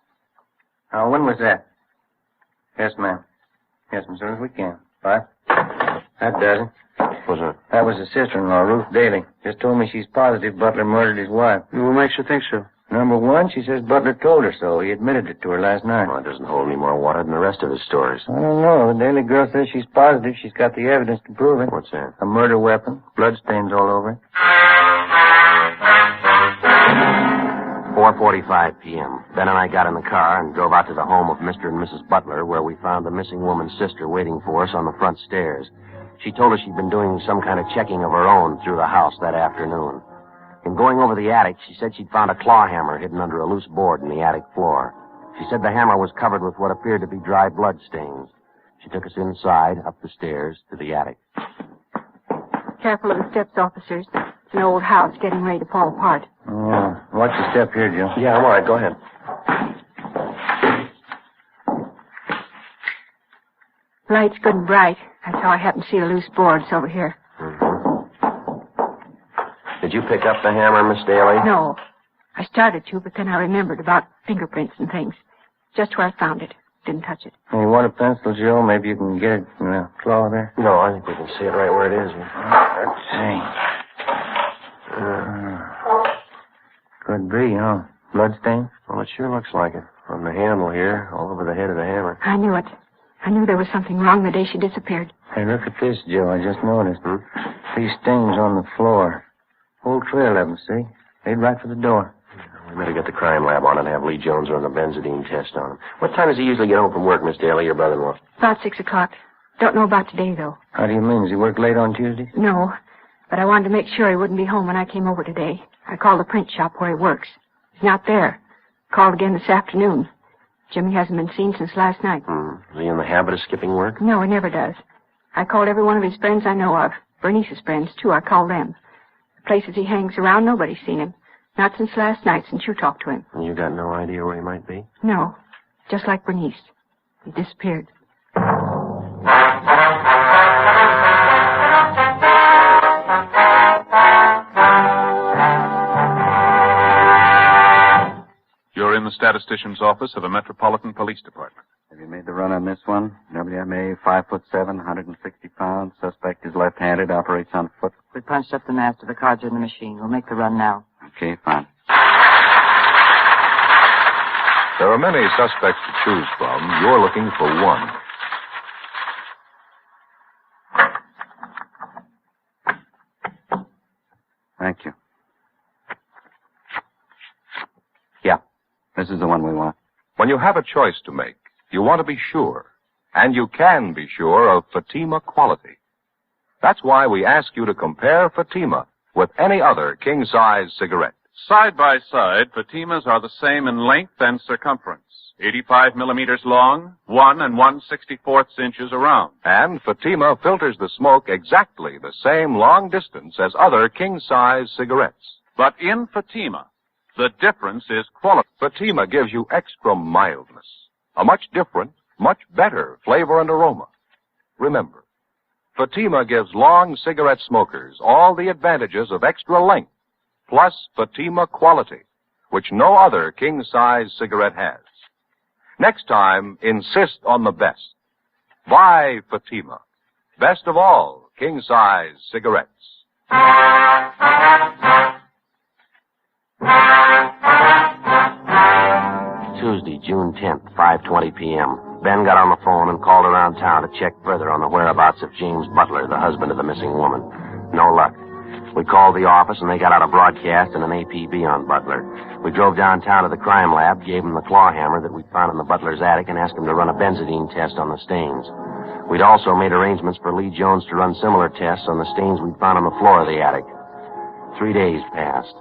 Speaker 9: When was that? Yes, ma'am. Yes, as soon as we can. Bye. That does it.
Speaker 3: What's that?
Speaker 9: That was his sister-in-law, Ruth Daly. Just told me she's positive Butler murdered his wife.
Speaker 17: What makes you think so?
Speaker 9: Number one, she says Butler told her so. He admitted it to her last night.
Speaker 3: Well, it doesn't hold any more water than the rest of his stories.
Speaker 9: I don't know. The Daly girl says she's positive. She's got the evidence to prove it.
Speaker 3: What's that?
Speaker 9: A murder weapon. Bloodstains all over it.
Speaker 3: 4:45 p.m. Ben and I got in the car and drove out to the home of Mr. and Mrs. Butler, where we found the missing woman's sister waiting for us on the front stairs. She told us she'd been doing some kind of checking of her own through the house that afternoon. In going over the attic, she said she'd found a claw hammer hidden under a loose board in the attic floor. She said the hammer was covered with what appeared to be dry blood stains. She took us inside, up the stairs, to the attic.
Speaker 16: Careful of the steps, officers. It's an old house getting ready to fall apart.
Speaker 9: Yeah. Watch the step here, Joe.
Speaker 3: Yeah, I'm all right. Go ahead.
Speaker 16: Light's good and bright. That's how I happen to see the loose boards over here.
Speaker 3: Mm-hmm. Did you pick up the hammer, Miss Daly?
Speaker 16: No. I started to, but then I remembered about fingerprints and things. Just where I found it. Didn't touch it.
Speaker 9: Hey, you want a pencil, Joe? Maybe you can get it in the claw there.
Speaker 3: No, I think we can see it right where it is.
Speaker 9: Let's see. Could be, huh? Bloodstain?
Speaker 3: Well, it sure looks like it. From the handle here, all over the head of the hammer.
Speaker 16: I knew it. I knew there was something wrong the day she disappeared.
Speaker 9: Hey, look at this, Joe. I just noticed. These stains on the floor. Whole trail of them, see? Head right for the door.
Speaker 3: We better get the crime lab on it and have Lee Jones run the benzodine test on him. What time does he usually get home from work, Miss Daly, your brother-in-law?
Speaker 16: About 6 o'clock. Don't know about today, though.
Speaker 9: How do you mean? Does he work late on Tuesdays?
Speaker 16: No, but I wanted to make sure he wouldn't be home when I came over today. I called the print shop where he works. He's not there. Called again this afternoon. Jimmy hasn't been seen since last night.
Speaker 3: Is he in the habit of skipping work?
Speaker 16: No, he never does. I called every one of his friends I know of. Bernice's friends, too. I called them. The places he hangs around, nobody's seen him. Not since last night, since you talked to him.
Speaker 3: And you got no idea where he might be?
Speaker 16: No. Just like Bernice. He disappeared.
Speaker 2: You're in the statistician's office of the Metropolitan Police Department.
Speaker 11: Have you made the run on this one? WMA, 5'7", 160 pounds. Suspect is left-handed, operates on foot.
Speaker 8: We punched up the master of the cards in the machine. We'll make the run now.
Speaker 11: Okay, fine.
Speaker 1: There are many suspects to choose from. You're looking for one.
Speaker 11: Thank you. Yeah, this is the one we want.
Speaker 1: When you have a choice to make, you want to be sure. And you can be sure of Fatima quality. That's why we ask you to compare Fatima with any other king-size cigarette.
Speaker 2: Side by side, Fatimas are the same in length and circumference. 85 millimeters long, 1 1/64 inches around.
Speaker 1: And Fatima filters the smoke exactly the same long distance as other king-size cigarettes.
Speaker 2: But in Fatima, the difference is quality.
Speaker 1: Fatima gives you extra mildness, a much different, much better flavor and aroma. Remember, Fatima gives long cigarette smokers all the advantages of extra length, plus Fatima quality, which no other king-size cigarette has. Next time, insist on the best. Buy Fatima. Best of all king-size cigarettes.
Speaker 3: Tuesday, June 10th, 5:20 p.m. Ben got on the phone and called around town to check further on the whereabouts of James Butler, the husband of the missing woman. No luck. We called the office, and they got out a broadcast and an APB on Butler. We drove downtown to the crime lab, gave him the claw hammer that we'd found in the Butler's attic, and asked him to run a benzodine test on the stains. We'd also made arrangements for Lee Jones to run similar tests on the stains we'd found on the floor of the attic. 3 days passed.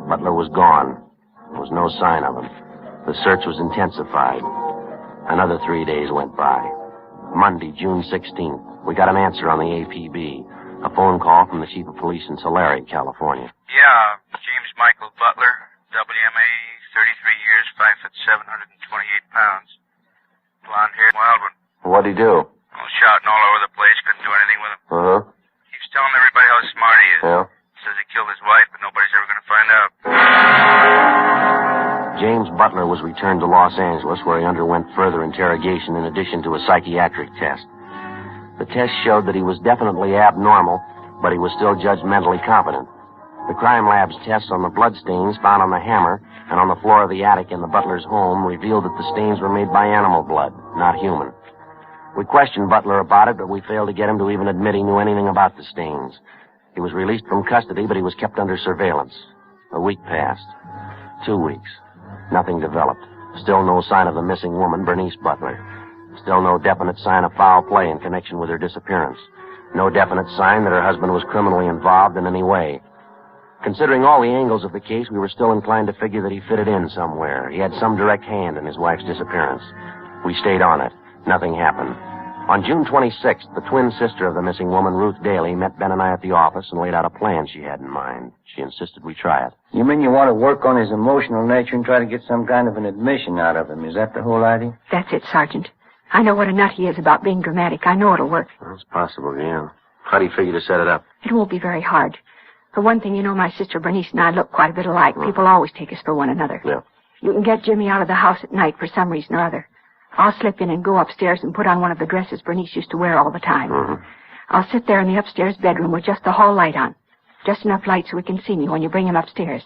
Speaker 3: Butler was gone. There was no sign of him. The search was intensified. Another 3 days went by. Monday, June 16th, we got an answer on the APB. A phone call from the chief of police in Tulare, California.
Speaker 17: Yeah, James Michael Butler, WMA, 33 years, 5'7", 128 pounds. Blonde hair, wild one.
Speaker 3: What'd he do?
Speaker 17: Well, shouting all over the place, couldn't do anything with him.
Speaker 3: Uh-huh.
Speaker 17: Keeps telling everybody how smart he is.
Speaker 3: Yeah?
Speaker 17: Says he killed his wife, but nobody's ever going to find out.
Speaker 3: James Butler was returned to Los Angeles, where he underwent further interrogation in addition to a psychiatric test. The test showed that he was definitely abnormal, but he was still judged mentally competent. The crime lab's tests on the bloodstains found on the hammer and on the floor of the attic in the Butler's home revealed that the stains were made by animal blood, not human. We questioned Butler about it, but we failed to get him to even admit he knew anything about the stains. He was released from custody, but he was kept under surveillance. A week passed. 2 weeks. Nothing developed. Still no sign of the missing woman, Bernice Butler. Still no definite sign of foul play in connection with her disappearance. No definite sign that her husband was criminally involved in any way. Considering all the angles of the case, we were still inclined to figure that he fitted in somewhere. He had some direct hand in his wife's disappearance. We stayed on it. Nothing happened. On June 26th, the twin sister of the missing woman, Ruth Daly, met Ben and I at the office and laid out a plan she had in mind. She insisted we try it.
Speaker 9: You mean you want to work on his emotional nature and try to get some kind of an admission out of him? Is that the whole idea?
Speaker 16: That's it, Sergeant. I know what a nut he is about being dramatic. I know it'll work.
Speaker 3: Well, it's possible, yeah. How do you figure to set it up?
Speaker 16: It won't be very hard. For one thing, you know, my sister Bernice and I look quite a bit alike. People always take us for one another.
Speaker 3: Yeah.
Speaker 16: You can get Jimmy out of the house at night for some reason or other. I'll slip in and go upstairs and put on one of the dresses Bernice used to wear all the time. I'll sit there in the upstairs bedroom with just the hall light on. Just enough light so he can see me when you bring him upstairs.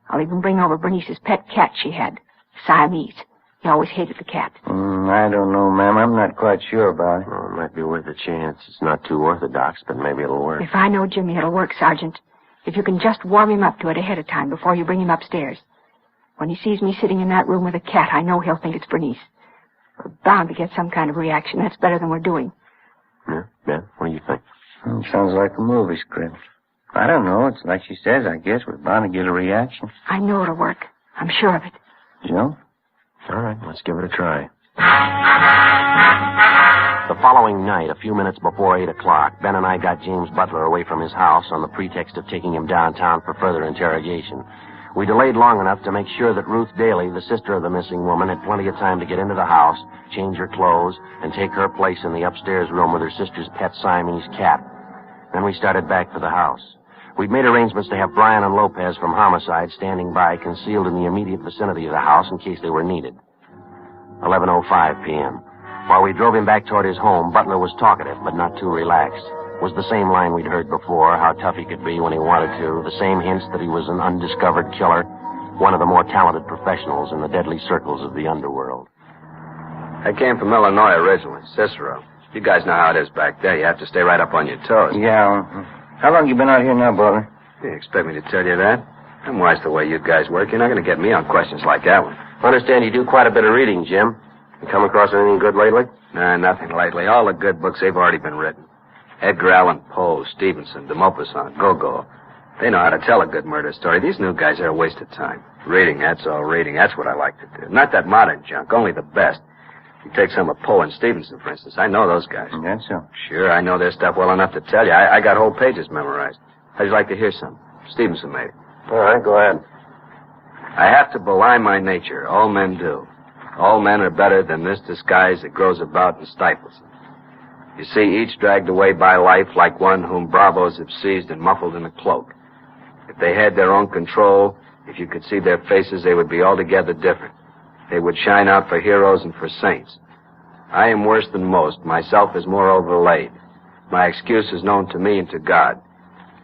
Speaker 16: I'll even bring over Bernice's pet cat she had, Siamese. He always hated the cat.
Speaker 9: I don't know, ma'am. I'm not quite sure about it.
Speaker 3: Well, it might be worth a chance. It's not too orthodox, but maybe it'll work.
Speaker 16: If I know Jimmy, it'll work, Sergeant. If you can just warm him up to it ahead of time before you bring him upstairs. When he sees me sitting in that room with a cat, I know he'll think it's Bernice. We're bound to get some kind of reaction. That's better than we're doing.
Speaker 3: Yeah, Ben, what do you think?
Speaker 9: Sounds like a movie script. I don't know. It's like she says, I guess. We're bound to get a reaction.
Speaker 16: I know it'll work. I'm sure of it.
Speaker 9: Joe?
Speaker 3: All right, let's give it a try. The following night, a few minutes before 8 o'clock, Ben and I got James Butler away from his house on the pretext of taking him downtown for further interrogation. We delayed long enough to make sure that Ruth Daly, the sister of the missing woman, had plenty of time to get into the house, change her clothes, and take her place in the upstairs room with her sister's pet Siamese cat. Then we started back for the house. We'd made arrangements to have Brian and Lopez from Homicide standing by, concealed in the immediate vicinity of the house in case they were needed. 11:05 p.m. While we drove him back toward his home, Butler was talkative, but not too relaxed. It was the same line we'd heard before, how tough he could be when he wanted to, the same hints that he was an undiscovered killer, one of the more talented professionals in the deadly circles of the underworld.
Speaker 21: I came from Illinois originally, Cicero. You guys know how it is back there. You have to stay right up on your toes.
Speaker 9: Yeah. How long you been out here now, Butler?
Speaker 21: You expect me to tell you that? I'm wise the way you guys work. You're not going to get me on questions like that one.
Speaker 3: I understand you do quite a bit of reading, Jim. You come across anything good lately?
Speaker 21: Nah, nothing lately. All the good books, they've already been written. Edgar Allan Poe, Stevenson, de Maupassant, Gogol. They know how to tell a good murder story. These new guys are a waste of time. Reading, that's all reading. That's what I like to do. Not that modern junk, only the best. You take some of Poe and Stevenson, for instance. I know those guys.
Speaker 9: That's so.
Speaker 21: Sure, I know their stuff well enough to tell you. I got whole pages memorized. How'd you like to hear some? Stevenson made it.
Speaker 3: All right, go ahead.
Speaker 21: I have to belie my nature. All men do. All men are better than this disguise that grows about and stifles them. You see, each dragged away by life like one whom bravos have seized and muffled in a cloak. If they had their own control, if you could see their faces, they would be altogether different. They would shine out for heroes and for saints. I am worse than most. Myself is more overlaid. My excuse is known to me and to God.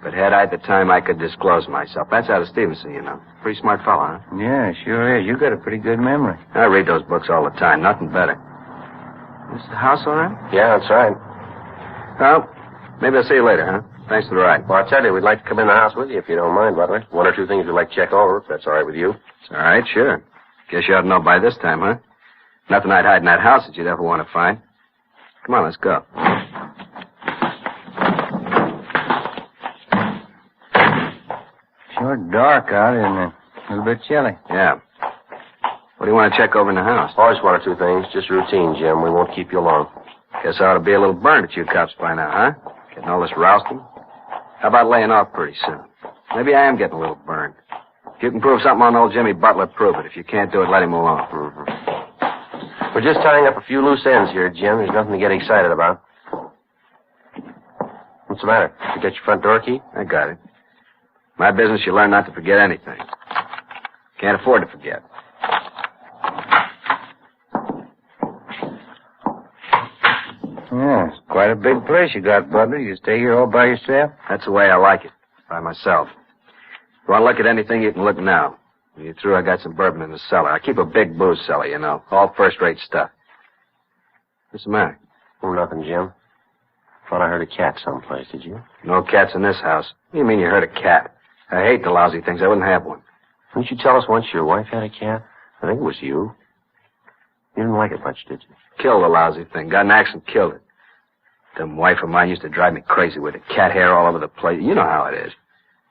Speaker 21: But had I the time, I could disclose myself. That's out of Stevenson, you know. Pretty smart fellow, huh?
Speaker 9: Yeah, sure is. You got a pretty good memory.
Speaker 21: I read those books all the time. Nothing better. Is the house all right?
Speaker 3: Yeah, that's right.
Speaker 21: Well, maybe I'll see you later, huh? Thanks for the ride.
Speaker 3: Well, I'll tell you, we'd like to come in the house with you if you don't mind, Butler. One or two things we'd like to check over, if that's all right with you.
Speaker 21: It's all right, sure. Guess you ought to know by this time, huh? Nothing I'd hide in that house that you'd ever want to find. Come on, let's go.
Speaker 9: Sure dark out, isn't it? A little bit chilly.
Speaker 21: Yeah. What do you want to check over in the house?
Speaker 3: Always one or two things. Just routine, Jim. We won't keep you long.
Speaker 21: Guess I ought to be a little burned at you cops by now, huh? Getting all this rousting. How about laying off pretty soon? Maybe I am getting a little burned. If you can prove something on old Jimmy Butler, prove it. If you can't do it, let him alone.
Speaker 3: Mm-hmm. We're just tying up a few loose ends here, Jim. There's nothing to get excited about. What's the matter? Did you get your front door key?
Speaker 21: I got it. My business, you learn not to forget anything. Can't afford to forget.
Speaker 9: Yeah, it's quite a big place you got, Butler. You stay here all by yourself?
Speaker 21: That's the way I like it. By myself. If you want to look at anything, you can look now. When you're through, I got some bourbon in the cellar. I keep a big booze cellar, you know. All first-rate stuff. What's the matter?
Speaker 3: Oh, nothing, Jim. Thought I heard a cat someplace, did you?
Speaker 21: No cats in this house. What do you mean you heard a cat? I hate the lousy things. I wouldn't have one.
Speaker 3: Didn't you tell us once your wife had a cat? I think it was you. You didn't like it much, did you?
Speaker 21: Killed the lousy thing. Got an axe and killed it. Them wife of mine used to drive me crazy with it. Cat hair all over the place. You know how it is.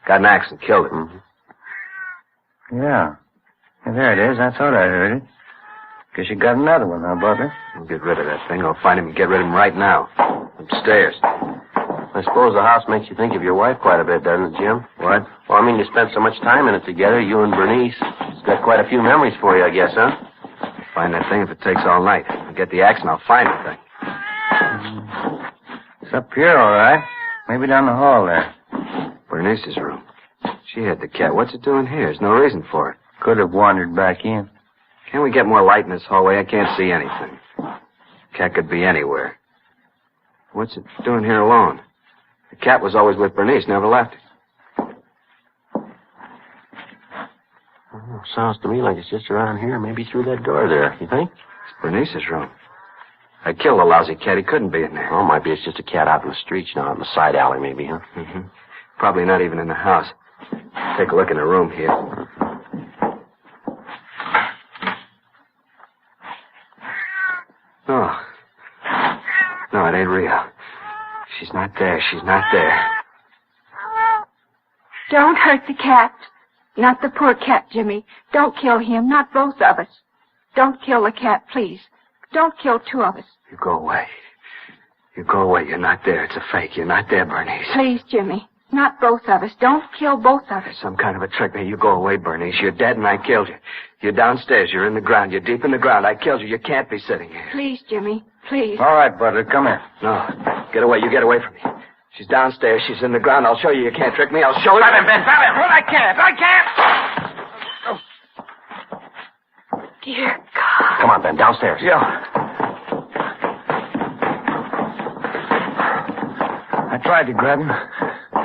Speaker 21: Got an axe and killed it.
Speaker 3: Mm-hmm.
Speaker 9: Yeah. There it is. I thought I heard it. Guess you got another one, huh, Butler?
Speaker 21: I'll get rid of that thing. I'll find him and get rid of him right now. Upstairs.
Speaker 3: I suppose the house makes you think of your wife quite a bit, doesn't it, Jim?
Speaker 21: What?
Speaker 3: Well, I mean, you spent so much time in it together, you and Bernice. It's got quite a few memories for you, I guess, huh?
Speaker 21: Find that thing if it takes all night. I'll get the axe and I'll find the thing.
Speaker 9: It's up here, all right. Maybe down the hall there.
Speaker 21: Bernice's room. She had the cat. What's it doing here? There's no reason for it.
Speaker 9: Could have wandered back in.
Speaker 21: Can we get more light in this hallway? I can't see anything. Cat could be anywhere. What's it doing here alone? The cat was always with Bernice, never left it.
Speaker 3: Sounds to me like it's just around here, maybe through that door there. You think?
Speaker 21: It's Bernice's room. I killed the lousy cat. He couldn't be in there.
Speaker 3: Oh, might be it's just a cat out in the streets now, out in the side alley, maybe, huh?
Speaker 21: Mm-hmm. Probably not even in the house. Take a look in the room here. No. No, it ain't real. She's not there. She's not there.
Speaker 16: Don't hurt the cat. Not the poor cat, Jimmy. Don't kill him. Not both of us. Don't kill the cat, please. Don't kill two of us.
Speaker 21: You go away. You go away. You're not there. It's a fake. You're not there, Bernice.
Speaker 16: Please, Jimmy. Not both of us. Don't kill both of us.
Speaker 21: Some kind of a trick. Now, you go away, Bernice. You're dead and I killed you. You're downstairs. You're in the ground. You're deep in the ground. I killed you. You can't be sitting here.
Speaker 16: Please, Jimmy. Please.
Speaker 21: All right, Butler. Come here. No. Get away. You get away from me. She's downstairs. She's in the ground. I'll show you. You can't trick me. I'll show you.
Speaker 10: Grab him, Ben. Grab him. I can't. I can't.
Speaker 16: Dear God.
Speaker 3: Come on, Ben. Downstairs.
Speaker 10: Yeah. I tried to grab him.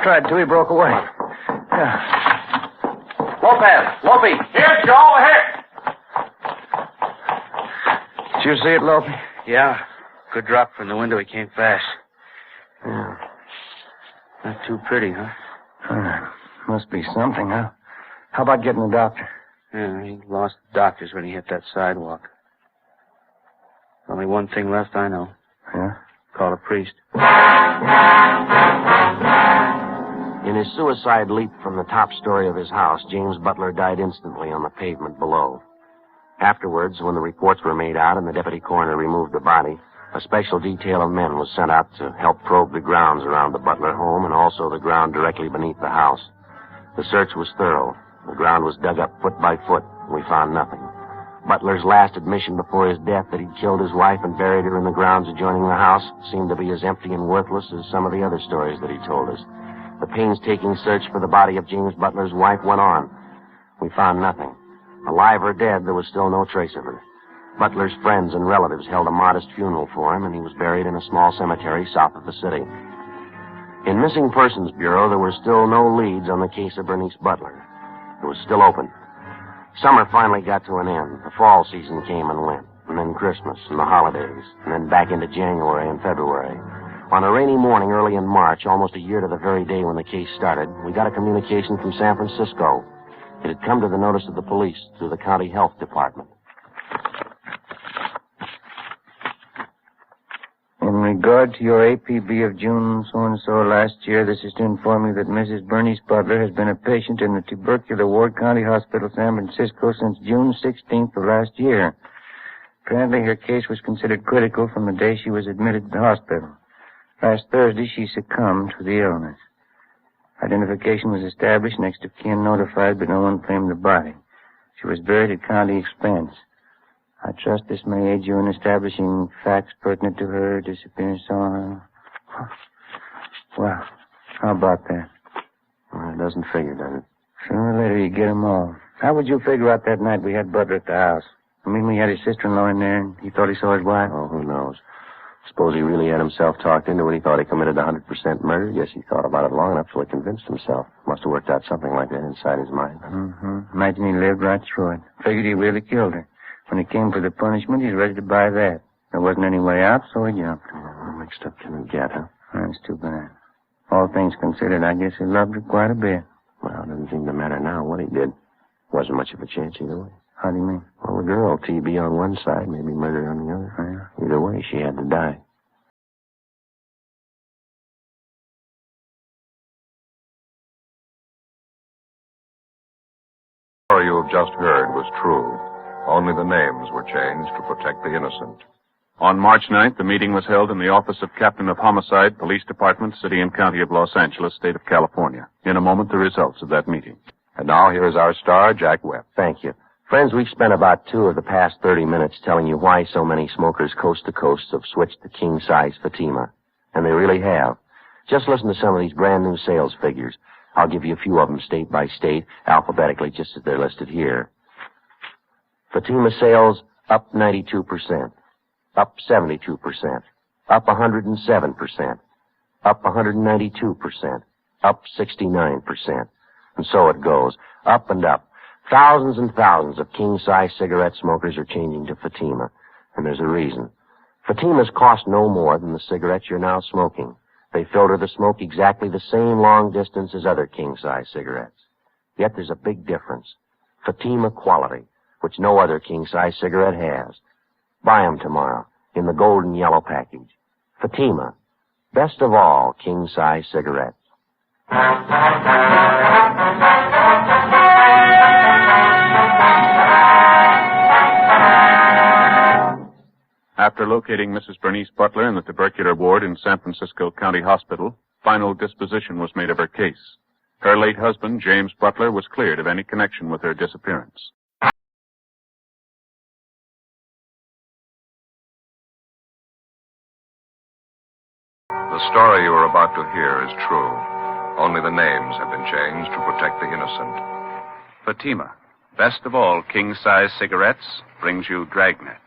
Speaker 10: Tried to. He broke away. Yeah.
Speaker 21: Lopey.
Speaker 10: Here, Joe. Here. Did you see it, Lopey?
Speaker 17: Yeah. Good drop from the window. He came fast.
Speaker 10: Yeah.
Speaker 17: Not too pretty, huh?
Speaker 10: Must be something, huh? How about getting a doctor?
Speaker 17: Yeah, he lost the doctors when he hit that sidewalk. Only one thing left, I know.
Speaker 10: Yeah?
Speaker 17: Call a priest.
Speaker 3: In his suicide leap from the top story of his house, James Butler died instantly on the pavement below. Afterwards, when the reports were made out and the deputy coroner removed the body, a special detail of men was sent out to help probe the grounds around the Butler home and also the ground directly beneath the house. The search was thorough. The ground was dug up foot by foot, and we found nothing. Butler's last admission before his death that he'd killed his wife and buried her in the grounds adjoining the house seemed to be as empty and worthless as some of the other stories that he told us. The painstaking search for the body of James Butler's wife went on. We found nothing. Alive or dead, there was still no trace of her. Butler's friends and relatives held a modest funeral for him, and he was buried in a small cemetery south of the city. In Missing Persons Bureau, there were still no leads on the case of Bernice Butler. It was still open. Summer finally got to an end. The fall season came and went, and then Christmas and the holidays, and then back into January and February. On a rainy morning early in March, almost a year to the very day when the case started, we got a communication from San Francisco. It had come to the notice of the police through the county health department.
Speaker 9: In regard to your APB of June so-and-so last year, this is to inform you that Mrs. Bernice Butler has been a patient in the tubercular ward County Hospital, San Francisco, since June 16th of last year. Apparently, her case was considered critical from the day she was admitted to the hospital. Last Thursday, she succumbed to the illness. Identification was established, next of kin notified, but no one claimed the body. She was buried at county expense. I trust this may aid you in establishing facts pertinent to her disappearance. Well, how about that?
Speaker 3: Well, it doesn't figure, does it?
Speaker 9: Sooner or later, you get 'em all. How would you figure out that night we had Butler at the house? I mean, we had his sister-in-law in there, and he thought he saw his wife?
Speaker 3: Oh, who knows? Suppose he really had himself talked into when he thought he committed 100% murder? Guess he thought about it long enough till he convinced himself. Must have worked out something like that inside his mind.
Speaker 9: Mm-hmm. Imagine he lived right through it. Figured he really killed her. When it came for the punishment, he's ready to buy that. There wasn't any way out, so he jumped.
Speaker 3: Yeah, mixed up can he get, huh?
Speaker 9: That's too bad. All things considered, I guess he loved her quite a bit.
Speaker 3: Well, it doesn't seem to matter now what he did. Wasn't much of a chance either way.
Speaker 9: How do you mean?
Speaker 3: Well, the girl, TB on one side, maybe murder on the other.
Speaker 9: Yeah.
Speaker 3: Either way, she had to die.
Speaker 1: The story you have just heard was true. Only the names were changed to protect the innocent.
Speaker 2: On March 9th, the meeting was held in the office of Captain of Homicide, Police Department, City and County of Los Angeles, State of California. In a moment, the results of that meeting.
Speaker 1: And now here is our star, Jack Webb.
Speaker 3: Thank you. Friends, we've spent about 2 of the past 30 minutes telling you why so many smokers coast to coast have switched to king-size Fatima. And they really have. Just listen to some of these brand new sales figures. I'll give you a few of them state by state, alphabetically, just as they're listed here. Fatima sales up 92%, up 72%, up 107%, up 192%, up 69%. And so it goes, up and up. Thousands and thousands of king-size cigarette smokers are changing to Fatima, and there's a reason. Fatimas cost no more than the cigarettes you're now smoking. They filter the smoke exactly the same long distance as other king-size cigarettes. Yet there's a big difference. Fatima quality, which no other king-size cigarette has. Buy 'em tomorrow in the golden yellow package. Fatima, best of all king-size cigarettes.
Speaker 2: After locating Mrs. Bernice Butler in the tubercular ward in San Francisco County Hospital, final disposition was made of her case. Her late husband, James Butler, was cleared of any connection with her disappearance.
Speaker 1: The story you are about to hear is true. Only the names have been changed to protect the innocent.
Speaker 2: Fatima, best of all king-size cigarettes, brings you Dragnet.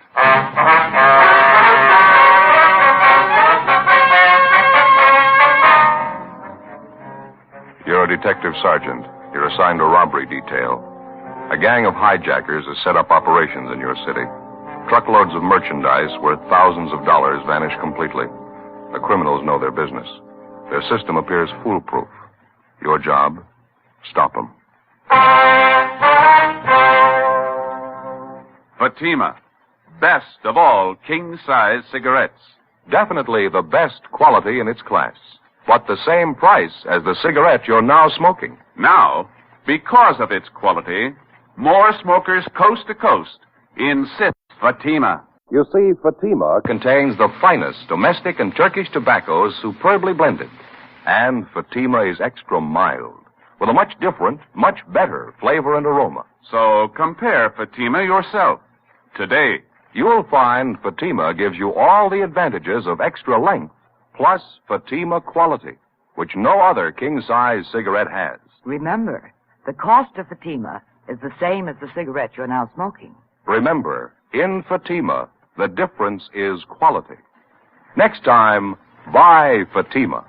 Speaker 1: You're a detective sergeant. You're assigned a robbery detail. A gang of hijackers has set up operations in your city. Truckloads of merchandise worth thousands of dollars vanish completely. The criminals know their business. Their system appears foolproof. Your job, stop them.
Speaker 2: Fatima, best of all king-size cigarettes.
Speaker 1: Definitely the best quality in its class, but the same price as the cigarette you're now smoking.
Speaker 2: Now, because of its quality, more smokers coast to coast insist Fatima.
Speaker 1: You see, Fatima contains the finest domestic and Turkish tobaccos superbly blended. And Fatima is extra mild, with a much different, much better flavor and aroma.
Speaker 2: So compare Fatima yourself today.
Speaker 1: You'll find Fatima gives you all the advantages of extra length, plus Fatima quality, which no other king-size cigarette has.
Speaker 8: Remember, the cost of Fatima is the same as the cigarette you're now smoking.
Speaker 1: Remember, in Fatima, the difference is quality. Next time, buy Fatima.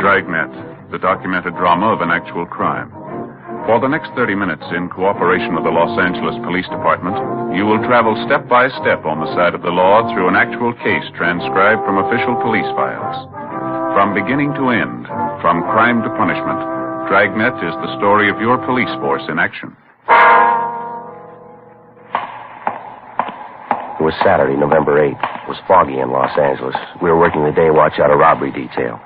Speaker 2: Dragnet, the documented drama of an actual crime. For the next 30 minutes, in cooperation with the Los Angeles Police Department, you will travel step by step on the side of the law through an actual case transcribed from official police files. From beginning to end, from crime to punishment, Dragnet is the story of your police force in action.
Speaker 3: It was Saturday, November 8th. It was foggy in Los Angeles. We were working the day watch out of robbery detail.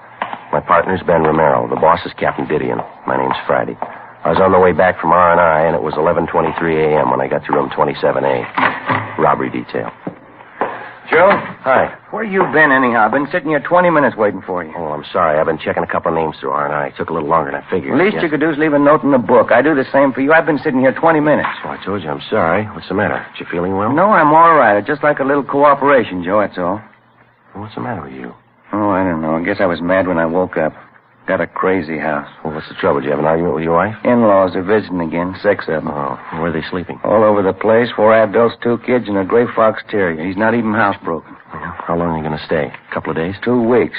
Speaker 3: My partner's Ben Romero. The boss is Captain Didion. My name's Friday. I was on the way back from R&I, and it was 11:23 a.m. when I got to room 27A. Robbery detail.
Speaker 10: Joe?
Speaker 3: Hi.
Speaker 10: Where you been, anyhow? I've been sitting here 20 minutes waiting for you.
Speaker 3: Oh, I'm sorry. I've been checking a couple of names through R&I. It took a little longer than I figured.
Speaker 10: The least you could do is leave a note in the book. I do the same for you. I've been sitting here 20 minutes.
Speaker 3: Oh, I told you I'm sorry. What's the matter? You feeling well?
Speaker 10: No, I'm all right. I'd just like a little cooperation, Joe, that's all.
Speaker 3: What's the matter with you?
Speaker 10: Oh, I don't know. I guess I was mad when I woke up. Got a crazy house.
Speaker 3: Well, what's the trouble? Did you have an argument with your wife?
Speaker 10: In-laws are visiting again. 6 of them.
Speaker 3: Oh, where are they sleeping?
Speaker 10: All over the place. 4 adults, 2 kids, and a gray fox terrier. He's not even housebroken.
Speaker 3: Yeah. How long are you going to stay? A couple of days?
Speaker 10: 2 weeks.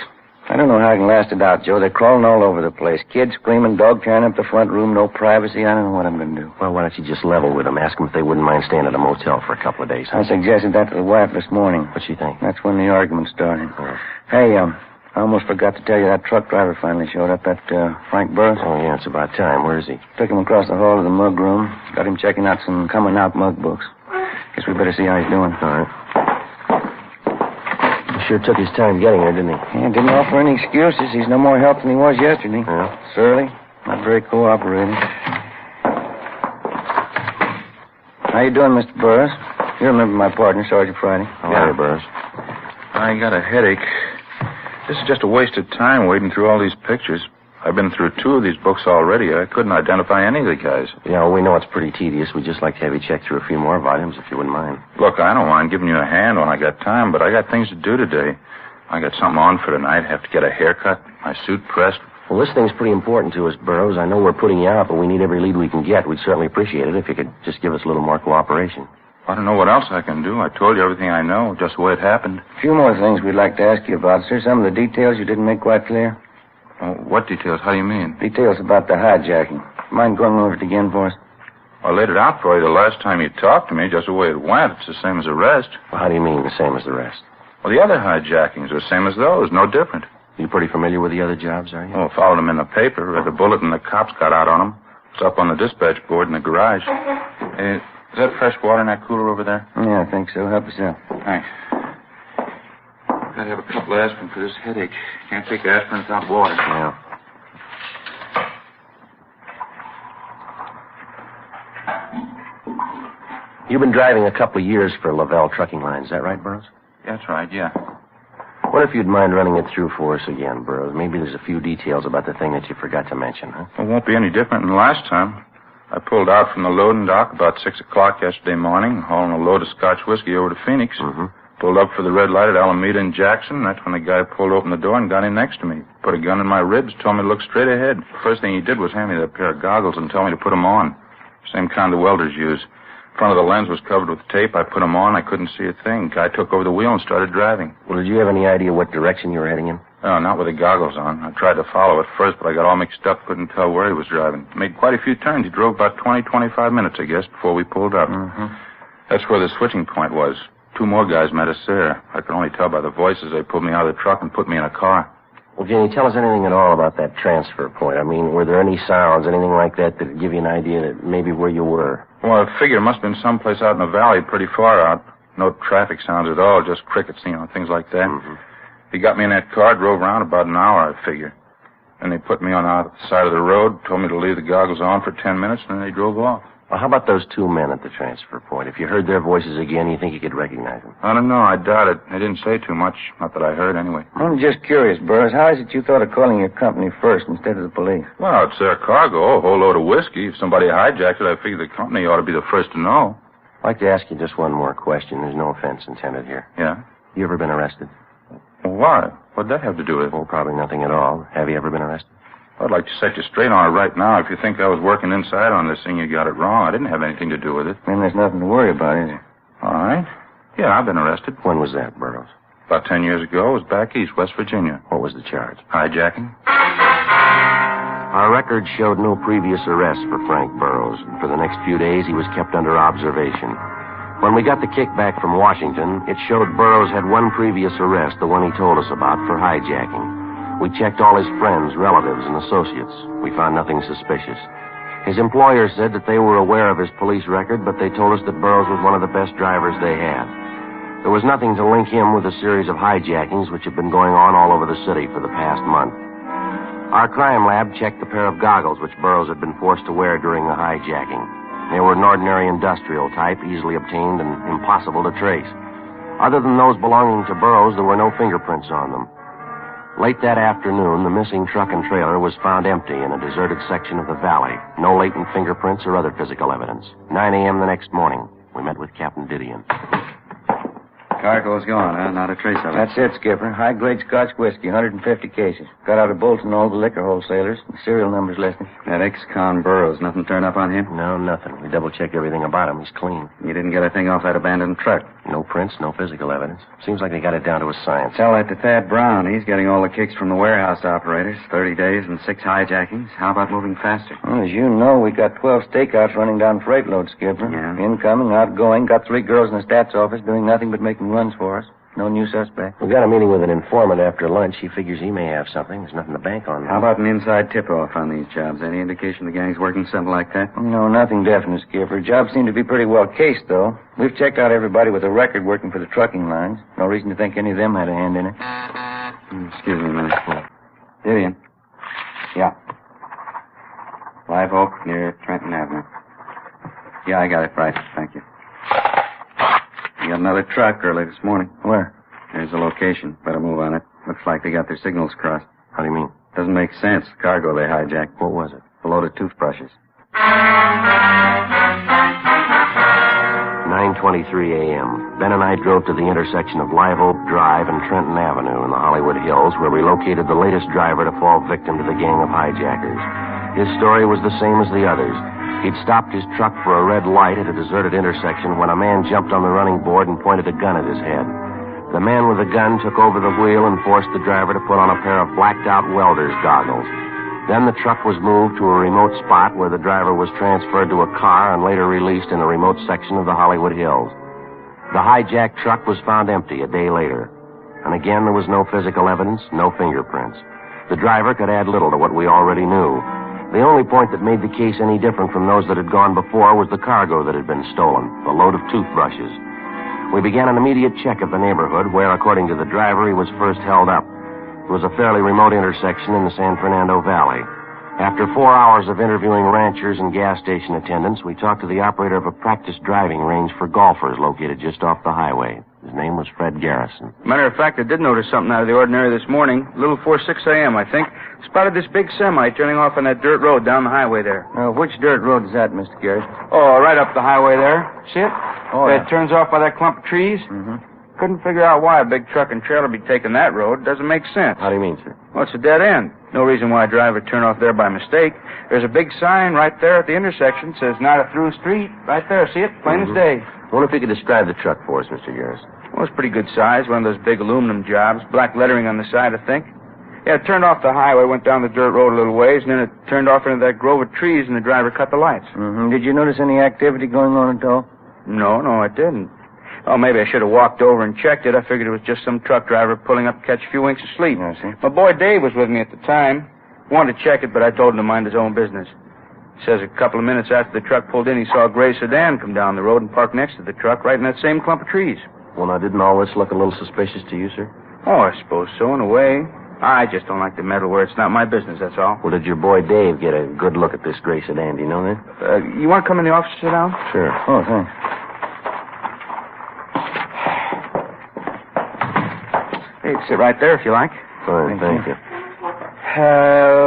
Speaker 10: I don't know how I can last it out, Joe. They're crawling all over the place. Kids screaming, dog tearing up the front room, no privacy. I don't know what I'm going to do.
Speaker 3: Well, why don't you just level with them? Ask them if they wouldn't mind staying at a motel for a couple of days.
Speaker 10: I suggested that to the wife this morning.
Speaker 3: What'd she think?
Speaker 10: That's when the argument started.
Speaker 3: Oh.
Speaker 10: Hey, I almost forgot to tell you that truck driver finally showed up, that Frank Burris.
Speaker 3: Oh, yeah, it's about time. Where is he?
Speaker 10: Took him across the hall to the mug room. Got him checking out some coming-out mug books. Guess we better see how he's doing.
Speaker 3: All right. He sure took his time getting here, didn't he?
Speaker 10: Yeah, didn't offer any excuses. He's no more help than he was yesterday.
Speaker 3: Yeah.
Speaker 10: Surly. Not very cooperating. How you doing, Mr. Burris? You remember my partner, Sergeant Friday.
Speaker 3: How are you, Burris?
Speaker 20: I got a headache. This is just a waste of time wading through all these pictures. I've been through 2 of these books already. I couldn't identify any of the guys.
Speaker 3: Yeah, well, we know it's pretty tedious. We'd just like to have you check through a few more volumes, if you wouldn't mind.
Speaker 20: Look, I don't mind giving you a hand when I got time, but I got things to do today. I got something on for tonight. Have to get a haircut, my suit pressed.
Speaker 3: Well, this thing's pretty important to us, Burroughs. I know we're putting you out, but we need every lead we can get. We'd certainly appreciate it if you could just give us a little more cooperation.
Speaker 20: I don't know what else I can do. I told you everything I know, just the way it happened.
Speaker 9: A few more things we'd like to ask you about, sir. Some of the details you didn't make quite clear.
Speaker 20: Oh, what details? How do you mean?
Speaker 9: Details about the hijacking. Mind going over it again for us?
Speaker 20: I laid it out for you the last time you talked to me, just the way it went. It's the same as the rest.
Speaker 3: Well, how do you mean the same as the rest?
Speaker 20: Well, the other hijackings are the same as those, no different.
Speaker 3: You pretty familiar with the other jobs, are you?
Speaker 20: Oh, followed them in the paper, read the bulletin the cops got out on them. It's up on the dispatch board in the garage. Hey, is that fresh water in that cooler over there?
Speaker 9: Yeah, I think so. Help yourself.
Speaker 20: Thanks. Gotta have a couple of aspirin for this headache. Can't take aspirin without water.
Speaker 3: Yeah. You've been driving a couple of years for Lavelle Trucking Lines, is that right, Burroughs?
Speaker 20: That's right, yeah.
Speaker 3: What if you'd mind running it through for us again, Burroughs? Maybe there's a few details about the thing that you forgot to mention, huh?
Speaker 20: It won't be any different than last time. I pulled out from the loading dock about 6 o'clock yesterday morning, hauling a load of Scotch whiskey over to Phoenix.
Speaker 3: Mm-hmm.
Speaker 20: Pulled up for the red light at Alameda and Jackson. That's when the guy pulled open the door and got in next to me. Put a gun in my ribs, told me to look straight ahead. First thing he did was hand me that pair of goggles and tell me to put them on. Same kind the welders use. Front of the lens was covered with tape. I put them on. I couldn't see a thing. Guy took over the wheel and started driving.
Speaker 3: Well, did you have any idea what direction you were heading in?
Speaker 20: No, not with the goggles on. I tried to follow at first, but I got all mixed up. Couldn't tell where he was driving. Made quite a few turns. He drove about 25 minutes, I guess, before we pulled up.
Speaker 3: Mm-hmm.
Speaker 20: That's where the switching point was. 2 more guys met us there. I could only tell by the voices. They pulled me out of the truck and put me in a car.
Speaker 3: Well, can you tell us anything at all about that transfer point? I mean, were there any sounds, anything like that would give you an idea that maybe where you were?
Speaker 20: Well, I figure it must have been someplace out in the valley, pretty far out. No traffic sounds at all, just crickets, things like that.
Speaker 3: Mm-hmm.
Speaker 20: He got me in that car, drove around about an hour, I figure. Then they put me on the side of the road, told me to leave the goggles on for 10 minutes, and then they drove off.
Speaker 3: Well, how about those 2 men at the transfer point? If you heard their voices again, you think you could recognize them?
Speaker 20: I don't know. I doubt it. They didn't say too much. Not that I heard, anyway.
Speaker 9: I'm just curious, Burroughs. How is it you thought of calling your company first instead of the police?
Speaker 20: Well, it's their cargo, a whole load of whiskey. If somebody hijacked it, I figure the company ought to be the first to know.
Speaker 3: I'd like to ask you just one more question. There's no offense intended here.
Speaker 20: Yeah?
Speaker 3: You ever been arrested?
Speaker 20: Well, why? What'd that have to do with it?
Speaker 3: Well, probably nothing at all. Have you ever been arrested?
Speaker 20: I'd like to set you straight on it right now. If you think I was working inside on this thing, you got it wrong. I didn't have anything to do with it.
Speaker 9: Then there's nothing to worry about, is there?
Speaker 20: All right. Yeah, I've been arrested.
Speaker 3: When was that, Burroughs?
Speaker 20: About 10 years ago. It was back east, West Virginia.
Speaker 3: What was the charge?
Speaker 20: Hijacking.
Speaker 3: Our records showed no previous arrests for Frank Burroughs. For the next few days, he was kept under observation. When we got the kickback from Washington, it showed Burroughs had one previous arrest, the one he told us about, for hijacking. We checked all his friends, relatives, and associates. We found nothing suspicious. His employer said that they were aware of his police record, but they told us that Burroughs was one of the best drivers they had. There was nothing to link him with a series of hijackings which had been going on all over the city for the past month. Our crime lab checked the pair of goggles which Burroughs had been forced to wear during the hijacking. They were an ordinary industrial type, easily obtained and impossible to trace. Other than those belonging to Burroughs, there were no fingerprints on them. Late that afternoon, the missing truck and trailer was found empty in a deserted section of the valley. No latent fingerprints or other physical evidence. 9 a.m. the next morning, we met with Captain Didion.
Speaker 11: Cargo's gone, huh? Not a trace of it.
Speaker 9: That's it, Skipper. High-grade Scotch whiskey, 150 cases. Got out of Bolton all the liquor wholesalers. The serial number's listed.
Speaker 11: That ex-con Burroughs, nothing turned up on him?
Speaker 3: No, nothing. We double-checked everything about him. He's clean.
Speaker 11: You didn't get a thing off that abandoned truck?
Speaker 3: No prints, no physical evidence. Seems like they got it down to a science.
Speaker 11: Tell that to Thad Brown. He's getting all the kicks from the warehouse operators. 30 days and 6 hijackings. How about moving faster?
Speaker 9: Well, as you know, we got 12 stakeouts running down freight loads, Skipper.
Speaker 11: Yeah.
Speaker 9: Incoming, outgoing. Got 3 girls in the stats office doing nothing but making runs for us. No new suspect.
Speaker 3: We got a meeting with an informant after lunch. He figures he may have something. There's nothing to bank on.
Speaker 11: How about an inside tip-off on these jobs? Any indication the gang's working something like that?
Speaker 9: No, nothing definite, Skipper. Jobs seem to be pretty well cased, though. We've checked out everybody with a record working for the trucking lines. No reason to think any of them had a hand in it.
Speaker 11: Excuse me a minute. Didion. Yeah. Live Oak near Trenton Avenue. Yeah, I got it right. Thank you. We got another truck early this morning.
Speaker 9: Where?
Speaker 11: There's the location. Better move on it. Looks like they got their signals crossed.
Speaker 3: How do you mean?
Speaker 11: Doesn't make sense. The cargo they hijacked. What was it? A load of toothbrushes.
Speaker 3: 9:23 a.m. Ben and I drove to the intersection of Live Oak Drive and Trenton Avenue in the Hollywood Hills, where we located the latest driver to fall victim to the gang of hijackers. His story was the same as the others. He'd stopped his truck for a red light at a deserted intersection when a man jumped on the running board and pointed a gun at his head. The man with the gun took over the wheel and forced the driver to put on a pair of blacked-out welder's goggles. Then the truck was moved to a remote spot where the driver was transferred to a car and later released in a remote section of the Hollywood Hills. The hijacked truck was found empty a day later. And again, there was no physical evidence, no fingerprints. The driver could add little to what we already knew. The only point that made the case any different from those that had gone before was the cargo that had been stolen, a load of toothbrushes. We began an immediate check of the neighborhood where, according to the driver, he was first held up. It was a fairly remote intersection in the San Fernando Valley. After 4 hours of interviewing ranchers and gas station attendants, we talked to the operator of a practice driving range for golfers located just off the highway. His name was Fred Garrison.
Speaker 17: Matter of fact, I did notice something out of the ordinary this morning. A little before 6 a.m., I think. Spotted this big semi turning off on that dirt road down the highway there.
Speaker 9: Which dirt road is that, Mr. Garrison?
Speaker 17: Oh, right up the highway there. See it?
Speaker 9: Oh, yeah.
Speaker 17: It turns off by that clump of trees.
Speaker 9: Mm-hmm.
Speaker 17: Couldn't figure out why a big truck and trailer be taking that road. Doesn't make sense.
Speaker 3: How do you mean, sir?
Speaker 17: Well, it's a dead end. No reason why a driver would turn off there by mistake. There's a big sign right there at the intersection. Says not a through street. Right there. See it? Plain as day.
Speaker 3: I wonder if you could describe the truck for us, Mr. Garrison.
Speaker 17: Well, it's pretty good size. One of those big aluminum jobs. Black lettering on the side, I think. Yeah, it turned off the highway, went down the dirt road a little ways, and then it turned off into that grove of trees, and the driver cut the lights.
Speaker 9: Mm-hmm. Did you notice any activity going on at all?
Speaker 17: No, I didn't. Oh, maybe I should have walked over and checked it. I figured it was just some truck driver pulling up to catch a few winks of sleep.
Speaker 9: I see.
Speaker 17: My boy Dave was with me at the time. Wanted to check it, but I told him to mind his own business. Says a couple of minutes after the truck pulled in, he saw a gray sedan come down the road and park next to the truck right in that same clump of trees.
Speaker 3: Well, now, didn't all this look a little suspicious to you, sir?
Speaker 17: Oh, I suppose so, in a way. I just don't like to meddle where it's not my business, that's all.
Speaker 3: Well, did your boy Dave get a good look at this gray sedan? Do you know that?
Speaker 17: You want to come in the office and sit down?
Speaker 3: Sure.
Speaker 9: Oh, thanks.
Speaker 17: Hey, sit right there if you like.
Speaker 3: Fine, thank you.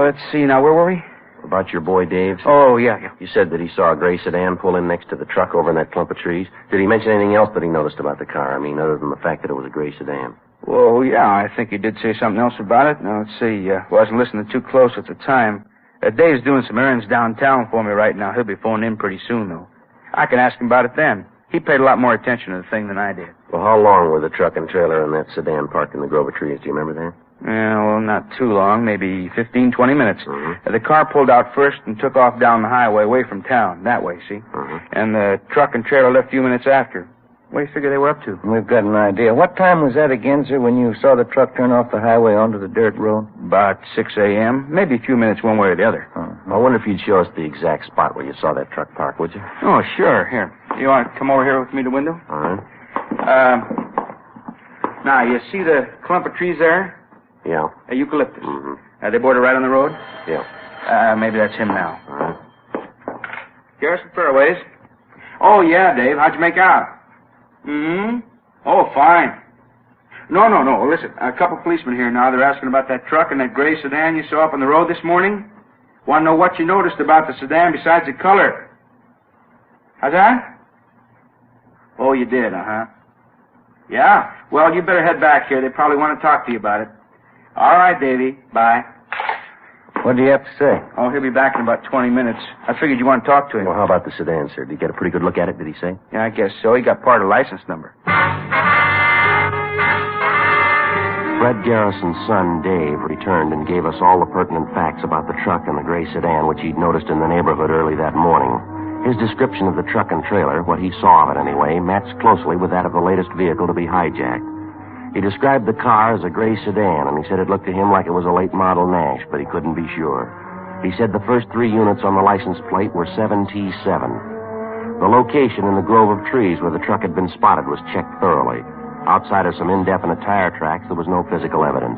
Speaker 17: Let's see, now, where were we?
Speaker 3: About your boy Dave?
Speaker 17: Oh, yeah.
Speaker 3: You said that he saw a gray sedan pull in next to the truck over in that clump of trees. Did he mention anything else that he noticed about the car? I mean, other than the fact that it was a gray sedan.
Speaker 17: Well, yeah, I think he did say something else about it. Now, let's see. Wasn't listening too close at the time. Dave's doing some errands downtown for me right now. He'll be phoning in pretty soon, though. I can ask him about it then. He paid a lot more attention to the thing than I did.
Speaker 3: Well, how long were the truck and trailer and that sedan parked in the grove of trees? Do you remember that?
Speaker 17: Yeah, well, not too long. Maybe 15, 20 minutes.
Speaker 3: Mm-hmm.
Speaker 17: The car pulled out first and took off down the highway away from town. That way, see?
Speaker 3: Mm-hmm.
Speaker 17: And the truck and trailer left a few minutes after. What do you figure they were up to?
Speaker 9: We've got an idea. What time was that again, sir, when you saw the truck turn off the highway onto the dirt road?
Speaker 17: About 6 a.m. Maybe a few minutes one way or the other.
Speaker 3: I wonder if you'd show us the exact spot where you saw that truck park, would you?
Speaker 17: Oh, sure. Here. You want to come over here with me to the window?
Speaker 3: All right.
Speaker 17: Now, you see the clump of trees there?
Speaker 3: Yeah.
Speaker 17: Eucalyptus.
Speaker 3: Mm-hmm.
Speaker 17: They border right on the road?
Speaker 3: Yeah.
Speaker 17: Maybe that's him now.
Speaker 3: All right.
Speaker 17: Garrison Fairways. Oh, yeah, Dave. How'd you make out? Mm-hmm. Oh, fine. No. Listen, a couple policemen here now. They're asking about that truck and that gray sedan you saw up on the road this morning. Want to know what you noticed about the sedan besides the color. How's that? Oh, you did, uh-huh. Yeah? Well, you better head back here. They probably want to talk to you about it. All right, Davy. Bye.
Speaker 9: What do you have to say?
Speaker 17: Oh, he'll be back in about 20 minutes. I figured you want to talk to him.
Speaker 3: Well, how about the sedan, sir? Did you get a pretty good look at it, did he say?
Speaker 17: Yeah, I guess so. He got part of the license number.
Speaker 3: Fred Garrison's son, Dave, returned and gave us all the pertinent facts about the truck and the gray sedan which he'd noticed in the neighborhood early that morning. His description of the truck and trailer, what he saw of it anyway, matched closely with that of the latest vehicle to be hijacked. He described the car as a gray sedan, and he said it looked to him like it was a late model Nash, but he couldn't be sure. He said the first 3 units on the license plate were 7T7. The location in the grove of trees where the truck had been spotted was checked thoroughly. Outside of some indefinite tire tracks, there was no physical evidence.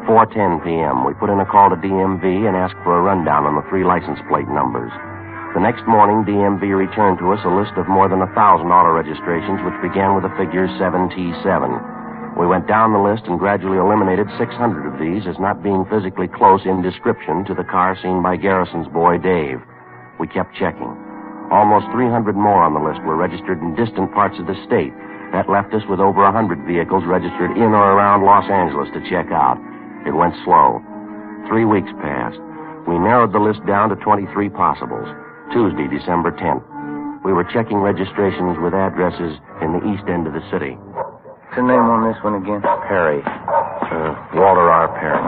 Speaker 3: 4:10 p.m., we put in a call to DMV and asked for a rundown on the 3 license plate numbers. The next morning, DMV returned to us a list of more than 1,000 auto registrations which began with the figure 7T7. We went down the list and gradually eliminated 600 of these as not being physically close in description to the car seen by Garrison's boy, Dave. We kept checking. Almost 300 more on the list were registered in distant parts of the state. That left us with over 100 vehicles registered in or around Los Angeles to check out. It went slow. 3 weeks passed. We narrowed the list down to 23 possibles. Tuesday, December 10th. We were checking registrations with addresses in the east end of the city.
Speaker 9: What's the name on this one again?
Speaker 3: Perry. Walter R. Perry.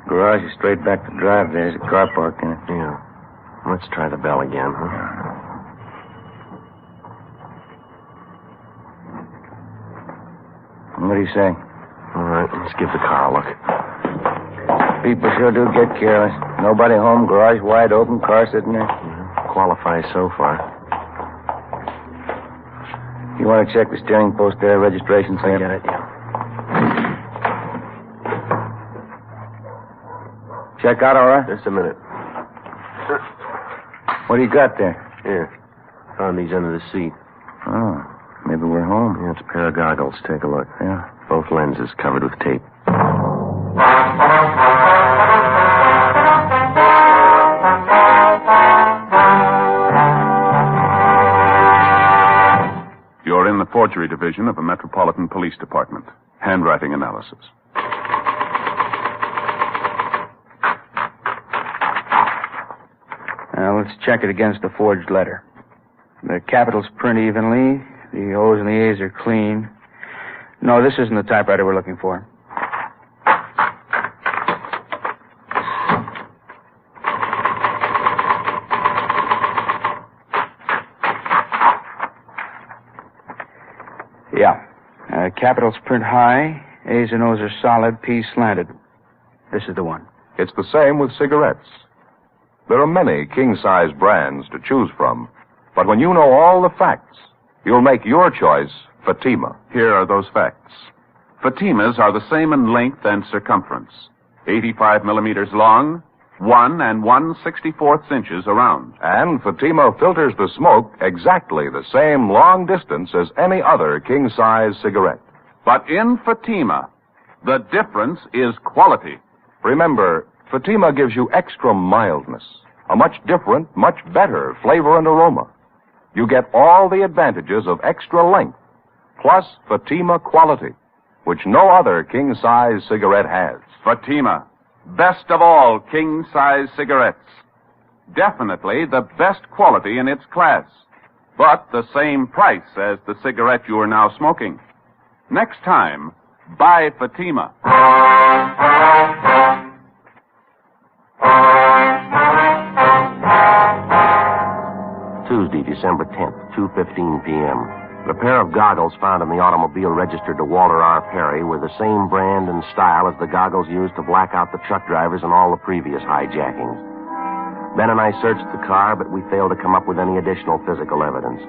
Speaker 9: Garage is straight back to drive. There's a car parked in it.
Speaker 3: Yeah. Let's try the bell again, huh?
Speaker 9: What do you say?
Speaker 3: All right, let's give the car a look.
Speaker 9: People sure do get careless. Nobody home, garage wide open, car sitting there.
Speaker 3: Qualifies so far.
Speaker 9: You want to check the steering post there, registration slip?
Speaker 3: Get it, yeah.
Speaker 9: Check out all right?
Speaker 3: Just a minute.
Speaker 9: What do you got there?
Speaker 3: Here. Found these under the seat.
Speaker 9: Oh, maybe we're home.
Speaker 3: Yeah, it's a pair of goggles. Take a look.
Speaker 9: Yeah.
Speaker 3: Both lenses covered with tape.
Speaker 2: You're in the forgery division of the Metropolitan Police Department. Handwriting analysis.
Speaker 12: Now, let's check it against the forged letter. The capitals print evenly. The O's and the A's are clean. No, this isn't the typewriter we're looking for. Yeah. Capitals print high. A's and O's are solid. P's slanted. This is the one.
Speaker 1: It's the same with cigarettes. There are many king-size brands to choose from, but when you know all the facts, you'll make your choice Fatima.
Speaker 2: Here are those facts. Fatimas are the same in length and circumference. 85 millimeters long, 1 1/64 inches around.
Speaker 1: And Fatima filters the smoke exactly the same long distance as any other king-size cigarette.
Speaker 2: But in Fatima, the difference is quality.
Speaker 1: Remember, Fatima gives you extra mildness, a much different, much better flavor and aroma. You get all the advantages of extra length, plus Fatima quality, which no other king-size cigarette has.
Speaker 2: Fatima, best of all king-size cigarettes. Definitely the best quality in its class, but the same price as the cigarette you are now smoking. Next time, buy Fatima.
Speaker 3: Tuesday, December 10th, 2:15 p.m. The pair of goggles found in the automobile registered to Walter R. Perry were the same brand and style as the goggles used to black out the truck drivers in all the previous hijackings. Ben and I searched the car, but we failed to come up with any additional physical evidence.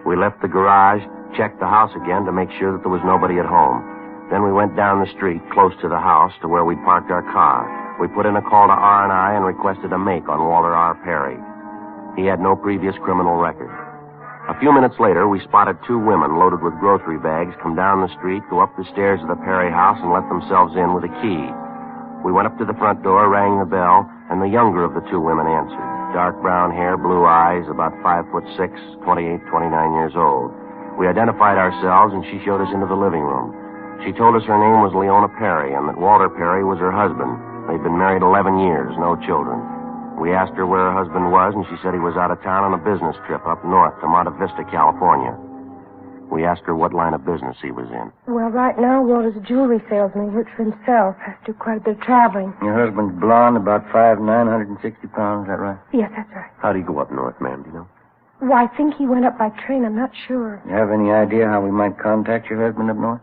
Speaker 3: We left the garage, checked the house again to make sure that there was nobody at home. Then we went down the street, close to the house, to where we'd parked our car. We put in a call to R&I and requested a make on Walter R. Perry. He had no previous criminal record. A few minutes later, we spotted two women loaded with grocery bags come down the street, go up the stairs of the Perry house, and let themselves in with a key. We went up to the front door, rang the bell, and the younger of the two women answered. Dark brown hair, blue eyes, about 5'6", 28, 29 years old. We identified ourselves, and she showed us into the living room. She told us her name was Leona Perry, and that Walter Perry was her husband. They'd been married 11 years, no children. We asked her where her husband was, and she said he was out of town on a business trip up north to Monte Vista, California. We asked her what line of business he was in.
Speaker 16: Well, right now, Walter's a jewelry salesman. He works for himself. Has to do quite a bit of traveling.
Speaker 9: Your husband's blonde, about 5'9", 160 pounds, is that right?
Speaker 16: Yes, that's right.
Speaker 3: How'd he go up north, ma'am, do you know?
Speaker 16: Well, I think he went up by train. I'm not sure.
Speaker 9: You have any idea how we might contact your husband up north?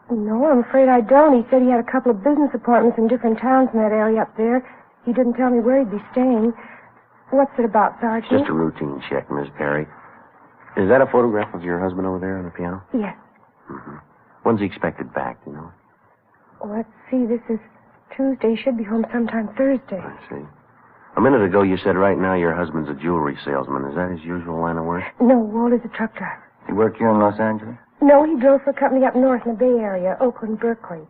Speaker 16: No, I'm afraid I don't. He said he had a couple of business appointments in different towns in that area up there. He didn't tell me where he'd be staying. What's it about, Sergeant?
Speaker 3: Just a routine check, Miss Perry. Is that a photograph of your husband over there on the piano?
Speaker 16: Yes.
Speaker 3: Mm-hmm. When's he expected back, do you know?
Speaker 16: Well, let's see. This is Tuesday. He should be home sometime Thursday.
Speaker 3: I see. A minute ago, you said right now your husband's a jewelry salesman. Is that his usual line of work?
Speaker 14: No, Walter's a truck driver.
Speaker 9: You work here in Los Angeles?
Speaker 14: No, he drove for a company up north in the Bay Area, Oakland, Berkeley.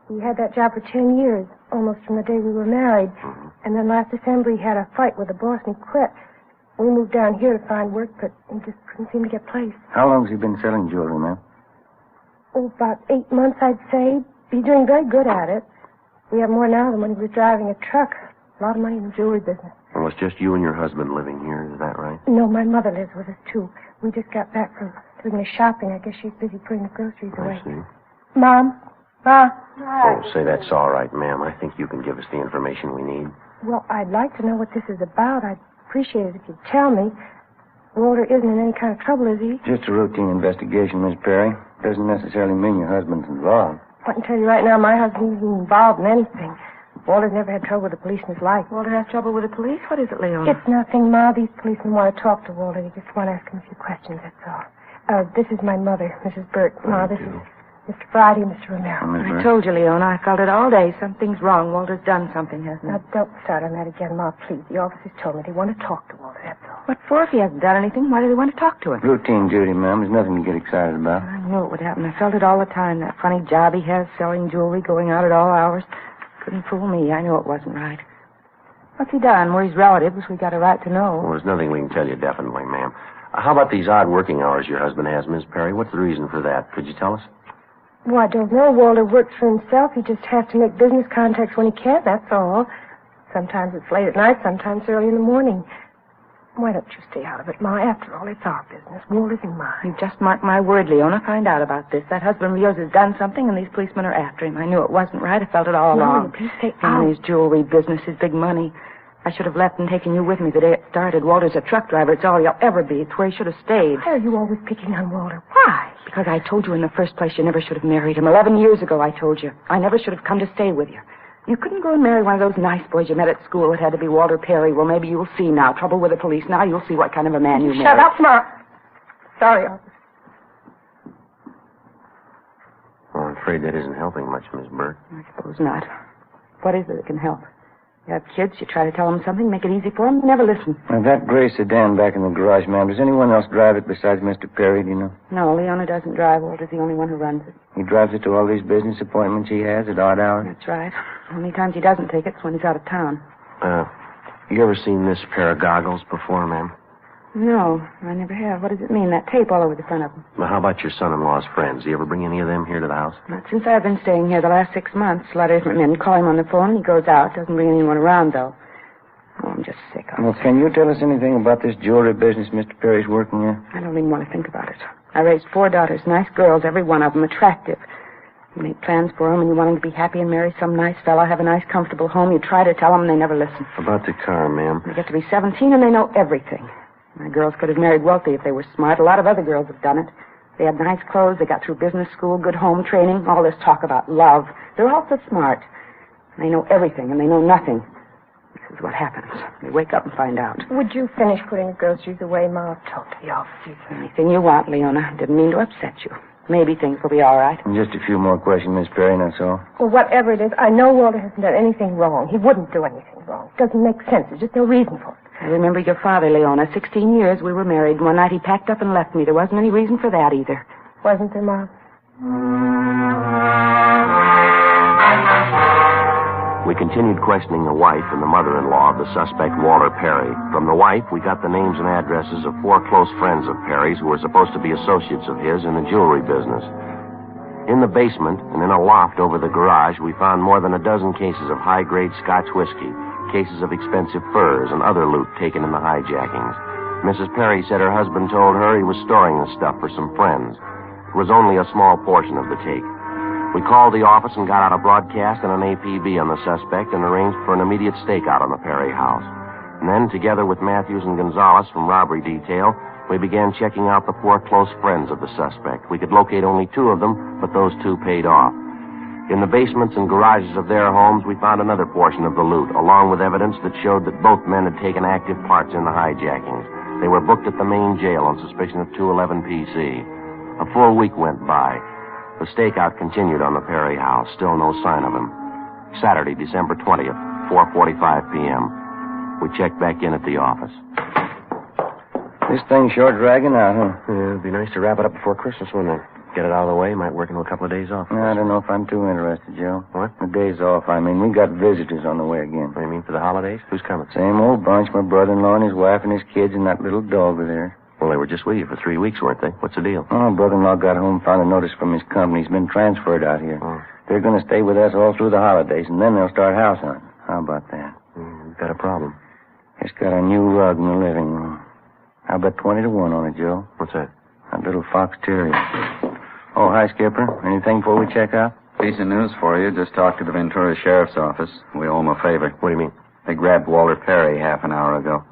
Speaker 14: He had that job for 10 years, almost from the day we were married.
Speaker 3: Mm-hmm.
Speaker 14: And then last December, he had a fight with the boss and he quit. We moved down here to find work, but he just couldn't seem to get placed.
Speaker 9: How long has he been selling jewelry, ma'am?
Speaker 14: Oh, about 8 months, I'd say. He's doing very good at it. We have more now than when he was driving a truck. A lot of money in the jewelry business.
Speaker 3: Well, it's just you and your husband living here, is that right?
Speaker 14: No, my mother lives with us, too. We just got back from doing the shopping. I guess she's busy putting the groceries away.
Speaker 3: I see.
Speaker 14: Mom? Ma?
Speaker 3: Oh, say that's all right, ma'am. I think you can give us the information we need.
Speaker 14: Well, I'd like to know what this is about. I'd appreciate it if you'd tell me. Walter isn't in any kind of trouble, is he?
Speaker 9: Just a routine investigation, Miss Perry. Doesn't necessarily mean your husband's involved.
Speaker 14: I can tell you right now, my husband isn't involved in anything. Walter's never had trouble with the police in his life.
Speaker 18: Walter has trouble with the police? What is it, Leona?
Speaker 14: It's nothing, Ma. These policemen want to talk to Walter. They just want to ask him a few questions, that's all. This is my mother, Mrs. Burt. Ma, this is Mr. Friday, Mr. Romero.
Speaker 18: I told you, Leona. I felt it all day. Something's wrong. Walter's done something, hasn't he?
Speaker 14: Now, don't start on that again, Ma, please. The officers told me they want to talk to Walter, that's all.
Speaker 18: What for? If he hasn't done anything, why do they want to talk to him?
Speaker 9: Routine duty, ma'am. There's nothing to get excited about.
Speaker 18: I knew it would happen. I felt it all the time. That funny job he has, selling jewelry, going out at all hours. Couldn't fool me. I knew it wasn't right. What's he done? We're his relatives. We got a right to know.
Speaker 3: Well, there's nothing we can tell you definitely, ma'am. How about these odd working hours your husband has, Miss Perry? What's the reason for that? Could you tell us?
Speaker 14: Well, I don't know. Walter works for himself. He just has to make business contacts when he can, that's all. Sometimes it's late at night, sometimes early in the morning. Why don't you stay out of it, Ma? After all, it's our business. Walter's and mine.
Speaker 18: You just mark my word, Leona. Find out about this. That husband of yours has done something, and these policemen are after him. I knew it wasn't right. I felt it all along.
Speaker 14: Please stay
Speaker 18: Him
Speaker 14: out.
Speaker 18: and his jewelry business, his big money. I should have left and taken you with me the day it started. Walter's a truck driver. It's all he'll ever be. It's where he should have stayed.
Speaker 14: Why are you always picking on Walter? Why?
Speaker 18: Because I told you in the first place you never should have married him. 11 years ago, I told you. I never should have come to stay with you. You couldn't go and marry one of those nice boys you met at school. It had to be Walter Perry. Well, maybe you'll see now. Trouble with the police. Now you'll see what kind of a man you married.
Speaker 14: Shut up, Ma. Sorry, officer.
Speaker 3: Well, I'm afraid that isn't helping much, Miss Burt.
Speaker 18: I suppose not. What is it that can help? You have kids, you try to tell them something, make it easy for them, they never listen.
Speaker 9: Now, that gray sedan back in the garage, ma'am, does anyone else drive it besides Mr. Perry, do you know?
Speaker 18: No, Leona doesn't drive. Walter's the only one who runs it.
Speaker 9: He drives it to all these business appointments he has at odd hours?
Speaker 18: That's right. Only times he doesn't take it's when he's out of town.
Speaker 3: You ever seen this pair of goggles before, ma'am?
Speaker 18: No, I never have. What does it mean, that tape all over the front of them?
Speaker 3: Well, how about your son-in-law's friends? Do you ever bring any of them here to the house?
Speaker 18: Not since I've been staying here the last 6 months. A lot of different men call him on the phone, and he goes out. Doesn't bring anyone around, though. Oh, I'm just sick of it.
Speaker 9: Well, can you tell us anything about this jewelry business Mr. Perry's working in?
Speaker 18: I don't even want to think about it. I raised 4 daughters, nice girls, every one of them, attractive. You make plans for them, and you want them to be happy and marry some nice fella, have a nice, comfortable home. You try to tell them, and they never listen.
Speaker 3: About the car, ma'am.
Speaker 18: They get to be 17, and they know everything. My girls could have married wealthy if they were smart. A lot of other girls have done it. They had nice clothes, they got through business school, good home training, all this talk about love. They're all so smart. They know everything, and they know nothing. This is what happens. They wake up and find out.
Speaker 14: Would you finish putting the groceries away, Ma? I'll talk to the officers.
Speaker 18: Anything you want, Leona. Didn't mean to upset you. Maybe things will be all right.
Speaker 9: And just a few more questions, Miss Perry, that's all.
Speaker 14: Well, whatever it is, I know Walter hasn't done anything wrong. He wouldn't do anything wrong. It doesn't make sense. There's just no reason for it.
Speaker 18: I remember your father, Leona. 16 years we were married. One night he packed up and left me. There wasn't any reason for that either.
Speaker 14: Wasn't there, Mom?
Speaker 3: We continued questioning the wife and the mother-in-law of the suspect, Walter Perry. From the wife, we got the names and addresses of 4 close friends of Perry's who were supposed to be associates of his in the jewelry business. In the basement and in a loft over the garage, we found more than a dozen cases of high-grade Scotch whiskey, cases of expensive furs, and other loot taken in the hijackings. Mrs. Perry said her husband told her he was storing the stuff for some friends. It was only a small portion of the take. We called the office and got out a broadcast and an APB on the suspect and arranged for an immediate stakeout on the Perry house. And then, together with Matthews and Gonzalez from robbery detail, we began checking out the 4 close friends of the suspect. We could locate only 2 of them, but those 2 paid off. In the basements and garages of their homes, we found another portion of the loot, along with evidence that showed that both men had taken active parts in the hijackings. They were booked at the main jail on suspicion of 211 PC. A full week went by. The stakeout continued on the Perry house. Still no sign of him. Saturday, December 20th, 4:45 p.m. We checked back in at the office.
Speaker 9: This thing's sure dragging out, huh?
Speaker 3: Yeah, it'd be nice to wrap it up before Christmas, wouldn't it? Get it out of the way. Might work into a couple of days off.
Speaker 9: I don't know if I'm too interested, Joe.
Speaker 3: What?
Speaker 9: The days off, I mean. We got visitors on the way again.
Speaker 3: What do you mean, for the holidays? Who's coming?
Speaker 9: Same old bunch. My brother-in-law and his wife and his kids and that little dog over there.
Speaker 3: Well, they were just with you for 3 weeks, weren't they? What's the deal?
Speaker 9: Oh, brother-in-law got home, found a notice from his company. He's been transferred out here.
Speaker 3: Oh.
Speaker 9: They're going to stay with us all through the holidays, and then they'll start house hunting. How about that?
Speaker 3: We've got a problem.
Speaker 9: Just got a new rug in the living room. I'll bet 20 to 1 on it, Joe.
Speaker 3: What's that?
Speaker 9: That little fox terrier. Oh, hi, Skipper. Anything before we check out?
Speaker 11: Decent news for you. Just talked to the Ventura Sheriff's Office. We owe them a favor.
Speaker 3: What do you mean?
Speaker 11: They grabbed Walter Perry half an hour ago.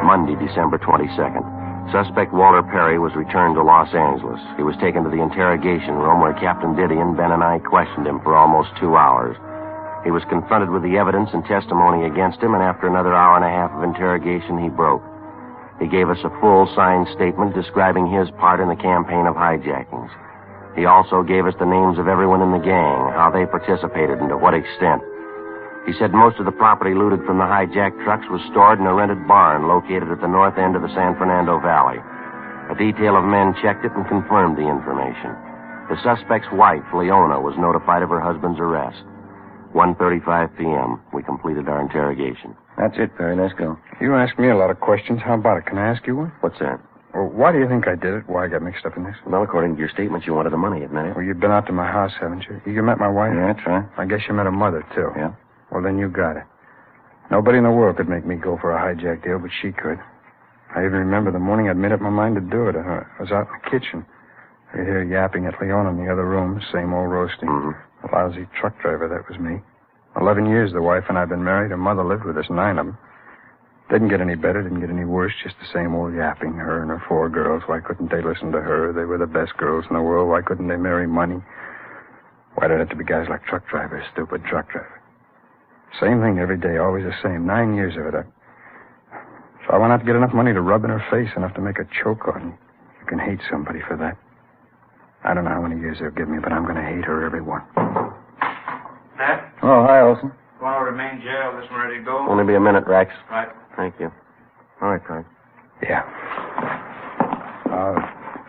Speaker 3: Monday, December 22nd. Suspect Walter Perry was returned to Los Angeles. He was taken to the interrogation room where Captain Didion, Ben, and I questioned him for almost 2 hours. He was confronted with the evidence and testimony against him, and after another hour and a half of interrogation, he broke. He gave us a full signed statement describing his part in the campaign of hijackings. He also gave us the names of everyone in the gang, how they participated, and to what extent. He said most of the property looted from the hijacked trucks was stored in a rented barn located at the north end of the San Fernando Valley. A detail of men checked it and confirmed the information. The suspect's wife, Leona, was notified of her husband's arrest. 1:35 p.m. We completed our interrogation.
Speaker 9: That's it, Perry. Let's go.
Speaker 15: You asked me a lot of questions. How about it? Can I ask you one?
Speaker 3: What's that?
Speaker 15: Well, why do you think I did it? Why I got mixed up in this?
Speaker 3: Well, according to your statement, you wanted the money, admit it.
Speaker 15: Well, you've been out to my house, haven't you? You met my wife?
Speaker 9: Yeah, that's right.
Speaker 15: I guess you met her mother, too.
Speaker 9: Yeah.
Speaker 15: Well, then you got it. Nobody in the world could make me go for a hijack deal, but she could. I even remember the morning I'd made up my mind to do it. I was out in the kitchen. I could hear yapping at Leona in the other room, same old roasting.
Speaker 3: Mm-hmm.
Speaker 15: A lousy truck driver, that was me. 11 years the wife and I had been married. Her mother lived with us, 9 of them. Didn't get any better, didn't get any worse, just the same old yapping. Her and her 4 girls. Why couldn't they listen to her? They were the best girls in the world. Why couldn't they marry money? Why did it have to be guys like truck drivers, stupid truck drivers? Same thing every day, always the same. 9 years of it. So I went out to get enough money to rub in her face, enough to make her choke on you. You can hate somebody for that. I don't know how many years they'll give me, but I'm going to hate her, every one.
Speaker 12: Matt?
Speaker 9: Oh, hi, Olson.
Speaker 12: Want to remain jail? This one ready to go?
Speaker 3: Only be a minute, Rex.
Speaker 12: Right.
Speaker 3: Thank you. All right, Frank.
Speaker 15: Yeah.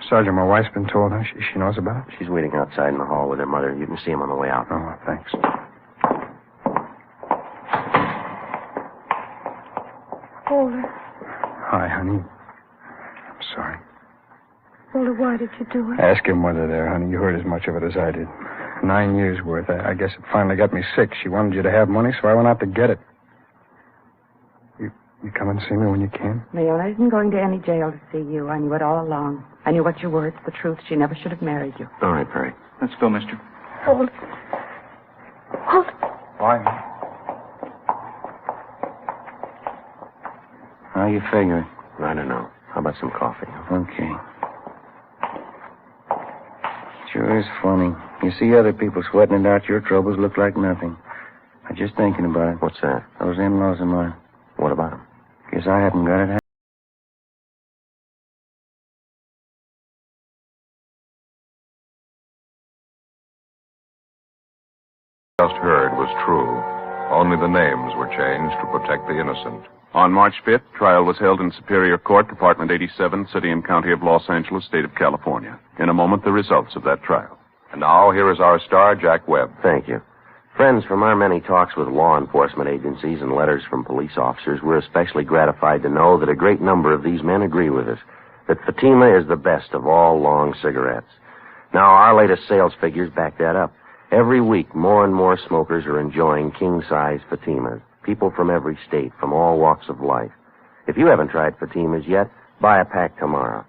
Speaker 15: Sergeant, my wife's been told, huh? She knows about it?
Speaker 3: She's waiting outside in the hall with her mother. You can see him on the way out.
Speaker 15: Oh, thanks.
Speaker 14: Walter.
Speaker 15: Hi, honey. I'm sorry.
Speaker 14: Walter, why did you do it?
Speaker 15: Ask your mother there, honey. You heard as much of it as I did. 9 years worth. I guess it finally got me sick. She wanted you to have money, so I went out to get it. You come and see me when you can?
Speaker 5: Leona isn't going to any jail to see you. I knew it all along. I knew what you were. It's the truth. She never should have married you.
Speaker 3: All right, Perry.
Speaker 12: Let's go, mister.
Speaker 14: Walter. Walter.
Speaker 15: Why?
Speaker 9: How you figuring?
Speaker 3: I don't know. How about some coffee?
Speaker 9: Okay. Sure is funny. You see other people sweating it out, your troubles look like nothing. I'm just thinking about it.
Speaker 3: What's that?
Speaker 9: Those in-laws of mine.
Speaker 3: What about them?
Speaker 9: Guess I haven't got it.
Speaker 1: Just heard was true. Only the names were changed to protect the innocent.
Speaker 2: On March 5th, trial was held in Superior Court, Department 87, City and County of Los Angeles, State of California. In a moment, the results of that trial.
Speaker 1: And now, here is our star, Jack Webb.
Speaker 3: Thank you. Friends, from our many talks with law enforcement agencies and letters from police officers, we're especially gratified to know that a great number of these men agree with us, that Fatima is the best of all long cigarettes. Now, our latest sales figures back that up. Every week, more and more smokers are enjoying king-size Fatimas. People from every state, from all walks of life. If you haven't tried Fatimas yet, buy a pack tomorrow.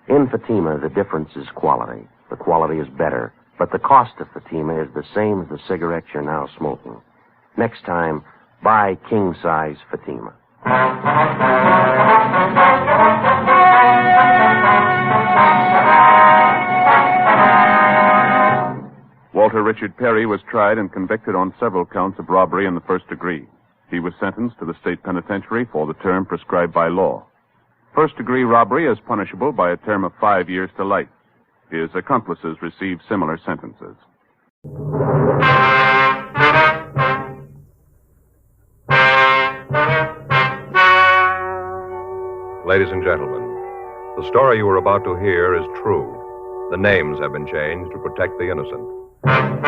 Speaker 3: In Fatima, the difference is quality. The quality is better, but the cost of Fatima is the same as the cigarettes you're now smoking. Next time, buy king-size Fatima.
Speaker 2: Walter Richard Perry was tried and convicted on several counts of robbery in the first degree. He was sentenced to the state penitentiary for the term prescribed by law. First-degree robbery is punishable by a term of 5 years to life. His accomplices received similar sentences.
Speaker 1: Ladies and gentlemen, the story you are about to hear is true. The names have been changed to protect the innocent.